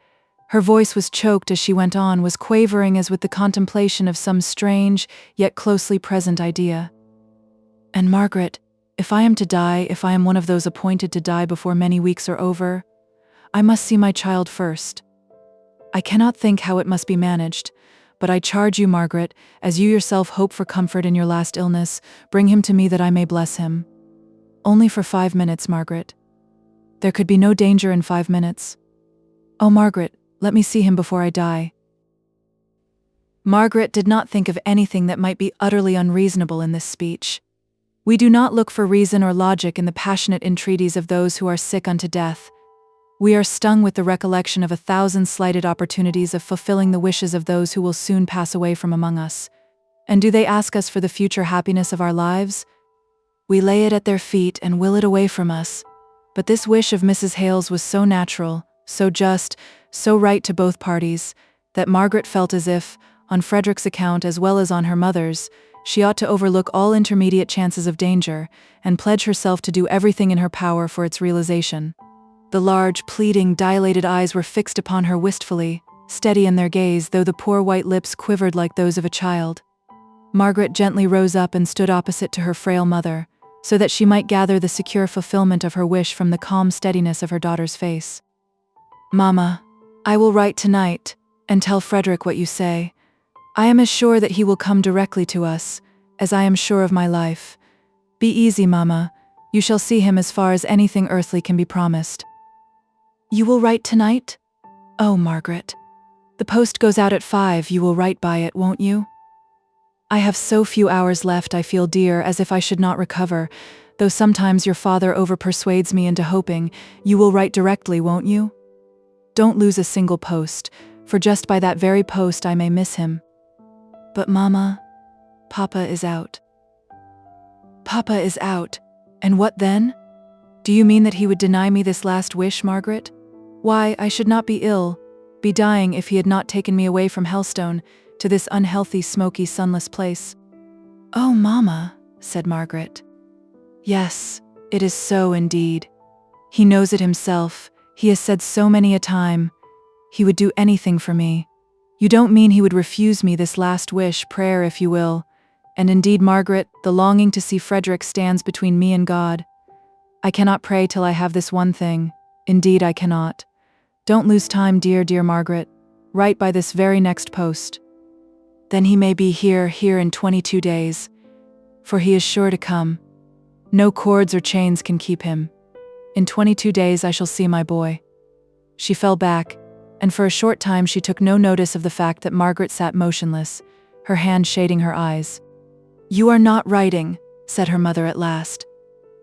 Her voice was choked as she went on, was quavering as with the contemplation of some strange, yet closely present idea. "And Margaret, if I am to die, if I am one of those appointed to die before many weeks are over, I must see my child first. I cannot think how it must be managed, but I charge you, Margaret, as you yourself hope for comfort in your last illness, bring him to me that I may bless him. Only for 5 minutes, Margaret. There could be no danger in 5 minutes. Oh, Margaret, let me see him before I die." Margaret did not think of anything that might be utterly unreasonable in this speech. We do not look for reason or logic in the passionate entreaties of those who are sick unto death. We are stung with the recollection of 1,000 slighted opportunities of fulfilling the wishes of those who will soon pass away from among us. And do they ask us for the future happiness of our lives? We lay it at their feet and will it away from us. But this wish of Mrs. Hale's was so natural, so just, so right to both parties, that Margaret felt as if, on Frederick's account as well as on her mother's, she ought to overlook all intermediate chances of danger, and pledge herself to do everything in her power for its realization. The large, pleading, dilated eyes were fixed upon her wistfully, steady in their gaze, though the poor white lips quivered like those of a child. Margaret gently rose up and stood opposite to her frail mother, so that she might gather the secure fulfillment of her wish from the calm steadiness of her daughter's face. "Mamma, I will write tonight, and tell Frederick what you say. I am as sure that he will come directly to us, as I am sure of my life. Be easy, Mamma. You shall see him as far as anything earthly can be promised." "You will write tonight? Oh, Margaret. The post goes out at 5, you will write by it, won't you? I have so few hours left, I feel, dear, as if I should not recover, though sometimes your father over-persuades me into hoping. You will write directly, won't you? Don't lose a single post, for just by that very post I may miss him. But Mamma, Papa is out." "Papa is out, and what then? Do you mean that he would deny me this last wish, Margaret? Why, I should not be ill, be dying if he had not taken me away from Helstone, to this unhealthy, smoky, sunless place." "Oh, Mamma," said Margaret. "Yes, it is so indeed. He knows it himself, he has said so many a time. He would do anything for me. You don't mean he would refuse me this last wish, prayer if you will. And indeed, Margaret, the longing to see Frederick stands between me and God. I cannot pray till I have this one thing. Indeed, I cannot. Don't lose time, dear, dear Margaret. Write by this very next post. Then he may be here in 22 days. For he is sure to come. No cords or chains can keep him. In 22 days I shall see my boy." She fell back, and for a short time she took no notice of the fact that Margaret sat motionless, her hand shading her eyes. "You are not writing," said her mother at last.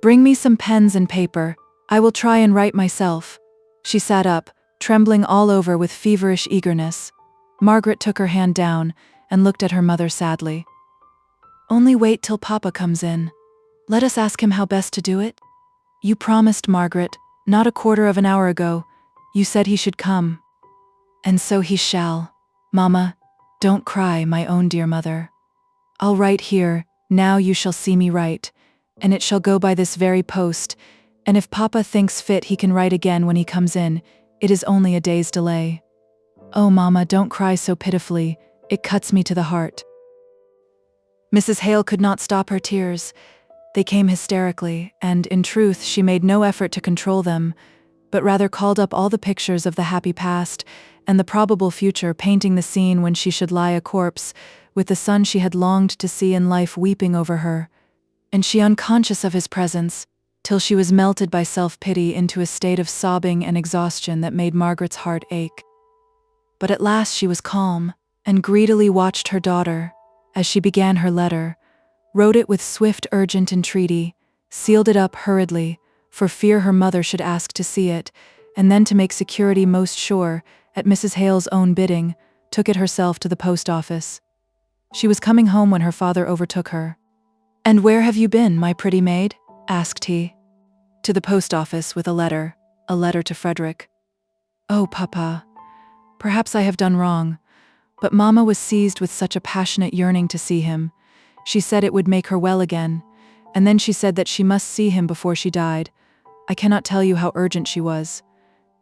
"Bring me some pens and paper. I will try and write myself." She sat up, trembling all over with feverish eagerness. Margaret took her hand down and looked at her mother sadly. "Only wait till Papa comes in. Let us ask him how best to do it. You promised, Margaret, not a quarter of an hour ago. You said he should come. And so he shall. Mamma, don't cry, my own dear mother. I'll write here, now you shall see me write, and it shall go by this very post, and if Papa thinks fit he can write again when he comes in. It is only a day's delay. Oh, Mamma, don't cry so pitifully, it cuts me to the heart." Mrs. Hale could not stop her tears. They came hysterically, and in truth she made no effort to control them, but rather called up all the pictures of the happy past and the probable future, painting the scene when she should lie a corpse, with the son she had longed to see in life weeping over her, and she unconscious of his presence, till she was melted by self-pity into a state of sobbing and exhaustion that made Margaret's heart ache. But at last she was calm, and greedily watched her daughter, as she began her letter, wrote it with swift urgent entreaty, sealed it up hurriedly, for fear her mother should ask to see it, and then to make security most sure, at Mrs. Hale's own bidding, took it herself to the post office. She was coming home when her father overtook her. "And where have you been, my pretty maid?" asked he. "To the post office with a letter to Frederick." "Oh, Papa, perhaps I have done wrong, but Mamma was seized with such a passionate yearning to see him. She said it would make her well again, and then she said that she must see him before she died. I cannot tell you how urgent she was.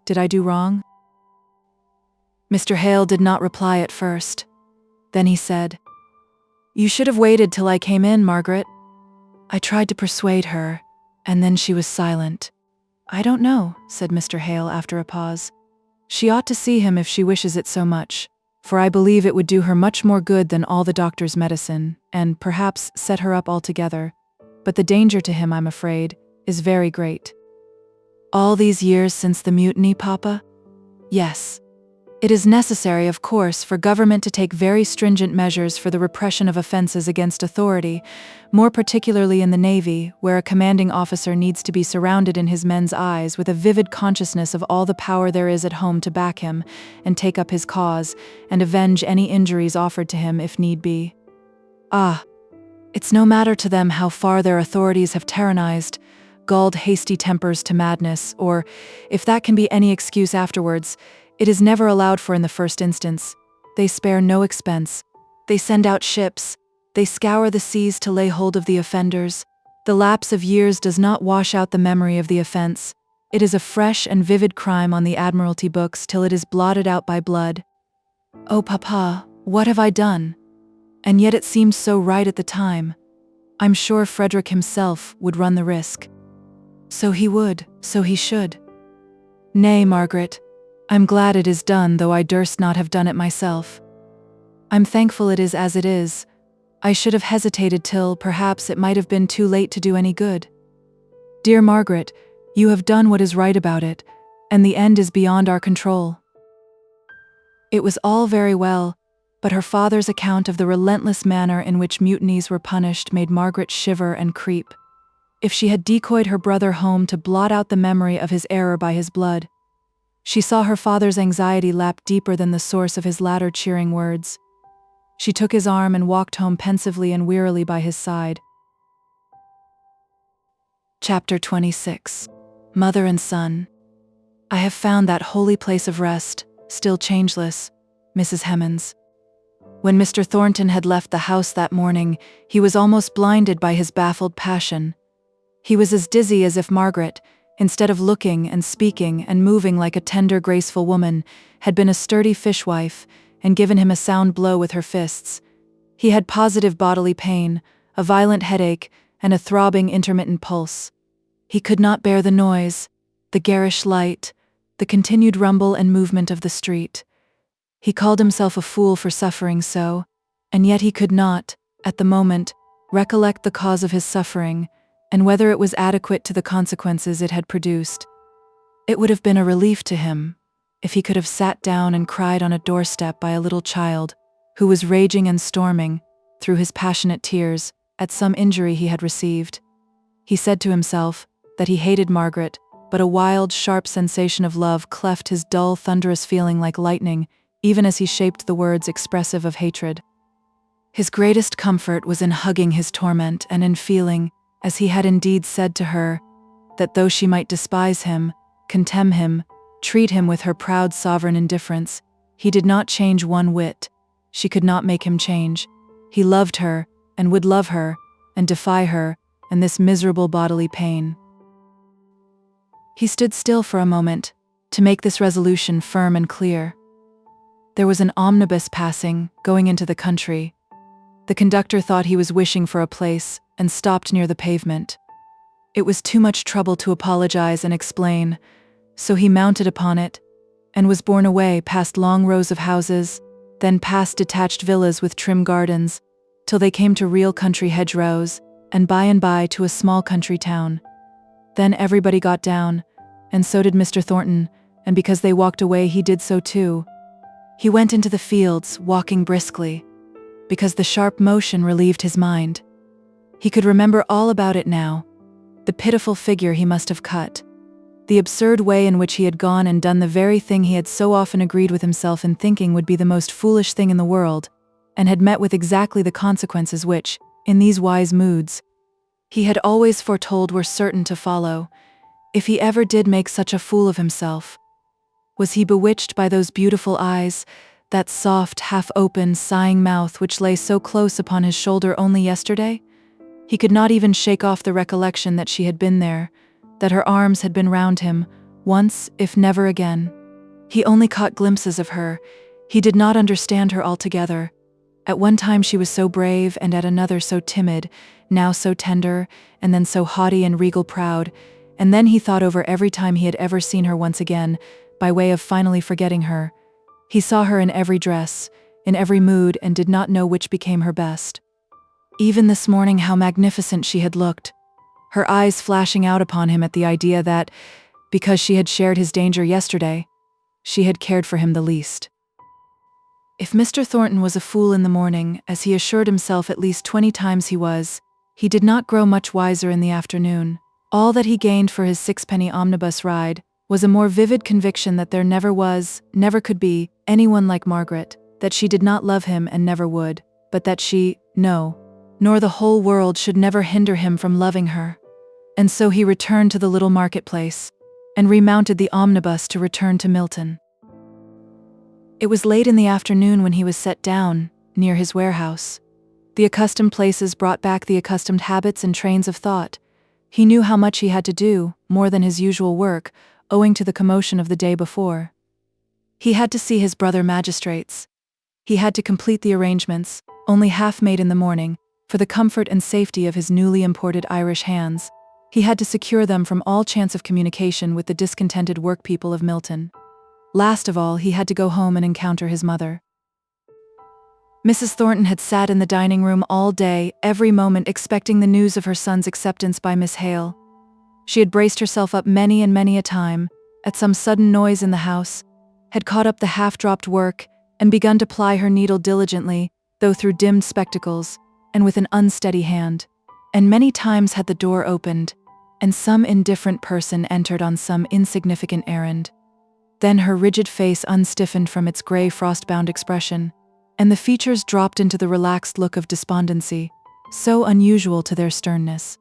Did I do wrong?" Mr. Hale did not reply at first. Then he said, "You should have waited till I came in, Margaret." I tried to persuade her, and then she was silent. "I don't know," said Mr. Hale after a pause. "She ought to see him if she wishes it so much, for I believe it would do her much more good than all the doctor's medicine, and perhaps set her up altogether. But the danger to him, I'm afraid, is very great." "All these years since the mutiny, Papa?" "Yes. It is necessary, of course, for government to take very stringent measures for the repression of offenses against authority, more particularly in the Navy, where a commanding officer needs to be surrounded in his men's eyes with a vivid consciousness of all the power there is at home to back him and take up his cause and avenge any injuries offered to him if need be. Ah, it's no matter to them how far their authorities have tyrannized, galled hasty tempers to madness, or, if that can be any excuse afterwards, it is never allowed for in the first instance. They spare no expense. They send out ships. They scour the seas to lay hold of the offenders. The lapse of years does not wash out the memory of the offense. It is a fresh and vivid crime on the Admiralty books till it is blotted out by blood. Oh, Papa, what have I done? And yet it seemed so right at the time. I'm sure Frederick himself would run the risk. So he would, so he should. Nay, Margaret, I'm glad it is done, though I durst not have done it myself. I'm thankful it is as it is. I should have hesitated till, perhaps, it might have been too late to do any good. Dear Margaret, you have done what is right about it, and the end is beyond our control." It was all very well, but her father's account of the relentless manner in which mutinies were punished made Margaret shiver and creep. If she had decoyed her brother home to blot out the memory of his error by his blood, she saw her father's anxiety lap deeper than the source of his latter cheering words. She took his arm and walked home pensively and wearily by his side. Chapter 26. Mother and Son. "I have found that holy place of rest, still changeless, Mrs. Hemans." When Mr. Thornton had left the house that morning, he was almost blinded by his baffled passion. He was as dizzy as if Margaret, instead of looking and speaking and moving like a tender, graceful woman, had been a sturdy fishwife and given him a sound blow with her fists. He had positive bodily pain, a violent headache, and a throbbing, intermittent pulse. He could not bear the noise, the garish light, the continued rumble and movement of the street. He called himself a fool for suffering so, and yet he could not, at the moment, recollect the cause of his suffering, and whether it was adequate to the consequences it had produced. It would have been a relief to him if he could have sat down and cried on a doorstep by a little child who was raging and storming, through his passionate tears, at some injury he had received. He said to himself that he hated Margaret, but a wild, sharp sensation of love cleft his dull, thunderous feeling like lightning, even as he shaped the words expressive of hatred. His greatest comfort was in hugging his torment and in feeling, as he had indeed said to her, that though she might despise him, contemn him, treat him with her proud sovereign indifference, he did not change one whit. She could not make him change. He loved her, and would love her, and defy her, and this miserable bodily pain. He stood still for a moment, to make this resolution firm and clear. There was an omnibus passing, going into the country. The conductor thought he was wishing for a place and stopped near the pavement. It was too much trouble to apologize and explain, so he mounted upon it and was borne away past long rows of houses, then past detached villas with trim gardens, till they came to real country hedgerows, and by to a small country town. Then everybody got down, and so did Mr. Thornton, and because they walked away he did so too. He went into the fields, walking briskly, because the sharp motion relieved his mind. He could remember all about it now, the pitiful figure he must have cut, the absurd way in which he had gone and done the very thing he had so often agreed with himself in thinking would be the most foolish thing in the world, and had met with exactly the consequences which, in these wise moods, he had always foretold were certain to follow, if he ever did make such a fool of himself. Was he bewitched by those beautiful eyes, that soft, half-open, sighing mouth which lay so close upon his shoulder only yesterday? He could not even shake off the recollection that she had been there, that her arms had been round him, once, if never again. He only caught glimpses of her. He did not understand her altogether. At one time she was so brave, and at another so timid, now so tender, and then so haughty and regal proud, and then he thought over every time he had ever seen her once again, by way of finally forgetting her. He saw her in every dress, in every mood, and did not know which became her best. Even this morning, how magnificent she had looked, her eyes flashing out upon him at the idea that, because she had shared his danger yesterday, she had cared for him the least. If Mr. Thornton was a fool in the morning, as he assured himself at least 20 times he was, he did not grow much wiser in the afternoon. All that he gained for his sixpenny omnibus ride was a more vivid conviction that there never was, never could be, anyone like Margaret, that she did not love him and never would, but that she, no, nor the whole world should never hinder him from loving her. And so he returned to the little marketplace, and remounted the omnibus to return to Milton. It was late in the afternoon when he was set down, near his warehouse. The accustomed places brought back the accustomed habits and trains of thought. He knew how much he had to do, more than his usual work, owing to the commotion of the day before. He had to see his brother magistrates. He had to complete the arrangements, only half made in the morning, for the comfort and safety of his newly imported Irish hands. He had to secure them from all chance of communication with the discontented workpeople of Milton. Last of all, he had to go home and encounter his mother. Mrs. Thornton had sat in the dining room all day, every moment expecting the news of her son's acceptance by Miss Hale. She had braced herself up many and many a time, at some sudden noise in the house, had caught up the half-dropped work, and begun to ply her needle diligently, though through dimmed spectacles, and with an unsteady hand. And many times had the door opened, and some indifferent person entered on some insignificant errand. Then her rigid face unstiffened from its gray frost-bound expression, and the features dropped into the relaxed look of despondency, so unusual to their sternness.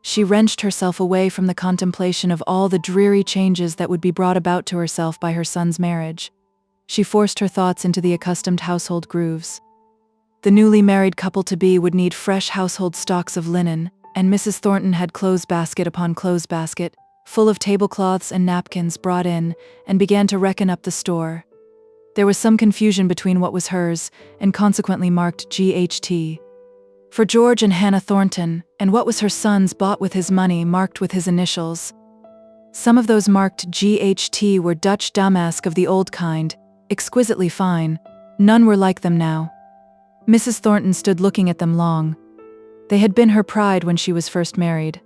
She wrenched herself away from the contemplation of all the dreary changes that would be brought about to herself by her son's marriage. She forced her thoughts into the accustomed household grooves. The newly married couple-to-be would need fresh household stocks of linen, and Mrs. Thornton had clothes basket upon clothes basket, full of tablecloths and napkins, brought in, and began to reckon up the store. There was some confusion between what was hers, and consequently marked GHT, for George and Hannah Thornton, and what was her son's, bought with his money, marked with his initials. Some of those marked GHT were Dutch damask of the old kind, exquisitely fine. None were like them now. Mrs. Thornton stood looking at them long. They had been her pride when she was first married.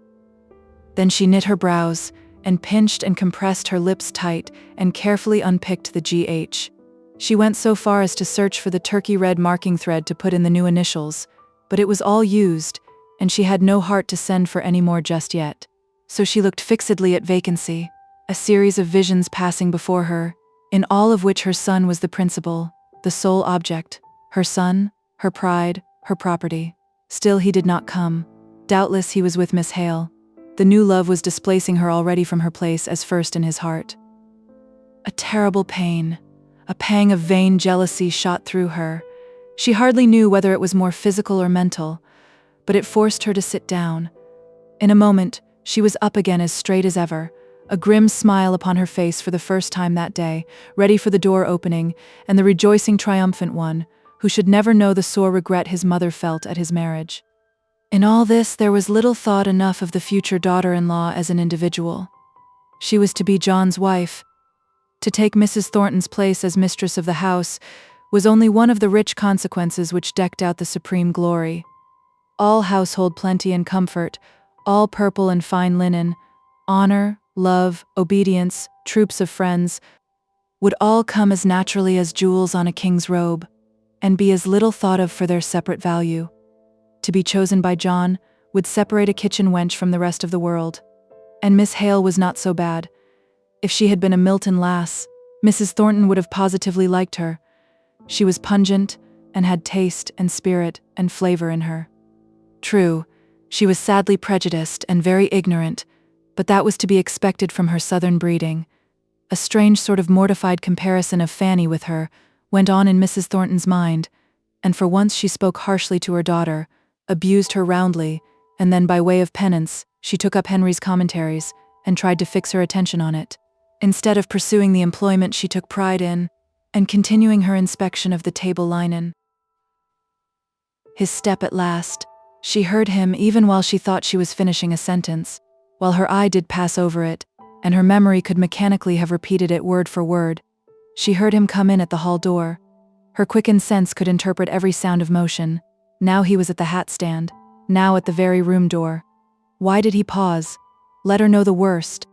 Then she knit her brows, and pinched and compressed her lips tight, and carefully unpicked the GH. She went so far as to search for the turkey-red marking thread to put in the new initials, but it was all used, and she had no heart to send for any more just yet. So she looked fixedly at vacancy, a series of visions passing before her, in all of which her son was the principal, the sole object, her son, her pride, her property. Still he did not come. Doubtless he was with Miss Hale. The new love was displacing her already from her place as first in his heart. A terrible pain, a pang of vain jealousy shot through her. She hardly knew whether it was more physical or mental, but it forced her to sit down. In a moment, she was up again as straight as ever, a grim smile upon her face for the first time that day, ready for the door opening, and the rejoicing triumphant one, who should never know the sore regret his mother felt at his marriage. In all this, there was little thought enough of the future daughter-in-law as an individual. She was to be John's wife. To take Mrs. Thornton's place as mistress of the house was only one of the rich consequences which decked out the supreme glory. All household plenty and comfort, all purple and fine linen, honor, love, obedience, troops of friends, would all come as naturally as jewels on a king's robe, and be as little thought of for their separate value. To be chosen by John would separate a kitchen wench from the rest of the world. And Miss Hale was not so bad. If she had been a Milton lass, Mrs. Thornton would have positively liked her. She was pungent, and had taste and spirit and flavor in her. True, she was sadly prejudiced and very ignorant, but that was to be expected from her southern breeding. A strange sort of mortified comparison of Fanny with her went on in Mrs. Thornton's mind, and for once she spoke harshly to her daughter, abused her roundly, and then by way of penance, she took up Henry's commentaries and tried to fix her attention on it, instead of pursuing the employment she took pride in, and continuing her inspection of the table linen. His step at last. She heard him even while she thought she was finishing a sentence, while her eye did pass over it, and her memory could mechanically have repeated it word for word. She heard him come in at the hall door. Her quickened sense could interpret every sound of motion. Now he was at the hat stand, now at the very room door. Why did he pause? Let her know the worst.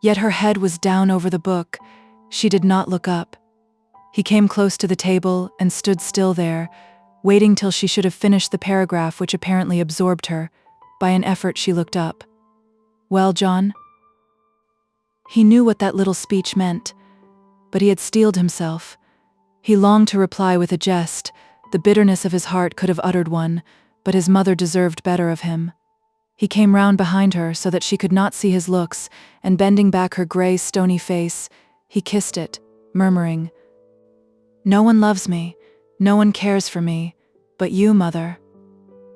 Yet her head was down over the book. She did not look up. He came close to the table and stood still there, waiting till she should have finished the paragraph which apparently absorbed her. By an effort she looked up. "Well, John?" He knew what that little speech meant, but he had steeled himself. He longed to reply with a jest. The bitterness of his heart could have uttered one, but his mother deserved better of him. He came round behind her so that she could not see his looks, and bending back her gray, stony face, he kissed it, murmuring, "No one loves me, no one cares for me, but you, Mother."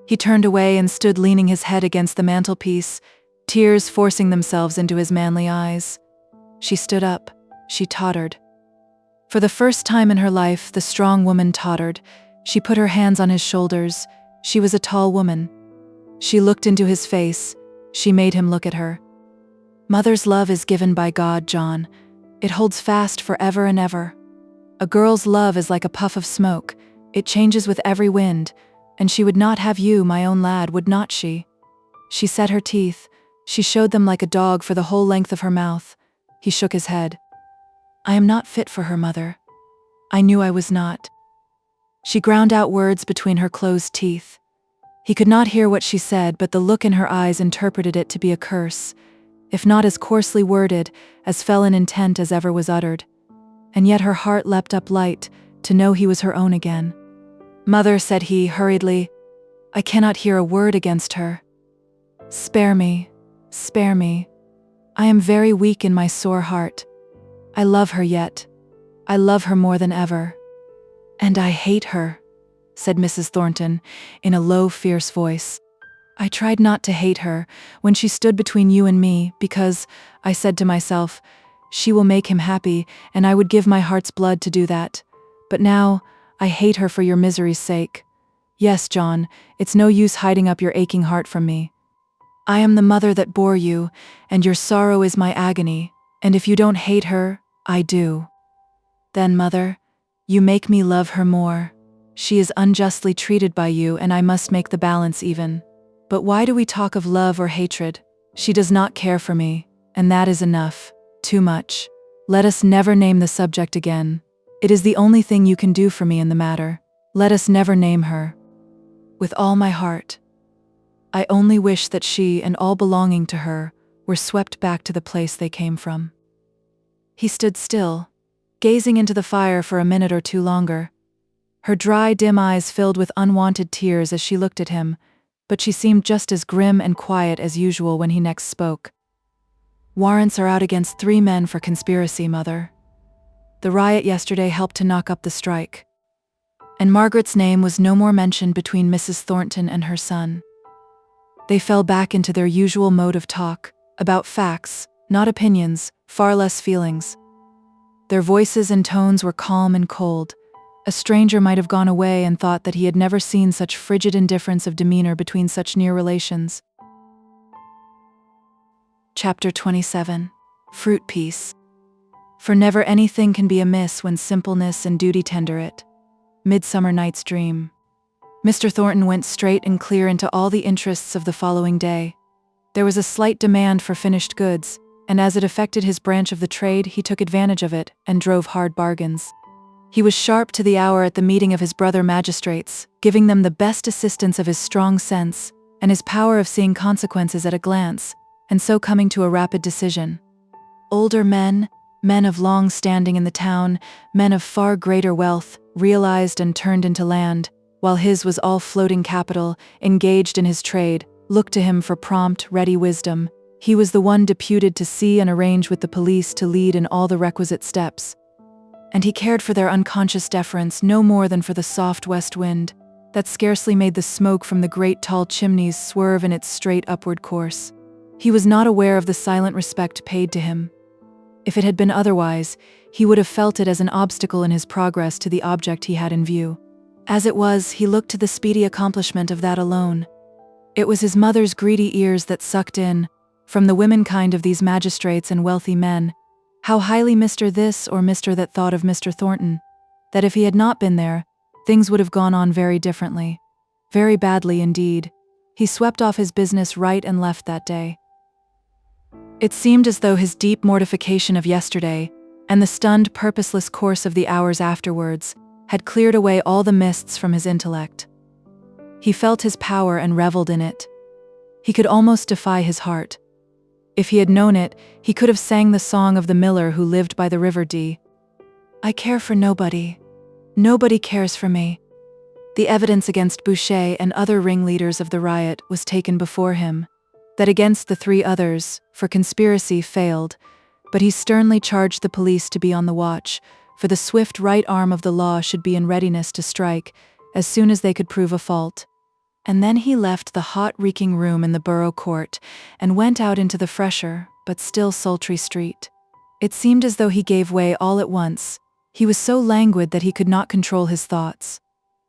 He turned away and stood leaning his head against the mantelpiece, tears forcing themselves into his manly eyes. She stood up. She tottered. For the first time in her life, the strong woman tottered. She put her hands on his shoulders. She was a tall woman. She looked into his face. She made him look at her. "Mother's love is given by God, John. It holds fast forever and ever. A girl's love is like a puff of smoke. It changes with every wind, and she would not have you, my own lad, would not she?" She set her teeth. She showed them like a dog for the whole length of her mouth. He shook his head. "I am not fit for her, Mother. I knew I was not." She ground out words between her closed teeth. He could not hear what she said, but the look in her eyes interpreted it to be a curse, if not as coarsely worded, as fell in intent as ever was uttered. And yet her heart leapt up light, to know he was her own again. "Mother," said he hurriedly, "I cannot hear a word against her. Spare me, spare me. I am very weak in my sore heart. I love her yet. I love her more than ever. And I hate her," said Mrs. Thornton, in a low, fierce voice. "I tried not to hate her when she stood between you and me, because, I said to myself, she will make him happy, and I would give my heart's blood to do that. But now, I hate her for your misery's sake. Yes, John, it's no use hiding up your aching heart from me. I am the mother that bore you, and your sorrow is my agony, and if you don't hate her, I do. Then, Mother, you make me love her more. She is unjustly treated by you, and I must make the balance even. But why do we talk of love or hatred? She does not care for me, and that is enough, too much. Let us never name the subject again. It is the only thing you can do for me in the matter. Let us never name her. With all my heart. I only wish that she and all belonging to her were swept back to the place they came from." He stood still, gazing into the fire for a minute or two longer. Her dry, dim eyes filled with unwanted tears as she looked at him, but she seemed just as grim and quiet as usual when he next spoke. "Warrants are out against 3 men for conspiracy, Mother. The riot yesterday helped to knock up the strike." And Margaret's name was no more mentioned between Mrs. Thornton and her son. They fell back into their usual mode of talk, about facts, not opinions, far less feelings. Their voices and tones were calm and cold. A stranger might have gone away and thought that he had never seen such frigid indifference of demeanor between such near relations. Chapter XXVII. Fruit Piece. For never anything can be amiss when simpleness and duty tender it. Midsummer Night's Dream. Mr. Thornton went straight and clear into all the interests of the following day. There was a slight demand for finished goods, and as it affected his branch of the trade, he took advantage of it and drove hard bargains. He was sharp to the hour at the meeting of his brother magistrates, giving them the best assistance of his strong sense and his power of seeing consequences at a glance, and so coming to a rapid decision. Older men of long standing in the town, men of far greater wealth, realized and turned into land, while his was all floating capital, engaged in his trade, looked to him for prompt, ready wisdom. He was the one deputed to see and arrange with the police to lead in all the requisite steps. And he cared for their unconscious deference no more than for the soft west wind, that scarcely made the smoke from the great tall chimneys swerve in its straight upward course. He was not aware of the silent respect paid to him. If it had been otherwise, he would have felt it as an obstacle in his progress to the object he had in view. As it was, he looked to the speedy accomplishment of that alone. It was his mother's greedy ears that sucked in, from the womenkind of these magistrates and wealthy men, how highly Mr. This or Mr. That thought of Mr. Thornton, that if he had not been there, things would have gone on very differently. Very badly indeed. He swept off his business right and left that day. It seemed as though his deep mortification of yesterday, and the stunned, purposeless course of the hours afterwards, had cleared away all the mists from his intellect. He felt his power and reveled in it. He could almost defy his heart. If he had known it, he could have sang the song of the miller who lived by the river Dee. I care for nobody. Nobody cares for me. The evidence against Boucher and other ringleaders of the riot was taken before him. That against the 3 others, for conspiracy, failed, but he sternly charged the police to be on the watch, for the swift right arm of the law should be in readiness to strike, as soon as they could prove a fault. And then he left the hot, reeking room in the borough court, and went out into the fresher, but still sultry street. It seemed as though he gave way all at once. He was so languid that he could not control his thoughts.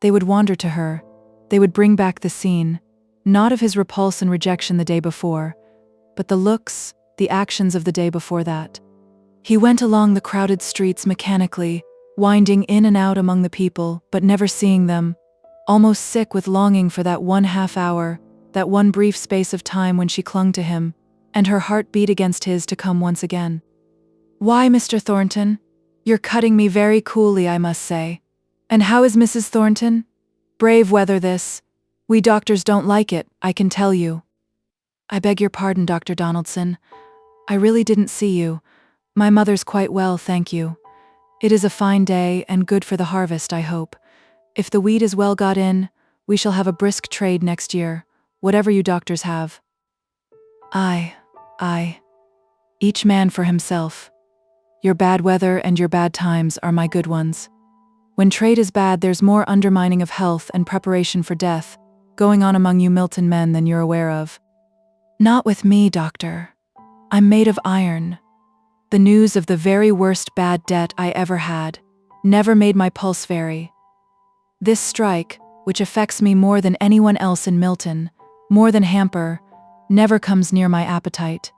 They would wander to her. They would bring back the scene, not of his repulse and rejection the day before, but the looks, the actions of the day before that. He went along the crowded streets mechanically, winding in and out among the people, but never seeing them, almost sick with longing for that 1/2 hour, that one brief space of time when she clung to him, and her heart beat against his to come once again. Why, Mr. Thornton? You're cutting me very coolly, I must say. And how is Mrs. Thornton? Brave weather this. We doctors don't like it, I can tell you. I beg your pardon, Dr. Donaldson. I really didn't see you. My mother's quite well, thank you. It is a fine day and good for the harvest, I hope. If the wheat is well got in, we shall have a brisk trade next year, whatever you doctors have. Aye. Each man for himself. Your bad weather and your bad times are my good ones. When trade is bad, there's more undermining of health and preparation for death going on among you Milton men than you're aware of. Not with me, doctor. I'm made of iron. The news of the very worst bad debt I ever had never made my pulse vary. This strike, which affects me more than anyone else in Milton, more than Hamper, never comes near my appetite.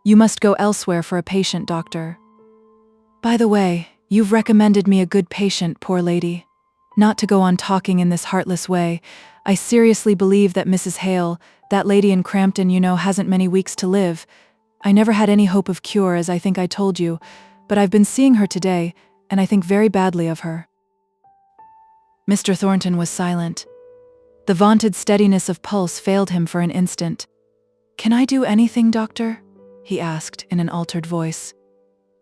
You must go elsewhere for a patient, doctor. By the way, you've recommended me a good patient, poor lady. Not to go on talking in this heartless way, I seriously believe that Mrs. Hale, that lady in Crampton you know, hasn't many weeks to live. I never had any hope of cure, as I think I told you, but I've been seeing her today, and I think very badly of her. Mr. Thornton was silent. The vaunted steadiness of pulse failed him for an instant. Can I do anything, doctor? He asked in an altered voice.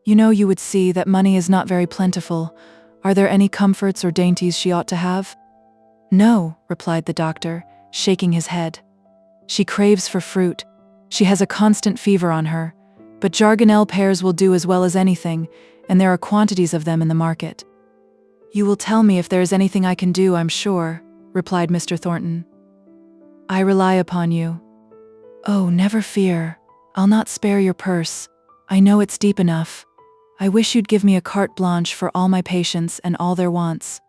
You know, you would see that money is not very plentiful. Are there any comforts or dainties she ought to have? No, replied the doctor, shaking his head. She craves for fruit. She has a constant fever on her, but jargonelle pears will do as well as anything, and there are quantities of them in the market. You will tell me if there is anything I can do, I'm sure, replied Mr. Thornton. I rely upon you. Oh, never fear. I'll not spare your purse. I know it's deep enough. I wish you'd give me a carte blanche for all my patients and all their wants.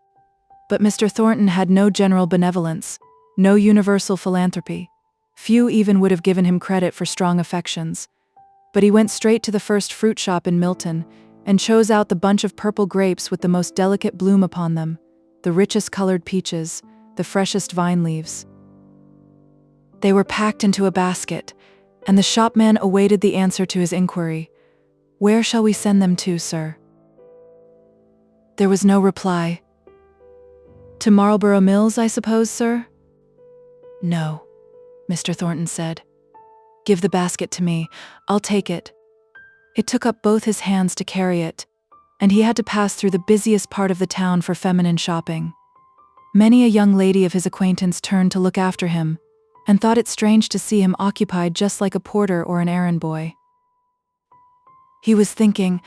But Mr. Thornton had no general benevolence, no universal philanthropy. Few even would have given him credit for strong affections. But he went straight to the first fruit shop in Milton and chose out the bunch of purple grapes with the most delicate bloom upon them, the richest colored peaches, the freshest vine leaves. They were packed into a basket, and the shopman awaited the answer to his inquiry. "Where shall we send them to, sir?" There was no reply. "To Marlborough Mills, I suppose, sir?" "No," Mr. Thornton said. "Give the basket to me. I'll take it." It took up both his hands to carry it, and he had to pass through the busiest part of the town for feminine shopping. Many a young lady of his acquaintance turned to look after him, and thought it strange to see him occupied just like a porter or an errand boy. He was thinking,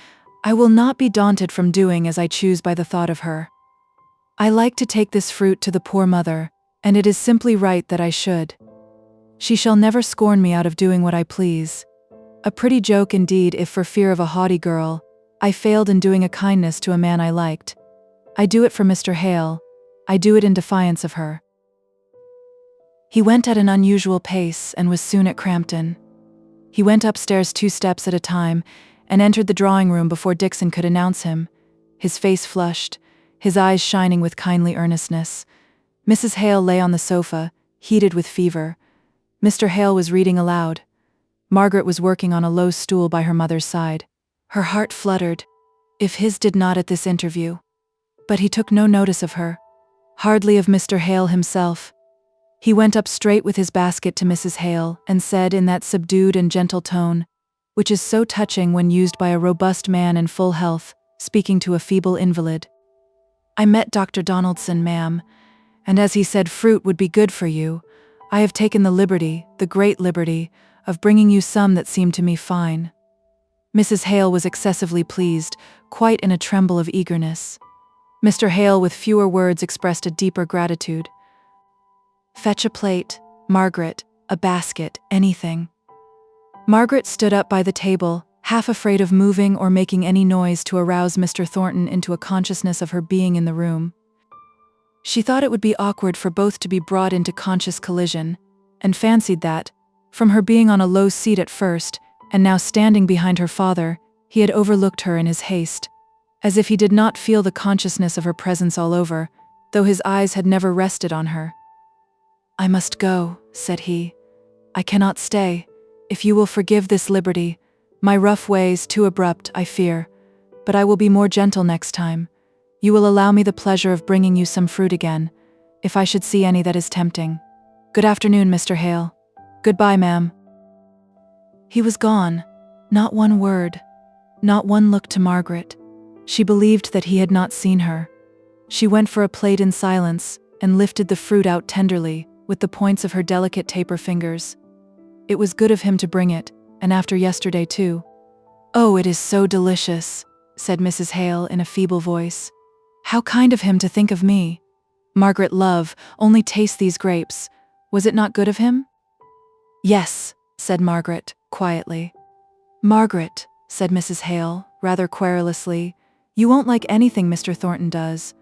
"I will not be daunted from doing as I choose by the thought of her. I like to take this fruit to the poor mother, and it is simply right that I should. She shall never scorn me out of doing what I please. A pretty joke indeed if for fear of a haughty girl, I failed in doing a kindness to a man I liked. I do it for Mr. Hale. I do it in defiance of her." He went at an unusual pace and was soon at Crampton. He went upstairs 2 steps at a time and entered the drawing room before Dixon could announce him, his face flushed, his eyes shining with kindly earnestness. Mrs. Hale lay on the sofa, heated with fever. Mr. Hale was reading aloud. Margaret was working on a low stool by her mother's side. Her heart fluttered, if his did not at this interview. But he took no notice of her, hardly of Mr. Hale himself. He went up straight with his basket to Mrs. Hale and said in that subdued and gentle tone, which is so touching when used by a robust man in full health, speaking to a feeble invalid, "I met Dr. Donaldson, ma'am, and as he said fruit would be good for you, I have taken the liberty, the great liberty, of bringing you some that seem to me fine." Mrs. Hale was excessively pleased, quite in a tremble of eagerness. Mr. Hale with fewer words expressed a deeper gratitude. "Fetch a plate, Margaret, a basket, anything." Margaret stood up by the table, half afraid of moving or making any noise to arouse Mr. Thornton into a consciousness of her being in the room. She thought it would be awkward for both to be brought into conscious collision, and fancied that, from her being on a low seat at first, and now standing behind her father, he had overlooked her in his haste, as if he did not feel the consciousness of her presence all over, though his eyes had never rested on her. "I must go," said he. "I cannot stay. If you will forgive this liberty, my rough ways too abrupt, I fear, but I will be more gentle next time. You will allow me the pleasure of bringing you some fruit again, if I should see any that is tempting. Good afternoon, Mr. Hale. Goodbye, ma'am." He was gone. Not one word, not one look to Margaret. She believed that he had not seen her. She went for a plate in silence and lifted the fruit out tenderly, with the points of her delicate taper fingers. It was good of him to bring it, and after yesterday too. "Oh, it is so delicious," said Mrs. Hale in a feeble voice. "How kind of him to think of me. Margaret, love, only taste these grapes. Was it not good of him?" "Yes," said Margaret, quietly. "Margaret," said Mrs. Hale, rather querulously, "you won't like anything Mr. Thornton does.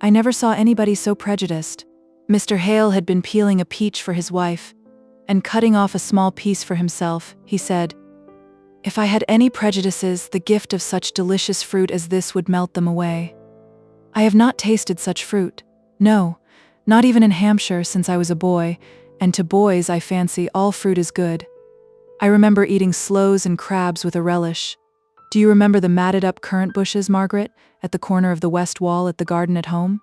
I never saw anybody so prejudiced." Mr. Hale had been peeling a peach for his wife, and cutting off a small piece for himself, he said, "If I had any prejudices, the gift of such delicious fruit as this would melt them away. I have not tasted such fruit, no, not even in Hampshire since I was a boy, and to boys I fancy all fruit is good. I remember eating sloes and crabs with a relish. Do you remember the matted-up currant bushes, Margaret, at the corner of the west wall at the garden at home?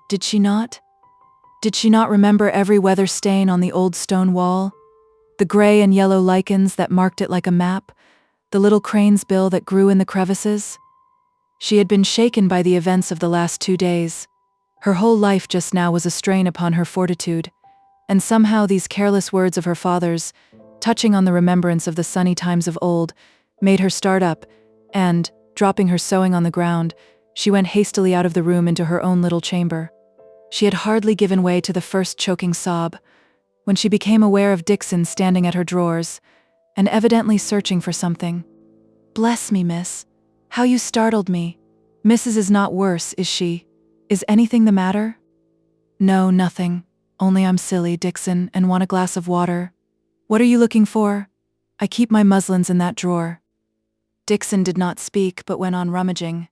Did she not? Did she not remember every weather stain on the old stone wall? The gray and yellow lichens that marked it like a map? The little crane's bill that grew in the crevices? She had been shaken by the events of the last 2 days. Her whole life just now was a strain upon her fortitude, and somehow these careless words of her father's, touching on the remembrance of the sunny times of old, made her start up, and, dropping her sewing on the ground, she went hastily out of the room into her own little chamber. She had hardly given way to the first choking sob, when she became aware of Dixon standing at her drawers, and evidently searching for something. "Bless me, miss. How you startled me. Mrs. is not worse, is she? Is anything the matter?" "No, nothing. Only I'm silly, Dixon, and want a glass of water." "What are you looking for?" "I keep my muslins in that drawer." Dixon did not speak, but went on rummaging.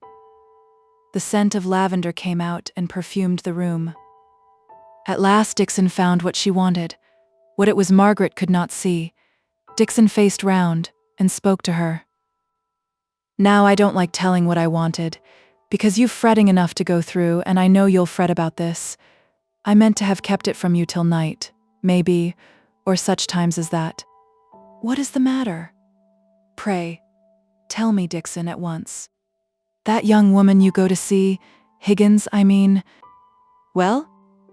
The scent of lavender came out and perfumed the room. At last Dixon found what she wanted. What it was Margaret could not see. Dixon faced round and spoke to her. "Now I don't like telling what I wanted, because you've fretting enough to go through, and I know you'll fret about this. I meant to have kept it from you till night, maybe, or such times as that." "What is the matter?" "Pray, tell me, Dixon, at once." "That young woman you go to see, Higgins, I mean." "Well?"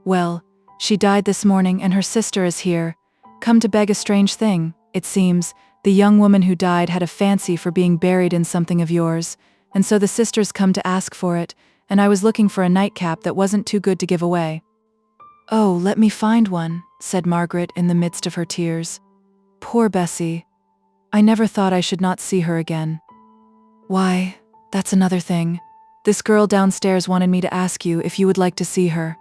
"Well, she died this morning and her sister is here, come to beg a strange thing. It seems, the young woman who died had a fancy for being buried in something of yours, and so the sisters come to ask for it, and I was looking for a nightcap that wasn't too good to give away." "Oh, let me find one," said Margaret in the midst of her tears. "Poor Bessie. I never thought I should not see her again. Why, that's another thing. This girl downstairs wanted me to ask you if you would like to see her."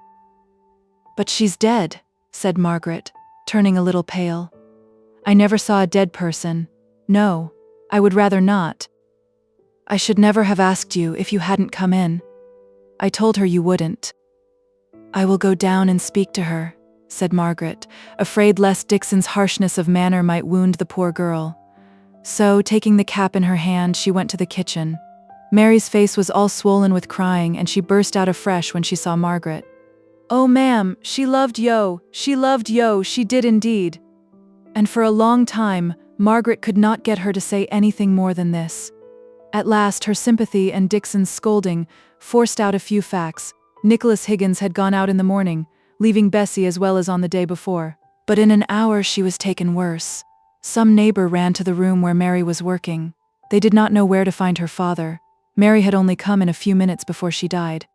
"But she's dead," said Margaret, turning a little pale. "I never saw a dead person. No, I would rather not. I should never have asked you if you hadn't come in. I told her you wouldn't." "I will go down and speak to her," said Margaret, afraid lest Dixon's harshness of manner might wound the poor girl. So, taking the cap in her hand, she went to the kitchen. Mary's face was all swollen with crying, and she burst out afresh when she saw Margaret. "Oh, ma'am, she loved yo, she did indeed." And for a long time, Margaret could not get her to say anything more than this. At last, her sympathy and Dixon's scolding forced out a few facts. Nicholas Higgins had gone out in the morning, leaving Bessie as well as on the day before. But in an hour she was taken worse. Some neighbor ran to the room where Mary was working. They did not know where to find her father. Mary had only come in a few minutes before she died.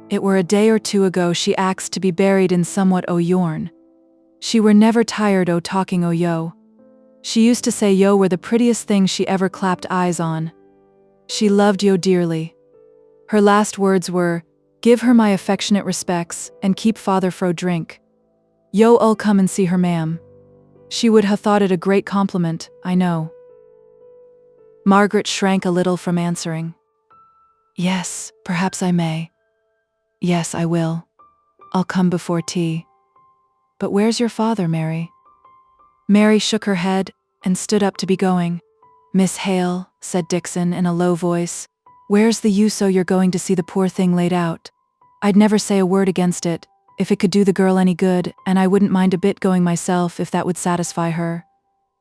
It were a day or two ago she axed to be buried in somewhat o' yourn. She were never tired o' talking o' yo. She used to say yo were the prettiest thing she ever clapped eyes on. She loved yo dearly. Her last words were, "Give her my affectionate respects, and keep father fro drink. Yo ull come and see her, ma'am." She would ha' thought it a great compliment, I know. Margaret shrank a little from answering. "Yes, perhaps I may. Yes, I will. I'll come before tea. But where's your father, Mary?" Mary shook her head and stood up to be going. "Miss Hale," said Dixon in a low voice, "where's the use o' you're going to see the poor thing laid out? I'd never say a word against it, if it could do the girl any good, and I wouldn't mind a bit going myself if that would satisfy her.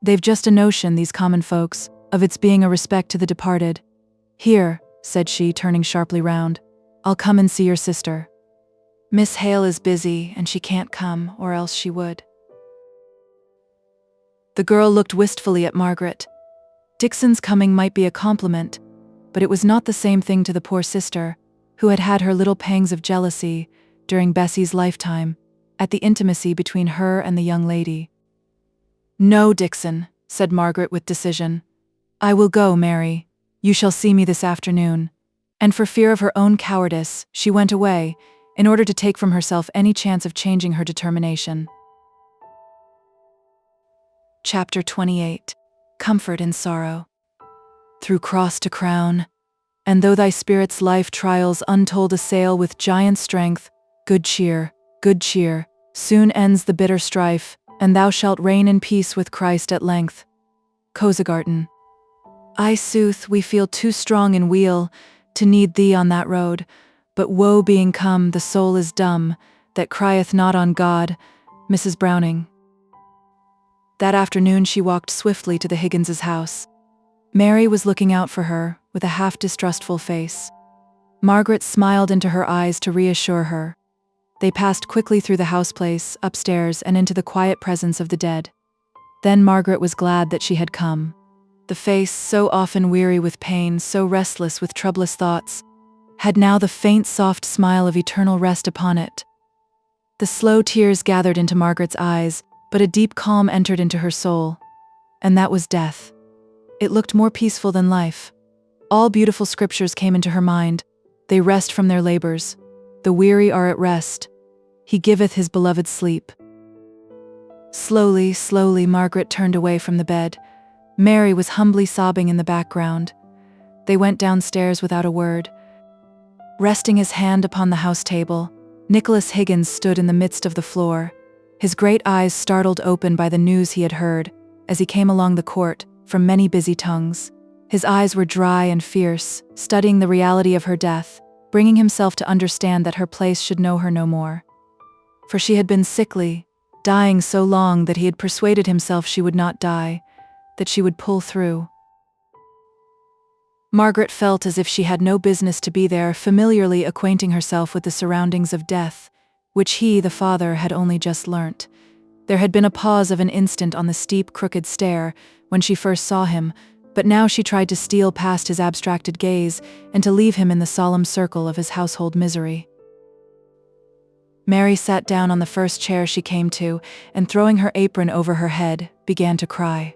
They've just a notion, these common folks, of its being a respect to the departed. Here," said she, turning sharply round, "I'll come and see your sister. Miss Hale is busy, and she can't come, or else she would." The girl looked wistfully at Margaret. Dixon's coming might be a compliment, but it was not the same thing to the poor sister, who had had her little pangs of jealousy, during Bessie's lifetime, at the intimacy between her and the young lady. "No, Dixon," said Margaret with decision. "I will go, Mary. You shall see me this afternoon." And for fear of her own cowardice, she went away, in order to take from herself any chance of changing her determination. Chapter 28. Comfort in Sorrow. Through cross to crown, and though thy spirit's life trials untold assail with giant strength, good cheer, soon ends the bitter strife, and thou shalt reign in peace with Christ at length. Cleghorn. Aye, sooth, we feel too strong in weal to need thee on that road, but woe being come, the soul is dumb, that crieth not on God. Mrs. Browning. That afternoon she walked swiftly to the Higginses' house. Mary was looking out for her, with a half-distrustful face. Margaret smiled into her eyes to reassure her. They passed quickly through the houseplace, upstairs, and into the quiet presence of the dead. Then Margaret was glad that she had come. The face, so often weary with pain, so restless with troublous thoughts, had now the faint, soft smile of eternal rest upon it. The slow tears gathered into Margaret's eyes, but a deep calm entered into her soul. And that was death. It looked more peaceful than life. All beautiful scriptures came into her mind. They rest from their labors. The weary are at rest. He giveth his beloved sleep. Slowly, slowly, Margaret turned away from the bed. Mary was humbly sobbing in the background. They went downstairs without a word. Resting his hand upon the house table, Nicholas Higgins stood in the midst of the floor, his great eyes startled open by the news he had heard, as he came along the court, from many busy tongues. His eyes were dry and fierce, studying the reality of her death, bringing himself to understand that her place should know her no more. For she had been sickly, dying so long that he had persuaded himself she would not die, that she would pull through. Margaret felt as if she had no business to be there, familiarly acquainting herself with the surroundings of death, which he, the father, had only just learnt. There had been a pause of an instant on the steep, crooked stair when she first saw him, but now she tried to steal past his abstracted gaze and to leave him in the solemn circle of his household misery. Mary sat down on the first chair she came to, and throwing her apron over her head, began to cry.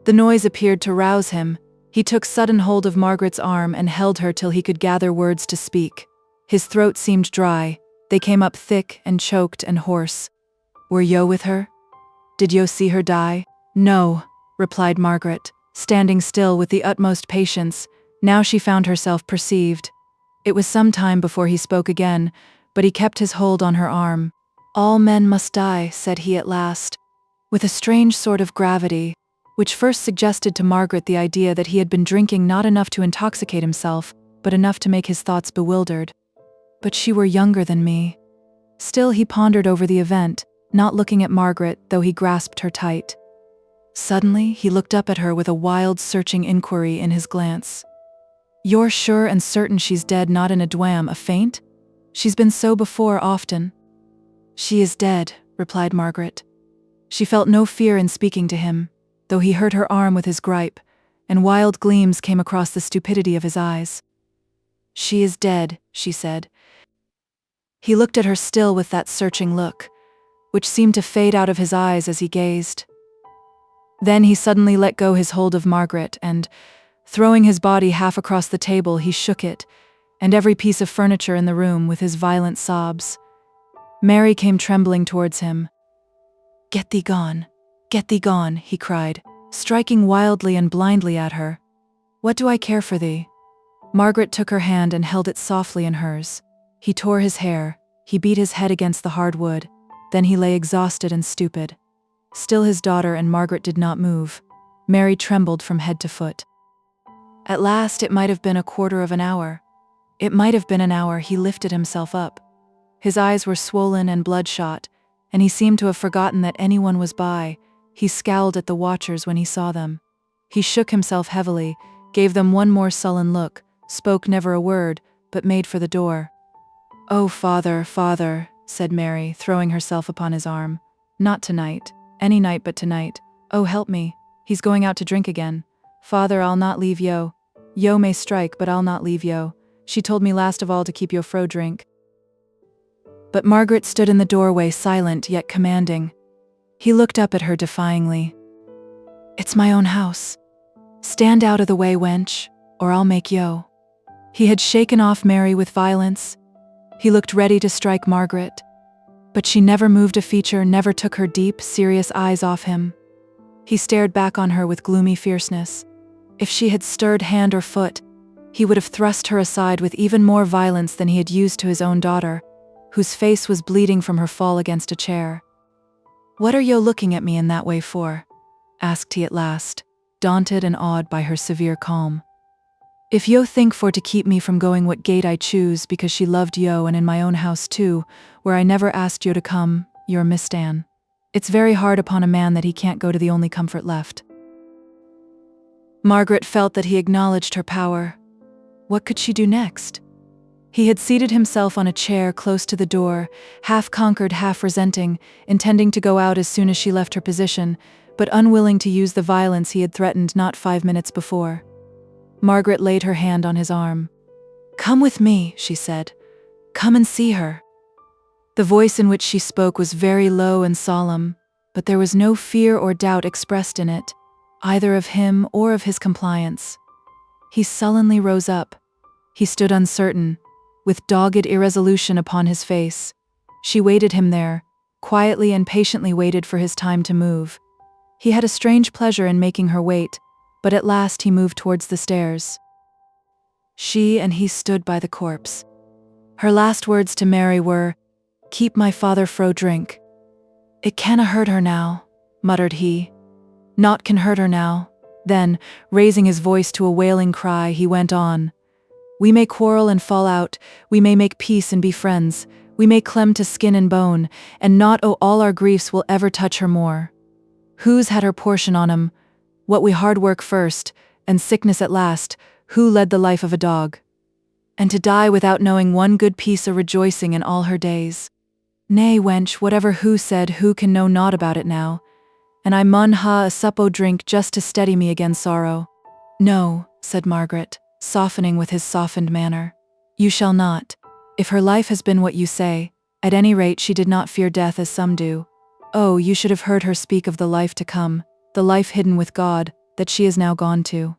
The noise appeared to rouse him. He took sudden hold of Margaret's arm and held her till he could gather words to speak. His throat seemed dry. They came up thick and choked and hoarse. Were Yo with her? Did Yo see her die? No, replied Margaret, standing still with the utmost patience. Now she found herself perceived. It was some time before he spoke again, but he kept his hold on her arm. All men must die, said he at last, with a strange sort of gravity, which first suggested to Margaret the idea that he had been drinking not enough to intoxicate himself, but enough to make his thoughts bewildered. But she were younger than me. Still he pondered over the event, not looking at Margaret, though he grasped her tight. Suddenly he looked up at her with a wild, searching inquiry in his glance. You're sure and certain she's dead, not in a dwam, a faint? She's been so before often. She is dead, replied Margaret. She felt no fear in speaking to him, though he hurt her arm with his gripe, and wild gleams came across the stupidity of his eyes. She is dead, she said. He looked at her still with that searching look, which seemed to fade out of his eyes as he gazed. Then he suddenly let go his hold of Margaret, and, throwing his body half across the table, he shook it, and every piece of furniture in the room, with his violent sobs. Mary came trembling towards him. Get thee gone, he cried, striking wildly and blindly at her. What do I care for thee? Margaret took her hand and held it softly in hers. He tore his hair, he beat his head against the hard wood, then he lay exhausted and stupid. Still his daughter and Margaret did not move. Mary trembled from head to foot. At last, it might have been a quarter of an hour. It might have been an hour. He lifted himself up. His eyes were swollen and bloodshot, and he seemed to have forgotten that anyone was by. He scowled at the watchers when he saw them. He shook himself heavily, gave them one more sullen look, spoke never a word, but made for the door. Oh, father, father, said Mary, throwing herself upon his arm. Not tonight. Any night but tonight. Oh, help me. He's going out to drink again. Father, I'll not leave Yo. Yo may strike, but I'll not leave Yo. She told me last of all to keep Yo fro drink. But Margaret stood in the doorway, silent yet commanding. He looked up at her defyingly. It's my own house. Stand out of the way, wench, or I'll make Yo. He had shaken off Mary with violence. He looked ready to strike Margaret, but she never moved a feature, never took her deep, serious eyes off him. He stared back on her with gloomy fierceness. If she had stirred hand or foot, he would have thrust her aside with even more violence than he had used to his own daughter, whose face was bleeding from her fall against a chair. What are Yo looking at me in that way for? Asked he at last, daunted and awed by her severe calm. If Yo think for to keep me from going what gate I choose because she loved Yo, and in my own house too, where I never asked Yo to come, you're mistan. It's very hard upon a man that he can't go to the only comfort left. Margaret felt that he acknowledged her power. What could she do next? He had seated himself on a chair close to the door, half conquered, half resenting, intending to go out as soon as she left her position, but unwilling to use the violence he had threatened not 5 minutes before. Margaret laid her hand on his arm. Come with me, she said. Come and see her. The voice in which she spoke was very low and solemn, but there was no fear or doubt expressed in it, either of him or of his compliance. He sullenly rose up. He stood uncertain, with dogged irresolution upon his face. She waited him there, quietly and patiently waited for his time to move. He had a strange pleasure in making her wait, but at last he moved towards the stairs. She and he stood by the corpse. Her last words to Mary were, "Keep my father fro drink." "It canna hurt her now," muttered he. "Naught can hurt her now." Then, raising his voice to a wailing cry, he went on. "We may quarrel and fall out, we may make peace and be friends, we may clem to skin and bone, and not all our griefs will ever touch her more. Who's had her portion on 'em? What we hard work first, and sickness at last, who led the life of a dog? And to die without knowing one good piece o' rejoicing in all her days. Nay, wench, whatever who said, who can know naught about it now, and I mun ha a sup o' drink just to steady me again sorrow." "No," said Margaret, softening with his softened manner. "You shall not. If her life has been what you say, at any rate she did not fear death as some do. Oh, you should have heard her speak of the life to come, the life hidden with God, that she is now gone to."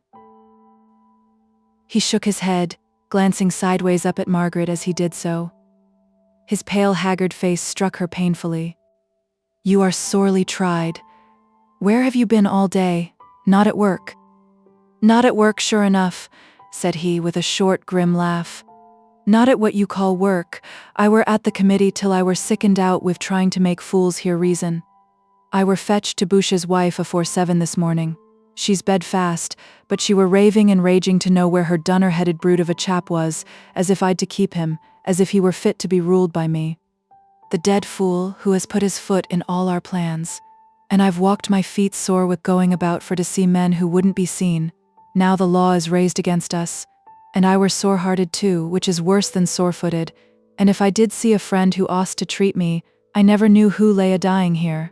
He shook his head, glancing sideways up at Margaret as he did so. His pale, haggard face struck her painfully. "You are sorely tried. Where have you been all day? Not at work?" "Not at work, sure enough," said he with a short, grim laugh. "Not at what you call work. I were at the committee till I were sickened out with trying to make fools hear reason. I were fetched to Bush's wife afore 7 this morning. She's bed fast, but she were raving and raging to know where her dunner-headed brute of a chap was, as if I'd to keep him, as if he were fit to be ruled by me. The dead fool who has put his foot in all our plans. And I've walked my feet sore with going about for to see men who wouldn't be seen. Now the law is raised against us. And I were sore-hearted too, which is worse than sore-footed, and if I did see a friend who ost to treat me, I never knew who lay a-dying here.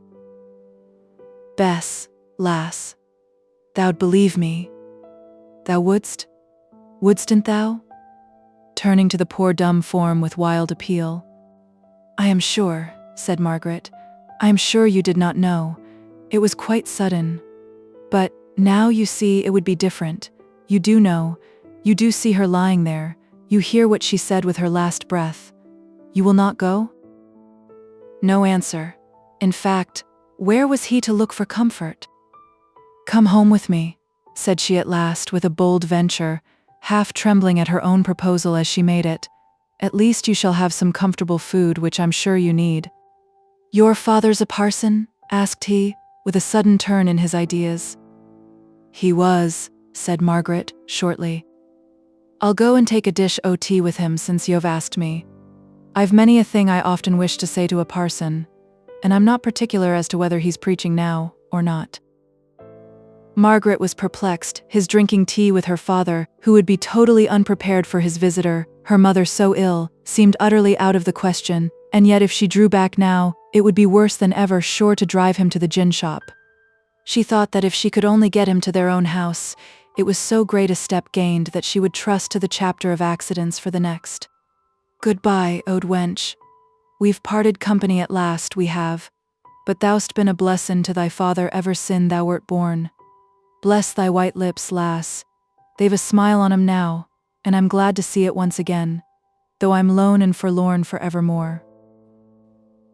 Bess, lass, thou'd believe me. Thou wouldst? Wouldstn't thou?" Turning to the poor dumb form with wild appeal. "I am sure," said Margaret, "I am sure you did not know. It was quite sudden. But, now you see it would be different. You do know. You do see her lying there. You hear what she said with her last breath. You will not go?" No answer. In fact, where was he to look for comfort? "Come home with me," said she at last with a bold venture, half trembling at her own proposal as she made it. "At least you shall have some comfortable food, which I'm sure you need." "Your father's a parson?" asked he, with a sudden turn in his ideas. "He was," said Margaret, shortly. "I'll go and take a dish o' tea with him since you've asked me. I've many a thing I often wish to say to a parson, and I'm not particular as to whether he's preaching now or not." Margaret was perplexed, his drinking tea with her father, who would be totally unprepared for his visitor, her mother so ill, seemed utterly out of the question, and yet if she drew back now, it would be worse than ever, sure to drive him to the gin shop. She thought that if she could only get him to their own house, it was so great a step gained that she would trust to the chapter of accidents for the next. "Goodbye, owd wench. We've parted company at last, we have. But thou'st been a blessin' to thy father ever sin thou wert born. Bless thy white lips, lass. They've a smile on 'em now, and I'm glad to see it once again, though I'm lone and forlorn for evermore."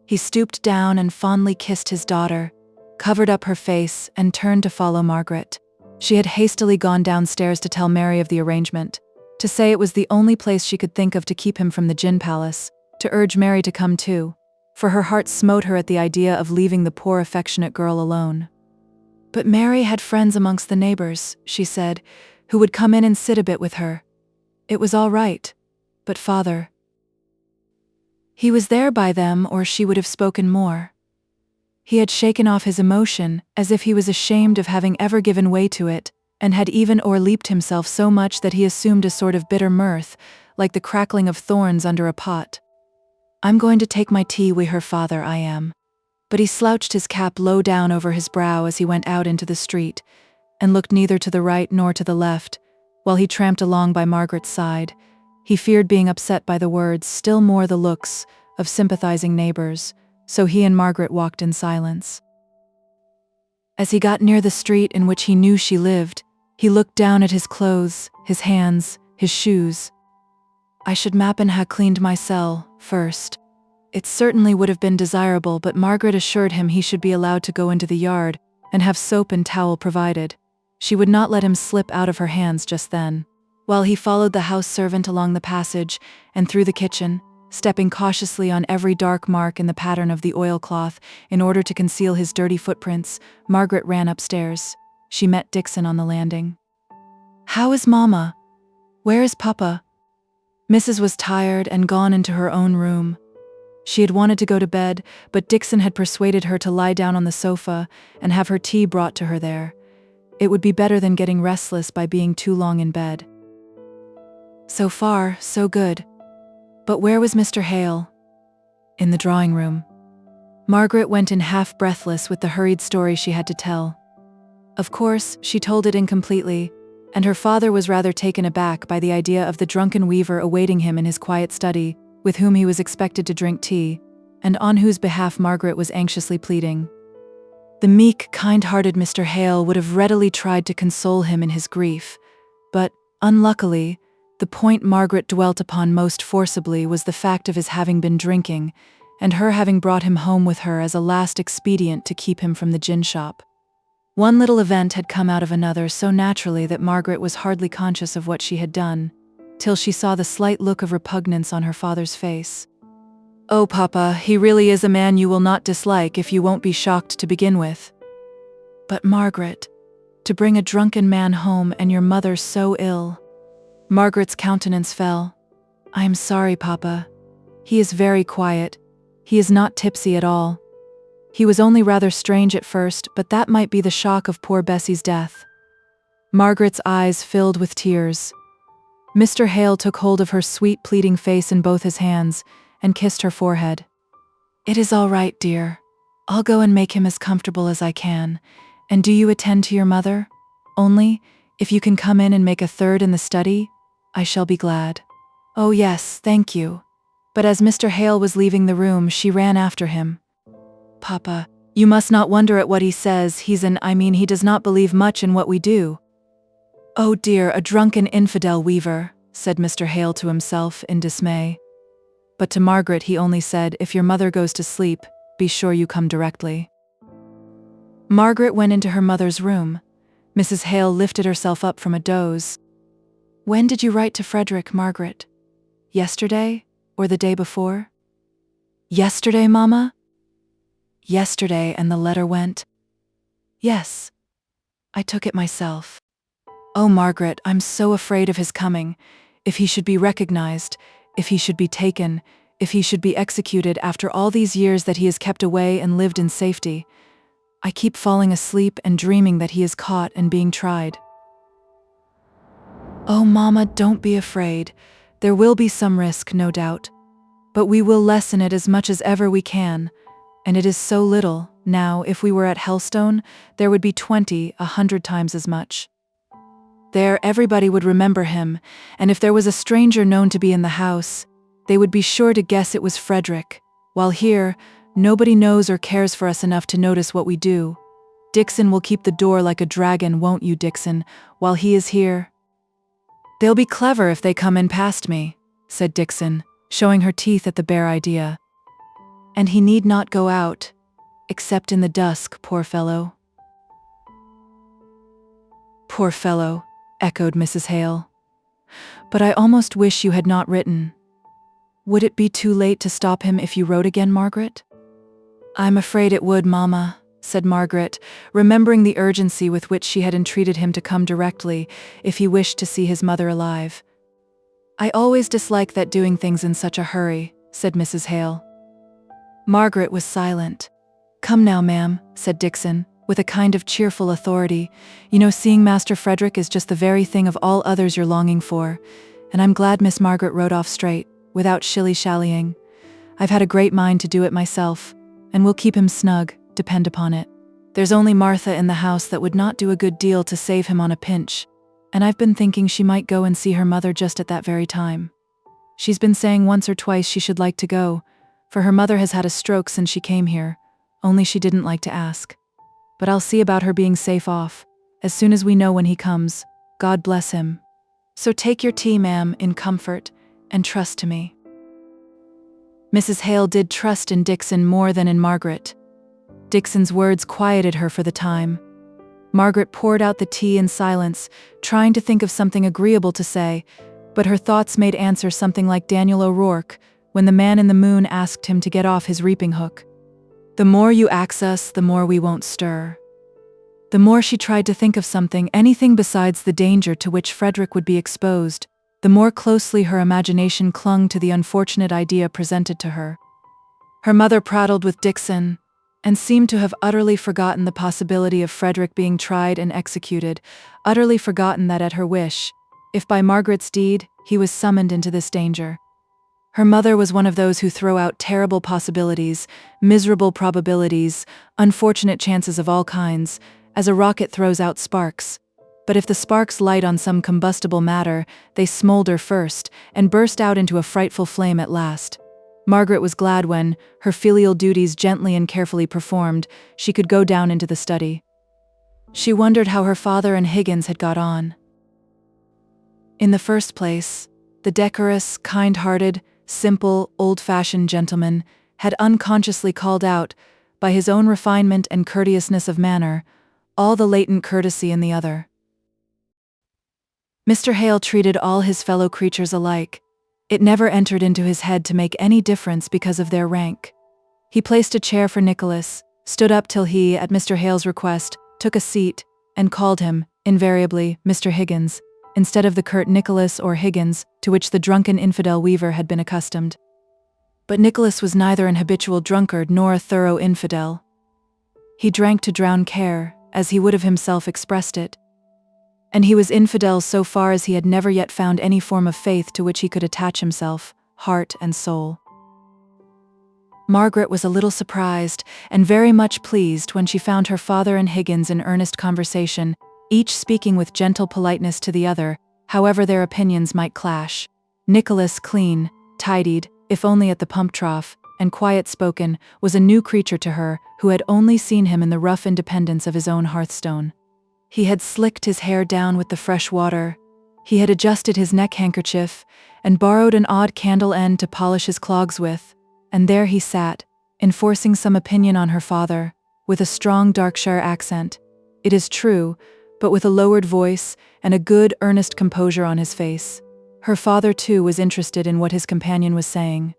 He stooped down and fondly kissed his daughter, covered up her face, and turned to follow Margaret. She had hastily gone downstairs to tell Mary of the arrangement, to say it was the only place she could think of to keep him from the gin palace, to urge Mary to come too, for her heart smote her at the idea of leaving the poor affectionate girl alone. But Mary had friends amongst the neighbors, she said, who would come in and sit a bit with her. It was all right, but father. He was there by them, or she would have spoken more. He had shaken off his emotion, as if he was ashamed of having ever given way to it, and had even o'erleaped himself so much that he assumed a sort of bitter mirth, like the crackling of thorns under a pot. "I'm going to take my tea wi' her father, I am." But he slouched his cap low down over his brow as he went out into the street, and looked neither to the right nor to the left, while he tramped along by Margaret's side. He feared being upset by the words, still more the looks, of sympathizing neighbors, so he and Margaret walked in silence. As he got near the street in which he knew she lived, he looked down at his clothes, his hands, his shoes. I should map and ha cleaned my cell first. It certainly would have been desirable, but Margaret assured him he should be allowed to go into the yard and have soap and towel provided. She would not let him slip out of her hands just then. While he followed the house servant along the passage and through the kitchen, stepping cautiously on every dark mark in the pattern of the oilcloth in order to conceal his dirty footprints, Margaret ran upstairs. She met Dixon on the landing. "How is Mama? Where is Papa?" Mrs. was tired and gone into her own room. She had wanted to go to bed, but Dixon had persuaded her to lie down on the sofa and have her tea brought to her there. It would be better than getting restless by being too long in bed. So far, so good. But where was Mr. Hale? In the drawing room. Margaret went in half breathless with the hurried story she had to tell. Of course, she told it incompletely, and her father was rather taken aback by the idea of the drunken weaver awaiting him in his quiet study, with whom he was expected to drink tea, and on whose behalf Margaret was anxiously pleading. The meek, kind-hearted Mr. Hale would have readily tried to console him in his grief, but, unluckily, the point Margaret dwelt upon most forcibly was the fact of his having been drinking, and her having brought him home with her as a last expedient to keep him from the gin shop. One little event had come out of another so naturally that Margaret was hardly conscious of what she had done, till she saw the slight look of repugnance on her father's face. "Oh, Papa, he really is a man you will not dislike if you won't be shocked to begin with." "But Margaret, to bring a drunken man home and your mother so ill." Margaret's countenance fell. "I am sorry, Papa. He is very quiet. He is not tipsy at all. He was only rather strange at first, but that might be the shock of poor Bessie's death." Margaret's eyes filled with tears. Mr. Hale took hold of her sweet, pleading face in both his hands and kissed her forehead. "It is all right, dear. I'll go and make him as comfortable as I can. And do you attend to your mother? Only, if you can come in and make a third in the study, I shall be glad." "Oh yes, thank you." But as Mr. Hale was leaving the room, she ran after him. "Papa, you must not wonder at what he says. He does not believe much in what we do." "Oh dear, a drunken infidel weaver," said Mr. Hale to himself in dismay. But to Margaret he only said, "If your mother goes to sleep, be sure you come directly." Margaret went into her mother's room. Mrs. Hale lifted herself up from a doze. "When did you write to Frederick, Margaret? Yesterday, or the day before?" "Yesterday, Mama?" "Yesterday, and the letter went?" "Yes. I took it myself." "Oh, Margaret, I'm so afraid of his coming. If he should be recognized, if he should be taken, if he should be executed after all these years that he has kept away and lived in safety. I keep falling asleep and dreaming that he is caught and being tried." "Oh, Mama, don't be afraid. There will be some risk, no doubt. But we will lessen it as much as ever we can. And it is so little. Now, if we were at Helstone, there would be 20, 100 times as much. There, everybody would remember him, and if there was a stranger known to be in the house, they would be sure to guess it was Frederick, while here, nobody knows or cares for us enough to notice what we do. Dixon will keep the door like a dragon, won't you, Dixon, while he is here?" "They'll be clever if they come in past me," said Dixon, showing her teeth at the bare idea. "And he need not go out, except in the dusk, poor fellow." "Poor fellow," echoed Mrs. Hale. "But I almost wish you had not written. Would it be too late to stop him if you wrote again, Margaret?" "I'm afraid it would, Mama," said Margaret, remembering the urgency with which she had entreated him to come directly if he wished to see his mother alive. "I always dislike that doing things in such a hurry," said Mrs. Hale. Margaret was silent. "Come now, ma'am," said Dixon, with a kind of cheerful authority. "You know, seeing Master Frederick is just the very thing of all others you're longing for, and I'm glad Miss Margaret wrote off straight, without shilly-shallying. I've had a great mind to do it myself, and we'll keep him snug, depend upon it. There's only Martha in the house that would not do a good deal to save him on a pinch, and I've been thinking she might go and see her mother just at that very time. She's been saying once or twice she should like to go, for her mother has had a stroke since she came here, only she didn't like to ask. But I'll see about her being safe off, as soon as we know when he comes. God bless him. So take your tea, ma'am, in comfort, and trust to me." Mrs. Hale did trust in Dixon more than in Margaret. Dixon's words quieted her for the time. Margaret poured out the tea in silence, trying to think of something agreeable to say, but her thoughts made answer something like Daniel O'Rourke when the man in the moon asked him to get off his reaping hook. "The more you ax us, the more we won't stir." The more she tried to think of something, anything besides the danger to which Frederick would be exposed, the more closely her imagination clung to the unfortunate idea presented to her. Her mother prattled with Dixon, and seemed to have utterly forgotten the possibility of Frederick being tried and executed, utterly forgotten that at her wish, if by Margaret's deed, he was summoned into this danger. Her mother was one of those who throw out terrible possibilities, miserable probabilities, unfortunate chances of all kinds, as a rocket throws out sparks. But if the sparks light on some combustible matter, they smolder first, and burst out into a frightful flame at last. Margaret was glad when, her filial duties gently and carefully performed, she could go down into the study. She wondered how her father and Higgins had got on. In the first place, the decorous, kind-hearted, simple, old-fashioned gentleman had unconsciously called out, by his own refinement and courteousness of manner, all the latent courtesy in the other. Mr. Hale treated all his fellow creatures alike. It never entered into his head to make any difference because of their rank. He placed a chair for Nicholas, stood up till he, at Mr. Hale's request, took a seat, and called him, invariably, Mr. Higgins, instead of the curt Nicholas or Higgins to which the drunken infidel weaver had been accustomed. But Nicholas was neither an habitual drunkard nor a thorough infidel. He drank to drown care, as he would have himself expressed it. And he was infidel so far as he had never yet found any form of faith to which he could attach himself, heart and soul. Margaret was a little surprised and very much pleased when she found her father and Higgins in earnest conversation, each speaking with gentle politeness to the other, however their opinions might clash. Nicholas, clean, tidied, if only at the pump trough, and quiet-spoken, was a new creature to her, who had only seen him in the rough independence of his own hearthstone. He had slicked his hair down with the fresh water, he had adjusted his neck-handkerchief, and borrowed an odd candle end to polish his clogs with, and there he sat, enforcing some opinion on her father, with a strong Darkshire accent, it is true, but with a lowered voice and a good, earnest composure on his face. Her father, too, was interested in what his companion was saying.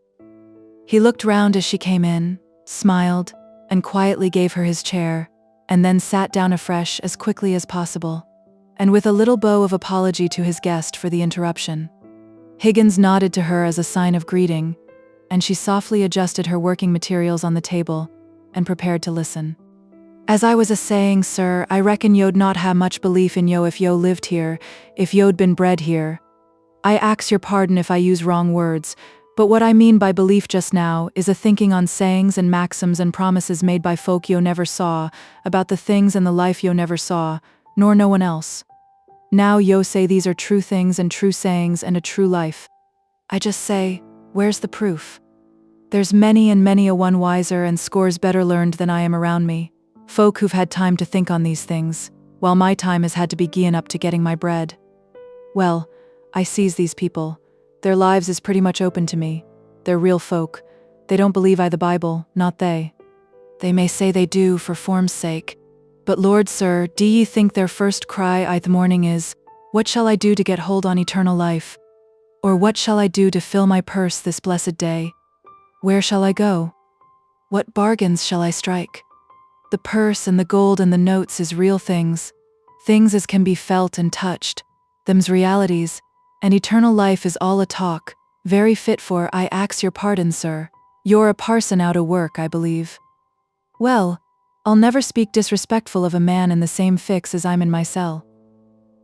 He looked round as she came in, smiled, and quietly gave her his chair, and then sat down afresh as quickly as possible, and with a little bow of apology to his guest for the interruption. Higgins nodded to her as a sign of greeting, and she softly adjusted her working materials on the table, and prepared to listen. "As I was a-saying, sir, I reckon yo'd not ha' much belief in yo if yo lived here, if yo'd been bred here. I ax your pardon if I use wrong words, but what I mean by belief just now is a thinking on sayings and maxims and promises made by folk yo never saw, about the things and the life yo never saw, nor no one else. Now yo say these are true things and true sayings and a true life. I just say, where's the proof? There's many and many a one wiser and scores better learned than I am around me, folk who've had time to think on these things, while my time has had to be gi'n up to getting my bread. Well, I sees these people. Their lives is pretty much open to me. They're real folk. They don't believe I the Bible, not they. They may say they do for form's sake. But Lord, sir, do ye think their first cry I the morning is, what shall I do to get hold on eternal life? Or what shall I do to fill my purse this blessed day? Where shall I go? What bargains shall I strike? The purse and the gold and the notes is real things as can be felt and touched, them's realities, and eternal life is all a talk, very fit for, I ax your pardon, sir, you're a parson out o' work, I believe. Well, I'll never speak disrespectful of a man in the same fix as I'm in my cell.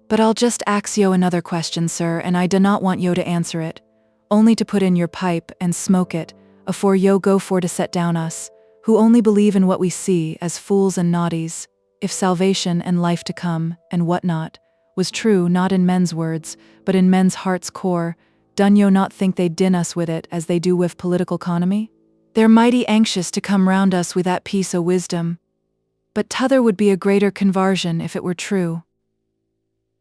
But I'll just ax yo another question, sir, and I do not want yo to answer it, only to put in your pipe and smoke it, afore yo go for to set down us, who only believe in what we see as fools and naughties, if salvation and life to come, and what not, was true not in men's words, but in men's heart's core, dun yo not think they din us with it as they do with political economy? They're mighty anxious to come round us with that piece o' wisdom. But t'other would be a greater convarsion if it were true.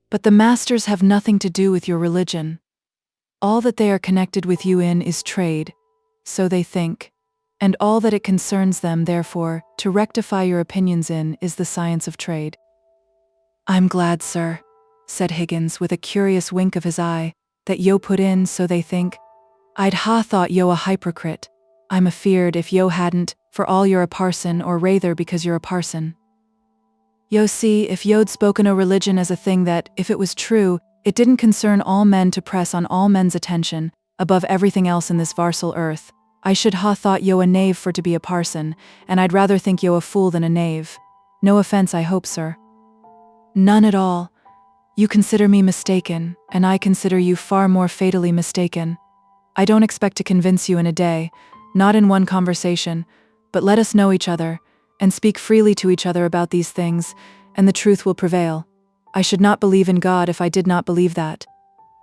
But the masters have nothing to do with your religion. All that they are connected with you in is trade, so they think, and all that it concerns them, therefore, to rectify your opinions in is the science of trade. I'm glad, sir, said Higgins with a curious wink of his eye, that yo put in so they think. I'd ha thought yo a hypocrite. I'm afeard if yo hadn't, for all you're a parson, or rather because you're a parson. Yo see, if yo'd spoken o' religion as a thing that, if it was true, it didn't concern all men to press on all men's attention, above everything else in this varsal earth, I should ha thought yo a knave for to be a parson, and I'd rather think yo a fool than a knave. No offense, I hope, sir. None at all. You consider me mistaken, and I consider you far more fatally mistaken. I don't expect to convince you in a day, not in one conversation, but let us know each other, and speak freely to each other about these things, and the truth will prevail. I should not believe in God if I did not believe that.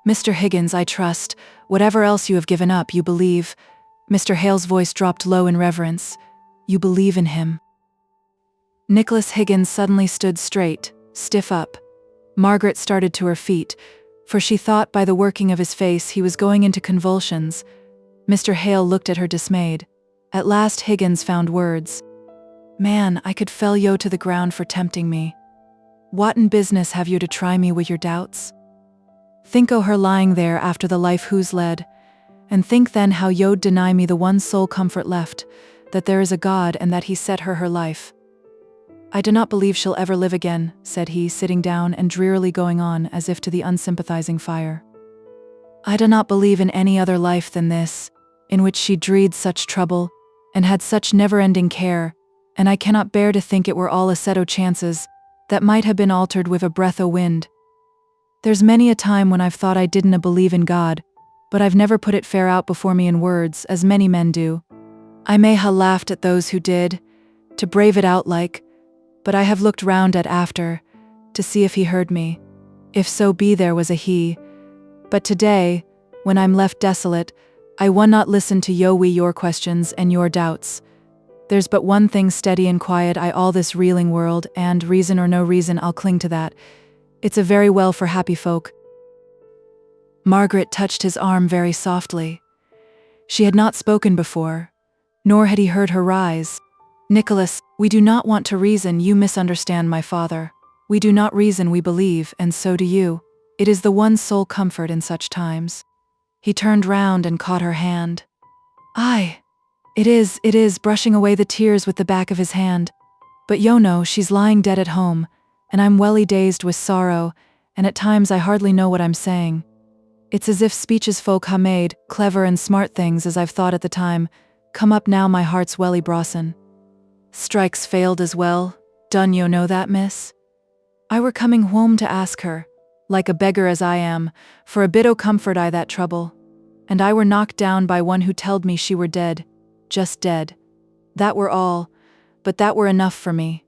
Mr. Higgins, I trust, whatever else you have given up, you believe. Mr. Hale's voice dropped low in reverence. You believe in him. Nicholas Higgins suddenly stood straight, stiff up. Margaret started to her feet, for she thought by the working of his face he was going into convulsions. Mr. Hale looked at her dismayed. At last Higgins found words. Man, I could fell yo to the ground for tempting me. Whatten business have you to try me with your doubts? Think o' her lying there after the life who's led, and think then how yo'd deny me the one sole comfort left, that there is a God and that he set her life. I do not believe she'll ever live again, said he, sitting down and drearily going on as if to the unsympathizing fire. I do not believe in any other life than this, in which she dreed such trouble, and had such never-ending care, and I cannot bear to think it were all a set o' chances, that might have been altered with a breath o' wind. There's many a time when I've thought I didn't believe in God, but I've never put it fair out before me in words, as many men do. I may ha' laughed at those who did, to brave it out like, but I have looked round at after, to see if he heard me, if so be there was a he. But today, when I'm left desolate, I will not listen to your questions and your doubts. There's but one thing steady and quiet I all this reeling world, and, reason or no reason, I'll cling to that. It's a very well for happy folk. Margaret touched his arm very softly. She had not spoken before, nor had he heard her rise. Nicholas, we do not want to reason, you misunderstand my father. We do not reason, we believe, and so do you. It is the one sole comfort in such times. He turned round and caught her hand. Aye, it is, brushing away the tears with the back of his hand. But yo know, she's lying dead at home, and I'm welly dazed with sorrow, and at times I hardly know what I'm saying. It's as if speeches folk ha' made, clever and smart things as I've thought at the time, come up now my heart's welly brossin'. Strikes failed as well, done yo know that, miss? I were coming home to ask her, like a beggar as I am, for a bit o' comfort I that trouble. And I were knocked down by one who telled me she were dead, just dead. That were all, but that were enough for me.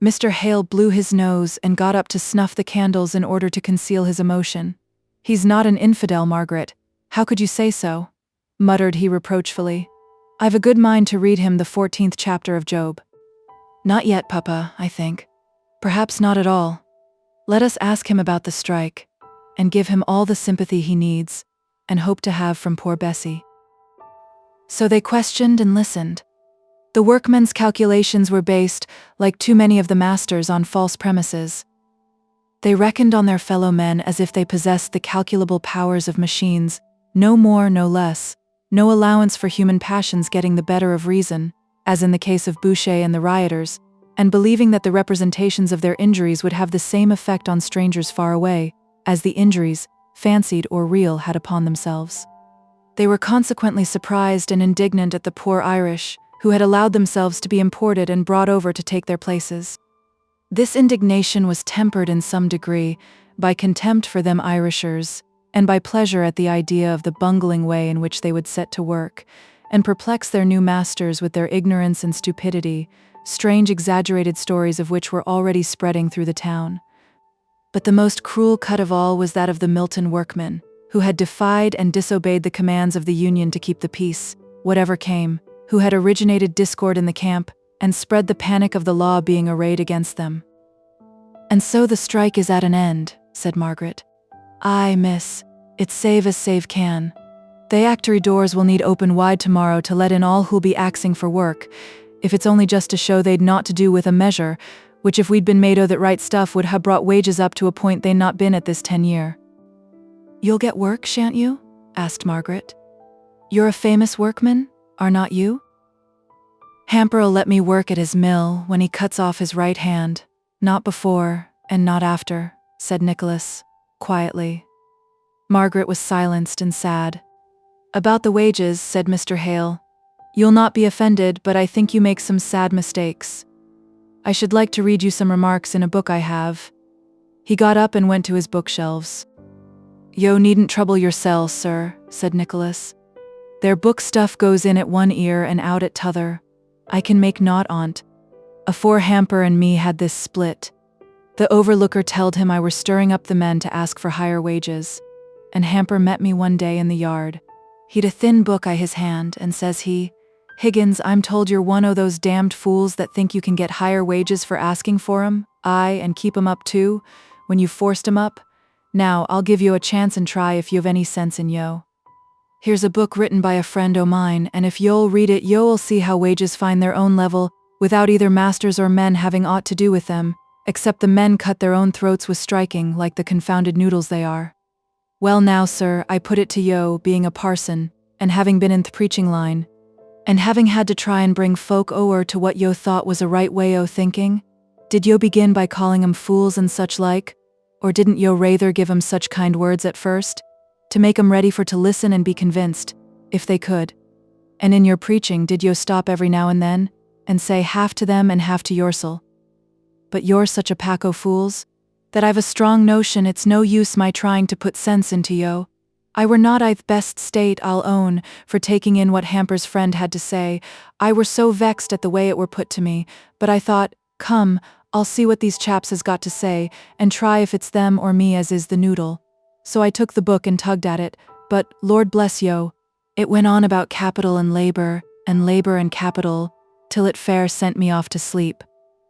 Mr. Hale blew his nose and got up to snuff the candles in order to conceal his emotion. He's not an infidel, Margaret. How could you say so? Muttered he reproachfully. I've a good mind to read him the 14th chapter of Job. Not yet, Papa, I think. Perhaps not at all. Let us ask him about the strike, and give him all the sympathy he needs, and hope to have from poor Bessie. So they questioned and listened. The workmen's calculations were based, like too many of the masters, on false premises. They reckoned on their fellow men as if they possessed the calculable powers of machines, no more, no less, no allowance for human passions getting the better of reason, as in the case of Boucher and the rioters, and believing that the representations of their injuries would have the same effect on strangers far away, as the injuries, fancied or real, had upon themselves. They were consequently surprised and indignant at the poor Irish, who had allowed themselves to be imported and brought over to take their places. This indignation was tempered in some degree by contempt for them Irishers, and by pleasure at the idea of the bungling way in which they would set to work, and perplex their new masters with their ignorance and stupidity, strange exaggerated stories of which were already spreading through the town. But the most cruel cut of all was that of the Milton workmen, who had defied and disobeyed the commands of the Union to keep the peace, whatever came, who had originated discord in the camp, and spread the panic of the law being arrayed against them. And so the strike is at an end, said Margaret. Aye, miss, It's save as save can. The actory doors will need open wide tomorrow to let in all who'll be axing for work, if it's only just to show they'd naught to do with a measure, which if we'd been made o' that right stuff would ha' brought wages up to a point they'd not been at this 10 year. You'll get work, shan't you? Asked Margaret. You're a famous workman, are not you? Hamper'll let me work at his mill when he cuts off his right hand, not before and not after, said Nicholas, quietly. Margaret was silenced and sad. About the wages, said Mr. Hale. You'll not be offended, but I think you make some sad mistakes. I should like to read you some remarks in a book I have. He got up and went to his bookshelves. Yo needn't trouble yourselves, sir, said Nicholas. Their book stuff goes in at one ear and out at t'other. I can make naught on't. Afore Hamper and me had this split. The overlooker telled him I were stirring up the men to ask for higher wages, and Hamper met me one day in the yard. He'd a thin book I his hand, and says he, Higgins, I'm told you're one o' those damned fools that think you can get higher wages for asking for 'em, aye, and keep 'em up too, when you've forced 'em up. Now, I'll give you a chance and try if you've any sense in yo. Here's a book written by a friend o' mine, and if yo'll read it, yo'll see how wages find their own level, without either masters or men having aught to do with them, except the men cut their own throats with striking, like the confounded noodles they are. Well now, sir, I put it to yo, being a parson, and having been in th' preaching line, and having had to try and bring folk o'er to what yo thought was a right way o' thinking, did yo begin by calling 'em fools and such like, or didn't yo rather give 'em such kind words at first, to make 'em ready for to listen and be convinced, if they could? And in your preaching did yo stop every now and then, and say half to them and half to yoursel? But you're such a pack o' fools, that I've a strong notion it's no use my trying to put sense into yo. I were not i'th best state, I'll own, for taking in what Hamper's friend had to say. I were so vexed at the way it were put to me, but I thought, come, I'll see what these chaps has got to say, and try if it's them or me as is the noodle. So I took the book and tugged at it, but, Lord bless yo, it went on about capital and labor and capital, till it fair sent me off to sleep.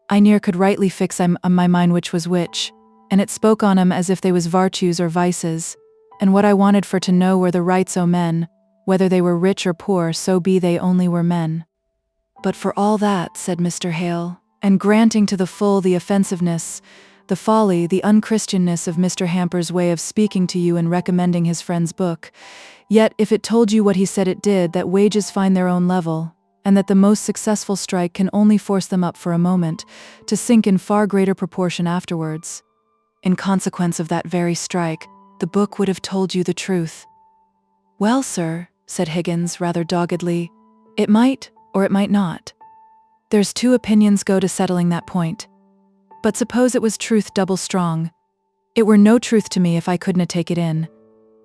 I near could rightly fix on my mind which was which, and it spoke on 'em as if they was vartues or vices, and what I wanted for to know were the rights o' men, whether they were rich or poor, so be they only were men. But for all that, said Mr. Hale, and granting to the full the offensiveness, the folly, the unchristianness of Mr. Hamper's way of speaking to you and recommending his friend's book, yet if it told you what he said it did, that wages find their own level, and that the most successful strike can only force them up for a moment, to sink in far greater proportion afterwards. In consequence of that very strike, the book would have told you the truth. Well, sir, said Higgins rather doggedly, it might or it might not. There's two opinions go to settling that point. But suppose it was truth double strong. It were no truth to me if I couldna take it in.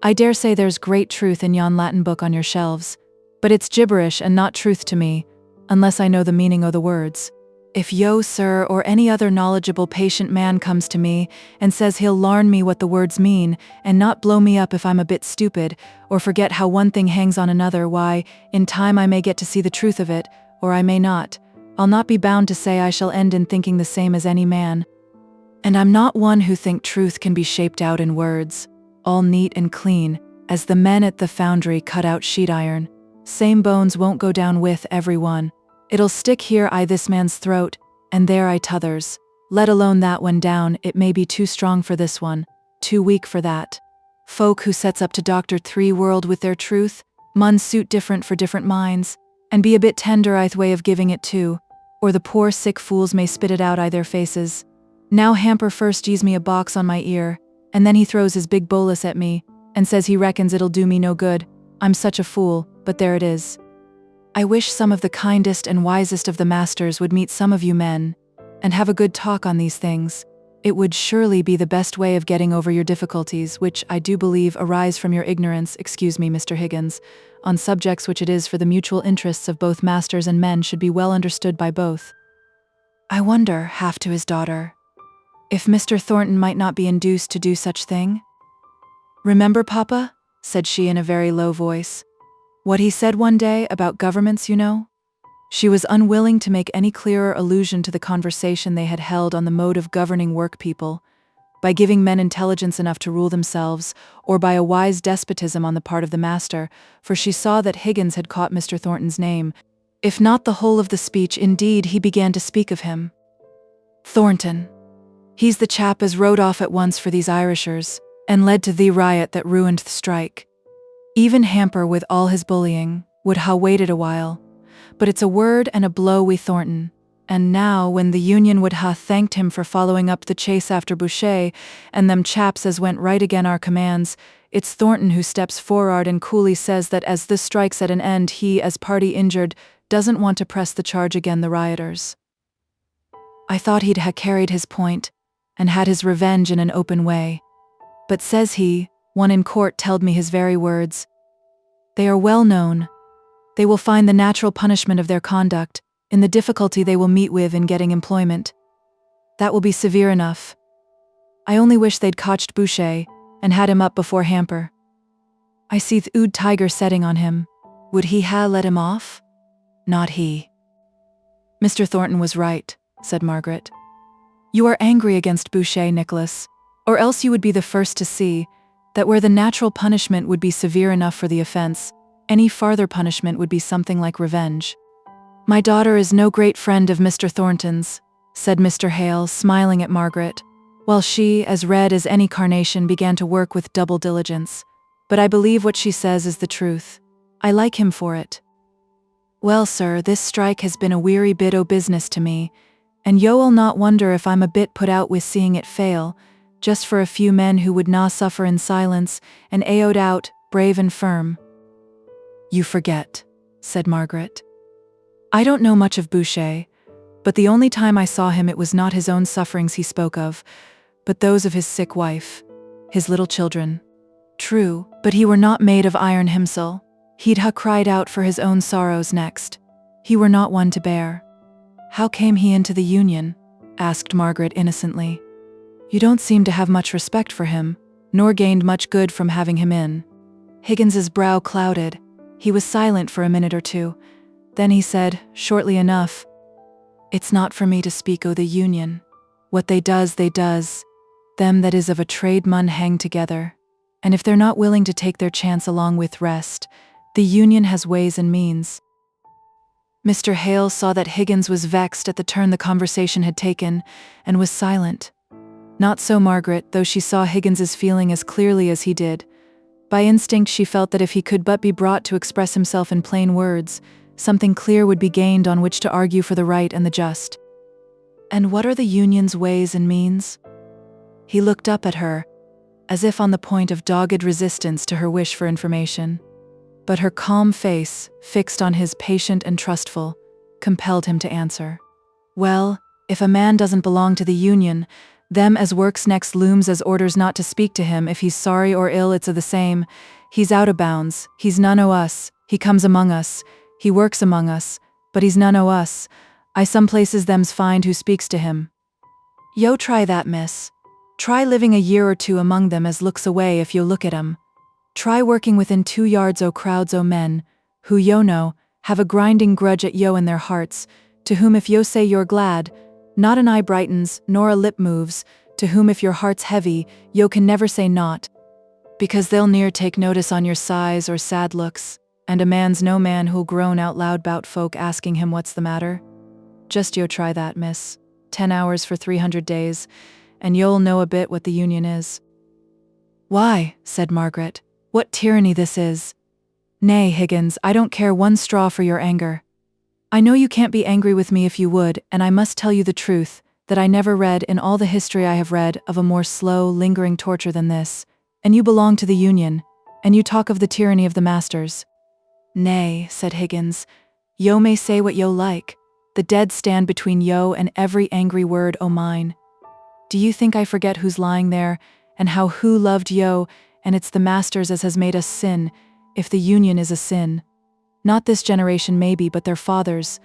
I dare say there's great truth in yon Latin book on your shelves, but it's gibberish and not truth to me, unless I know the meaning o' the words. If yo, sir, or any other knowledgeable patient man comes to me and says he'll larn me what the words mean and not blow me up if I'm a bit stupid or forget how one thing hangs on another, why, in time I may get to see the truth of it, or I may not. I'll not be bound to say I shall end in thinking the same as any man. And I'm not one who think truth can be shaped out in words, all neat and clean, as the men at the foundry cut out sheet iron. Same bones won't go down with every one. It'll stick here I this man's throat, and there I t'other's. Let alone that one down, it may be too strong for this one, too weak for that. Folk who sets up to doctor three world with their truth, mun suit different for different minds, and be a bit tender i'th way of giving it too, or the poor sick fools may spit it out i their faces. Now Hamper first gees me a box on my ear, and then he throws his big bolus at me, and says he reckons it'll do me no good. I'm such a fool, but there it is. I wish some of the kindest and wisest of the masters would meet some of you men, and have a good talk on these things. It would surely be the best way of getting over your difficulties, which I do believe arise from your ignorance, excuse me, Mr. Higgins, on subjects which it is for the mutual interests of both masters and men should be well understood by both. I wonder, half to his daughter, if Mr. Thornton might not be induced to do such thing? Remember, Papa, said she in a very low voice, what he said one day about governments, you know? She was unwilling to make any clearer allusion to the conversation they had held on the mode of governing work people, by giving men intelligence enough to rule themselves, or by a wise despotism on the part of the master, for she saw that Higgins had caught Mr. Thornton's name. If not the whole of the speech, indeed, he began to speak of him. Thornton. He's the chap as rode off at once for these Irishers, and led to the riot that ruined the strike. Even Hamper, with all his bullying, would ha' waited a while. But it's a word and a blow wi' Thornton. And now, when the Union would ha' thanked him for following up the chase after Boucher, and them chaps as went right again our commands, it's Thornton who steps for'ard and coolly says that as this strike's at an end, he, as party injured, doesn't want to press the charge again the rioters. I thought he'd ha' carried his point, and had his revenge in an open way. But says he, one in court telled me his very words. They are well known. They will find the natural punishment of their conduct, in the difficulty they will meet with in getting employment. That will be severe enough. I only wish they'd cotched Boucher, and had him up before Hamper. I see th' ood tiger setting on him. Would he ha' let him off? Not he. Mr. Thornton was right, said Margaret. You are angry against Boucher, Nicholas, or else you would be the first to see that where the natural punishment would be severe enough for the offense, any farther punishment would be something like revenge. My daughter is no great friend of Mr. Thornton's, said Mr. Hale, smiling at Margaret, while she, as red as any carnation, began to work with double diligence. But I believe what she says is the truth. I like him for it. Well, sir, this strike has been a weary bit o' business to me, and yo'll not wonder if I'm a bit put out with seeing it fail, just for a few men who would na suffer in silence, and aoed out, brave and firm. You forget, said Margaret. I don't know much of Boucher, but the only time I saw him it was not his own sufferings he spoke of, but those of his sick wife, his little children. True, but he were not made of iron himsel. He'd ha' cried out for his own sorrows next. He were not one to bear. How came he into the Union? Asked Margaret innocently. You don't seem to have much respect for him, nor gained much good from having him in. Higgins's brow clouded. He was silent for a minute or two. Then he said, shortly enough, It's not for me to speak o' the Union. What they does, them that is of a trade mun hang together. And if they're not willing to take their chance along with rest, the Union has ways and means. Mr. Hale saw that Higgins was vexed at the turn the conversation had taken, and was silent. Not so Margaret, though she saw Higgins's feeling as clearly as he did. By instinct she felt that if he could but be brought to express himself in plain words, something clear would be gained on which to argue for the right and the just. And what are the Union's ways and means? He looked up at her, as if on the point of dogged resistance to her wish for information. But her calm face, fixed on his patient and trustful, compelled him to answer. Well, if a man doesn't belong to the Union, them as works next looms as orders not to speak to him if he's sorry or ill it's o' the same. He's out o' bounds, he's none o' us, he comes among us, he works among us, but he's none o' us. I some places them's find who speaks to him. Yo try that, miss. Try living a year or two among them as looks away if yo look at 'em. Try working within 2 yards o' crowds o' men, who yo know, have a grinding grudge at yo in their hearts, to whom if yo say you're glad, not an eye brightens, nor a lip moves, to whom if your heart's heavy, yo can never say naught, because they'll ne'er take notice on your sighs or sad looks, and a man's no man who'll groan out loud 'bout folk asking him what's the matter. Just yo try that, miss. 10 hours for 300 days, and you'll know a bit what the Union is. Why, said Margaret, what tyranny this is. Nay, Higgins, I don't care one straw for your anger. I know you can't be angry with me if you would, and I must tell you the truth, that I never read in all the history I have read of a more slow, lingering torture than this, and you belong to the Union, and you talk of the tyranny of the masters. Nay, said Higgins, yo may say what yo like. The dead stand between yo and every angry word o' mine. Do you think I forget who's lying there, and how who loved yo, and it's the masters as has made us sin, if the Union is a sin? Not this generation maybe, but their fathers.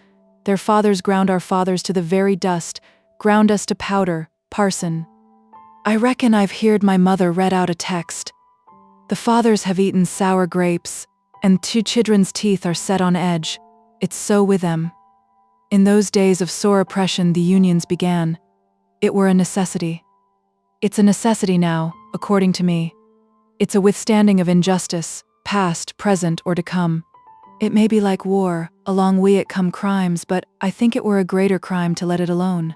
Their fathers ground our fathers to the very dust, ground us to powder, parson. I reckon I've heard my mother read out a text. The fathers have eaten sour grapes, and 2 children's teeth are set on edge. It's so with them. In those days of sore oppression the Unions began. It were a necessity. It's a necessity now, according to me. It's a withstanding of injustice, past, present, or to come. It may be like war, along we it come crimes, but I think it were a greater crime to let it alone.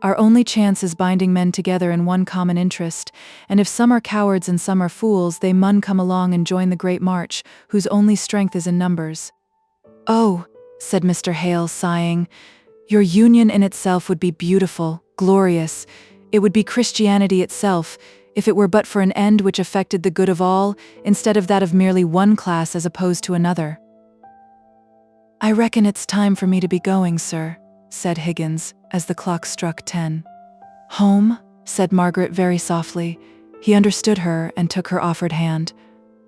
Our only chance is binding men together in one common interest, and if some are cowards and some are fools, they mun come along and join the great march, whose only strength is in numbers. Oh, said Mr. Hale, sighing, your union in itself would be beautiful, glorious. It would be Christianity itself, if it were but for an end which affected the good of all, instead of that of merely one class as opposed to another. I reckon it's time for me to be going, sir, said Higgins, as the clock struck 10. Home? Said Margaret very softly. He understood her and took her offered hand.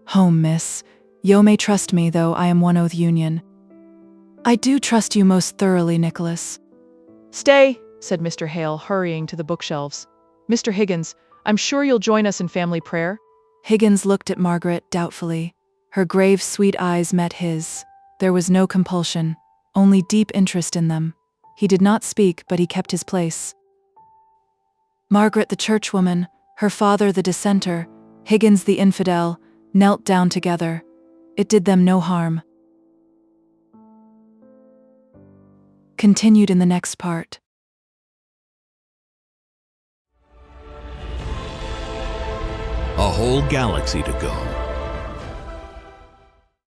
Home, miss. Yo may trust me, though I am one oath union. I do trust you most thoroughly, Nicholas. Stay, said Mr. Hale, hurrying to the bookshelves. Mr. Higgins, I'm sure you'll join us in family prayer? Higgins looked at Margaret doubtfully. Her grave, sweet eyes met his. There was no compulsion, only deep interest in them. He did not speak, but he kept his place. Margaret, the churchwoman, her father, the dissenter, Higgins, the infidel, knelt down together. It did them no harm. Continued in the next part. A whole galaxy to go.